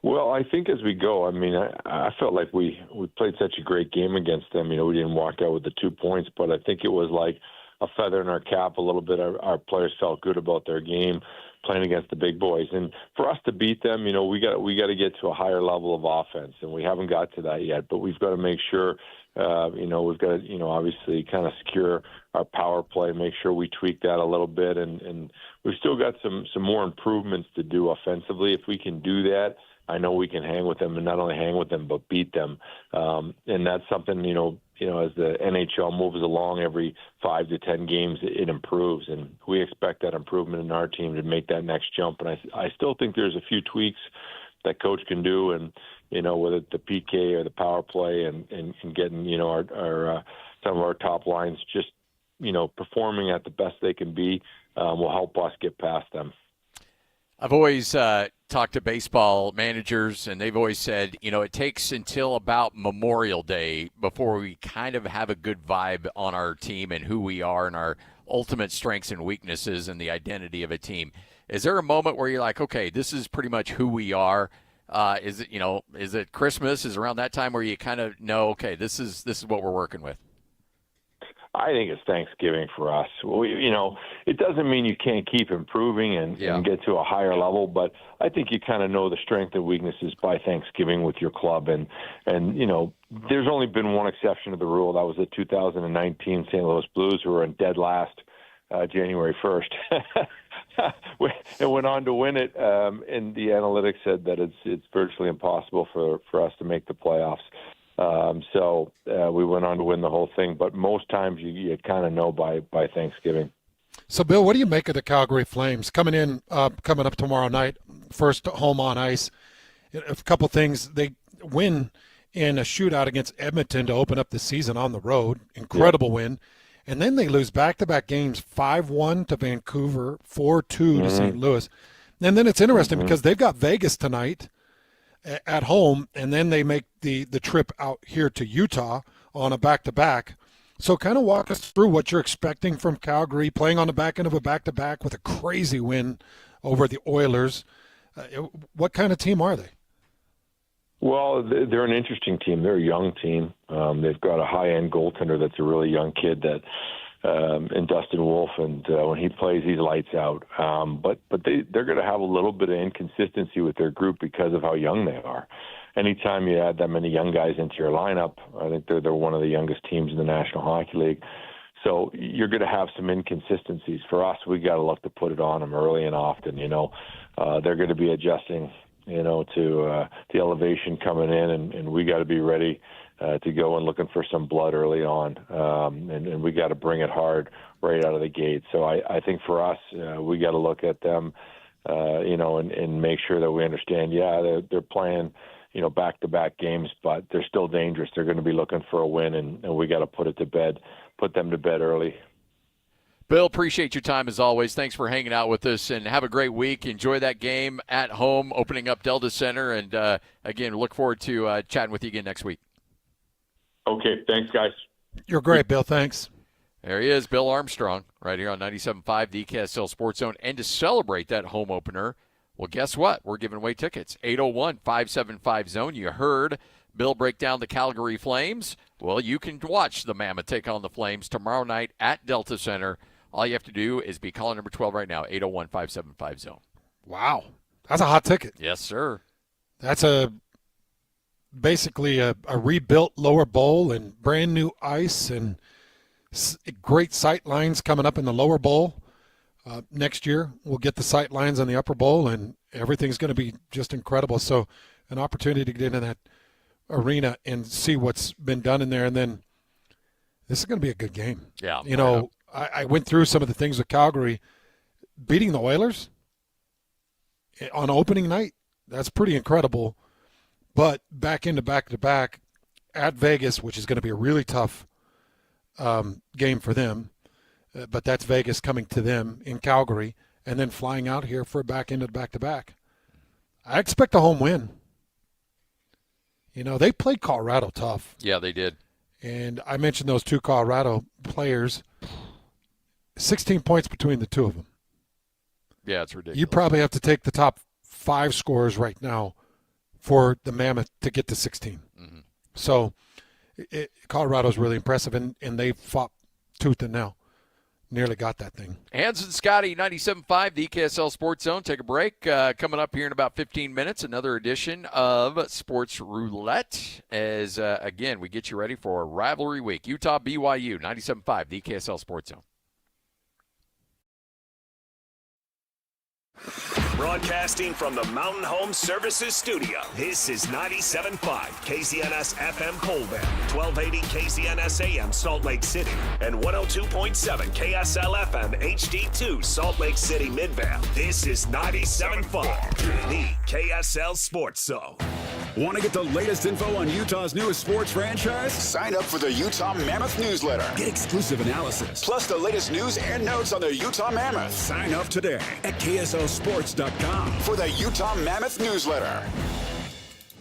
Well, I think as we go, I mean, I felt like we played such a great game against them. You know, we didn't walk out with the 2 points, but I think it was like a feather in our cap a little bit. Our players felt good about their game playing against the big boys. And for us to beat them, you know, we got to get to a higher level of offense, and we haven't got to that yet. But we've got to make sure, you know, we've got to, you know, obviously kind of secure our power play, make sure we tweak that a little bit, and we've still got some more improvements to do offensively. If we can do that, I know we can hang with them, and not only hang with them, but beat them. And that's something, you know, as the NHL moves along every 5 to 10 games, it improves. And we expect that improvement in our team to make that next jump. And I still think there's a few tweaks that coach can do, and, you know, whether it's the PK or the power play and getting, you know, our some of our top lines just, you know, performing at the best they can be will help us get past them. I've always talked to baseball managers, and they've always said, you know, it takes until about Memorial Day before we kind of have a good vibe on our team and who we are and our ultimate strengths and weaknesses and the identity of a team. Is there a moment where you're like, okay, this is pretty much who we are? Is it Christmas? Is around that time where you kind of know, okay, this is what we're working with? I think it's Thanksgiving for us. You know, it doesn't mean you can't keep improving and get to a higher level, but I think you kind of know the strength and weaknesses by Thanksgiving with your club. And you know, there's only been one exception to the rule. That was the 2019 St. Louis Blues, who were in dead last January 1st. It went on to win it, and the analytics said that it's virtually impossible for us to make the playoffs. So we went on to win the whole thing, but most times you kind of know by Thanksgiving. So, Bill, what do you make of the Calgary Flames coming up tomorrow night, first home on ice? A couple things. They win in a shootout against Edmonton to open up the season on the road. Incredible win. And then they lose back-to-back games, 5-1 to Vancouver, 4-2 to St. Louis. And then it's interesting because they've got Vegas tonight at home, and then they make the trip out here to Utah on a back-to-back. So kind of walk us through what you're expecting from Calgary, playing on the back end of a back-to-back with a crazy win over the Oilers. What kind of team are they? Well, they're an interesting team. They're a young team. They've got a high-end goaltender that's a really young kid that and Dustin Wolf, and when he plays, he's lights out. But they're going to have a little bit of inconsistency with their group because of how young they are. Anytime you add that many young guys into your lineup, I think they're one of the youngest teams in the National Hockey League. So you're going to have some inconsistencies. For us, we got to look to put it on them early and often. You know, they're going to be adjusting, you know, to the elevation coming in, and we got to be ready to go and looking for some blood early on, and we got to bring it hard right out of the gate. So I think for us, we got to look at them, you know, and make sure that we understand. Yeah, they're playing, you know, back-to-back games, but they're still dangerous. They're going to be looking for a win, and we got to put them to bed early. Bill, appreciate your time as always. Thanks for hanging out with us, and have a great week. Enjoy that game at home, opening up Delta Center, and again, look forward to chatting with you again next week. Okay, thanks, guys. You're great, Bill. Thanks. There he is, Bill Armstrong, right here on 97.5, the KSL Sports Zone. And to celebrate that home opener, well, guess what? We're giving away tickets. 801-575-ZONE. You heard Bill break down the Calgary Flames. Well, you can watch the Mammoth take on the Flames tomorrow night at Delta Center. All you have to do is be caller number 12 right now, 801-575-ZONE. Wow. That's a hot ticket. Yes, sir. That's basically a rebuilt lower bowl and brand new ice and great sight lines coming up in the lower bowl. Next year, we'll get the sight lines on the upper bowl, and everything's going to be just incredible. So an opportunity to get into that arena and see what's been done in there. And then this is going to be a good game. Yeah. You know, I went through some of the things with Calgary. Beating the Oilers on opening night, that's pretty incredible. But back into back-to-back at Vegas, which is going to be a really tough game for them. But that's Vegas coming to them in Calgary, and then flying out here for back into back-to-back. I expect a home win. You know, they played Colorado tough. Yeah, they did. And I mentioned those two Colorado players. 16 points between the two of them. Yeah, it's ridiculous. You probably have to take the top 5 scorers right now for the Mammoth to get to 16. Mm-hmm. So Colorado's really impressive, and they fought tooth and nail. Nearly got that thing. Hans and Scotty, 97.5, the KSL Sports Zone. Take a break. Coming up here in about 15 minutes, another edition of Sports Roulette as, again, we get you ready for Rivalry Week. Utah BYU, 97.5, the KSL Sports Zone. Broadcasting from the Mountain Home Services Studio, this is 97.5 KZNS FM Colbert, 1280 KZNS AM Salt Lake City, and 102.7 KSL FM HD2 Salt Lake City Midvale. This is 97.5, the KSL Sports Zone. Want to get the latest info on Utah's newest sports franchise? Sign up for the Utah Mammoth newsletter. Get exclusive analysis, plus the latest news and notes on the Utah Mammoth. Sign up today at KSLSports.com for the Utah Mammoth newsletter.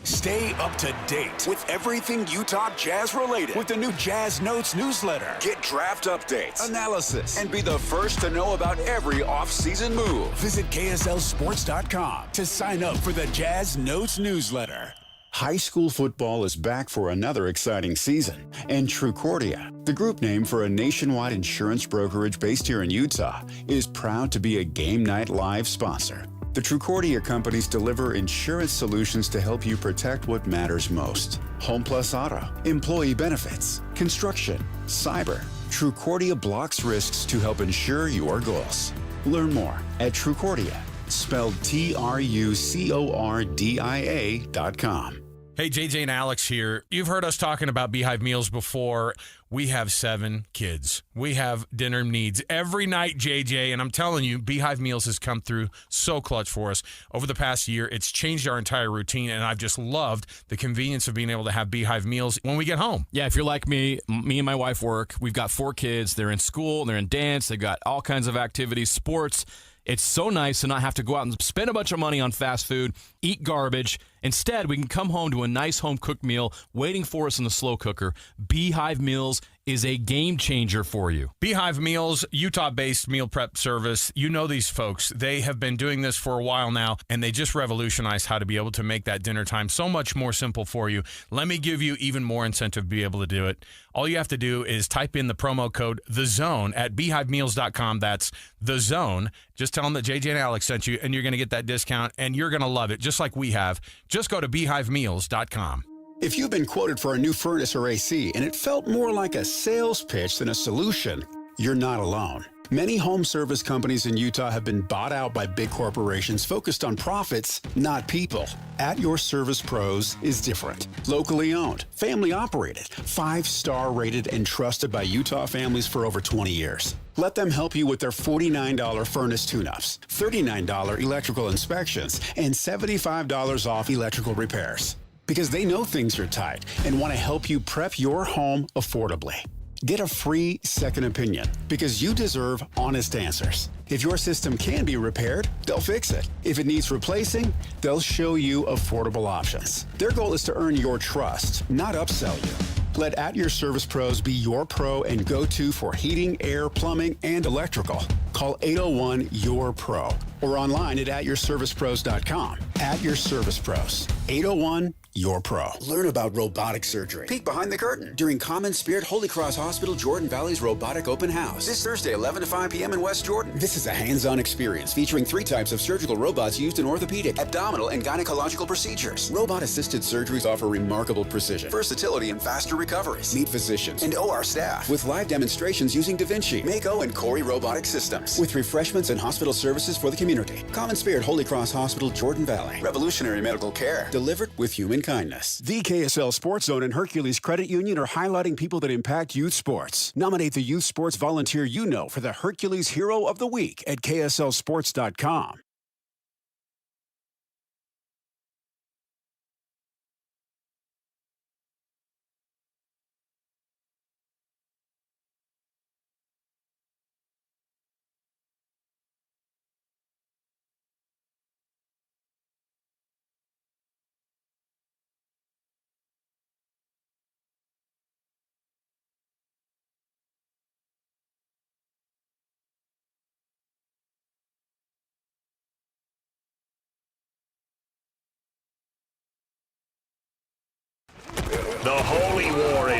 Stay up to date with everything Utah Jazz related with the new Jazz Notes newsletter. Get draft updates, analysis, and be the first to know about every off-season move. Visit KSLSports.com to sign up for the Jazz Notes newsletter. High school football is back for another exciting season, and Trucordia, the group name for a nationwide insurance brokerage based here in Utah, is proud to be a Game Night Live sponsor. The Trucordia companies deliver insurance solutions to help you protect what matters most. Home plus auto, employee benefits, construction, cyber. Trucordia blocks risks to help ensure your goals. Learn more at Trucordia, spelled TRUCORDIA.com. Hey, JJ and Alex here. You've heard us talking about Beehive Meals before. We have 7 kids. We have dinner needs every night, JJ, and I'm telling you, Beehive Meals has come through so clutch for us. Over the past year, it's changed our entire routine, and I've just loved the convenience of being able to have Beehive Meals when we get home. Yeah, if you're like me and my wife work. We've got 4 kids. They're in school, they're in dance, they've got all kinds of activities, sports. It's so nice to not have to go out and spend a bunch of money on fast food, eat garbage. Instead, we can come home to a nice home-cooked meal waiting for us in the slow cooker. Beehive Meals is a game changer for you. Beehive Meals, Utah-based meal prep service. You know these folks. They have been doing this for a while now, and they just revolutionized how to be able to make that dinner time so much more simple for you. Let me give you even more incentive to be able to do it. All you have to do is type in the promo code THEZONE at beehivemeals.com. That's THEZONE. Just tell them that JJ and Alex sent you, and you're going to get that discount, and you're going to love it, just like we have. Just go to beehivemeals.com. If you've been quoted for a new furnace or AC and it felt more like a sales pitch than a solution, you're not alone. Many home service companies in Utah have been bought out by big corporations focused on profits, not people. At Your Service Pros is different. Locally owned, family operated, 5-star rated, and trusted by Utah families for over 20 years. Let them help you with their $49 furnace tune-ups, $39 electrical inspections, and $75 off electrical repairs. Because they know things are tight and want to help you prep your home affordably. Get a free second opinion because you deserve honest answers. If your system can be repaired, they'll fix it. If it needs replacing, they'll show you affordable options. Their goal is to earn your trust, not upsell you. Let At Your Service Pros be your pro and go-to for heating, air, plumbing, and electrical. Call 801-YOUR-PRO or online at atyourservicepros.com. At Your Service Pros, 801-YOUR-PRO. Learn about robotic surgery. Peek behind the curtain during Common Spirit Holy Cross Hospital Jordan Valley's Robotic Open House. This Thursday, 11 to 5 p.m. in West Jordan. This is a hands-on experience featuring 3 types of surgical robots used in orthopedic, abdominal, and gynecological procedures. Robot-assisted surgeries offer remarkable precision, versatility, and faster recoveries. Meet physicians and OR staff with live demonstrations using Da Vinci, Mako, and Cori robotic systems with refreshments and hospital services for the community. Common Spirit Holy Cross Hospital, Jordan Valley. Revolutionary medical care delivered with human kindness. The KSL Sports Zone and Hercules Credit Union are highlighting people that impact youth sports. Nominate the youth sports volunteer you know for the Hercules Hero of the Week at KSLSports.com.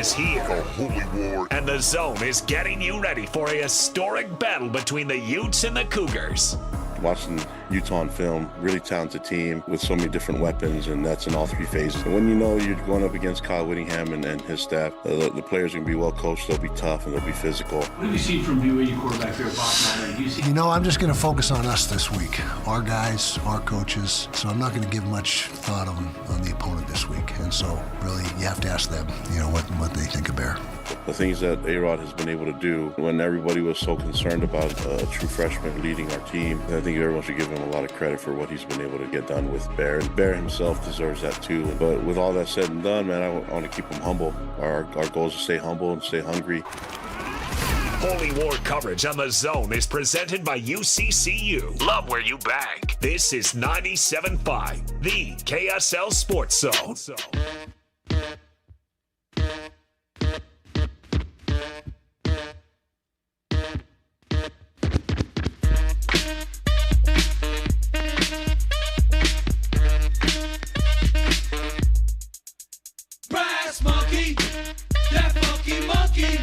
is here. The Holy War. And the Zone is getting you ready for a historic battle between the Utes and the Cougars. Watching Utah on film, really talented team with so many different weapons, and that's in all three phases. And when you know you're going up against Kyle Whittingham and his staff, the players are going to be well coached, they'll be tough, and they'll be physical. What have you seen from BYU quarterback there, Bob? You know, I'm just going to focus on us this week, our guys, our coaches, so I'm not going to give much thought on the opponent this week. And so, really, you have to ask them, what they think of Bear. The things that A-Rod has been able to do when everybody was so concerned about a true freshman leading our team, I think everyone should give him a lot of credit for what he's been able to get done with Bear. And Bear himself deserves that too. But with all that said and done, man, I want to keep him humble. Our goal is to stay humble and stay hungry. Holy War coverage on the Zone is presented by UCCU. Love where you bank. This is 97.5, the KSL Sports Zone. Brass monkey, that funky monkey.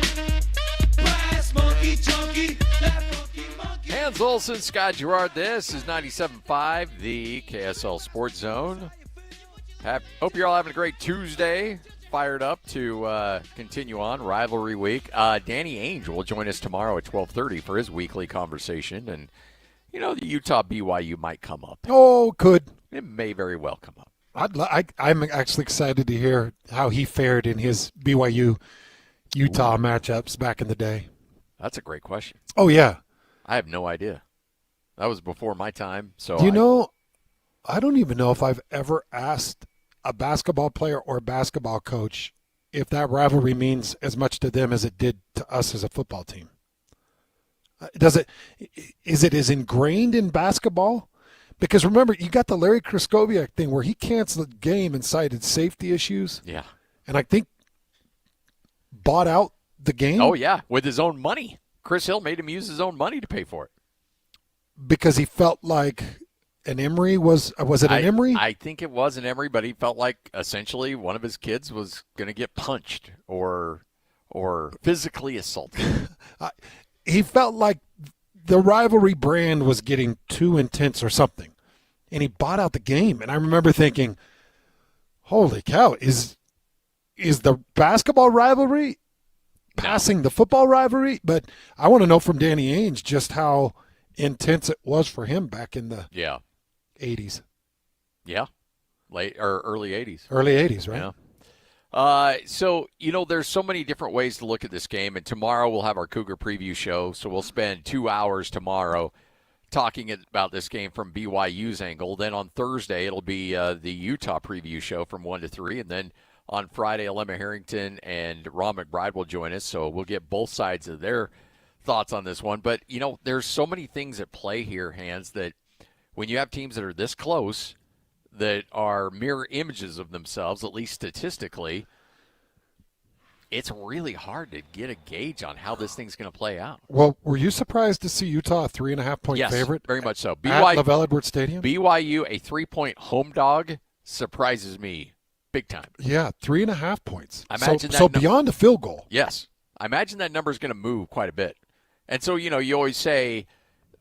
Brass monkey, chunky, that funky monkey. Hans Olsen, Scott Gerard. This is 97.5, the KSL Sports Zone. Hope you're all having a great Tuesday. Fired up to continue on rivalry week. Danny Ainge will join us tomorrow at 12:30 for his weekly conversation. And, the Utah BYU might come up. Oh, could. It may very well come up. I'm actually excited to hear how he fared in his BYU Utah matchups back in the day. That's a great question. Oh, yeah. I have no idea. That was before my time. So I don't even know if I've ever asked a basketball player or basketball coach if that rivalry means as much to them as it did to us as a football team. Is it as ingrained in basketball? Because remember, you got the Larry Kraskowiak thing where he canceled the game and cited safety issues. Yeah. And I think bought out the game. Oh, yeah, with his own money. Chris Hill made him use his own money to pay for it. Because he felt like an Emory was it an Emory? I think it was an Emory, but he felt like essentially one of his kids was going to get punched or physically assaulted. He felt like the rivalry brand was getting too intense or something, and he bought out the game. And I remember thinking, holy cow, is the basketball rivalry passing the football rivalry? But I want to know from Danny Ainge just how intense it was for him back in the 80s. Yeah, late or early 80s. Early 80s, right? Yeah. So, there's so many different ways to look at this game, and tomorrow we'll have our Cougar preview show, so we'll spend 2 hours tomorrow talking about this game from BYU's angle. Then on Thursday, it'll be the Utah preview show from 1 to 3, and then on Friday, Alema Harrington and Ron McBride will join us, so we'll get both sides of their thoughts on this one. But, there's so many things at play here, Hans, that when you have teams that are this close, that are mirror images of themselves, at least statistically, it's really hard to get a gauge on how this thing's going to play out. Well, were you surprised to see Utah a 3.5-point favorite? Yes, very much so. At LaVell Edwards Stadium? BYU, a 3-point home dog, surprises me big time. Yeah, 3.5 points. So beyond a field goal. Yes. I imagine that number is going to move quite a bit. And so, you always say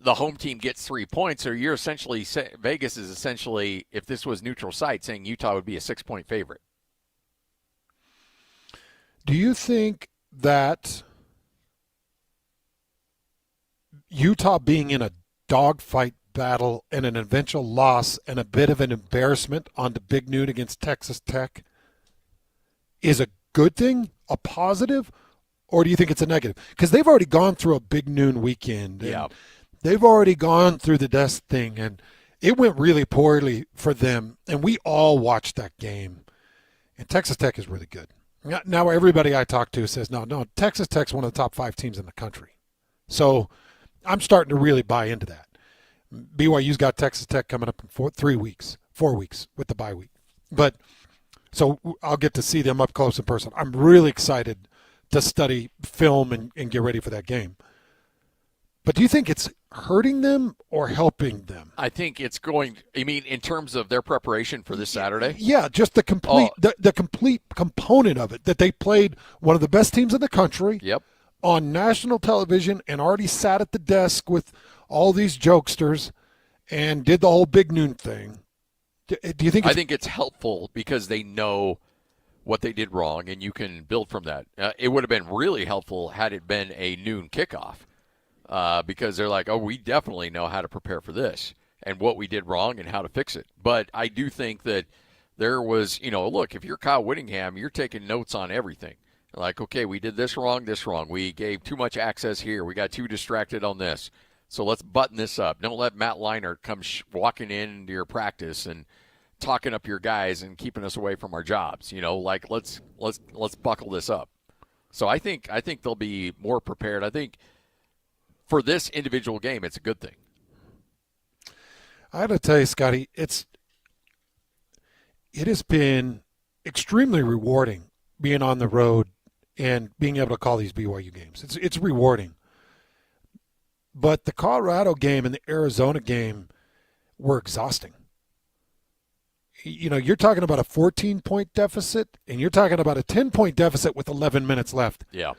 the home team gets 3 points, or you're essentially – Vegas is essentially, if this was neutral site, saying Utah would be a 6-point favorite. Do you think that Utah being in a dogfight battle and an eventual loss and a bit of an embarrassment on the big noon against Texas Tech is a good thing, a positive, or do you think it's a negative? Because they've already gone through a big noon weekend. And they've already gone through the death thing, and it went really poorly for them. And we all watched that game. And Texas Tech is really good. Now everybody I talk to says, no, Texas Tech's one of the top 5 teams in the country. So I'm starting to really buy into that. BYU's got Texas Tech coming up in 4 weeks with the bye week. But so I'll get to see them up close in person. I'm really excited to study film and get ready for that game. But do you think it's hurting them or helping them? I think it's going. I mean, in terms of their preparation for this Saturday. Yeah, just the complete the complete component of it, that they played one of the best teams in the country. Yep. On national television and already sat at the desk with all these jokesters and did the whole big noon thing. Do you think? I think it's helpful because they know what they did wrong, and you can build from that. It would have been really helpful had it been a noon kickoff, because they're like, oh, we definitely know how to prepare for this and what we did wrong and how to fix it. But I do think that there was, look, if you're Kyle Whittingham, you're taking notes on everything. Like, okay, we did this wrong. We gave too much access here. We got too distracted on this. So let's button this up. Don't let Matt Leinart come walking into your practice and talking up your guys and keeping us away from our jobs. Let's buckle this up. So I think they'll be more prepared. I think for this individual game, it's a good thing. I got to tell you, Scotty, it has been extremely rewarding being on the road and being able to call these BYU games. It's rewarding. But the Colorado game and the Arizona game were exhausting. You're talking about a 14-point deficit, and you're talking about a 10-point deficit with 11 minutes left. Yeah.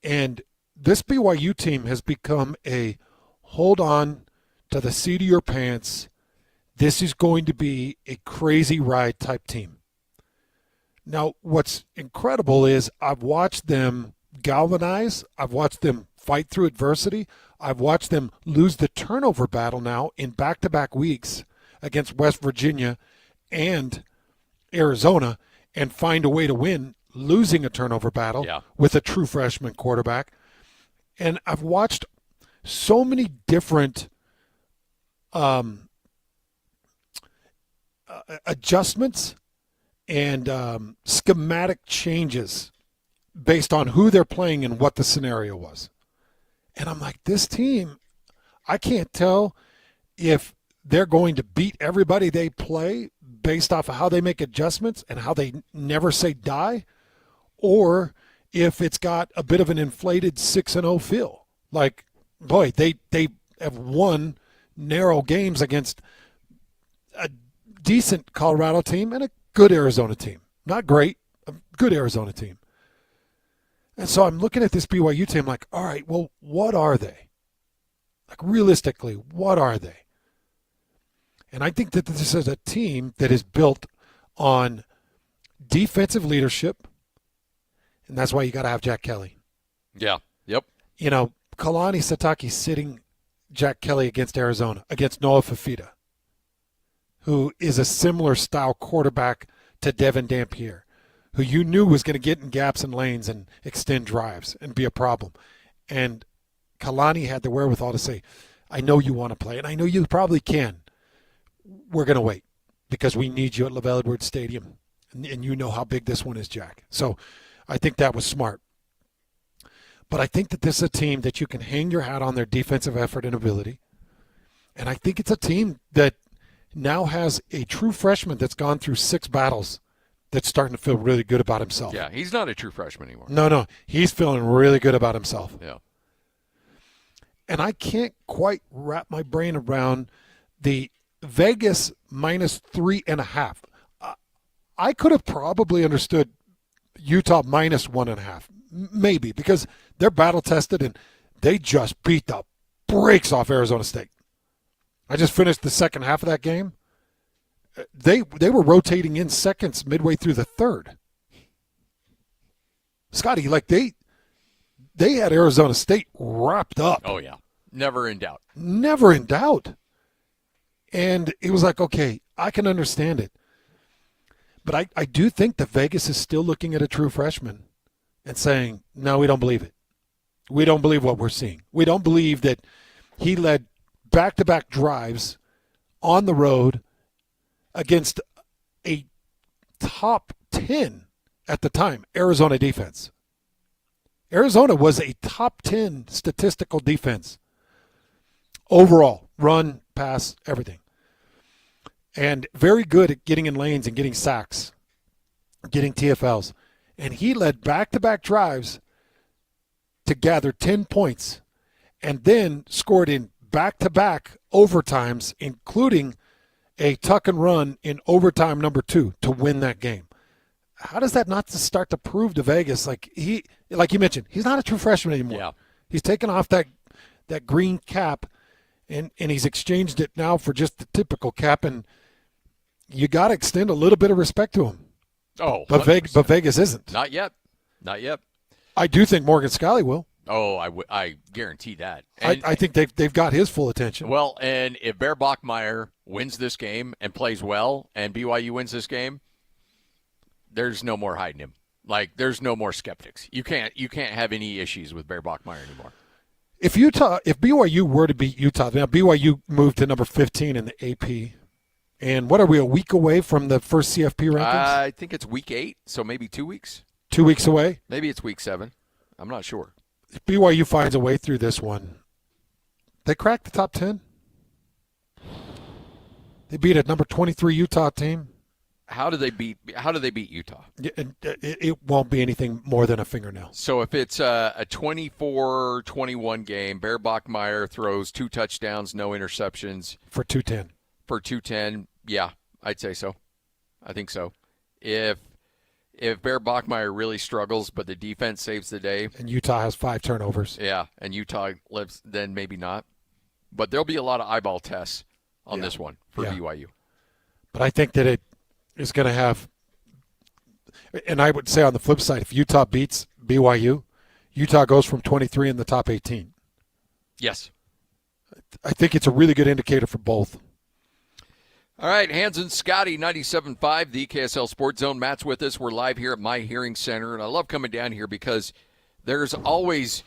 And this BYU team has become a hold on to the seat of your pants. This is going to be a crazy ride type team. Now, what's incredible is I've watched them galvanize. I've watched them fight through adversity. I've watched them lose the turnover battle now in back-to-back weeks against West Virginia and Arizona and find a way to win, losing a turnover battle with a true freshman quarterback. And I've watched so many different adjustments and schematic changes based on who they're playing and what the scenario was. And I'm like, this team, I can't tell if they're going to beat everybody they play based off of how they make adjustments and how they never say die, or if it's got a bit of an inflated 6-0 feel. Like, boy, they have won narrow games against a decent Colorado team and a good Arizona team. Not great, a good Arizona team. And so I'm looking at this BYU team like, all right, well, what are they? Like, realistically, what are they? And I think that this is a team that is built on defensive leadership, and that's why you got to have Jack Kelly. Yeah, yep. Kalani Sitake sitting Jack Kelly against Arizona, against Noah Fafita, who is a similar style quarterback to Devin Dampier, who you knew was going to get in gaps and lanes and extend drives and be a problem. And Kalani had the wherewithal to say, I know you want to play, and I know you probably can. We're going to wait because we need you at LaVell Edwards Stadium, and you know how big this one is, Jack. So I think that was smart. But I think that this is a team that you can hang your hat on their defensive effort and ability. And I think it's a team that now has a true freshman that's gone through 6 battles that's starting to feel really good about himself. Yeah, he's not a true freshman anymore. No, he's feeling really good about himself. Yeah. And I can't quite wrap my brain around the Vegas minus 3.5. I could have probably understood Utah minus 1.5, maybe, because they're battle tested and they just beat the brakes off Arizona State. I just finished the second half of that game. They were rotating in seconds midway through the third. Scotty, like they had Arizona State wrapped up. Oh yeah, never in doubt. Never in doubt. And it was like, okay, I can understand it. But I do think that Vegas is still looking at a true freshman and saying, no, we don't believe it. We don't believe what we're seeing. We don't believe that he led back-to-back drives on the road against a top 10 at the time Arizona defense. Arizona was a top 10 statistical defense overall, run, pass, everything. And very good at getting in lanes and getting sacks, getting TFLs. And he led back-to-back drives to gather 10 points and then scored in back-to-back overtimes, including a tuck and run in overtime number 2 to win that game. How does that not start to prove to Vegas, like you mentioned, he's not a true freshman anymore. Yeah. He's taken off that green cap, and he's exchanged it now for just the typical cap, and you got to extend a little bit of respect to him. Oh, but Vegas isn't. Not yet. Not yet. I do think Morgan Scalley will. Oh, I guarantee that. I think they've got his full attention. Well, and if Bear Bachmeier wins this game and plays well, and BYU wins this game, there's no more hiding him. Like, there's no more skeptics. You can't have any issues with Bear Bachmeier anymore. If BYU were to beat Utah, now BYU moved to number 15 in the AP. And what are we, a week away from the first CFP rankings? I think it's week 8, so maybe 2 weeks. 2 weeks away? Maybe it's week 7. I'm not sure. If BYU finds a way through this one, they crack the top 10. They beat a number 23 Utah team. How do they beat Utah? It won't be anything more than a fingernail. So if it's a 24-21 game, Bear Bachmeier throws 2 touchdowns, no interceptions. For 210. For 210, yeah, I'd say so. I think so. If Bear Bachmeier really struggles, but the defense saves the day. And Utah has 5 turnovers. Yeah, and Utah lives, then maybe not. But there'll be a lot of eyeball tests on this one for BYU. But I think that it is going to have, and I would say on the flip side, if Utah beats BYU, Utah goes from 23 in the top 18. Yes. I think it's a really good indicator for both. All right, Hans and Scotty, 97.5, the KSL Sports Zone. Matt's with us. We're live here at My Hearing Center, and I love coming down here because there's always,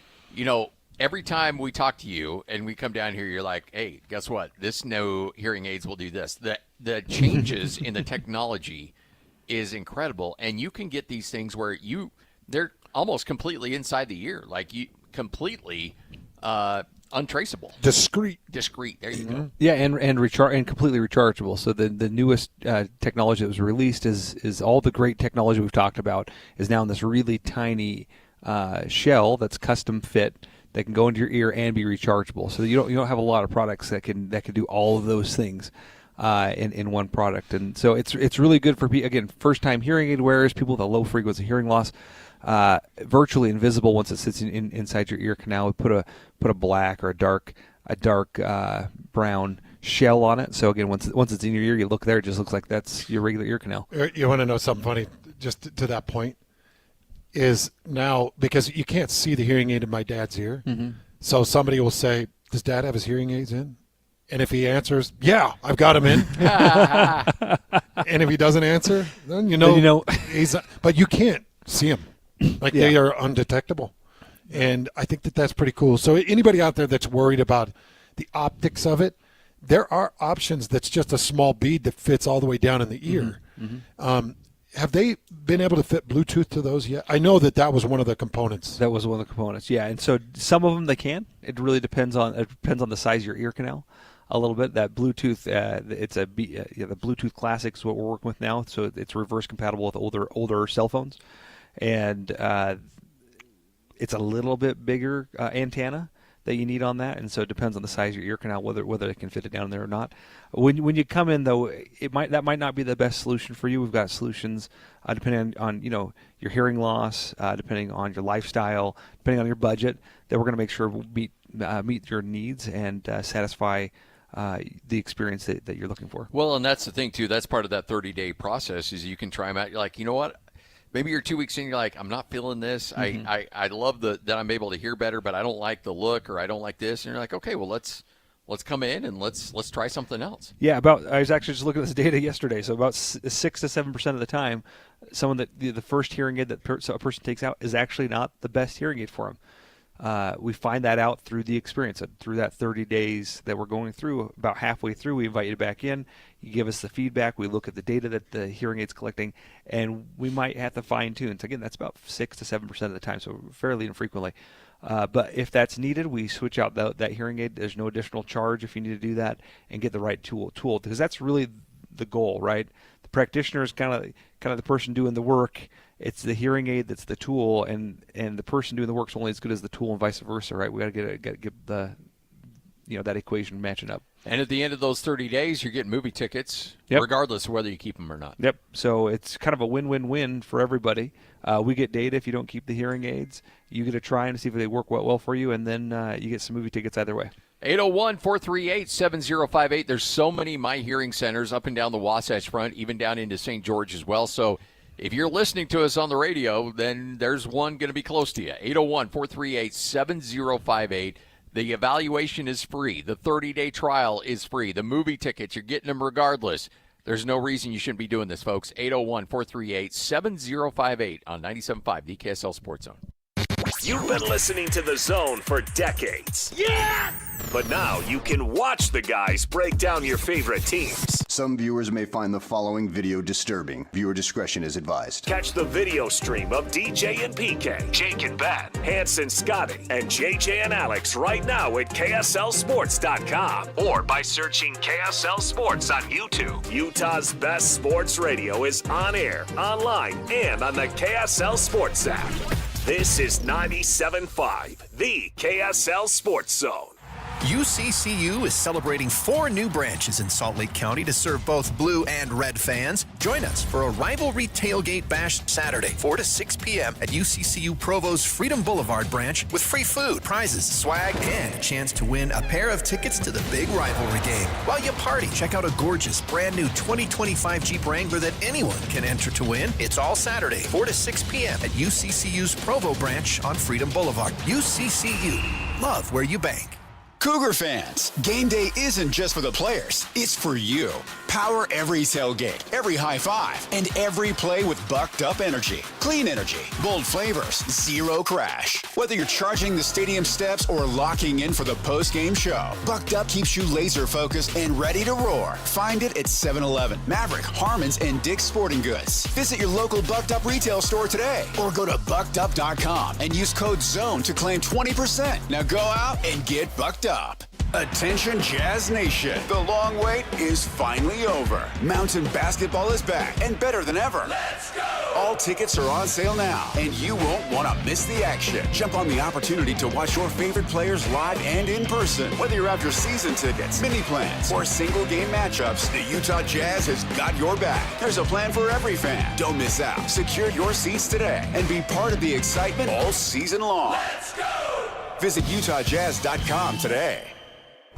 every time we talk to you and we come down here, you're like, hey, guess what? This no hearing aids will do this. The changes in the technology is incredible, and you can get these things where they're almost completely inside the ear, like you completely untraceable. Discreet. There you go. Yeah, and completely rechargeable. So the newest technology that was released is all the great technology we've talked about is now in this really tiny shell that's custom fit that can go into your ear and be rechargeable. So you don't have a lot of products that can do all of those things in one product. And so it's really good for first time hearing aid wearers, people with a low frequency hearing loss. Virtually invisible once it sits inside your ear canal. We put a black or a dark brown shell on it. So again, once it's in your ear, you look there, it just looks like that's your regular ear canal. You want to know something funny? Just to that point, is now because you can't see the hearing aid in my dad's ear, so somebody will say, "Does Dad have his hearing aids in?" And if he answers, "Yeah, I've got him in," and if he doesn't answer, then you know he's. But you can't see him. Like they are undetectable. And I think that's pretty cool. So anybody out there that's worried about the optics of it, there are options that's just a small bead that fits all the way down in the ear. Have they been able to fit Bluetooth to those yet? I know that was one of the components. That was one of the components, yeah. And so some of them they can. It really depends on the size of your ear canal a little bit. That Bluetooth, the Bluetooth Classic is what we're working with now. So it's reverse compatible with older cell phones. And it's a little bit bigger antenna that you need on that, and so it depends on the size of your ear canal whether it can fit it down there or not. When you come in though, that might not be the best solution for you. We've got solutions depending on your hearing loss, depending on your lifestyle, depending on your budget, that we're going to make sure meet your needs and satisfy the experience that you're looking for. Well, and that's the thing too. That's part of that 30-day process is you can try them out. You're like, you know what? Maybe you're 2 weeks in, you're like, I'm not feeling this. I love that I'm able to hear better, but I don't like the look or I don't like this. And you're like, okay, well, let's come in and let's try something else. Yeah, I was actually just looking at this data yesterday. So about 6 to 7% of the time, someone that the first hearing aid that a person takes out is actually not the best hearing aid for them. We find that out through the experience, through that 30 days that we're going through. About halfway through, we invite you back in. You give us the feedback. We look at the data that the hearing aid's collecting, and we might have to fine-tune. So again, that's about 6 to 7% of the time, so fairly infrequently. But if that's needed, we switch out that hearing aid. There's no additional charge if you need to do that, and get the right tool because that's really the goal, right? The practitioner is kind of the person doing the work. It's the hearing aid that's the tool, and the person doing the work's only as good as the tool, and vice versa, right? We got to get that equation matching up. And at the end of those 30 days, you're getting movie tickets, regardless of whether you keep them or not. Yep. So it's kind of a win-win-win for everybody. We get data if you don't keep the hearing aids. You get to try and see if they work well for you, and then you get some movie tickets either way. 801-438-7058. There's so many My Hearing centers up and down the Wasatch Front, even down into St. George as well. So if you're listening to us on the radio, then there's one going to be close to you. 801-438-7058. The evaluation is free. The 30-day trial is free. The movie tickets, you're getting them regardless. There's no reason you shouldn't be doing this, folks. 801-438-7058 on 97.5, the KSL Sports Zone. You've been listening to The Zone for decades. Yes! But now you can watch the guys break down your favorite teams. Some viewers may find the following video disturbing. Viewer discretion is advised. Catch the video stream of DJ and PK, Jake and Ben, Hanson, Scotty, and JJ and Alex right now at KSLSports.com or by searching KSL Sports on YouTube. Utah's best sports radio is on air, online, and on the KSL Sports app. This is 97.5, the KSL Sports Zone. UCCU is celebrating 4 new branches in Salt Lake County to serve both blue and red fans. Join us for a rivalry tailgate bash Saturday, 4 to 6 p.m. at UCCU Provo's Freedom Boulevard branch with free food, prizes, swag, and a chance to win a pair of tickets to the big rivalry game. While you party, check out a gorgeous brand new 2025 Jeep Wrangler that anyone can enter to win. It's all Saturday, 4 to 6 p.m. at UCCU's Provo branch on Freedom Boulevard. UCCU. Love where you bank. Cougar fans, game day isn't just for the players, it's for you. Power every tailgate, every high five, and every play with bucked up energy. Clean energy, bold flavors, zero crash. Whether you're charging the stadium steps or locking in for the post-game show, Bucked Up keeps you laser focused and ready to roar. Find it at 7-Eleven, Maverick, Harmon's, and Dick's Sporting Goods. Visit your local Bucked Up retail store today or go to buckedup.com and use code ZONE to claim 20%. Now go out and get bucked up. Attention Jazz Nation, the long wait is finally over. Mountain basketball is back and better than ever. Let's go! All tickets are on sale now, and you won't want to miss the action. Jump on the opportunity to watch your favorite players live and in person. Whether you're after season tickets, mini plans, or single game matchups, the Utah Jazz has got your back. There's a plan for every fan. Don't miss out. Secure your seats today and be part of the excitement all season long. Let's go! Visit UtahJazz.com today.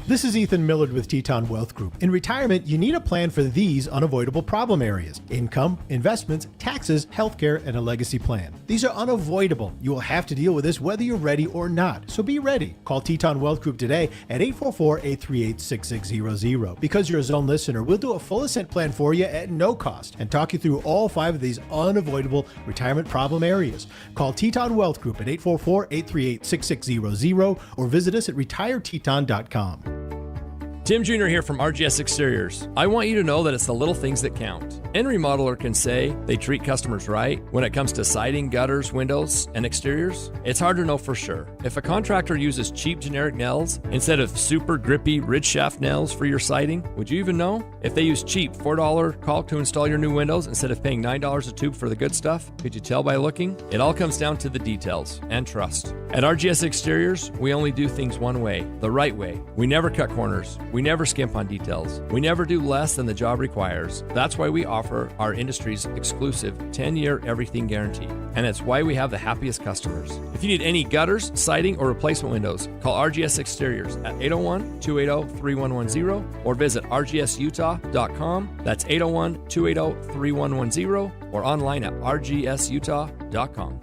This is Ethan Millard with Teton Wealth Group. In retirement, you need a plan for these unavoidable problem areas: income, investments, taxes, healthcare, and a legacy plan. These are unavoidable. You will have to deal with this whether you're ready or not. So be ready. Call Teton Wealth Group today at 844-838-6600. Because you're a Zone listener, we'll do a full ascent plan for you at no cost and talk you through all 5 of these unavoidable retirement problem areas. Call Teton Wealth Group at 844-838-6600 or visit us at retireteton.com. Tim Jr. here from RGS Exteriors. I want you to know that it's the little things that count. Any remodeler can say they treat customers right when it comes to siding, gutters, windows, and exteriors. It's hard to know for sure. If a contractor uses cheap generic nails instead of super grippy ridge shaft nails for your siding, would you even know? If they use cheap $4 caulk to install your new windows instead of paying $9 a tube for the good stuff, could you tell by looking? It all comes down to the details and trust. At RGS Exteriors, we only do things one way, the right way. We never cut corners. We never skimp on details. We never do less than the job requires. That's why we offer our industry's exclusive 10-year everything guarantee. And it's why we have the happiest customers. If you need any gutters, siding, or replacement windows, call RGS Exteriors at 801-280-3110 or visit rgsutah.com. That's 801-280-3110 or online at rgsutah.com.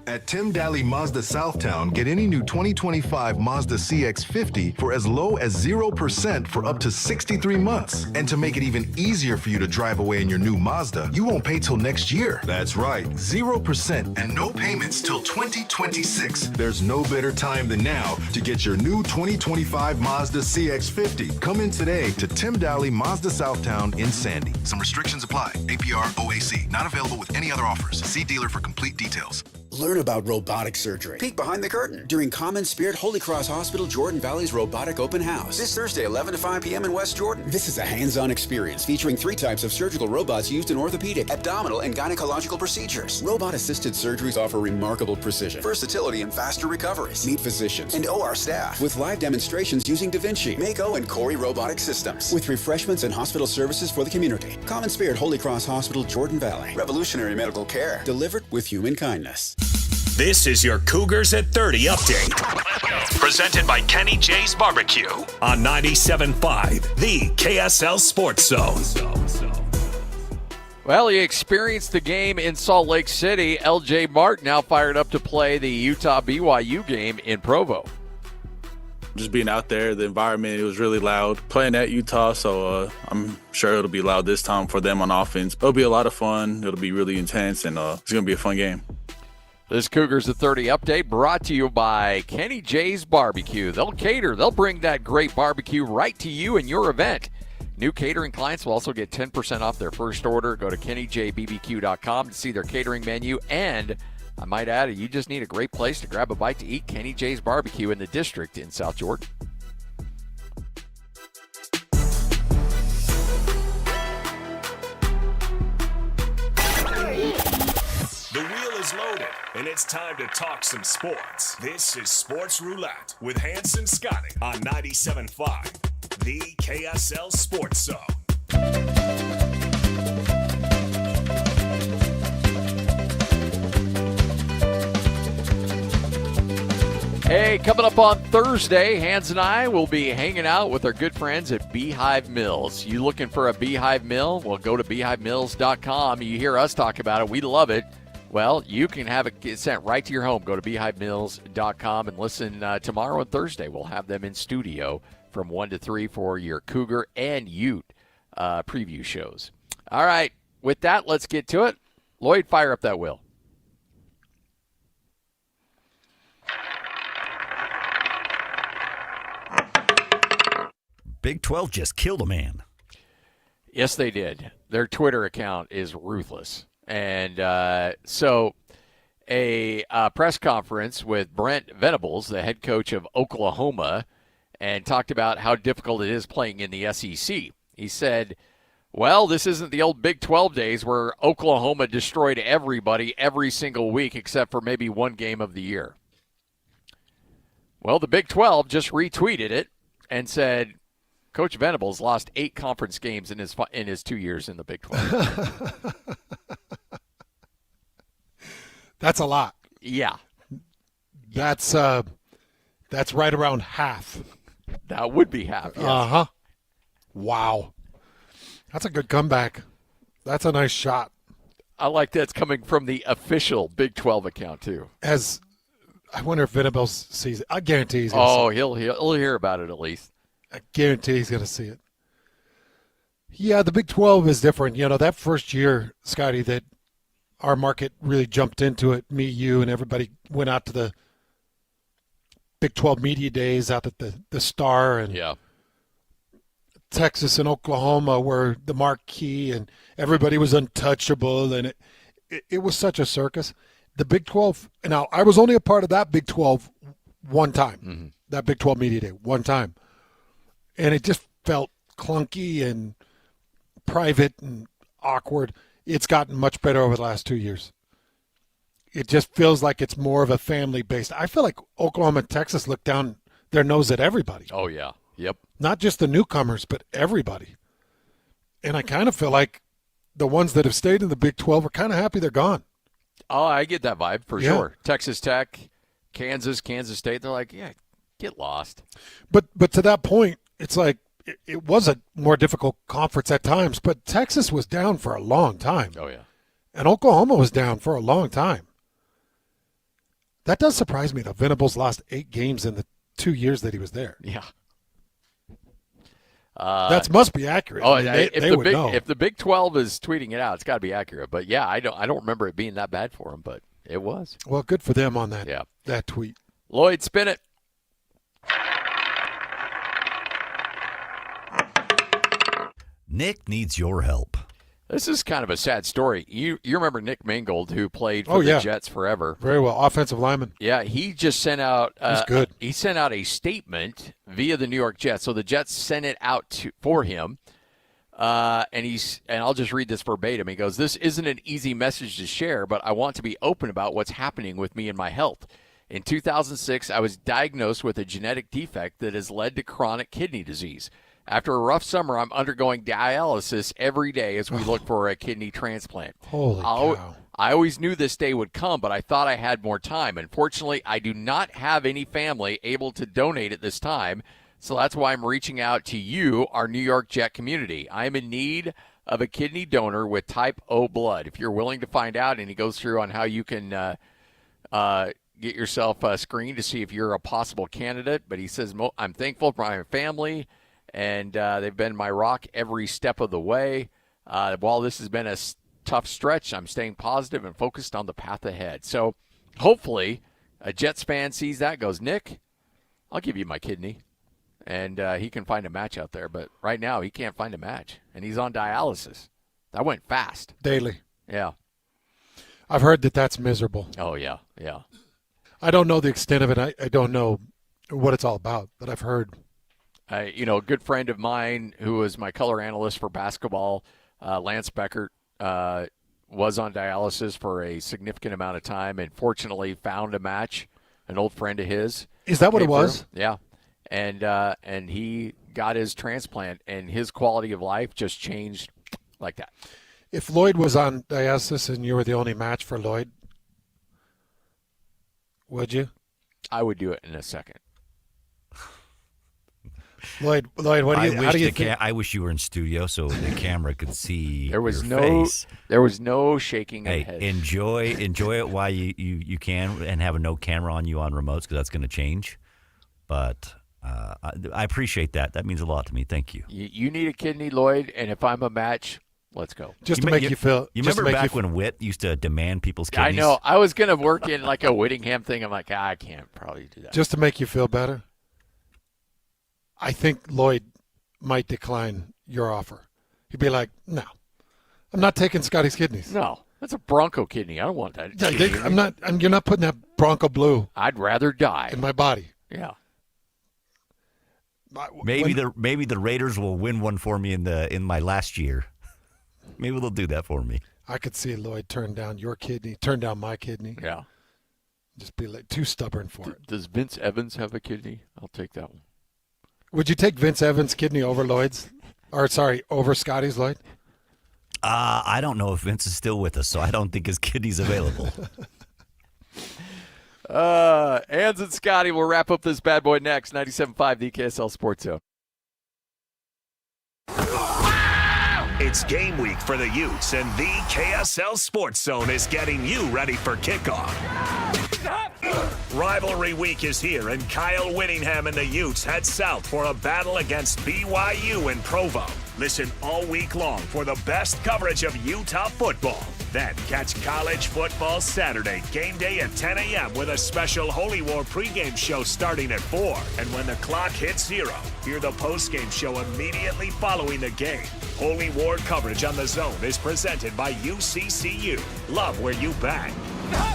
At Tim Daly Mazda Southtown, get any new 2025 Mazda CX-50 for as low as 0% for up to 63 months. And to make it even easier for you to drive away in your new Mazda, you won't pay till next year. That's right, 0% and no payments till 2026. There's no better time than now to get your new 2025 Mazda CX-50. Come in today to Tim Daly Mazda Southtown in Sandy. Some restrictions apply. APR OAC. Not available with any other offers. See dealer for complete details. Learn about robotic surgery. Peek behind the curtain during Common Spirit Holy Cross Hospital Jordan Valley's Robotic Open House. This Thursday, 11 to 5 p.m. in West Jordan. This is a hands-on experience featuring 3 types of surgical robots used in orthopedic, abdominal, and gynecological procedures. Robot-assisted surgeries offer remarkable precision, versatility, and faster recoveries. Meet physicians and OR staff with live demonstrations using Da Vinci, Mako, and Cori robotic systems. With refreshments and hospital services for the community. Common Spirit Holy Cross Hospital, Jordan Valley. Revolutionary medical care delivered with human kindness. This is your Cougars at 30 update. Presented by Kenny J's Barbecue on 97.5, the KSL Sports Zone. Well, he experienced the game in Salt Lake City. LJ Mark now fired up to play the Utah BYU game in Provo. Just being out there, the environment, it was really loud. Playing at Utah, so I'm sure it'll be loud this time for them on offense. It'll be a lot of fun. It'll be really intense, and it's going to be a fun game. This Cougars at 30 update brought to you by Kenny J's Barbecue. They'll cater. They'll bring that great barbecue right to you and your event. New catering clients will also get 10% off their first order. Go to KennyJBBQ.com to see their catering menu. And I might add, you just need a great place to grab a bite to eat. Kenny J's Barbecue in the district in South Jordan. The wheel is loaded, and it's time to talk some sports. This is Sports Roulette with Hans and Scotty on 97.5, the KSL Sports Zone. Hey, coming up on Thursday, Hans and I will be hanging out with our good friends at Beehive Mills. You looking for a Beehive Mill? Well, go to beehivemills.com. You hear us talk about it. We love it. Well, you can have it get sent right to your home. Go to beehivemills.com and listen tomorrow and Thursday. We'll have them in studio from 1 to 3 for your Cougar and Ute preview shows. All right, with that, let's get to it. Lloyd, fire up that wheel. Big 12 just killed a man. Yes, they did. Their Twitter account is ruthless. And so a press conference with Brent Venables, the head coach of Oklahoma, and talked about how difficult it is playing in the SEC. He said, well, this isn't the old Big 12 days where Oklahoma destroyed everybody every single week except for maybe one game of the year. Well, the Big 12 just retweeted it and said, Coach Venables lost 8 conference games in his 2 years in the Big 12. That's a lot. Yeah. That's right around half. That would be half. Yes. Uh-huh. Wow. That's a good comeback. That's a nice shot. I like that's coming from the official Big 12 account too. I wonder if Venables sees it. I guarantee he's going to see it. He'll hear about it at least. I guarantee he's going to see it. Yeah, the Big 12 is different. You know, that first year, Scotty, that our market really jumped into it, me, you, and everybody went out to the Big 12 media days out at the Star, and Texas and Oklahoma were the marquee, and everybody was untouchable, and it was such a circus. The Big 12, now I was only a part of that Big 12 one time, that Big 12 media day, one time. And it just felt clunky and private and awkward. It's gotten much better over the last 2 years. It just feels like it's more of a family-based. I feel like Oklahoma and Texas look down their nose at everybody. Oh, yeah. Yep. Not just the newcomers, but everybody. And I kind of feel like the ones that have stayed in the Big 12 are kind of happy they're gone. Oh, I get that vibe for sure. Texas Tech, Kansas State, they're like, yeah, get lost. But to that point, it's like it was a more difficult conference at times, but Texas was down for a long time. Oh, yeah. And Oklahoma was down for a long time. That does surprise me, though. Venables lost 8 games in the 2 years that he was there. Yeah. That must be accurate. Oh, I mean, they would know. If the Big 12 is tweeting it out, it's got to be accurate. But, yeah, I don't remember it being that bad for him, but it was. Well, good for them on that tweet. Lloyd, spin it. Nick needs your help. This is kind of a sad story. You remember Nick Mangold, who played for Oh, the yeah. Jets forever. Very well. Offensive lineman. Yeah, he just sent out. He's good. He sent out a statement via the New York Jets. So the Jets sent it out for him, and I'll just read this verbatim. He goes, "This isn't an easy message to share, but I want to be open about what's happening with me and my health. In 2006, I was diagnosed with a genetic defect that has led to chronic kidney disease. After a rough summer, I'm undergoing dialysis every day as we look for a kidney transplant. Holy cow. I always knew this day would come, but I thought I had more time. Unfortunately, I do not have any family able to donate at this time, so that's why I'm reaching out to you, our New York Jet community. I am in need of a kidney donor with type O blood. If you're willing to find out," and he goes through on how you can get yourself screened to see if you're a possible candidate. But he says, "I'm thankful for my family, and they've been my rock every step of the way. While this has been a tough stretch, I'm staying positive and focused on the path ahead." So hopefully a Jets fan sees that, goes, "Nick, I'll give you my kidney." And he can find a match out there. But right now he can't find a match, and he's on dialysis. That went fast. Daily. Yeah. I've heard that that's miserable. Oh, yeah, yeah. I don't know the extent of it. I don't know what it's all about, but I've heard. A good friend of mine who was my color analyst for basketball, Lance Beckert, was on dialysis for a significant amount of time and fortunately found a match, an old friend of his. Is that what it was? Yeah. And he got his transplant, and his quality of life just changed like that. If Lloyd was on dialysis and you were the only match for Lloyd, would you? I would do it in a second. Lloyd, what do you? How do you think? I wish you were in studio so the camera could see. There was your no, face. there was no shaking of Hey, the head. enjoy it while you can, and have a no camera on you on remotes, because that's going to change. But I appreciate that. That means a lot to me. Thank you. You need a kidney, Lloyd, and if I'm a match, let's go. Just to make you feel. You remember back when Whit used to demand people's I kidneys? know. I was going to work in like a Whittingham thing. I'm like, I can't probably do that. Just to make you feel better, I think Lloyd might decline your offer. He'd be like, "No, I'm not taking Scotty's kidneys. No, that's a Bronco kidney. I don't want that. I'm not. You're not putting that Bronco blue. I'd rather die in my body." Yeah. Maybe the Raiders will win one for me in my last year. Maybe they'll do that for me. I could see Lloyd turn down your kidney, turn down my kidney. Yeah. Just be like too stubborn for it. Does Vince Evans have a kidney? I'll take that one. Would you take Vince Evans' kidney over Lloyd's? Or, sorry, over Scotty's, Lloyd? I don't know if Vince is still with us, so I don't think his kidney's available. Ans and Scotty will wrap up this bad boy next. 97.5, the KSL Sports Zone. It's game week for the Utes, and the KSL Sports Zone is getting you ready for kickoff. Rivalry week is here, and Kyle Whittingham and the Utes head south for a battle against BYU in Provo. Listen all week long for the best coverage of Utah football. Then catch college football Saturday, game day at 10 a.m. with a special Holy War pregame show starting at 4. And when the clock hits 0, hear the postgame show immediately following the game. Holy War coverage on the Zone is presented by UCCU. Love where you bang.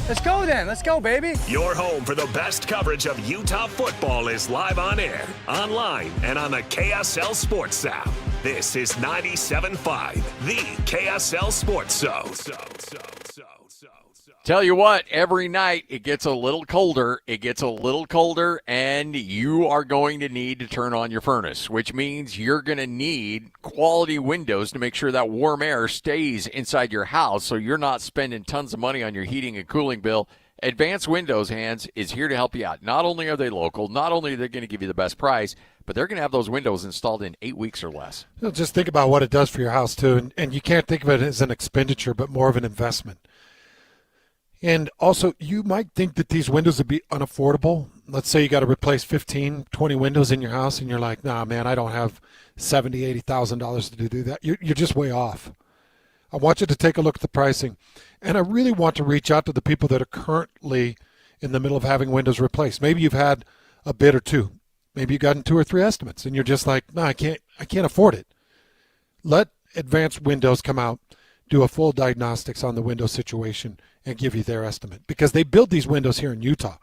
Let's go then. Let's go, baby. Your home for the best coverage of Utah football is live on air, online, and on the KSL Sports app. This is 97.5, the KSL Sports Zone. Tell you what, every night it gets a little colder. It gets a little colder, and you are going to need to turn on your furnace, which means you're going to need quality windows to make sure that warm air stays inside your house so you're not spending tons of money on your heating and cooling bill. Advanced Windows, Hands, is here to help you out. Not only are they local, not only are they going to give you the best price, but they're going to have those windows installed in 8 weeks or less. Just think about what it does for your house, too. And you can't think of it as an expenditure, but more of an investment. And also, you might think that these windows would be unaffordable. Let's say you got to replace 15, 20 windows in your house, and you're like, nah, man, I don't have $70,000, $80,000 to do that. You're just way off. I want you to take a look at the pricing. And I really want to reach out to the people that are currently in the middle of having windows replaced. Maybe you've had a bid or two. Maybe you've gotten 2 or 3 estimates, and you're just like, no, I can't afford it. Let Advanced Windows come out, do a full diagnostics on the window situation and give you their estimate, because they build these windows here in Utah.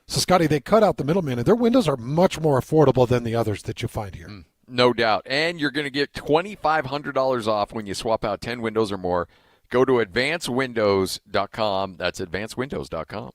So, Scotty, they cut out the middleman, and their windows are much more affordable than the others that you find here. No doubt. And you're going to get $2,500 off when you swap out 10 windows or more. Go to advancedwindows.com. That's advancedwindows.com.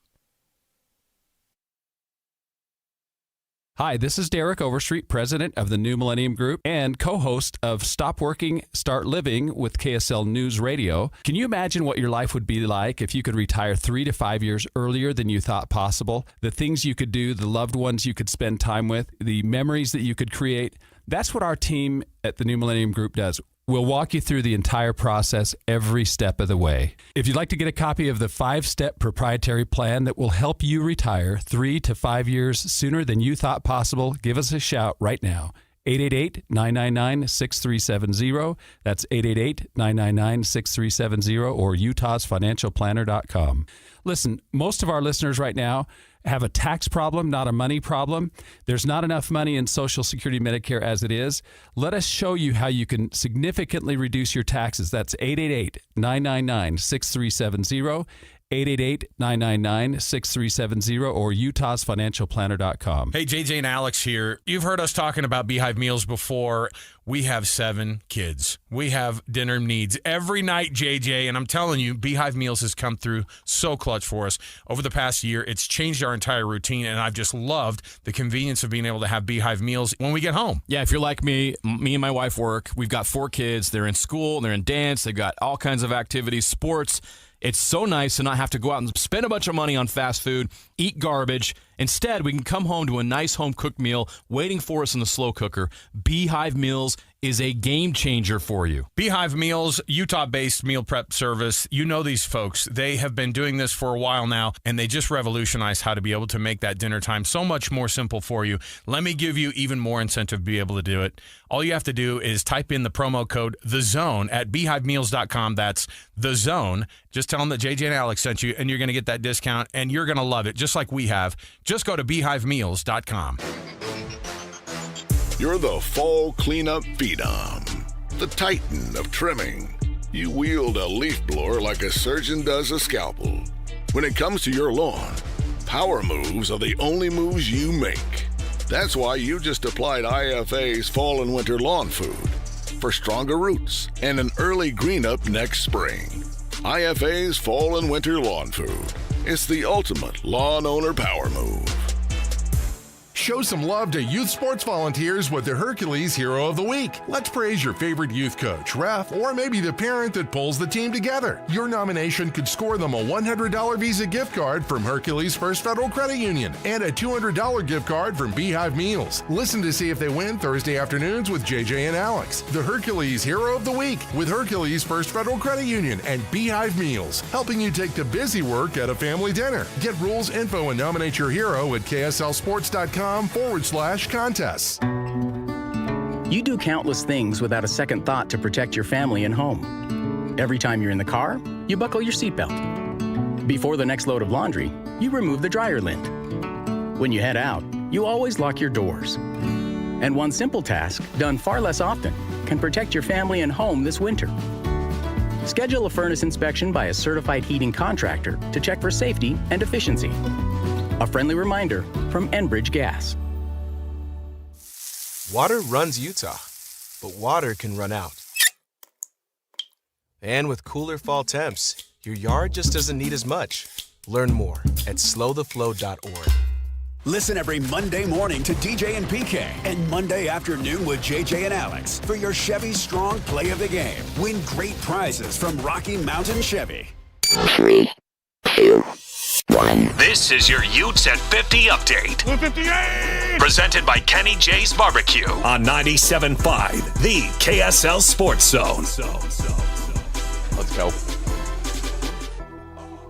Hi, this is Derek Overstreet, president of the New Millennium Group and co-host of Stop Working, Start Living with KSL News Radio. Can you imagine what your life would be like if you could retire 3 to 5 years earlier than you thought possible? The things you could do, the loved ones you could spend time with, the memories that you could create. That's what our team at the New Millennium Group does. We'll walk you through the entire process every step of the way. If you'd like to get a copy of the 5-step proprietary plan that will help you retire 3 to 5 years sooner than you thought possible, give us a shout right now. 888-999-6370. That's 888-999-6370 or utahsfinancialplanner.com. Listen, most of our listeners right now have a tax problem, not a money problem. There's not enough money in Social Security Medicare as it is. Let us show you how you can significantly reduce your taxes. That's 888-999-6370. 888-999-6370 or utahsfinancialplanner.com. Hey, JJ and Alex here. You've heard us talking about Beehive meals before. We have 7 kids. We have dinner needs every night, JJ, and I'm telling you, Beehive Meals has come through so clutch for us. Over the past year, it's changed our entire routine, and I've just loved the convenience of being able to have Beehive Meals when we get home. Yeah, if you're like me and my wife work. We've got 4 kids. They're in school. They're in dance. They've got all kinds of activities, sports. It's so nice to not have to go out and spend a bunch of money on fast food, eat garbage. Instead, we can come home to a nice home-cooked meal waiting for us in the slow cooker. Beehive Meals is a game changer for you. Beehive Meals, Utah-based meal prep service. You know these folks. They have been doing this for a while now, and they just revolutionized how to be able to make that dinner time so much more simple for you. Let me give you even more incentive to be able to do it. All you have to do is type in the promo code THEZONE at beehivemeals.com. That's The Zone. Just tell them that JJ and Alex sent you, and you're going to get that discount, and you're going to love it, just like we have. Just go to beehivemeals.com. You're the fall cleanup phenom, the titan of trimming. You wield a leaf blower like a surgeon does a scalpel. When it comes to your lawn, power moves are the only moves you make. That's why you just applied IFA's Fall and Winter Lawn Food for stronger roots and an early green up next spring. IFA's Fall and Winter Lawn Food. It's the ultimate lawn owner power move. Show some love to youth sports volunteers with the Hercules Hero of the Week. Let's praise your favorite youth coach, ref, or maybe the parent that pulls the team together. Your nomination could score them a $100 Visa gift card from Hercules First Federal Credit Union and a $200 gift card from Beehive Meals. Listen to see if they win Thursday afternoons with JJ and Alex. The Hercules Hero of the Week with Hercules First Federal Credit Union and Beehive Meals, helping you take the busy work at a family dinner. Get rules, info, and nominate your hero at kslsports.com/contests. You do countless things without a second thought to protect your family and home. Every time you're in the car, you buckle your seatbelt. Before the next load of laundry, you remove the dryer lint. When you head out, you always lock your doors. And one simple task, done far less often, can protect your family and home this winter. Schedule a furnace inspection by a certified heating contractor to check for safety and efficiency. A friendly reminder from Enbridge Gas. Water runs Utah, but water can run out. And with cooler fall temps, your yard just doesn't need as much. Learn more at slowtheflow.org. Listen every Monday morning to DJ and PK and Monday afternoon with JJ and Alex for your Chevy Strong Play of the Game. Win great prizes from Rocky Mountain Chevy. 3, 2, 1. This is your Utes at 50 update. 58! Presented by Kenny J's Barbecue on 97.5, the KSL Sports Zone. Let's go.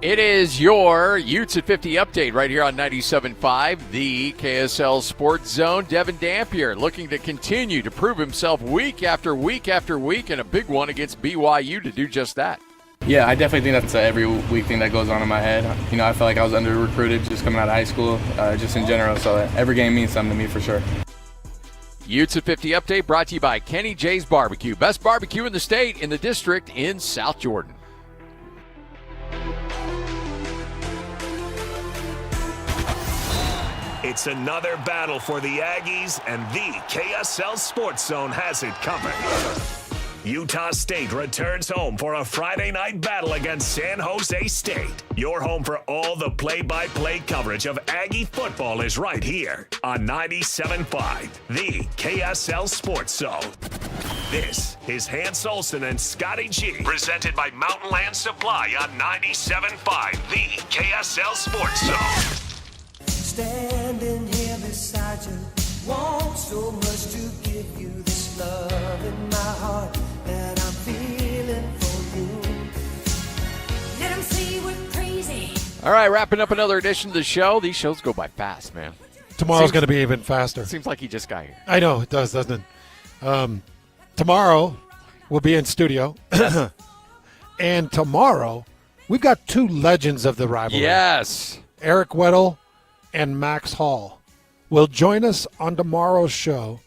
It is your Utes at 50 update right here on 97.5, the KSL Sports Zone. Devin Dampier looking to continue to prove himself week after week after week, and a big one against BYU to do just that. Yeah, I definitely think that's an every week thing that goes on in my head. You know, I feel like I was under-recruited just coming out of high school, just in general, so every game means something to me for sure. Utes at 50 update brought to you by Kenny J's Barbecue. Best barbecue in the state, in the district, in South Jordan. It's another battle for the Aggies, and the KSL Sports Zone has it covered. Utah State returns home for a Friday night battle against San Jose State. Your home for all the play-by-play coverage of Aggie football is right here on 97.5, the KSL Sports Zone. This is Hans Olsen and Scotty G, presented by Mountain Land Supply on 97.5, the KSL Sports Zone. Standing here beside you, want so much to give you this love in my heart that I'm feeling for you. Let them say we're crazy. All right, wrapping up another edition of the show. These shows go by fast, man. Tomorrow's going to be even faster. Seems like he just got here. I know, it does, doesn't it? Tomorrow, we'll be in studio. And tomorrow, we've got two legends of the rivalry. Yes. Eric Weddle and Max Hall will join us on tomorrow's show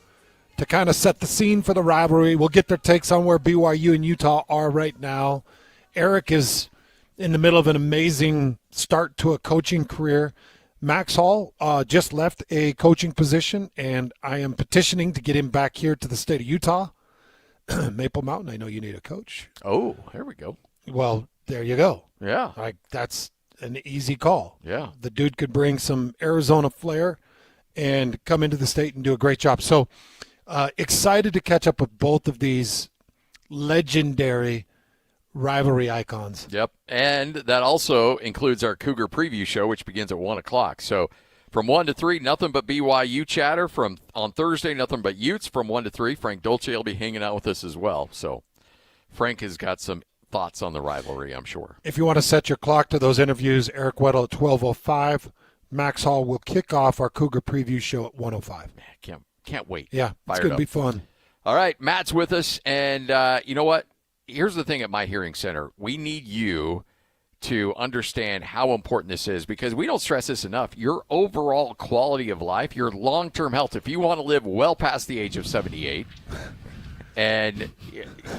to kind of set the scene for the rivalry. We'll get their takes on where BYU and Utah are right now. Eric is in the middle of an amazing start to a coaching career. Max Hall just left a coaching position, and I am petitioning to get him back here to the state of Utah. Maple Mountain, I know you need a coach. Oh, here we go. Well, there you go. Yeah. That's an easy call. Yeah. The dude could bring some Arizona flair and come into the state and do a great job. So excited to catch up with both of these legendary rivalry icons. Yep. And that also includes our Cougar preview show, which begins at 1 o'clock. So from 1 to 3, nothing but BYU chatter. From on Thursday, nothing but Utes. From 1 to 3, Frank Dolce will be hanging out with us as well. So Frank has got some thoughts on the rivalry, I'm sure. If you want to set your clock to those interviews, Eric Weddle at 12:05. Max Hall will kick off our Cougar preview show at 1:05. Man, can't wait. Yeah, it's going to be fun. All right, Matt's with us, and you know what? Here's the thing at my hearing center. We need you to understand how important this is, because we don't stress this enough. Your overall quality of life, your long-term health, if you want to live well past the age of 78, and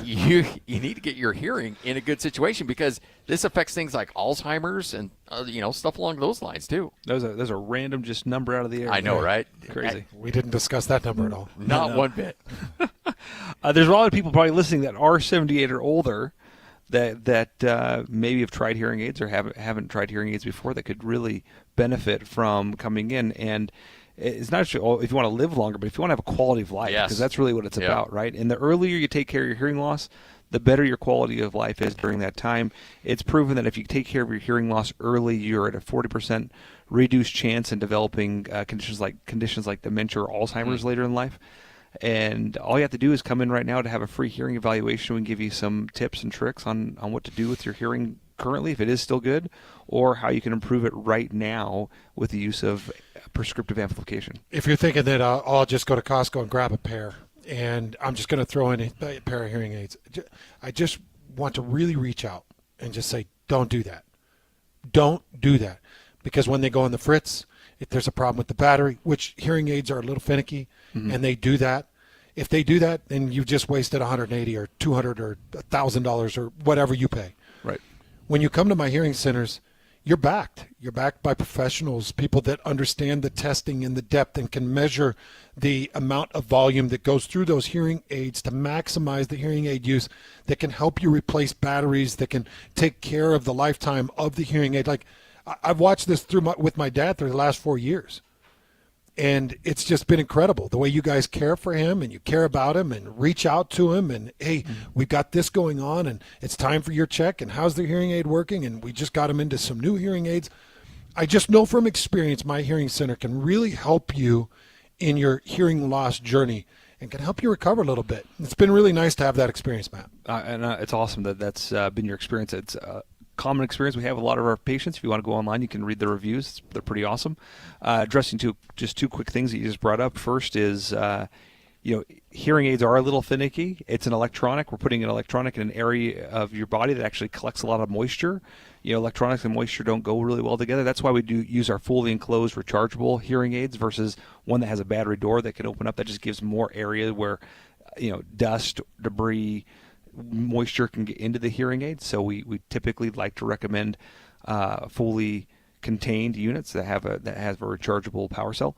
you need to get your hearing in a good situation, because this affects things like Alzheimer's and stuff along those lines too. Those are random just number out of the air. I know, right? Crazy. We didn't discuss that number at all. Not one bit. There's a lot of people probably listening that are 78 or older that maybe have tried hearing aids or haven't tried hearing aids before, that could really benefit from coming in. And it's not just if you want to live longer, but if you want to have a quality of life, because that's really what it's about, right? And the earlier you take care of your hearing loss, the better your quality of life is during that time. It's proven that if you take care of your hearing loss early, you're at a 40% reduced chance in developing conditions like dementia or Alzheimer's later in life. And all you have to do is come in right now to have a free hearing evaluation. We can give you some tips and tricks on what to do with your hearing currently, if it is still good, or how you can improve it right now with the use of prescriptive amplification. If you're thinking that I'll just go to Costco and grab a pair, and I'm just going to throw in a pair of hearing aids, I just want to really reach out and just say, don't do that. Don't do that. Because when they go on the fritz, if there's a problem with the battery, which hearing aids are a little finicky, and they do that, if they do that, then you've just wasted $180 or $200 or $1,000 or whatever you pay. Right. When you come to my hearing centers, you're backed. You're backed by professionals, people that understand the testing and the depth and can measure the amount of volume that goes through those hearing aids to maximize the hearing aid use, that can help you replace batteries, that can take care of the lifetime of the hearing aid. Like, I've watched this with my dad through the last 4 years. And it's just been incredible the way you guys care for him and you care about him and reach out to him and, hey, we've got this going on and it's time for your check and how's the hearing aid working, and we just got him into some new hearing aids. I just know from experience my hearing center can really help you in your hearing loss journey and can help you recover a little bit. It's been really nice to have that experience, Matt. And it's awesome that's been your experience. It's common experience we have with a lot of our patients. If you want to go online, you can read the reviews. They're pretty awesome. Addressing two quick things that you just brought up. First is hearing aids are a little finicky. It's an electronic. We're putting an electronic in an area of your body that actually collects a lot of moisture. Electronics and moisture don't go really well together. That's why we do use our fully enclosed rechargeable hearing aids versus one that has a battery door that can open up. That just gives more area where, dust, debris, moisture can get into the hearing aid. So we typically like to recommend fully contained units that have a rechargeable power cell.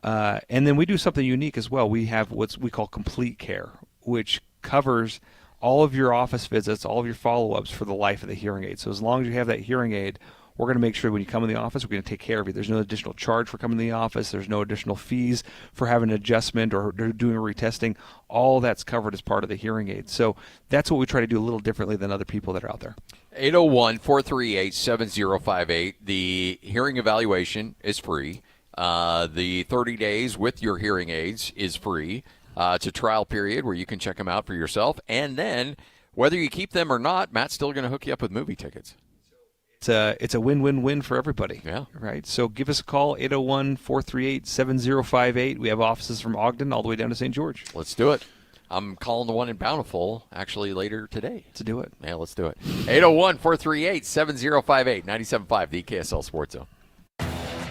And then we do something unique as well. We have what we call complete care, which covers all of your office visits, all of your follow-ups for the life of the hearing aid. So as long as you have that hearing aid, we're going to make sure when you come in the office, we're going to take care of you. There's no additional charge for coming to the office. There's no additional fees for having an adjustment or doing a retesting. All that's covered as part of the hearing aid. So that's what we try to do a little differently than other people that are out there. 801-438-7058. The hearing evaluation is free. The 30 days with your hearing aids is free. It's a trial period where you can check them out for yourself. And then whether you keep them or not, Matt's still going to hook you up with movie tickets. It's a win-win-win for everybody. Yeah. Right. So give us a call, 801-438-7058. We have offices from Ogden all the way down to St. George. Let's do it. I'm calling the one in Bountiful actually later today. To do it. Yeah, let's do it. 801-438-7058, 97.5, the KSL Sports Zone.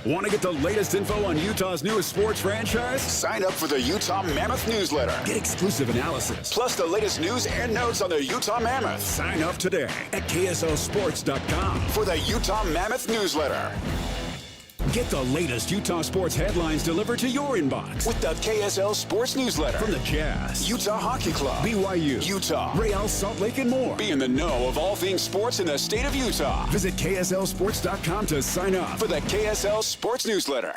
Want to get the latest info on Utah's newest sports franchise? Sign up for the Utah Mammoth newsletter. Get exclusive analysis, plus the latest news and notes on the Utah Mammoth. Sign up today at KSLSports.com for the Utah Mammoth newsletter. Get the latest Utah sports headlines delivered to your inbox with the KSL Sports newsletter from the Jazz, Utah Hockey Club, BYU, Utah, Real Salt Lake, and more. Be in the know of all things sports in the state of Utah. Visit KSLSports.com to sign up for the KSL Sports newsletter.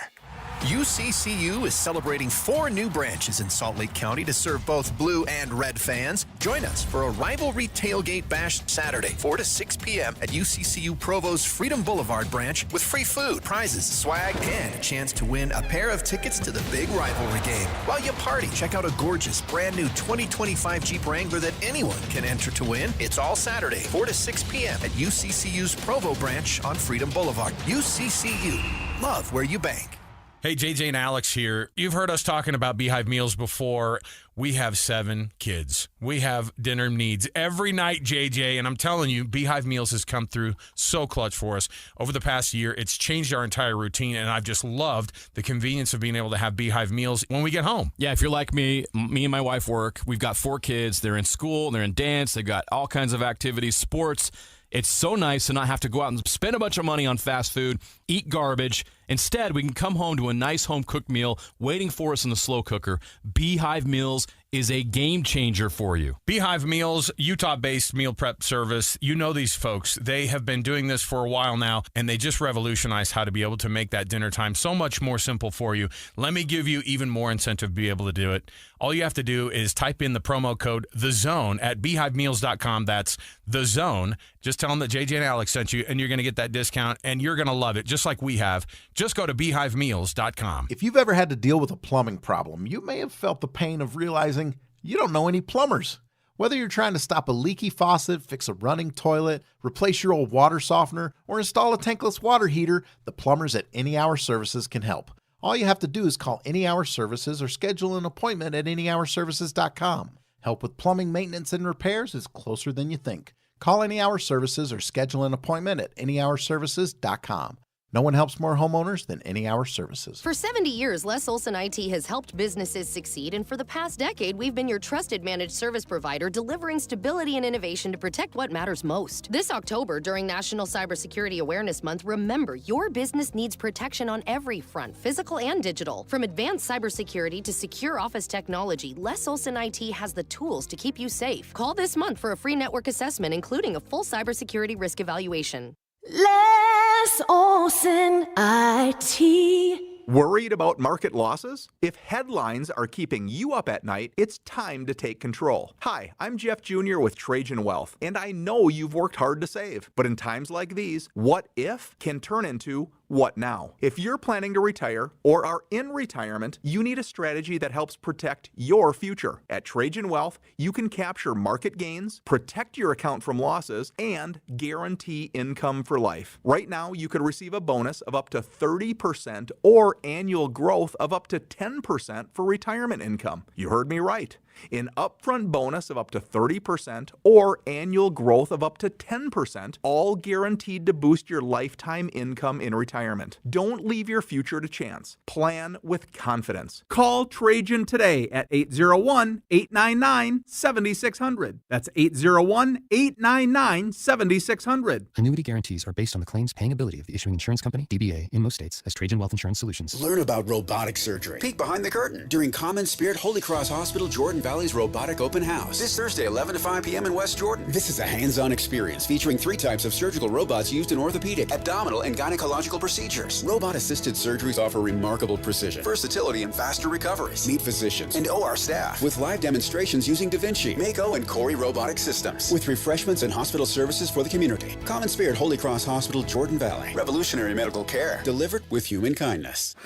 UCCU is celebrating 4 new branches in Salt Lake County to serve both blue and red fans. Join us for a rivalry tailgate bash Saturday, 4 to 6 p.m. at UCCU Provo's Freedom Boulevard branch with free food, prizes, swag, and a chance to win a pair of tickets to the big rivalry game. While you party, check out a gorgeous brand new 2025 Jeep Wrangler that anyone can enter to win. It's all Saturday, 4 to 6 p.m. at UCCU's Provo branch on Freedom Boulevard. UCCU. Love where you bank. Hey, JJ and Alex here. You've heard us talking about Beehive meals before. We have 7 kids. We have dinner needs every night, JJ, and I'm telling you, Beehive Meals has come through so clutch for us. Over the past year, it's changed our entire routine, and I've just loved the convenience of being able to have Beehive Meals when we get home. Yeah, if you're like me and my wife work. We've got 4 kids. They're in school, they're in dance, they've got all kinds of activities, sports. It's so nice to not have to go out and spend a bunch of money on fast food, eat garbage. Instead, we can come home to a nice home-cooked meal waiting for us in the slow cooker. Beehive Meals is a game changer for you. Beehive Meals, Utah-based meal prep service. You know these folks. They have been doing this for a while now, and they just revolutionized how to be able to make that dinner time so much more simple for you. Let me give you even more incentive to be able to do it. All you have to do is type in the promo code THEZONE at beehivemeals.com. That's THEZONE. Just tell them that JJ and Alex sent you, and you're going to get that discount, and you're going to love it, just like we have. Just go to beehivemeals.com. If you've ever had to deal with a plumbing problem, you may have felt the pain of realizing you don't know any plumbers. Whether you're trying to stop a leaky faucet, fix a running toilet, replace your old water softener, or install a tankless water heater, the plumbers at Any Hour Services can help. All you have to do is call Any Hour Services or schedule an appointment at anyhourservices.com. Help with plumbing maintenance and repairs is closer than you think. Call Any Hour Services or schedule an appointment at anyhourservices.com. No one helps more homeowners than Any Hour Services. For 70 years, Les Olson IT has helped businesses succeed, and for the past decade, we've been your trusted managed service provider, delivering stability and innovation to protect what matters most. This October, during National Cybersecurity Awareness Month, remember, your business needs protection on every front, physical and digital. From advanced cybersecurity to secure office technology, Les Olson IT has the tools to keep you safe. Call this month for a free network assessment, including a full cybersecurity risk evaluation. Les Olson IT. Worried about market losses? If headlines are keeping you up at night, it's time to take control. Hi, I'm Jeff Jr. with Trajan Wealth, and I know you've worked hard to save. But in times like these, what if can turn into what now? If you're planning to retire or are in retirement, you need a strategy that helps protect your future. At Trajan Wealth, you can capture market gains, protect your account from losses, and guarantee income for life. Right now, you could receive a bonus of up to 30% or annual growth of up to 10% for retirement income. You heard me right. An upfront bonus of up to 30% or annual growth of up to 10%, all guaranteed to boost your lifetime income in retirement. Don't leave your future to chance. Plan with confidence. Call Trajan today at 801-899-7600. That's 801-899-7600. Annuity guarantees are based on the claims paying ability of the issuing insurance company, DBA, in most states, as Trajan Wealth Insurance Solutions. Learn about robotic surgery. Peek behind the curtain during Common Spirit Holy Cross Hospital Jordan Valley's Robotic Open House. This Thursday, 11 to 5 p.m. in West Jordan. This is a hands-on experience featuring 3 types of surgical robots used in orthopedic, abdominal, and gynecological procedures. Robot-assisted surgeries offer remarkable precision, versatility, and faster recoveries. Meet physicians and OR staff with live demonstrations using Da Vinci, Mako, and Cori robotic systems, with refreshments and hospital services for the community. Common Spirit Holy Cross Hospital, Jordan Valley. Revolutionary medical care delivered with human kindness.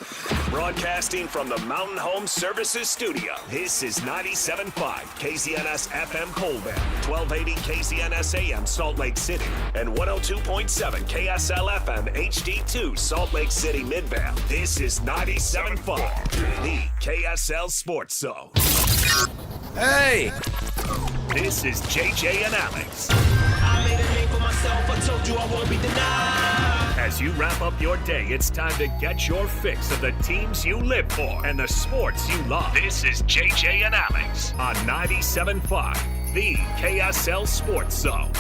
Broadcasting from the Mountain Home Services Studio, this is 97.5 KZNS FM Colbert, 1280 KZNS AM Salt Lake City, and 102.7 KSL FM HD2 Salt Lake City Midvale. This is 97.5, the KSL Sports Zone. Hey! This is JJ and Alex. I made a name for myself, I told you I won't be denied. As you wrap up your day, it's time to get your fix of the teams you live for and the sports you love. This is JJ and Alex on 97.5, the KSL Sports Zone.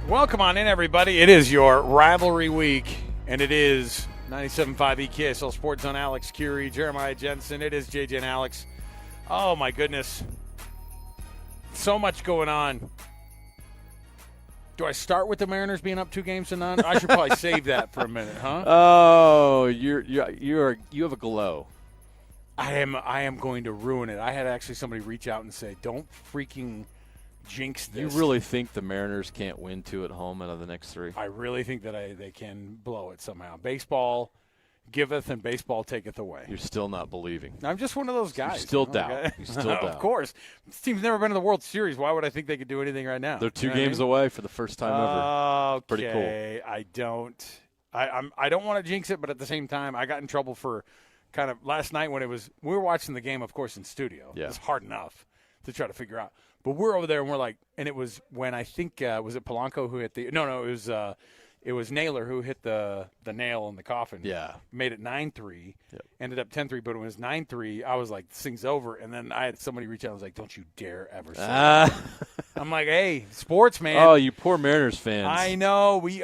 Welcome on in, everybody. It is your rivalry week, and it is 97.5 KSL Sports Zone. Alex Curie, Jeremiah Jensen. It is JJ and Alex. Oh, my goodness. So much going on. Do I start with the Mariners being up 2 games to none? I should probably save that for a minute, huh? Oh, you have a glow. I am going to ruin it. I had actually somebody reach out and say, "Don't freaking jinx this." You really think the Mariners can't win 2 at home out of the next 3? I really think that they can blow it somehow. Baseball giveth and baseball taketh away. You're still not believing. I'm just one of those guys. You still doubt. You still doubt. Of course. This team's never been in the World Series. Why would I think they could do anything right now? They're 2 games away for the first time ever. Okay. Pretty cool. I don't want to jinx it, but at the same time, I got in trouble for kind of last night when we were watching the game, of course, in studio. Yeah. It's hard enough to try to figure out. But we're over there and we're like, and it was when I think, was it Polanco who hit it was Naylor who hit the nail in the coffin. Yeah. Made it 9-3. Yep. Ended up 10-3, but when it was 9-3, I was like, this thing's over. And then I had somebody reach out and was like, don't you dare ever say that. I'm like, hey, sports, man. Oh, you poor Mariners fans. I know. We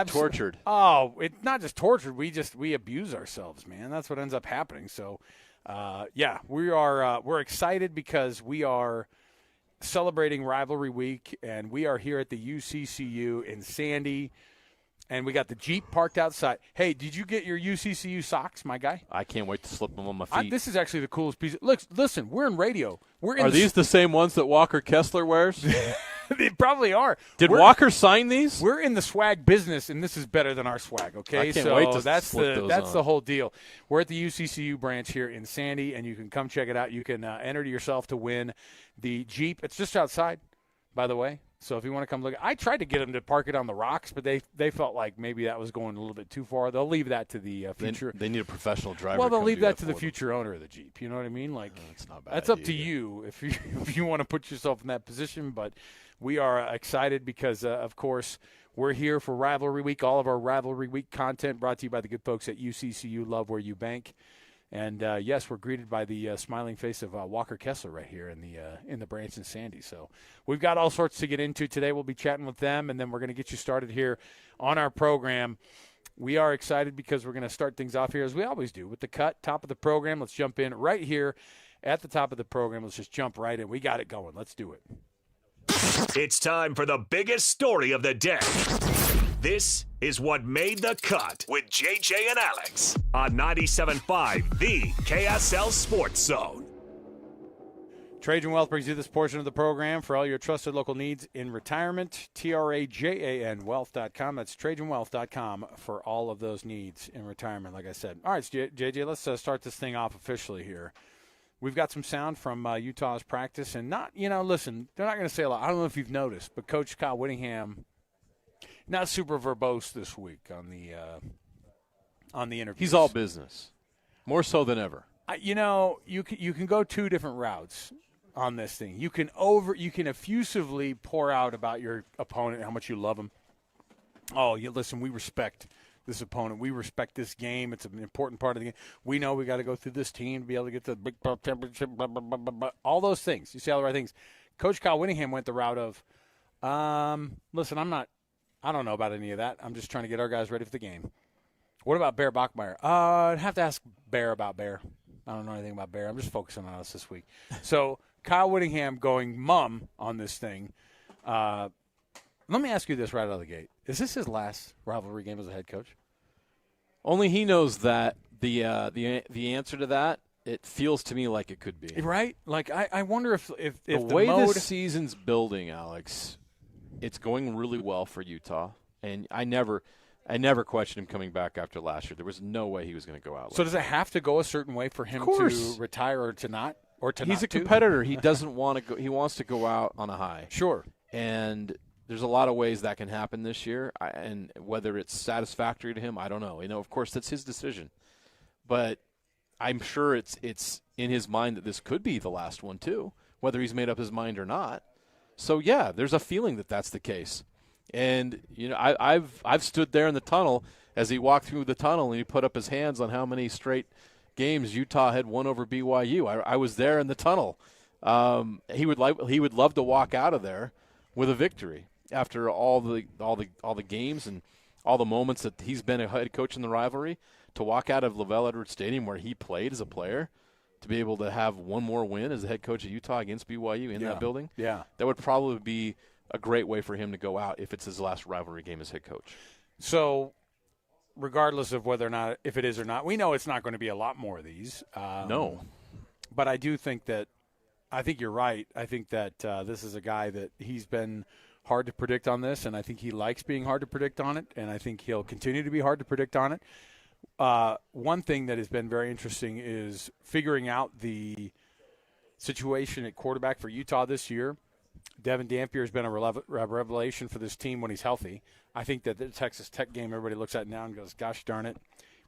tortured. Oh, it's not just tortured. We abuse ourselves, man. That's what ends up happening. So, we're excited because we are celebrating Rivalry Week, and we are here at the UCCU in Sandy. And we got the Jeep parked outside. Hey, did you get your UCCU socks, my guy? I can't wait to slip them on my feet. This is actually the coolest piece. Look, listen, we're in radio. Are these the same ones that Walker Kessler wears? They probably are. Did Walker sign these? We're in the swag business, and this is better than our swag, okay? I can't wait to that's slip those that's on. the whole deal. We're at the UCCU branch here in Sandy, and you can come check it out. You can enter yourself to win the Jeep. It's just outside, by the way. So if you want to come look, I tried to get them to park it on the rocks, but they felt like maybe that was going a little bit too far. They'll leave that to the future. They need a professional driver. Well, they'll to leave do that to for the them. future owner of the Jeep. You know what I mean? Like That's not a bad. that's up to you if you want to put yourself in that position. But we are excited because, of course, we're here for Rivalry Week. All of our Rivalry Week content brought to you by the good folks at UCCU. Love where you bank. And, yes, we're greeted by the smiling face of Walker Kessler right here in the branch in Sandy. So we've got all sorts to get into today. We'll be chatting with them, and then we're going to get you started here on our program. We are excited because we're going to start things off here, as we always do, with the cut, top of the program. Let's jump in right here at the top of the program. Let's just jump right in. We got it going. Let's do it. It's time for the biggest story of the day. This is what made the cut with JJ and Alex on 97.5, the KSL Sports Zone. Trajan Wealth brings you this portion of the program for all your trusted local needs in retirement. TRAJANwealth.com. That's TrajanWealth.com for all of those needs in retirement, like I said. All right, JJ, let's start this thing off officially here. we've got some sound from Utah's practice, and listen, they're not going to say a lot. I don't know if you've noticed, but Coach Kyle Whittingham, not super verbose this week on the interviews. He's all business, more so than ever. You can go two different routes on this thing. You can effusively pour out about your opponent, how much you love him. Oh, listen, we respect this opponent. We respect this game. It's an important part of the game. We know we got to go through this team to be able to get to the Big 12 championship, blah, blah, blah, blah, blah. All those things. You see all the right things. Coach Kyle Whittingham went the route of, listen, I don't know about any of that. I'm just trying to get our guys ready for the game. What about Bear Bachmeier? I'd have to ask Bear about Bear. I don't know anything about Bear. I'm just focusing on us this week. So Kyle Whittingham going mum on this thing. Let me ask you this right out of the gate. Is this his last rivalry game as a head coach? Only he knows that. The answer to that, it feels to me like it could be. Right? Like, I wonder if the way this season's building, Alex, it's going really well for Utah. And I never questioned him coming back after last year. There was no way he was going to go out. So does it have to go a certain way for him to retire or to not? Or to He's not a competitor. He doesn't want to go. He wants to go out on a high. Sure. And there's a lot of ways that can happen this year, and whether it's satisfactory to him, I don't know. Of course, that's his decision. But I'm sure it's in his mind that this could be the last one too, whether he's made up his mind or not. So yeah, there's a feeling that that's the case. And I've stood there in the tunnel as he walked through the tunnel and he put up his hands on how many straight games Utah had won over BYU. I was there in the tunnel. He would love to walk out of there with a victory after all the games and all the moments that he's been a head coach in the rivalry. To walk out of Lavelle Edwards Stadium where he played as a player, to be able to have one more win as a head coach at Utah against BYU in that building, that would probably be a great way for him to go out if it's his last rivalry game as head coach. So regardless of whether or not, if it is or not, we know it's not going to be a lot more of these. No. But I do think that, I think you're right. I think that this is a guy that he's been hard to predict on this, and I think he likes being hard to predict on it, and I think he'll continue to be hard to predict on it. One thing that has been very interesting is figuring out the situation at quarterback for Utah this year. Devin Dampier has been a revelation for this team when he's healthy. I think that the Texas Tech game, everybody looks at now and goes, gosh darn it,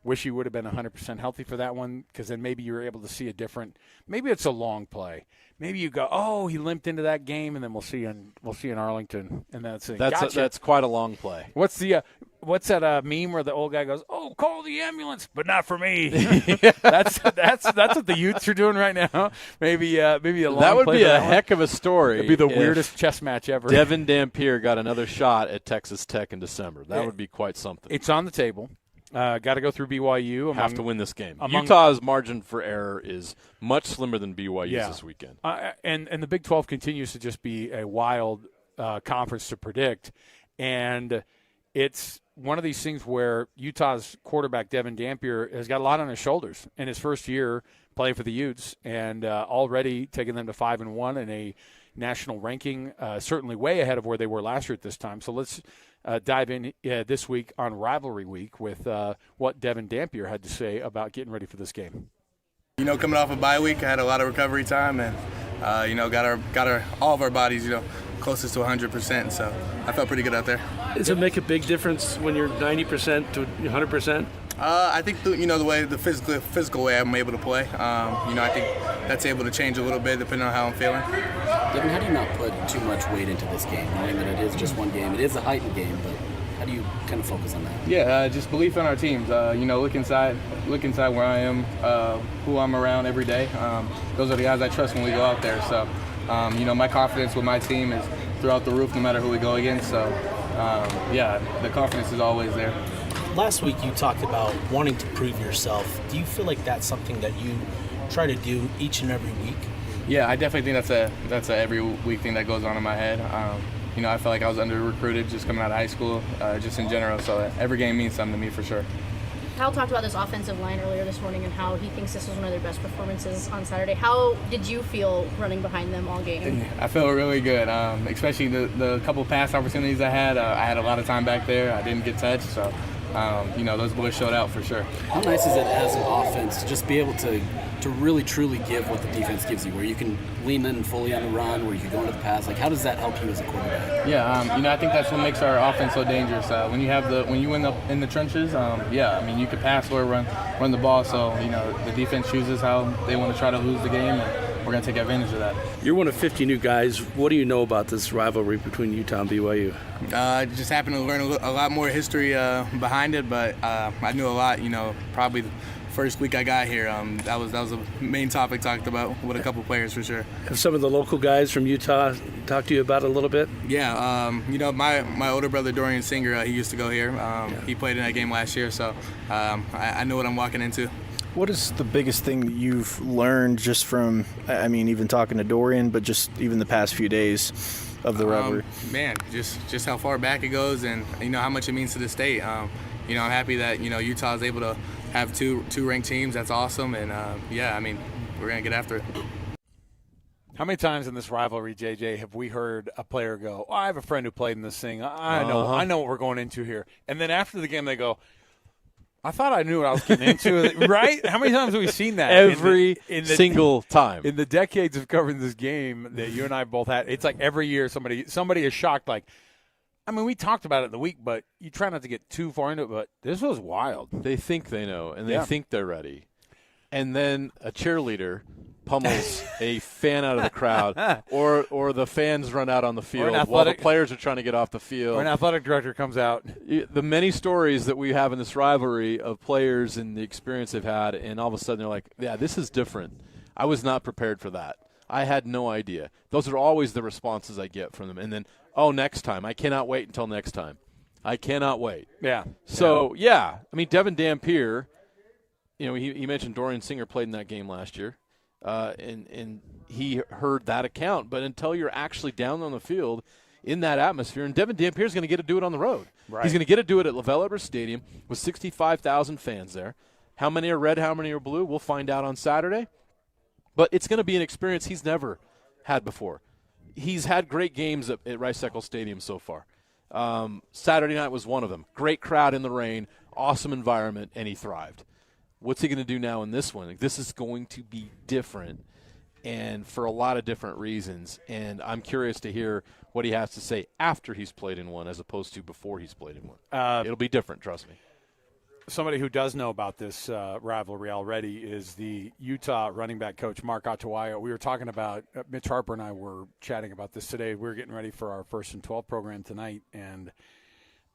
wish he would have been 100% healthy for that one, because then maybe you're able to see a different – maybe it's a long play. Maybe you go, oh, he limped into that game, and then we'll see in Arlington. And that's quite a long play. What's that meme where the old guy goes, oh, call the ambulance, but not for me. That's what the Utes are doing right now. Maybe a long play. That would be a heck of a story. It'd be the weirdest chess match ever. Devin Dampier got another shot at Texas Tech in December. That would be quite something. It's on the table. Got to go through BYU. Have to win this game. Utah's margin for error is much slimmer than BYU's this weekend. And the Big 12 continues to just be a wild conference to predict. And it's one of these things where Utah's quarterback, Devin Dampier, has got a lot on his shoulders in his first year playing for the Utes, and already taking them to 5-1 in a national ranking, certainly way ahead of where they were last year at this time. So let's dive in this week on Rivalry Week with what Devin Dampier had to say about getting ready for this game. Coming off a bye week, I had a lot of recovery time, and got all of our bodies, closest to 100%. So I felt pretty good out there. Does it make a big difference when you're 90% to 100%? I think the way the physical way I'm able to play. I think that's able to change a little bit depending on how I'm feeling. Devin, how do you not put too much weight into this game, knowing that it is just one game? It is a heightened game, but how do you kind of focus on that? Yeah, just belief in our teams. Look inside where I am, who I'm around every day. Those are the guys I trust when we go out there. So, my confidence with my team is throughout the roof no matter who we go against. So, the confidence is always there. Last week you talked about wanting to prove yourself. Do you feel like that's something that you try to do each and every week? Yeah, I definitely think that's a every week thing that goes on in my head. I felt like I was under-recruited just coming out of high school, just in general. So every game means something to me for sure. Kyle talked about this offensive line earlier this morning and how he thinks this was one of their best performances on Saturday. How did you feel running behind them all game? I felt really good, especially the couple pass opportunities I had. I had a lot of time back there. I didn't get touched, so those boys showed out for sure. How nice is it as an offense to just be able to really truly give what the defense gives you, where you can lean in fully on the run, where you can go into the pass? Like, how does that help you as a quarterback? Yeah, I think that's what makes our offense so dangerous. When you end up in the trenches, you can pass or run the ball. So the defense chooses how they want to try to lose the game, and we're going to take advantage of that. You're one of 50 new guys. What do you know about this rivalry between Utah and BYU? Just happened to learn a lot more history behind it, but I knew a lot. Probably the first week I got here, that was a main topic talked about with a couple players for sure. Have some of the local guys from Utah talked to you about it a little bit? Yeah, my older brother Dorian Singer, he used to go here. He played in that game last year, so I know what I'm walking into. What is the biggest thing that you've learned just from, even talking to Dorian, but just even the past few days of the rivalry? Just how far back it goes, and how much it means to the state. I'm happy that Utah is able to have two ranked teams. That's awesome, and we're gonna get after it. How many times in this rivalry, JJ, have we heard a player go, I have a friend who played in this thing. I know what we're going into here, and then after the game they go, I thought I knew what I was getting into, right? How many times have we seen that? Every single time. In the decades of covering this game that you and I both had, it's like every year somebody is shocked. Like, we talked about it in the week, but you try not to get too far into it, but this was wild. They think they know, and they think they're ready. And then a cheerleader pummels a fan out of the crowd, or the fans run out on the field while the players are trying to get off the field. Or an athletic director comes out. The many stories that we have in this rivalry of players and the experience they've had, and all of a sudden they're like, yeah, this is different. I was not prepared for that. I had no idea. Those are always the responses I get from them. And then, next time. I cannot wait until next time. I cannot wait. Yeah. So, Devin Dampier, he mentioned Dorian Singer played in that game last year. And he heard that account, but until you're actually down on the field in that atmosphere, and Devin Dampier is going to get to do it on the road. Right. He's going to get to do it at LaVell Edwards Stadium with 65,000 fans there. How many are red, how many are blue? We'll find out on Saturday. But it's going to be an experience he's never had before. He's had great games at Rice-Eccles Stadium so far. Saturday night was one of them. Great crowd in the rain, awesome environment, and he thrived. What's he going to do now in this one? This is going to be different, and for a lot of different reasons. And I'm curious to hear what he has to say after he's played in one as opposed to before he's played in one. It'll be different, trust me. Somebody who does know about this rivalry already is the Utah running back coach, Mark Atawaya. We were talking about, Mitch Harper and I were chatting about this today. We were getting ready for our 1st and 12 program tonight and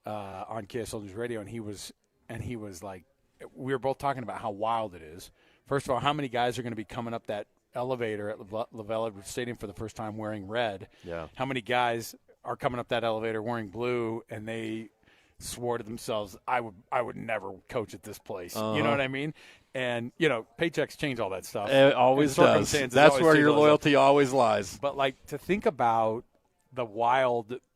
on KSL News Radio, and he was like, we were both talking about how wild it is. First of all, how many guys are going to be coming up that elevator at LaVell Edwards Stadium for the first time wearing red? Yeah. How many guys are coming up that elevator wearing blue, and they swore to themselves, I would never coach at this place. Uh-huh. You know what I mean? And, paychecks change all that stuff. It always does. That's where your loyalty always lies. But, to think about the wild –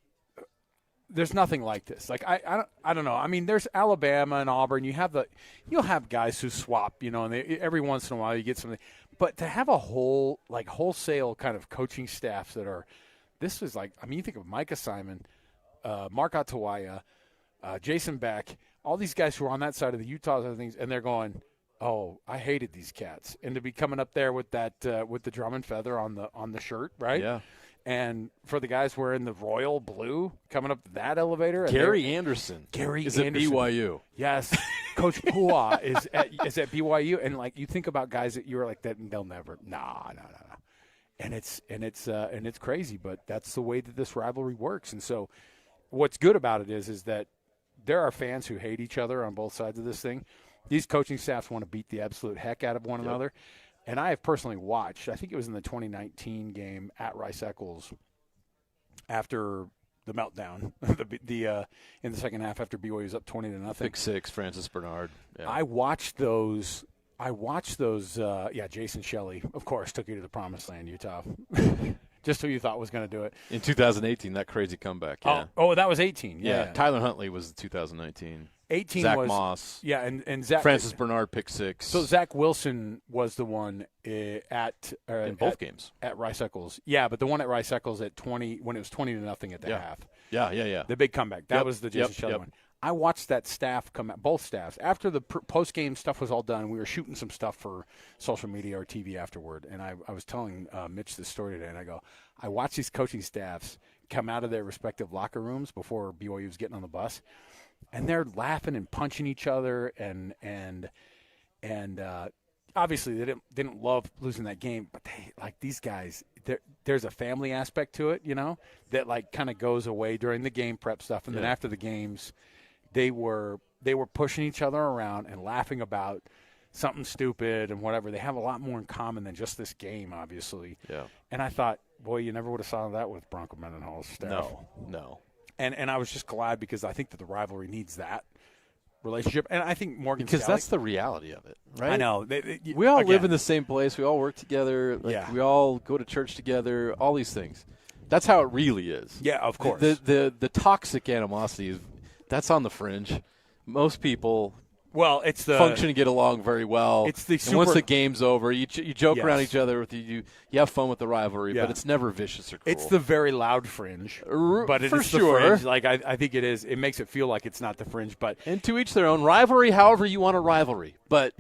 there's nothing like this. I don't know. There's Alabama and Auburn. You'll have guys who swap, and every once in a while you get something. But to have a whole wholesale kind of coaching staffs that are, this was you think of Micah Simon, Mark Atawaya, Jason Beck, all these guys who are on that side of the Utah side of things, and they're going, oh, I hated these cats, and to be coming up there with that with the drum and feather on the shirt, right? Yeah. And for the guys wearing the royal blue coming up that elevator. Gary Anderson is at BYU. Yes. Coach Pua is at BYU. And, you think about guys that you were like, that they'll never. No. And it's crazy, but that's the way that this rivalry works. And so what's good about it is that there are fans who hate each other on both sides of this thing. These coaching staffs want to beat the absolute heck out of one another. And I have personally watched, I think it was in the 2019 game at Rice-Eccles after the meltdown in the second half after BYU was up 20-0. Pick six, Francis Bernard. Yeah. I watched those. Jason Shelley, of course, took you to the promised land, Utah. Just who you thought was going to do it. In 2018, that crazy comeback. Yeah. Oh, that was 18. Yeah. Tyler Huntley was 2019. 18 Zach was Moss. Yeah, and Zach Francis Bernard pick six. So Zach Wilson was the one in both games at Rice-Eccles. Yeah, but the one at Rice-Eccles at 20 when it was 20-0 at the half. Yeah. The big comeback. That was the Jason Shelley one. I watched that staff come out, both staffs. After the post-game stuff was all done, we were shooting some stuff for social media or TV afterward, and I was telling Mitch this story today, and I go, I watched these coaching staffs come out of their respective locker rooms before BYU was getting on the bus, and they're laughing and punching each other, and obviously they didn't love losing that game, but they, like, these guys, there's a family aspect to it, that like kind of goes away during the game prep stuff, and then after the games, they were pushing each other around and laughing about something stupid and whatever. They have a lot more in common than just this game, obviously. Yeah. And I thought, boy, you never would have saw that with Bronco Mendenhall's staff. No. And I was just glad because I think that the rivalry needs that relationship. And I think Morgan because Scally, that's the reality of it, right? I know. We all live in the same place. We all work together. We all go to church together, all these things. That's how it really is. Yeah, of course. The toxic animosity, that's on the fringe. Most people function and get along very well. It's the and once the game's over, you joke around each other with you have fun with the rivalry, but it's never vicious or cruel. It's the very loud fringe, but it's the fringe. Like I think it is. It makes it feel like it's not the fringe, but and to each their own. Rivalry, however you want a rivalry, but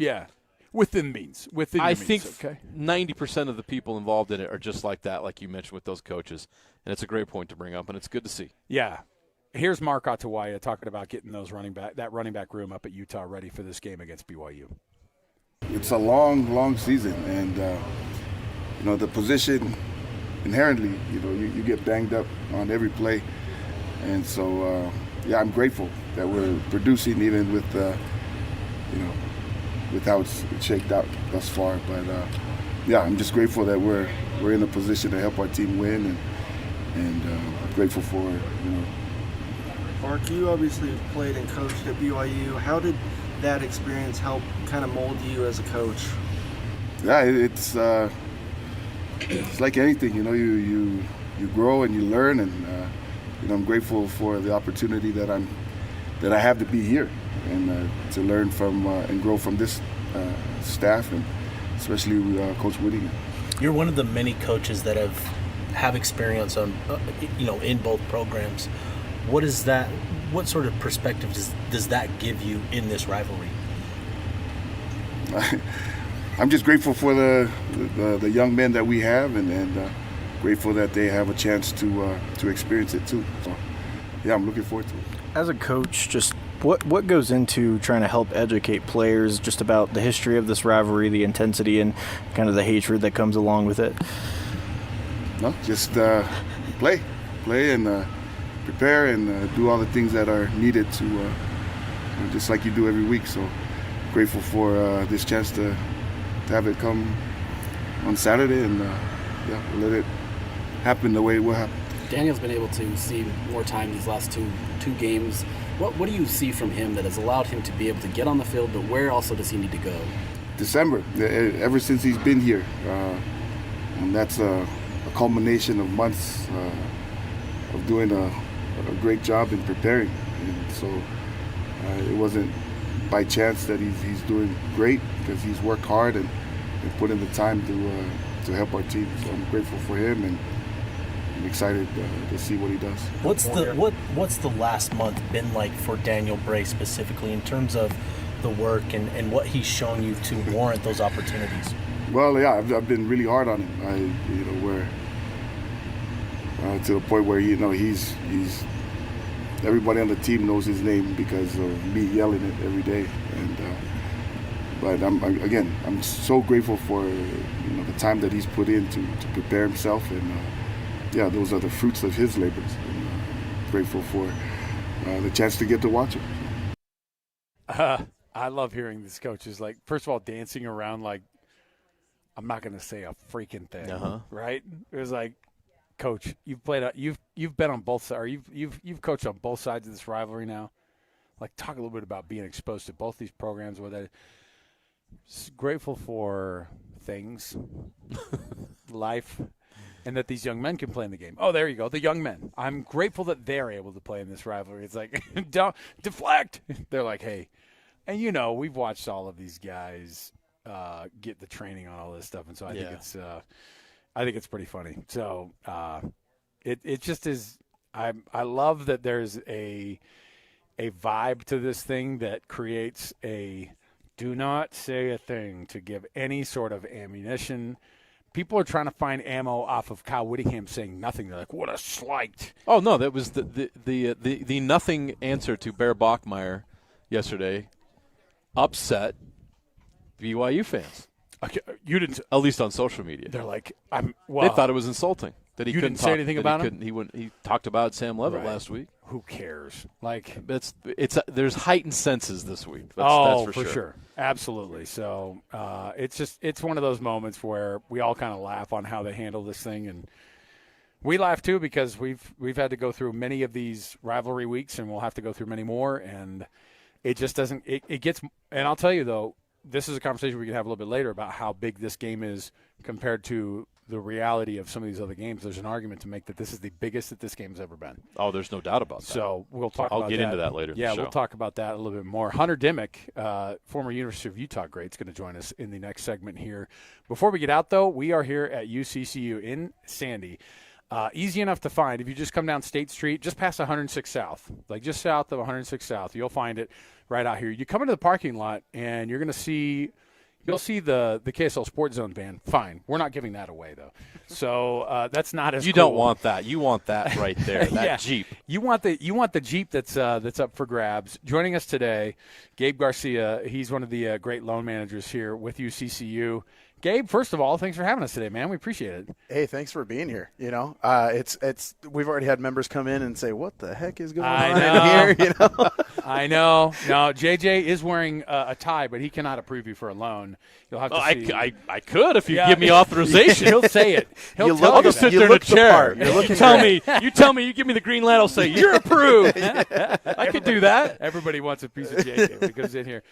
within means. I think 90% of the people involved in it are just like that, like you mentioned with those coaches, and it's a great point to bring up, and it's good to see. Yeah. Here's Mark Atawaya talking about getting that running back room up at Utah ready for this game against BYU. It's a long season, and the position inherently, you get banged up on every play, and so I'm grateful that we're producing even with with how it's shaked out thus far. But I'm just grateful that we're in a position to help our team win, and grateful for Mark, you obviously played and coached at BYU. How did that experience help kind of mold you as a coach? Yeah, it's like anything, you grow and you learn, and I'm grateful for the opportunity that I have to be here and to learn from and grow from this staff, and especially Coach Whittingham. You're one of the many coaches that have experience on in both programs. What is that? What sort of perspective does that give you in this rivalry? I'm just grateful for the young men that we have, and grateful that they have a chance to experience it too. So, I'm looking forward to it. As a coach, just what goes into trying to help educate players just about the history of this rivalry, the intensity, and kind of the hatred that comes along with it? No, just play and prepare and do all the things that are needed to just like you do every week. So grateful for this chance to have it come on Saturday, and let it happen the way it will happen. Daniel's been able to see more time these last two games. What do you see from him that has allowed him to be able to get on the field, but where also does he need to go? December, ever since he's been here, and that's a culmination of months of doing a great job in preparing, and so it wasn't by chance that he's doing great, because he's worked hard and put in the time to help our team. So I'm grateful for him, and I'm excited to see what he does. What's the last month been like for Daniel Bray specifically in terms of the work and what he's shown you to warrant those opportunities? Well, I've been really hard on him. Where to the point where he's everybody on the team knows his name because of me yelling it every day. And but I'm so grateful for the time that he's put in to prepare himself, and those are the fruits of his labors. And, grateful for the chance to get to watch him. I love hearing these coaches, like, first of all, dancing around like, I'm not going to say a freaking thing, right? It was like, Coach, you've been on both sides, or you've coached on both sides of this rivalry now. Like, talk a little bit about being exposed to both these programs. Grateful for things, life, and that these young men can play in the game. Oh, there you go, the young men. I'm grateful that they're able to play in this rivalry. It's like, don't deflect. They're like, hey, and we've watched all of these guys get the training on all this stuff, and so I think it's pretty funny. So it just is. I love that there's a a vibe to this thing that creates a do not say a thing to give any sort of ammunition. People are trying to find ammo off of Kyle Whittingham saying nothing. They're like, what a slight. Oh, no, that was the nothing answer to Bear Bachmeier yesterday upset BYU fans. Okay, you didn't. At least on social media. They're like, they thought it was insulting that he you couldn't didn't say anything about him. He talked about Sam Levitt Right. last week. Who cares? Like there's heightened senses this week. That's for sure. Absolutely. So it's one of those moments where we all kind of laugh on how they handle this thing, and we laugh too because we've had to go through many of these rivalry weeks, and we'll have to go through many more, and it just doesn't. It gets. And I'll tell you though, this is a conversation we can have a little bit later about how big this game is compared to the reality of some of these other games. There's an argument to make that this is the biggest that this game's ever been. Oh, there's no doubt about that. So we'll talk about that. I'll get into that later. Yeah, in the we'll show. talk about that a little bit more. Hunter Dimmick, former University of Utah great, is going to join us in the next segment here. Before we get out, though, we are here at UCCU in Sandy. Easy enough to find. If you just come down State Street, just past 106 South, like just south of 106 South, you'll find it right out here. You come into the parking lot, and you're going to see – you'll see the KSL Sports Zone van. Fine. We're not giving that away, though. So that's not as You cool. don't want that. You want that right there, that yeah. Jeep. You want the Jeep that's up for grabs. Joining us today, Gabe Garcia. He's one of the great loan managers here with UCCU. Gabe, first of all, thanks for having us today, man. We appreciate it. Hey, thanks for being here. You know, it's we've already had members come in and say, "What the heck is going on in here?" You know, I know. No, JJ is wearing a tie, but he cannot approve you for a loan. You'll have to see. I could if you give me authorization. He'll say it. I'll just sit there in a chair. You tell me. You give me the green light. I'll say you're approved. I could do that. Everybody wants a piece of JJ when he comes in here.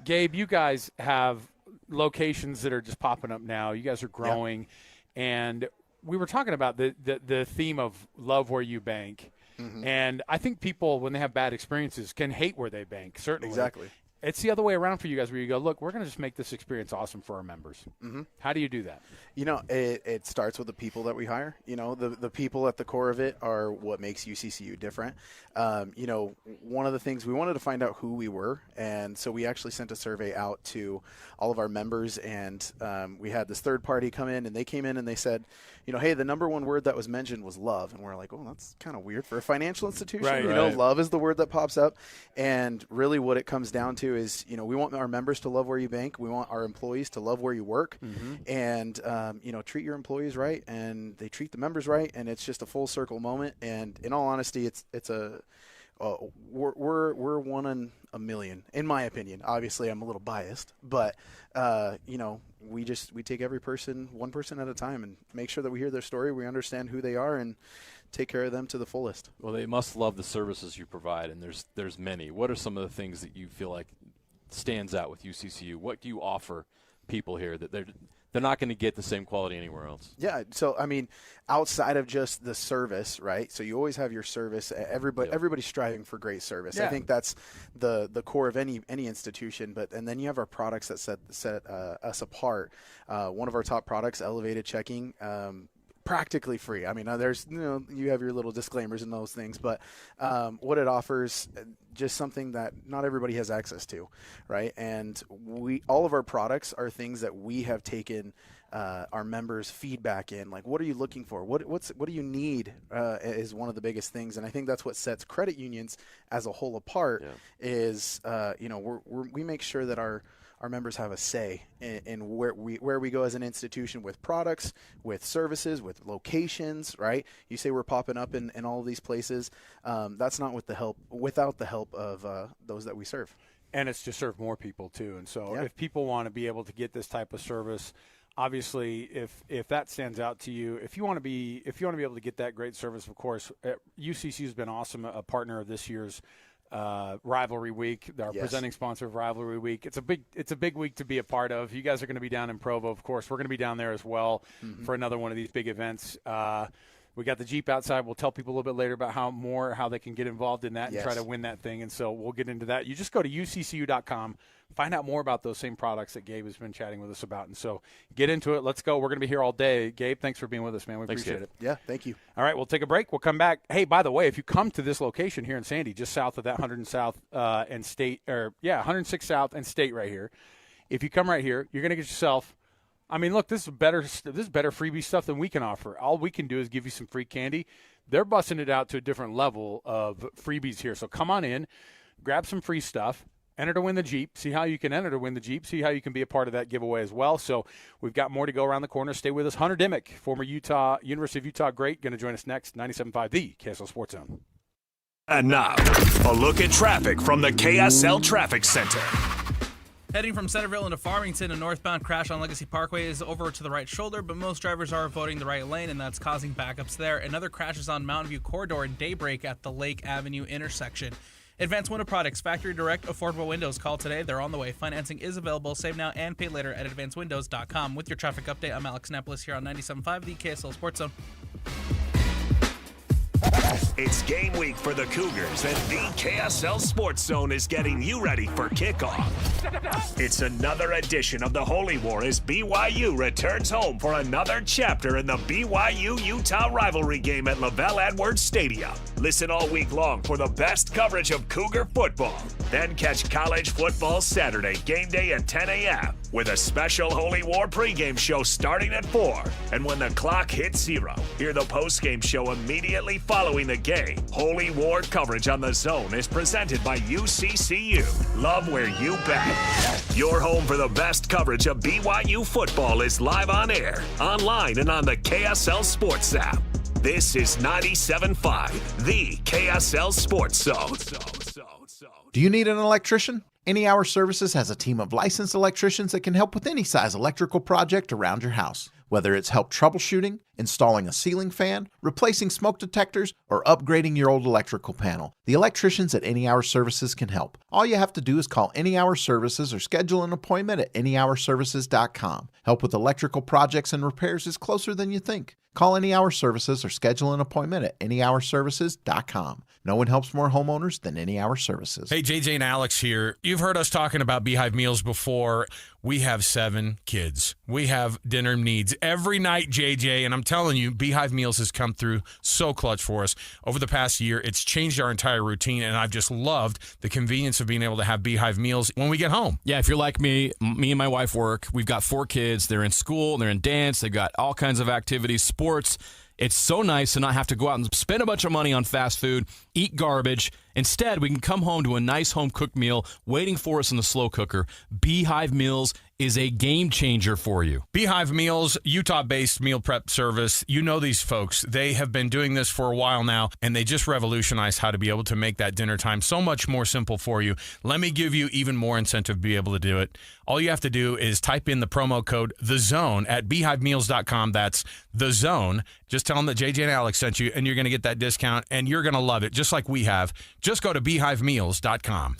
Gabe, you guys have locations that are just popping up now. You guys are growing, and we were talking about the theme of love where you bank. Mm-hmm. And I think people, when they have bad experiences, can hate where they bank. Certainly, exactly. It's the other way around for you guys, where you go, look, we're going to just make this experience awesome for our members. Mm-hmm. How do you do that? You know, it starts with the people that we hire. You know, the people at the core of it are what makes UCCU different. You know, one of the things we wanted to find out who we were, and so we actually sent a survey out to all of our members, and we had this third party come in, and they came in and they said, you know, hey, the number one word that was mentioned was love, and we're like, oh, that's kind of weird for a financial institution. Right, you know, love is the word that pops up, and really what it comes down to is, you know, we want our members to love where you bank, we want our employees to love where you work, and you know, treat your employees right, and they treat the members right, and it's just a full circle moment. And in all honesty, we're one in a million, in my opinion. Obviously, I'm a little biased, but you know, we take every person, one person at a time, and make sure that we hear their story, we understand who they are, and take care of them to the fullest. Well, they must love the services you provide, and there's many. What are some of the things that you feel like stands out with UCCU? What do you offer people here that they're not going to get the same quality anywhere else? Yeah, so I mean, outside of just the service, right? So you always have your service. Everybody's striving for great service. Yeah. I think that's the core of any institution. And then you have our products that set us apart. One of our top products, elevated checking. Practically free. I mean, there's, you know, you have your little disclaimers and those things, but what it offers, just something that not everybody has access to, right? And all of our products are things that we have taken our members' feedback in. Like, what are you looking for? What do you need? Is one of the biggest things, and I think that's what sets credit unions as a whole apart. Yeah. Is you know, we make sure that our members have a say in where we go as an institution with products, with services, with locations, right? You say we're popping up in all of these places. That's not without the help of those that we serve. And it's to serve more people too. And so if people want to be able to get this type of service, obviously, if that stands out to you, if you want to be able to get that great service, of course, UCCU has been awesome, a partner of this year's Rivalry Week, our presenting sponsor of Rivalry Week. It's a big week to be a part of. You guys are going to be down in Provo, of course. We're going to be down there as well for another one of these big events. We got the Jeep outside. We'll tell people a little bit later about how they can get involved in that and try to win that thing. And so we'll get into that. You just go to uccu.com, find out more about those same products that Gabe has been chatting with us about. And so get into it. Let's go. We're going to be here all day. Gabe, thanks for being with us, man. We appreciate it. Yeah, thank you. All right, we'll take a break. We'll come back. Hey, by the way, if you come to this location here in Sandy, just south of that 100 South and State, 106 South and State right here, if you come right here, you're going to get yourself – I mean, look, this is better freebie stuff than we can offer. All we can do is give you some free candy. They're busting it out to a different level of freebies here. So come on in, grab some free stuff, enter to win the Jeep, see how you can enter to win the Jeep, see how you can be a part of that giveaway as well. So we've got more to go around the corner. Stay with us. Hunter Dimmick, former University of Utah great, going to join us next. 97.5, the KSL Sports Zone. And now, a look at traffic from the KSL Traffic Center. Heading from Centerville into Farmington, a northbound crash on Legacy Parkway is over to the right shoulder, but most drivers are avoiding the right lane, and that's causing backups there. Another crash is on Mountain View Corridor in Daybreak at the Lake Avenue intersection. Advanced Window Products, factory direct, affordable windows. Call today. They're on the way. Financing is available. Save now and pay later at advancedwindows.com. With your traffic update, I'm Alex Nepolis here on 97.5, the KSL Sports Zone. It's game week for the Cougars, and the KSL Sports Zone is getting you ready for kickoff. It's another edition of the Holy War as BYU returns home for another chapter in the BYU-Utah rivalry game at Lavelle Edwards Stadium. Listen all week long for the best coverage of Cougar football. Then catch college football Saturday, game day at 10 a.m. with a special Holy War pregame show starting at 4. And when the clock hits 0, hear the postgame show immediately following the game. Holy War coverage on the Zone is presented by UCCU. Love where you bet. Your home for the best coverage of BYU football is live on air, online, and on the KSL Sports app. This is 97.5, the KSL Sports Zone. Do you need an electrician? Any Hour Services has a team of licensed electricians that can help with any size electrical project around your house. Whether it's help troubleshooting, installing a ceiling fan, replacing smoke detectors, or upgrading your old electrical panel, the electricians at Any Hour Services can help. All you have to do is call Any Hour Services or schedule an appointment at anyhourservices.com. Help with electrical projects and repairs is closer than you think. Call Any Hour Services or schedule an appointment at anyhourservices.com. No one helps more homeowners than Any Hour Services. Hey, JJ and Alex here. You've heard us talking about Beehive Meals before. We have 7 kids. We have dinner needs every night, JJ, and I'm telling you, Beehive Meals has come through so clutch for us. Over the past year, it's changed our entire routine, and I've just loved the convenience of being able to have Beehive Meals when we get home. Yeah, if you're like me and my wife work. We've got 4 kids. They're in school, they're in dance, they've got all kinds of activities, sports. It's so nice to not have to go out and spend a bunch of money on fast food, eat garbage. Instead, we can come home to a nice home-cooked meal waiting for us in the slow cooker. Beehive Meals is a game changer for you. Beehive Meals, Utah-based meal prep service. You know these folks. They have been doing this for a while now, and they just revolutionized how to be able to make that dinner time so much more simple for you. Let me give you even more incentive to be able to do it. All you have to do is type in the promo code THEZONE at beehivemeals.com. That's THEZONE. Just tell them that JJ and Alex sent you, and you're going to get that discount, and you're going to love it, just like we have. Just go to beehivemeals.com.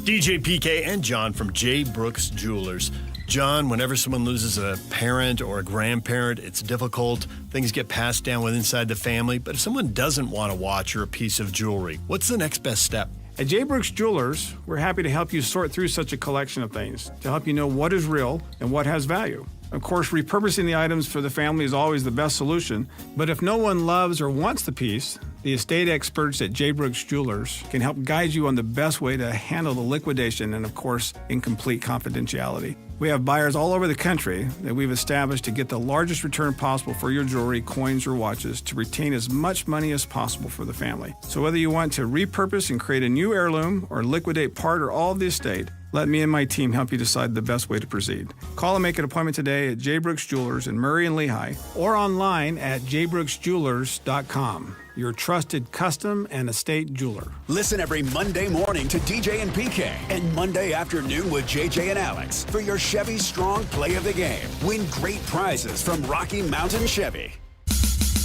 DJ PK and John from J. Brooks Jewelers. John, whenever someone loses a parent or a grandparent, it's difficult. Things get passed down with inside the family. But if someone doesn't want a watch or a piece of jewelry, what's the next best step? At J. Brooks Jewelers, we're happy to help you sort through such a collection of things to help you know what is real and what has value. Of course, repurposing the items for the family is always the best solution, but if no one loves or wants the piece, the estate experts at J. Brooks Jewelers can help guide you on the best way to handle the liquidation and, of course, in complete confidentiality. We have buyers all over the country that we've established to get the largest return possible for your jewelry, coins, or watches to retain as much money as possible for the family. So whether you want to repurpose and create a new heirloom or liquidate part or all of the estate, let me and my team help you decide the best way to proceed. Call and make an appointment today at J. Brooks Jewelers in Murray and Lehigh or online at jbrooksjewelers.com. Your trusted custom and estate jeweler. Listen every Monday morning to DJ and PK and Monday afternoon with JJ and Alex for your Chevy Strong Play of the Game. Win great prizes from Rocky Mountain Chevy.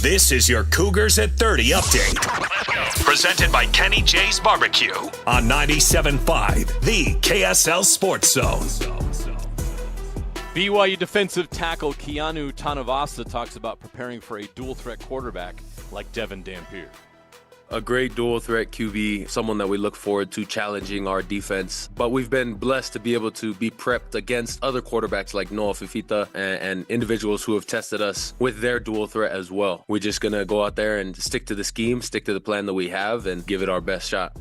This is your Cougars at 30 update. Presented by Kenny J's Barbecue on 97.5, the KSL Sports Zone. BYU defensive tackle Keanu Tanavasa talks about preparing for a dual-threat quarterback like Devin Dampier. A great dual threat QB, someone that we look forward to challenging our defense. But we've been blessed to be able to be prepped against other quarterbacks like Noah Fifita and individuals who have tested us with their dual threat as well. We're just going to go out there and stick to the scheme, stick to the plan that we have, and give it our best shot.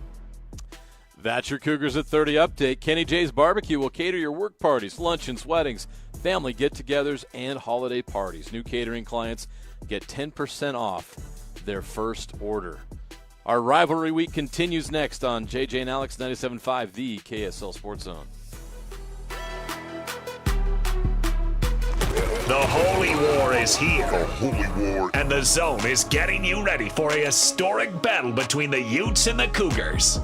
That's your Cougars at 30 update. Kenny J's Barbecue will cater your work parties, luncheons, weddings, family get-togethers, and holiday parties. New catering clients get 10% off their first order. Our rivalry week continues next on JJ and Alex 97.5, the KSL Sports Zone. The Holy War is here. The Holy War. And the Zone is getting you ready for a historic battle between the Utes and the Cougars.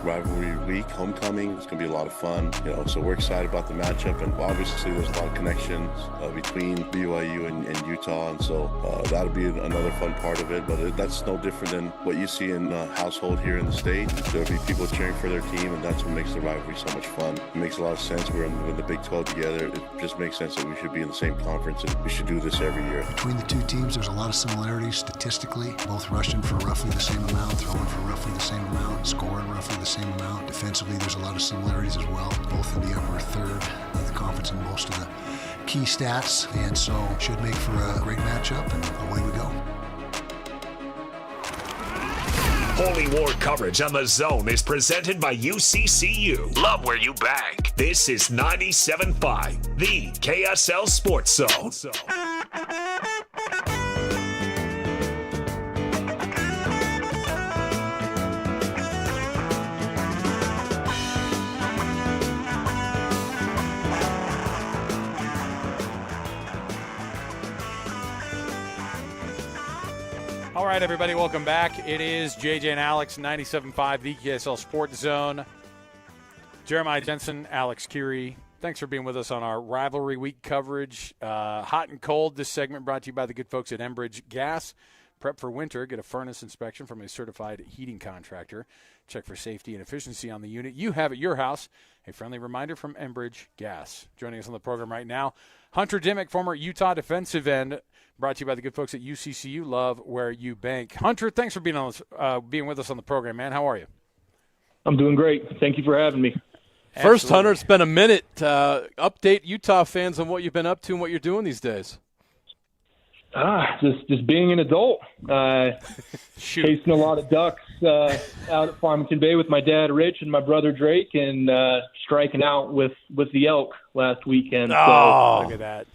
Rivalry week, homecoming, it's going to be a lot of fun, so we're excited about the matchup, and obviously there's a lot of connections between BYU and Utah, and so that'll be another fun part of it, but that's no different than what you see in a household here in the state. There'll be people cheering for their team, and that's what makes the rivalry so much fun. It makes a lot of sense. We're in the Big 12 together. It just makes sense that we should be in the same conference, and we should do this every year. Between the two teams, there's a lot of similarities statistically, both rushing for roughly the same amount, throwing for roughly the same amount, scoring roughly the same amount. Defensively, there's a lot of similarities as well, both in the upper third of the conference in most of the key stats, and so should make for a great matchup, and away we go. Holy War coverage on the Zone is presented by UCCU. Love where you bank. This is 97.5, the KSL Sports Zone. All right, everybody, welcome back. It is JJ and Alex, 97.5, the KSL Sports Zone. Jeremiah Jensen, Alex Curie, thanks for being with us on our Rivalry Week coverage. Hot and cold, this segment brought to you by the good folks at Enbridge Gas. Prep for winter, get a furnace inspection from a certified heating contractor. Check for safety and efficiency on the unit you have at your house. A friendly reminder from Enbridge Gas. Joining us on the program right now, Hunter Dimmick, former Utah defensive end, brought to you by the good folks at UCCU. Love where you bank. Hunter, thanks for being with us on the program, man. How are you? I'm doing great. Thank you for having me. First, Absolutely. Hunter, it's been a minute. Update Utah fans on what you've been up to and what you're doing these days. Just being an adult. Chasing a lot of ducks out at Farmington Bay with my dad, Rich, and my brother, Drake, and striking out with the elk last weekend. Oh, look at that.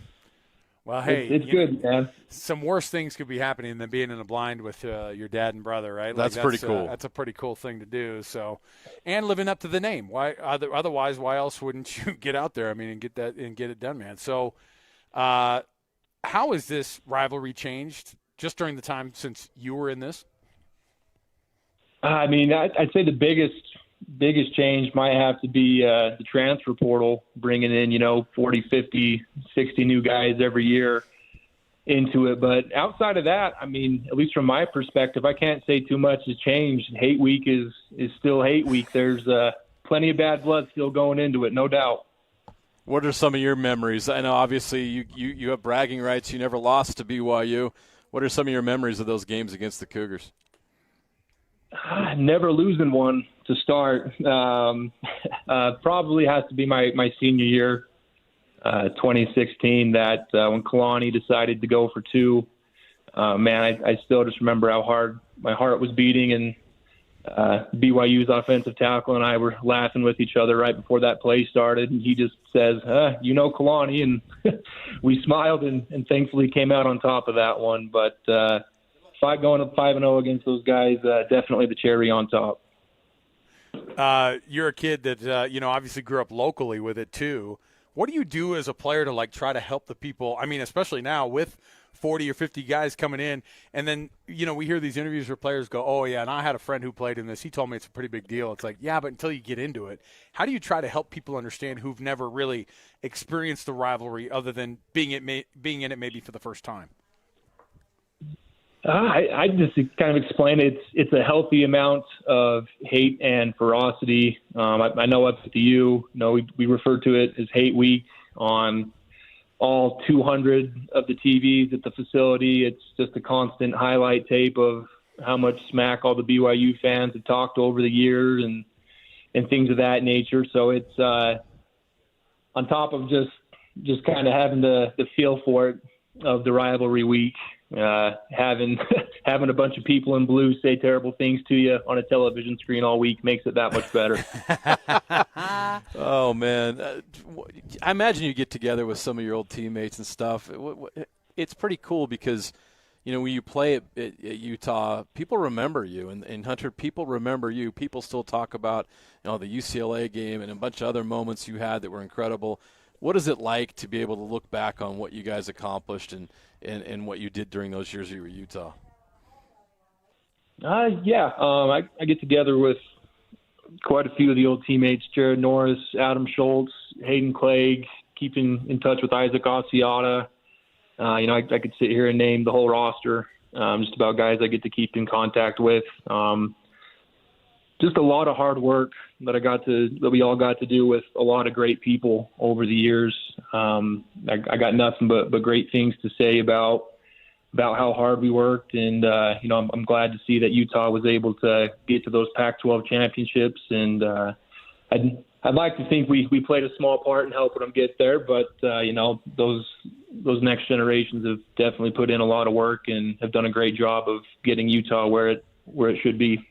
Well, hey, it's good, man. Some worse things could be happening than being in a blind with your dad and brother, right? That's pretty cool. That's a pretty cool thing to do. So, and living up to the name. Why otherwise? Why else wouldn't you get out there? I mean, and get it done, man. So, how has this rivalry changed just during the time since you were in this? I mean, I'd say the biggest change might have to be the transfer portal, bringing in, 40, 50, 60 new guys every year into it. But outside of that, I mean, at least from my perspective, I can't say too much has changed. Hate week is still hate week. There's plenty of bad blood still going into it, no doubt. What are some of your memories? I know obviously you have bragging rights. You never lost to BYU. What are some of your memories of those games against the Cougars? Never losing one to start. Probably has to be my senior year, 2016, that when Kalani decided to go for two. Man, I still just remember how hard my heart was beating, and BYU's offensive tackle and I were laughing with each other right before that play started, and he just says, Kalani, and we smiled and thankfully came out on top of that one. But going up 5-0 against those guys, definitely the cherry on top. You're a kid that obviously grew up locally with it too. What do you do as a player to try to help the people? I mean, especially now with 40 or 50 guys coming in, and then we hear these interviews where players go, "Oh yeah, and I had a friend who played in this. He told me it's a pretty big deal." It's like, yeah, but until you get into it, how do you try to help people understand who've never really experienced the rivalry other than being in it maybe for the first time? I just kind of explain it's a healthy amount of hate and ferocity. I know up at the U, we refer to it as hate week on all 200 of the TVs at the facility. It's just a constant highlight tape of how much smack all the BYU fans have talked over the years and things of that nature. So it's on top of just kind of having the feel for it of the rivalry week, having a bunch of people in blue say terrible things to you on a television screen all week makes it that much better. Oh, man. I imagine you get together with some of your old teammates and stuff. It's pretty cool because, when you play at Utah, people remember you. And Hunter, people remember you. People still talk about the UCLA game and a bunch of other moments you had that were incredible. What is it like to be able to look back on what you guys accomplished and what you did during those years you were at Utah? I get together with quite a few of the old teammates, Jared Norris, Adam Schultz, Hayden Clegg, keeping in touch with Isaac Asiata. I could sit here and name the whole roster, just about guys I get to keep in contact with. Just a lot of hard work that we all got to do with a lot of great people over the years. I got nothing but great things to say about how hard we worked. And, I'm glad to see that Utah was able to get to those Pac-12 championships. And I'd like to think we played a small part in helping them get there. But, those next generations have definitely put in a lot of work and have done a great job of getting Utah where it should be.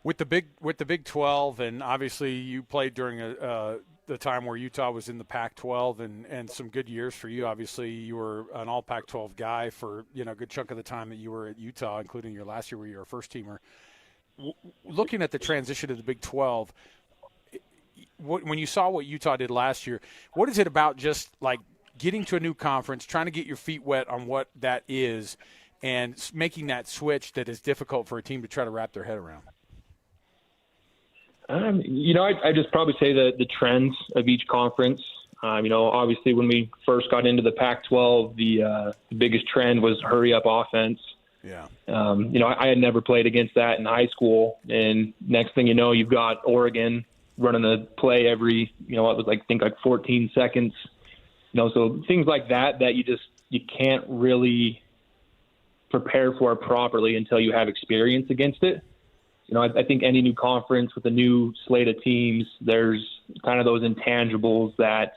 With the Big 12, and obviously you played during the time where Utah was in the Pac-12 and some good years for you. Obviously, you were an all Pac-12 guy for a good chunk of the time that you were at Utah, including your last year where you were a first-teamer. Looking at the transition to the Big 12, when you saw what Utah did last year, what is it about just like getting to a new conference, trying to get your feet wet on what that is, and making that switch that is difficult for a team to try to wrap their head around? I just probably say the trends of each conference. Obviously when we first got into the Pac-12, the biggest trend was hurry up offense. Yeah. I had never played against that in high school, and next thing you know, you've got Oregon running the play every, it was like 14 seconds. So things like that you can't really prepare for properly until you have experience against it. I think any new conference with a new slate of teams, there's kind of those intangibles that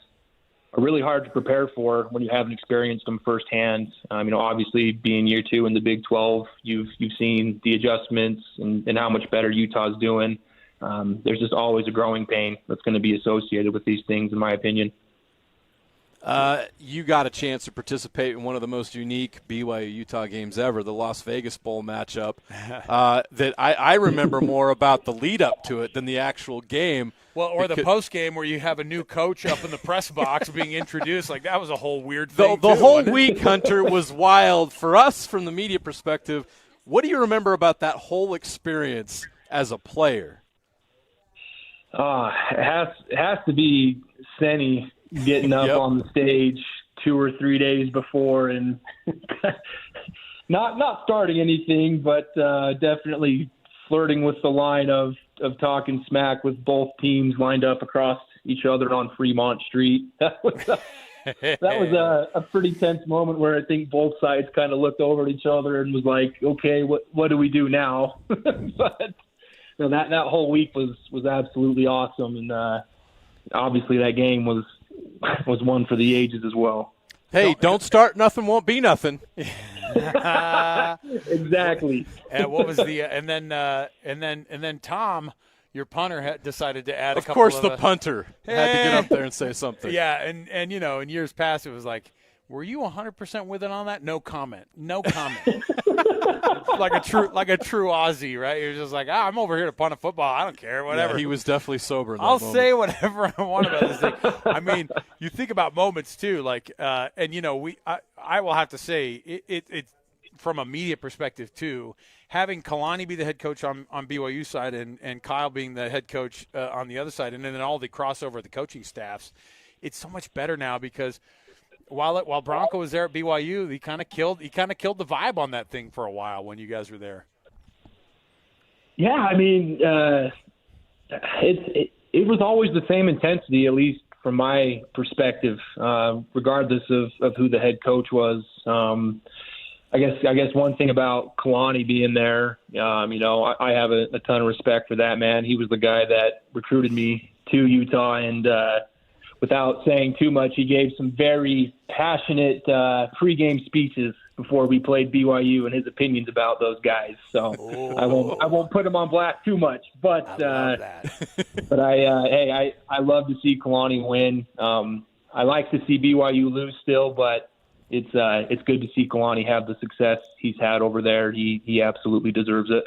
are really hard to prepare for when you haven't experienced them firsthand. Obviously being year 2 in the Big 12, you've seen the adjustments and how much better Utah's doing. There's just always a growing pain that's going to be associated with these things, in my opinion. You got a chance to participate in one of the most unique BYU-Utah games ever, the Las Vegas Bowl matchup, that I remember more about the lead-up to it than the actual game. Well, or the post-game where you have a new coach up in the press box being introduced. Like, that was a whole weird thing, The whole week, Hunter, was wild. For us, from the media perspective, what do you remember about that whole experience as a player? It has to be Senny getting up on the stage 2 or 3 days before and not starting anything, but definitely flirting with the line of talking smack with both teams lined up across each other on Fremont Street. That was a pretty tense moment where I think both sides kind of looked over at each other and was like, okay, what do we do now? But that whole week was absolutely awesome, and obviously that game was one for the ages as well. Hey, don't start nothing, won't be nothing. Exactly. And what was the and then Tom, your punter, decided to add a couple. Of course, the punter had to get up there and say something. Yeah, and in years past, it was like, were you 100% with it on that? No comment. No comment. like a true Aussie, right? You're just like, I'm over here to punt a football. I don't care, whatever. Yeah, he was definitely sober in that I'll moment. say whatever I want about this thing. I mean, you think about moments too, like, and I will have to say it from a media perspective too. Having Kalani be the head coach on BYU side and Kyle being the head coach on the other side, and then all the crossover of the coaching staffs, it's so much better now because while Bronco was there at BYU, he kind of killed the vibe on that thing for a while when you guys were there. Yeah, I mean, it was always the same intensity, at least from my perspective, regardless of who the head coach was. I guess one thing about Kalani being there, I have a ton of respect for that man. He was the guy that recruited me to Utah, and without saying too much, he gave some very passionate pregame speeches before we played BYU and his opinions about those guys. So I won't put him on blast too much, but but I love to see Kalani win. I like to see BYU lose still, but it's good to see Kalani have the success he's had over there. He absolutely deserves it.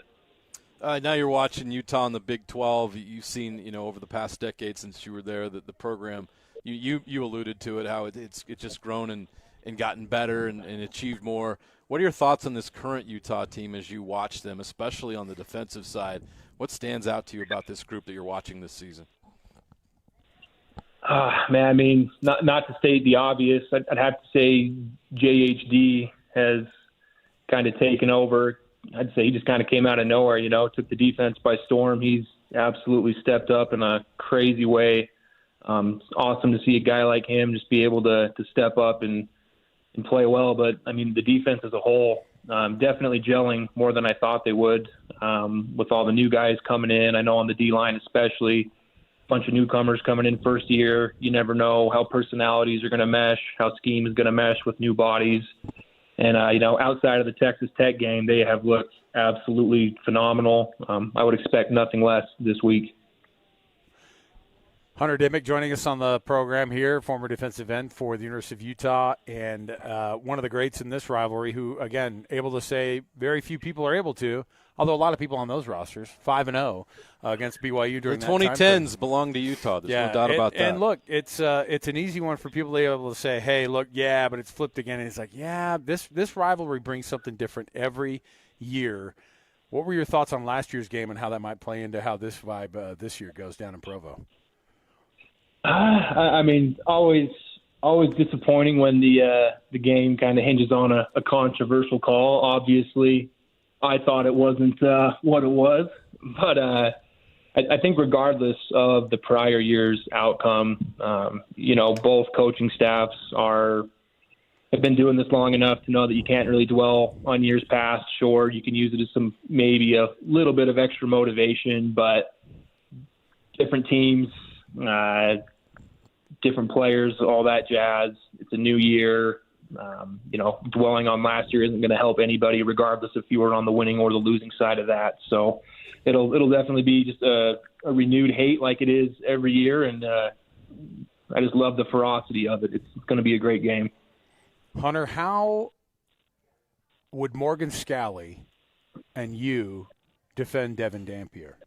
Now you're watching Utah in the Big 12. You've seen, over the past decade since you were there, that the program, you alluded to it, how it's just grown and gotten better and achieved more. What are your thoughts on this current Utah team as you watch them, especially on the defensive side? What stands out to you about this group that you're watching this season? Man, I mean, not to state the obvious, I'd have to say JHD has kind of taken over. I'd say he just kind of came out of nowhere, took the defense by storm. He's absolutely stepped up in a crazy way. It's awesome to see a guy like him just be able to step up and play well. But, I mean, the defense as a whole, definitely gelling more than I thought they would with all the new guys coming in. I know on the D-line especially, a bunch of newcomers coming in first year. You never know how personalities are going to mesh, how scheme is going to mesh with new bodies. And, outside of the Texas Tech game, they have looked absolutely phenomenal. I would expect nothing less this week. Hunter Dimick joining us on the program here, former defensive end for the University of Utah, and one of the greats in this rivalry who, again, able to say very few people are able to, although a lot of people on those rosters, 5-0 against BYU during the that 2010s belong to Utah. There's no doubt about that. And look, it's an easy one for people to be able to say, hey, look, yeah, but it's flipped again. And it's like, yeah, this rivalry brings something different every year. What were your thoughts on last year's game and how that might play into how this vibe this year goes down in Provo? I mean, always disappointing when the game kind of hinges on a controversial call. Obviously, I thought it wasn't what it was, but I think regardless of the prior year's outcome, both coaching staffs have been doing this long enough to know that you can't really dwell on years past. Sure, you can use it as maybe a little bit of extra motivation, but different teams, different players, all that jazz. It's a new year. Dwelling on last year isn't going to help anybody, regardless if you were on the winning or the losing side of that. So it'll definitely be just a renewed hate like it is every year, and I just love the ferocity of it. It's going to be a great game. Hunter, how would Morgan Scalley and you defend Devin Dampier?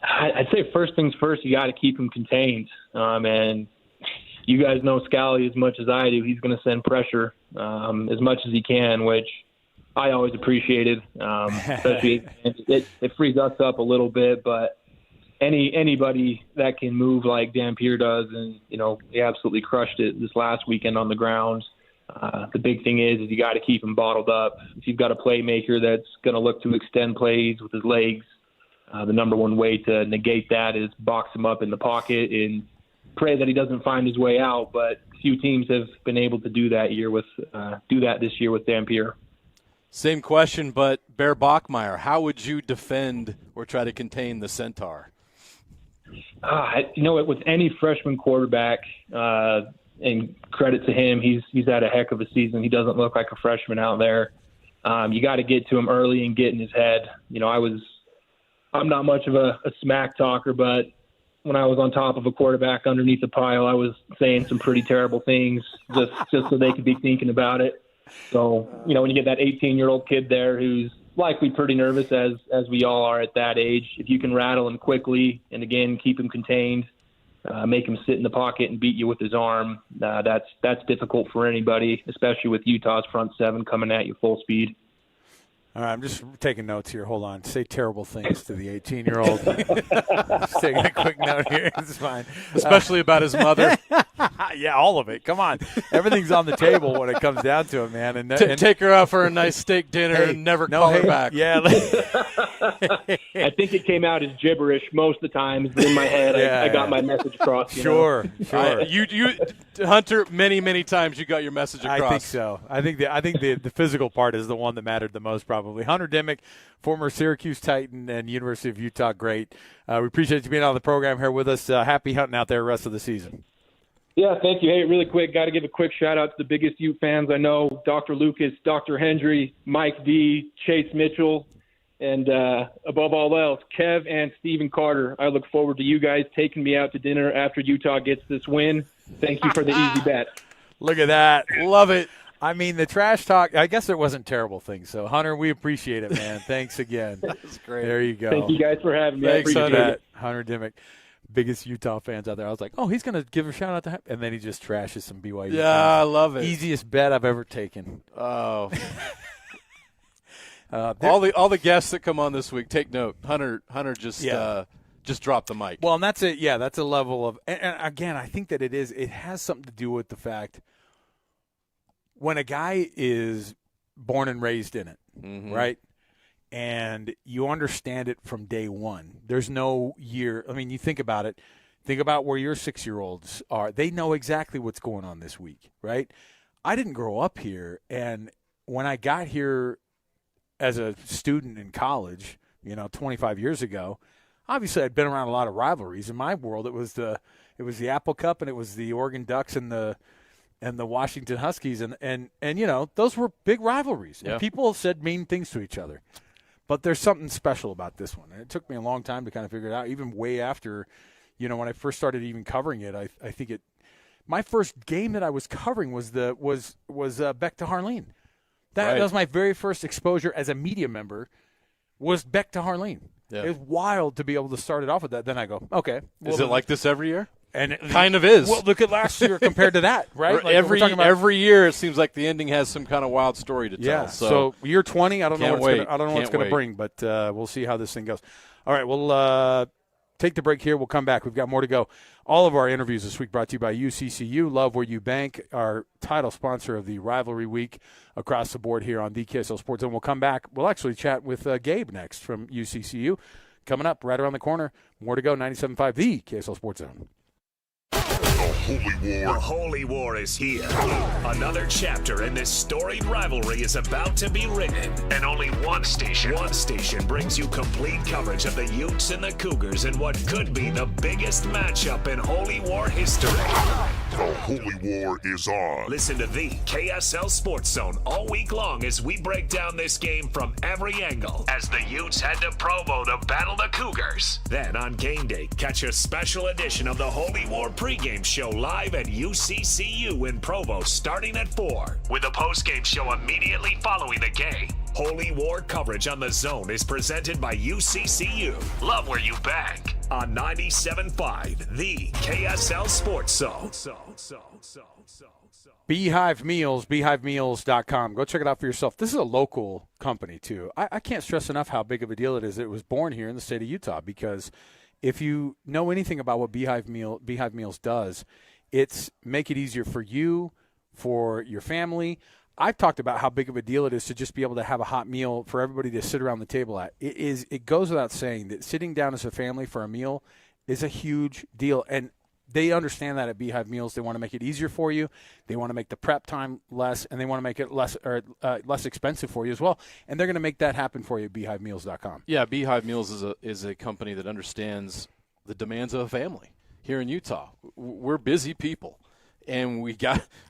I'd say first things first, you got to keep him contained. And you guys know Scally as much as I do. He's going to send pressure as much as he can, which I always appreciated. Especially it frees us up a little bit, but anybody that can move like Dampier does, and he absolutely crushed it this last weekend on the ground. The big thing is you got to keep him bottled up. If you've got a playmaker that's going to look to extend plays with his legs, the number one way to negate that is box him up in the pocket and pray that he doesn't find his way out. But few teams have been able to do that this year with Dampier. Same question, but Bear Bachmeier, how would you defend or try to contain the Centaur? With any freshman quarterback, and credit to him, he's had a heck of a season. He doesn't look like a freshman out there. You got to get to him early and get in his head. I'm not much of a smack talker, but when I was on top of a quarterback underneath a pile, I was saying some pretty terrible things just so they could be thinking about it. So, when you get that 18-year-old kid there who's likely pretty nervous, as we all are at that age, if you can rattle him quickly and, again, keep him contained, make him sit in the pocket and beat you with his arm, that's difficult for anybody, especially with Utah's front seven coming at you full speed. All right, I'm just taking notes here. Hold on. Say terrible things to the 18-year-old. Just taking a quick note here. It's fine. Especially about his mother. Yeah, all of it. Come on. Everything's on the table when it comes down to it, man. And take her out for a nice steak dinner and never call her back. Yeah. I think it came out as gibberish most of the times in my head. I got my message across. Sure. You Hunter, many times you got your message across. I think so. I think the physical part is the one that mattered the most, probably. Hunter Dimick, former Syracuse Titan and University of Utah great. We appreciate you being on the program here with us. Happy hunting out there the rest of the season. Yeah, thank you. Hey, really quick, got to give a quick shout-out to the biggest Ute fans I know, Dr. Lucas, Dr. Hendry, Mike D., Chase Mitchell, and above all else, Kev and Steven Carter. I look forward to you guys taking me out to dinner after Utah gets this win. Thank you for the easy bet. Look at that. Love it. I mean, the trash talk, I guess it wasn't terrible things. So, Hunter, we appreciate it, man. Thanks again. That's great. There you go. Thank you guys for having me. Thanks, I appreciate it. Hunter Dimick, biggest Utah fans out there. I was like, oh, he's going to give a shout-out to him. And then he just trashes some BYU. Yeah, I love it. Easiest bet I've ever taken. Oh. All the guests that come on this week, take note. Hunter just dropped the mic. Well, and that's it. Yeah, that's a level of – and again, I think that it has something to do with the fact – when a guy is born and raised in it, right, and you understand it from day one, there's no year – I mean, you think about it. Think about where your 6-year-olds are. They know exactly what's going on this week, right? I didn't grow up here, and when I got here as a student in college, 25 years ago, obviously I'd been around a lot of rivalries. In my world, it was the Apple Cup, and it was the Oregon Ducks and the Washington Huskies, and those were big rivalries. Yeah. And people said mean things to each other. But there's something special about this one. And it took me a long time to kind of figure it out, even way after, when I first started even covering it. I think my first game that I was covering was Beck to Harline. That was my very first exposure as a media member, was Beck to Harline. Yeah. It was wild to be able to start it off with that. Then I go, okay. Is it like this every year? And it kind of is. Well, look at last year compared to that, right? Like every year, it seems like the ending has some kind of wild story to tell. Yeah. So year 20, I don't know what's going to bring, but we'll see how this thing goes. All right, we'll take the break here. We'll come back. We've got more to go. All of our interviews this week brought to you by UCCU. Love where you bank, our title sponsor of the Rivalry Week across the board here on the KSL Sports Zone. We'll come back. We'll actually chat with Gabe next from UCCU. Coming up right around the corner. More to go. 97.5, the KSL Sports Zone. The Holy War is here. Another chapter in this storied rivalry is about to be written. And only one station brings you complete coverage of the Utes and the Cougars in what could be the biggest matchup in Holy War history. The Holy War is on. Listen to the KSL Sports Zone all week long as we break down this game from every angle as the Utes head to Provo to battle the Cougars. Then on game day, catch a special edition of the Holy War pregame show live at UCCU in Provo starting at 4 with a postgame show immediately following the game. Holy War coverage on the Zone is presented by UCCU. Love where you bank on 97.5, the KSL Sports Zone. Beehive Meals, beehivemeals.com. Go check it out for yourself. This is a local company, too. I can't stress enough how big of a deal it is that it was born here in the state of Utah, because if you know anything about what Beehive Meals does, it's make it easier for you, for your family. I've talked about how big of a deal it is to just be able to have a hot meal for everybody to sit around the table at. It goes without saying that sitting down as a family for a meal is a huge deal. And they understand that at Beehive Meals. They want to make it easier for you. They want to make the prep time less, and they want to make it less expensive for you as well. And they're going to make that happen for you at beehivemeals.com. Yeah, Beehive Meals is a company that understands the demands of a family here in Utah. We're busy people. And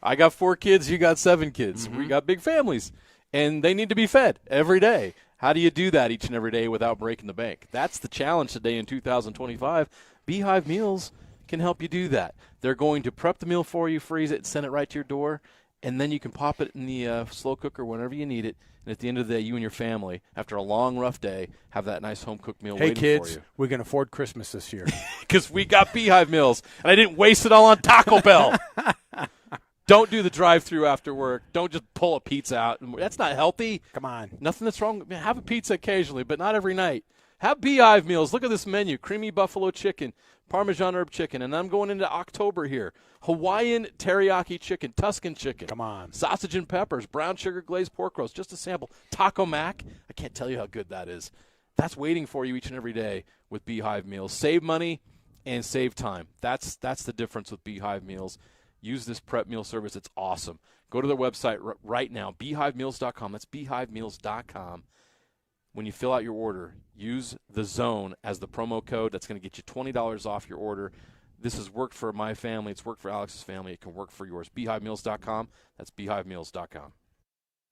I got 4 kids, you got 7 kids. We got big families, and they need to be fed every day. How do you do that each and every day without breaking the bank? That's the challenge today in 2025. Beehive Meals can help you do that. They're going to prep the meal for you, freeze it, send it right to your door, and then you can pop it in the slow cooker whenever you need it. And at the end of the day, you and your family, after a long, rough day, have that nice home-cooked meal waiting for you. Hey, kids, we can afford Christmas this year. Because we got Beehive Meals, and I didn't waste it all on Taco Bell. Don't do the drive-through after work. Don't just pull a pizza out. That's not healthy. Come on. Nothing that's wrong. Have a pizza occasionally, but not every night. Have Beehive meals. Look at this menu. Creamy buffalo chicken, Parmesan herb chicken, and I'm going into October here. Hawaiian teriyaki chicken, Tuscan chicken. Come on. Sausage and peppers, brown sugar glazed pork roast, just a sample. Taco Mac. I can't tell you how good that is. That's waiting for you each and every day with Beehive meals. Save money and save time. That's the difference with Beehive meals. Use this prep meal service. It's awesome. Go to their website right now, beehivemeals.com. That's beehivemeals.com. When you fill out your order, use the Zone as the promo code. That's going to get you $20 off your order. This has worked for my family. It's worked for Alex's family. It can work for yours. beehivemeals.com. That's beehivemeals.com.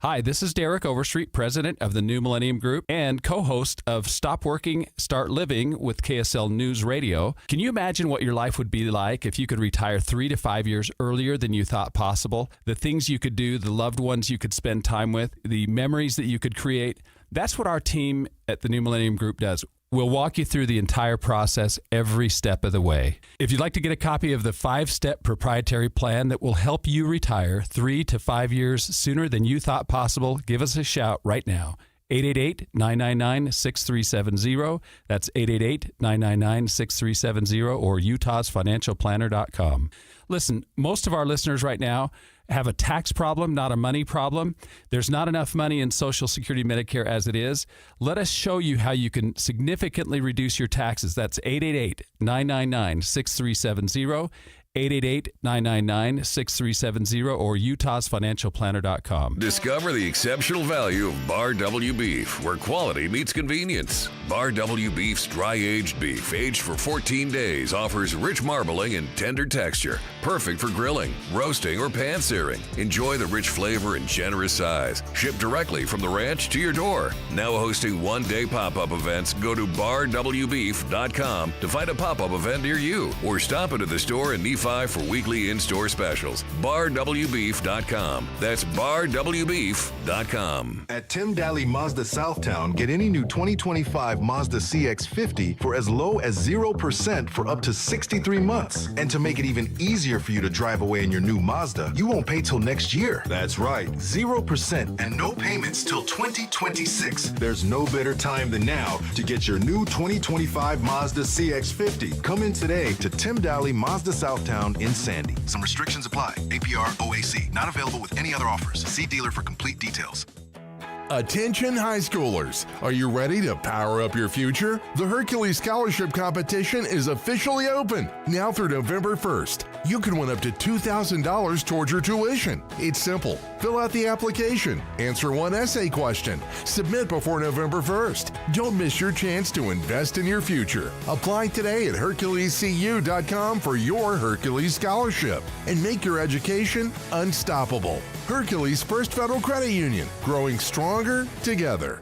Hi, this is Derek Overstreet, president of the New Millennium Group and co-host of Stop Working, Start Living with KSL News Radio. Can you imagine what your life would be like if you could retire 3 to 5 years earlier than you thought possible? The things you could do, the loved ones you could spend time with, the memories that you could create. That's what our team at the New Millennium Group does. We'll walk you through the entire process every step of the way. If you'd like to get a copy of the 5-step proprietary plan that will help you retire 3 to 5 years sooner than you thought possible, give us a shout right now. 888-999-6370. That's 888-999-6370 or utahsfinancialplanner.com. Listen, most of our listeners right now have a tax problem, not a money problem. There's not enough money in Social Security Medicare as it is. Let us show you how you can significantly reduce your taxes. That's 888-999-6370. 888-999-6370 or utahsfinancialplanner.com. Discover the exceptional value of Bar W beef, where quality meets convenience. Bar W beef's dry-aged beef, aged for 14 days, offers rich marbling and tender texture, perfect for grilling, roasting, or pan-searing. Enjoy the rich flavor and generous size. Shipped directly from the ranch to your door. Now hosting one-day pop-up events, go to barwbeef.com to find a pop-up event near you, or stop into the store in Nephi for weekly in-store specials. barwbeef.com. That's barwbeef.com. At Tim Daly Mazda Southtown, get any new 2025 Mazda CX-50 for as low as 0% for up to 63 months. And to make it even easier for you to drive away in your new Mazda, you won't pay till next year. That's right, 0% and no payments till 2026. There's no better time than now to get your new 2025 Mazda CX-50. Come in today to Tim Daly Mazda Southtown in Sandy. Some restrictions apply. APR OAC. Not available with any other offers. See dealer for complete details. Attention high schoolers, are you ready to power up your future? The Hercules Scholarship Competition is officially open, now through November 1st. You can win up to $2,000 towards your tuition. It's simple. Fill out the application, answer one essay question, submit before November 1st. Don't miss your chance to invest in your future. Apply today at HerculesCU.com for your Hercules Scholarship and make your education unstoppable. Hercules First Federal Credit Union, growing stronger together.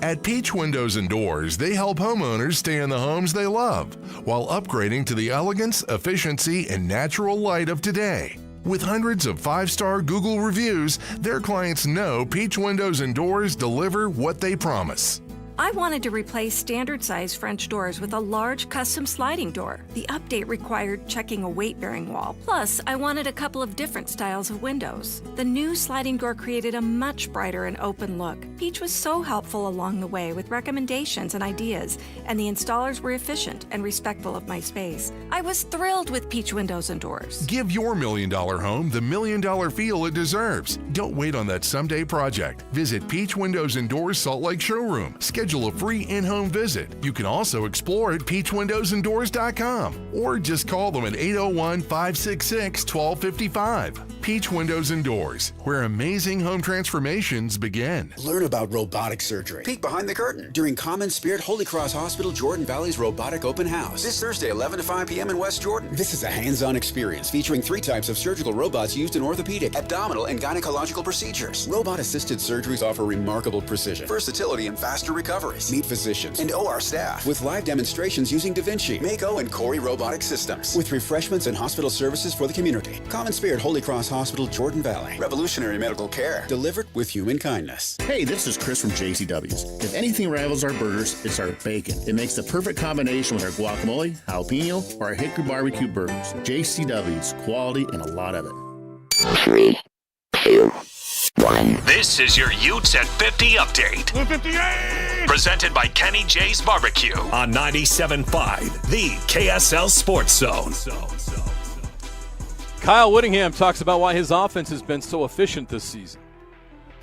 At Peach Windows and Doors, they help homeowners stay in the homes they love while upgrading to the elegance, efficiency, and natural light of today. With hundreds of 5-star Google reviews, their clients know Peach Windows and Doors deliver what they promise. I wanted to replace standard-size French doors with a large custom sliding door. The update required checking a weight-bearing wall. Plus, I wanted a couple of different styles of windows. The new sliding door created a much brighter and open look. Peach was so helpful along the way with recommendations and ideas, and the installers were efficient and respectful of my space. I was thrilled with Peach Windows and Doors. Give your $1 million home the $1 million feel it deserves. Don't wait on that someday project. Visit Peach Windows and Doors Salt Lake Showroom. Schedule a free in-home visit. You can also explore at peachwindowsanddoors.com or just call them at 801-566-1255. Peach Windows and Doors, where amazing home transformations begin. Learn about robotic surgery. Peek behind the curtain during Common Spirit Holy Cross Hospital Jordan Valley's Robotic Open House. This Thursday, 11 to 5 p.m. in West Jordan. This is a hands-on experience featuring 3 types of surgical robots used in orthopedic, abdominal, and gynecological procedures. Robot-assisted surgeries offer remarkable precision, versatility, and faster recoveries. Meet physicians and OR staff with live demonstrations using Da Vinci, Mako, and Cori robotic systems with refreshments and hospital services for the community. Common Spirit Holy Cross Hospital, Jordan Valley. Revolutionary medical care delivered with human kindness. Hey, this is Chris from JCW's. If anything rivals our burgers, it's our bacon. It makes the perfect combination with our guacamole, jalapeno, or our hickory barbecue burgers. JCW's, quality and a lot of it. 3, 2, 1. This is your Utes at 50 update. 158! Presented by Kenny J's Barbecue on 97.5, the KSL Sports Zone. Kyle Whittingham talks about why his offense has been so efficient this season.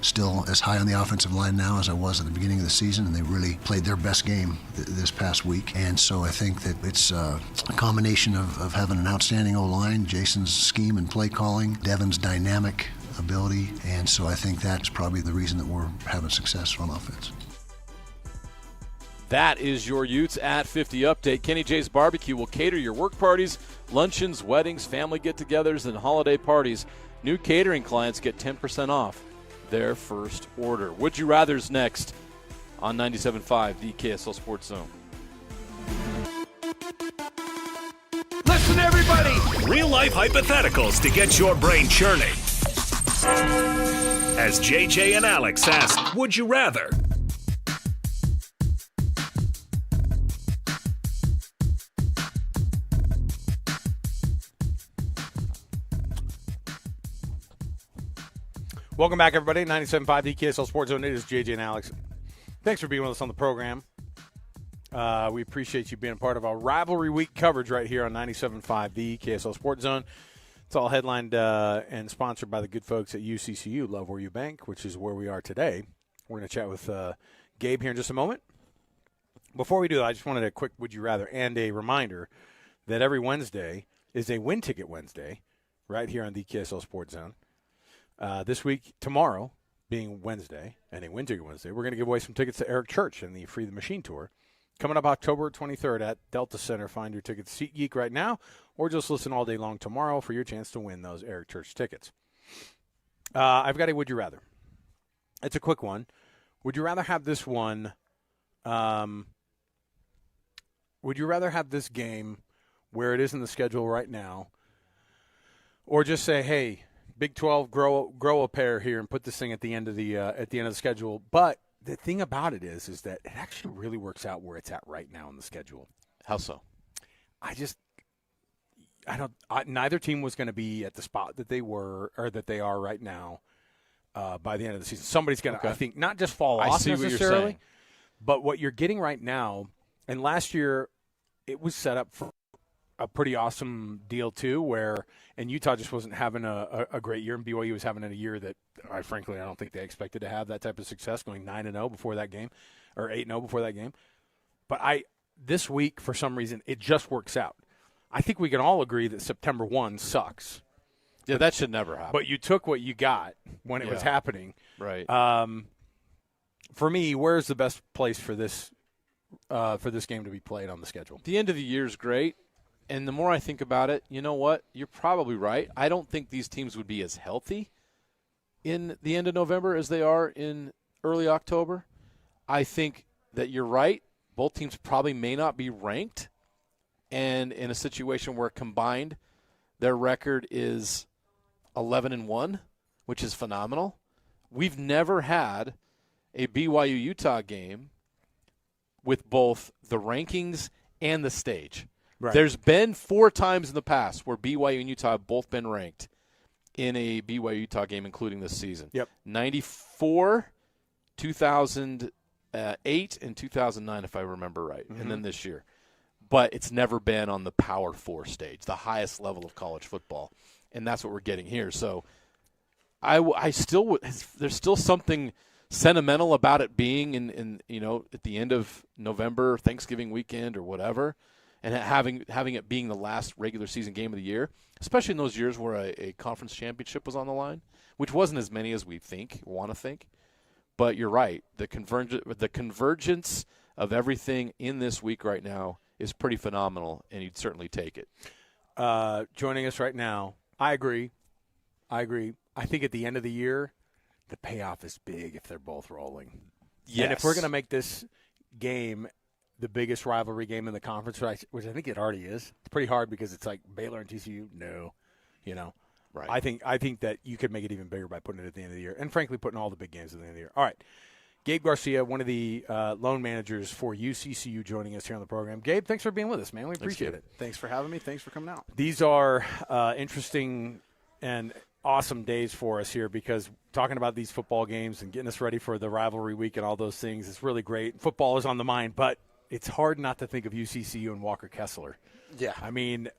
Still as high on the offensive line now as I was at the beginning of the season, and they really played their best game this past week. And so I think that it's a combination of having an outstanding O-line, Jason's scheme and play calling, Devin's dynamic ability, and so I think that's probably the reason that we're having success on offense. That is your Utes at 50 update. Kenny J's Barbecue will cater your work parties, luncheons, weddings, family get-togethers, and holiday parties. New catering clients get 10% off their first order. Would You Rather's next on 97.5, the KSL Sports Zone. Listen, everybody! Real-life hypotheticals to get your brain churning. As JJ and Alex ask, would you rather? Welcome back, everybody. 97.5 the KSL Sports Zone. It is JJ and Alex. Thanks for being with us on the program. We appreciate you being a part of our rivalry week coverage right here on 97.5 the KSL Sports Zone. It's all headlined and sponsored by the good folks at UCCU, Love Where You Bank, which is where we are today. We're going to chat with Gabe here in just a moment. Before we do that, I just wanted a quick Would You Rather and a reminder that every Wednesday is a Win Ticket Wednesday right here on the KSL Sports Zone. This week, tomorrow, being Wednesday, and a Win Ticket Wednesday, we're going to give away some tickets to Eric Church and the Free the Machine Tour. Coming up October 23rd at Delta Center. Find your tickets at SeatGeek right now, or just listen all day long tomorrow for your chance to win those Eric Church tickets. I've got a Would You Rather. It's a quick one. Would you rather have this one? Would you rather have this game where it is in the schedule right now, or just say, hey, Big 12, grow a pair here and put this thing at the end of the schedule? But the thing about it is that it actually really works out where it's at right now in the schedule. How so? Neither team was going to be at the spot that they were or that they are right now by the end of the season. Somebody's going to, I think, not just fall off necessarily, but what you're getting right now. And last year, it was set up for a pretty awesome deal too, and Utah just wasn't having a great year, and BYU was having a year that, frankly, I don't think they expected to have that type of success, going 9-0 before that game, or 8-0 before that game. But this week, for some reason, it just works out. I think we can all agree that September 1 sucks. Yeah, that should never happen. But you took what you got when it was happening. Right. For me, where's the best place for this game to be played on the schedule? The end of the year is great. And the more I think about it, you know what? You're probably right. I don't think these teams would be as healthy in the end of November as they are in early October. I think that you're right. Both teams probably may not be ranked. And in a situation where combined their record is 11-1, which is phenomenal. We've never had a BYU-Utah game with both the rankings and the stage. Right. There's been 4 times in the past where BYU and Utah have both been ranked in a BYU-Utah game, including this season. Yep. 94, 2008, and 2009, if I remember right, Mm-hmm. and then this year. But it's never been on the Power 4 stage, the highest level of college football, and that's what we're getting here. So I still would. There's still something sentimental about it being in at the end of November, Thanksgiving weekend, or whatever. And having it being the last regular season game of the year, especially in those years where a conference championship was on the line, which wasn't as many as we want to think. But you're right. The convergence of everything in this week right now is pretty phenomenal, and you'd certainly take it. Joining us right now, I agree. I think at the end of the year, the payoff is big if they're both rolling. Yes. And if we're going to make this game the biggest rivalry game in the conference, which I think it already is. It's pretty hard because it's like Baylor and TCU. No, Right. I think that you could make it even bigger by putting it at the end of the year, and frankly, putting all the big games at the end of the year. All right, Gabe Garcia, one of the loan managers for UCCU, joining us here on the program. Gabe, thanks for being with us, man. We appreciate it. Thanks for having me. Thanks for coming out. These are interesting and awesome days for us here because talking about these football games and getting us ready for the rivalry week and all those things is really great. Football is on the mind, but it's hard not to think of UCCU and Walker Kessler. Yeah. I mean,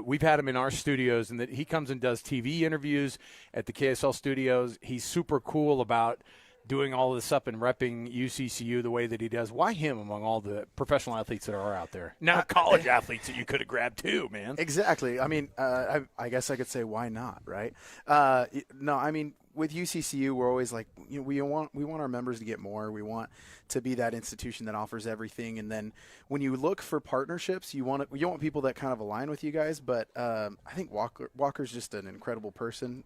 we've had him in our studios, and that he comes and does TV interviews at the KSL studios. He's super cool about doing all this up and repping UCCU the way that he does. Why him among all the professional athletes that are out there? Now college athletes that you could have grabbed too, man. Exactly. I mean, I guess I could say why not, right? No, I mean, with UCCU, we're always like, we want our members to get more. We want to be that institution that offers everything. And then when you look for partnerships, you want people that kind of align with you guys. But I think Walker's just an incredible person.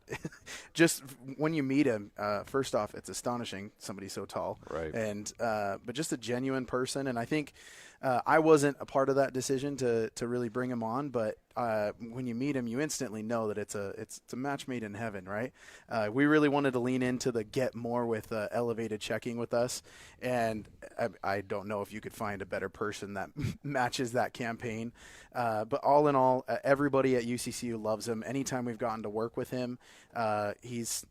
Just when you meet him, first off, it's astonishing somebody so tall, right? And but just a genuine person. And I think I wasn't a part of that decision to really bring him on, but when you meet him, you instantly know that it's a match made in heaven, right? We really wanted to lean into the get more with elevated checking with us, and I don't know if you could find a better person that matches that campaign. But all in all, everybody at UCCU loves him. Anytime we've gotten to work with him, he's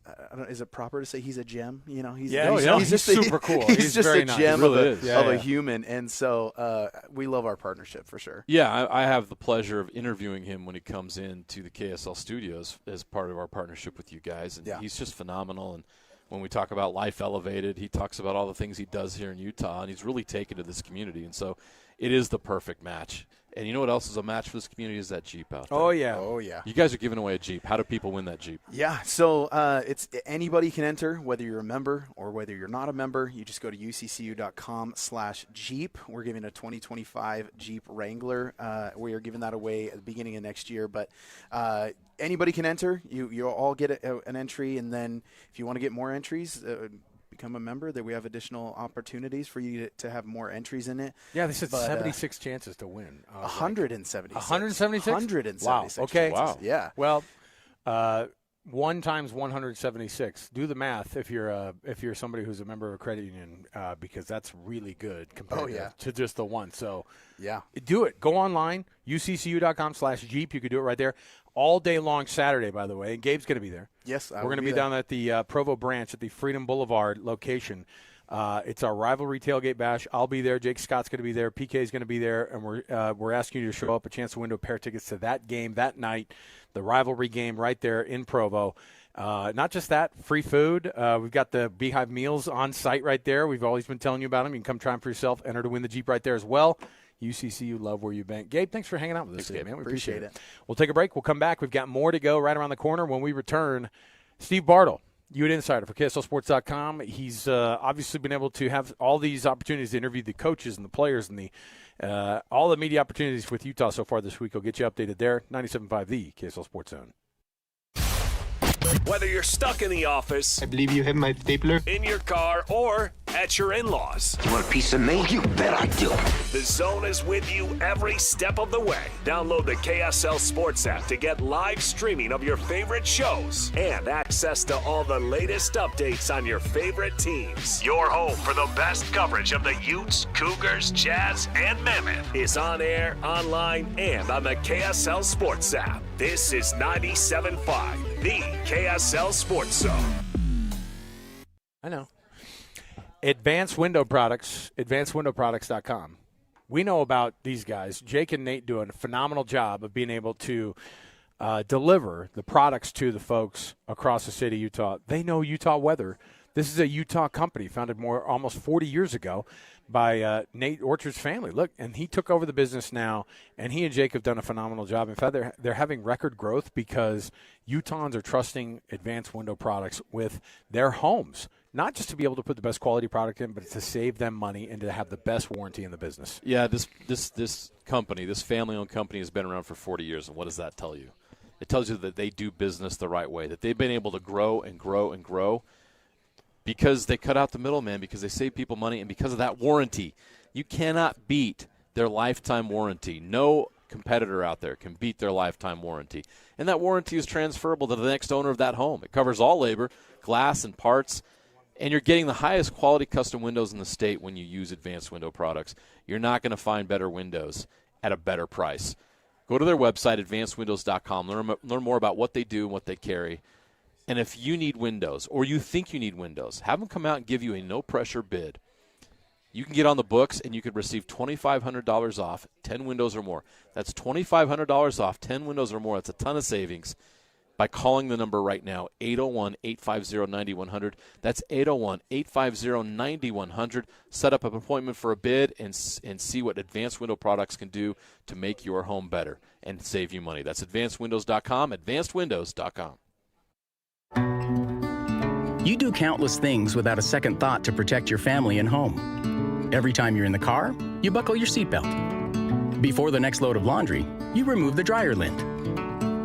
is it proper to say he's a gem? He's just super cool. He's just very a nice. gem really of a human, and so we love our partnership for sure. Yeah, I have the pleasure of interviewing him when he comes in to the KSL studios as part of our partnership with you guys, and he's just phenomenal. And when we talk about Life Elevated, he talks about all the things he does here in Utah, and he's really taken to this community. And so it is the perfect match. And you know what else is a match for this community is that Jeep out there. Oh, yeah. Oh, yeah. You guys are giving away a Jeep. How do people win that Jeep? Yeah, so it's anybody can enter, whether you're a member or whether you're not a member. You just go to uccu.com/Jeep. We're giving a 2025 Jeep Wrangler. We are giving that away at the beginning of next year. But anybody can enter. You'll all get an entry, and then if you want to get more entries, become a member, that we have additional opportunities for you to have more entries in it. Yeah, they said 76 chances to win. 176. 176? 176 Wow. Okay. chances. Wow. Yeah. Well, 1 times 176. Do the math if you're somebody who's a member of a credit union, because that's really good compared to just the one. So yeah, do it. Go online, uccu.com/Jeep. You could do it right there. All day long Saturday, by the way. And Gabe's going to be there. Yes, we're going to be down at the Provo branch at the Freedom Boulevard location. It's our rivalry tailgate bash. I'll be there. Jake Scott's going to be there. PK is going to be there, and we're asking you to show up. A chance to win a pair of tickets to that game that night, the rivalry game right there in Provo. Not just that, free food. We've got the Beehive meals on site right there. We've always been telling you about them. You can come try them for yourself. Enter to win the Jeep right there as well. UCCU, love where you bank. Gabe, thanks for hanging out with us today, man. We appreciate it. We'll take a break. We'll come back. We've got more to go right around the corner. When we return, Steve Bartle, Ute Insider for KSLSports.com. He's obviously been able to have all these opportunities to interview the coaches and the players and all the media opportunities with Utah so far this week. I'll get you updated there. 97.5, the KSL Sports Zone. Whether you're stuck in the office, I believe you have my stapler, in your car, or at your in-laws. You want a piece of me? You bet I do. The Zone is with you every step of the way. Download the KSL Sports app to get live streaming of your favorite shows and access to all the latest updates on your favorite teams. Your home for the best coverage of the Utes, Cougars, Jazz, and Mammoth is on air, online, and on the KSL Sports app. This is 97.5, the KSL Sports Zone. I know. Advanced Window Products, advancedwindowproducts.com. We know about these guys. Jake and Nate doing a phenomenal job of being able to deliver the products to the folks across the state of Utah. They know Utah weather. This is a Utah company founded almost 40 years ago by Nate Orchard's family. Look, and he took over the business now, and he and Jake have done a phenomenal job. In fact, they're having record growth because Utahns are trusting Advanced Window Products with their homes, not just to be able to put the best quality product in, but to save them money and to have the best warranty in the business. Yeah, this company, this family-owned company has been around for 40 years, and what does that tell you? It tells you that they do business the right way, that they've been able to grow and grow and grow because they cut out the middleman, because they save people money, and because of that warranty. You cannot beat their lifetime warranty. No competitor out there can beat their lifetime warranty. And that warranty is transferable to the next owner of that home. It covers all labor, glass, and parts. And you're getting the highest quality custom windows in the state when you use Advanced Window Products. You're not going to find better windows at a better price. Go to their website, advancedwindows.com. Learn more about what they do and what they carry. And if you need windows or you think you need windows, have them come out and give you a no-pressure bid. You can get on the books, and you could receive $2,500 off 10 windows or more. That's $2,500 off 10 windows or more. That's a ton of savings by calling the number right now, 801-850-9100. That's 801-850-9100. Set up an appointment for a bid and see what Advanced Window Products can do to make your home better and save you money. That's advancedwindows.com, advancedwindows.com. You do countless things without a second thought to protect your family and home. Every time you're in the car, you buckle your seatbelt. Before the next load of laundry, you remove the dryer lint.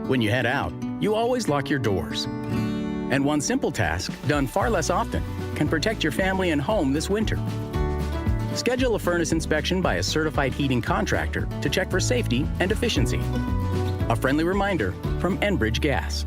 When you head out, you always lock your doors. And one simple task, done far less often, can protect your family and home this winter. Schedule a furnace inspection by a certified heating contractor to check for safety and efficiency. A friendly reminder from Enbridge Gas.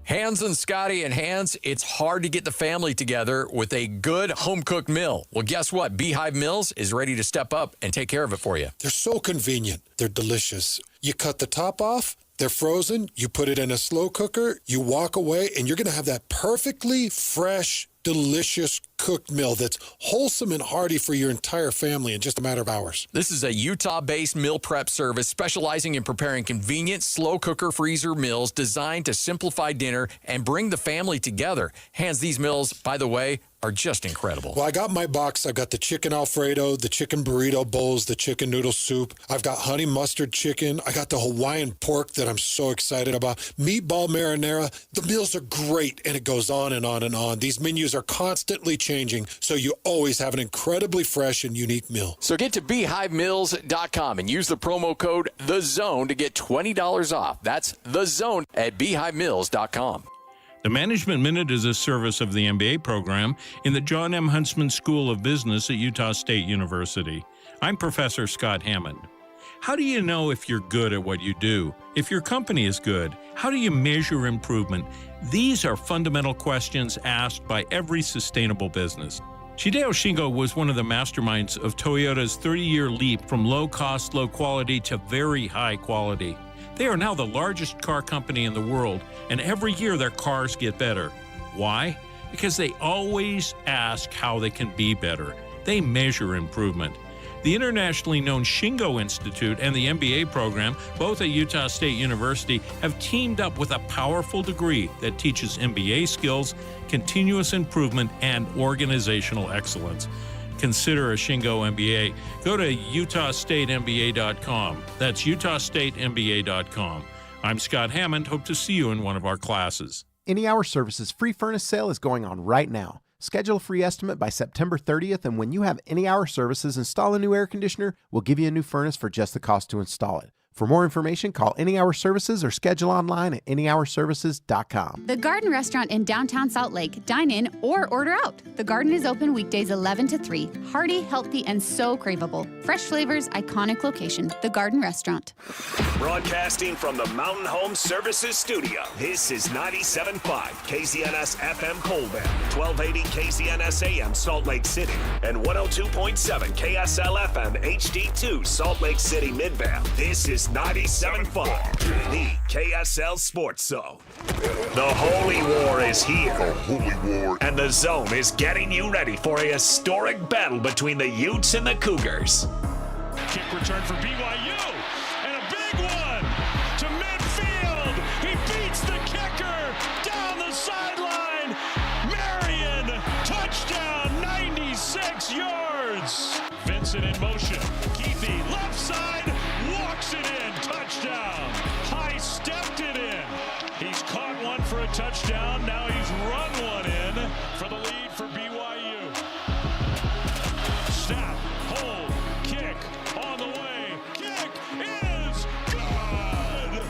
Hans and Scotty and Hans, it's hard to get the family together with a good home-cooked meal. Well, guess what? Beehive Meals is ready to step up and take care of it for you. They're so convenient. They're delicious. You cut the top off, they're frozen, you put it in a slow cooker, you walk away, and you're going to have that perfectly fresh, delicious cooked meal that's wholesome and hearty for your entire family in just a matter of hours. This is a Utah-based meal prep service specializing in preparing convenient, slow cooker freezer meals designed to simplify dinner and bring the family together. Hans, these meals, by the way, are just incredible. Well, I got my box. I've got the chicken Alfredo, the chicken burrito bowls, the chicken noodle soup. I've got honey mustard chicken. I got the Hawaiian pork that I'm so excited about. Meatball marinara. The meals are great, and it goes on and on and on. These menus are constantly changing, so you always have an incredibly fresh and unique meal. So get to BeehiveMeals.com and use the promo code THEZONE to get $20 off. That's THEZONE at BeehiveMeals.com. The Management Minute is a service of the MBA program in the John M. Huntsman School of Business at Utah State University. I'm Professor Scott Hammond. How do you know if you're good at what you do? If your company is good, how do you measure improvement? These are fundamental questions asked by every sustainable business. Shideo Shingo was one of the masterminds of Toyota's 30-year leap from low-cost, low-quality to very high quality. They are now the largest car company in the world, and every year their cars get better. Why? Because they always ask how they can be better. They measure improvement. The internationally known Shingo Institute and the MBA program, both at Utah State University, have teamed up with a powerful degree that teaches MBA skills, continuous improvement, and organizational excellence. Consider a Shingo MBA. Go to utahstatemba.com. That's utahstatemba.com. I'm Scott Hammond. Hope to see you in one of our classes. Any Hour Services free furnace sale is going on right now. Schedule a free estimate by September 30th, and when you have Any Hour Services install a new air conditioner, we'll give you a new furnace for just the cost to install it. For more information, call Any Hour Services or schedule online at anyhourservices.com. The Garden Restaurant in downtown Salt Lake. Dine in or order out. The Garden is open weekdays 11 to 3. Hearty, healthy, and so craveable. Fresh flavors, iconic location. The Garden Restaurant. Broadcasting from the Mountain Home Services Studio, this is 97.5 KZNS FM Colbert, 1280 KZNS AM Salt Lake City, and 102.7 KSL FM HD2 Salt Lake City Midvale. This is 97.5, the KSL Sports Zone. The Holy War is here. And the Zone is getting you ready for a historic battle between the Utes and the Cougars. Kick return for BYU, and a big one to midfield. He beats the kicker down the sideline. Marion, touchdown, 96 yards. Vincent in motion. Keithy, left side, walks it in, touchdown. High stepped it in. He's caught one for a touchdown. Now he's run one in for the lead for BYU. Snap, hold, kick, on the way. Kick is good.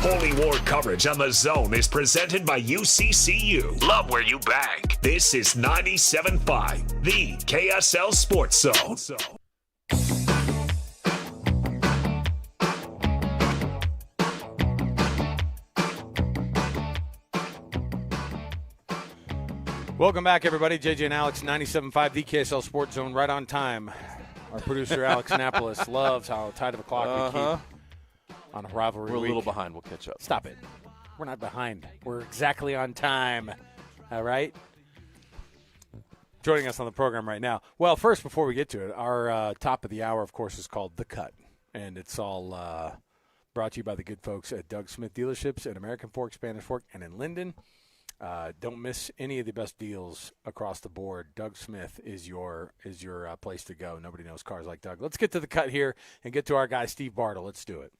Holy War coverage on the Zone is presented by UCCU. Love where you bank. This is 97.5, the KSL Sports Zone. Welcome back, everybody. JJ and Alex, 97.5, the KSL Sports Zone, right on time. Our producer, Alex Napolis, loves how tight of a clock we keep on a rivalry We're a week. little behind. We'll catch up. Stop it. We're not behind. We're exactly on time. All right? Joining us on the program right now. Well, first, before we get to it, our top of the hour, of course, is called The Cut. And it's all brought to you by the good folks at Doug Smith Dealerships at American Fork, Spanish Fork, and in Linden. Don't miss any of the best deals across the board. Doug Smith is your place to go. Nobody knows cars like Doug. Let's get to The Cut here and get to our guy, Steve Bartle. Let's do it.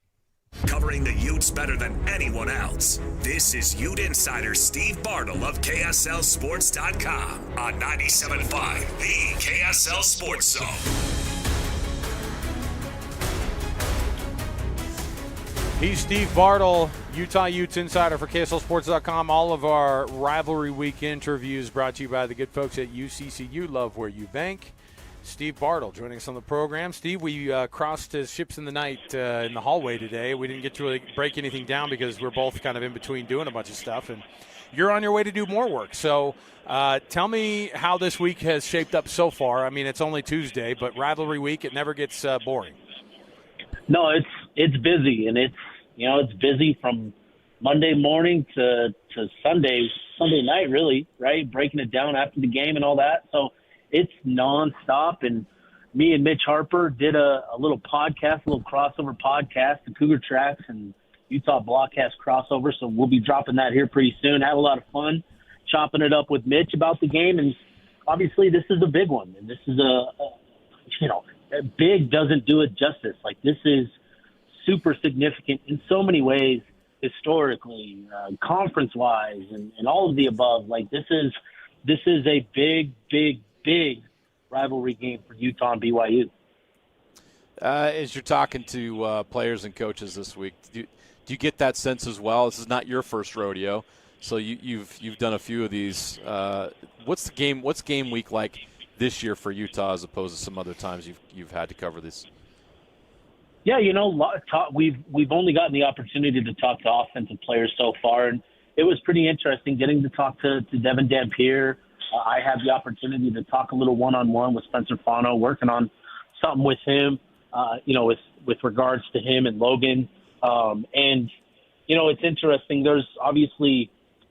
Covering the Utes better than anyone else. This is Ute Insider Steve Bartle of KSLSports.com on 97.5, the KSL Sports Zone. He's Steve Bartle, Utah Utes Insider for KSLSports.com. All of our Rivalry Week interviews brought to you by the good folks at UCCU. Love where you bank. Steve Bartle joining us on the program. Steve, we crossed his ships in the night in the hallway today. We didn't get to really break anything down because we're both kind of in between doing a bunch of stuff, and you're on your way to do more work. So tell me how this week has shaped up so far. I mean, it's only Tuesday, but Rivalry Week, it never gets boring. No, it's busy, and it's busy from Monday morning to Sunday night, really, right? Breaking it down after the game and all that. So it's nonstop, and me and Mitch Harper did a little podcast, a little crossover podcast, the Cougar Tracks and Utah Blockcast crossover. So we'll be dropping that here pretty soon. Had a lot of fun chopping it up with Mitch about the game, and obviously this is a big one, and this is big doesn't do it justice. Like, this is super significant in so many ways, historically, conference-wise, and all of the above. Like, this is a big rivalry game for Utah and BYU. As you're talking to players and coaches this week, do you get that sense as well? This is not your first rodeo, so you've done a few of these. What's game week like this year for Utah as opposed to some other times you've had to cover this? Yeah, we've only gotten the opportunity to talk to offensive players so far, and it was pretty interesting getting to talk to Devin Dampier. I had the opportunity to talk a little one-on-one with Spencer Fano, working on something with him, with regards to him and Logan. And it's interesting. There's obviously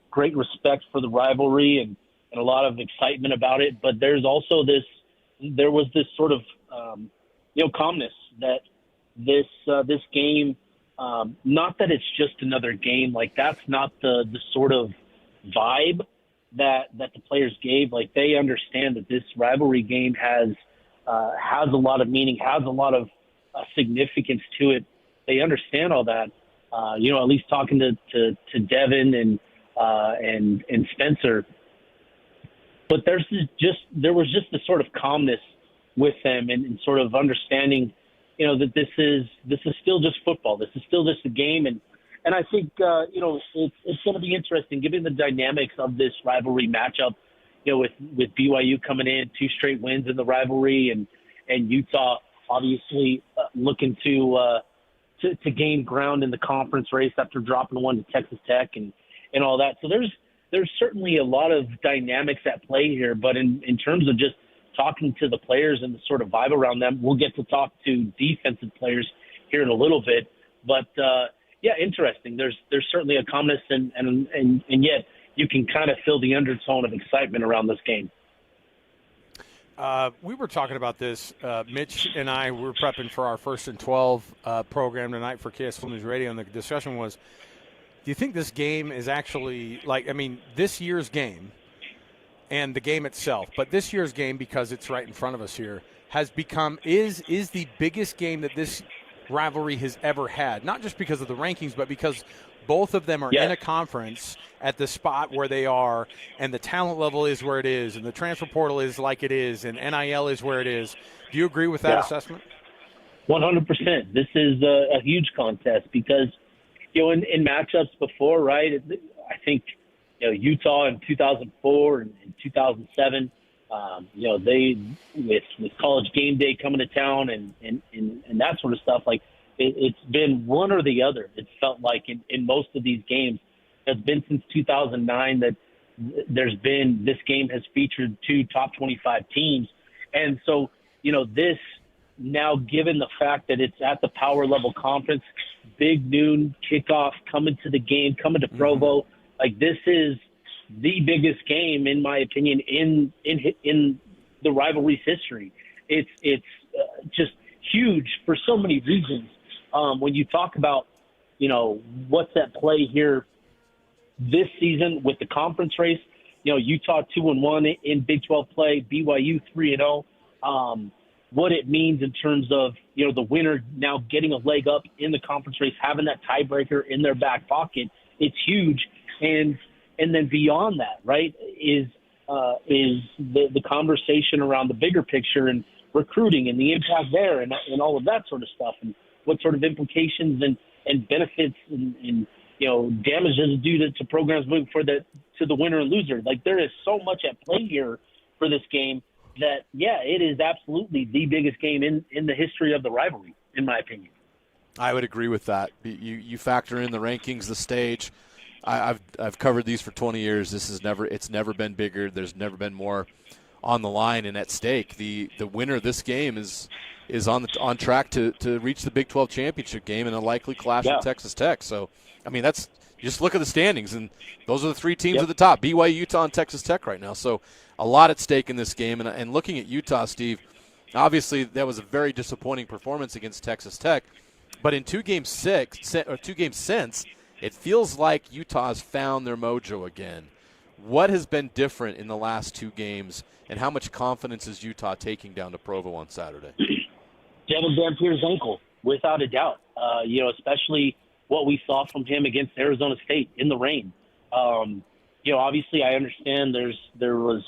great respect for the rivalry and a lot of excitement about it, but there was this sort of, calmness that this game, not that it's just another game, like that's not the sort of vibe that the players gave. Like, they understand that this rivalry game has a lot of meaning, has a lot of significance to it. They understand all that. At least talking to Devin and Spencer. But there was just this sort of calmness with them and sort of understanding, that this is still just football. This is still just a game, and I think it's going to be interesting given the dynamics of this rivalry matchup. With BYU coming in 2 straight wins in the rivalry, and Utah obviously looking to gain ground in the conference race after dropping one to Texas Tech and all that. So there's certainly a lot of dynamics at play here, but in terms of just talking to the players and the sort of vibe around them, we'll get to talk to defensive players here in a little bit. But interesting. There's certainly a calmness, and yet you can kind of feel the undertone of excitement around this game. We were talking about this. Mitch and I were prepping for our 1st and 12 program tonight for KSL News Radio, and the discussion was, do you think this game is actually this year's game and the game itself, but this year's game, because it's right in front of us here, has become is the biggest game that this rivalry has ever had, not just because of the rankings, but because both of them are in a conference at the spot where they are, and the talent level is where it is, and the transfer portal is like it is, and NIL is where it is. Do you agree with that assessment? 100%. This is a huge contest because, in matchups before, right, I think, Utah in 2004 and 2007, they with College Game Day coming to town and that sort of stuff, like it's been one or the other. It's felt like in most of these games. It's been since 2009 that this game has featured 2 top 25 teams. And so, now given the fact that it's at the power level conference, big noon kickoff, coming to the game, coming to Provo, like this is the biggest game, in my opinion, in the rivalry's history. It's just huge for so many reasons. When you talk about, what's at play here this season with the conference race, Utah 2-1 in Big 12 play, BYU 3-0. What it means in terms of, the winner now getting a leg up in the conference race, having that tiebreaker in their back pocket, it's huge. And then beyond that, right, is the conversation around the bigger picture and recruiting and the impact there and all of that sort of stuff, and what sort of implications and benefits and damages due to programs moving to the winner and loser. Like, there is so much at play here for this game that, it is absolutely the biggest game in the history of the rivalry, in my opinion. I would agree with that. You factor in the rankings, the stage. I've covered these for 20 years. It's never been bigger. There's never been more on the line and at stake. The winner of this game is on track to reach the Big 12 championship game in a likely clash with Texas Tech. So, I mean, that's just look at the standings, and those are the three teams at the top: BYU, Utah, and Texas Tech right now. So, a lot at stake in this game. And looking at Utah, Steve, obviously that was a very disappointing performance against Texas Tech. But in two games since, it feels like Utah's found their mojo again. What has been different in the last two games, and how much confidence is Utah taking down to Provo on Saturday? Devin Dampier's ankle, without a doubt. Especially what we saw from him against Arizona State in the rain. Obviously I understand there was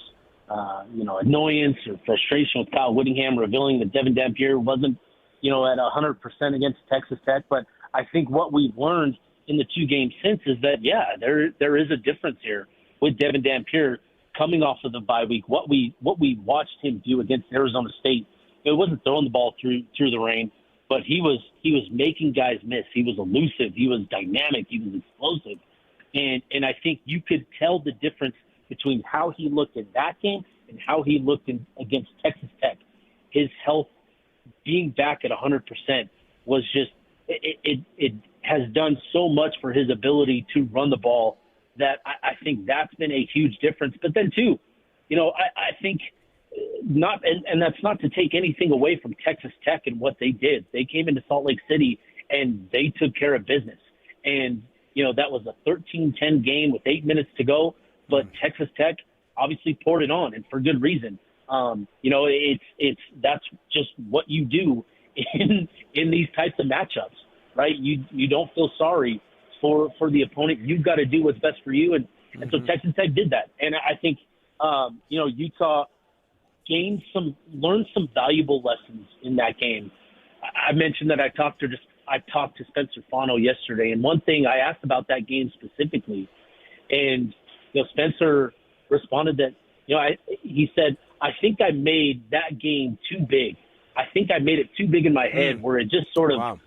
annoyance or frustration with Kyle Whittingham revealing that Devin Dampier wasn't, at 100% against Texas Tech. But I think what we've learned in the two games since is that, there is a difference here with Devin Dampier coming off of the bye week. What we watched him do against Arizona State, it wasn't throwing the ball through the rain, but he was making guys miss. He was elusive. He was dynamic. He was explosive. And I think you could tell the difference between how he looked in that game and how he looked against Texas Tech. His health being back at 100% was just it has done so much for his ability to run the ball that I think that's been a huge difference. But then too, I think not, and that's not to take anything away from Texas Tech and what they did. They came into Salt Lake City and they took care of business. And, that was a 13-10 game with 8 minutes to go, but Texas Tech obviously poured it on, and for good reason. That's just what you do in these types of matchups, right? You don't feel sorry for the opponent. You've got to do what's best for you. And so Texas Tech did that. And I think, Utah learned some valuable lessons in that game. I mentioned that I talked to Spencer Fano yesterday, and one thing I asked about that game specifically, and Spencer responded that he said, I think I made that game too big. I think I made it too big in my head, where it just sort of,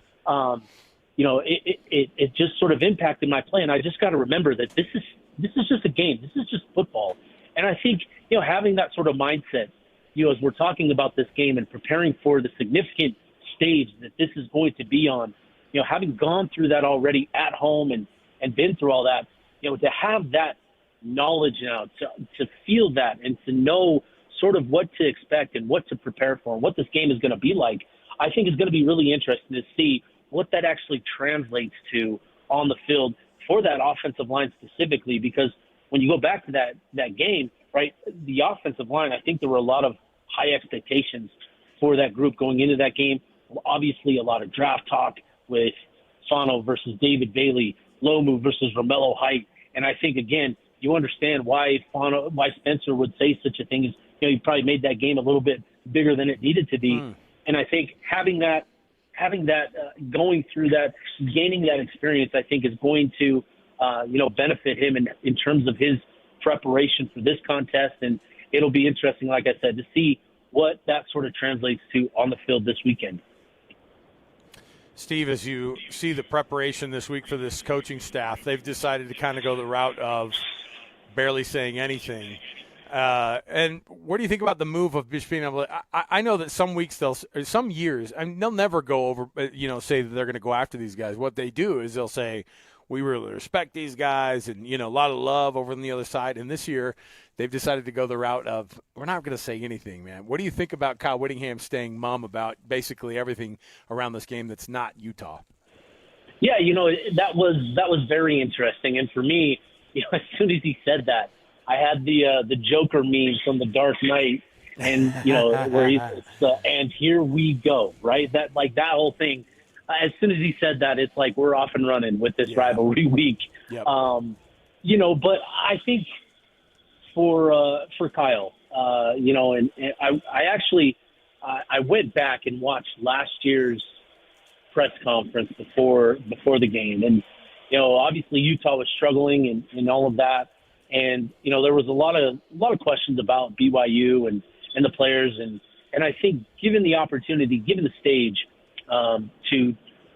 it just sort of impacted my play. And I just got to remember that this is just a game. This is just football. And I think having that sort of mindset, as we're talking about this game and preparing for the significant stage that this is going to be on, having gone through that already at home and been through all that, to have that knowledge now, to feel that and to know sort of what to expect and what to prepare for and what this game is going to be like, I think is going to be really interesting to see what that actually translates to on the field for that offensive line specifically. Because when you go back to that game, right, the offensive line, I think there were a lot of high expectations for that group going into that game. Obviously, a lot of draft talk with Fano versus David Bailey, Lomu versus Romello Height. And I think, again, you understand why Spencer would say such a thing. Is he probably made that game a little bit bigger than it needed to be. And I think having that, going through that, gaining that experience, I think is going to, benefit him in terms of his preparation for this contest. And it'll be interesting, like I said, to see what that sort of translates to on the field this weekend. Steve, as you see the preparation this week for this coaching staff, they've decided to kind of go the route of barely saying anything. And what do you think about the move of just being able to? I know that some weeks some years, they'll never go over, say that they're going to go after these guys. What they do is they'll say, we really respect these guys, and a lot of love over on the other side. And this year, they've decided to go the route of, we're not going to say anything, man. What do you think about Kyle Whittingham staying mum about basically everything around this game that's not Utah? Yeah, that was very interesting. And for me, as soon as he said that, I had the Joker meme from The Dark Knight, and where he's and here we go, right? That whole thing. As soon as he said that, it's like we're off and running with this rivalry week. Yep. But I think for Kyle, and I actually went back and watched last year's press conference before the game, and obviously Utah was struggling and all of that, and there was a lot of questions about BYU and the players, and I think given the opportunity, given the stage, to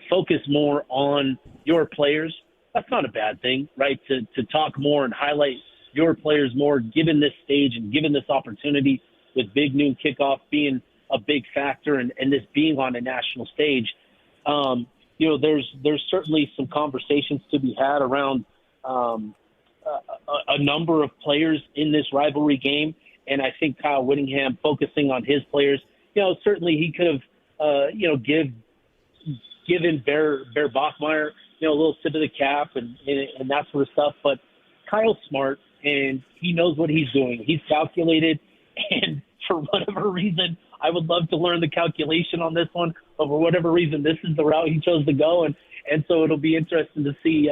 focus more on your players, that's not a bad thing, right? To talk more and highlight your players more, given this stage and given this opportunity, with big noon kickoff being a big factor and this being on a national stage. There's certainly some conversations to be had around a number of players in this rivalry game, and I think Kyle Whittingham focusing on his players, certainly he could have, given Bear Bachmeier, a little tip of the cap and that sort of stuff. But Kyle's smart, and he knows what he's doing. He's calculated, and for whatever reason, I would love to learn the calculation on this one. But for whatever reason, this is the route he chose to go, and so it'll be interesting to see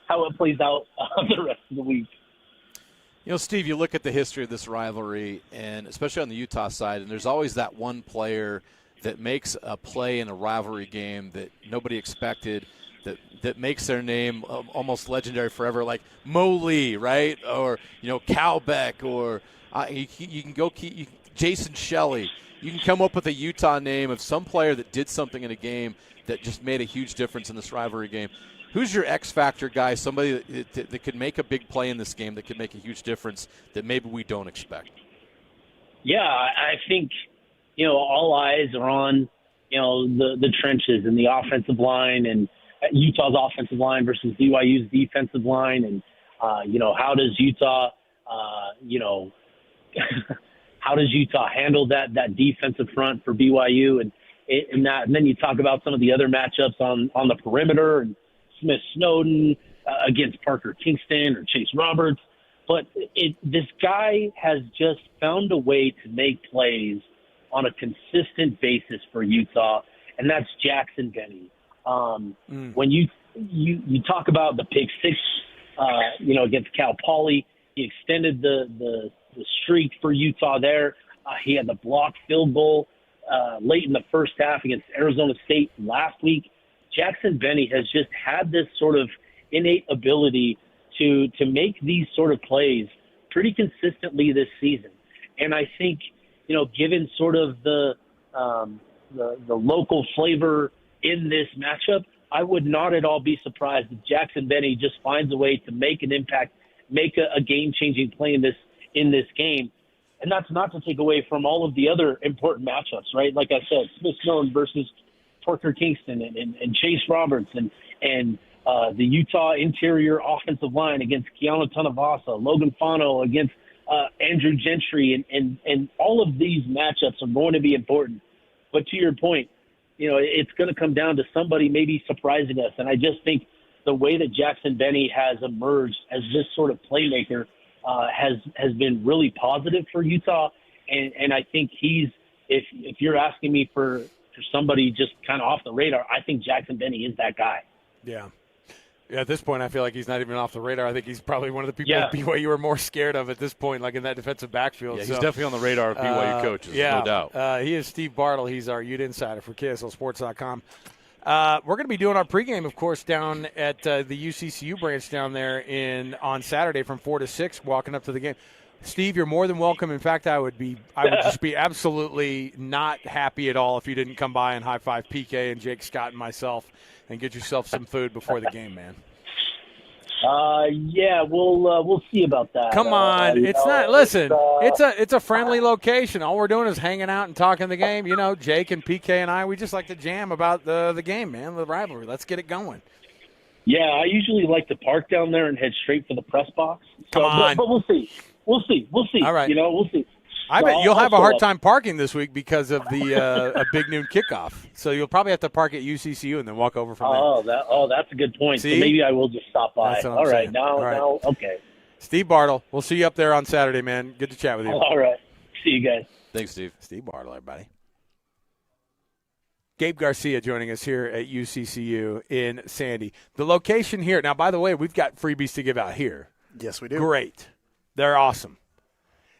how it plays out the rest of the week. Steve, you look at the history of this rivalry, and especially on the Utah side, and there's always that one player that makes a play in a rivalry game that nobody expected, that makes their name almost legendary forever, like Mo Lee, right? Or, Cal Beck, or you can go Jason Shelley. You can come up with a Utah name of some player that did something in a game that just made a huge difference in this rivalry game. Who's your X factor guy, somebody that could make a big play in this game, that could make a huge difference that maybe we don't expect? Yeah, I think, all eyes are on, the trenches and the offensive line, and Utah's offensive line versus BYU's defensive line. And, how does Utah, how does Utah handle that defensive front for BYU? And then you talk about some of the other matchups on the perimeter, and Smith Snowden against Parker Kingston or Chase Roberts. But this guy has just found a way to make plays on a consistent basis for Utah, and that's Jackson Benny. When you talk about the pick six, against Cal Poly, he extended the streak for Utah there. He had the blocked field goal late in the first half against Arizona State last week. Jackson Benny has just had this sort of innate ability to make these sort of plays pretty consistently this season. And I think, given sort of the local flavor in this matchup, I would not at all be surprised if Jackson Benny just finds a way to make an impact, make a game-changing play in this game. And that's not to take away from all of the other important matchups, right? Like I said, Smith Snowden versus Parker Kingston and Chase Roberts and the Utah interior offensive line against Keanu Tanavasa, Logan Fano against Andrew Gentry, and all of these matchups are going to be important. But to your point, it's going to come down to somebody maybe surprising us. And I just think the way that Jackson Benny has emerged as this sort of playmaker has been really positive for Utah. And I think if you're asking me for somebody just kind of off the radar, I think Jackson Benny is that guy. Yeah. At this point, I feel like he's not even off the radar. I think he's probably one of the people BYU are more scared of at this point, like in that defensive backfield. Yeah, he's definitely on the radar of BYU coaches, no doubt. He is Steve Bartle. He's our Ute insider for KSLSports.com. We're going to be doing our pregame, of course, down at the UCCU branch down there on Saturday from 4 to 6, walking up to the game. Steve, you're more than welcome. In fact, I would just be absolutely not happy at all if you didn't come by and high-five PK and Jake Scott and myself and get yourself some food before the game, man. Yeah, we'll see about that. Come on, it's not. Listen, it's a friendly location. All we're doing is hanging out and talking the game. You know, Jake and PK and I, we just like to jam about the game, man, the rivalry. Let's get it going. Yeah, I usually like to park down there and head straight for the press box. Come on, but we'll see. We'll see. All right, you know, we'll see. I bet you'll have a hard time parking this week because of the a big noon kickoff. So you'll probably have to park at UCCU and then walk over from there. That's a good point. See? So maybe I will just stop by. That's what I'm All right, saying. now, All right. Okay. Steve Bartle, we'll see you up there on Saturday, man. Good to chat with you. All right. See you guys. Thanks, Steve. Steve Bartle, everybody. Gabe Garcia joining us here at UCCU in Sandy. The location here. Now, by the way, we've got freebies to give out here. Yes, we do. Great. They're awesome.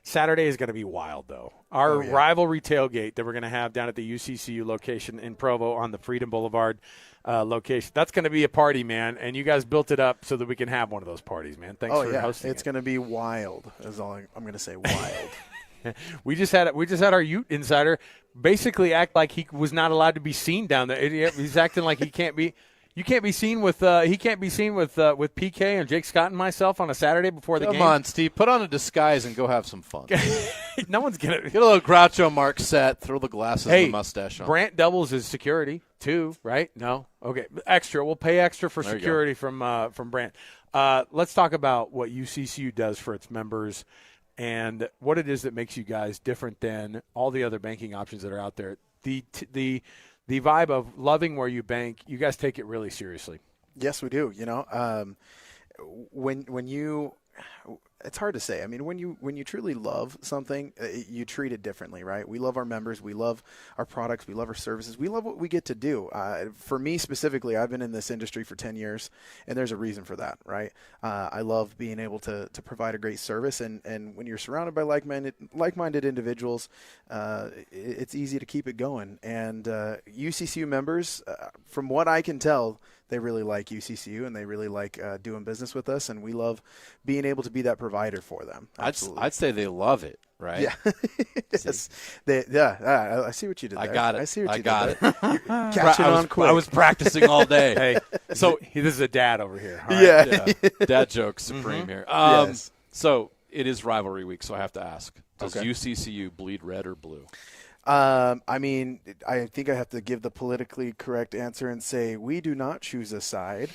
Saturday is going to be wild, though. Our rivalry tailgate that we're going to have down at the UCCU location in Provo on the Freedom Boulevard location. That's going to be a party, man. And you guys built it up so that we can have one of those parties, man. Thanks for hosting. It's going to be wild. Is all I'm going to say. Wild. We just had our Ute insider basically act like he was not allowed to be seen down there. He's acting like he can't be. You can't be seen with he can't be seen with PK and Jake Scott and myself on a Saturday before the game. Come on, Steve. Put on a disguise and go have some fun. No one's gonna get a little Groucho Marx set. Throw the glasses and the mustache on. Brant doubles as security too, right? No, okay, extra. We'll pay extra for security from Brant. Let's talk about what UCCU does for its members and what it is that makes you guys different than all the other banking options that are out there. The vibe of loving where you bank, you guys take it really seriously. Yes, we do. You know, when you, it's hard to say. I mean, when you truly love something, you treat it differently, right? We love our members. We love our products. We love our services. We love what we get to do. For me specifically, I've been in this industry for 10 years, and there's a reason for that, right? I love being able to provide a great service, and when you're surrounded by like-minded individuals, it's easy to keep it going. And UCCU members, from what I can tell, they really like UCCU and they really like doing business with us, and we love being able to be that provider for them. Absolutely. I'd say they love it, right? Yeah. Yes. I see what you did there. I got it. I see what you got did it. There. Catching on quick. I was practicing all day. Hey, so this is a dad over here. All right? Yeah. Dad joke supreme here. Yes. So it is rivalry week, so I have to ask: does UCCU bleed red or blue? I mean, I think I have to give the politically correct answer and say we do not choose a side,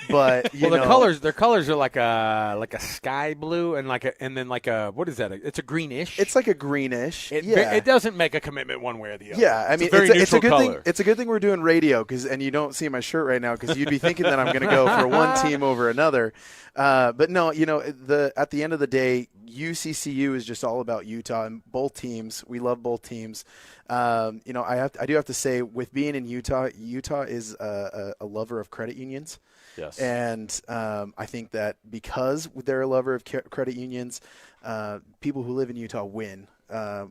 but their colors are like a sky blue and then what is that? It's a greenish. It's like a greenish. It doesn't make a commitment one way or the other. Yeah, I mean, it's a good thing. It's a good thing we're doing radio and you don't see my shirt right now because you'd be thinking that I'm going to go for one team over another. But no, at the end of the day, UCCU is just all about Utah and both teams. We love both teams. I do have to say, with being in Utah is a lover of credit unions. Yes. And I think that because they're a lover of credit unions, people who live in Utah win.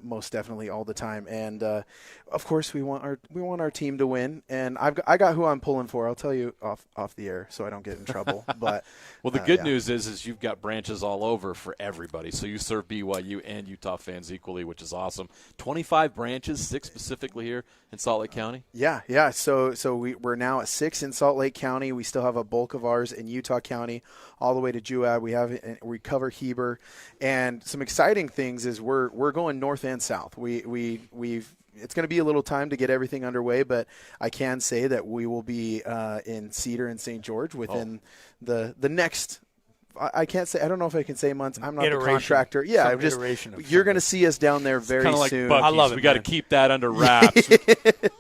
Most definitely all the time, and of course we want our team to win. And I got who I'm pulling for. I'll tell you off the air so I don't get in trouble. But well, the good news is you've got branches all over for everybody. So you serve BYU and Utah fans equally, which is awesome. 25 branches, 6 specifically here in Salt Lake County. Yeah. So we're now at 6 in Salt Lake County. We still have a bulk of ours in Utah County, all the way to Juab. We cover Heber, and some exciting things is we're going north and south. It's going to be a little time to get everything underway, but I can say that we will be in Cedar and St. George within the next. I can't say. I don't know if I can say months. I'm not the contractor. Yeah, you're going to see us down there very soon. I love it. We got to keep that under wraps.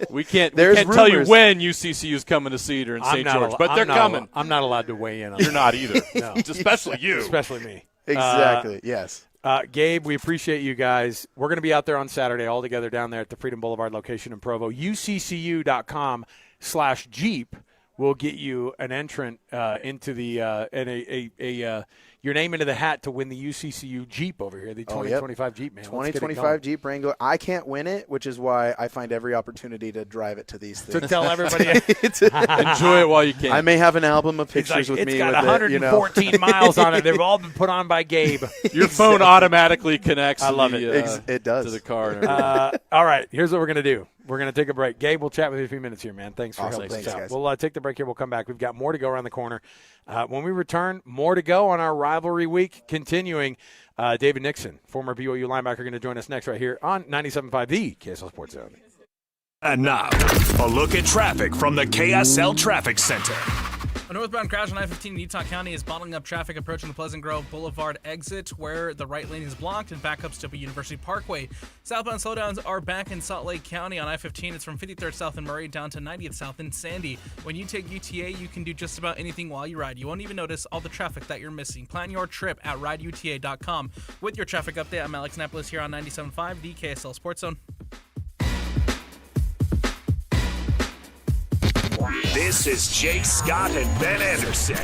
we can't tell you when UCCU is coming to Cedar and St. George, but they're coming. I'm not allowed to weigh in on You're not either. No. Especially you. Especially me. Exactly. Yes. Gabe, we appreciate you guys. We're going to be out there on Saturday all together down there at the Freedom Boulevard location in Provo. UCCU.com/Jeep will get you an entrant into the your name into the hat to win the UCCU Jeep over here, the 2025 Jeep, man. 2025 Jeep Wrangler. I can't win it, which is why I find every opportunity to drive it to these things. To tell everybody. Enjoy it while you can. I may have an album of pictures with me. It's got 114 miles on it. They've all been put on by Gabe. Your phone automatically connects I love it does. to the car. And all right, here's what we're going to do. We're going to take a break. Gabe, we'll chat with you in a few minutes here, man. Thanks for helping us out. Guys. We'll take the break here. We'll come back. We've got more to go around the corner. When we return, more to go on our rivalry week. Continuing, David Nixon, former BYU linebacker, going to join us next right here on 97.5, the KSL Sports Zone. And now, a look at traffic from the KSL Traffic Center. A northbound crash on I-15 in Utah County is bottling up traffic approaching the Pleasant Grove Boulevard exit, where the right lane is blocked, and backups to University Parkway. Southbound slowdowns are back in Salt Lake County on I-15. It's from 53rd South in Murray down to 90th South in Sandy. When you take UTA, you can do just about anything while you ride. You won't even notice all the traffic that you're missing. Plan your trip at rideuta.com. With your traffic update, I'm Alex Napolis here on 97.5, the KSL Sports Zone. This is Jake Scott and Ben Anderson.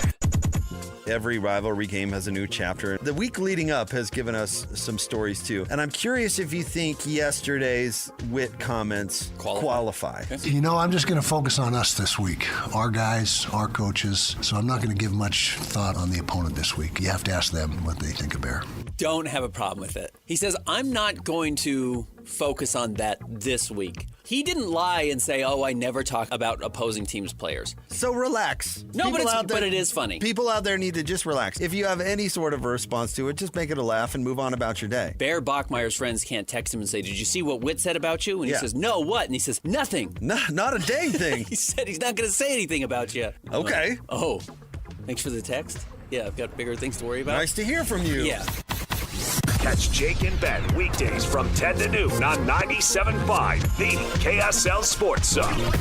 Every rivalry game has a new chapter. The week leading up has given us some stories too. And I'm curious if you think yesterday's Witt comments qualify. You know, I'm just going to focus on us this week. Our guys, our coaches. So I'm not going to give much thought on the opponent this week. You have to ask them what they think of Bear. Don't have a problem with it. He says, I'm not going to focus on that this week. He didn't lie and say, oh, I never talk about opposing teams' players. So relax. No, but it is funny. People out there need to just relax. If you have any sort of a response to it, just make it a laugh and move on about your day. Bear Bachmeier's friends can't text him and say, did you see what Witt said about you? And he says, no, what? And he says, nothing. Not a dang thing. He said he's not going to say anything about you. Okay. Oh, thanks for the text. Yeah, I've got bigger things to worry about. Nice to hear from you. Yeah. Catch Jake and Ben weekdays from 10 to noon on 97.5, the KSL Sports Zone.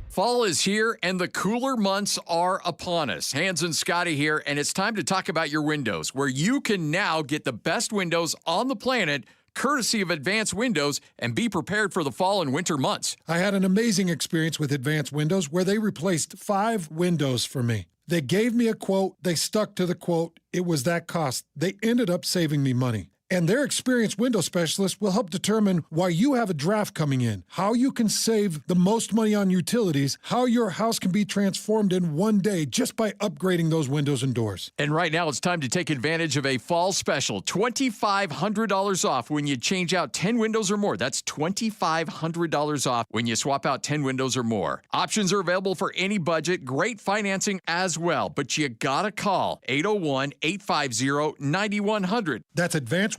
Fall is here, and the cooler months are upon us. Hans and Scotty here, and it's time to talk about your windows, where you can now get the best windows on the planet, courtesy of Advanced Windows, and be prepared for the fall and winter months. I had an amazing experience with Advanced Windows where they replaced 5 windows for me. They gave me a quote. They stuck to the quote. It was that cost. They ended up saving me money. And their experienced window specialist will help determine why you have a draft coming in, how you can save the most money on utilities, how your house can be transformed in one day just by upgrading those windows and doors. And right now it's time to take advantage of a fall special, $2,500 off when you change out 10 windows or more. That's $2,500 off when you swap out 10 windows or more. Options are available for any budget, great financing as well, but you gotta call 801-850-9100. That's AdvancedWindows.com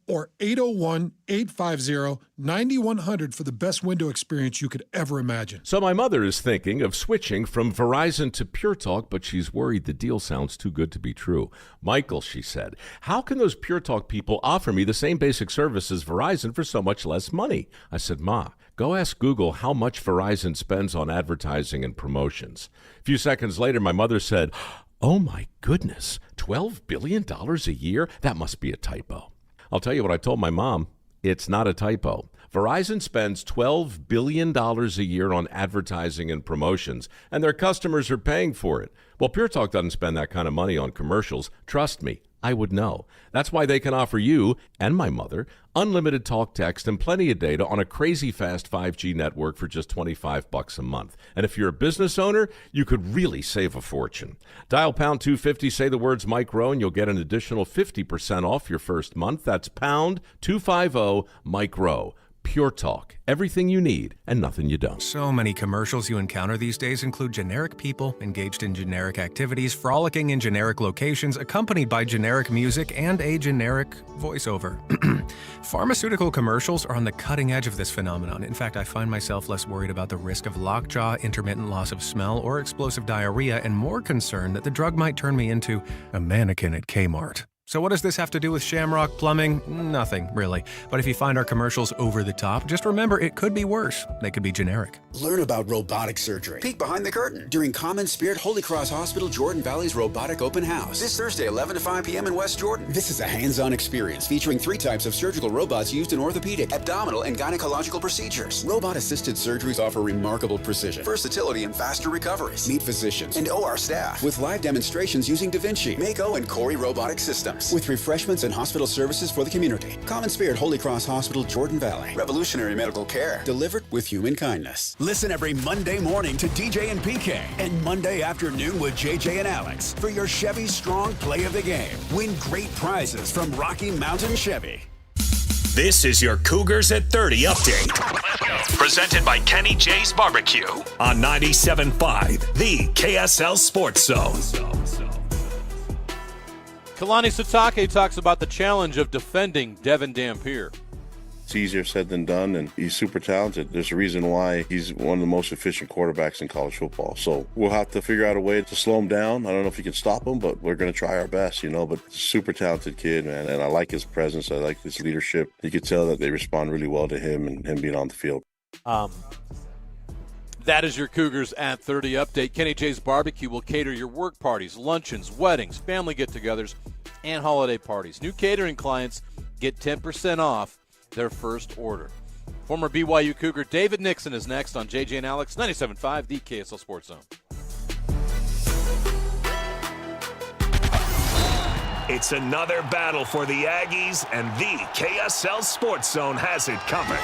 or 801-850-9100 for the best window experience you could ever imagine. So my mother is thinking of switching from Verizon to Pure Talk, but she's worried the deal sounds too good to be true. Michael, she said, how can those Pure Talk people offer me the same basic service as Verizon for so much less money? I said, Ma, go ask Google how much Verizon spends on advertising and promotions. A few seconds later, my mother said, oh my goodness, $12 billion a year? That must be a typo. I'll tell you what I told my mom. It's not a typo. Verizon spends $12 billion a year on advertising and promotions, and their customers are paying for it. Well, Pure Talk doesn't spend that kind of money on commercials. Trust me, I would know. That's why they can offer you and my mother unlimited talk, text, and plenty of data on a crazy fast 5G network for just $25 a month. And if you're a business owner, you could really save a fortune. Dial pound 250, say the words Mike Rowe, and you'll get an additional 50% off your first month. That's pound 250 Mike Rowe. Pure Talk. Everything you need and nothing you don't. So many commercials you encounter these days include generic people engaged in generic activities, frolicking in generic locations, accompanied by generic music and a generic voiceover. Pharmaceutical commercials are on the cutting edge of this phenomenon. In fact, I find myself less worried about the risk of lockjaw, intermittent loss of smell, or explosive diarrhea, and more concerned that the drug might turn me into a mannequin at Kmart. So what does this have to do with Shamrock Plumbing? Nothing, really. But if you find our commercials over the top, just remember it could be worse. They could be generic. Learn about robotic surgery. Peek behind the curtain during Common Spirit Holy Cross Hospital Jordan Valley's Robotic Open House. This Thursday, 11 to 5 p.m. in West Jordan. This is a hands-on experience featuring 3 types of surgical robots used in orthopedic, abdominal, and gynecological procedures. Robot-assisted surgeries offer remarkable precision, versatility, and faster recoveries. Meet physicians and OR staff with live demonstrations using Da Vinci, Mako, and Cori robotic systems. With refreshments and hospital services for the community. Common Spirit Holy Cross Hospital, Jordan Valley. Revolutionary medical care delivered with human kindness. Listen every Monday morning to DJ and PK and Monday afternoon with JJ and Alex for your Chevy Strong Play of the Game. Win great prizes from Rocky Mountain Chevy. This is your Cougars at 30 update. Presented by Kenny J's Barbecue on 97.5, the KSL Sports Zone. Kalani Sitake talks about the challenge of defending Devin Dampier. It's easier said than done, and he's super talented. There's a reason why he's one of the most efficient quarterbacks in college football. So we'll have to figure out a way to slow him down. I don't know if we can stop him, but we're going to try our best, But super talented kid, man, and I like his presence. I like his leadership. You could tell that they respond really well to him and him being on the field. That is your Cougars at 30 update. Kenny J's Barbecue will cater your work parties, luncheons, weddings, family get-togethers, and holiday parties. New catering clients get 10% off their first order. Former BYU Cougar David Nixon is next on JJ and Alex, 97.5, the KSL Sports Zone. It's another battle for the Aggies, and the KSL Sports Zone has it covered.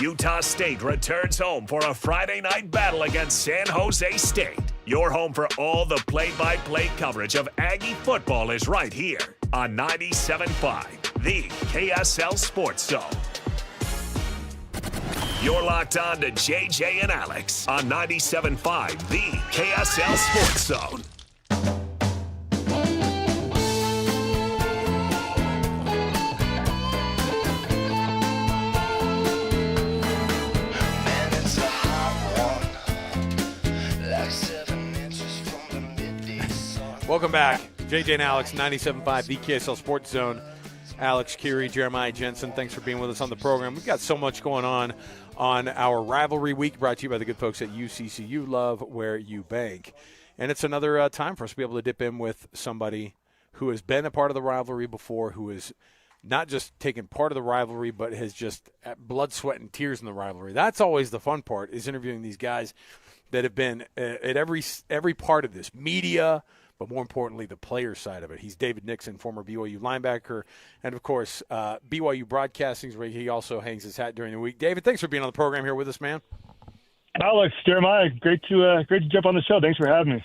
Utah State returns home for a Friday night battle against San Jose State. Your home for all the play-by-play coverage of Aggie football is right here on 97.5, the KSL Sports Zone. You're locked on to JJ and Alex on 97.5, the KSL Sports Zone. Welcome back. JJ and Alex, 97.5, the KSL Sports Zone. Alex Curie, Jeremiah Jensen, thanks for being with us on the program. We've got so much going on our rivalry week, brought to you by the good folks at UCCU. Love where you bank. And it's another time for us to be able to dip in with somebody who has been a part of the rivalry before, who is not just taken part of the rivalry, but has just blood, sweat, and tears in the rivalry. That's always the fun part, is interviewing these guys that have been at every part of this, media, but more importantly, the player side of it. He's David Nixon, former BYU linebacker, and, of course, BYU Broadcasting, where he also hangs his hat during the week. David, thanks for being on the program here with us, man. Alex, Jeremiah, great to jump on the show. Thanks for having me.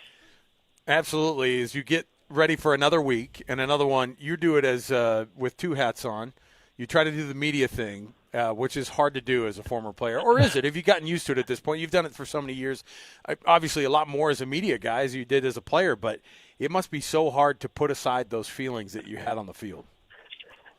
Absolutely. As you get ready for another week and another one, you do it as with two hats on. You try to do the media thing, which is hard to do as a former player. Or is it? Have you gotten used to it at this point? You've done it for so many years. Obviously, a lot more as a media guy as you did as a player, but it must be so hard to put aside those feelings that you had on the field.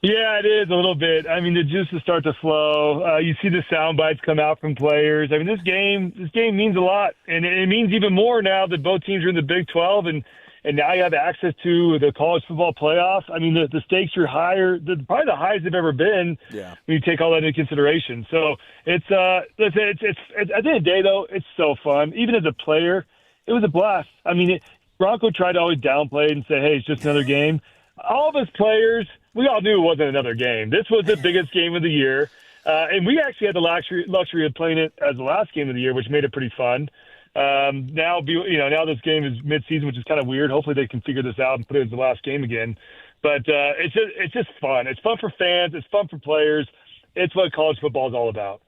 Yeah, it is a little bit. I mean, the juices start to flow. You see the sound bites come out from players. I mean, this game means a lot, and it means even more now that both teams are in the Big 12, and now you have access to the college football playoff. I mean, the stakes are higher, probably the highest they've ever been. Yeah. When you take all that into consideration. So it's at the end of the day, though, it's so fun. Even as a player, it was a blast. I mean, Bronco tried to always downplay it and say, hey, it's just another game. All of us players, we all knew it wasn't another game. This was the biggest game of the year. And we actually had the luxury of playing it as the last game of the year, which made it pretty fun. Now this game is mid-season, which is kind of weird. Hopefully they can figure this out and put it as the last game again. But it's just fun. It's fun for fans. It's fun for players. It's what college football is all about.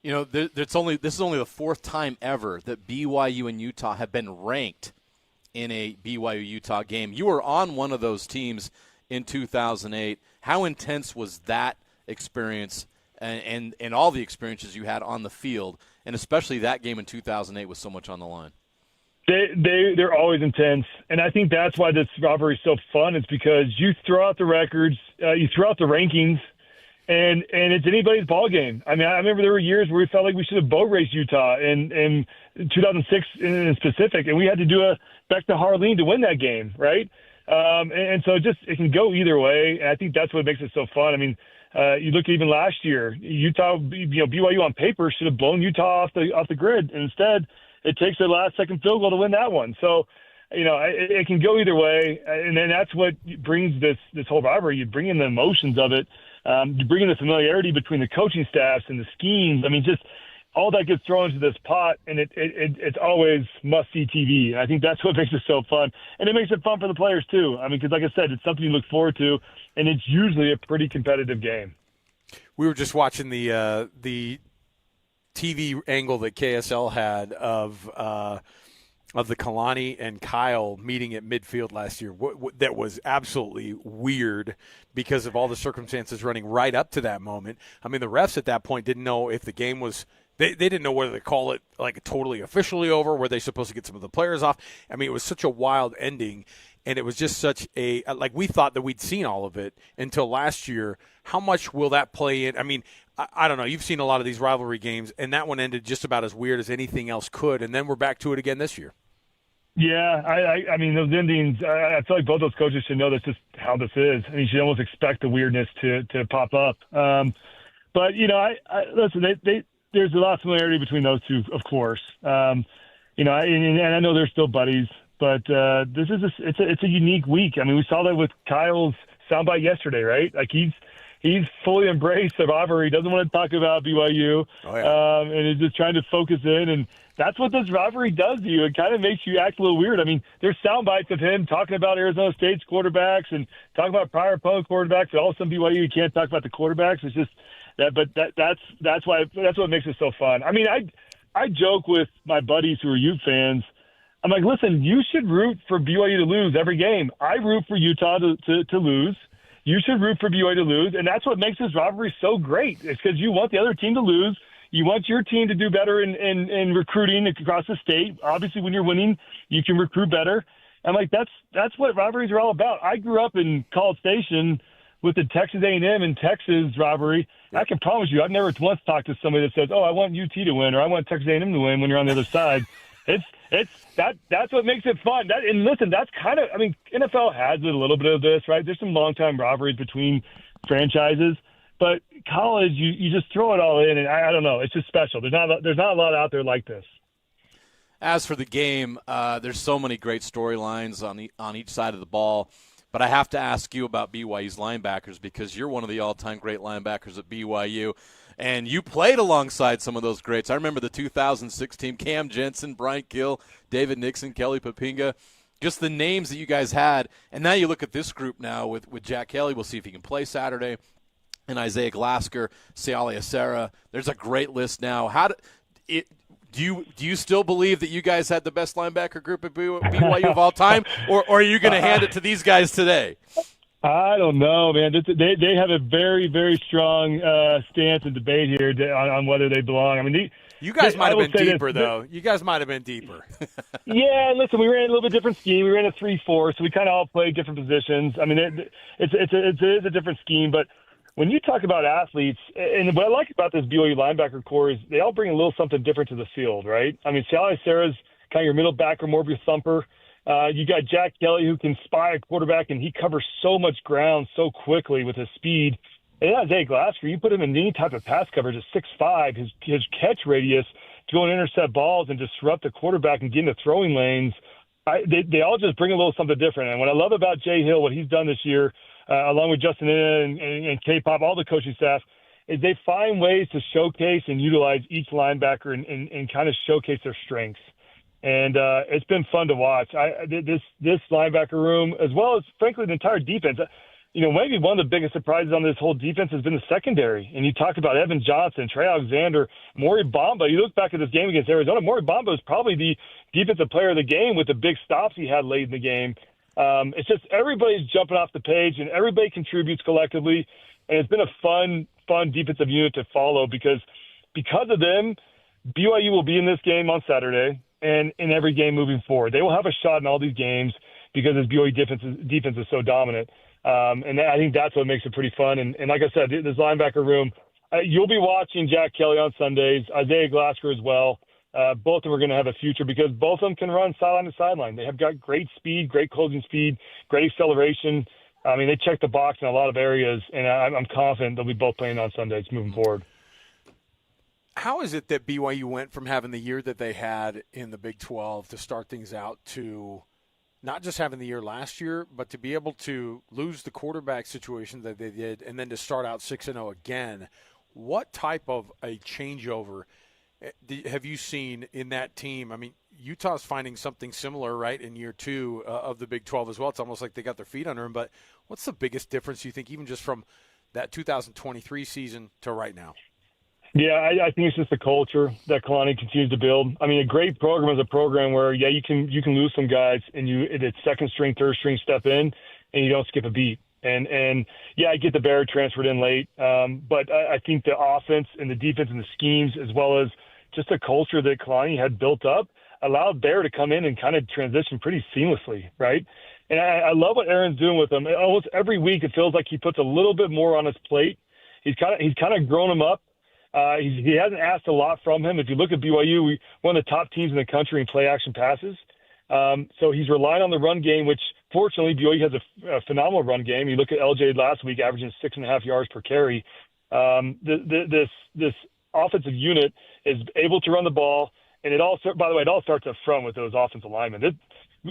This is only the fourth time ever that BYU and Utah have been ranked in a BYU-Utah game. You were on one of those teams in 2008. How intense was that experience and all the experiences you had on the field, and especially that game in 2008 with so much on the line? They're always intense, and I think that's why this rivalry is so fun. It's because you throw out the records, you throw out the rankings, and it's anybody's ball game. I mean, I remember there were years where we felt like we should have boat raced Utah in 2006 in specific, and we had to do a back to Harleen to win that game, right? And so it can go either way, and I think that's what makes it so fun. I mean, you look even last year, Utah, BYU on paper should have blown Utah off the grid, and instead it takes their last second field goal to win that one. So, it can go either way, and then that's what brings this whole rivalry. You bring in the emotions of it. You bring in the familiarity between the coaching staffs and the schemes. I mean, just all that gets thrown into this pot, and it's always must-see TV. And I think that's what makes it so fun. And it makes it fun for the players, too. I mean, because like I said, it's something you look forward to, and it's usually a pretty competitive game. We were just watching the TV angle that KSL had of of the Kalani and Kyle meeting at midfield last year. That was absolutely weird because of all the circumstances running right up to that moment. I mean, the refs at that point didn't know if the game was they didn't know whether to call it like totally officially over, were they supposed to get some of the players off. I mean, it was such a wild ending, and it was just such a – like we thought that we'd seen all of it until last year. How much will that play in? I mean, I don't know. You've seen a lot of these rivalry games, and that one ended just about as weird as anything else could, and then we're back to it again this year. Yeah, I mean, those endings, I feel like both those coaches should know that's just how this is, and you should almost expect the weirdness to pop up. But, you know, listen, there's a lot of similarity between those two, of course. You know, and I know they're still buddies, but this is it's a unique week. I mean, we saw that with Kyle's soundbite yesterday, right? Like he's fully embraced the rivalry. He doesn't want to talk about BYU, and is just trying to focus in. And that's what this rivalry does to you. It kind of makes you act a little weird. I mean, there's sound bites of him talking about Arizona State's quarterbacks and talking about prior opponent quarterbacks. But all of a sudden, BYU, you can't talk about the quarterbacks. It's just that. But that's what makes it so fun. I mean, I joke with my buddies who are Ute fans. I'm like, listen, you should root for BYU to lose every game. I root for Utah to lose. You should root for BYU to lose, and that's what makes this rivalry so great. It's because you want the other team to lose. You want your team to do better in recruiting across the state. Obviously, when you're winning, you can recruit better. And like that's what rivalries are all about. I grew up in College Station with the Texas A&M and Texas rivalry. I can promise you, I've never once talked to somebody that says, "Oh, I want UT to win," or "I want Texas A&M to win." When you're on the other side, that's what makes it fun. And listen, that's kind of, I mean, NFL has a little bit of this, right? There's some long-time rivalries between franchises, but college, you just throw it all in, and I don't know, it's just special. There's not a lot out there like this. As for the game, there's so many great storylines on each side of the ball. But I have to ask you about BYU's linebackers because you're one of the all-time great linebackers at BYU, and you played alongside some of those greats. I remember the 2006 team, Cam Jensen, Bryant Gill, David Nixon, Kelly Papinga, just the names that you guys had. And now you look at this group now with Jack Kelly. We'll see if he can play Saturday. And Isaiah Glasker, Siale Acera. There's a great list now. Do you still believe that you guys had the best linebacker group at BYU of all time, or are you going to hand it to these guys today? I don't know, man. They have a very, very strong stance and debate here on whether they belong. I mean, you guys might have been deeper, though. You guys might have been deeper. Yeah, and listen, we ran a little bit different scheme. We ran a 3-4, so we kind of all played different positions. I mean, it's a different scheme, but when you talk about athletes, and what I like about this BYU linebacker core is they all bring a little something different to the field, right? I mean, Siale Acera's kind of your middle backer, more of your thumper. You got Jack Kelly who can spy a quarterback, and he covers so much ground so quickly with his speed. And Isaiah Glasker, you put him in any type of pass coverage at 6'5", his catch radius to go and intercept balls and disrupt the quarterback and get into throwing lanes. They all just bring a little something different. And what I love about Jay Hill, what he's done this year, along with Justin and K-Pop, all the coaching staff, is they find ways to showcase and utilize each linebacker and kind of showcase their strengths. And it's been fun to watch. This linebacker room, as well as, frankly, the entire defense, maybe one of the biggest surprises on this whole defense has been the secondary. And you talked about Evan Johnson, Trey Alexander, Maury Bamba. You look back at this game against Arizona, Maury Bamba was probably the defensive player of the game with the big stops he had late in the game. It's just everybody's jumping off the page, and everybody contributes collectively. And it's been a fun defensive unit to follow because of them, BYU will be in this game on Saturday and in every game moving forward. They will have a shot in all these games because this BYU defense is so dominant. And I think that's what makes it pretty fun. And like I said, this linebacker room, you'll be watching Jack Kelly on Sundays, Isaiah Glasker as well. Both of them are going to have a future because both of them can run sideline to sideline. They have got great speed, great closing speed, great acceleration. I mean, they check the box in a lot of areas, and I'm confident they'll be both playing on Sundays moving forward. How is it that BYU went from having the year that they had in the Big 12 to start things out to not just having the year last year, but to be able to lose the quarterback situation that they did and then to start out 6-0 again? What type of a changeover have you seen in that team? I mean, Utah's finding something similar, right, in year two of the Big 12 as well. It's almost like they got their feet under them. But what's the biggest difference, you think, even just from that 2023 season to right now? Yeah, I think it's just the culture that Kalani continues to build. I mean, a great program is a program where, yeah, you can lose some guys, and it's second string, third string step in, and you don't skip a beat. And yeah, I get the Bear transferred in late, but I think the offense and the defense and the schemes, as well as just the culture that Kalani had built up, allowed Bear to come in and kind of transition pretty seamlessly, right? And I love what Aaron's doing with him. Almost every week, it feels like he puts a little bit more on his plate. He's kind of grown him up. He hasn't asked a lot from him. If you look at BYU, one of the top teams in the country in play action passes. So he's relying on the run game, which fortunately BYU has a phenomenal run game. You look at LJ last week, averaging 6.5 yards per carry. This offensive unit is able to run the ball, and it all starts up front with those offensive linemen.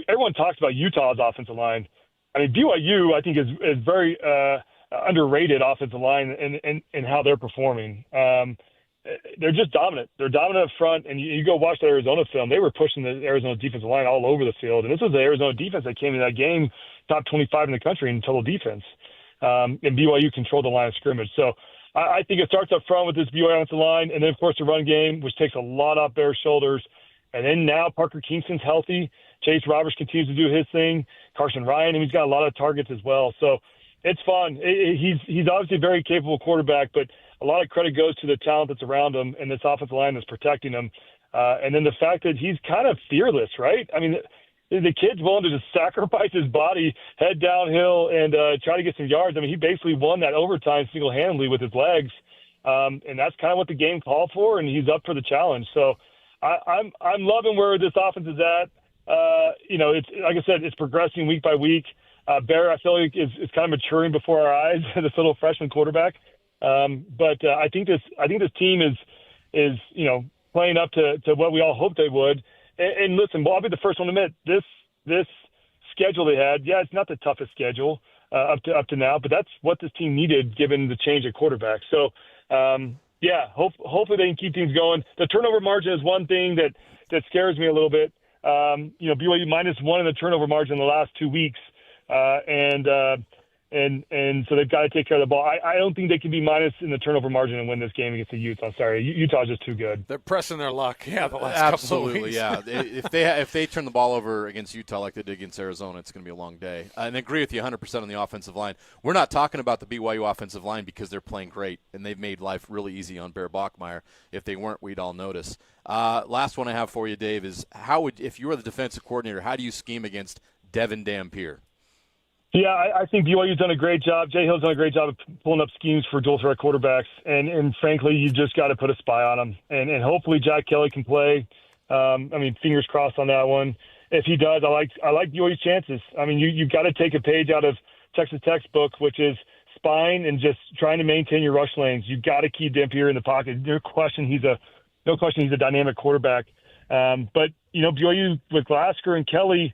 Everyone talks about Utah's offensive line. I mean, BYU, I think, is very underrated offensive line and how they're performing. They're just dominant. They're dominant up front, and you go watch the Arizona film. They were pushing the Arizona defensive line all over the field, and this was the Arizona defense that came in that game, top 25 in the country in total defense. And BYU controlled the line of scrimmage. So I think it starts up front with this BYU offensive line, and then, of course, the run game, which takes a lot off Bear's shoulders. And then now Parker Kingston's healthy. Chase Roberts continues to do his thing. Carson Ryan, and he's got a lot of targets as well. So it's fun. He's obviously a very capable quarterback, but a lot of credit goes to the talent that's around him and this offensive line that's protecting him. And then the fact that he's kind of fearless, right? I mean, the kid's willing to just sacrifice his body, head downhill, and try to get some yards. I mean, he basically won that overtime single-handedly with his legs. And that's kind of what the game called for, and he's up for the challenge. So I'm loving where this offense is at. It's like I said, it's progressing week by week. Bear, I feel like is kind of maturing before our eyes, this little freshman quarterback. But I think this team is playing up to what we all hoped they would. And listen, well, I'll be the first one to admit this schedule they had. Yeah, it's not the toughest schedule up to now, but that's what this team needed given the change at quarterback. So hopefully they can keep things going. The turnover margin is one thing that scares me a little bit. BYU -1 in the turnover margin in the last 2 weeks. And so they've got to take care of the ball. I don't think they can be minus in the turnover margin and win this game against the Utes. I'm sorry, Utah's just too good. They're pressing their luck. Yeah, the last couple of weeks. Yeah. If they turn the ball over against Utah like they did against Arizona, it's going to be a long day. And I agree with you 100% on the offensive line. We're not talking about the BYU offensive line because they're playing great and they've made life really easy on Bear Bachmeier. If they weren't, we'd all notice. Last one I have for you, Dave, is if you were the defensive coordinator, how do you scheme against Devin Dampier? Yeah, I think BYU's done a great job. Jay Hill's done a great job of pulling up schemes for dual threat quarterbacks, and frankly, you just got to put a spy on him, and hopefully Jack Kelly can play. Fingers crossed on that one. If he does, I like BYU's chances. I mean, you've got to take a page out of Texas Tech's book, which is spying and just trying to maintain your rush lanes. You've got to keep Dampier in the pocket. No question, he's a dynamic quarterback. But BYU with Glasgow and Kelly.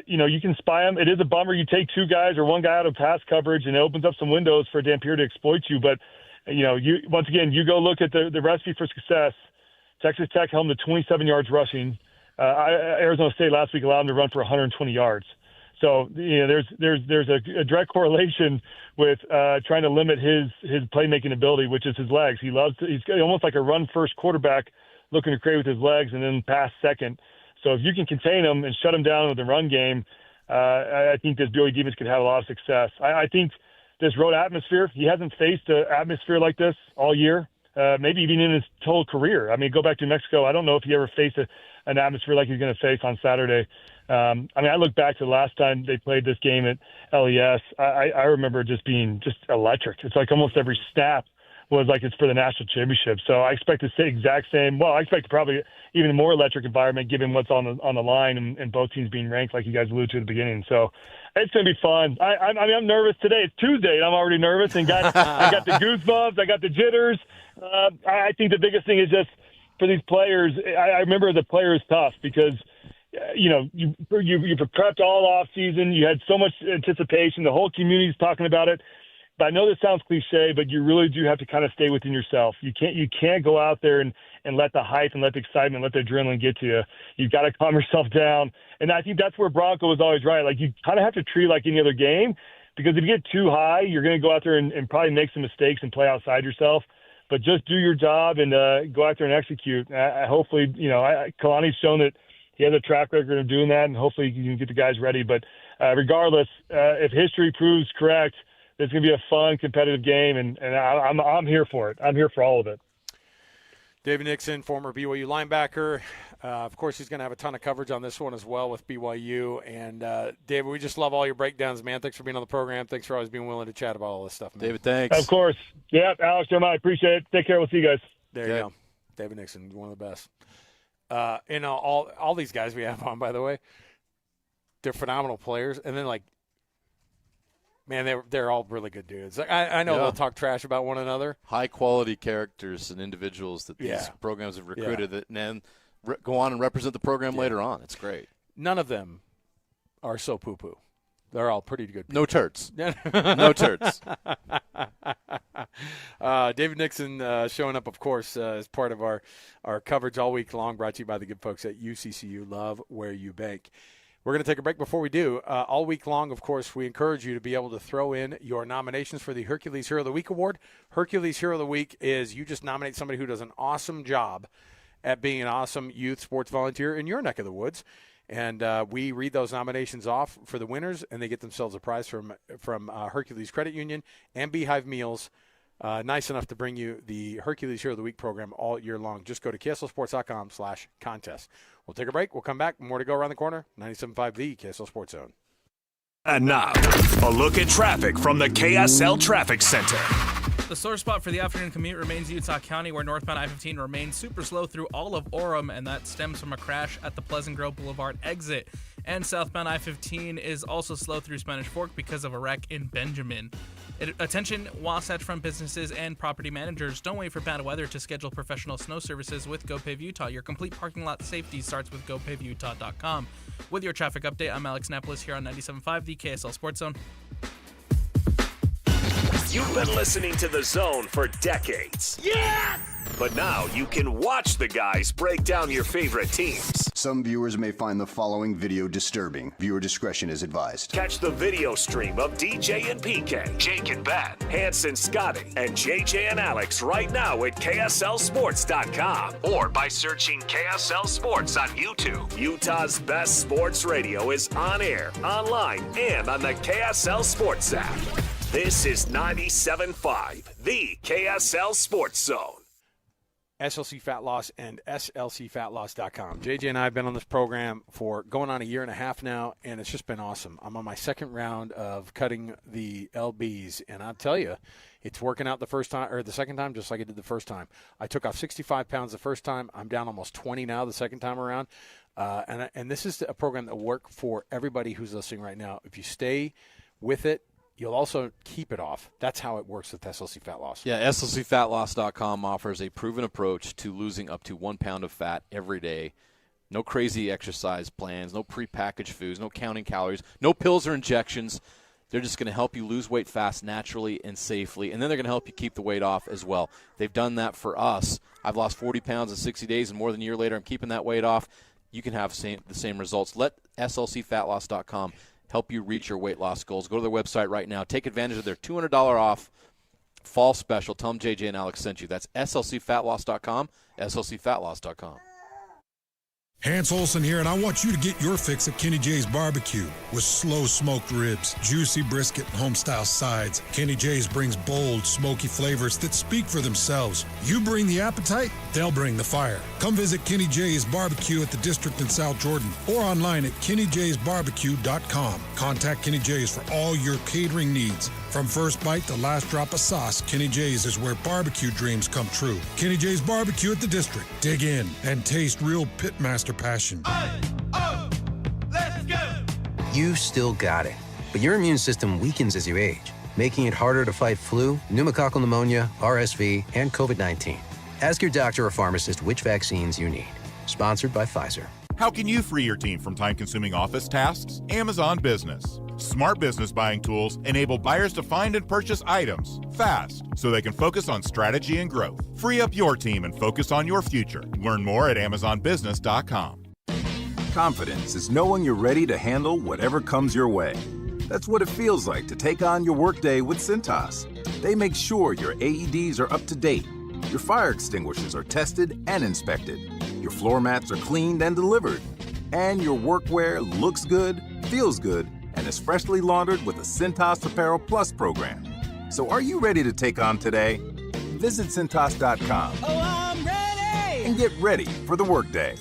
You can spy them. It is a bummer. You take two guys or one guy out of pass coverage, and it opens up some windows for Dampier to exploit you. But, once again, you go look at the recipe for success. Texas Tech held them to 27 yards rushing. Arizona State last week allowed them to run for 120 yards. So, there's a direct correlation with trying to limit his playmaking ability, which is his legs. He's almost like a run-first quarterback looking to create with his legs and then pass second. So if you can contain them and shut them down with the run game, I think this BYU defense could have a lot of success. I think this road atmosphere, he hasn't faced an atmosphere like this all year, maybe even in his total career. I mean, go back to Mexico. I don't know if he ever faced an atmosphere like he's going to face on Saturday. I look back to the last time they played this game at LES. I remember just being just electric. It's like almost every snap was like it's for the national championship. So I expect to say exact same. Well, I expect probably even more electric environment given what's on the line and both teams being ranked like you guys alluded to at the beginning. So it's going to be fun. I'm nervous today. It's Tuesday and I'm already nervous and I got the goosebumps. I got the jitters. I think the biggest thing is just for these players. I remember the player is tough because you prepped all off season. You had so much anticipation. The whole community's talking about it. But I know this sounds cliche, but you really do have to kind of stay within yourself. You can't go out there and let the hype and let the excitement, let the adrenaline get to you. You've got to calm yourself down. And I think that's where Bronco was always right. Like you kind of have to treat it like any other game because if you get too high, you're going to go out there and probably make some mistakes and play outside yourself. but just do your job and go out there and execute. Hopefully, Kalani's shown that he has a track record of doing that, and hopefully you can get the guys ready. But regardless, if history proves correct, it's going to be a fun, competitive game, and I'm here for it. I'm here for all of it. David Nixon, former BYU linebacker. Of course, he's going to have a ton of coverage on this one as well with BYU. And, David, we just love all your breakdowns, man. Thanks for being on the program. Thanks for always being willing to chat about all this stuff, man. David, thanks. Of course. Yeah, Alex, Jeremiah, appreciate it. Take care. We'll see you guys. There you go. David Nixon, one of the best. All these guys we have on, by the way, they're phenomenal players. And then, man, they're all really good dudes. I know they'll talk trash about one another. High-quality characters and individuals that these programs have recruited that, and then go on and represent the program later on. It's great. None of them are so poo-poo. They're all pretty good people. No turds. No turds. David Nixon showing up, of course, as part of our coverage all week long, brought to you by the good folks at UCCU. Love where you bank. We're going to take a break. Before we do, all week long, of course, we encourage you to be able to throw in your nominations for the Hercules Hero of the Week Award. Hercules Hero of the Week is you just nominate somebody who does an awesome job at being an awesome youth sports volunteer in your neck of the woods. And we read those nominations off for the winners, and they get themselves a prize from Hercules Credit Union and Beehive Meals. Nice enough to bring you the Hercules Hero of the Week program all year long. Just go to KSLSports.com/contest. We'll take a break. We'll come back. More to go around the corner. 97.5 The KSL Sports Zone. And now, a look at traffic from the KSL Traffic Center. The sore spot for the afternoon commute remains Utah County, where northbound I-15 remains super slow through all of Orem, and that stems from a crash at the Pleasant Grove Boulevard exit. And southbound I-15 is also slow through Spanish Fork because of a wreck in Benjamin. Attention, Wasatch Front businesses and property managers. Don't wait for bad weather to schedule professional snow services with GoPave Utah. Your complete parking lot safety starts with GoPaveUtah.com. With your traffic update, I'm Alex Napolis here on 97.5 The KSL Sports Zone. You've been listening to The Zone for decades. Yes! But now you can watch the guys break down your favorite teams. Some viewers may find the following video disturbing. Viewer discretion is advised. Catch the video stream of DJ and PK, Jake and Ben, Hanson, Scotty, and JJ and Alex right now at KSLSports.com or by searching KSL Sports on YouTube. Utah's best sports radio is on air, online, and on the KSL Sports app. This is 97.5, the KSL Sports Zone. SLC Fat Loss and SLCFatLoss.com. JJ and I have been on this program for going on a year and a half now, and it's just been awesome. I'm on my second round of cutting the LBs, and I'll tell you, it's working out the second time just like it did the first time. I took off 65 pounds the first time. I'm down almost 20 now the second time around. And this is a program that will work for everybody who's listening right now. If you stay with it, you'll also keep it off. That's how it works with SLC Fat Loss. Yeah, SLCFatLoss.com offers a proven approach to losing up to 1 pound of fat every day. No crazy exercise plans, no prepackaged foods, no counting calories, no pills or injections. They're just going to help you lose weight fast, naturally, and safely. And then they're going to help you keep the weight off as well. They've done that for us. I've lost 40 pounds in 60 days, and more than a year later, I'm keeping that weight off. You can have the same results. Let SLCFatLoss.com help you reach your weight loss goals. Go to their website right now. Take advantage of their $200 off fall special. Tell them JJ and Alex sent you. That's SLCFatLoss.com, SLCFatLoss.com. Hans Olsen here, and I want you to get your fix at Kenny J's Barbecue with slow smoked ribs, juicy brisket, and home-style sides. Kenny J's brings bold, smoky flavors that speak for themselves. You bring the appetite, they'll bring the fire. Come visit Kenny J's Barbecue at the District in South Jordan or online at KennyJ'sBarbecue.com. Contact Kenny J's for all your catering needs. From first bite to last drop of sauce, Kenny J's is where barbecue dreams come true. Kenny J's Barbecue at the District. Dig in and taste real pitmaster passion. Let's go! You still got it, but your immune system weakens as you age, making it harder to fight flu, pneumococcal pneumonia, RSV, and COVID-19. Ask your doctor or pharmacist which vaccines you need. Sponsored by Pfizer. How can you free your team from time-consuming office tasks? Amazon Business. Smart business buying tools enable buyers to find and purchase items fast so they can focus on strategy and growth. Free up your team and focus on your future. Learn more at AmazonBusiness.com. Confidence is knowing you're ready to handle whatever comes your way. That's what it feels like to take on your workday with Cintas. They make sure your AEDs are up to date, Your fire extinguishers are tested and inspected. Your floor mats are cleaned and delivered. And your workwear looks good, feels good, and is freshly laundered with the Cintas Apparel Plus program. So are you ready to take on today? Visit Cintas.com. Oh, I'm ready! And get ready for the workday.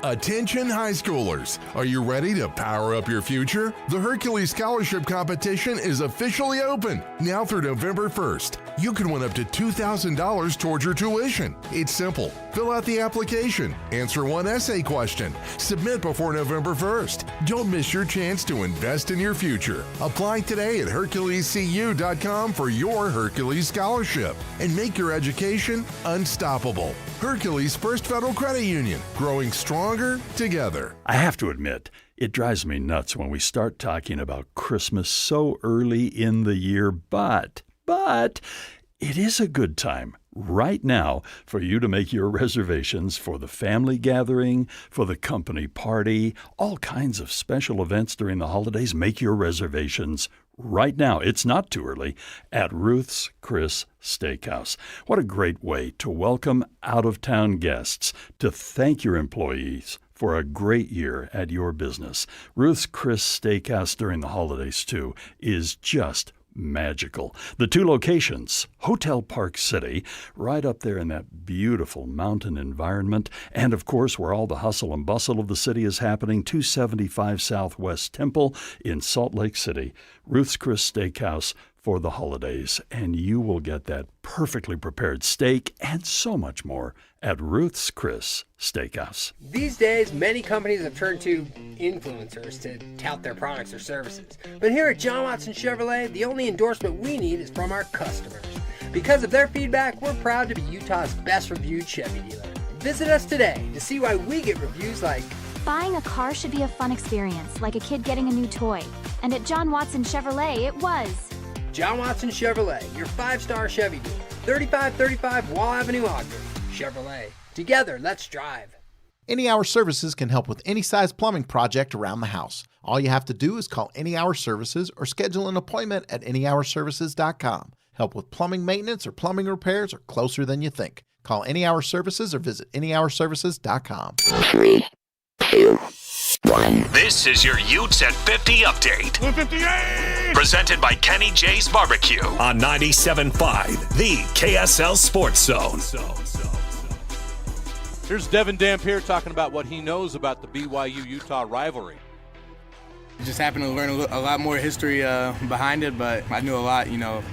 Attention high schoolers, are you ready to power up your future? The Hercules Scholarship Competition is officially open, now through November 1st. You can win up to $2,000 towards your tuition. It's simple. Fill out the application, answer one essay question, submit before November 1st. Don't miss your chance to invest in your future. Apply today at HerculesCU.com for your Hercules Scholarship and make your education unstoppable. Hercules First Federal Credit Union, growing stronger together. I have to admit, it drives me nuts when we start talking about Christmas so early in the year, but it is a good time right now for you to make your reservations for the family gathering, for the company party, all kinds of special events during the holidays. Make your reservations right now. It's not too early at Ruth's Chris Steakhouse. What a great way to welcome out-of-town guests, to thank your employees for a great year at your business. Ruth's Chris Steakhouse during the holidays, too, is just magical. The two locations, Hotel Park City, right up there in that beautiful mountain environment, and of course where all the hustle and bustle of the city is happening, 275 Southwest Temple in Salt Lake City. Ruth's Chris Steakhouse for the holidays, and you will get that perfectly prepared steak and so much more at Ruth's Chris Steakhouse. These days, many companies have turned to influencers to tout their products or services. But here at John Watson Chevrolet, the only endorsement we need is from our customers. Because of their feedback, we're proud to be Utah's best reviewed Chevy dealer. Visit us today to see why we get reviews like, "Buying a car should be a fun experience, like a kid getting a new toy. And at John Watson Chevrolet, it was." John Watson Chevrolet, your 5-star Chevy dealer. 3535 Wall Avenue, Ogden. Chevrolet. Together, let's drive. Any Hour Services can help with any size plumbing project around the house. All you have to do is call Any Hour Services or schedule an appointment at anyhourservices.com. Help with plumbing maintenance or plumbing repairs are closer than you think. Call Any Hour Services or visit anyhourservices.com. 3, 2, 1. This is your Utes at 50 update. 58! Presented by Kenny J's Barbecue on 97.5, the KSL Sports Zone. Here's Devin Dampier talking about what he knows about the BYU-Utah rivalry. Just happened to learn a lot more history behind it, but I knew a lot,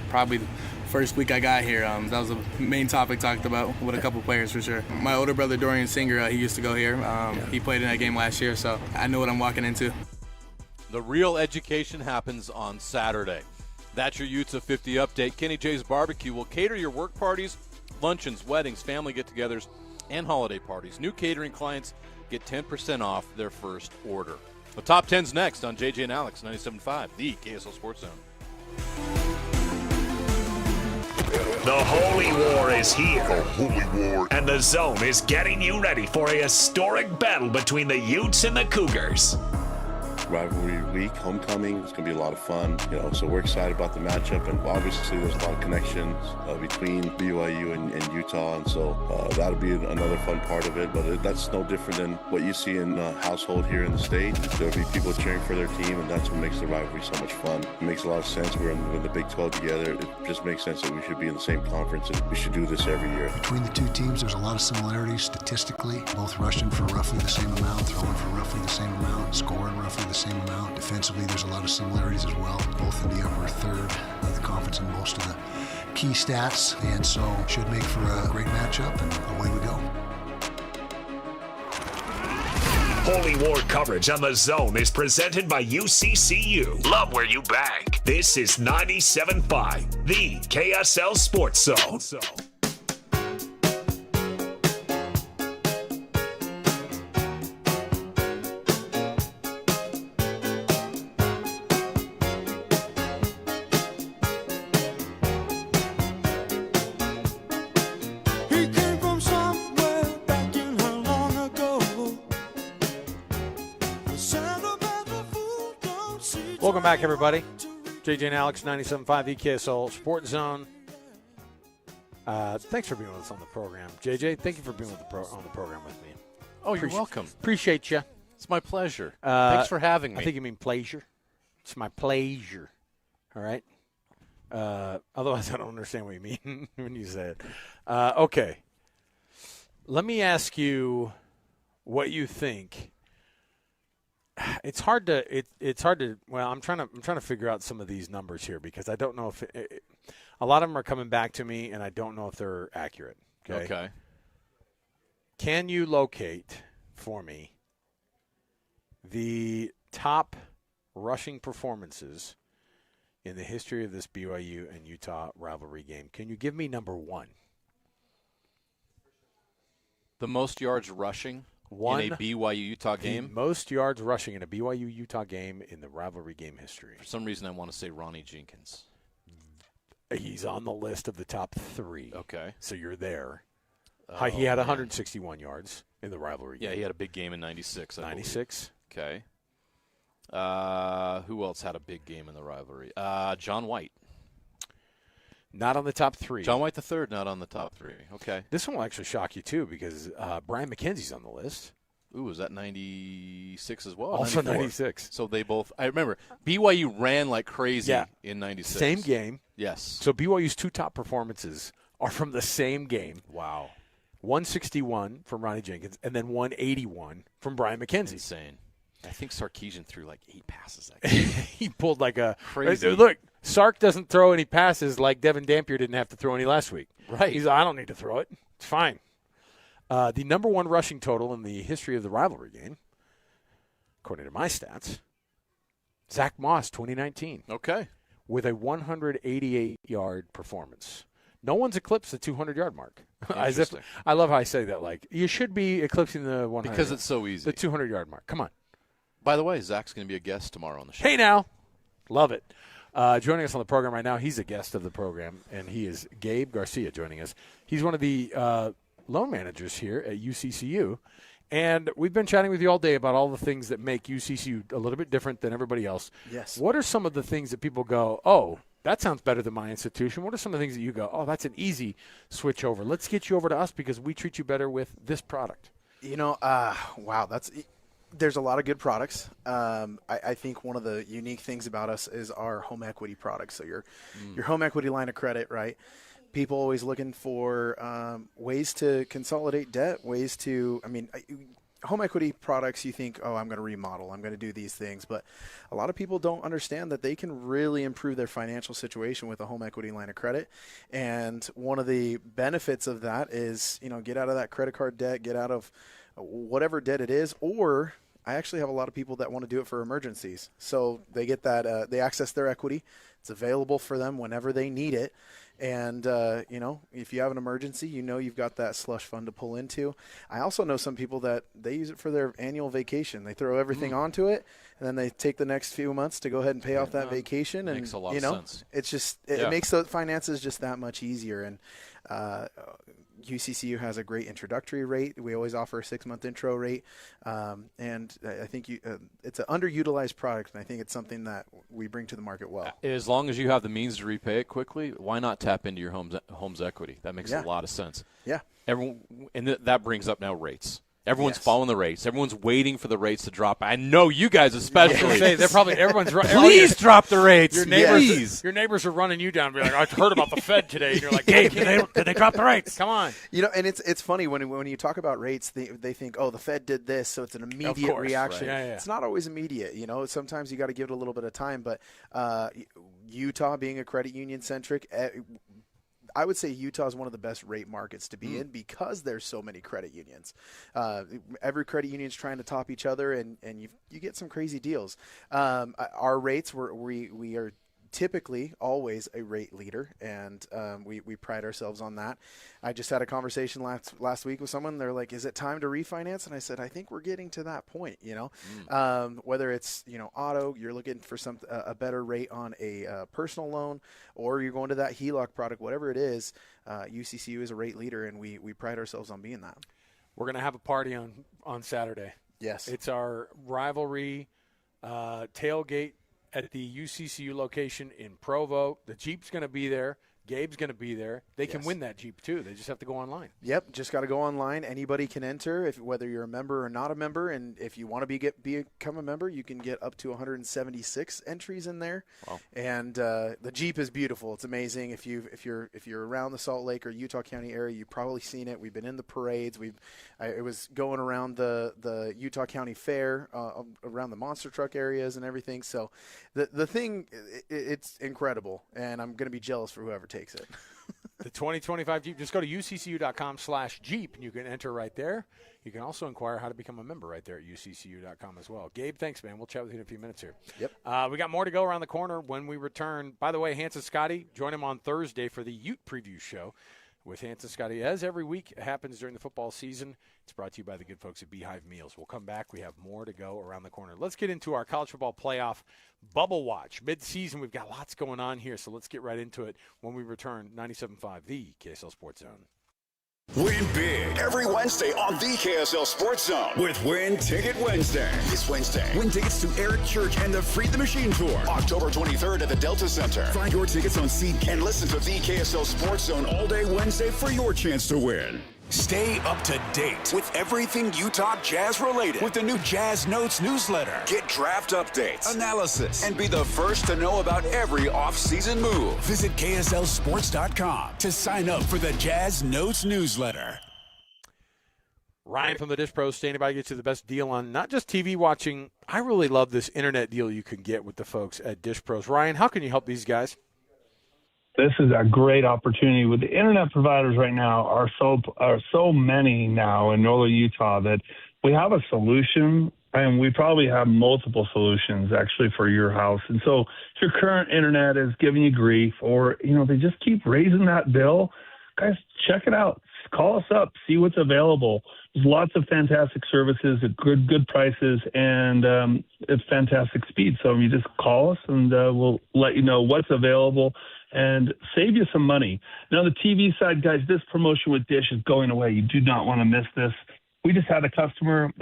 probably the first week I got here. That was the main topic talked about with a couple players for sure. My older brother, Dorian Singer, he used to go here. He played in that game last year, so I know what I'm walking into. The real education happens on Saturday. That's your Utes of 50 update. Kenny J's Barbecue will cater your work parties, luncheons, weddings, family get-togethers, and holiday parties. New catering clients get 10% off their first order. The top 10's next on JJ and Alex, 97.5, the KSL Sports Zone. The Holy War is here. The Holy War. And the Zone is getting you ready for a historic battle between the Utes and the Cougars. Rivalry week, homecoming, it's going to be a lot of fun, so we're excited about the matchup, and obviously there's a lot of connections between BYU and Utah, and so that'll be another fun part of it, but that's no different than what you see in a household here in the state. There'll be people cheering for their team, and that's what makes the rivalry so much fun. It makes a lot of sense. We're in the Big 12 together. It just makes sense that we should be in the same conference, and we should do this every year. Between the two teams, there's a lot of similarities statistically, both rushing for roughly the same amount, throwing for roughly the same amount, scoring roughly the same amount. Defensively, there's a lot of similarities as well, both in the upper third of the conference and most of the key stats, and so should make for a great matchup, and away we go. Holy War coverage on the Zone is presented by UCCU. Love where you bank. This is 97.5, the KSL Sports Zone. Welcome back, everybody. JJ and Alex, 97.5 KSL Sports Zone. Thanks for being with us on the program. JJ, thank you for being on the program with me. Oh, you're welcome. Appreciate you. It's my pleasure. Thanks for having me. I think you mean pleasure. It's my pleasure. All right? Otherwise, I don't understand what you mean when you say it. Okay. Let me ask you what you think. It's hard to. Well, I'm trying to figure out some of these numbers here because I don't know if a lot of them are coming back to me, and I don't know if they're accurate. Okay. Can you locate for me the top rushing performances in the history of this BYU and Utah rivalry game? Can you give me number one? The most yards rushing in a BYU-Utah game? The most yards rushing in a BYU-Utah game in the rivalry game history. For some reason, I want to say Ronnie Jenkins. He's on the list of the top 3. Okay. So you're there. He had 161 yards in the rivalry game. Yeah, he had a big game in 96. 96. Okay. Who else had a big game in the rivalry? John White. Not on the top 3. John White III, not on the top 3. Okay. This one will actually shock you, too, because Brian McKenzie's on the list. Ooh, was that 96 as well? Also 94? 96. So they both – I remember BYU ran like crazy in 96. Same game. Yes. So BYU's 2 top performances are from the same game. Wow. 161 from Ronnie Jenkins and then 181 from Brian McKenzie. Insane. I think Sarkisian threw like 8 passes that game. He pulled like a crazy. Look, Sark doesn't throw any passes like Devin Dampier didn't have to throw any last week. Right. He's like, I don't need to throw it. It's fine. The number 1 rushing total in the history of the rivalry game, according to my stats, Zach Moss, 2019. Okay. With a 188-yard performance. No one's eclipsed the 200-yard mark. Interesting. I love how I say that. Like, you should be eclipsing the 100. Because it's so easy. The 200-yard mark. Come on. By the way, Zach's going to be a guest tomorrow on the show. Hey, now. Love it. Joining us on the program right now, he's a guest of the program, and he is Gabe Garcia joining us. He's one of the loan managers here at UCCU, and we've been chatting with you all day about all the things that make UCCU a little bit different than everybody else. Yes. What are some of the things that people go, oh, that sounds better than my institution? What are some of the things that you go, oh, that's an easy switch over. Let's get you over to us because we treat you better with this product. You know, wow, there's a lot of good products. I think one of the unique things about us is our home equity products. So your home equity line of credit, right? People always looking for ways to consolidate debt, ways to, home equity products, you think, oh, I'm going to remodel, I'm going to do these things. But a lot of people don't understand that they can really improve their financial situation with a home equity line of credit. And one of the benefits of that is, get out of that credit card debt, get out of whatever debt it is, or I actually have a lot of people that want to do it for emergencies. So they get that, they access their equity. It's available for them whenever they need it. And, if you have an emergency, you've got that slush fund to pull into. I also know some people that they use it for their annual vacation. They throw everything onto it, and then they take the next few months to go ahead and pay off that vacation. And, makes a lot of sense. It's just, it makes the finances just that much easier. And UCCU has a great introductory rate. We always offer a 6-month intro rate. And I think it's an underutilized product, and I think it's something that we bring to the market well. As long as you have the means to repay it quickly, why not tap into your home's equity? That makes a lot of sense. Yeah. That brings up now rates. Everyone's following the rates. Everyone's waiting for the rates to drop. I know you guys especially. They're probably everyone's right. Please drop the rates. Your neighbors are running you down and be like, I heard about the Fed today. And you're like, hey, did they drop the rates? Come on. And it's funny when you talk about rates, they think, oh, the Fed did this, so it's an immediate reaction. Right. Yeah. It's not always immediate. Sometimes you got to give it a little bit of time. But Utah being a credit union centric, I would say Utah is one of the best rate markets to be in because there's so many credit unions. Every credit union is trying to top each other, and you get some crazy deals. Our rates, we are typically always a rate leader, and we pride ourselves on that. I just had a conversation last week with someone. They're like, is it time to refinance? And I said, I think we're getting to that point, whether it's, auto, you're looking for a better rate on a personal loan, or you're going to that HELOC product, whatever it is, UCCU is a rate leader, and we pride ourselves on being that. We're going to have a party on Saturday. Yes. It's our rivalry tailgate at the UCCU location in Provo. The Jeep's going to be there. Gabe's going to be there. They can win that Jeep, too. They just have to go online. Yep, just got to go online. Anybody can enter, whether you're a member or not a member. And if you want to become a member, you can get up to 176 entries in there. Wow. And the Jeep is beautiful. It's amazing. If you're around the Salt Lake or Utah County area, you've probably seen it. We've been in the parades. It was going around the Utah County Fair, around the monster truck areas and everything. So the thing, it's incredible, and I'm going to be jealous for whoever takes it. The 2025 Jeep, just go to uccu.com/Jeep, and you can enter right there. You can also inquire how to become a member right there at uccu.com as well. Gabe, thanks, man. We'll chat with you in a few minutes here. Yep. We got more to go around the corner when we return. By the way, Hans and Scotty, join him on Thursday for the Ute preview show with Hans and Scotty. As every week happens during the football season, it's brought to you by the good folks at Beehive Meals. We'll come back. We have more to go around the corner. Let's get into our college football playoff bubble watch. Mid-season, we've got lots going on here, so let's get right into it when we return. 97.5, the KSL Sports Zone. Win big every Wednesday on the KSL Sports Zone with Win Ticket Wednesday. This Wednesday, win tickets to Eric Church and the Free the Machine Tour, October 23rd at the Delta Center. Find your tickets on SeatGeek and listen to the KSL Sports Zone all day Wednesday for your chance to win. Stay up to date with everything Utah Jazz related with the new Jazz Notes newsletter. Get draft updates, analysis, and be the first to know about every off-season move. Visit KSLSports.com to sign up for the Jazz Notes newsletter. Ryan from the Dish Pros, standing by to get you the best deal on not just TV watching. I really love this internet deal you can get with the folks at Dish Pros. Ryan, how can you help these guys? This is a great opportunity. With the internet providers right now are so many now in northern Utah that we have a solution, and we probably have multiple solutions actually for your house. And so if your current internet is giving you grief, or they just keep raising that bill, guys, check it out. Call us up, see what's available. There's lots of fantastic services at good prices, and it's fantastic speed. So you just call us, and we'll let you know what's available and save you some money. Now, the TV side, guys, this promotion with Dish is going away. You do not want to miss this. We just had a customer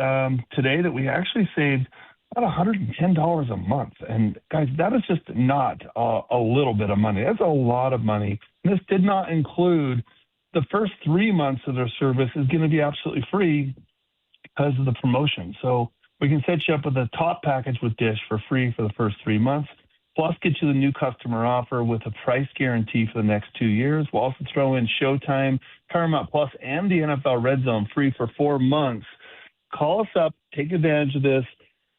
today that we actually saved about $110 a month. And, guys, that is just not a little bit of money. That's a lot of money. And this did not include the first 3 months of their service is going to be absolutely free because of the promotion. So we can set you up with a top package with Dish for free for the first 3 months. Plus, get you the new customer offer with a price guarantee for the next 2 years. We'll also throw in Showtime, Paramount Plus, and the NFL Red Zone free for 4 months. Call us up, take advantage of this,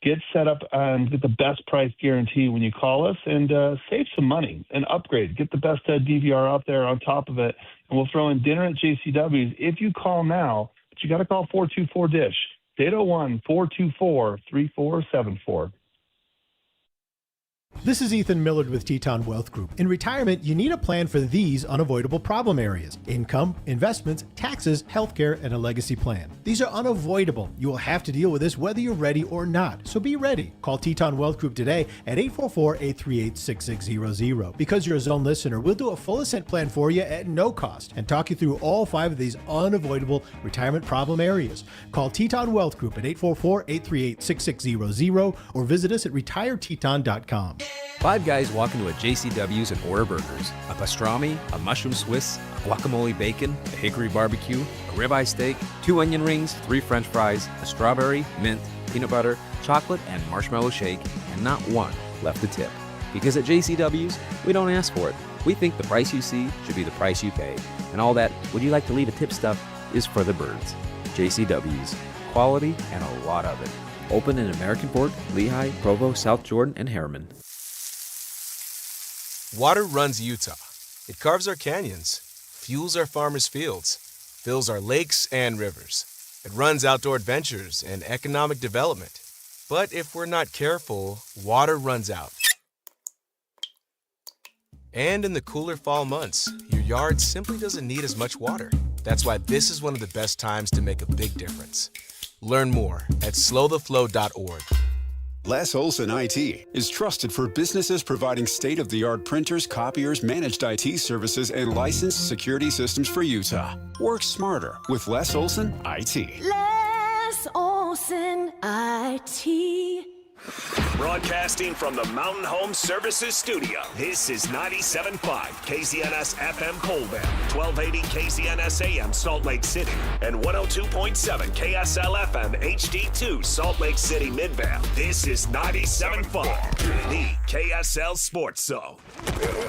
get set up, and get the best price guarantee when you call us, and save some money and upgrade. Get the best DVR out there on top of it, and we'll throw in dinner at JCW's if you call now. But you got to call 424-DISH, 801-424-3474. This is Ethan Millard with Teton Wealth Group. In retirement, you need a plan for these unavoidable problem areas: income, investments, taxes, healthcare, and a legacy plan. These are unavoidable. You will have to deal with this whether you're ready or not, so be ready. Call Teton Wealth Group today at 844-838-6600. Because you're a Zone listener, we'll do a full ascent plan for you at no cost and talk you through all 5 of these unavoidable retirement problem areas. Call Teton Wealth Group at 844-838-6600 or visit us at retireteton.com. 5 guys walk into a JCW's and order burgers: a pastrami, a mushroom Swiss, a guacamole bacon, a hickory barbecue, a ribeye steak, 2 onion rings, 3 French fries, a strawberry, mint, peanut butter, chocolate, and marshmallow shake, and not one left to tip. Because at JCW's, we don't ask for it. We think the price you see should be the price you pay. And all that "would you like to leave a tip" stuff is for the birds. JCW's. Quality and a lot of it. Open in American Fork, Lehigh, Provo, South Jordan, and Harriman. Water runs Utah. It carves our canyons, fuels our farmers' fields, fills our lakes and rivers. It runs outdoor adventures and economic development. But if we're not careful, water runs out. And in the cooler fall months, your yard simply doesn't need as much water. That's why this is one of the best times to make a big difference. Learn more at slowtheflow.org. Les Olson IT is trusted for businesses providing state-of-the-art printers, copiers, managed IT services, and licensed security systems for Utah. Work smarter with Les Olson IT. Les Olson IT. Broadcasting from the Mountain Home Services Studio, this is 97.5 KZNS FM Colville, 1280 KZNS AM Salt Lake City, and 102.7 KSL FM HD2 Salt Lake City Midvale. This is 97.5, the KSL Sports Zone.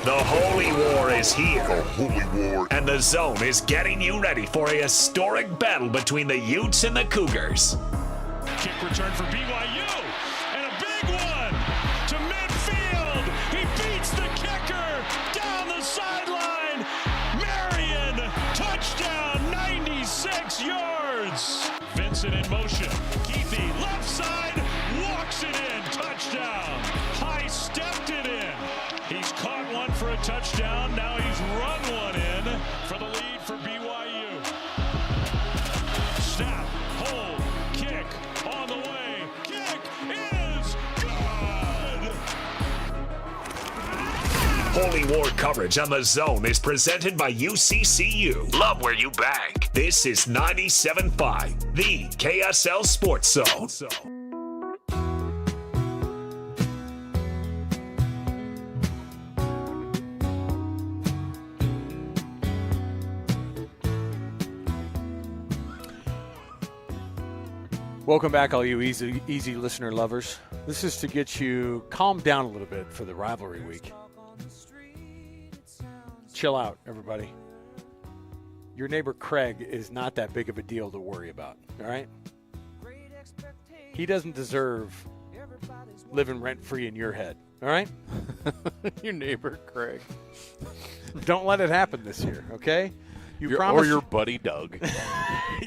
The Holy War is here. The Holy War. And the Zone is getting you ready for a historic battle between the Utes and the Cougars. Kick return for BYU, and a big one to midfield. He beats the kicker down the sideline. Marion, touchdown, 96 yards. Vincent in motion. Keithy, left side, walks it in, touchdown. High stepped it in. He's caught one for a touchdown. Now he's run one in for the lead for BYU. Snap, hold, kick, on the way. Kick is good! Holy War coverage on the Zone is presented by UCCU. Love where you bank. This is 97.5, the KSL Sports Zone. Welcome back, all you easy listener lovers. This is to get you calmed down a little bit for the rivalry week. Chill out, everybody. Your neighbor Craig is not that big of a deal to worry about, all right? He doesn't deserve living rent-free in your head, all right? Your neighbor Craig. Don't let it happen this year, okay? Or your buddy Doug.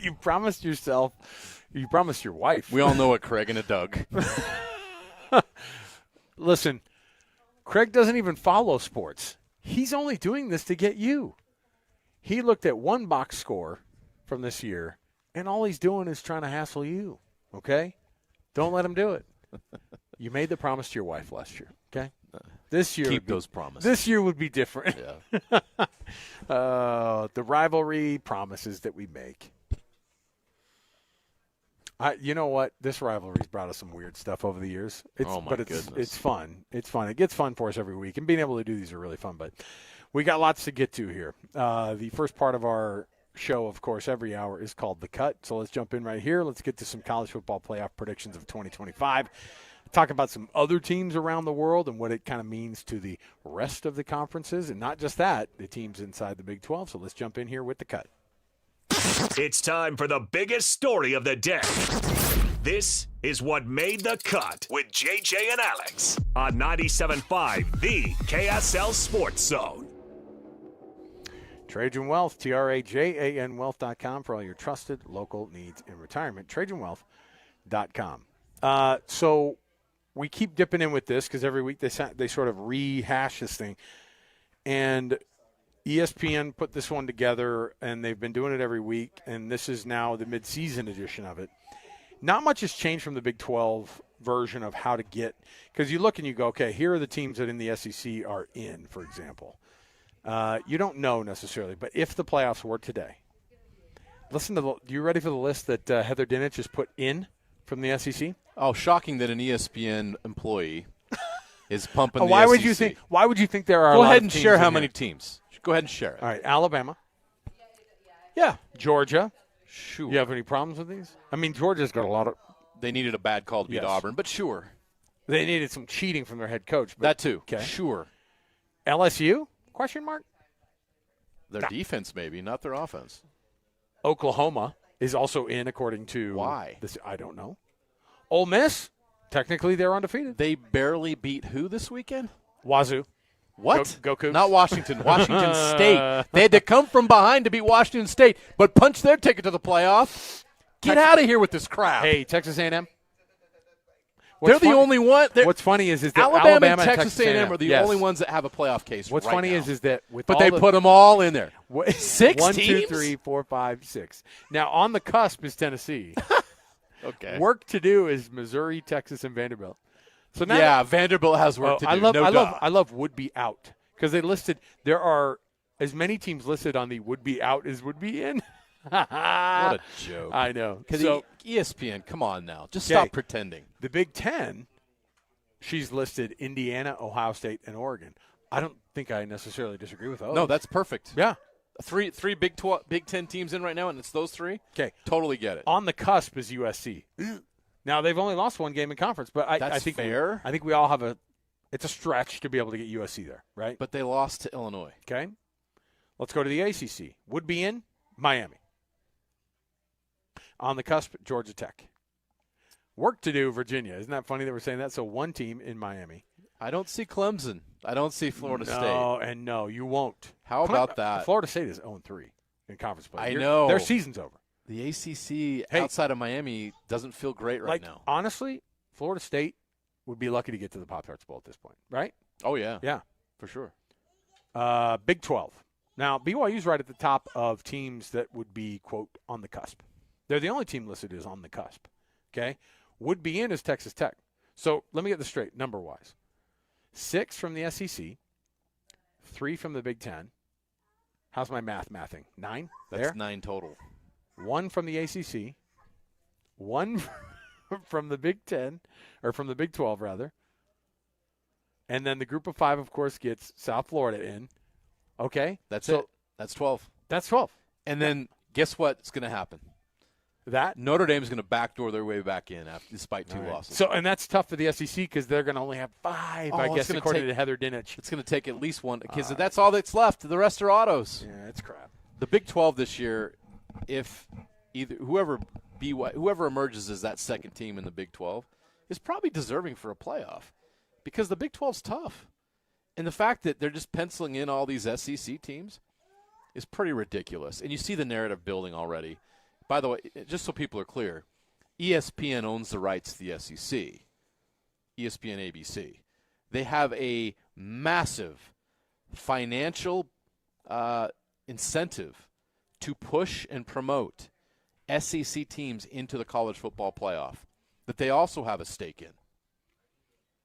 You promised yourself. You promised your wife. We all know a Craig and a Doug. Listen, Craig doesn't even follow sports. He's only doing this to get you. He looked at one box score from this year, and all he's doing is trying to hassle you, okay? Don't let him do it. You made the promise to your wife last year, okay? This year, keep those promises. This year would be different. Yeah. The rivalry promises that we make. You know what? This rivalry's brought us some weird stuff over the years. Goodness. It's fun. It's fun. It gets fun for us every week, and being able to do these are really fun. But we got lots to get to here. The first part of our show, of course, every hour is called The Cut. So let's jump in right here. Let's get to some college football playoff predictions of 2025. Talk about some other teams around the world and what it kind of means to the rest of the conferences. And not just that, the teams inside the Big 12. So let's jump in here with The Cut. It's time for the biggest story of the day. This is what made the cut with JJ and Alex on 97.5, the KSL Sports Zone. Trajan Wealth, TRAJAN Wealth.com for all your trusted local needs in retirement. TrajanWealth.com. So we keep dipping in with this because every week they sort of rehash this thing. And ESPN put this one together, and they've been doing it every week, and this is now the midseason edition of it. Not much has changed from the Big 12 version of how to get – because you look and you go, okay, here are the teams that in the SEC are in, for example. You don't know necessarily, but if the playoffs were today, listen to you ready for the list that Heather Dinich has put in from the SEC? Oh, shocking that an ESPN employee is pumping the why SEC. Why would you think there are Go a lot ahead of and teams share how in many here? teams. Go ahead and share it. All right, Alabama. Yeah. Georgia. Sure. You have any problems with these? I mean, Georgia's got a lot of – They needed a bad call to beat Auburn, but sure. They needed some cheating from their head coach. But, That too. Okay. Sure. LSU? Question mark? Their defense maybe, not their offense. Oklahoma is also in according to – Why? I don't know. Ole Miss? Technically, they're undefeated. They barely beat who this weekend? Wazoo. What? Go Cougs. Not Washington. Washington State. They had to come from behind to beat Washington State, but punch their ticket to the playoff. Get out of here with this crap. Hey, Texas A&M. They're the only one. What's funny is that Alabama and Texas A&M are the only ones that have a playoff case. What's right funny now. is that with but all they put them all in there. 6 1, teams? 2, 3, 4, 5, 6. Now on the cusp is Tennessee. Okay. Work to do is Missouri, Texas, and Vanderbilt. So now Vanderbilt has work to do. I love would be out because they listed there are as many teams listed on the would be out as would be in. What a joke. I know. Because So ESPN, come on now. Just stop pretending. The Big Ten she's listed Indiana, Ohio State, and Oregon. I don't think I necessarily disagree with those. No, that's perfect. Yeah. Three Big 10 teams in right now, and it's those three? Okay. Totally get it. On the cusp is USC. Now, they've only lost one game in conference, but I think fair. I think we all have it's a stretch to be able to get USC there, right? But they lost to Illinois. Okay. Let's go to the ACC. Would be in Miami. On the cusp, Georgia Tech. Work to do, Virginia. Isn't that funny that we're saying that? So one team in Miami. I don't see Clemson. I don't see Florida State. No, and no, you won't. How about that? Florida State is 0-3 in conference play. I know. Their season's over. The ACC outside of Miami doesn't feel great right now. Honestly, Florida State would be lucky to get to the Pop-Tarts Bowl at this point, right? Oh, yeah. Yeah. For sure. Big 12. Now, BYU's right at the top of teams that would be, quote, on the cusp. They're the only team listed as on the cusp, okay? Would be in is Texas Tech. So let me get this straight, number-wise. 6 from the SEC, 3 from the Big Ten. How's my mathing? 9? That's 9 total. 1 from the ACC, 1 from the Big Ten, or from the Big 12, rather. And then the group of 5, of course, gets South Florida in. Okay? That's it. That's 12. That's 12. And then guess what's going to happen? That Notre Dame's going to backdoor their way back in despite 2 losses. So, and that's tough for the SEC because they're going to only have 5, I guess, according to Heather Dinich. It's going to take at least one because that's all that's left. The rest are autos. Yeah, it's crap. The Big 12 this year, if whoever emerges as that second team in the Big 12 is probably deserving for a playoff because the Big 12's tough. And the fact that they're just penciling in all these SEC teams is pretty ridiculous. And you see the narrative building already. By the way, just so people are clear, ESPN owns the rights to the SEC, ESPN ABC. They have a massive financial incentive to push and promote SEC teams into the college football playoff that they also have a stake in.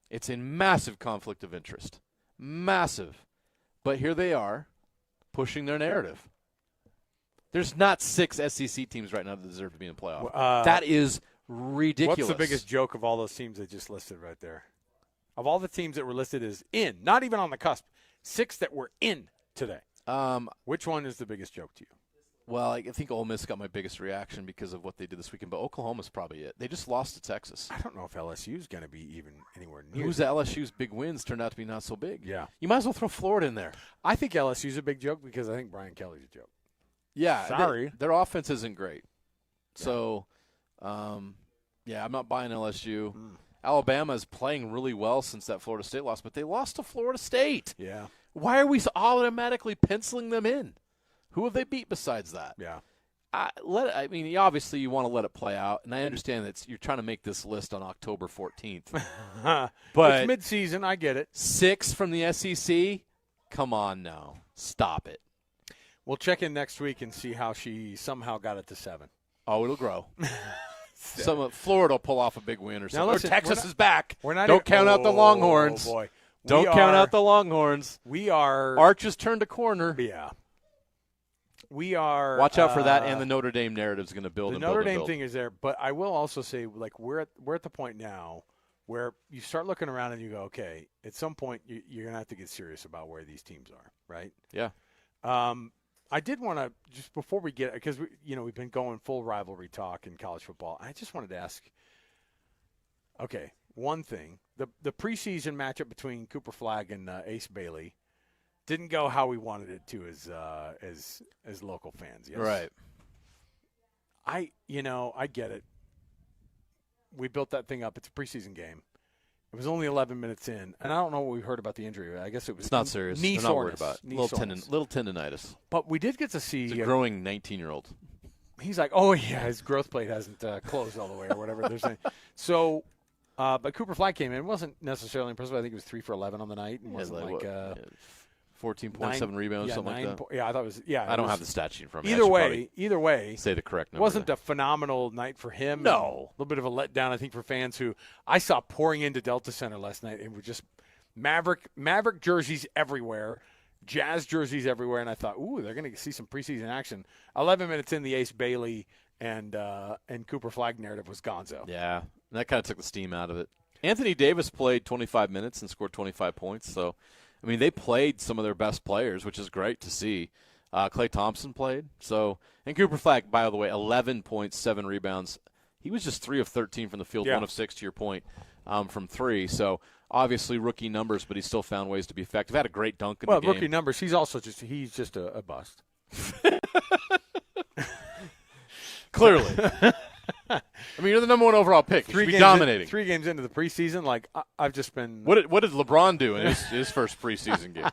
It's a massive conflict of interest. Massive. But here they are pushing their narrative. There's not 6 SEC teams right now that deserve to be in the playoff. That is ridiculous. What's the biggest joke of all those teams they just listed right there? Of all the teams that were listed as in, not even on the cusp, 6 that were in today. Which one is the biggest joke to you? Well, I think Ole Miss got my biggest reaction because of what they did this weekend, but Oklahoma's probably it. They just lost to Texas. I don't know if LSU's going to be even anywhere near. Who's LSU's big wins turned out to be not so big. Yeah. You might as well throw Florida in there. I think LSU's a big joke because I think Brian Kelly's a joke. Yeah. Sorry. Their offense isn't great. So, I'm not buying LSU. Alabama is playing really well since that Florida State loss, but they lost to Florida State. Yeah. Why are we automatically penciling them in? Who have they beat besides that? Yeah. Obviously you want to let it play out, and I understand that you're trying to make this list on October 14th. But it's mid-season, I get it. 6 from the SEC? Come on now. Stop it. We'll check in next week and see how she somehow got it to 7. Oh, it'll grow. Florida will pull off a big win or something. Now listen, Texas is back. Don't count out the Longhorns. Oh, boy. Don't count out the Longhorns. We are. Arches turned a corner. Yeah. We are. Watch out for that, and the Notre Dame narrative is going to build. The Notre Dame thing is there, but I will also say, like, we're at the point now where you start looking around and you go, okay, at some point you're going to have to get serious about where these teams are, right? Yeah. I did want to just before we get because we've been going full rivalry talk in college football. I just wanted to ask. Okay, one thing: the preseason matchup between Cooper Flagg and Ace Bailey didn't go how we wanted it to as local fans. Yes. Right. I get it. We built that thing up. It's a preseason game. It was only 11 minutes in, and I don't know what we heard about the injury. I guess it was it's not serious. Knee They're not worried soreness. about it. Little tendonitis. But we did get to see a growing 19-year-old. He's like, oh yeah, his growth plate hasn't closed all the way or whatever they're saying. So, but Cooper Flagg came in. Wasn't necessarily impressive. I think he was 3 for 11 on the night. And wasn't 14.7 rebounds, something like that. I thought it was. Yeah, I don't have the stat sheet from Either way, say the correct number. Wasn't a phenomenal night for him. No, a little bit of a letdown, I think, for fans who I saw pouring into Delta Center last night. It was just Maverick jerseys everywhere, Jazz jerseys everywhere, and I thought, ooh, they're going to see some preseason action. 11 minutes in, the Ace Bailey and Cooper Flagg narrative was gonzo. Yeah, that kind of took the steam out of it. Anthony Davis played 25 minutes and scored 25 points. So, I mean, they played some of their best players, which is great to see. Klay Thompson played. So, and Cooper Flack, by the way, 11 points, 7 rebounds. He was just 3 of 13 from the field, 1 of 6 to your point from 3. So, obviously rookie numbers, but he still found ways to be effective. Had a great dunk in the game. Rookie numbers. He's also just a bust. Clearly. I mean, you're the number 1 overall pick. You should be dominating. 3 games into the preseason, like I've just been. What did LeBron do in his first preseason game?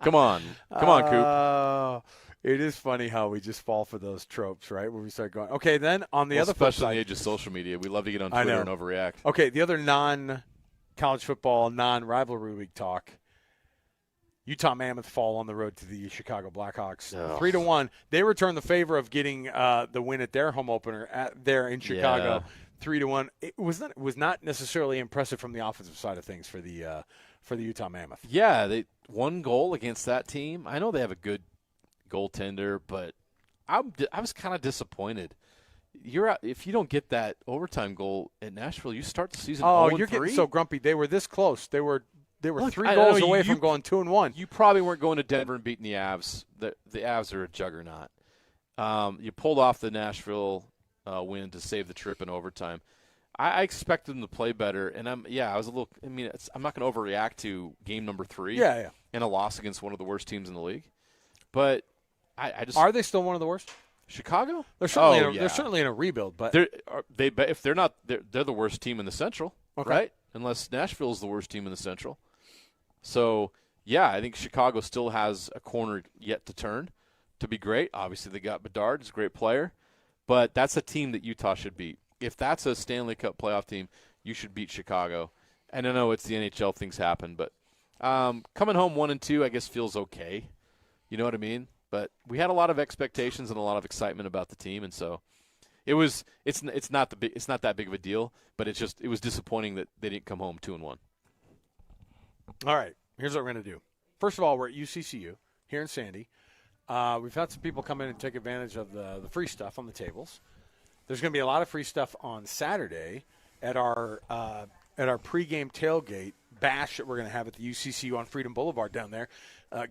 Come on, Coop. It is funny how we just fall for those tropes, right? Where we start going, okay, then on the other flip especially in side, the age of social media, we love to get on Twitter and overreact. Okay, the other non-college football, non-rivalry week talk. Utah Mammoth fall on the road to the Chicago Blackhawks, 3-1. They return the favor of getting the win at their home opener there in Chicago, 3-1. It was not necessarily impressive from the offensive side of things for the Utah Mammoth. Yeah, they 1 goal against that team. I know they have a good goaltender, but I was kind of disappointed. If you don't get that overtime goal at Nashville, you start the season 0-3. You're getting so grumpy. They were this close. They were 3 goals away from going 2-1. You probably weren't going to Denver and beating the Avs. The Avs are a juggernaut. You pulled off the Nashville win to save the trip in overtime. I expected them to play better, and I was a little. I mean, I'm not going to overreact to game number 3. Yeah. And a loss against one of the worst teams in the league, but I just are they still one of the worst? Chicago? They're certainly in a rebuild, but if they're not, they're the worst team in the Central, right? Unless Nashville's the worst team in the Central. So, yeah, I think Chicago still has a corner yet to turn to be great. Obviously, they got Bedard. He's a great player. But that's a team that Utah should beat. If that's a Stanley Cup playoff team, you should beat Chicago. And I know it's the NHL, things happen. But coming home 1-2, I guess, feels okay. You know what I mean? But we had a lot of expectations and a lot of excitement about the team. And so it's not that big of a deal. But it was disappointing that they didn't come home 2-1. All right, here's what we're going to do. First of all, we're at UCCU here in Sandy. We've had some people come in and take advantage of the free stuff on the tables. There's going to be a lot of free stuff on Saturday at our pregame tailgate bash that we're going to have at the UCCU on Freedom Boulevard down there.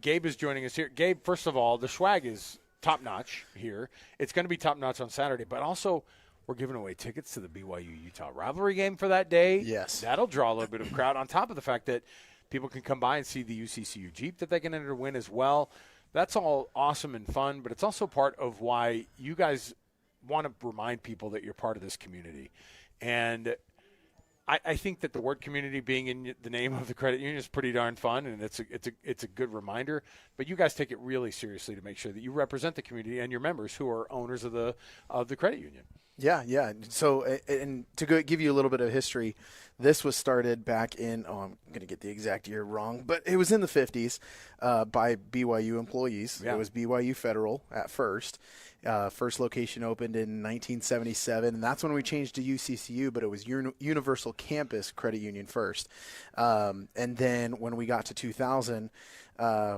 Gabe is joining us here. Gabe, first of all, the swag is top-notch here. It's going to be top-notch on Saturday, but also we're giving away tickets to the BYU-Utah rivalry game for that day. Yes. That'll draw a little bit of crowd on top of the fact that people can come by and see the UCCU Jeep that they can enter to win as well. That's all awesome and fun, but it's also part of why you guys want to remind people that you're part of this community. And I think that the word community being in the name of the credit union is pretty darn fun, and it's a good reminder. But you guys take it really seriously to make sure that you represent the community and your members who are owners of the credit union. Yeah. So, and to give you a little bit of history, this was started back in, I'm going to get the exact year wrong, but it was in the 50s by BYU employees. Yeah. It was BYU Federal at first. First location opened in 1977, and that's when we changed to UCCU, but it was Universal Campus Credit Union first. And then when we got to 2000,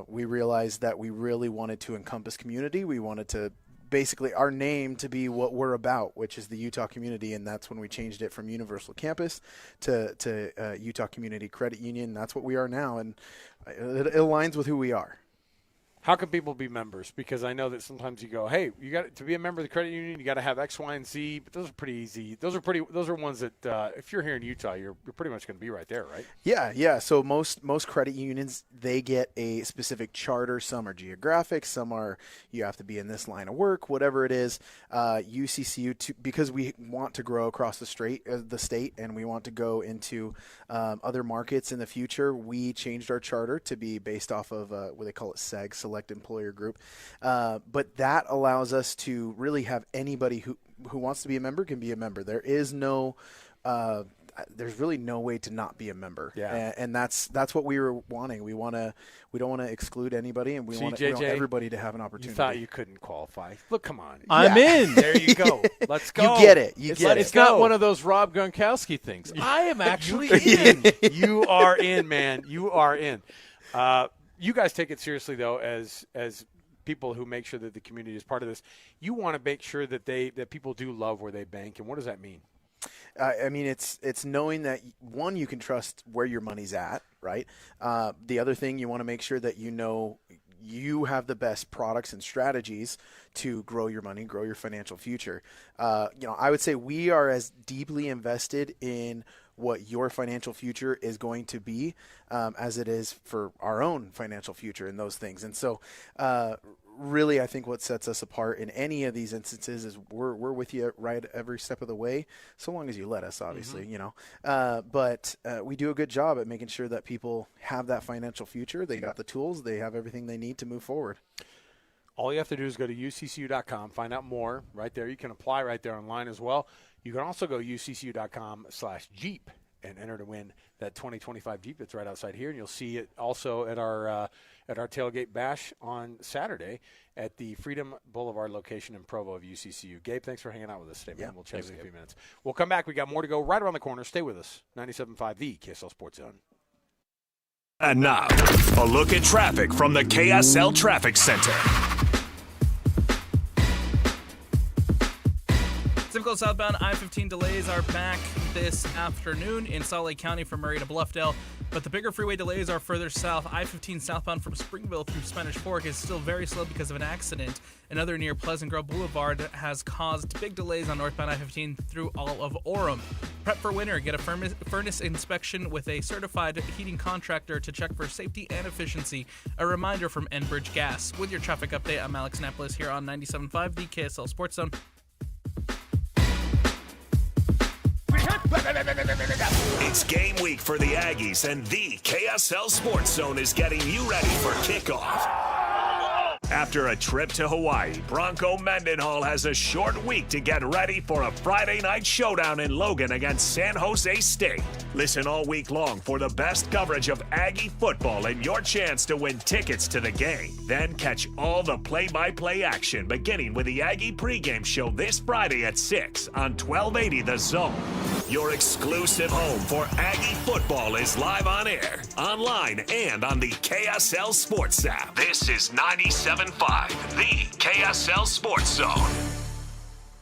we realized that we really wanted to encompass community. We wanted to basically our name to be what we're about, which is the Utah community, and that's when we changed it from Universal Campus to Utah Community Credit Union. That's what we are now, and it aligns with who we are. How can people be members? Because I know that sometimes you go, hey, you got to be a member of the credit union, you got to have X, Y, and Z. But those are pretty easy. Those are ones that if you're here in Utah, you're pretty much going to be right there, right? Yeah. So most credit unions, they get a specific charter. Some are geographic. Some are you have to be in this line of work, whatever it is. UCCU, because we want to grow across the state, and we want to go into other markets in the future. We changed our charter to be based off of what they call it SEG, Select Employer Group, but that allows us to really have anybody who wants to be a member can be a member. There is no there's really no way to not be a member. Yeah. And that's what we were wanting. We don't want to exclude anybody, and we want everybody to have an opportunity. You thought you couldn't qualify. Look, come on. I'm in. There you go. Let's go. You get it. It's not one of those Rob Gronkowski things. I am actually in. You are in, man. You are in. You guys take it seriously, though, as people who make sure that the community is part of this. You want to make sure that people do love where they bank, and what does that mean? I mean, it's knowing that, one, you can trust where your money's at, right? The other thing, you want to make sure that you have the best products and strategies to grow your money, grow your financial future. I would say we are as deeply invested in what your financial future is going to be as it is for our own financial future and those things. And so really, I think what sets us apart in any of these instances is we're with you right every step of the way, so long as you let us, obviously, but we do a good job at making sure that people have that financial future. They got the tools. They have everything they need to move forward. All you have to do is go to uccu.com, find out more right there. You can apply right there online as well. You can also go uccu.com/Jeep and enter to win that 2025 Jeep that's right outside here. And you'll see it also at our tailgate bash on Saturday at the Freedom Boulevard location in Provo of UCCU. Gabe, thanks for hanging out with us today, man. We'll chat with you in a few minutes. We'll come back. We got more to go right around the corner. Stay with us. 97.5, the KSL Sports Zone. And now, a look at traffic from the KSL Traffic Center. Simcoe southbound I-15 delays are back this afternoon in Salt Lake County from Murray to Bluffdale, but the bigger freeway delays are further south. I-15 southbound from Springville through Spanish Fork is still very slow because of an accident. Another near Pleasant Grove Boulevard has caused big delays on northbound I-15 through all of Orem. Prep for winter. Get a furnace inspection with a certified heating contractor to check for safety and efficiency. A reminder from Enbridge Gas. With your traffic update, I'm Alex Napolis here on 97.5, the KSL Sports Zone. It's game week for the Aggies, and the KSL Sports Zone is getting you ready for kickoff. After a trip to Hawaii, Bronco Mendenhall has a short week to get ready for a Friday night showdown in Logan against San Jose State. Listen all week long for the best coverage of Aggie football and your chance to win tickets to the game. Then catch all the play-by-play action, beginning with the Aggie pregame show this Friday at 6 on 1280 The Zone. Your exclusive home for Aggie football is live on air, online, and on the KSL Sports app. This is 97.5, the KSL Sports Zone.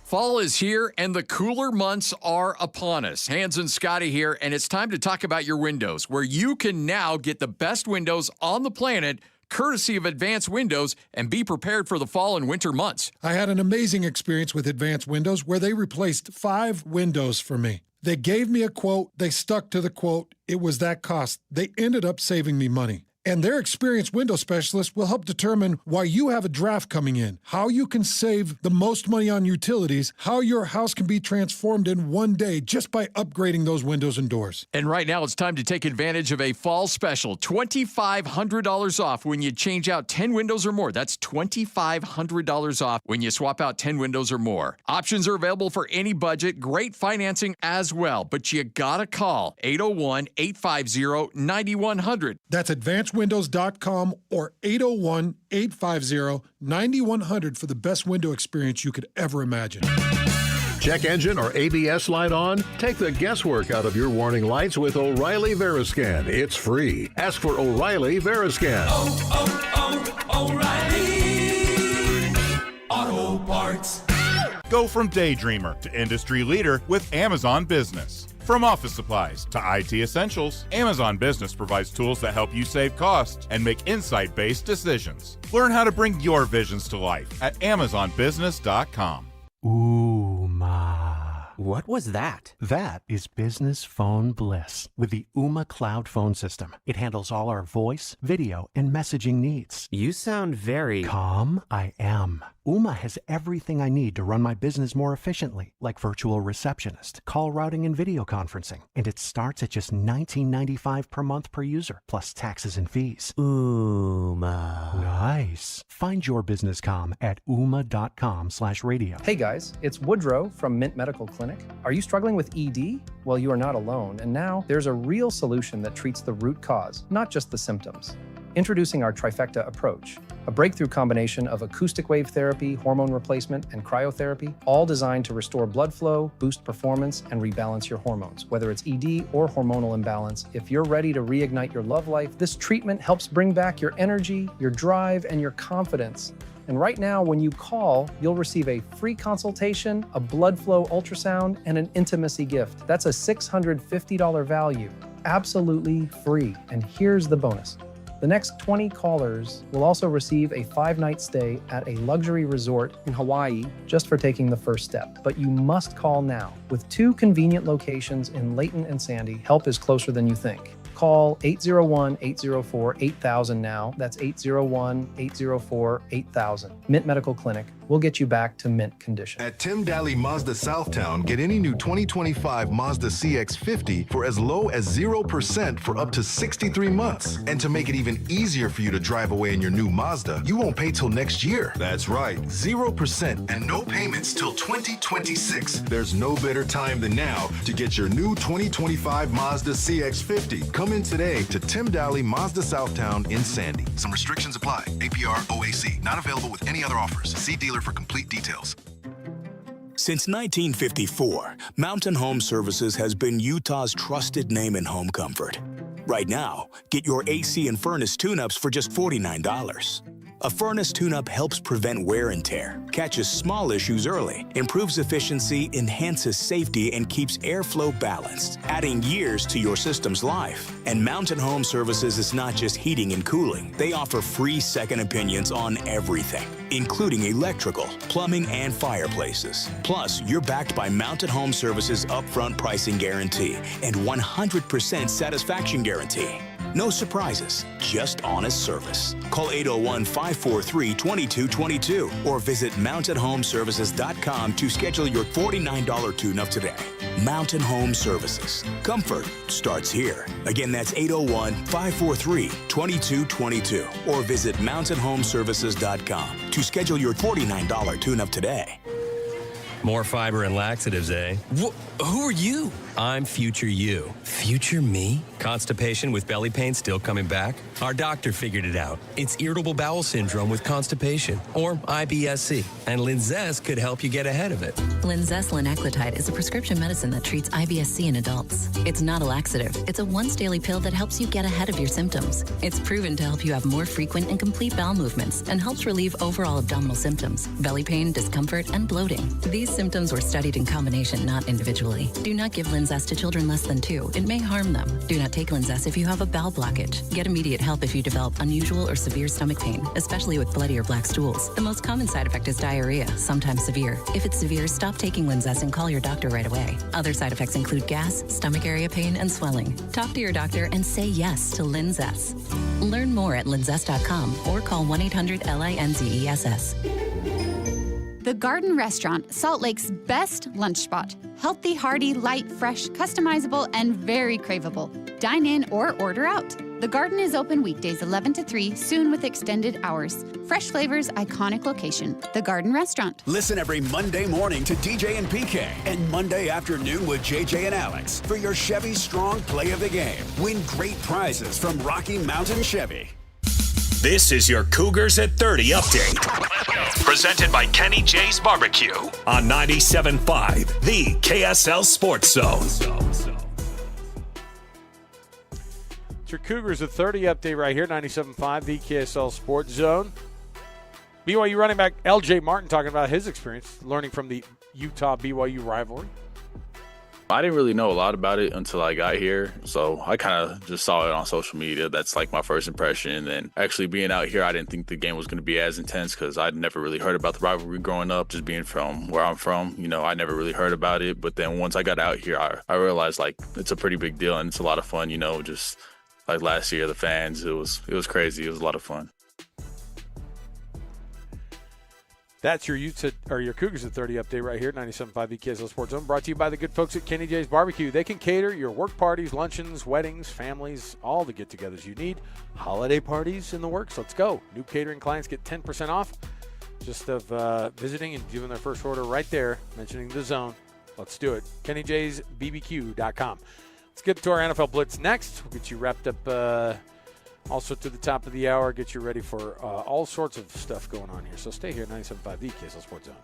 Fall is here, and the cooler months are upon us. Hans and Scotty here, and it's time to talk about your windows, where you can now get the best windows on the planet, courtesy of Advanced Windows, and be prepared for the fall and winter months. I had an amazing experience with Advanced Windows where they replaced 5 windows for me. They gave me a quote. They stuck to the quote. It was that cost. They ended up saving me money. And their experienced window specialist will help determine why you have a draft coming in, how you can save the most money on utilities, how your house can be transformed in one day just by upgrading those windows and doors. And right now it's time to take advantage of a fall special, $2,500 off when you change out 10 windows or more. That's $2,500 off when you swap out 10 windows or more. Options are available for any budget, great financing as well, but you gotta call 801-850-9100. That's AdvancedWindows.com or 801-850-9100 for the best window experience you could ever imagine. Check engine or ABS light on? Take the guesswork out of your warning lights with O'Reilly Veriscan. It's free. Ask for O'Reilly Veriscan. O'Reilly Auto Parts. Go from daydreamer to industry leader with Amazon Business. From office supplies to IT essentials, Amazon Business provides tools that help you save costs and make insight-based decisions. Learn how to bring your visions to life at AmazonBusiness.com. Ooh, ma. What was that? That is business phone bliss with the Ooma Cloud phone system. It handles all our voice, video, and messaging needs. You sound very... Calm, I am. Ooma has everything I need to run my business more efficiently, like virtual receptionist, call routing, and video conferencing. And it starts at just $19.95 per month per user, plus taxes and fees. Ooma. Nice. Find your business comm at ooma.com/radio. Hey guys, it's Woodrow from Mint Medical Clinic. Are you struggling with ED? Well, you are not alone. And now there's a real solution that treats the root cause, not just the symptoms. Introducing our trifecta approach, a breakthrough combination of acoustic wave therapy, hormone replacement, and cryotherapy, all designed to restore blood flow, boost performance, and rebalance your hormones. Whether it's ED or hormonal imbalance, if you're ready to reignite your love life, this treatment helps bring back your energy, your drive, and your confidence. And right now, when you call, you'll receive a free consultation, a blood flow ultrasound, and an intimacy gift. That's a $650 value, absolutely free. And here's the bonus. The next 20 callers will also receive a 5-night stay at a luxury resort in Hawaii just for taking the first step. But you must call now. With 2 convenient locations in Layton and Sandy, help is closer than you think. Call 801-804-8000 now. That's 801-804-8000. Mint Medical Clinic. We'll get you back to mint condition. At Tim Daly Mazda Southtown, get any new 2025 Mazda CX-50 for as low as 0% for up to 63 months. And to make it even easier for you to drive away in your new Mazda, you won't pay till next year. That's right, 0% and no payments till 2026. There's no better time than now to get your new 2025 Mazda CX-50. Come in today to Tim Daly Mazda Southtown in Sandy. Some restrictions apply. APR OAC. Not available with any other offers. See dealer for complete details. Since 1954, Mountain Home Services has been Utah's trusted name in home comfort. Right now, get your AC and furnace tune-ups for just $49. A furnace tune-up helps prevent wear and tear, catches small issues early, improves efficiency, enhances safety, and keeps airflow balanced, adding years to your system's life. And Mountain Home Services is not just heating and cooling. They offer free second opinions on everything, including electrical, plumbing, and fireplaces. Plus, you're backed by Mountain Home Services' upfront pricing guarantee and 100% satisfaction guarantee. No surprises, just honest service. Call 801-543-2222 or visit mountainhomeservices.com to schedule your $49 tune-up today. Mountain Home Services. Comfort starts here. Again, that's 801-543-2222 or visit mountainhomeservices.com to schedule your $49 tune-up today. More fiber and laxatives, eh? Who are you? I'm future you. Future me? Constipation with belly pain still coming back? Our doctor figured it out. It's irritable bowel syndrome with constipation, or IBS-C, and Linzess could help you get ahead of it. Linzess linaclotide is a prescription medicine that treats IBS-C in adults. It's not a laxative. It's a once-daily pill that helps you get ahead of your symptoms. It's proven to help you have more frequent and complete bowel movements and helps relieve overall abdominal symptoms, belly pain, discomfort, and bloating. These symptoms were studied in combination, not individually. Do not give Linzess to children less than 2. It may harm them. Do not take Linzess if you have a bowel blockage. Get immediate help if you develop unusual or severe stomach pain, especially with bloody or black stools. The most common side effect is diarrhea, sometimes severe. If it's severe, stop taking Linzess and call your doctor right away. Other side effects include gas, stomach area pain, and swelling. Talk to your doctor and say yes to Linzess. Learn more at linzess.com or call 1-800-LINZESS. The Garden Restaurant, Salt Lake's best lunch spot. Healthy, hearty, light, fresh, customizable, and very craveable. Dine in or order out. The Garden is open weekdays 11 to 3, soon with extended hours. Fresh flavors, iconic location. The Garden Restaurant. Listen every Monday morning to DJ and PK and Monday afternoon with JJ and Alex for your Chevy Strong Play of the Game. Win great prizes from Rocky Mountain Chevy. This is your Cougars at 30 update. Presented by Kenny J's Barbecue on 97.5, the KSL Sports Zone. It's your Cougars at 30 update right here, 97.5, the KSL Sports Zone. BYU running back L.J. Martin talking about his experience learning from the Utah-BYU rivalry. I didn't really know a lot about it until I got here, so I kind of just saw it on social media. That's like my first impression. And actually being out here, I didn't think the game was going to be as intense because I'd never really heard about the rivalry growing up, just being from where I'm from. You know, I never really heard about it. But then once I got out here, I realized, like, it's a pretty big deal and it's a lot of fun, you know, just like last year, the fans, it was crazy. It was a lot of fun. That's your your Cougars at 30 update right here, 97.5 the KSL Sports Zone, brought to you by the good folks at Kenny J's Barbecue. They can cater your work parties, luncheons, weddings, families, all the get-togethers you need. Holiday parties in the works. Let's go. New catering clients get 10% off just of visiting and doing their first order right there, mentioning the zone. Let's do it. KennyJ'sBBQ.com. Let's get to our NFL Blitz next. We'll get you wrapped up Also to the top of the hour, get you ready for all sorts of stuff going on here. So stay here, 97.5, the KSL Sports Zone.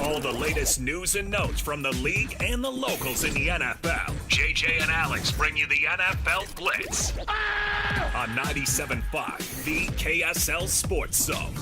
All the latest news and notes from the league and the locals in the NFL. JJ and Alex bring you the NFL Blitz on 97.5, the KSL Sports Zone.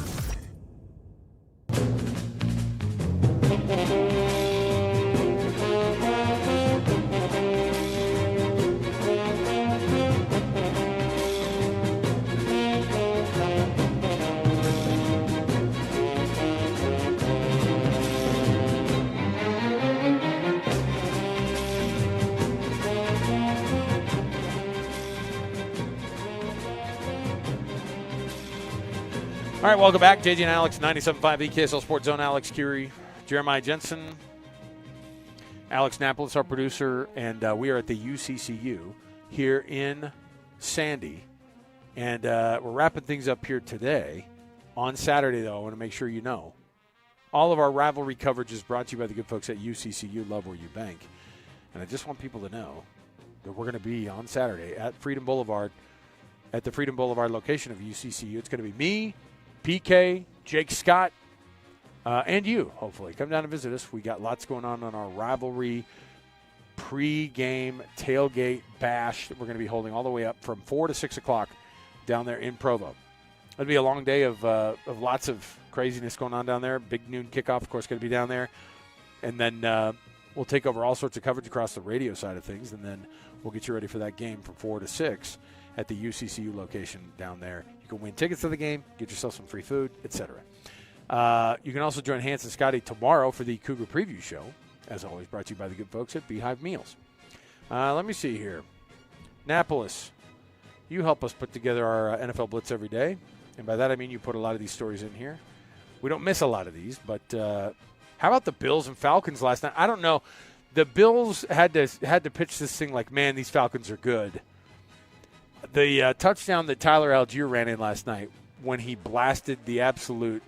All right, welcome back. JJ and Alex, 97.5, the KSL Sports Zone. Alex Curie, Jeremiah Jensen, Alex Napolis, our producer, and we are at the UCCU here in Sandy. And we're wrapping things up here today. On Saturday, though, I want to make sure you know, all of our rivalry coverage is brought to you by the good folks at UCCU. Love where you bank. And I just want people to know that we're going to be on Saturday at Freedom Boulevard, at the Freedom Boulevard location of UCCU. It's going to be me, PK, Jake Scott, and you, hopefully. Come down and visit us. We got lots going on our rivalry pre-game tailgate bash that we're going to be holding all the way up from 4 to 6 o'clock down there in Provo. It'll be a long day of lots of craziness going on down there. Big noon kickoff, of course, going to be down there. And then we'll take over all sorts of coverage across the radio side of things, and then we'll get you ready for that game from 4 to 6 at the UCCU location down there. You can win tickets to the game, get yourself some free food, etc. You can also join Hans and Scotty tomorrow for the Cougar Preview Show, as always brought to you by the good folks at Beehive Meals. Let me see here. Napolis, you help us put together our NFL Blitz every day, and by that I mean you put a lot of these stories in here. We don't miss a lot of these, but how about the Bills and Falcons last night? I don't know. The Bills had to pitch this thing like, man, these Falcons are good. The touchdown that Tyler Algier ran in last night when he blasted the absolute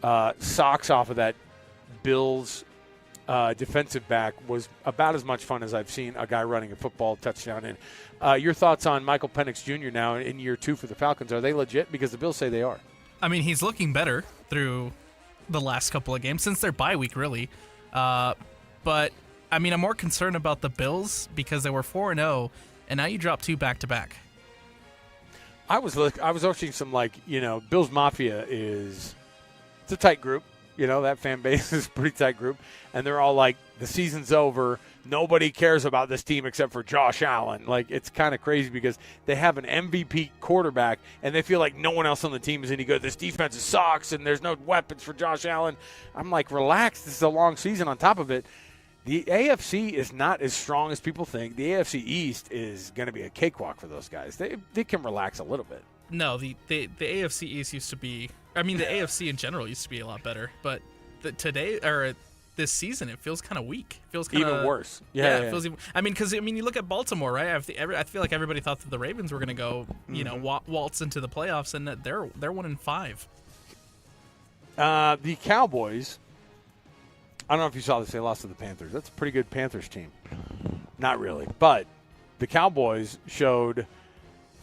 socks off of that Bills defensive back was about as much fun as I've seen a guy running a football touchdown in. Your thoughts on Michael Penix Jr. now in year 2 for the Falcons? Are they legit? Because the Bills say they are. I mean, he's looking better through the last couple of games since their bye week, really. But, I mean, I'm more concerned about the Bills because they were 4-0, and now you drop 2 back-to-back. I was watching some, Bills Mafia it's a tight group. That fan base is a pretty tight group. And they're all like, the season's over. Nobody cares about this team except for Josh Allen. It's kind of crazy because they have an MVP quarterback, and they feel like no one else on the team is any good. This defense sucks, and there's no weapons for Josh Allen. I'm like, relax. This is a long season on top of it. The AFC is not as strong as people think. The AFC East is going to be a cakewalk for those guys. They can relax a little bit. No, the AFC East used to be – I mean, the AFC in general used to be a lot better. But this season, it feels kind of weak. It feels kind of – even worse. Yeah. It feels even – because you look at Baltimore, right? I feel like everybody thought that the Ravens were going to go, waltz into the playoffs, and that they're 1-5. The Cowboys – I don't know if you saw this. They lost to the Panthers. That's a pretty good Panthers team. Not really. But the Cowboys showed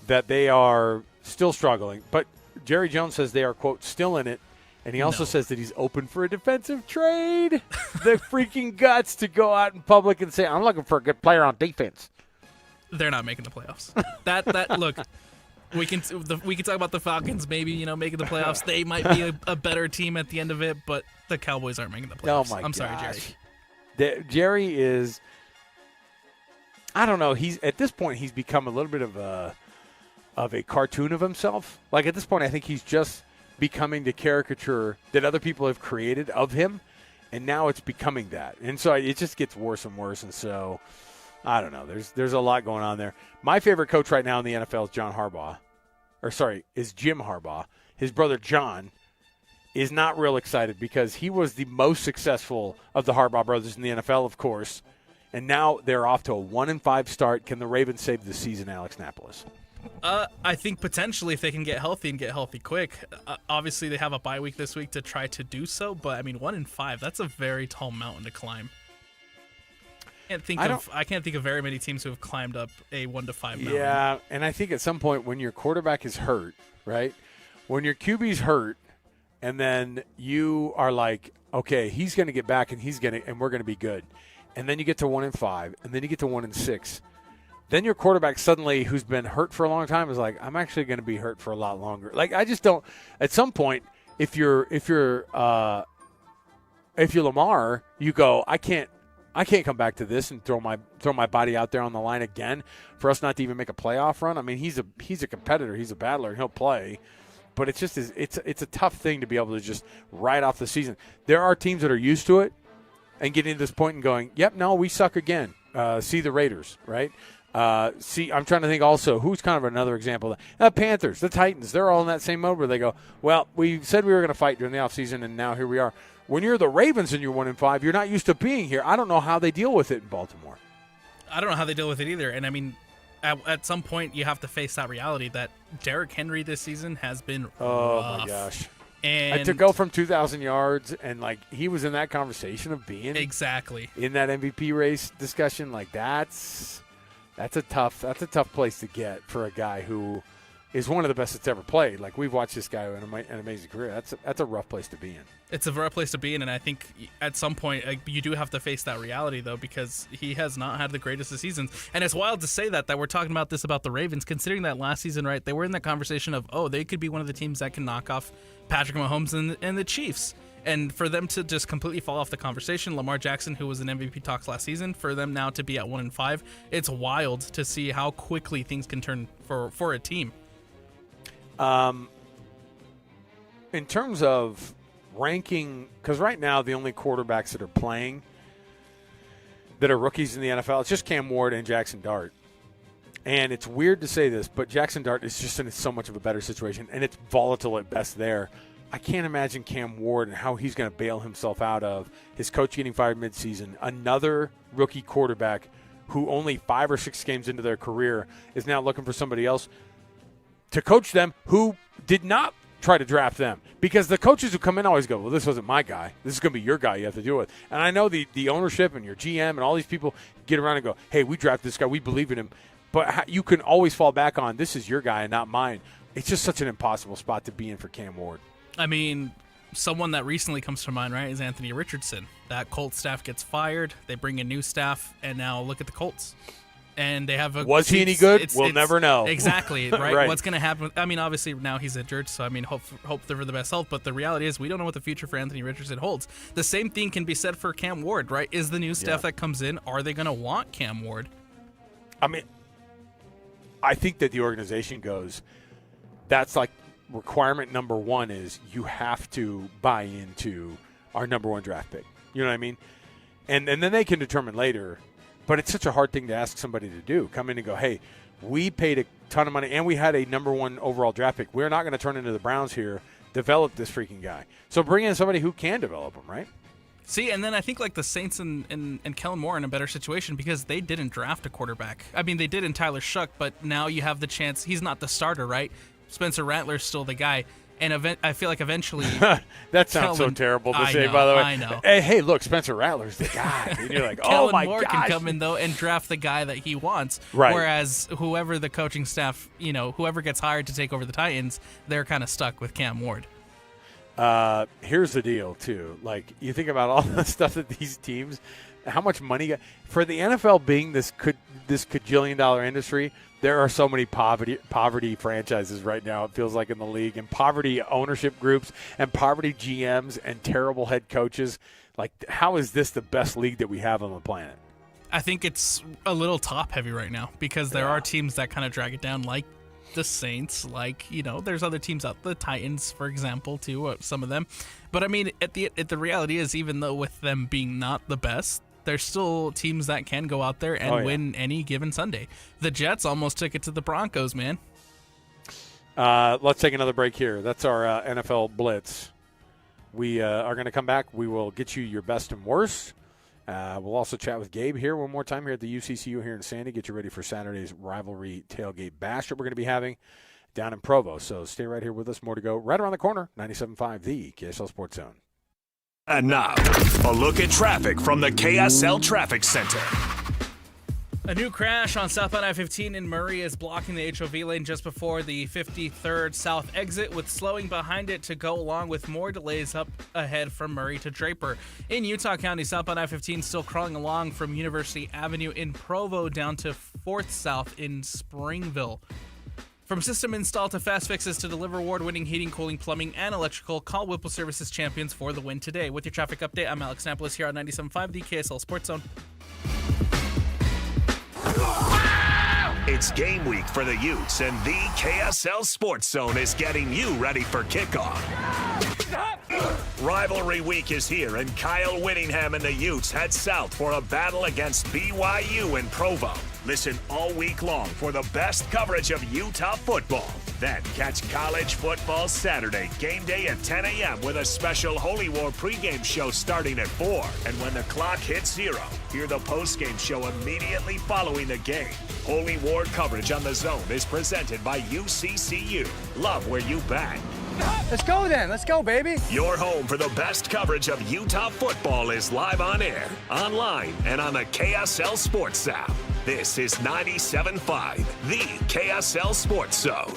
that they are still struggling. But Jerry Jones says they are, quote, still in it. And he also says that he's open for a defensive trade. The freaking guts to go out in public and say, I'm looking for a good player on defense. They're not making the playoffs. That look, we can talk about the Falcons maybe, making the playoffs. They might be a better team at the end of it, but the Cowboys aren't making the playoffs. Oh my gosh. Sorry, Jerry. Jerry is, I don't know, at this point he's become a little bit of a cartoon of himself. At this point I think he's just becoming the caricature that other people have created of him, and now it's becoming that. And so it just gets worse and worse, and so I don't know. There's a lot going on there. My favorite coach right now in the NFL is Jim Harbaugh. His brother John is not real excited because he was the most successful of the Harbaugh brothers in the NFL, of course. And now they're off to a 1-5 start. Can the Ravens save the season, Alex Napolis? I think potentially if they can get healthy and get healthy quick. Obviously, they have a bye week this week to try to do so, but I mean, 1-5, that's a very tall mountain to climb. I can't think of very many teams who have climbed up a 1-5 mountain. Yeah, and I think at some point when your quarterback is hurt, right? When your QB's hurt, and then you are like, okay, he's going to get back and we're going to be good. And then you get to 1-5, and then you get to 1-6. Then your quarterback suddenly, who's been hurt for a long time, is like, I'm actually going to be hurt for a lot longer. Like, I just don't. At some point, if you're Lamar, you go, I can't come back to this and throw my body out there on the line again for us not to even make a playoff run. I mean, he's a competitor, he's a battler, and he'll play. But it's just it's a tough thing to be able to just ride off the season. There are teams that are used to it and getting to this point and going, yep, no, we suck again. See the Raiders, right? I'm trying to think also who's kind of another example. Panthers, the Titans, they're all in that same mode where they go, well, we said we were going to fight during the offseason, and now here we are. When you're the Ravens and you're 1-5, you're not used to being here. I don't know how they deal with it in Baltimore. I don't know how they deal with it either. And I mean, at some point you have to face that reality that Derrick Henry this season has been rough. My gosh. And to go from 2,000 yards and like he was in that conversation of being exactly in that MVP race discussion, like that's a tough place to get for a guy who is one of the best that's ever played. Like, we've watched this guy in an amazing career. That's a rough place to be in. It's a rough place to be in, and I think at some point you do have to face that reality, though, because he has not had the greatest of seasons. And it's wild to say that we're talking about this about the Ravens, considering that last season, right, they were in that conversation of, oh, they could be one of the teams that can knock off Patrick Mahomes and the Chiefs. And for them to just completely fall off the conversation, Lamar Jackson, who was in MVP talks last season, for them now to be at 1-5, it's wild to see how quickly things can turn for a team. In terms of ranking, because right now the only quarterbacks that are playing that are rookies in the NFL, it's just Cam Ward and Jackson Dart. And it's weird to say this, but Jackson Dart is just in so much of a better situation, and it's volatile at best there. I can't imagine Cam Ward and how he's going to bail himself out of his coach getting fired midseason. Another rookie quarterback who only 5 or 6 games into their career is now looking for somebody else to coach them who did not try to draft them. Because the coaches who come in always go, well, this wasn't my guy. This is going to be your guy you have to deal with. And I know the ownership and your GM and all these people get around and go, hey, we drafted this guy. We believe in him. But you can always fall back on, this is your guy and not mine. It's just such an impossible spot to be in for Cam Ward. I mean, someone that recently comes to mind, right, is Anthony Richardson. That Colts staff gets fired. They bring in new staff, and now look at the Colts. And they have was he any good? We'll never know. Exactly, right? Right. What's going to happen? I mean, obviously now he's injured, so I mean, hope for the best health. But the reality is, we don't know what the future for Anthony Richardson holds. The same thing can be said for Cam Ward, right? Is the new staff that comes in, are they going to want Cam Ward? I mean, I think that the organization goes, that's like requirement number one is you have to buy into our number one draft pick. You know what I mean? And then they can determine later. But it's such a hard thing to ask somebody to do. Come in and go, hey, we paid a ton of money, and we had a number one overall draft pick. We're not going to turn into the Browns here. Develop this freaking guy. So bring in somebody who can develop him, right? See, and then I think like the Saints and Kellen Moore are in a better situation because they didn't draft a quarterback. I mean, they did in Tyler Shuck, but now you have the chance. He's not the starter, right? Spencer Rattler's still the guy. And I feel like eventually that sounds so terrible to say, by the way. I know. Hey, look, Spencer Rattler's the guy. And you're like, oh, my Moore gosh. can come in, though, and draft the guy that he wants. Right. Whereas whoever the coaching staff, whoever gets hired to take over the Titans, they're kind of stuck with Cam Ward. Here's the deal, too. Like, you think about all the stuff that these teams, how much money – for the NFL being this cajillion-dollar industry – there are so many poverty franchises right now, it feels like, in the league, and poverty ownership groups and poverty GMs and terrible head coaches. Like, how is this the best league that we have on the planet? I think it's a little top-heavy right now because there are teams that kind of drag it down, like the Saints, like, there's other teams out, the Titans, for example, too, some of them. But, I mean, the reality is, even though with them being not the best, there's still teams that can go out there and win any given Sunday. The Jets almost took it to the Broncos, man. Let's take another break here. That's our NFL Blitz. We are going to come back. We will get you your best and worst, We'll also chat with Gabe here one more time here at the UCCU here in Sandy. Get you ready for Saturday's rivalry tailgate bash that we're going to be having down in Provo. So stay right here with us. More to go right around the corner. 97.5, the KSL Sports Zone. And now, a look at traffic from the KSL Traffic Center. A new crash on southbound I-15 in Murray is blocking the HOV lane just before the 53rd South exit, with slowing behind it to go along with more delays up ahead from Murray to Draper. In Utah County, southbound I-15 still crawling along from University Avenue in Provo down to 4th South in Springville. From system install to fast fixes to deliver award-winning heating, cooling, plumbing, and electrical, call Whipple Services champions for the win today. With your traffic update, I'm Alex Napolis here on 97.5, the KSL Sports Zone. It's game week for the Utes, and the KSL Sports Zone is getting you ready for kickoff. Rivalry week is here, and Kyle Whittingham and the Utes head south for a battle against BYU in Provo. Listen all week long for the best coverage of Utah football. Then catch college football Saturday, game day at 10 a.m. with a special Holy War pregame show starting at 4. And when the clock hits 0, hear the postgame show immediately following the game. Holy War coverage on the Zone is presented by UCCU. Love where you bang. Let's go then. Let's go, baby. Your home for the best coverage of Utah football is live on air, online, and on the KSL Sports app. This is 97.5, the KSL Sports Zone.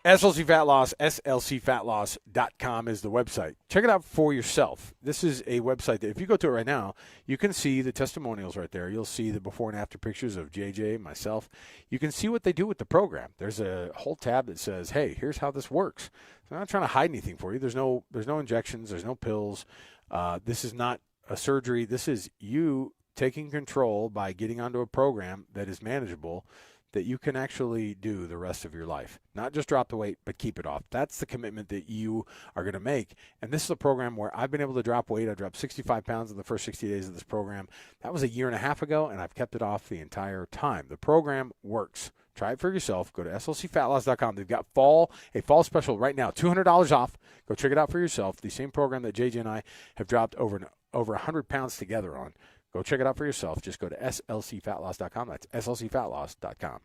SLC Fat Loss, slcfatloss.com is the website. Check it out for yourself. This is a website that if you go to it right now, you can see the testimonials right there. You'll see the before and after pictures of JJ, myself. You can see what they do with the program. There's a whole tab that says, hey, here's how this works. So I'm not trying to hide anything for you. There's no injections. There's no pills. This is not a surgery. This is you taking control by getting onto a program that is manageable, that you can actually do the rest of your life. Not just drop the weight, but keep it off. That's the commitment that you are going to make. And this is a program where I've been able to drop weight. I dropped 65 pounds in the first 60 days of this program. That was a year and a half ago, and I've kept it off the entire time. The program works. Try it for yourself. Go to slcfatloss.com. They've got a fall special right now, $200 off. Go check it out for yourself. The same program that JJ and I have dropped over 100 pounds together on. Go check it out for yourself. Just go to slcfatloss.com. That's slcfatloss.com.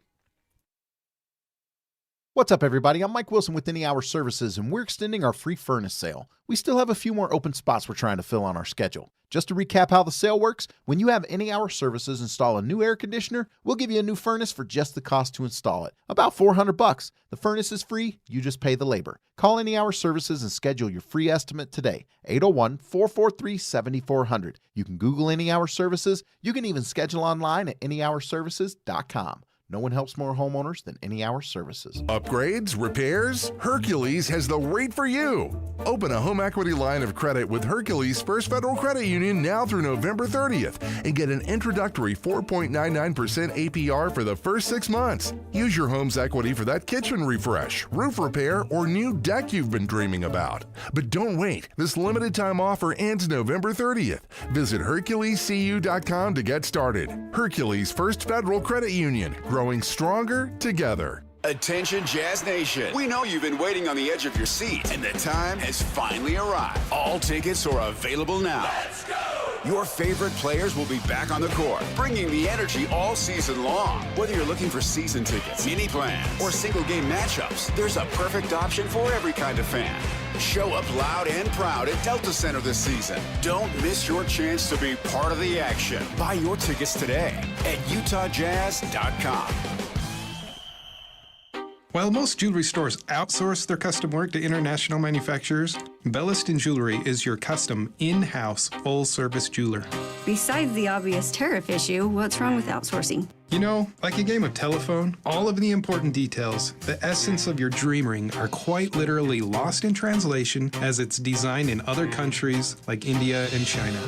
What's up, everybody? I'm Mike Wilson with Any Hour Services, and we're extending our free furnace sale. We still have a few more open spots we're trying to fill on our schedule. Just to recap how the sale works, when you have Any Hour Services install a new air conditioner, we'll give you a new furnace for just the cost to install it. About $400. The furnace is free, you just pay the labor. Call Any Hour Services and schedule your free estimate today. 801-443-7400. You can Google Any Hour Services. You can even schedule online at anyhourservices.com. No one helps more homeowners than Any Hour Services. Upgrades? Repairs? Hercules has the rate for you. Open a home equity line of credit with Hercules First Federal Credit Union now through November 30th and get an introductory 4.99% APR for the first 6 months. Use your home's equity for that kitchen refresh, roof repair, or new deck you've been dreaming about. But don't wait. This limited time offer ends November 30th. Visit HerculesCU.com to get started. Hercules First Federal Credit Union. Growing stronger together. Attention Jazz Nation. We know you've been waiting on the edge of your seat, and the time has finally arrived. All tickets are available now. Let's go! Your favorite players will be back on the court, bringing the energy all season long. Whether you're looking for season tickets, mini plans, or single game matchups, there's a perfect option for every kind of fan. Show up loud and proud at Delta Center this season. Don't miss your chance to be part of the action. Buy your tickets today at utahjazz.com. While most jewelry stores outsource their custom work to international manufacturers, Belliston Jewelry is your custom, in-house, full-service jeweler. Besides the obvious tariff issue, what's wrong with outsourcing? You know, like a game of telephone, all of the important details, the essence of your dream ring, are quite literally lost in translation as it's designed in other countries like India and China.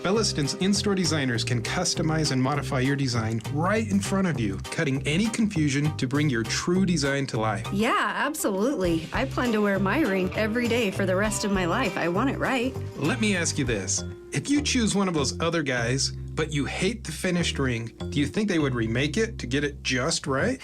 Belliston's in-store designers can customize and modify your design right in front of you, cutting any confusion to bring your true design to life. Yeah, absolutely. I plan to wear my ring every day for the rest of my life. I want it right. Let me ask you this. If you choose one of those other guys, but you hate the finished ring, do you think they would remake it to get it just right?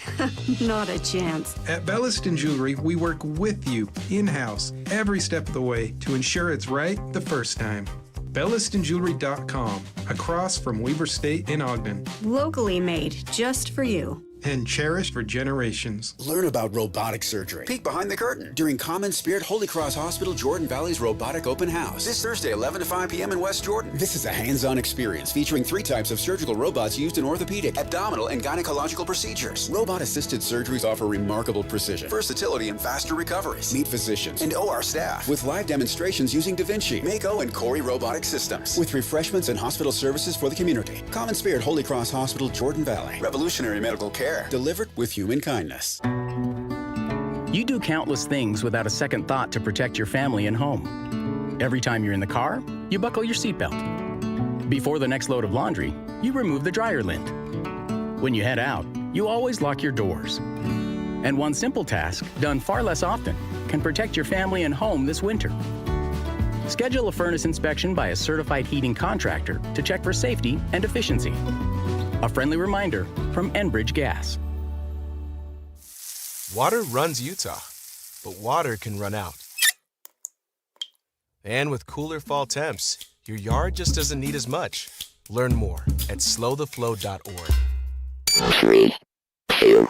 Not a chance. At Belliston Jewelry, we work with you in-house every step of the way to ensure it's right the first time. BellistonJewelry.com, across from Weber State in Ogden. Locally made, just for you. And cherished for generations. Learn about robotic surgery. Peek behind the curtain during Common Spirit Holy Cross Hospital Jordan Valley's Robotic Open House. This Thursday, 11 to 5 p.m. in West Jordan. This is a hands-on experience featuring 3 types of surgical robots used in orthopedic, abdominal, and gynecological procedures. Robot-assisted surgeries offer remarkable precision, versatility, and faster recoveries. Meet physicians and OR staff with live demonstrations using Da Vinci, Mako, and Cori robotic systems. With refreshments and hospital services for the community. Common Spirit Holy Cross Hospital, Jordan Valley. Revolutionary medical care. Delivered with human kindness. You do countless things without a second thought to protect your family and home. Every time you're in the car, you buckle your seatbelt. Before the next load of laundry, you remove the dryer lint. When you head out, you always lock your doors. And one simple task, done far less often, can protect your family and home this winter. Schedule a furnace inspection by a certified heating contractor to check for safety and efficiency. A friendly reminder from Enbridge Gas. Water runs Utah, but water can run out. And with cooler fall temps, your yard just doesn't need as much. Learn more at slowtheflow.org. 3, 2,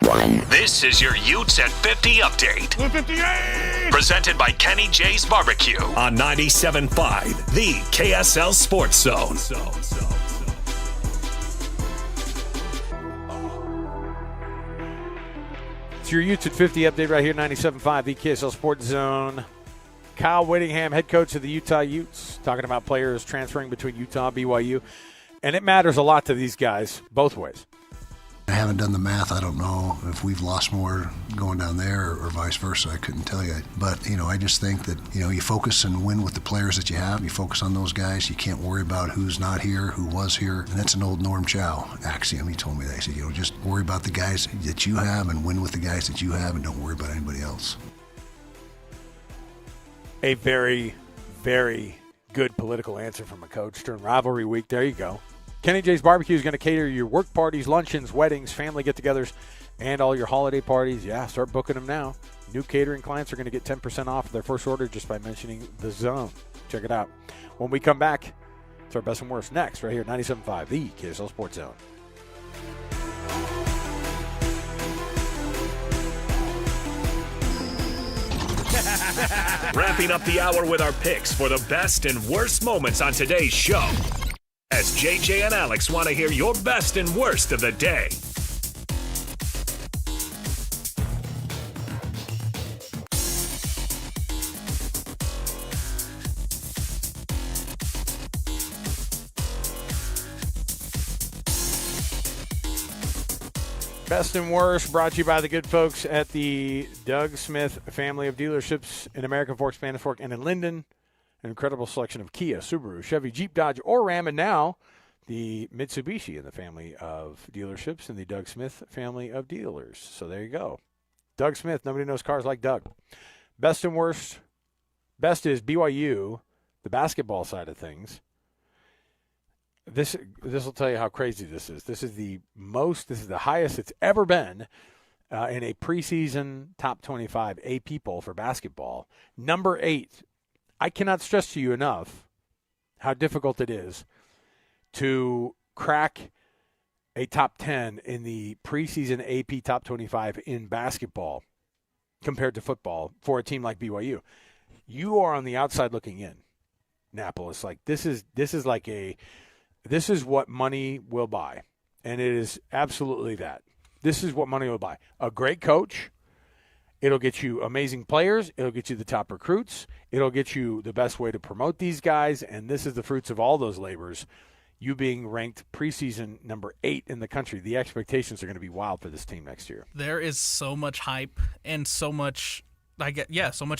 1. This is your Utes at 50 update. 158! Presented by Kenny J's Barbecue on 97.5, the KSL Sports Zone. Your Utes at 50 update right here, 97.5, the KSL Sports Zone. Kyle Whittingham, head coach of the Utah Utes, talking about players transferring between Utah and BYU. And it matters a lot to these guys, both ways. I haven't done the math. I don't know if we've lost more going down there or vice versa. I couldn't tell you. But, I just think that, you focus and win with the players that you have. You focus on those guys. You can't worry about who's not here, who was here. And that's an old Norm Chow axiom. He told me that. He said, just worry about the guys that you have and win with the guys that you have and don't worry about anybody else. A very, very good political answer from a coach during rivalry week. There you go. Kenny J's Barbecue is going to cater your work parties, luncheons, weddings, family get-togethers, and all your holiday parties. Yeah, start booking them now. New catering clients are going to get 10% off their first order just by mentioning the zone. Check it out. When we come back, it's our best and worst next right here at 97.5, the KSL Sports Zone. Wrapping up the hour with our picks for the best and worst moments on today's show. As JJ and Alex want to hear your best and worst of the day. Best and worst brought to you by the good folks at the Doug Smith family of dealerships in American Fork, Spanish Fork, and in Linden. An incredible selection of Kia, Subaru, Chevy, Jeep, Dodge, or Ram, and now the Mitsubishi in the family of dealerships and the Doug Smith family of dealers. So there you go. Doug Smith, nobody knows cars like Doug. Best and worst. Best is BYU, the basketball side of things. This will tell you how crazy this is. This is the highest it's ever been in a preseason top 25 AP poll for basketball. Number 8. I cannot stress to you enough how difficult it is to crack a top 10 in the preseason AP top 25 in basketball compared to football for a team like BYU. You are on the outside looking in, Annapolis. Like this is what money will buy, and it is absolutely that. This is what money will buy. A great coach. It'll get you amazing players. It'll get you the top recruits. It'll get you the best way to promote these guys, and this is the fruits of all those labors. You being ranked preseason number 8 in the country. The expectations are going to be wild for this team next year. There is so much hype and so much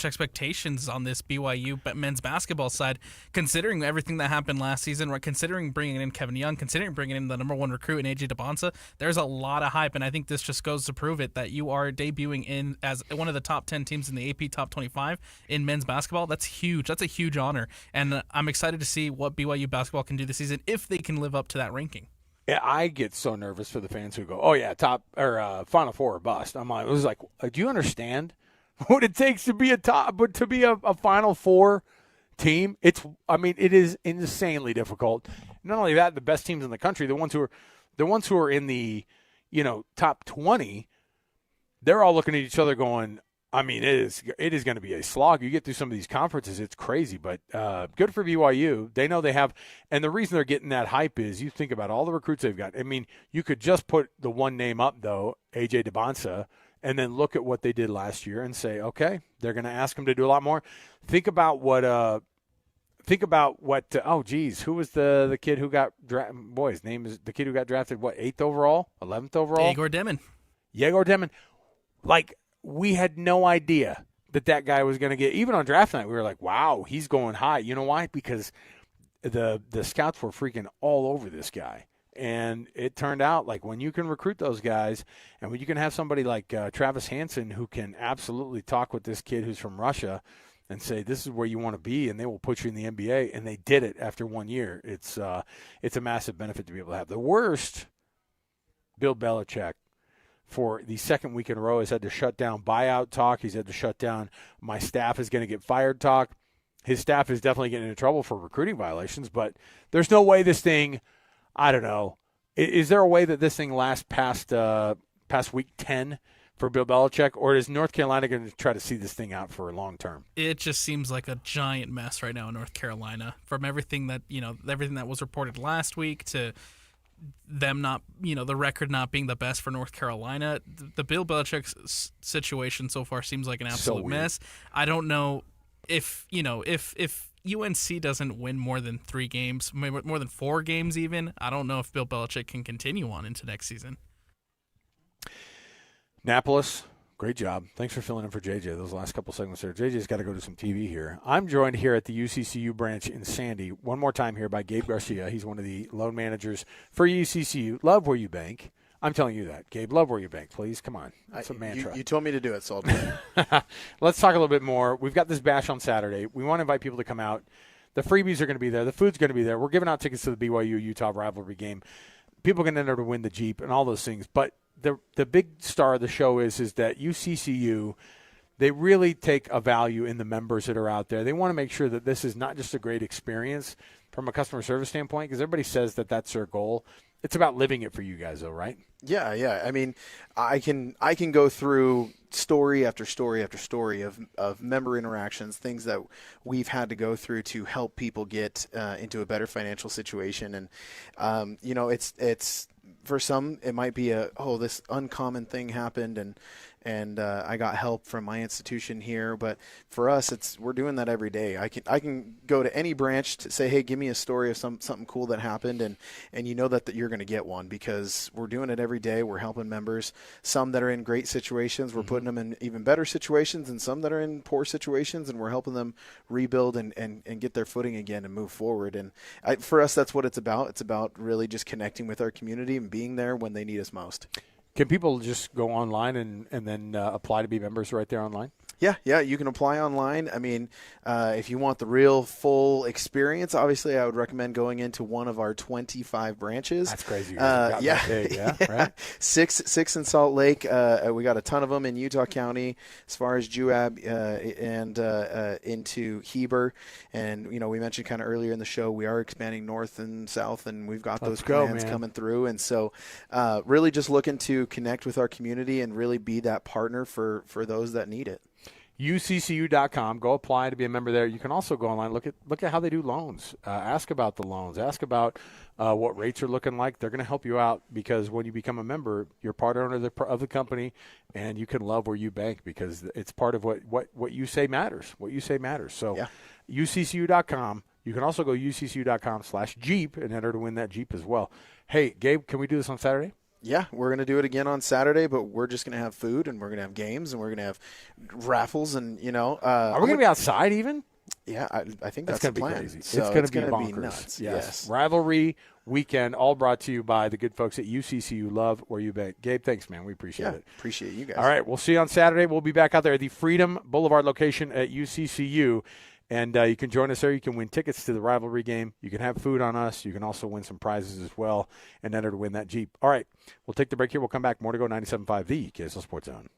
expectations on this BYU men's basketball side, considering everything that happened last season, right? Considering bringing in Kevin Young, considering bringing in the number 1 recruit in AJ DeBonsa, there's a lot of hype, and I think this just goes to prove it that you are debuting in as one of the top 10 teams in the AP top 25 in men's basketball. That's huge. That's a huge honor, and I'm excited to see what BYU basketball can do this season if they can live up to that ranking. Yeah, I get so nervous for the fans who go, "Oh yeah, top or Final Four or bust." I'm like, it was like, do you understand what it takes to be a top, but to be a Final Four team. It is insanely difficult. Not only that, the best teams in the country, the ones who are in the, top 20, they're all looking at each other going, it is going to be a slog. You get through some of these conferences, it's crazy, but good for BYU. They know they have, and the reason they're getting that hype is you think about all the recruits they've got. You could just put the one name up, though, A.J. DeBonsa, and then look at what they did last year and say, okay, they're going to ask them to do a lot more. Think about what who was the kid who got drafted? Boy, his name is the kid who got drafted, 8th overall, 11th overall? Yegor Demin. We had no idea that guy was going to get, even on draft night, we were like, wow, he's going high. You know why? Because the scouts were freaking all over this guy. And it turned out when you can recruit those guys and when you can have somebody like Travis Hansen who can absolutely talk with this kid who's from Russia and say, this is where you want to be, and they will put you in the NBA, and they did it after 1 year. It's a massive benefit to be able to have. The worst, Bill Belichick, for the second week in a row, has had to shut down buyout talk. He's had to shut down my staff is going to get fired talk. His staff is definitely getting into trouble for recruiting violations, but there's no way this thing, I don't know. Is there a way that this thing lasts past week 10 for Bill Belichick, or is North Carolina going to try to see this thing out for a long term? It just seems like a giant mess right now in North Carolina. From everything that was reported last week to them not, the record not being the best for North Carolina, the Bill Belichick situation so far seems like an absolute mess. I don't know if UNC doesn't win more than 3 games, more than 4 games even, I don't know if Bill Belichick can continue on into next season. Annapolis, great job. Thanks for filling in for JJ those last couple segments there. JJ's got to go do some TV here. I'm joined here at the UCCU branch in Sandy one more time here by Gabe Garcia. He's one of the loan managers for UCCU. Love where you bank. I'm telling you that. Gabe, love where you bank, please. Come on. That's a mantra. You told me to do it, so I'll do it. Let's talk a little bit more. We've got this bash on Saturday. We want to invite people to come out. The freebies are going to be there. The food's going to be there. We're giving out tickets to the BYU-Utah rivalry game. People can enter to win the Jeep and all those things. But the big star of the show is that UCCU, they really take a value in the members that are out there. They want to make sure that this is not just a great experience from a customer service standpoint, because everybody says that that's their goal. It's about living it for you guys, though, right? Yeah. I can go through story after story after story of member interactions, things that we've had to go through to help people get into a better financial situation. And, it's for some, it might be this uncommon thing happened and I got help from my institution here. But for us, we're doing that every day. I can go to any branch to say, hey, give me a story of something cool that happened, and you know that you're going to get one because we're doing it every day. We're helping members, some that are in great situations. We're putting them in even better situations, and some that are in poor situations, and we're helping them rebuild and get their footing again and move forward. And for us, that's what it's about. It's about really just connecting with our community and being there when they need us most. Can people just go online and then apply to be members right there online? Yeah, you can apply online. If you want the real full experience, obviously I would recommend going into one of our 25 branches. That's crazy. Right? Six in Salt Lake. We got a ton of them in Utah County, as far as Juab and into Heber. And we mentioned kind of earlier in the show, we are expanding north and south, and we've got those plans coming through. And so, really just looking to connect with our community and really be that partner for those that need it. UCCU.com. Go apply to be a member there. You can also go online, look at how they do loans. Ask about the loans. Ask about what rates are looking like. They're going to help you out because when you become a member, you're part owner of the company, and you can love where you bank because it's part of what you say matters. What you say matters. So UCCU.com. You can also go UCCU.com/Jeep and enter to win that Jeep as well. Hey, Gabe, can we do this on Saturday? Yeah, we're going to do it again on Saturday, but we're just going to have food, and we're going to have games, and we're going to have raffles, and are we going to be outside even? Yeah, I think that's going the to be plan. crazy. So it's going to be be nuts. Yes. Rivalry weekend, all brought to you by the good folks at UCCU. Love where you bank. Gabe, thanks, man. We appreciate it. Appreciate you guys. All right, we'll see you on Saturday. We'll be back out there at the Freedom Boulevard location at UCCU. And you can join us there. You can win tickets to the rivalry game. You can have food on us. You can also win some prizes as well and enter to win that Jeep. All right, we'll take the break here. We'll come back. More to go. 97.5, the KSL Sports Zone.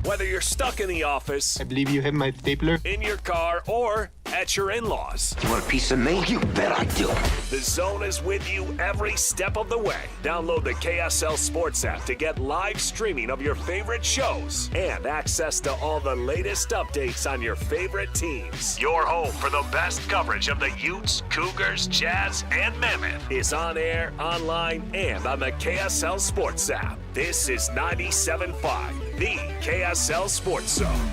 Whether you're stuck in the office, I believe you have my stapler, in your car, or at your in-laws. You want a piece of me? You bet I do. The Zone is with you every step of the way. Download the KSL Sports app to get live streaming of your favorite shows and access to all the latest updates on your favorite teams. Your home for the best coverage of the Utes, Cougars, Jazz, and Mammoth is on air, online, and on the KSL Sports app. This is 97.5, the KSL Sports Zone.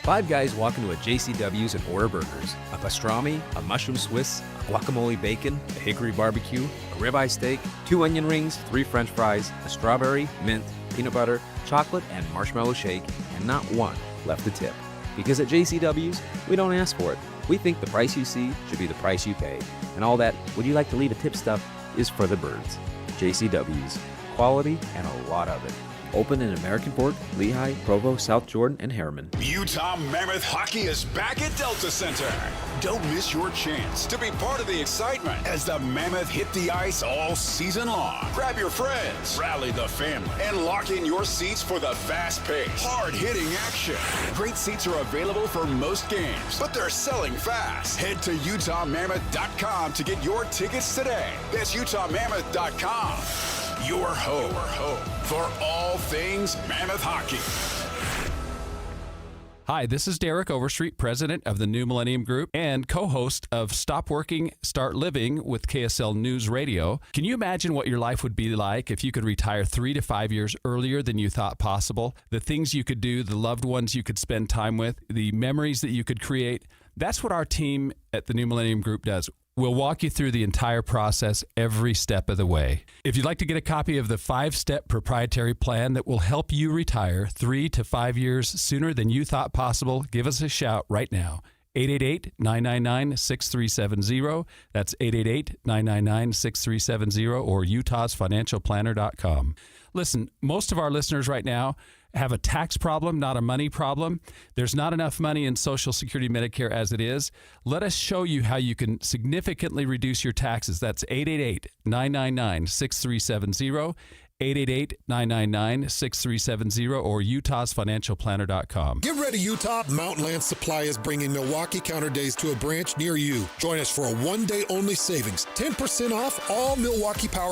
Five guys walk into a JCW's and order burgers. A pastrami, a mushroom Swiss, a guacamole bacon, a hickory barbecue, a ribeye steak, 2 onion rings, 3 french fries, a strawberry, mint, peanut butter, chocolate, and marshmallow shake, and not one left to tip. Because at JCW's, we don't ask for it. We think the price you see should be the price you pay. And all that, would you like to leave a tip stuff, is for the birds. JCW's. Quality and a lot of it. Open in American Fork, Lehigh, Provo, South Jordan, and Harriman. Utah Mammoth Hockey is back at Delta Center. Don't miss your chance to be part of the excitement as the Mammoth hit the ice all season long. Grab your friends, rally the family, and lock in your seats for the fast-paced, hard-hitting action. Great seats are available for most games, but they're selling fast. Head to UtahMammoth.com to get your tickets today. That's UtahMammoth.com. Your home for all things Mammoth hockey. Hi, this is Derek Overstreet, president of the New Millennium Group and co-host of Stop Working, Start Living with KSL News Radio. Can you imagine what your life would be like if you could retire 3 to 5 years earlier than you thought possible? The things you could do, the loved ones you could spend time with, the memories that you could create. That's what our team at the New Millennium Group does. We'll walk you through the entire process every step of the way. If you'd like to get a copy of the 5-step proprietary plan that will help you retire 3 to 5 years sooner than you thought possible, give us a shout right now. 888-999-6370. That's 888-999-6370 or utahsfinancialplanner.com. Listen, most of our listeners right now have a tax problem, not a money problem. There's not enough money in Social Security Medicare as it is. Let us show you how you can significantly reduce your taxes. That's 888-999-6370, 888-999-6370, or utahsfinancialplanner.com. Get ready, Utah. Mountainland Supply is bringing Milwaukee Counter Days to a branch near you. Join us for a one-day only savings. 10% off all Milwaukee Power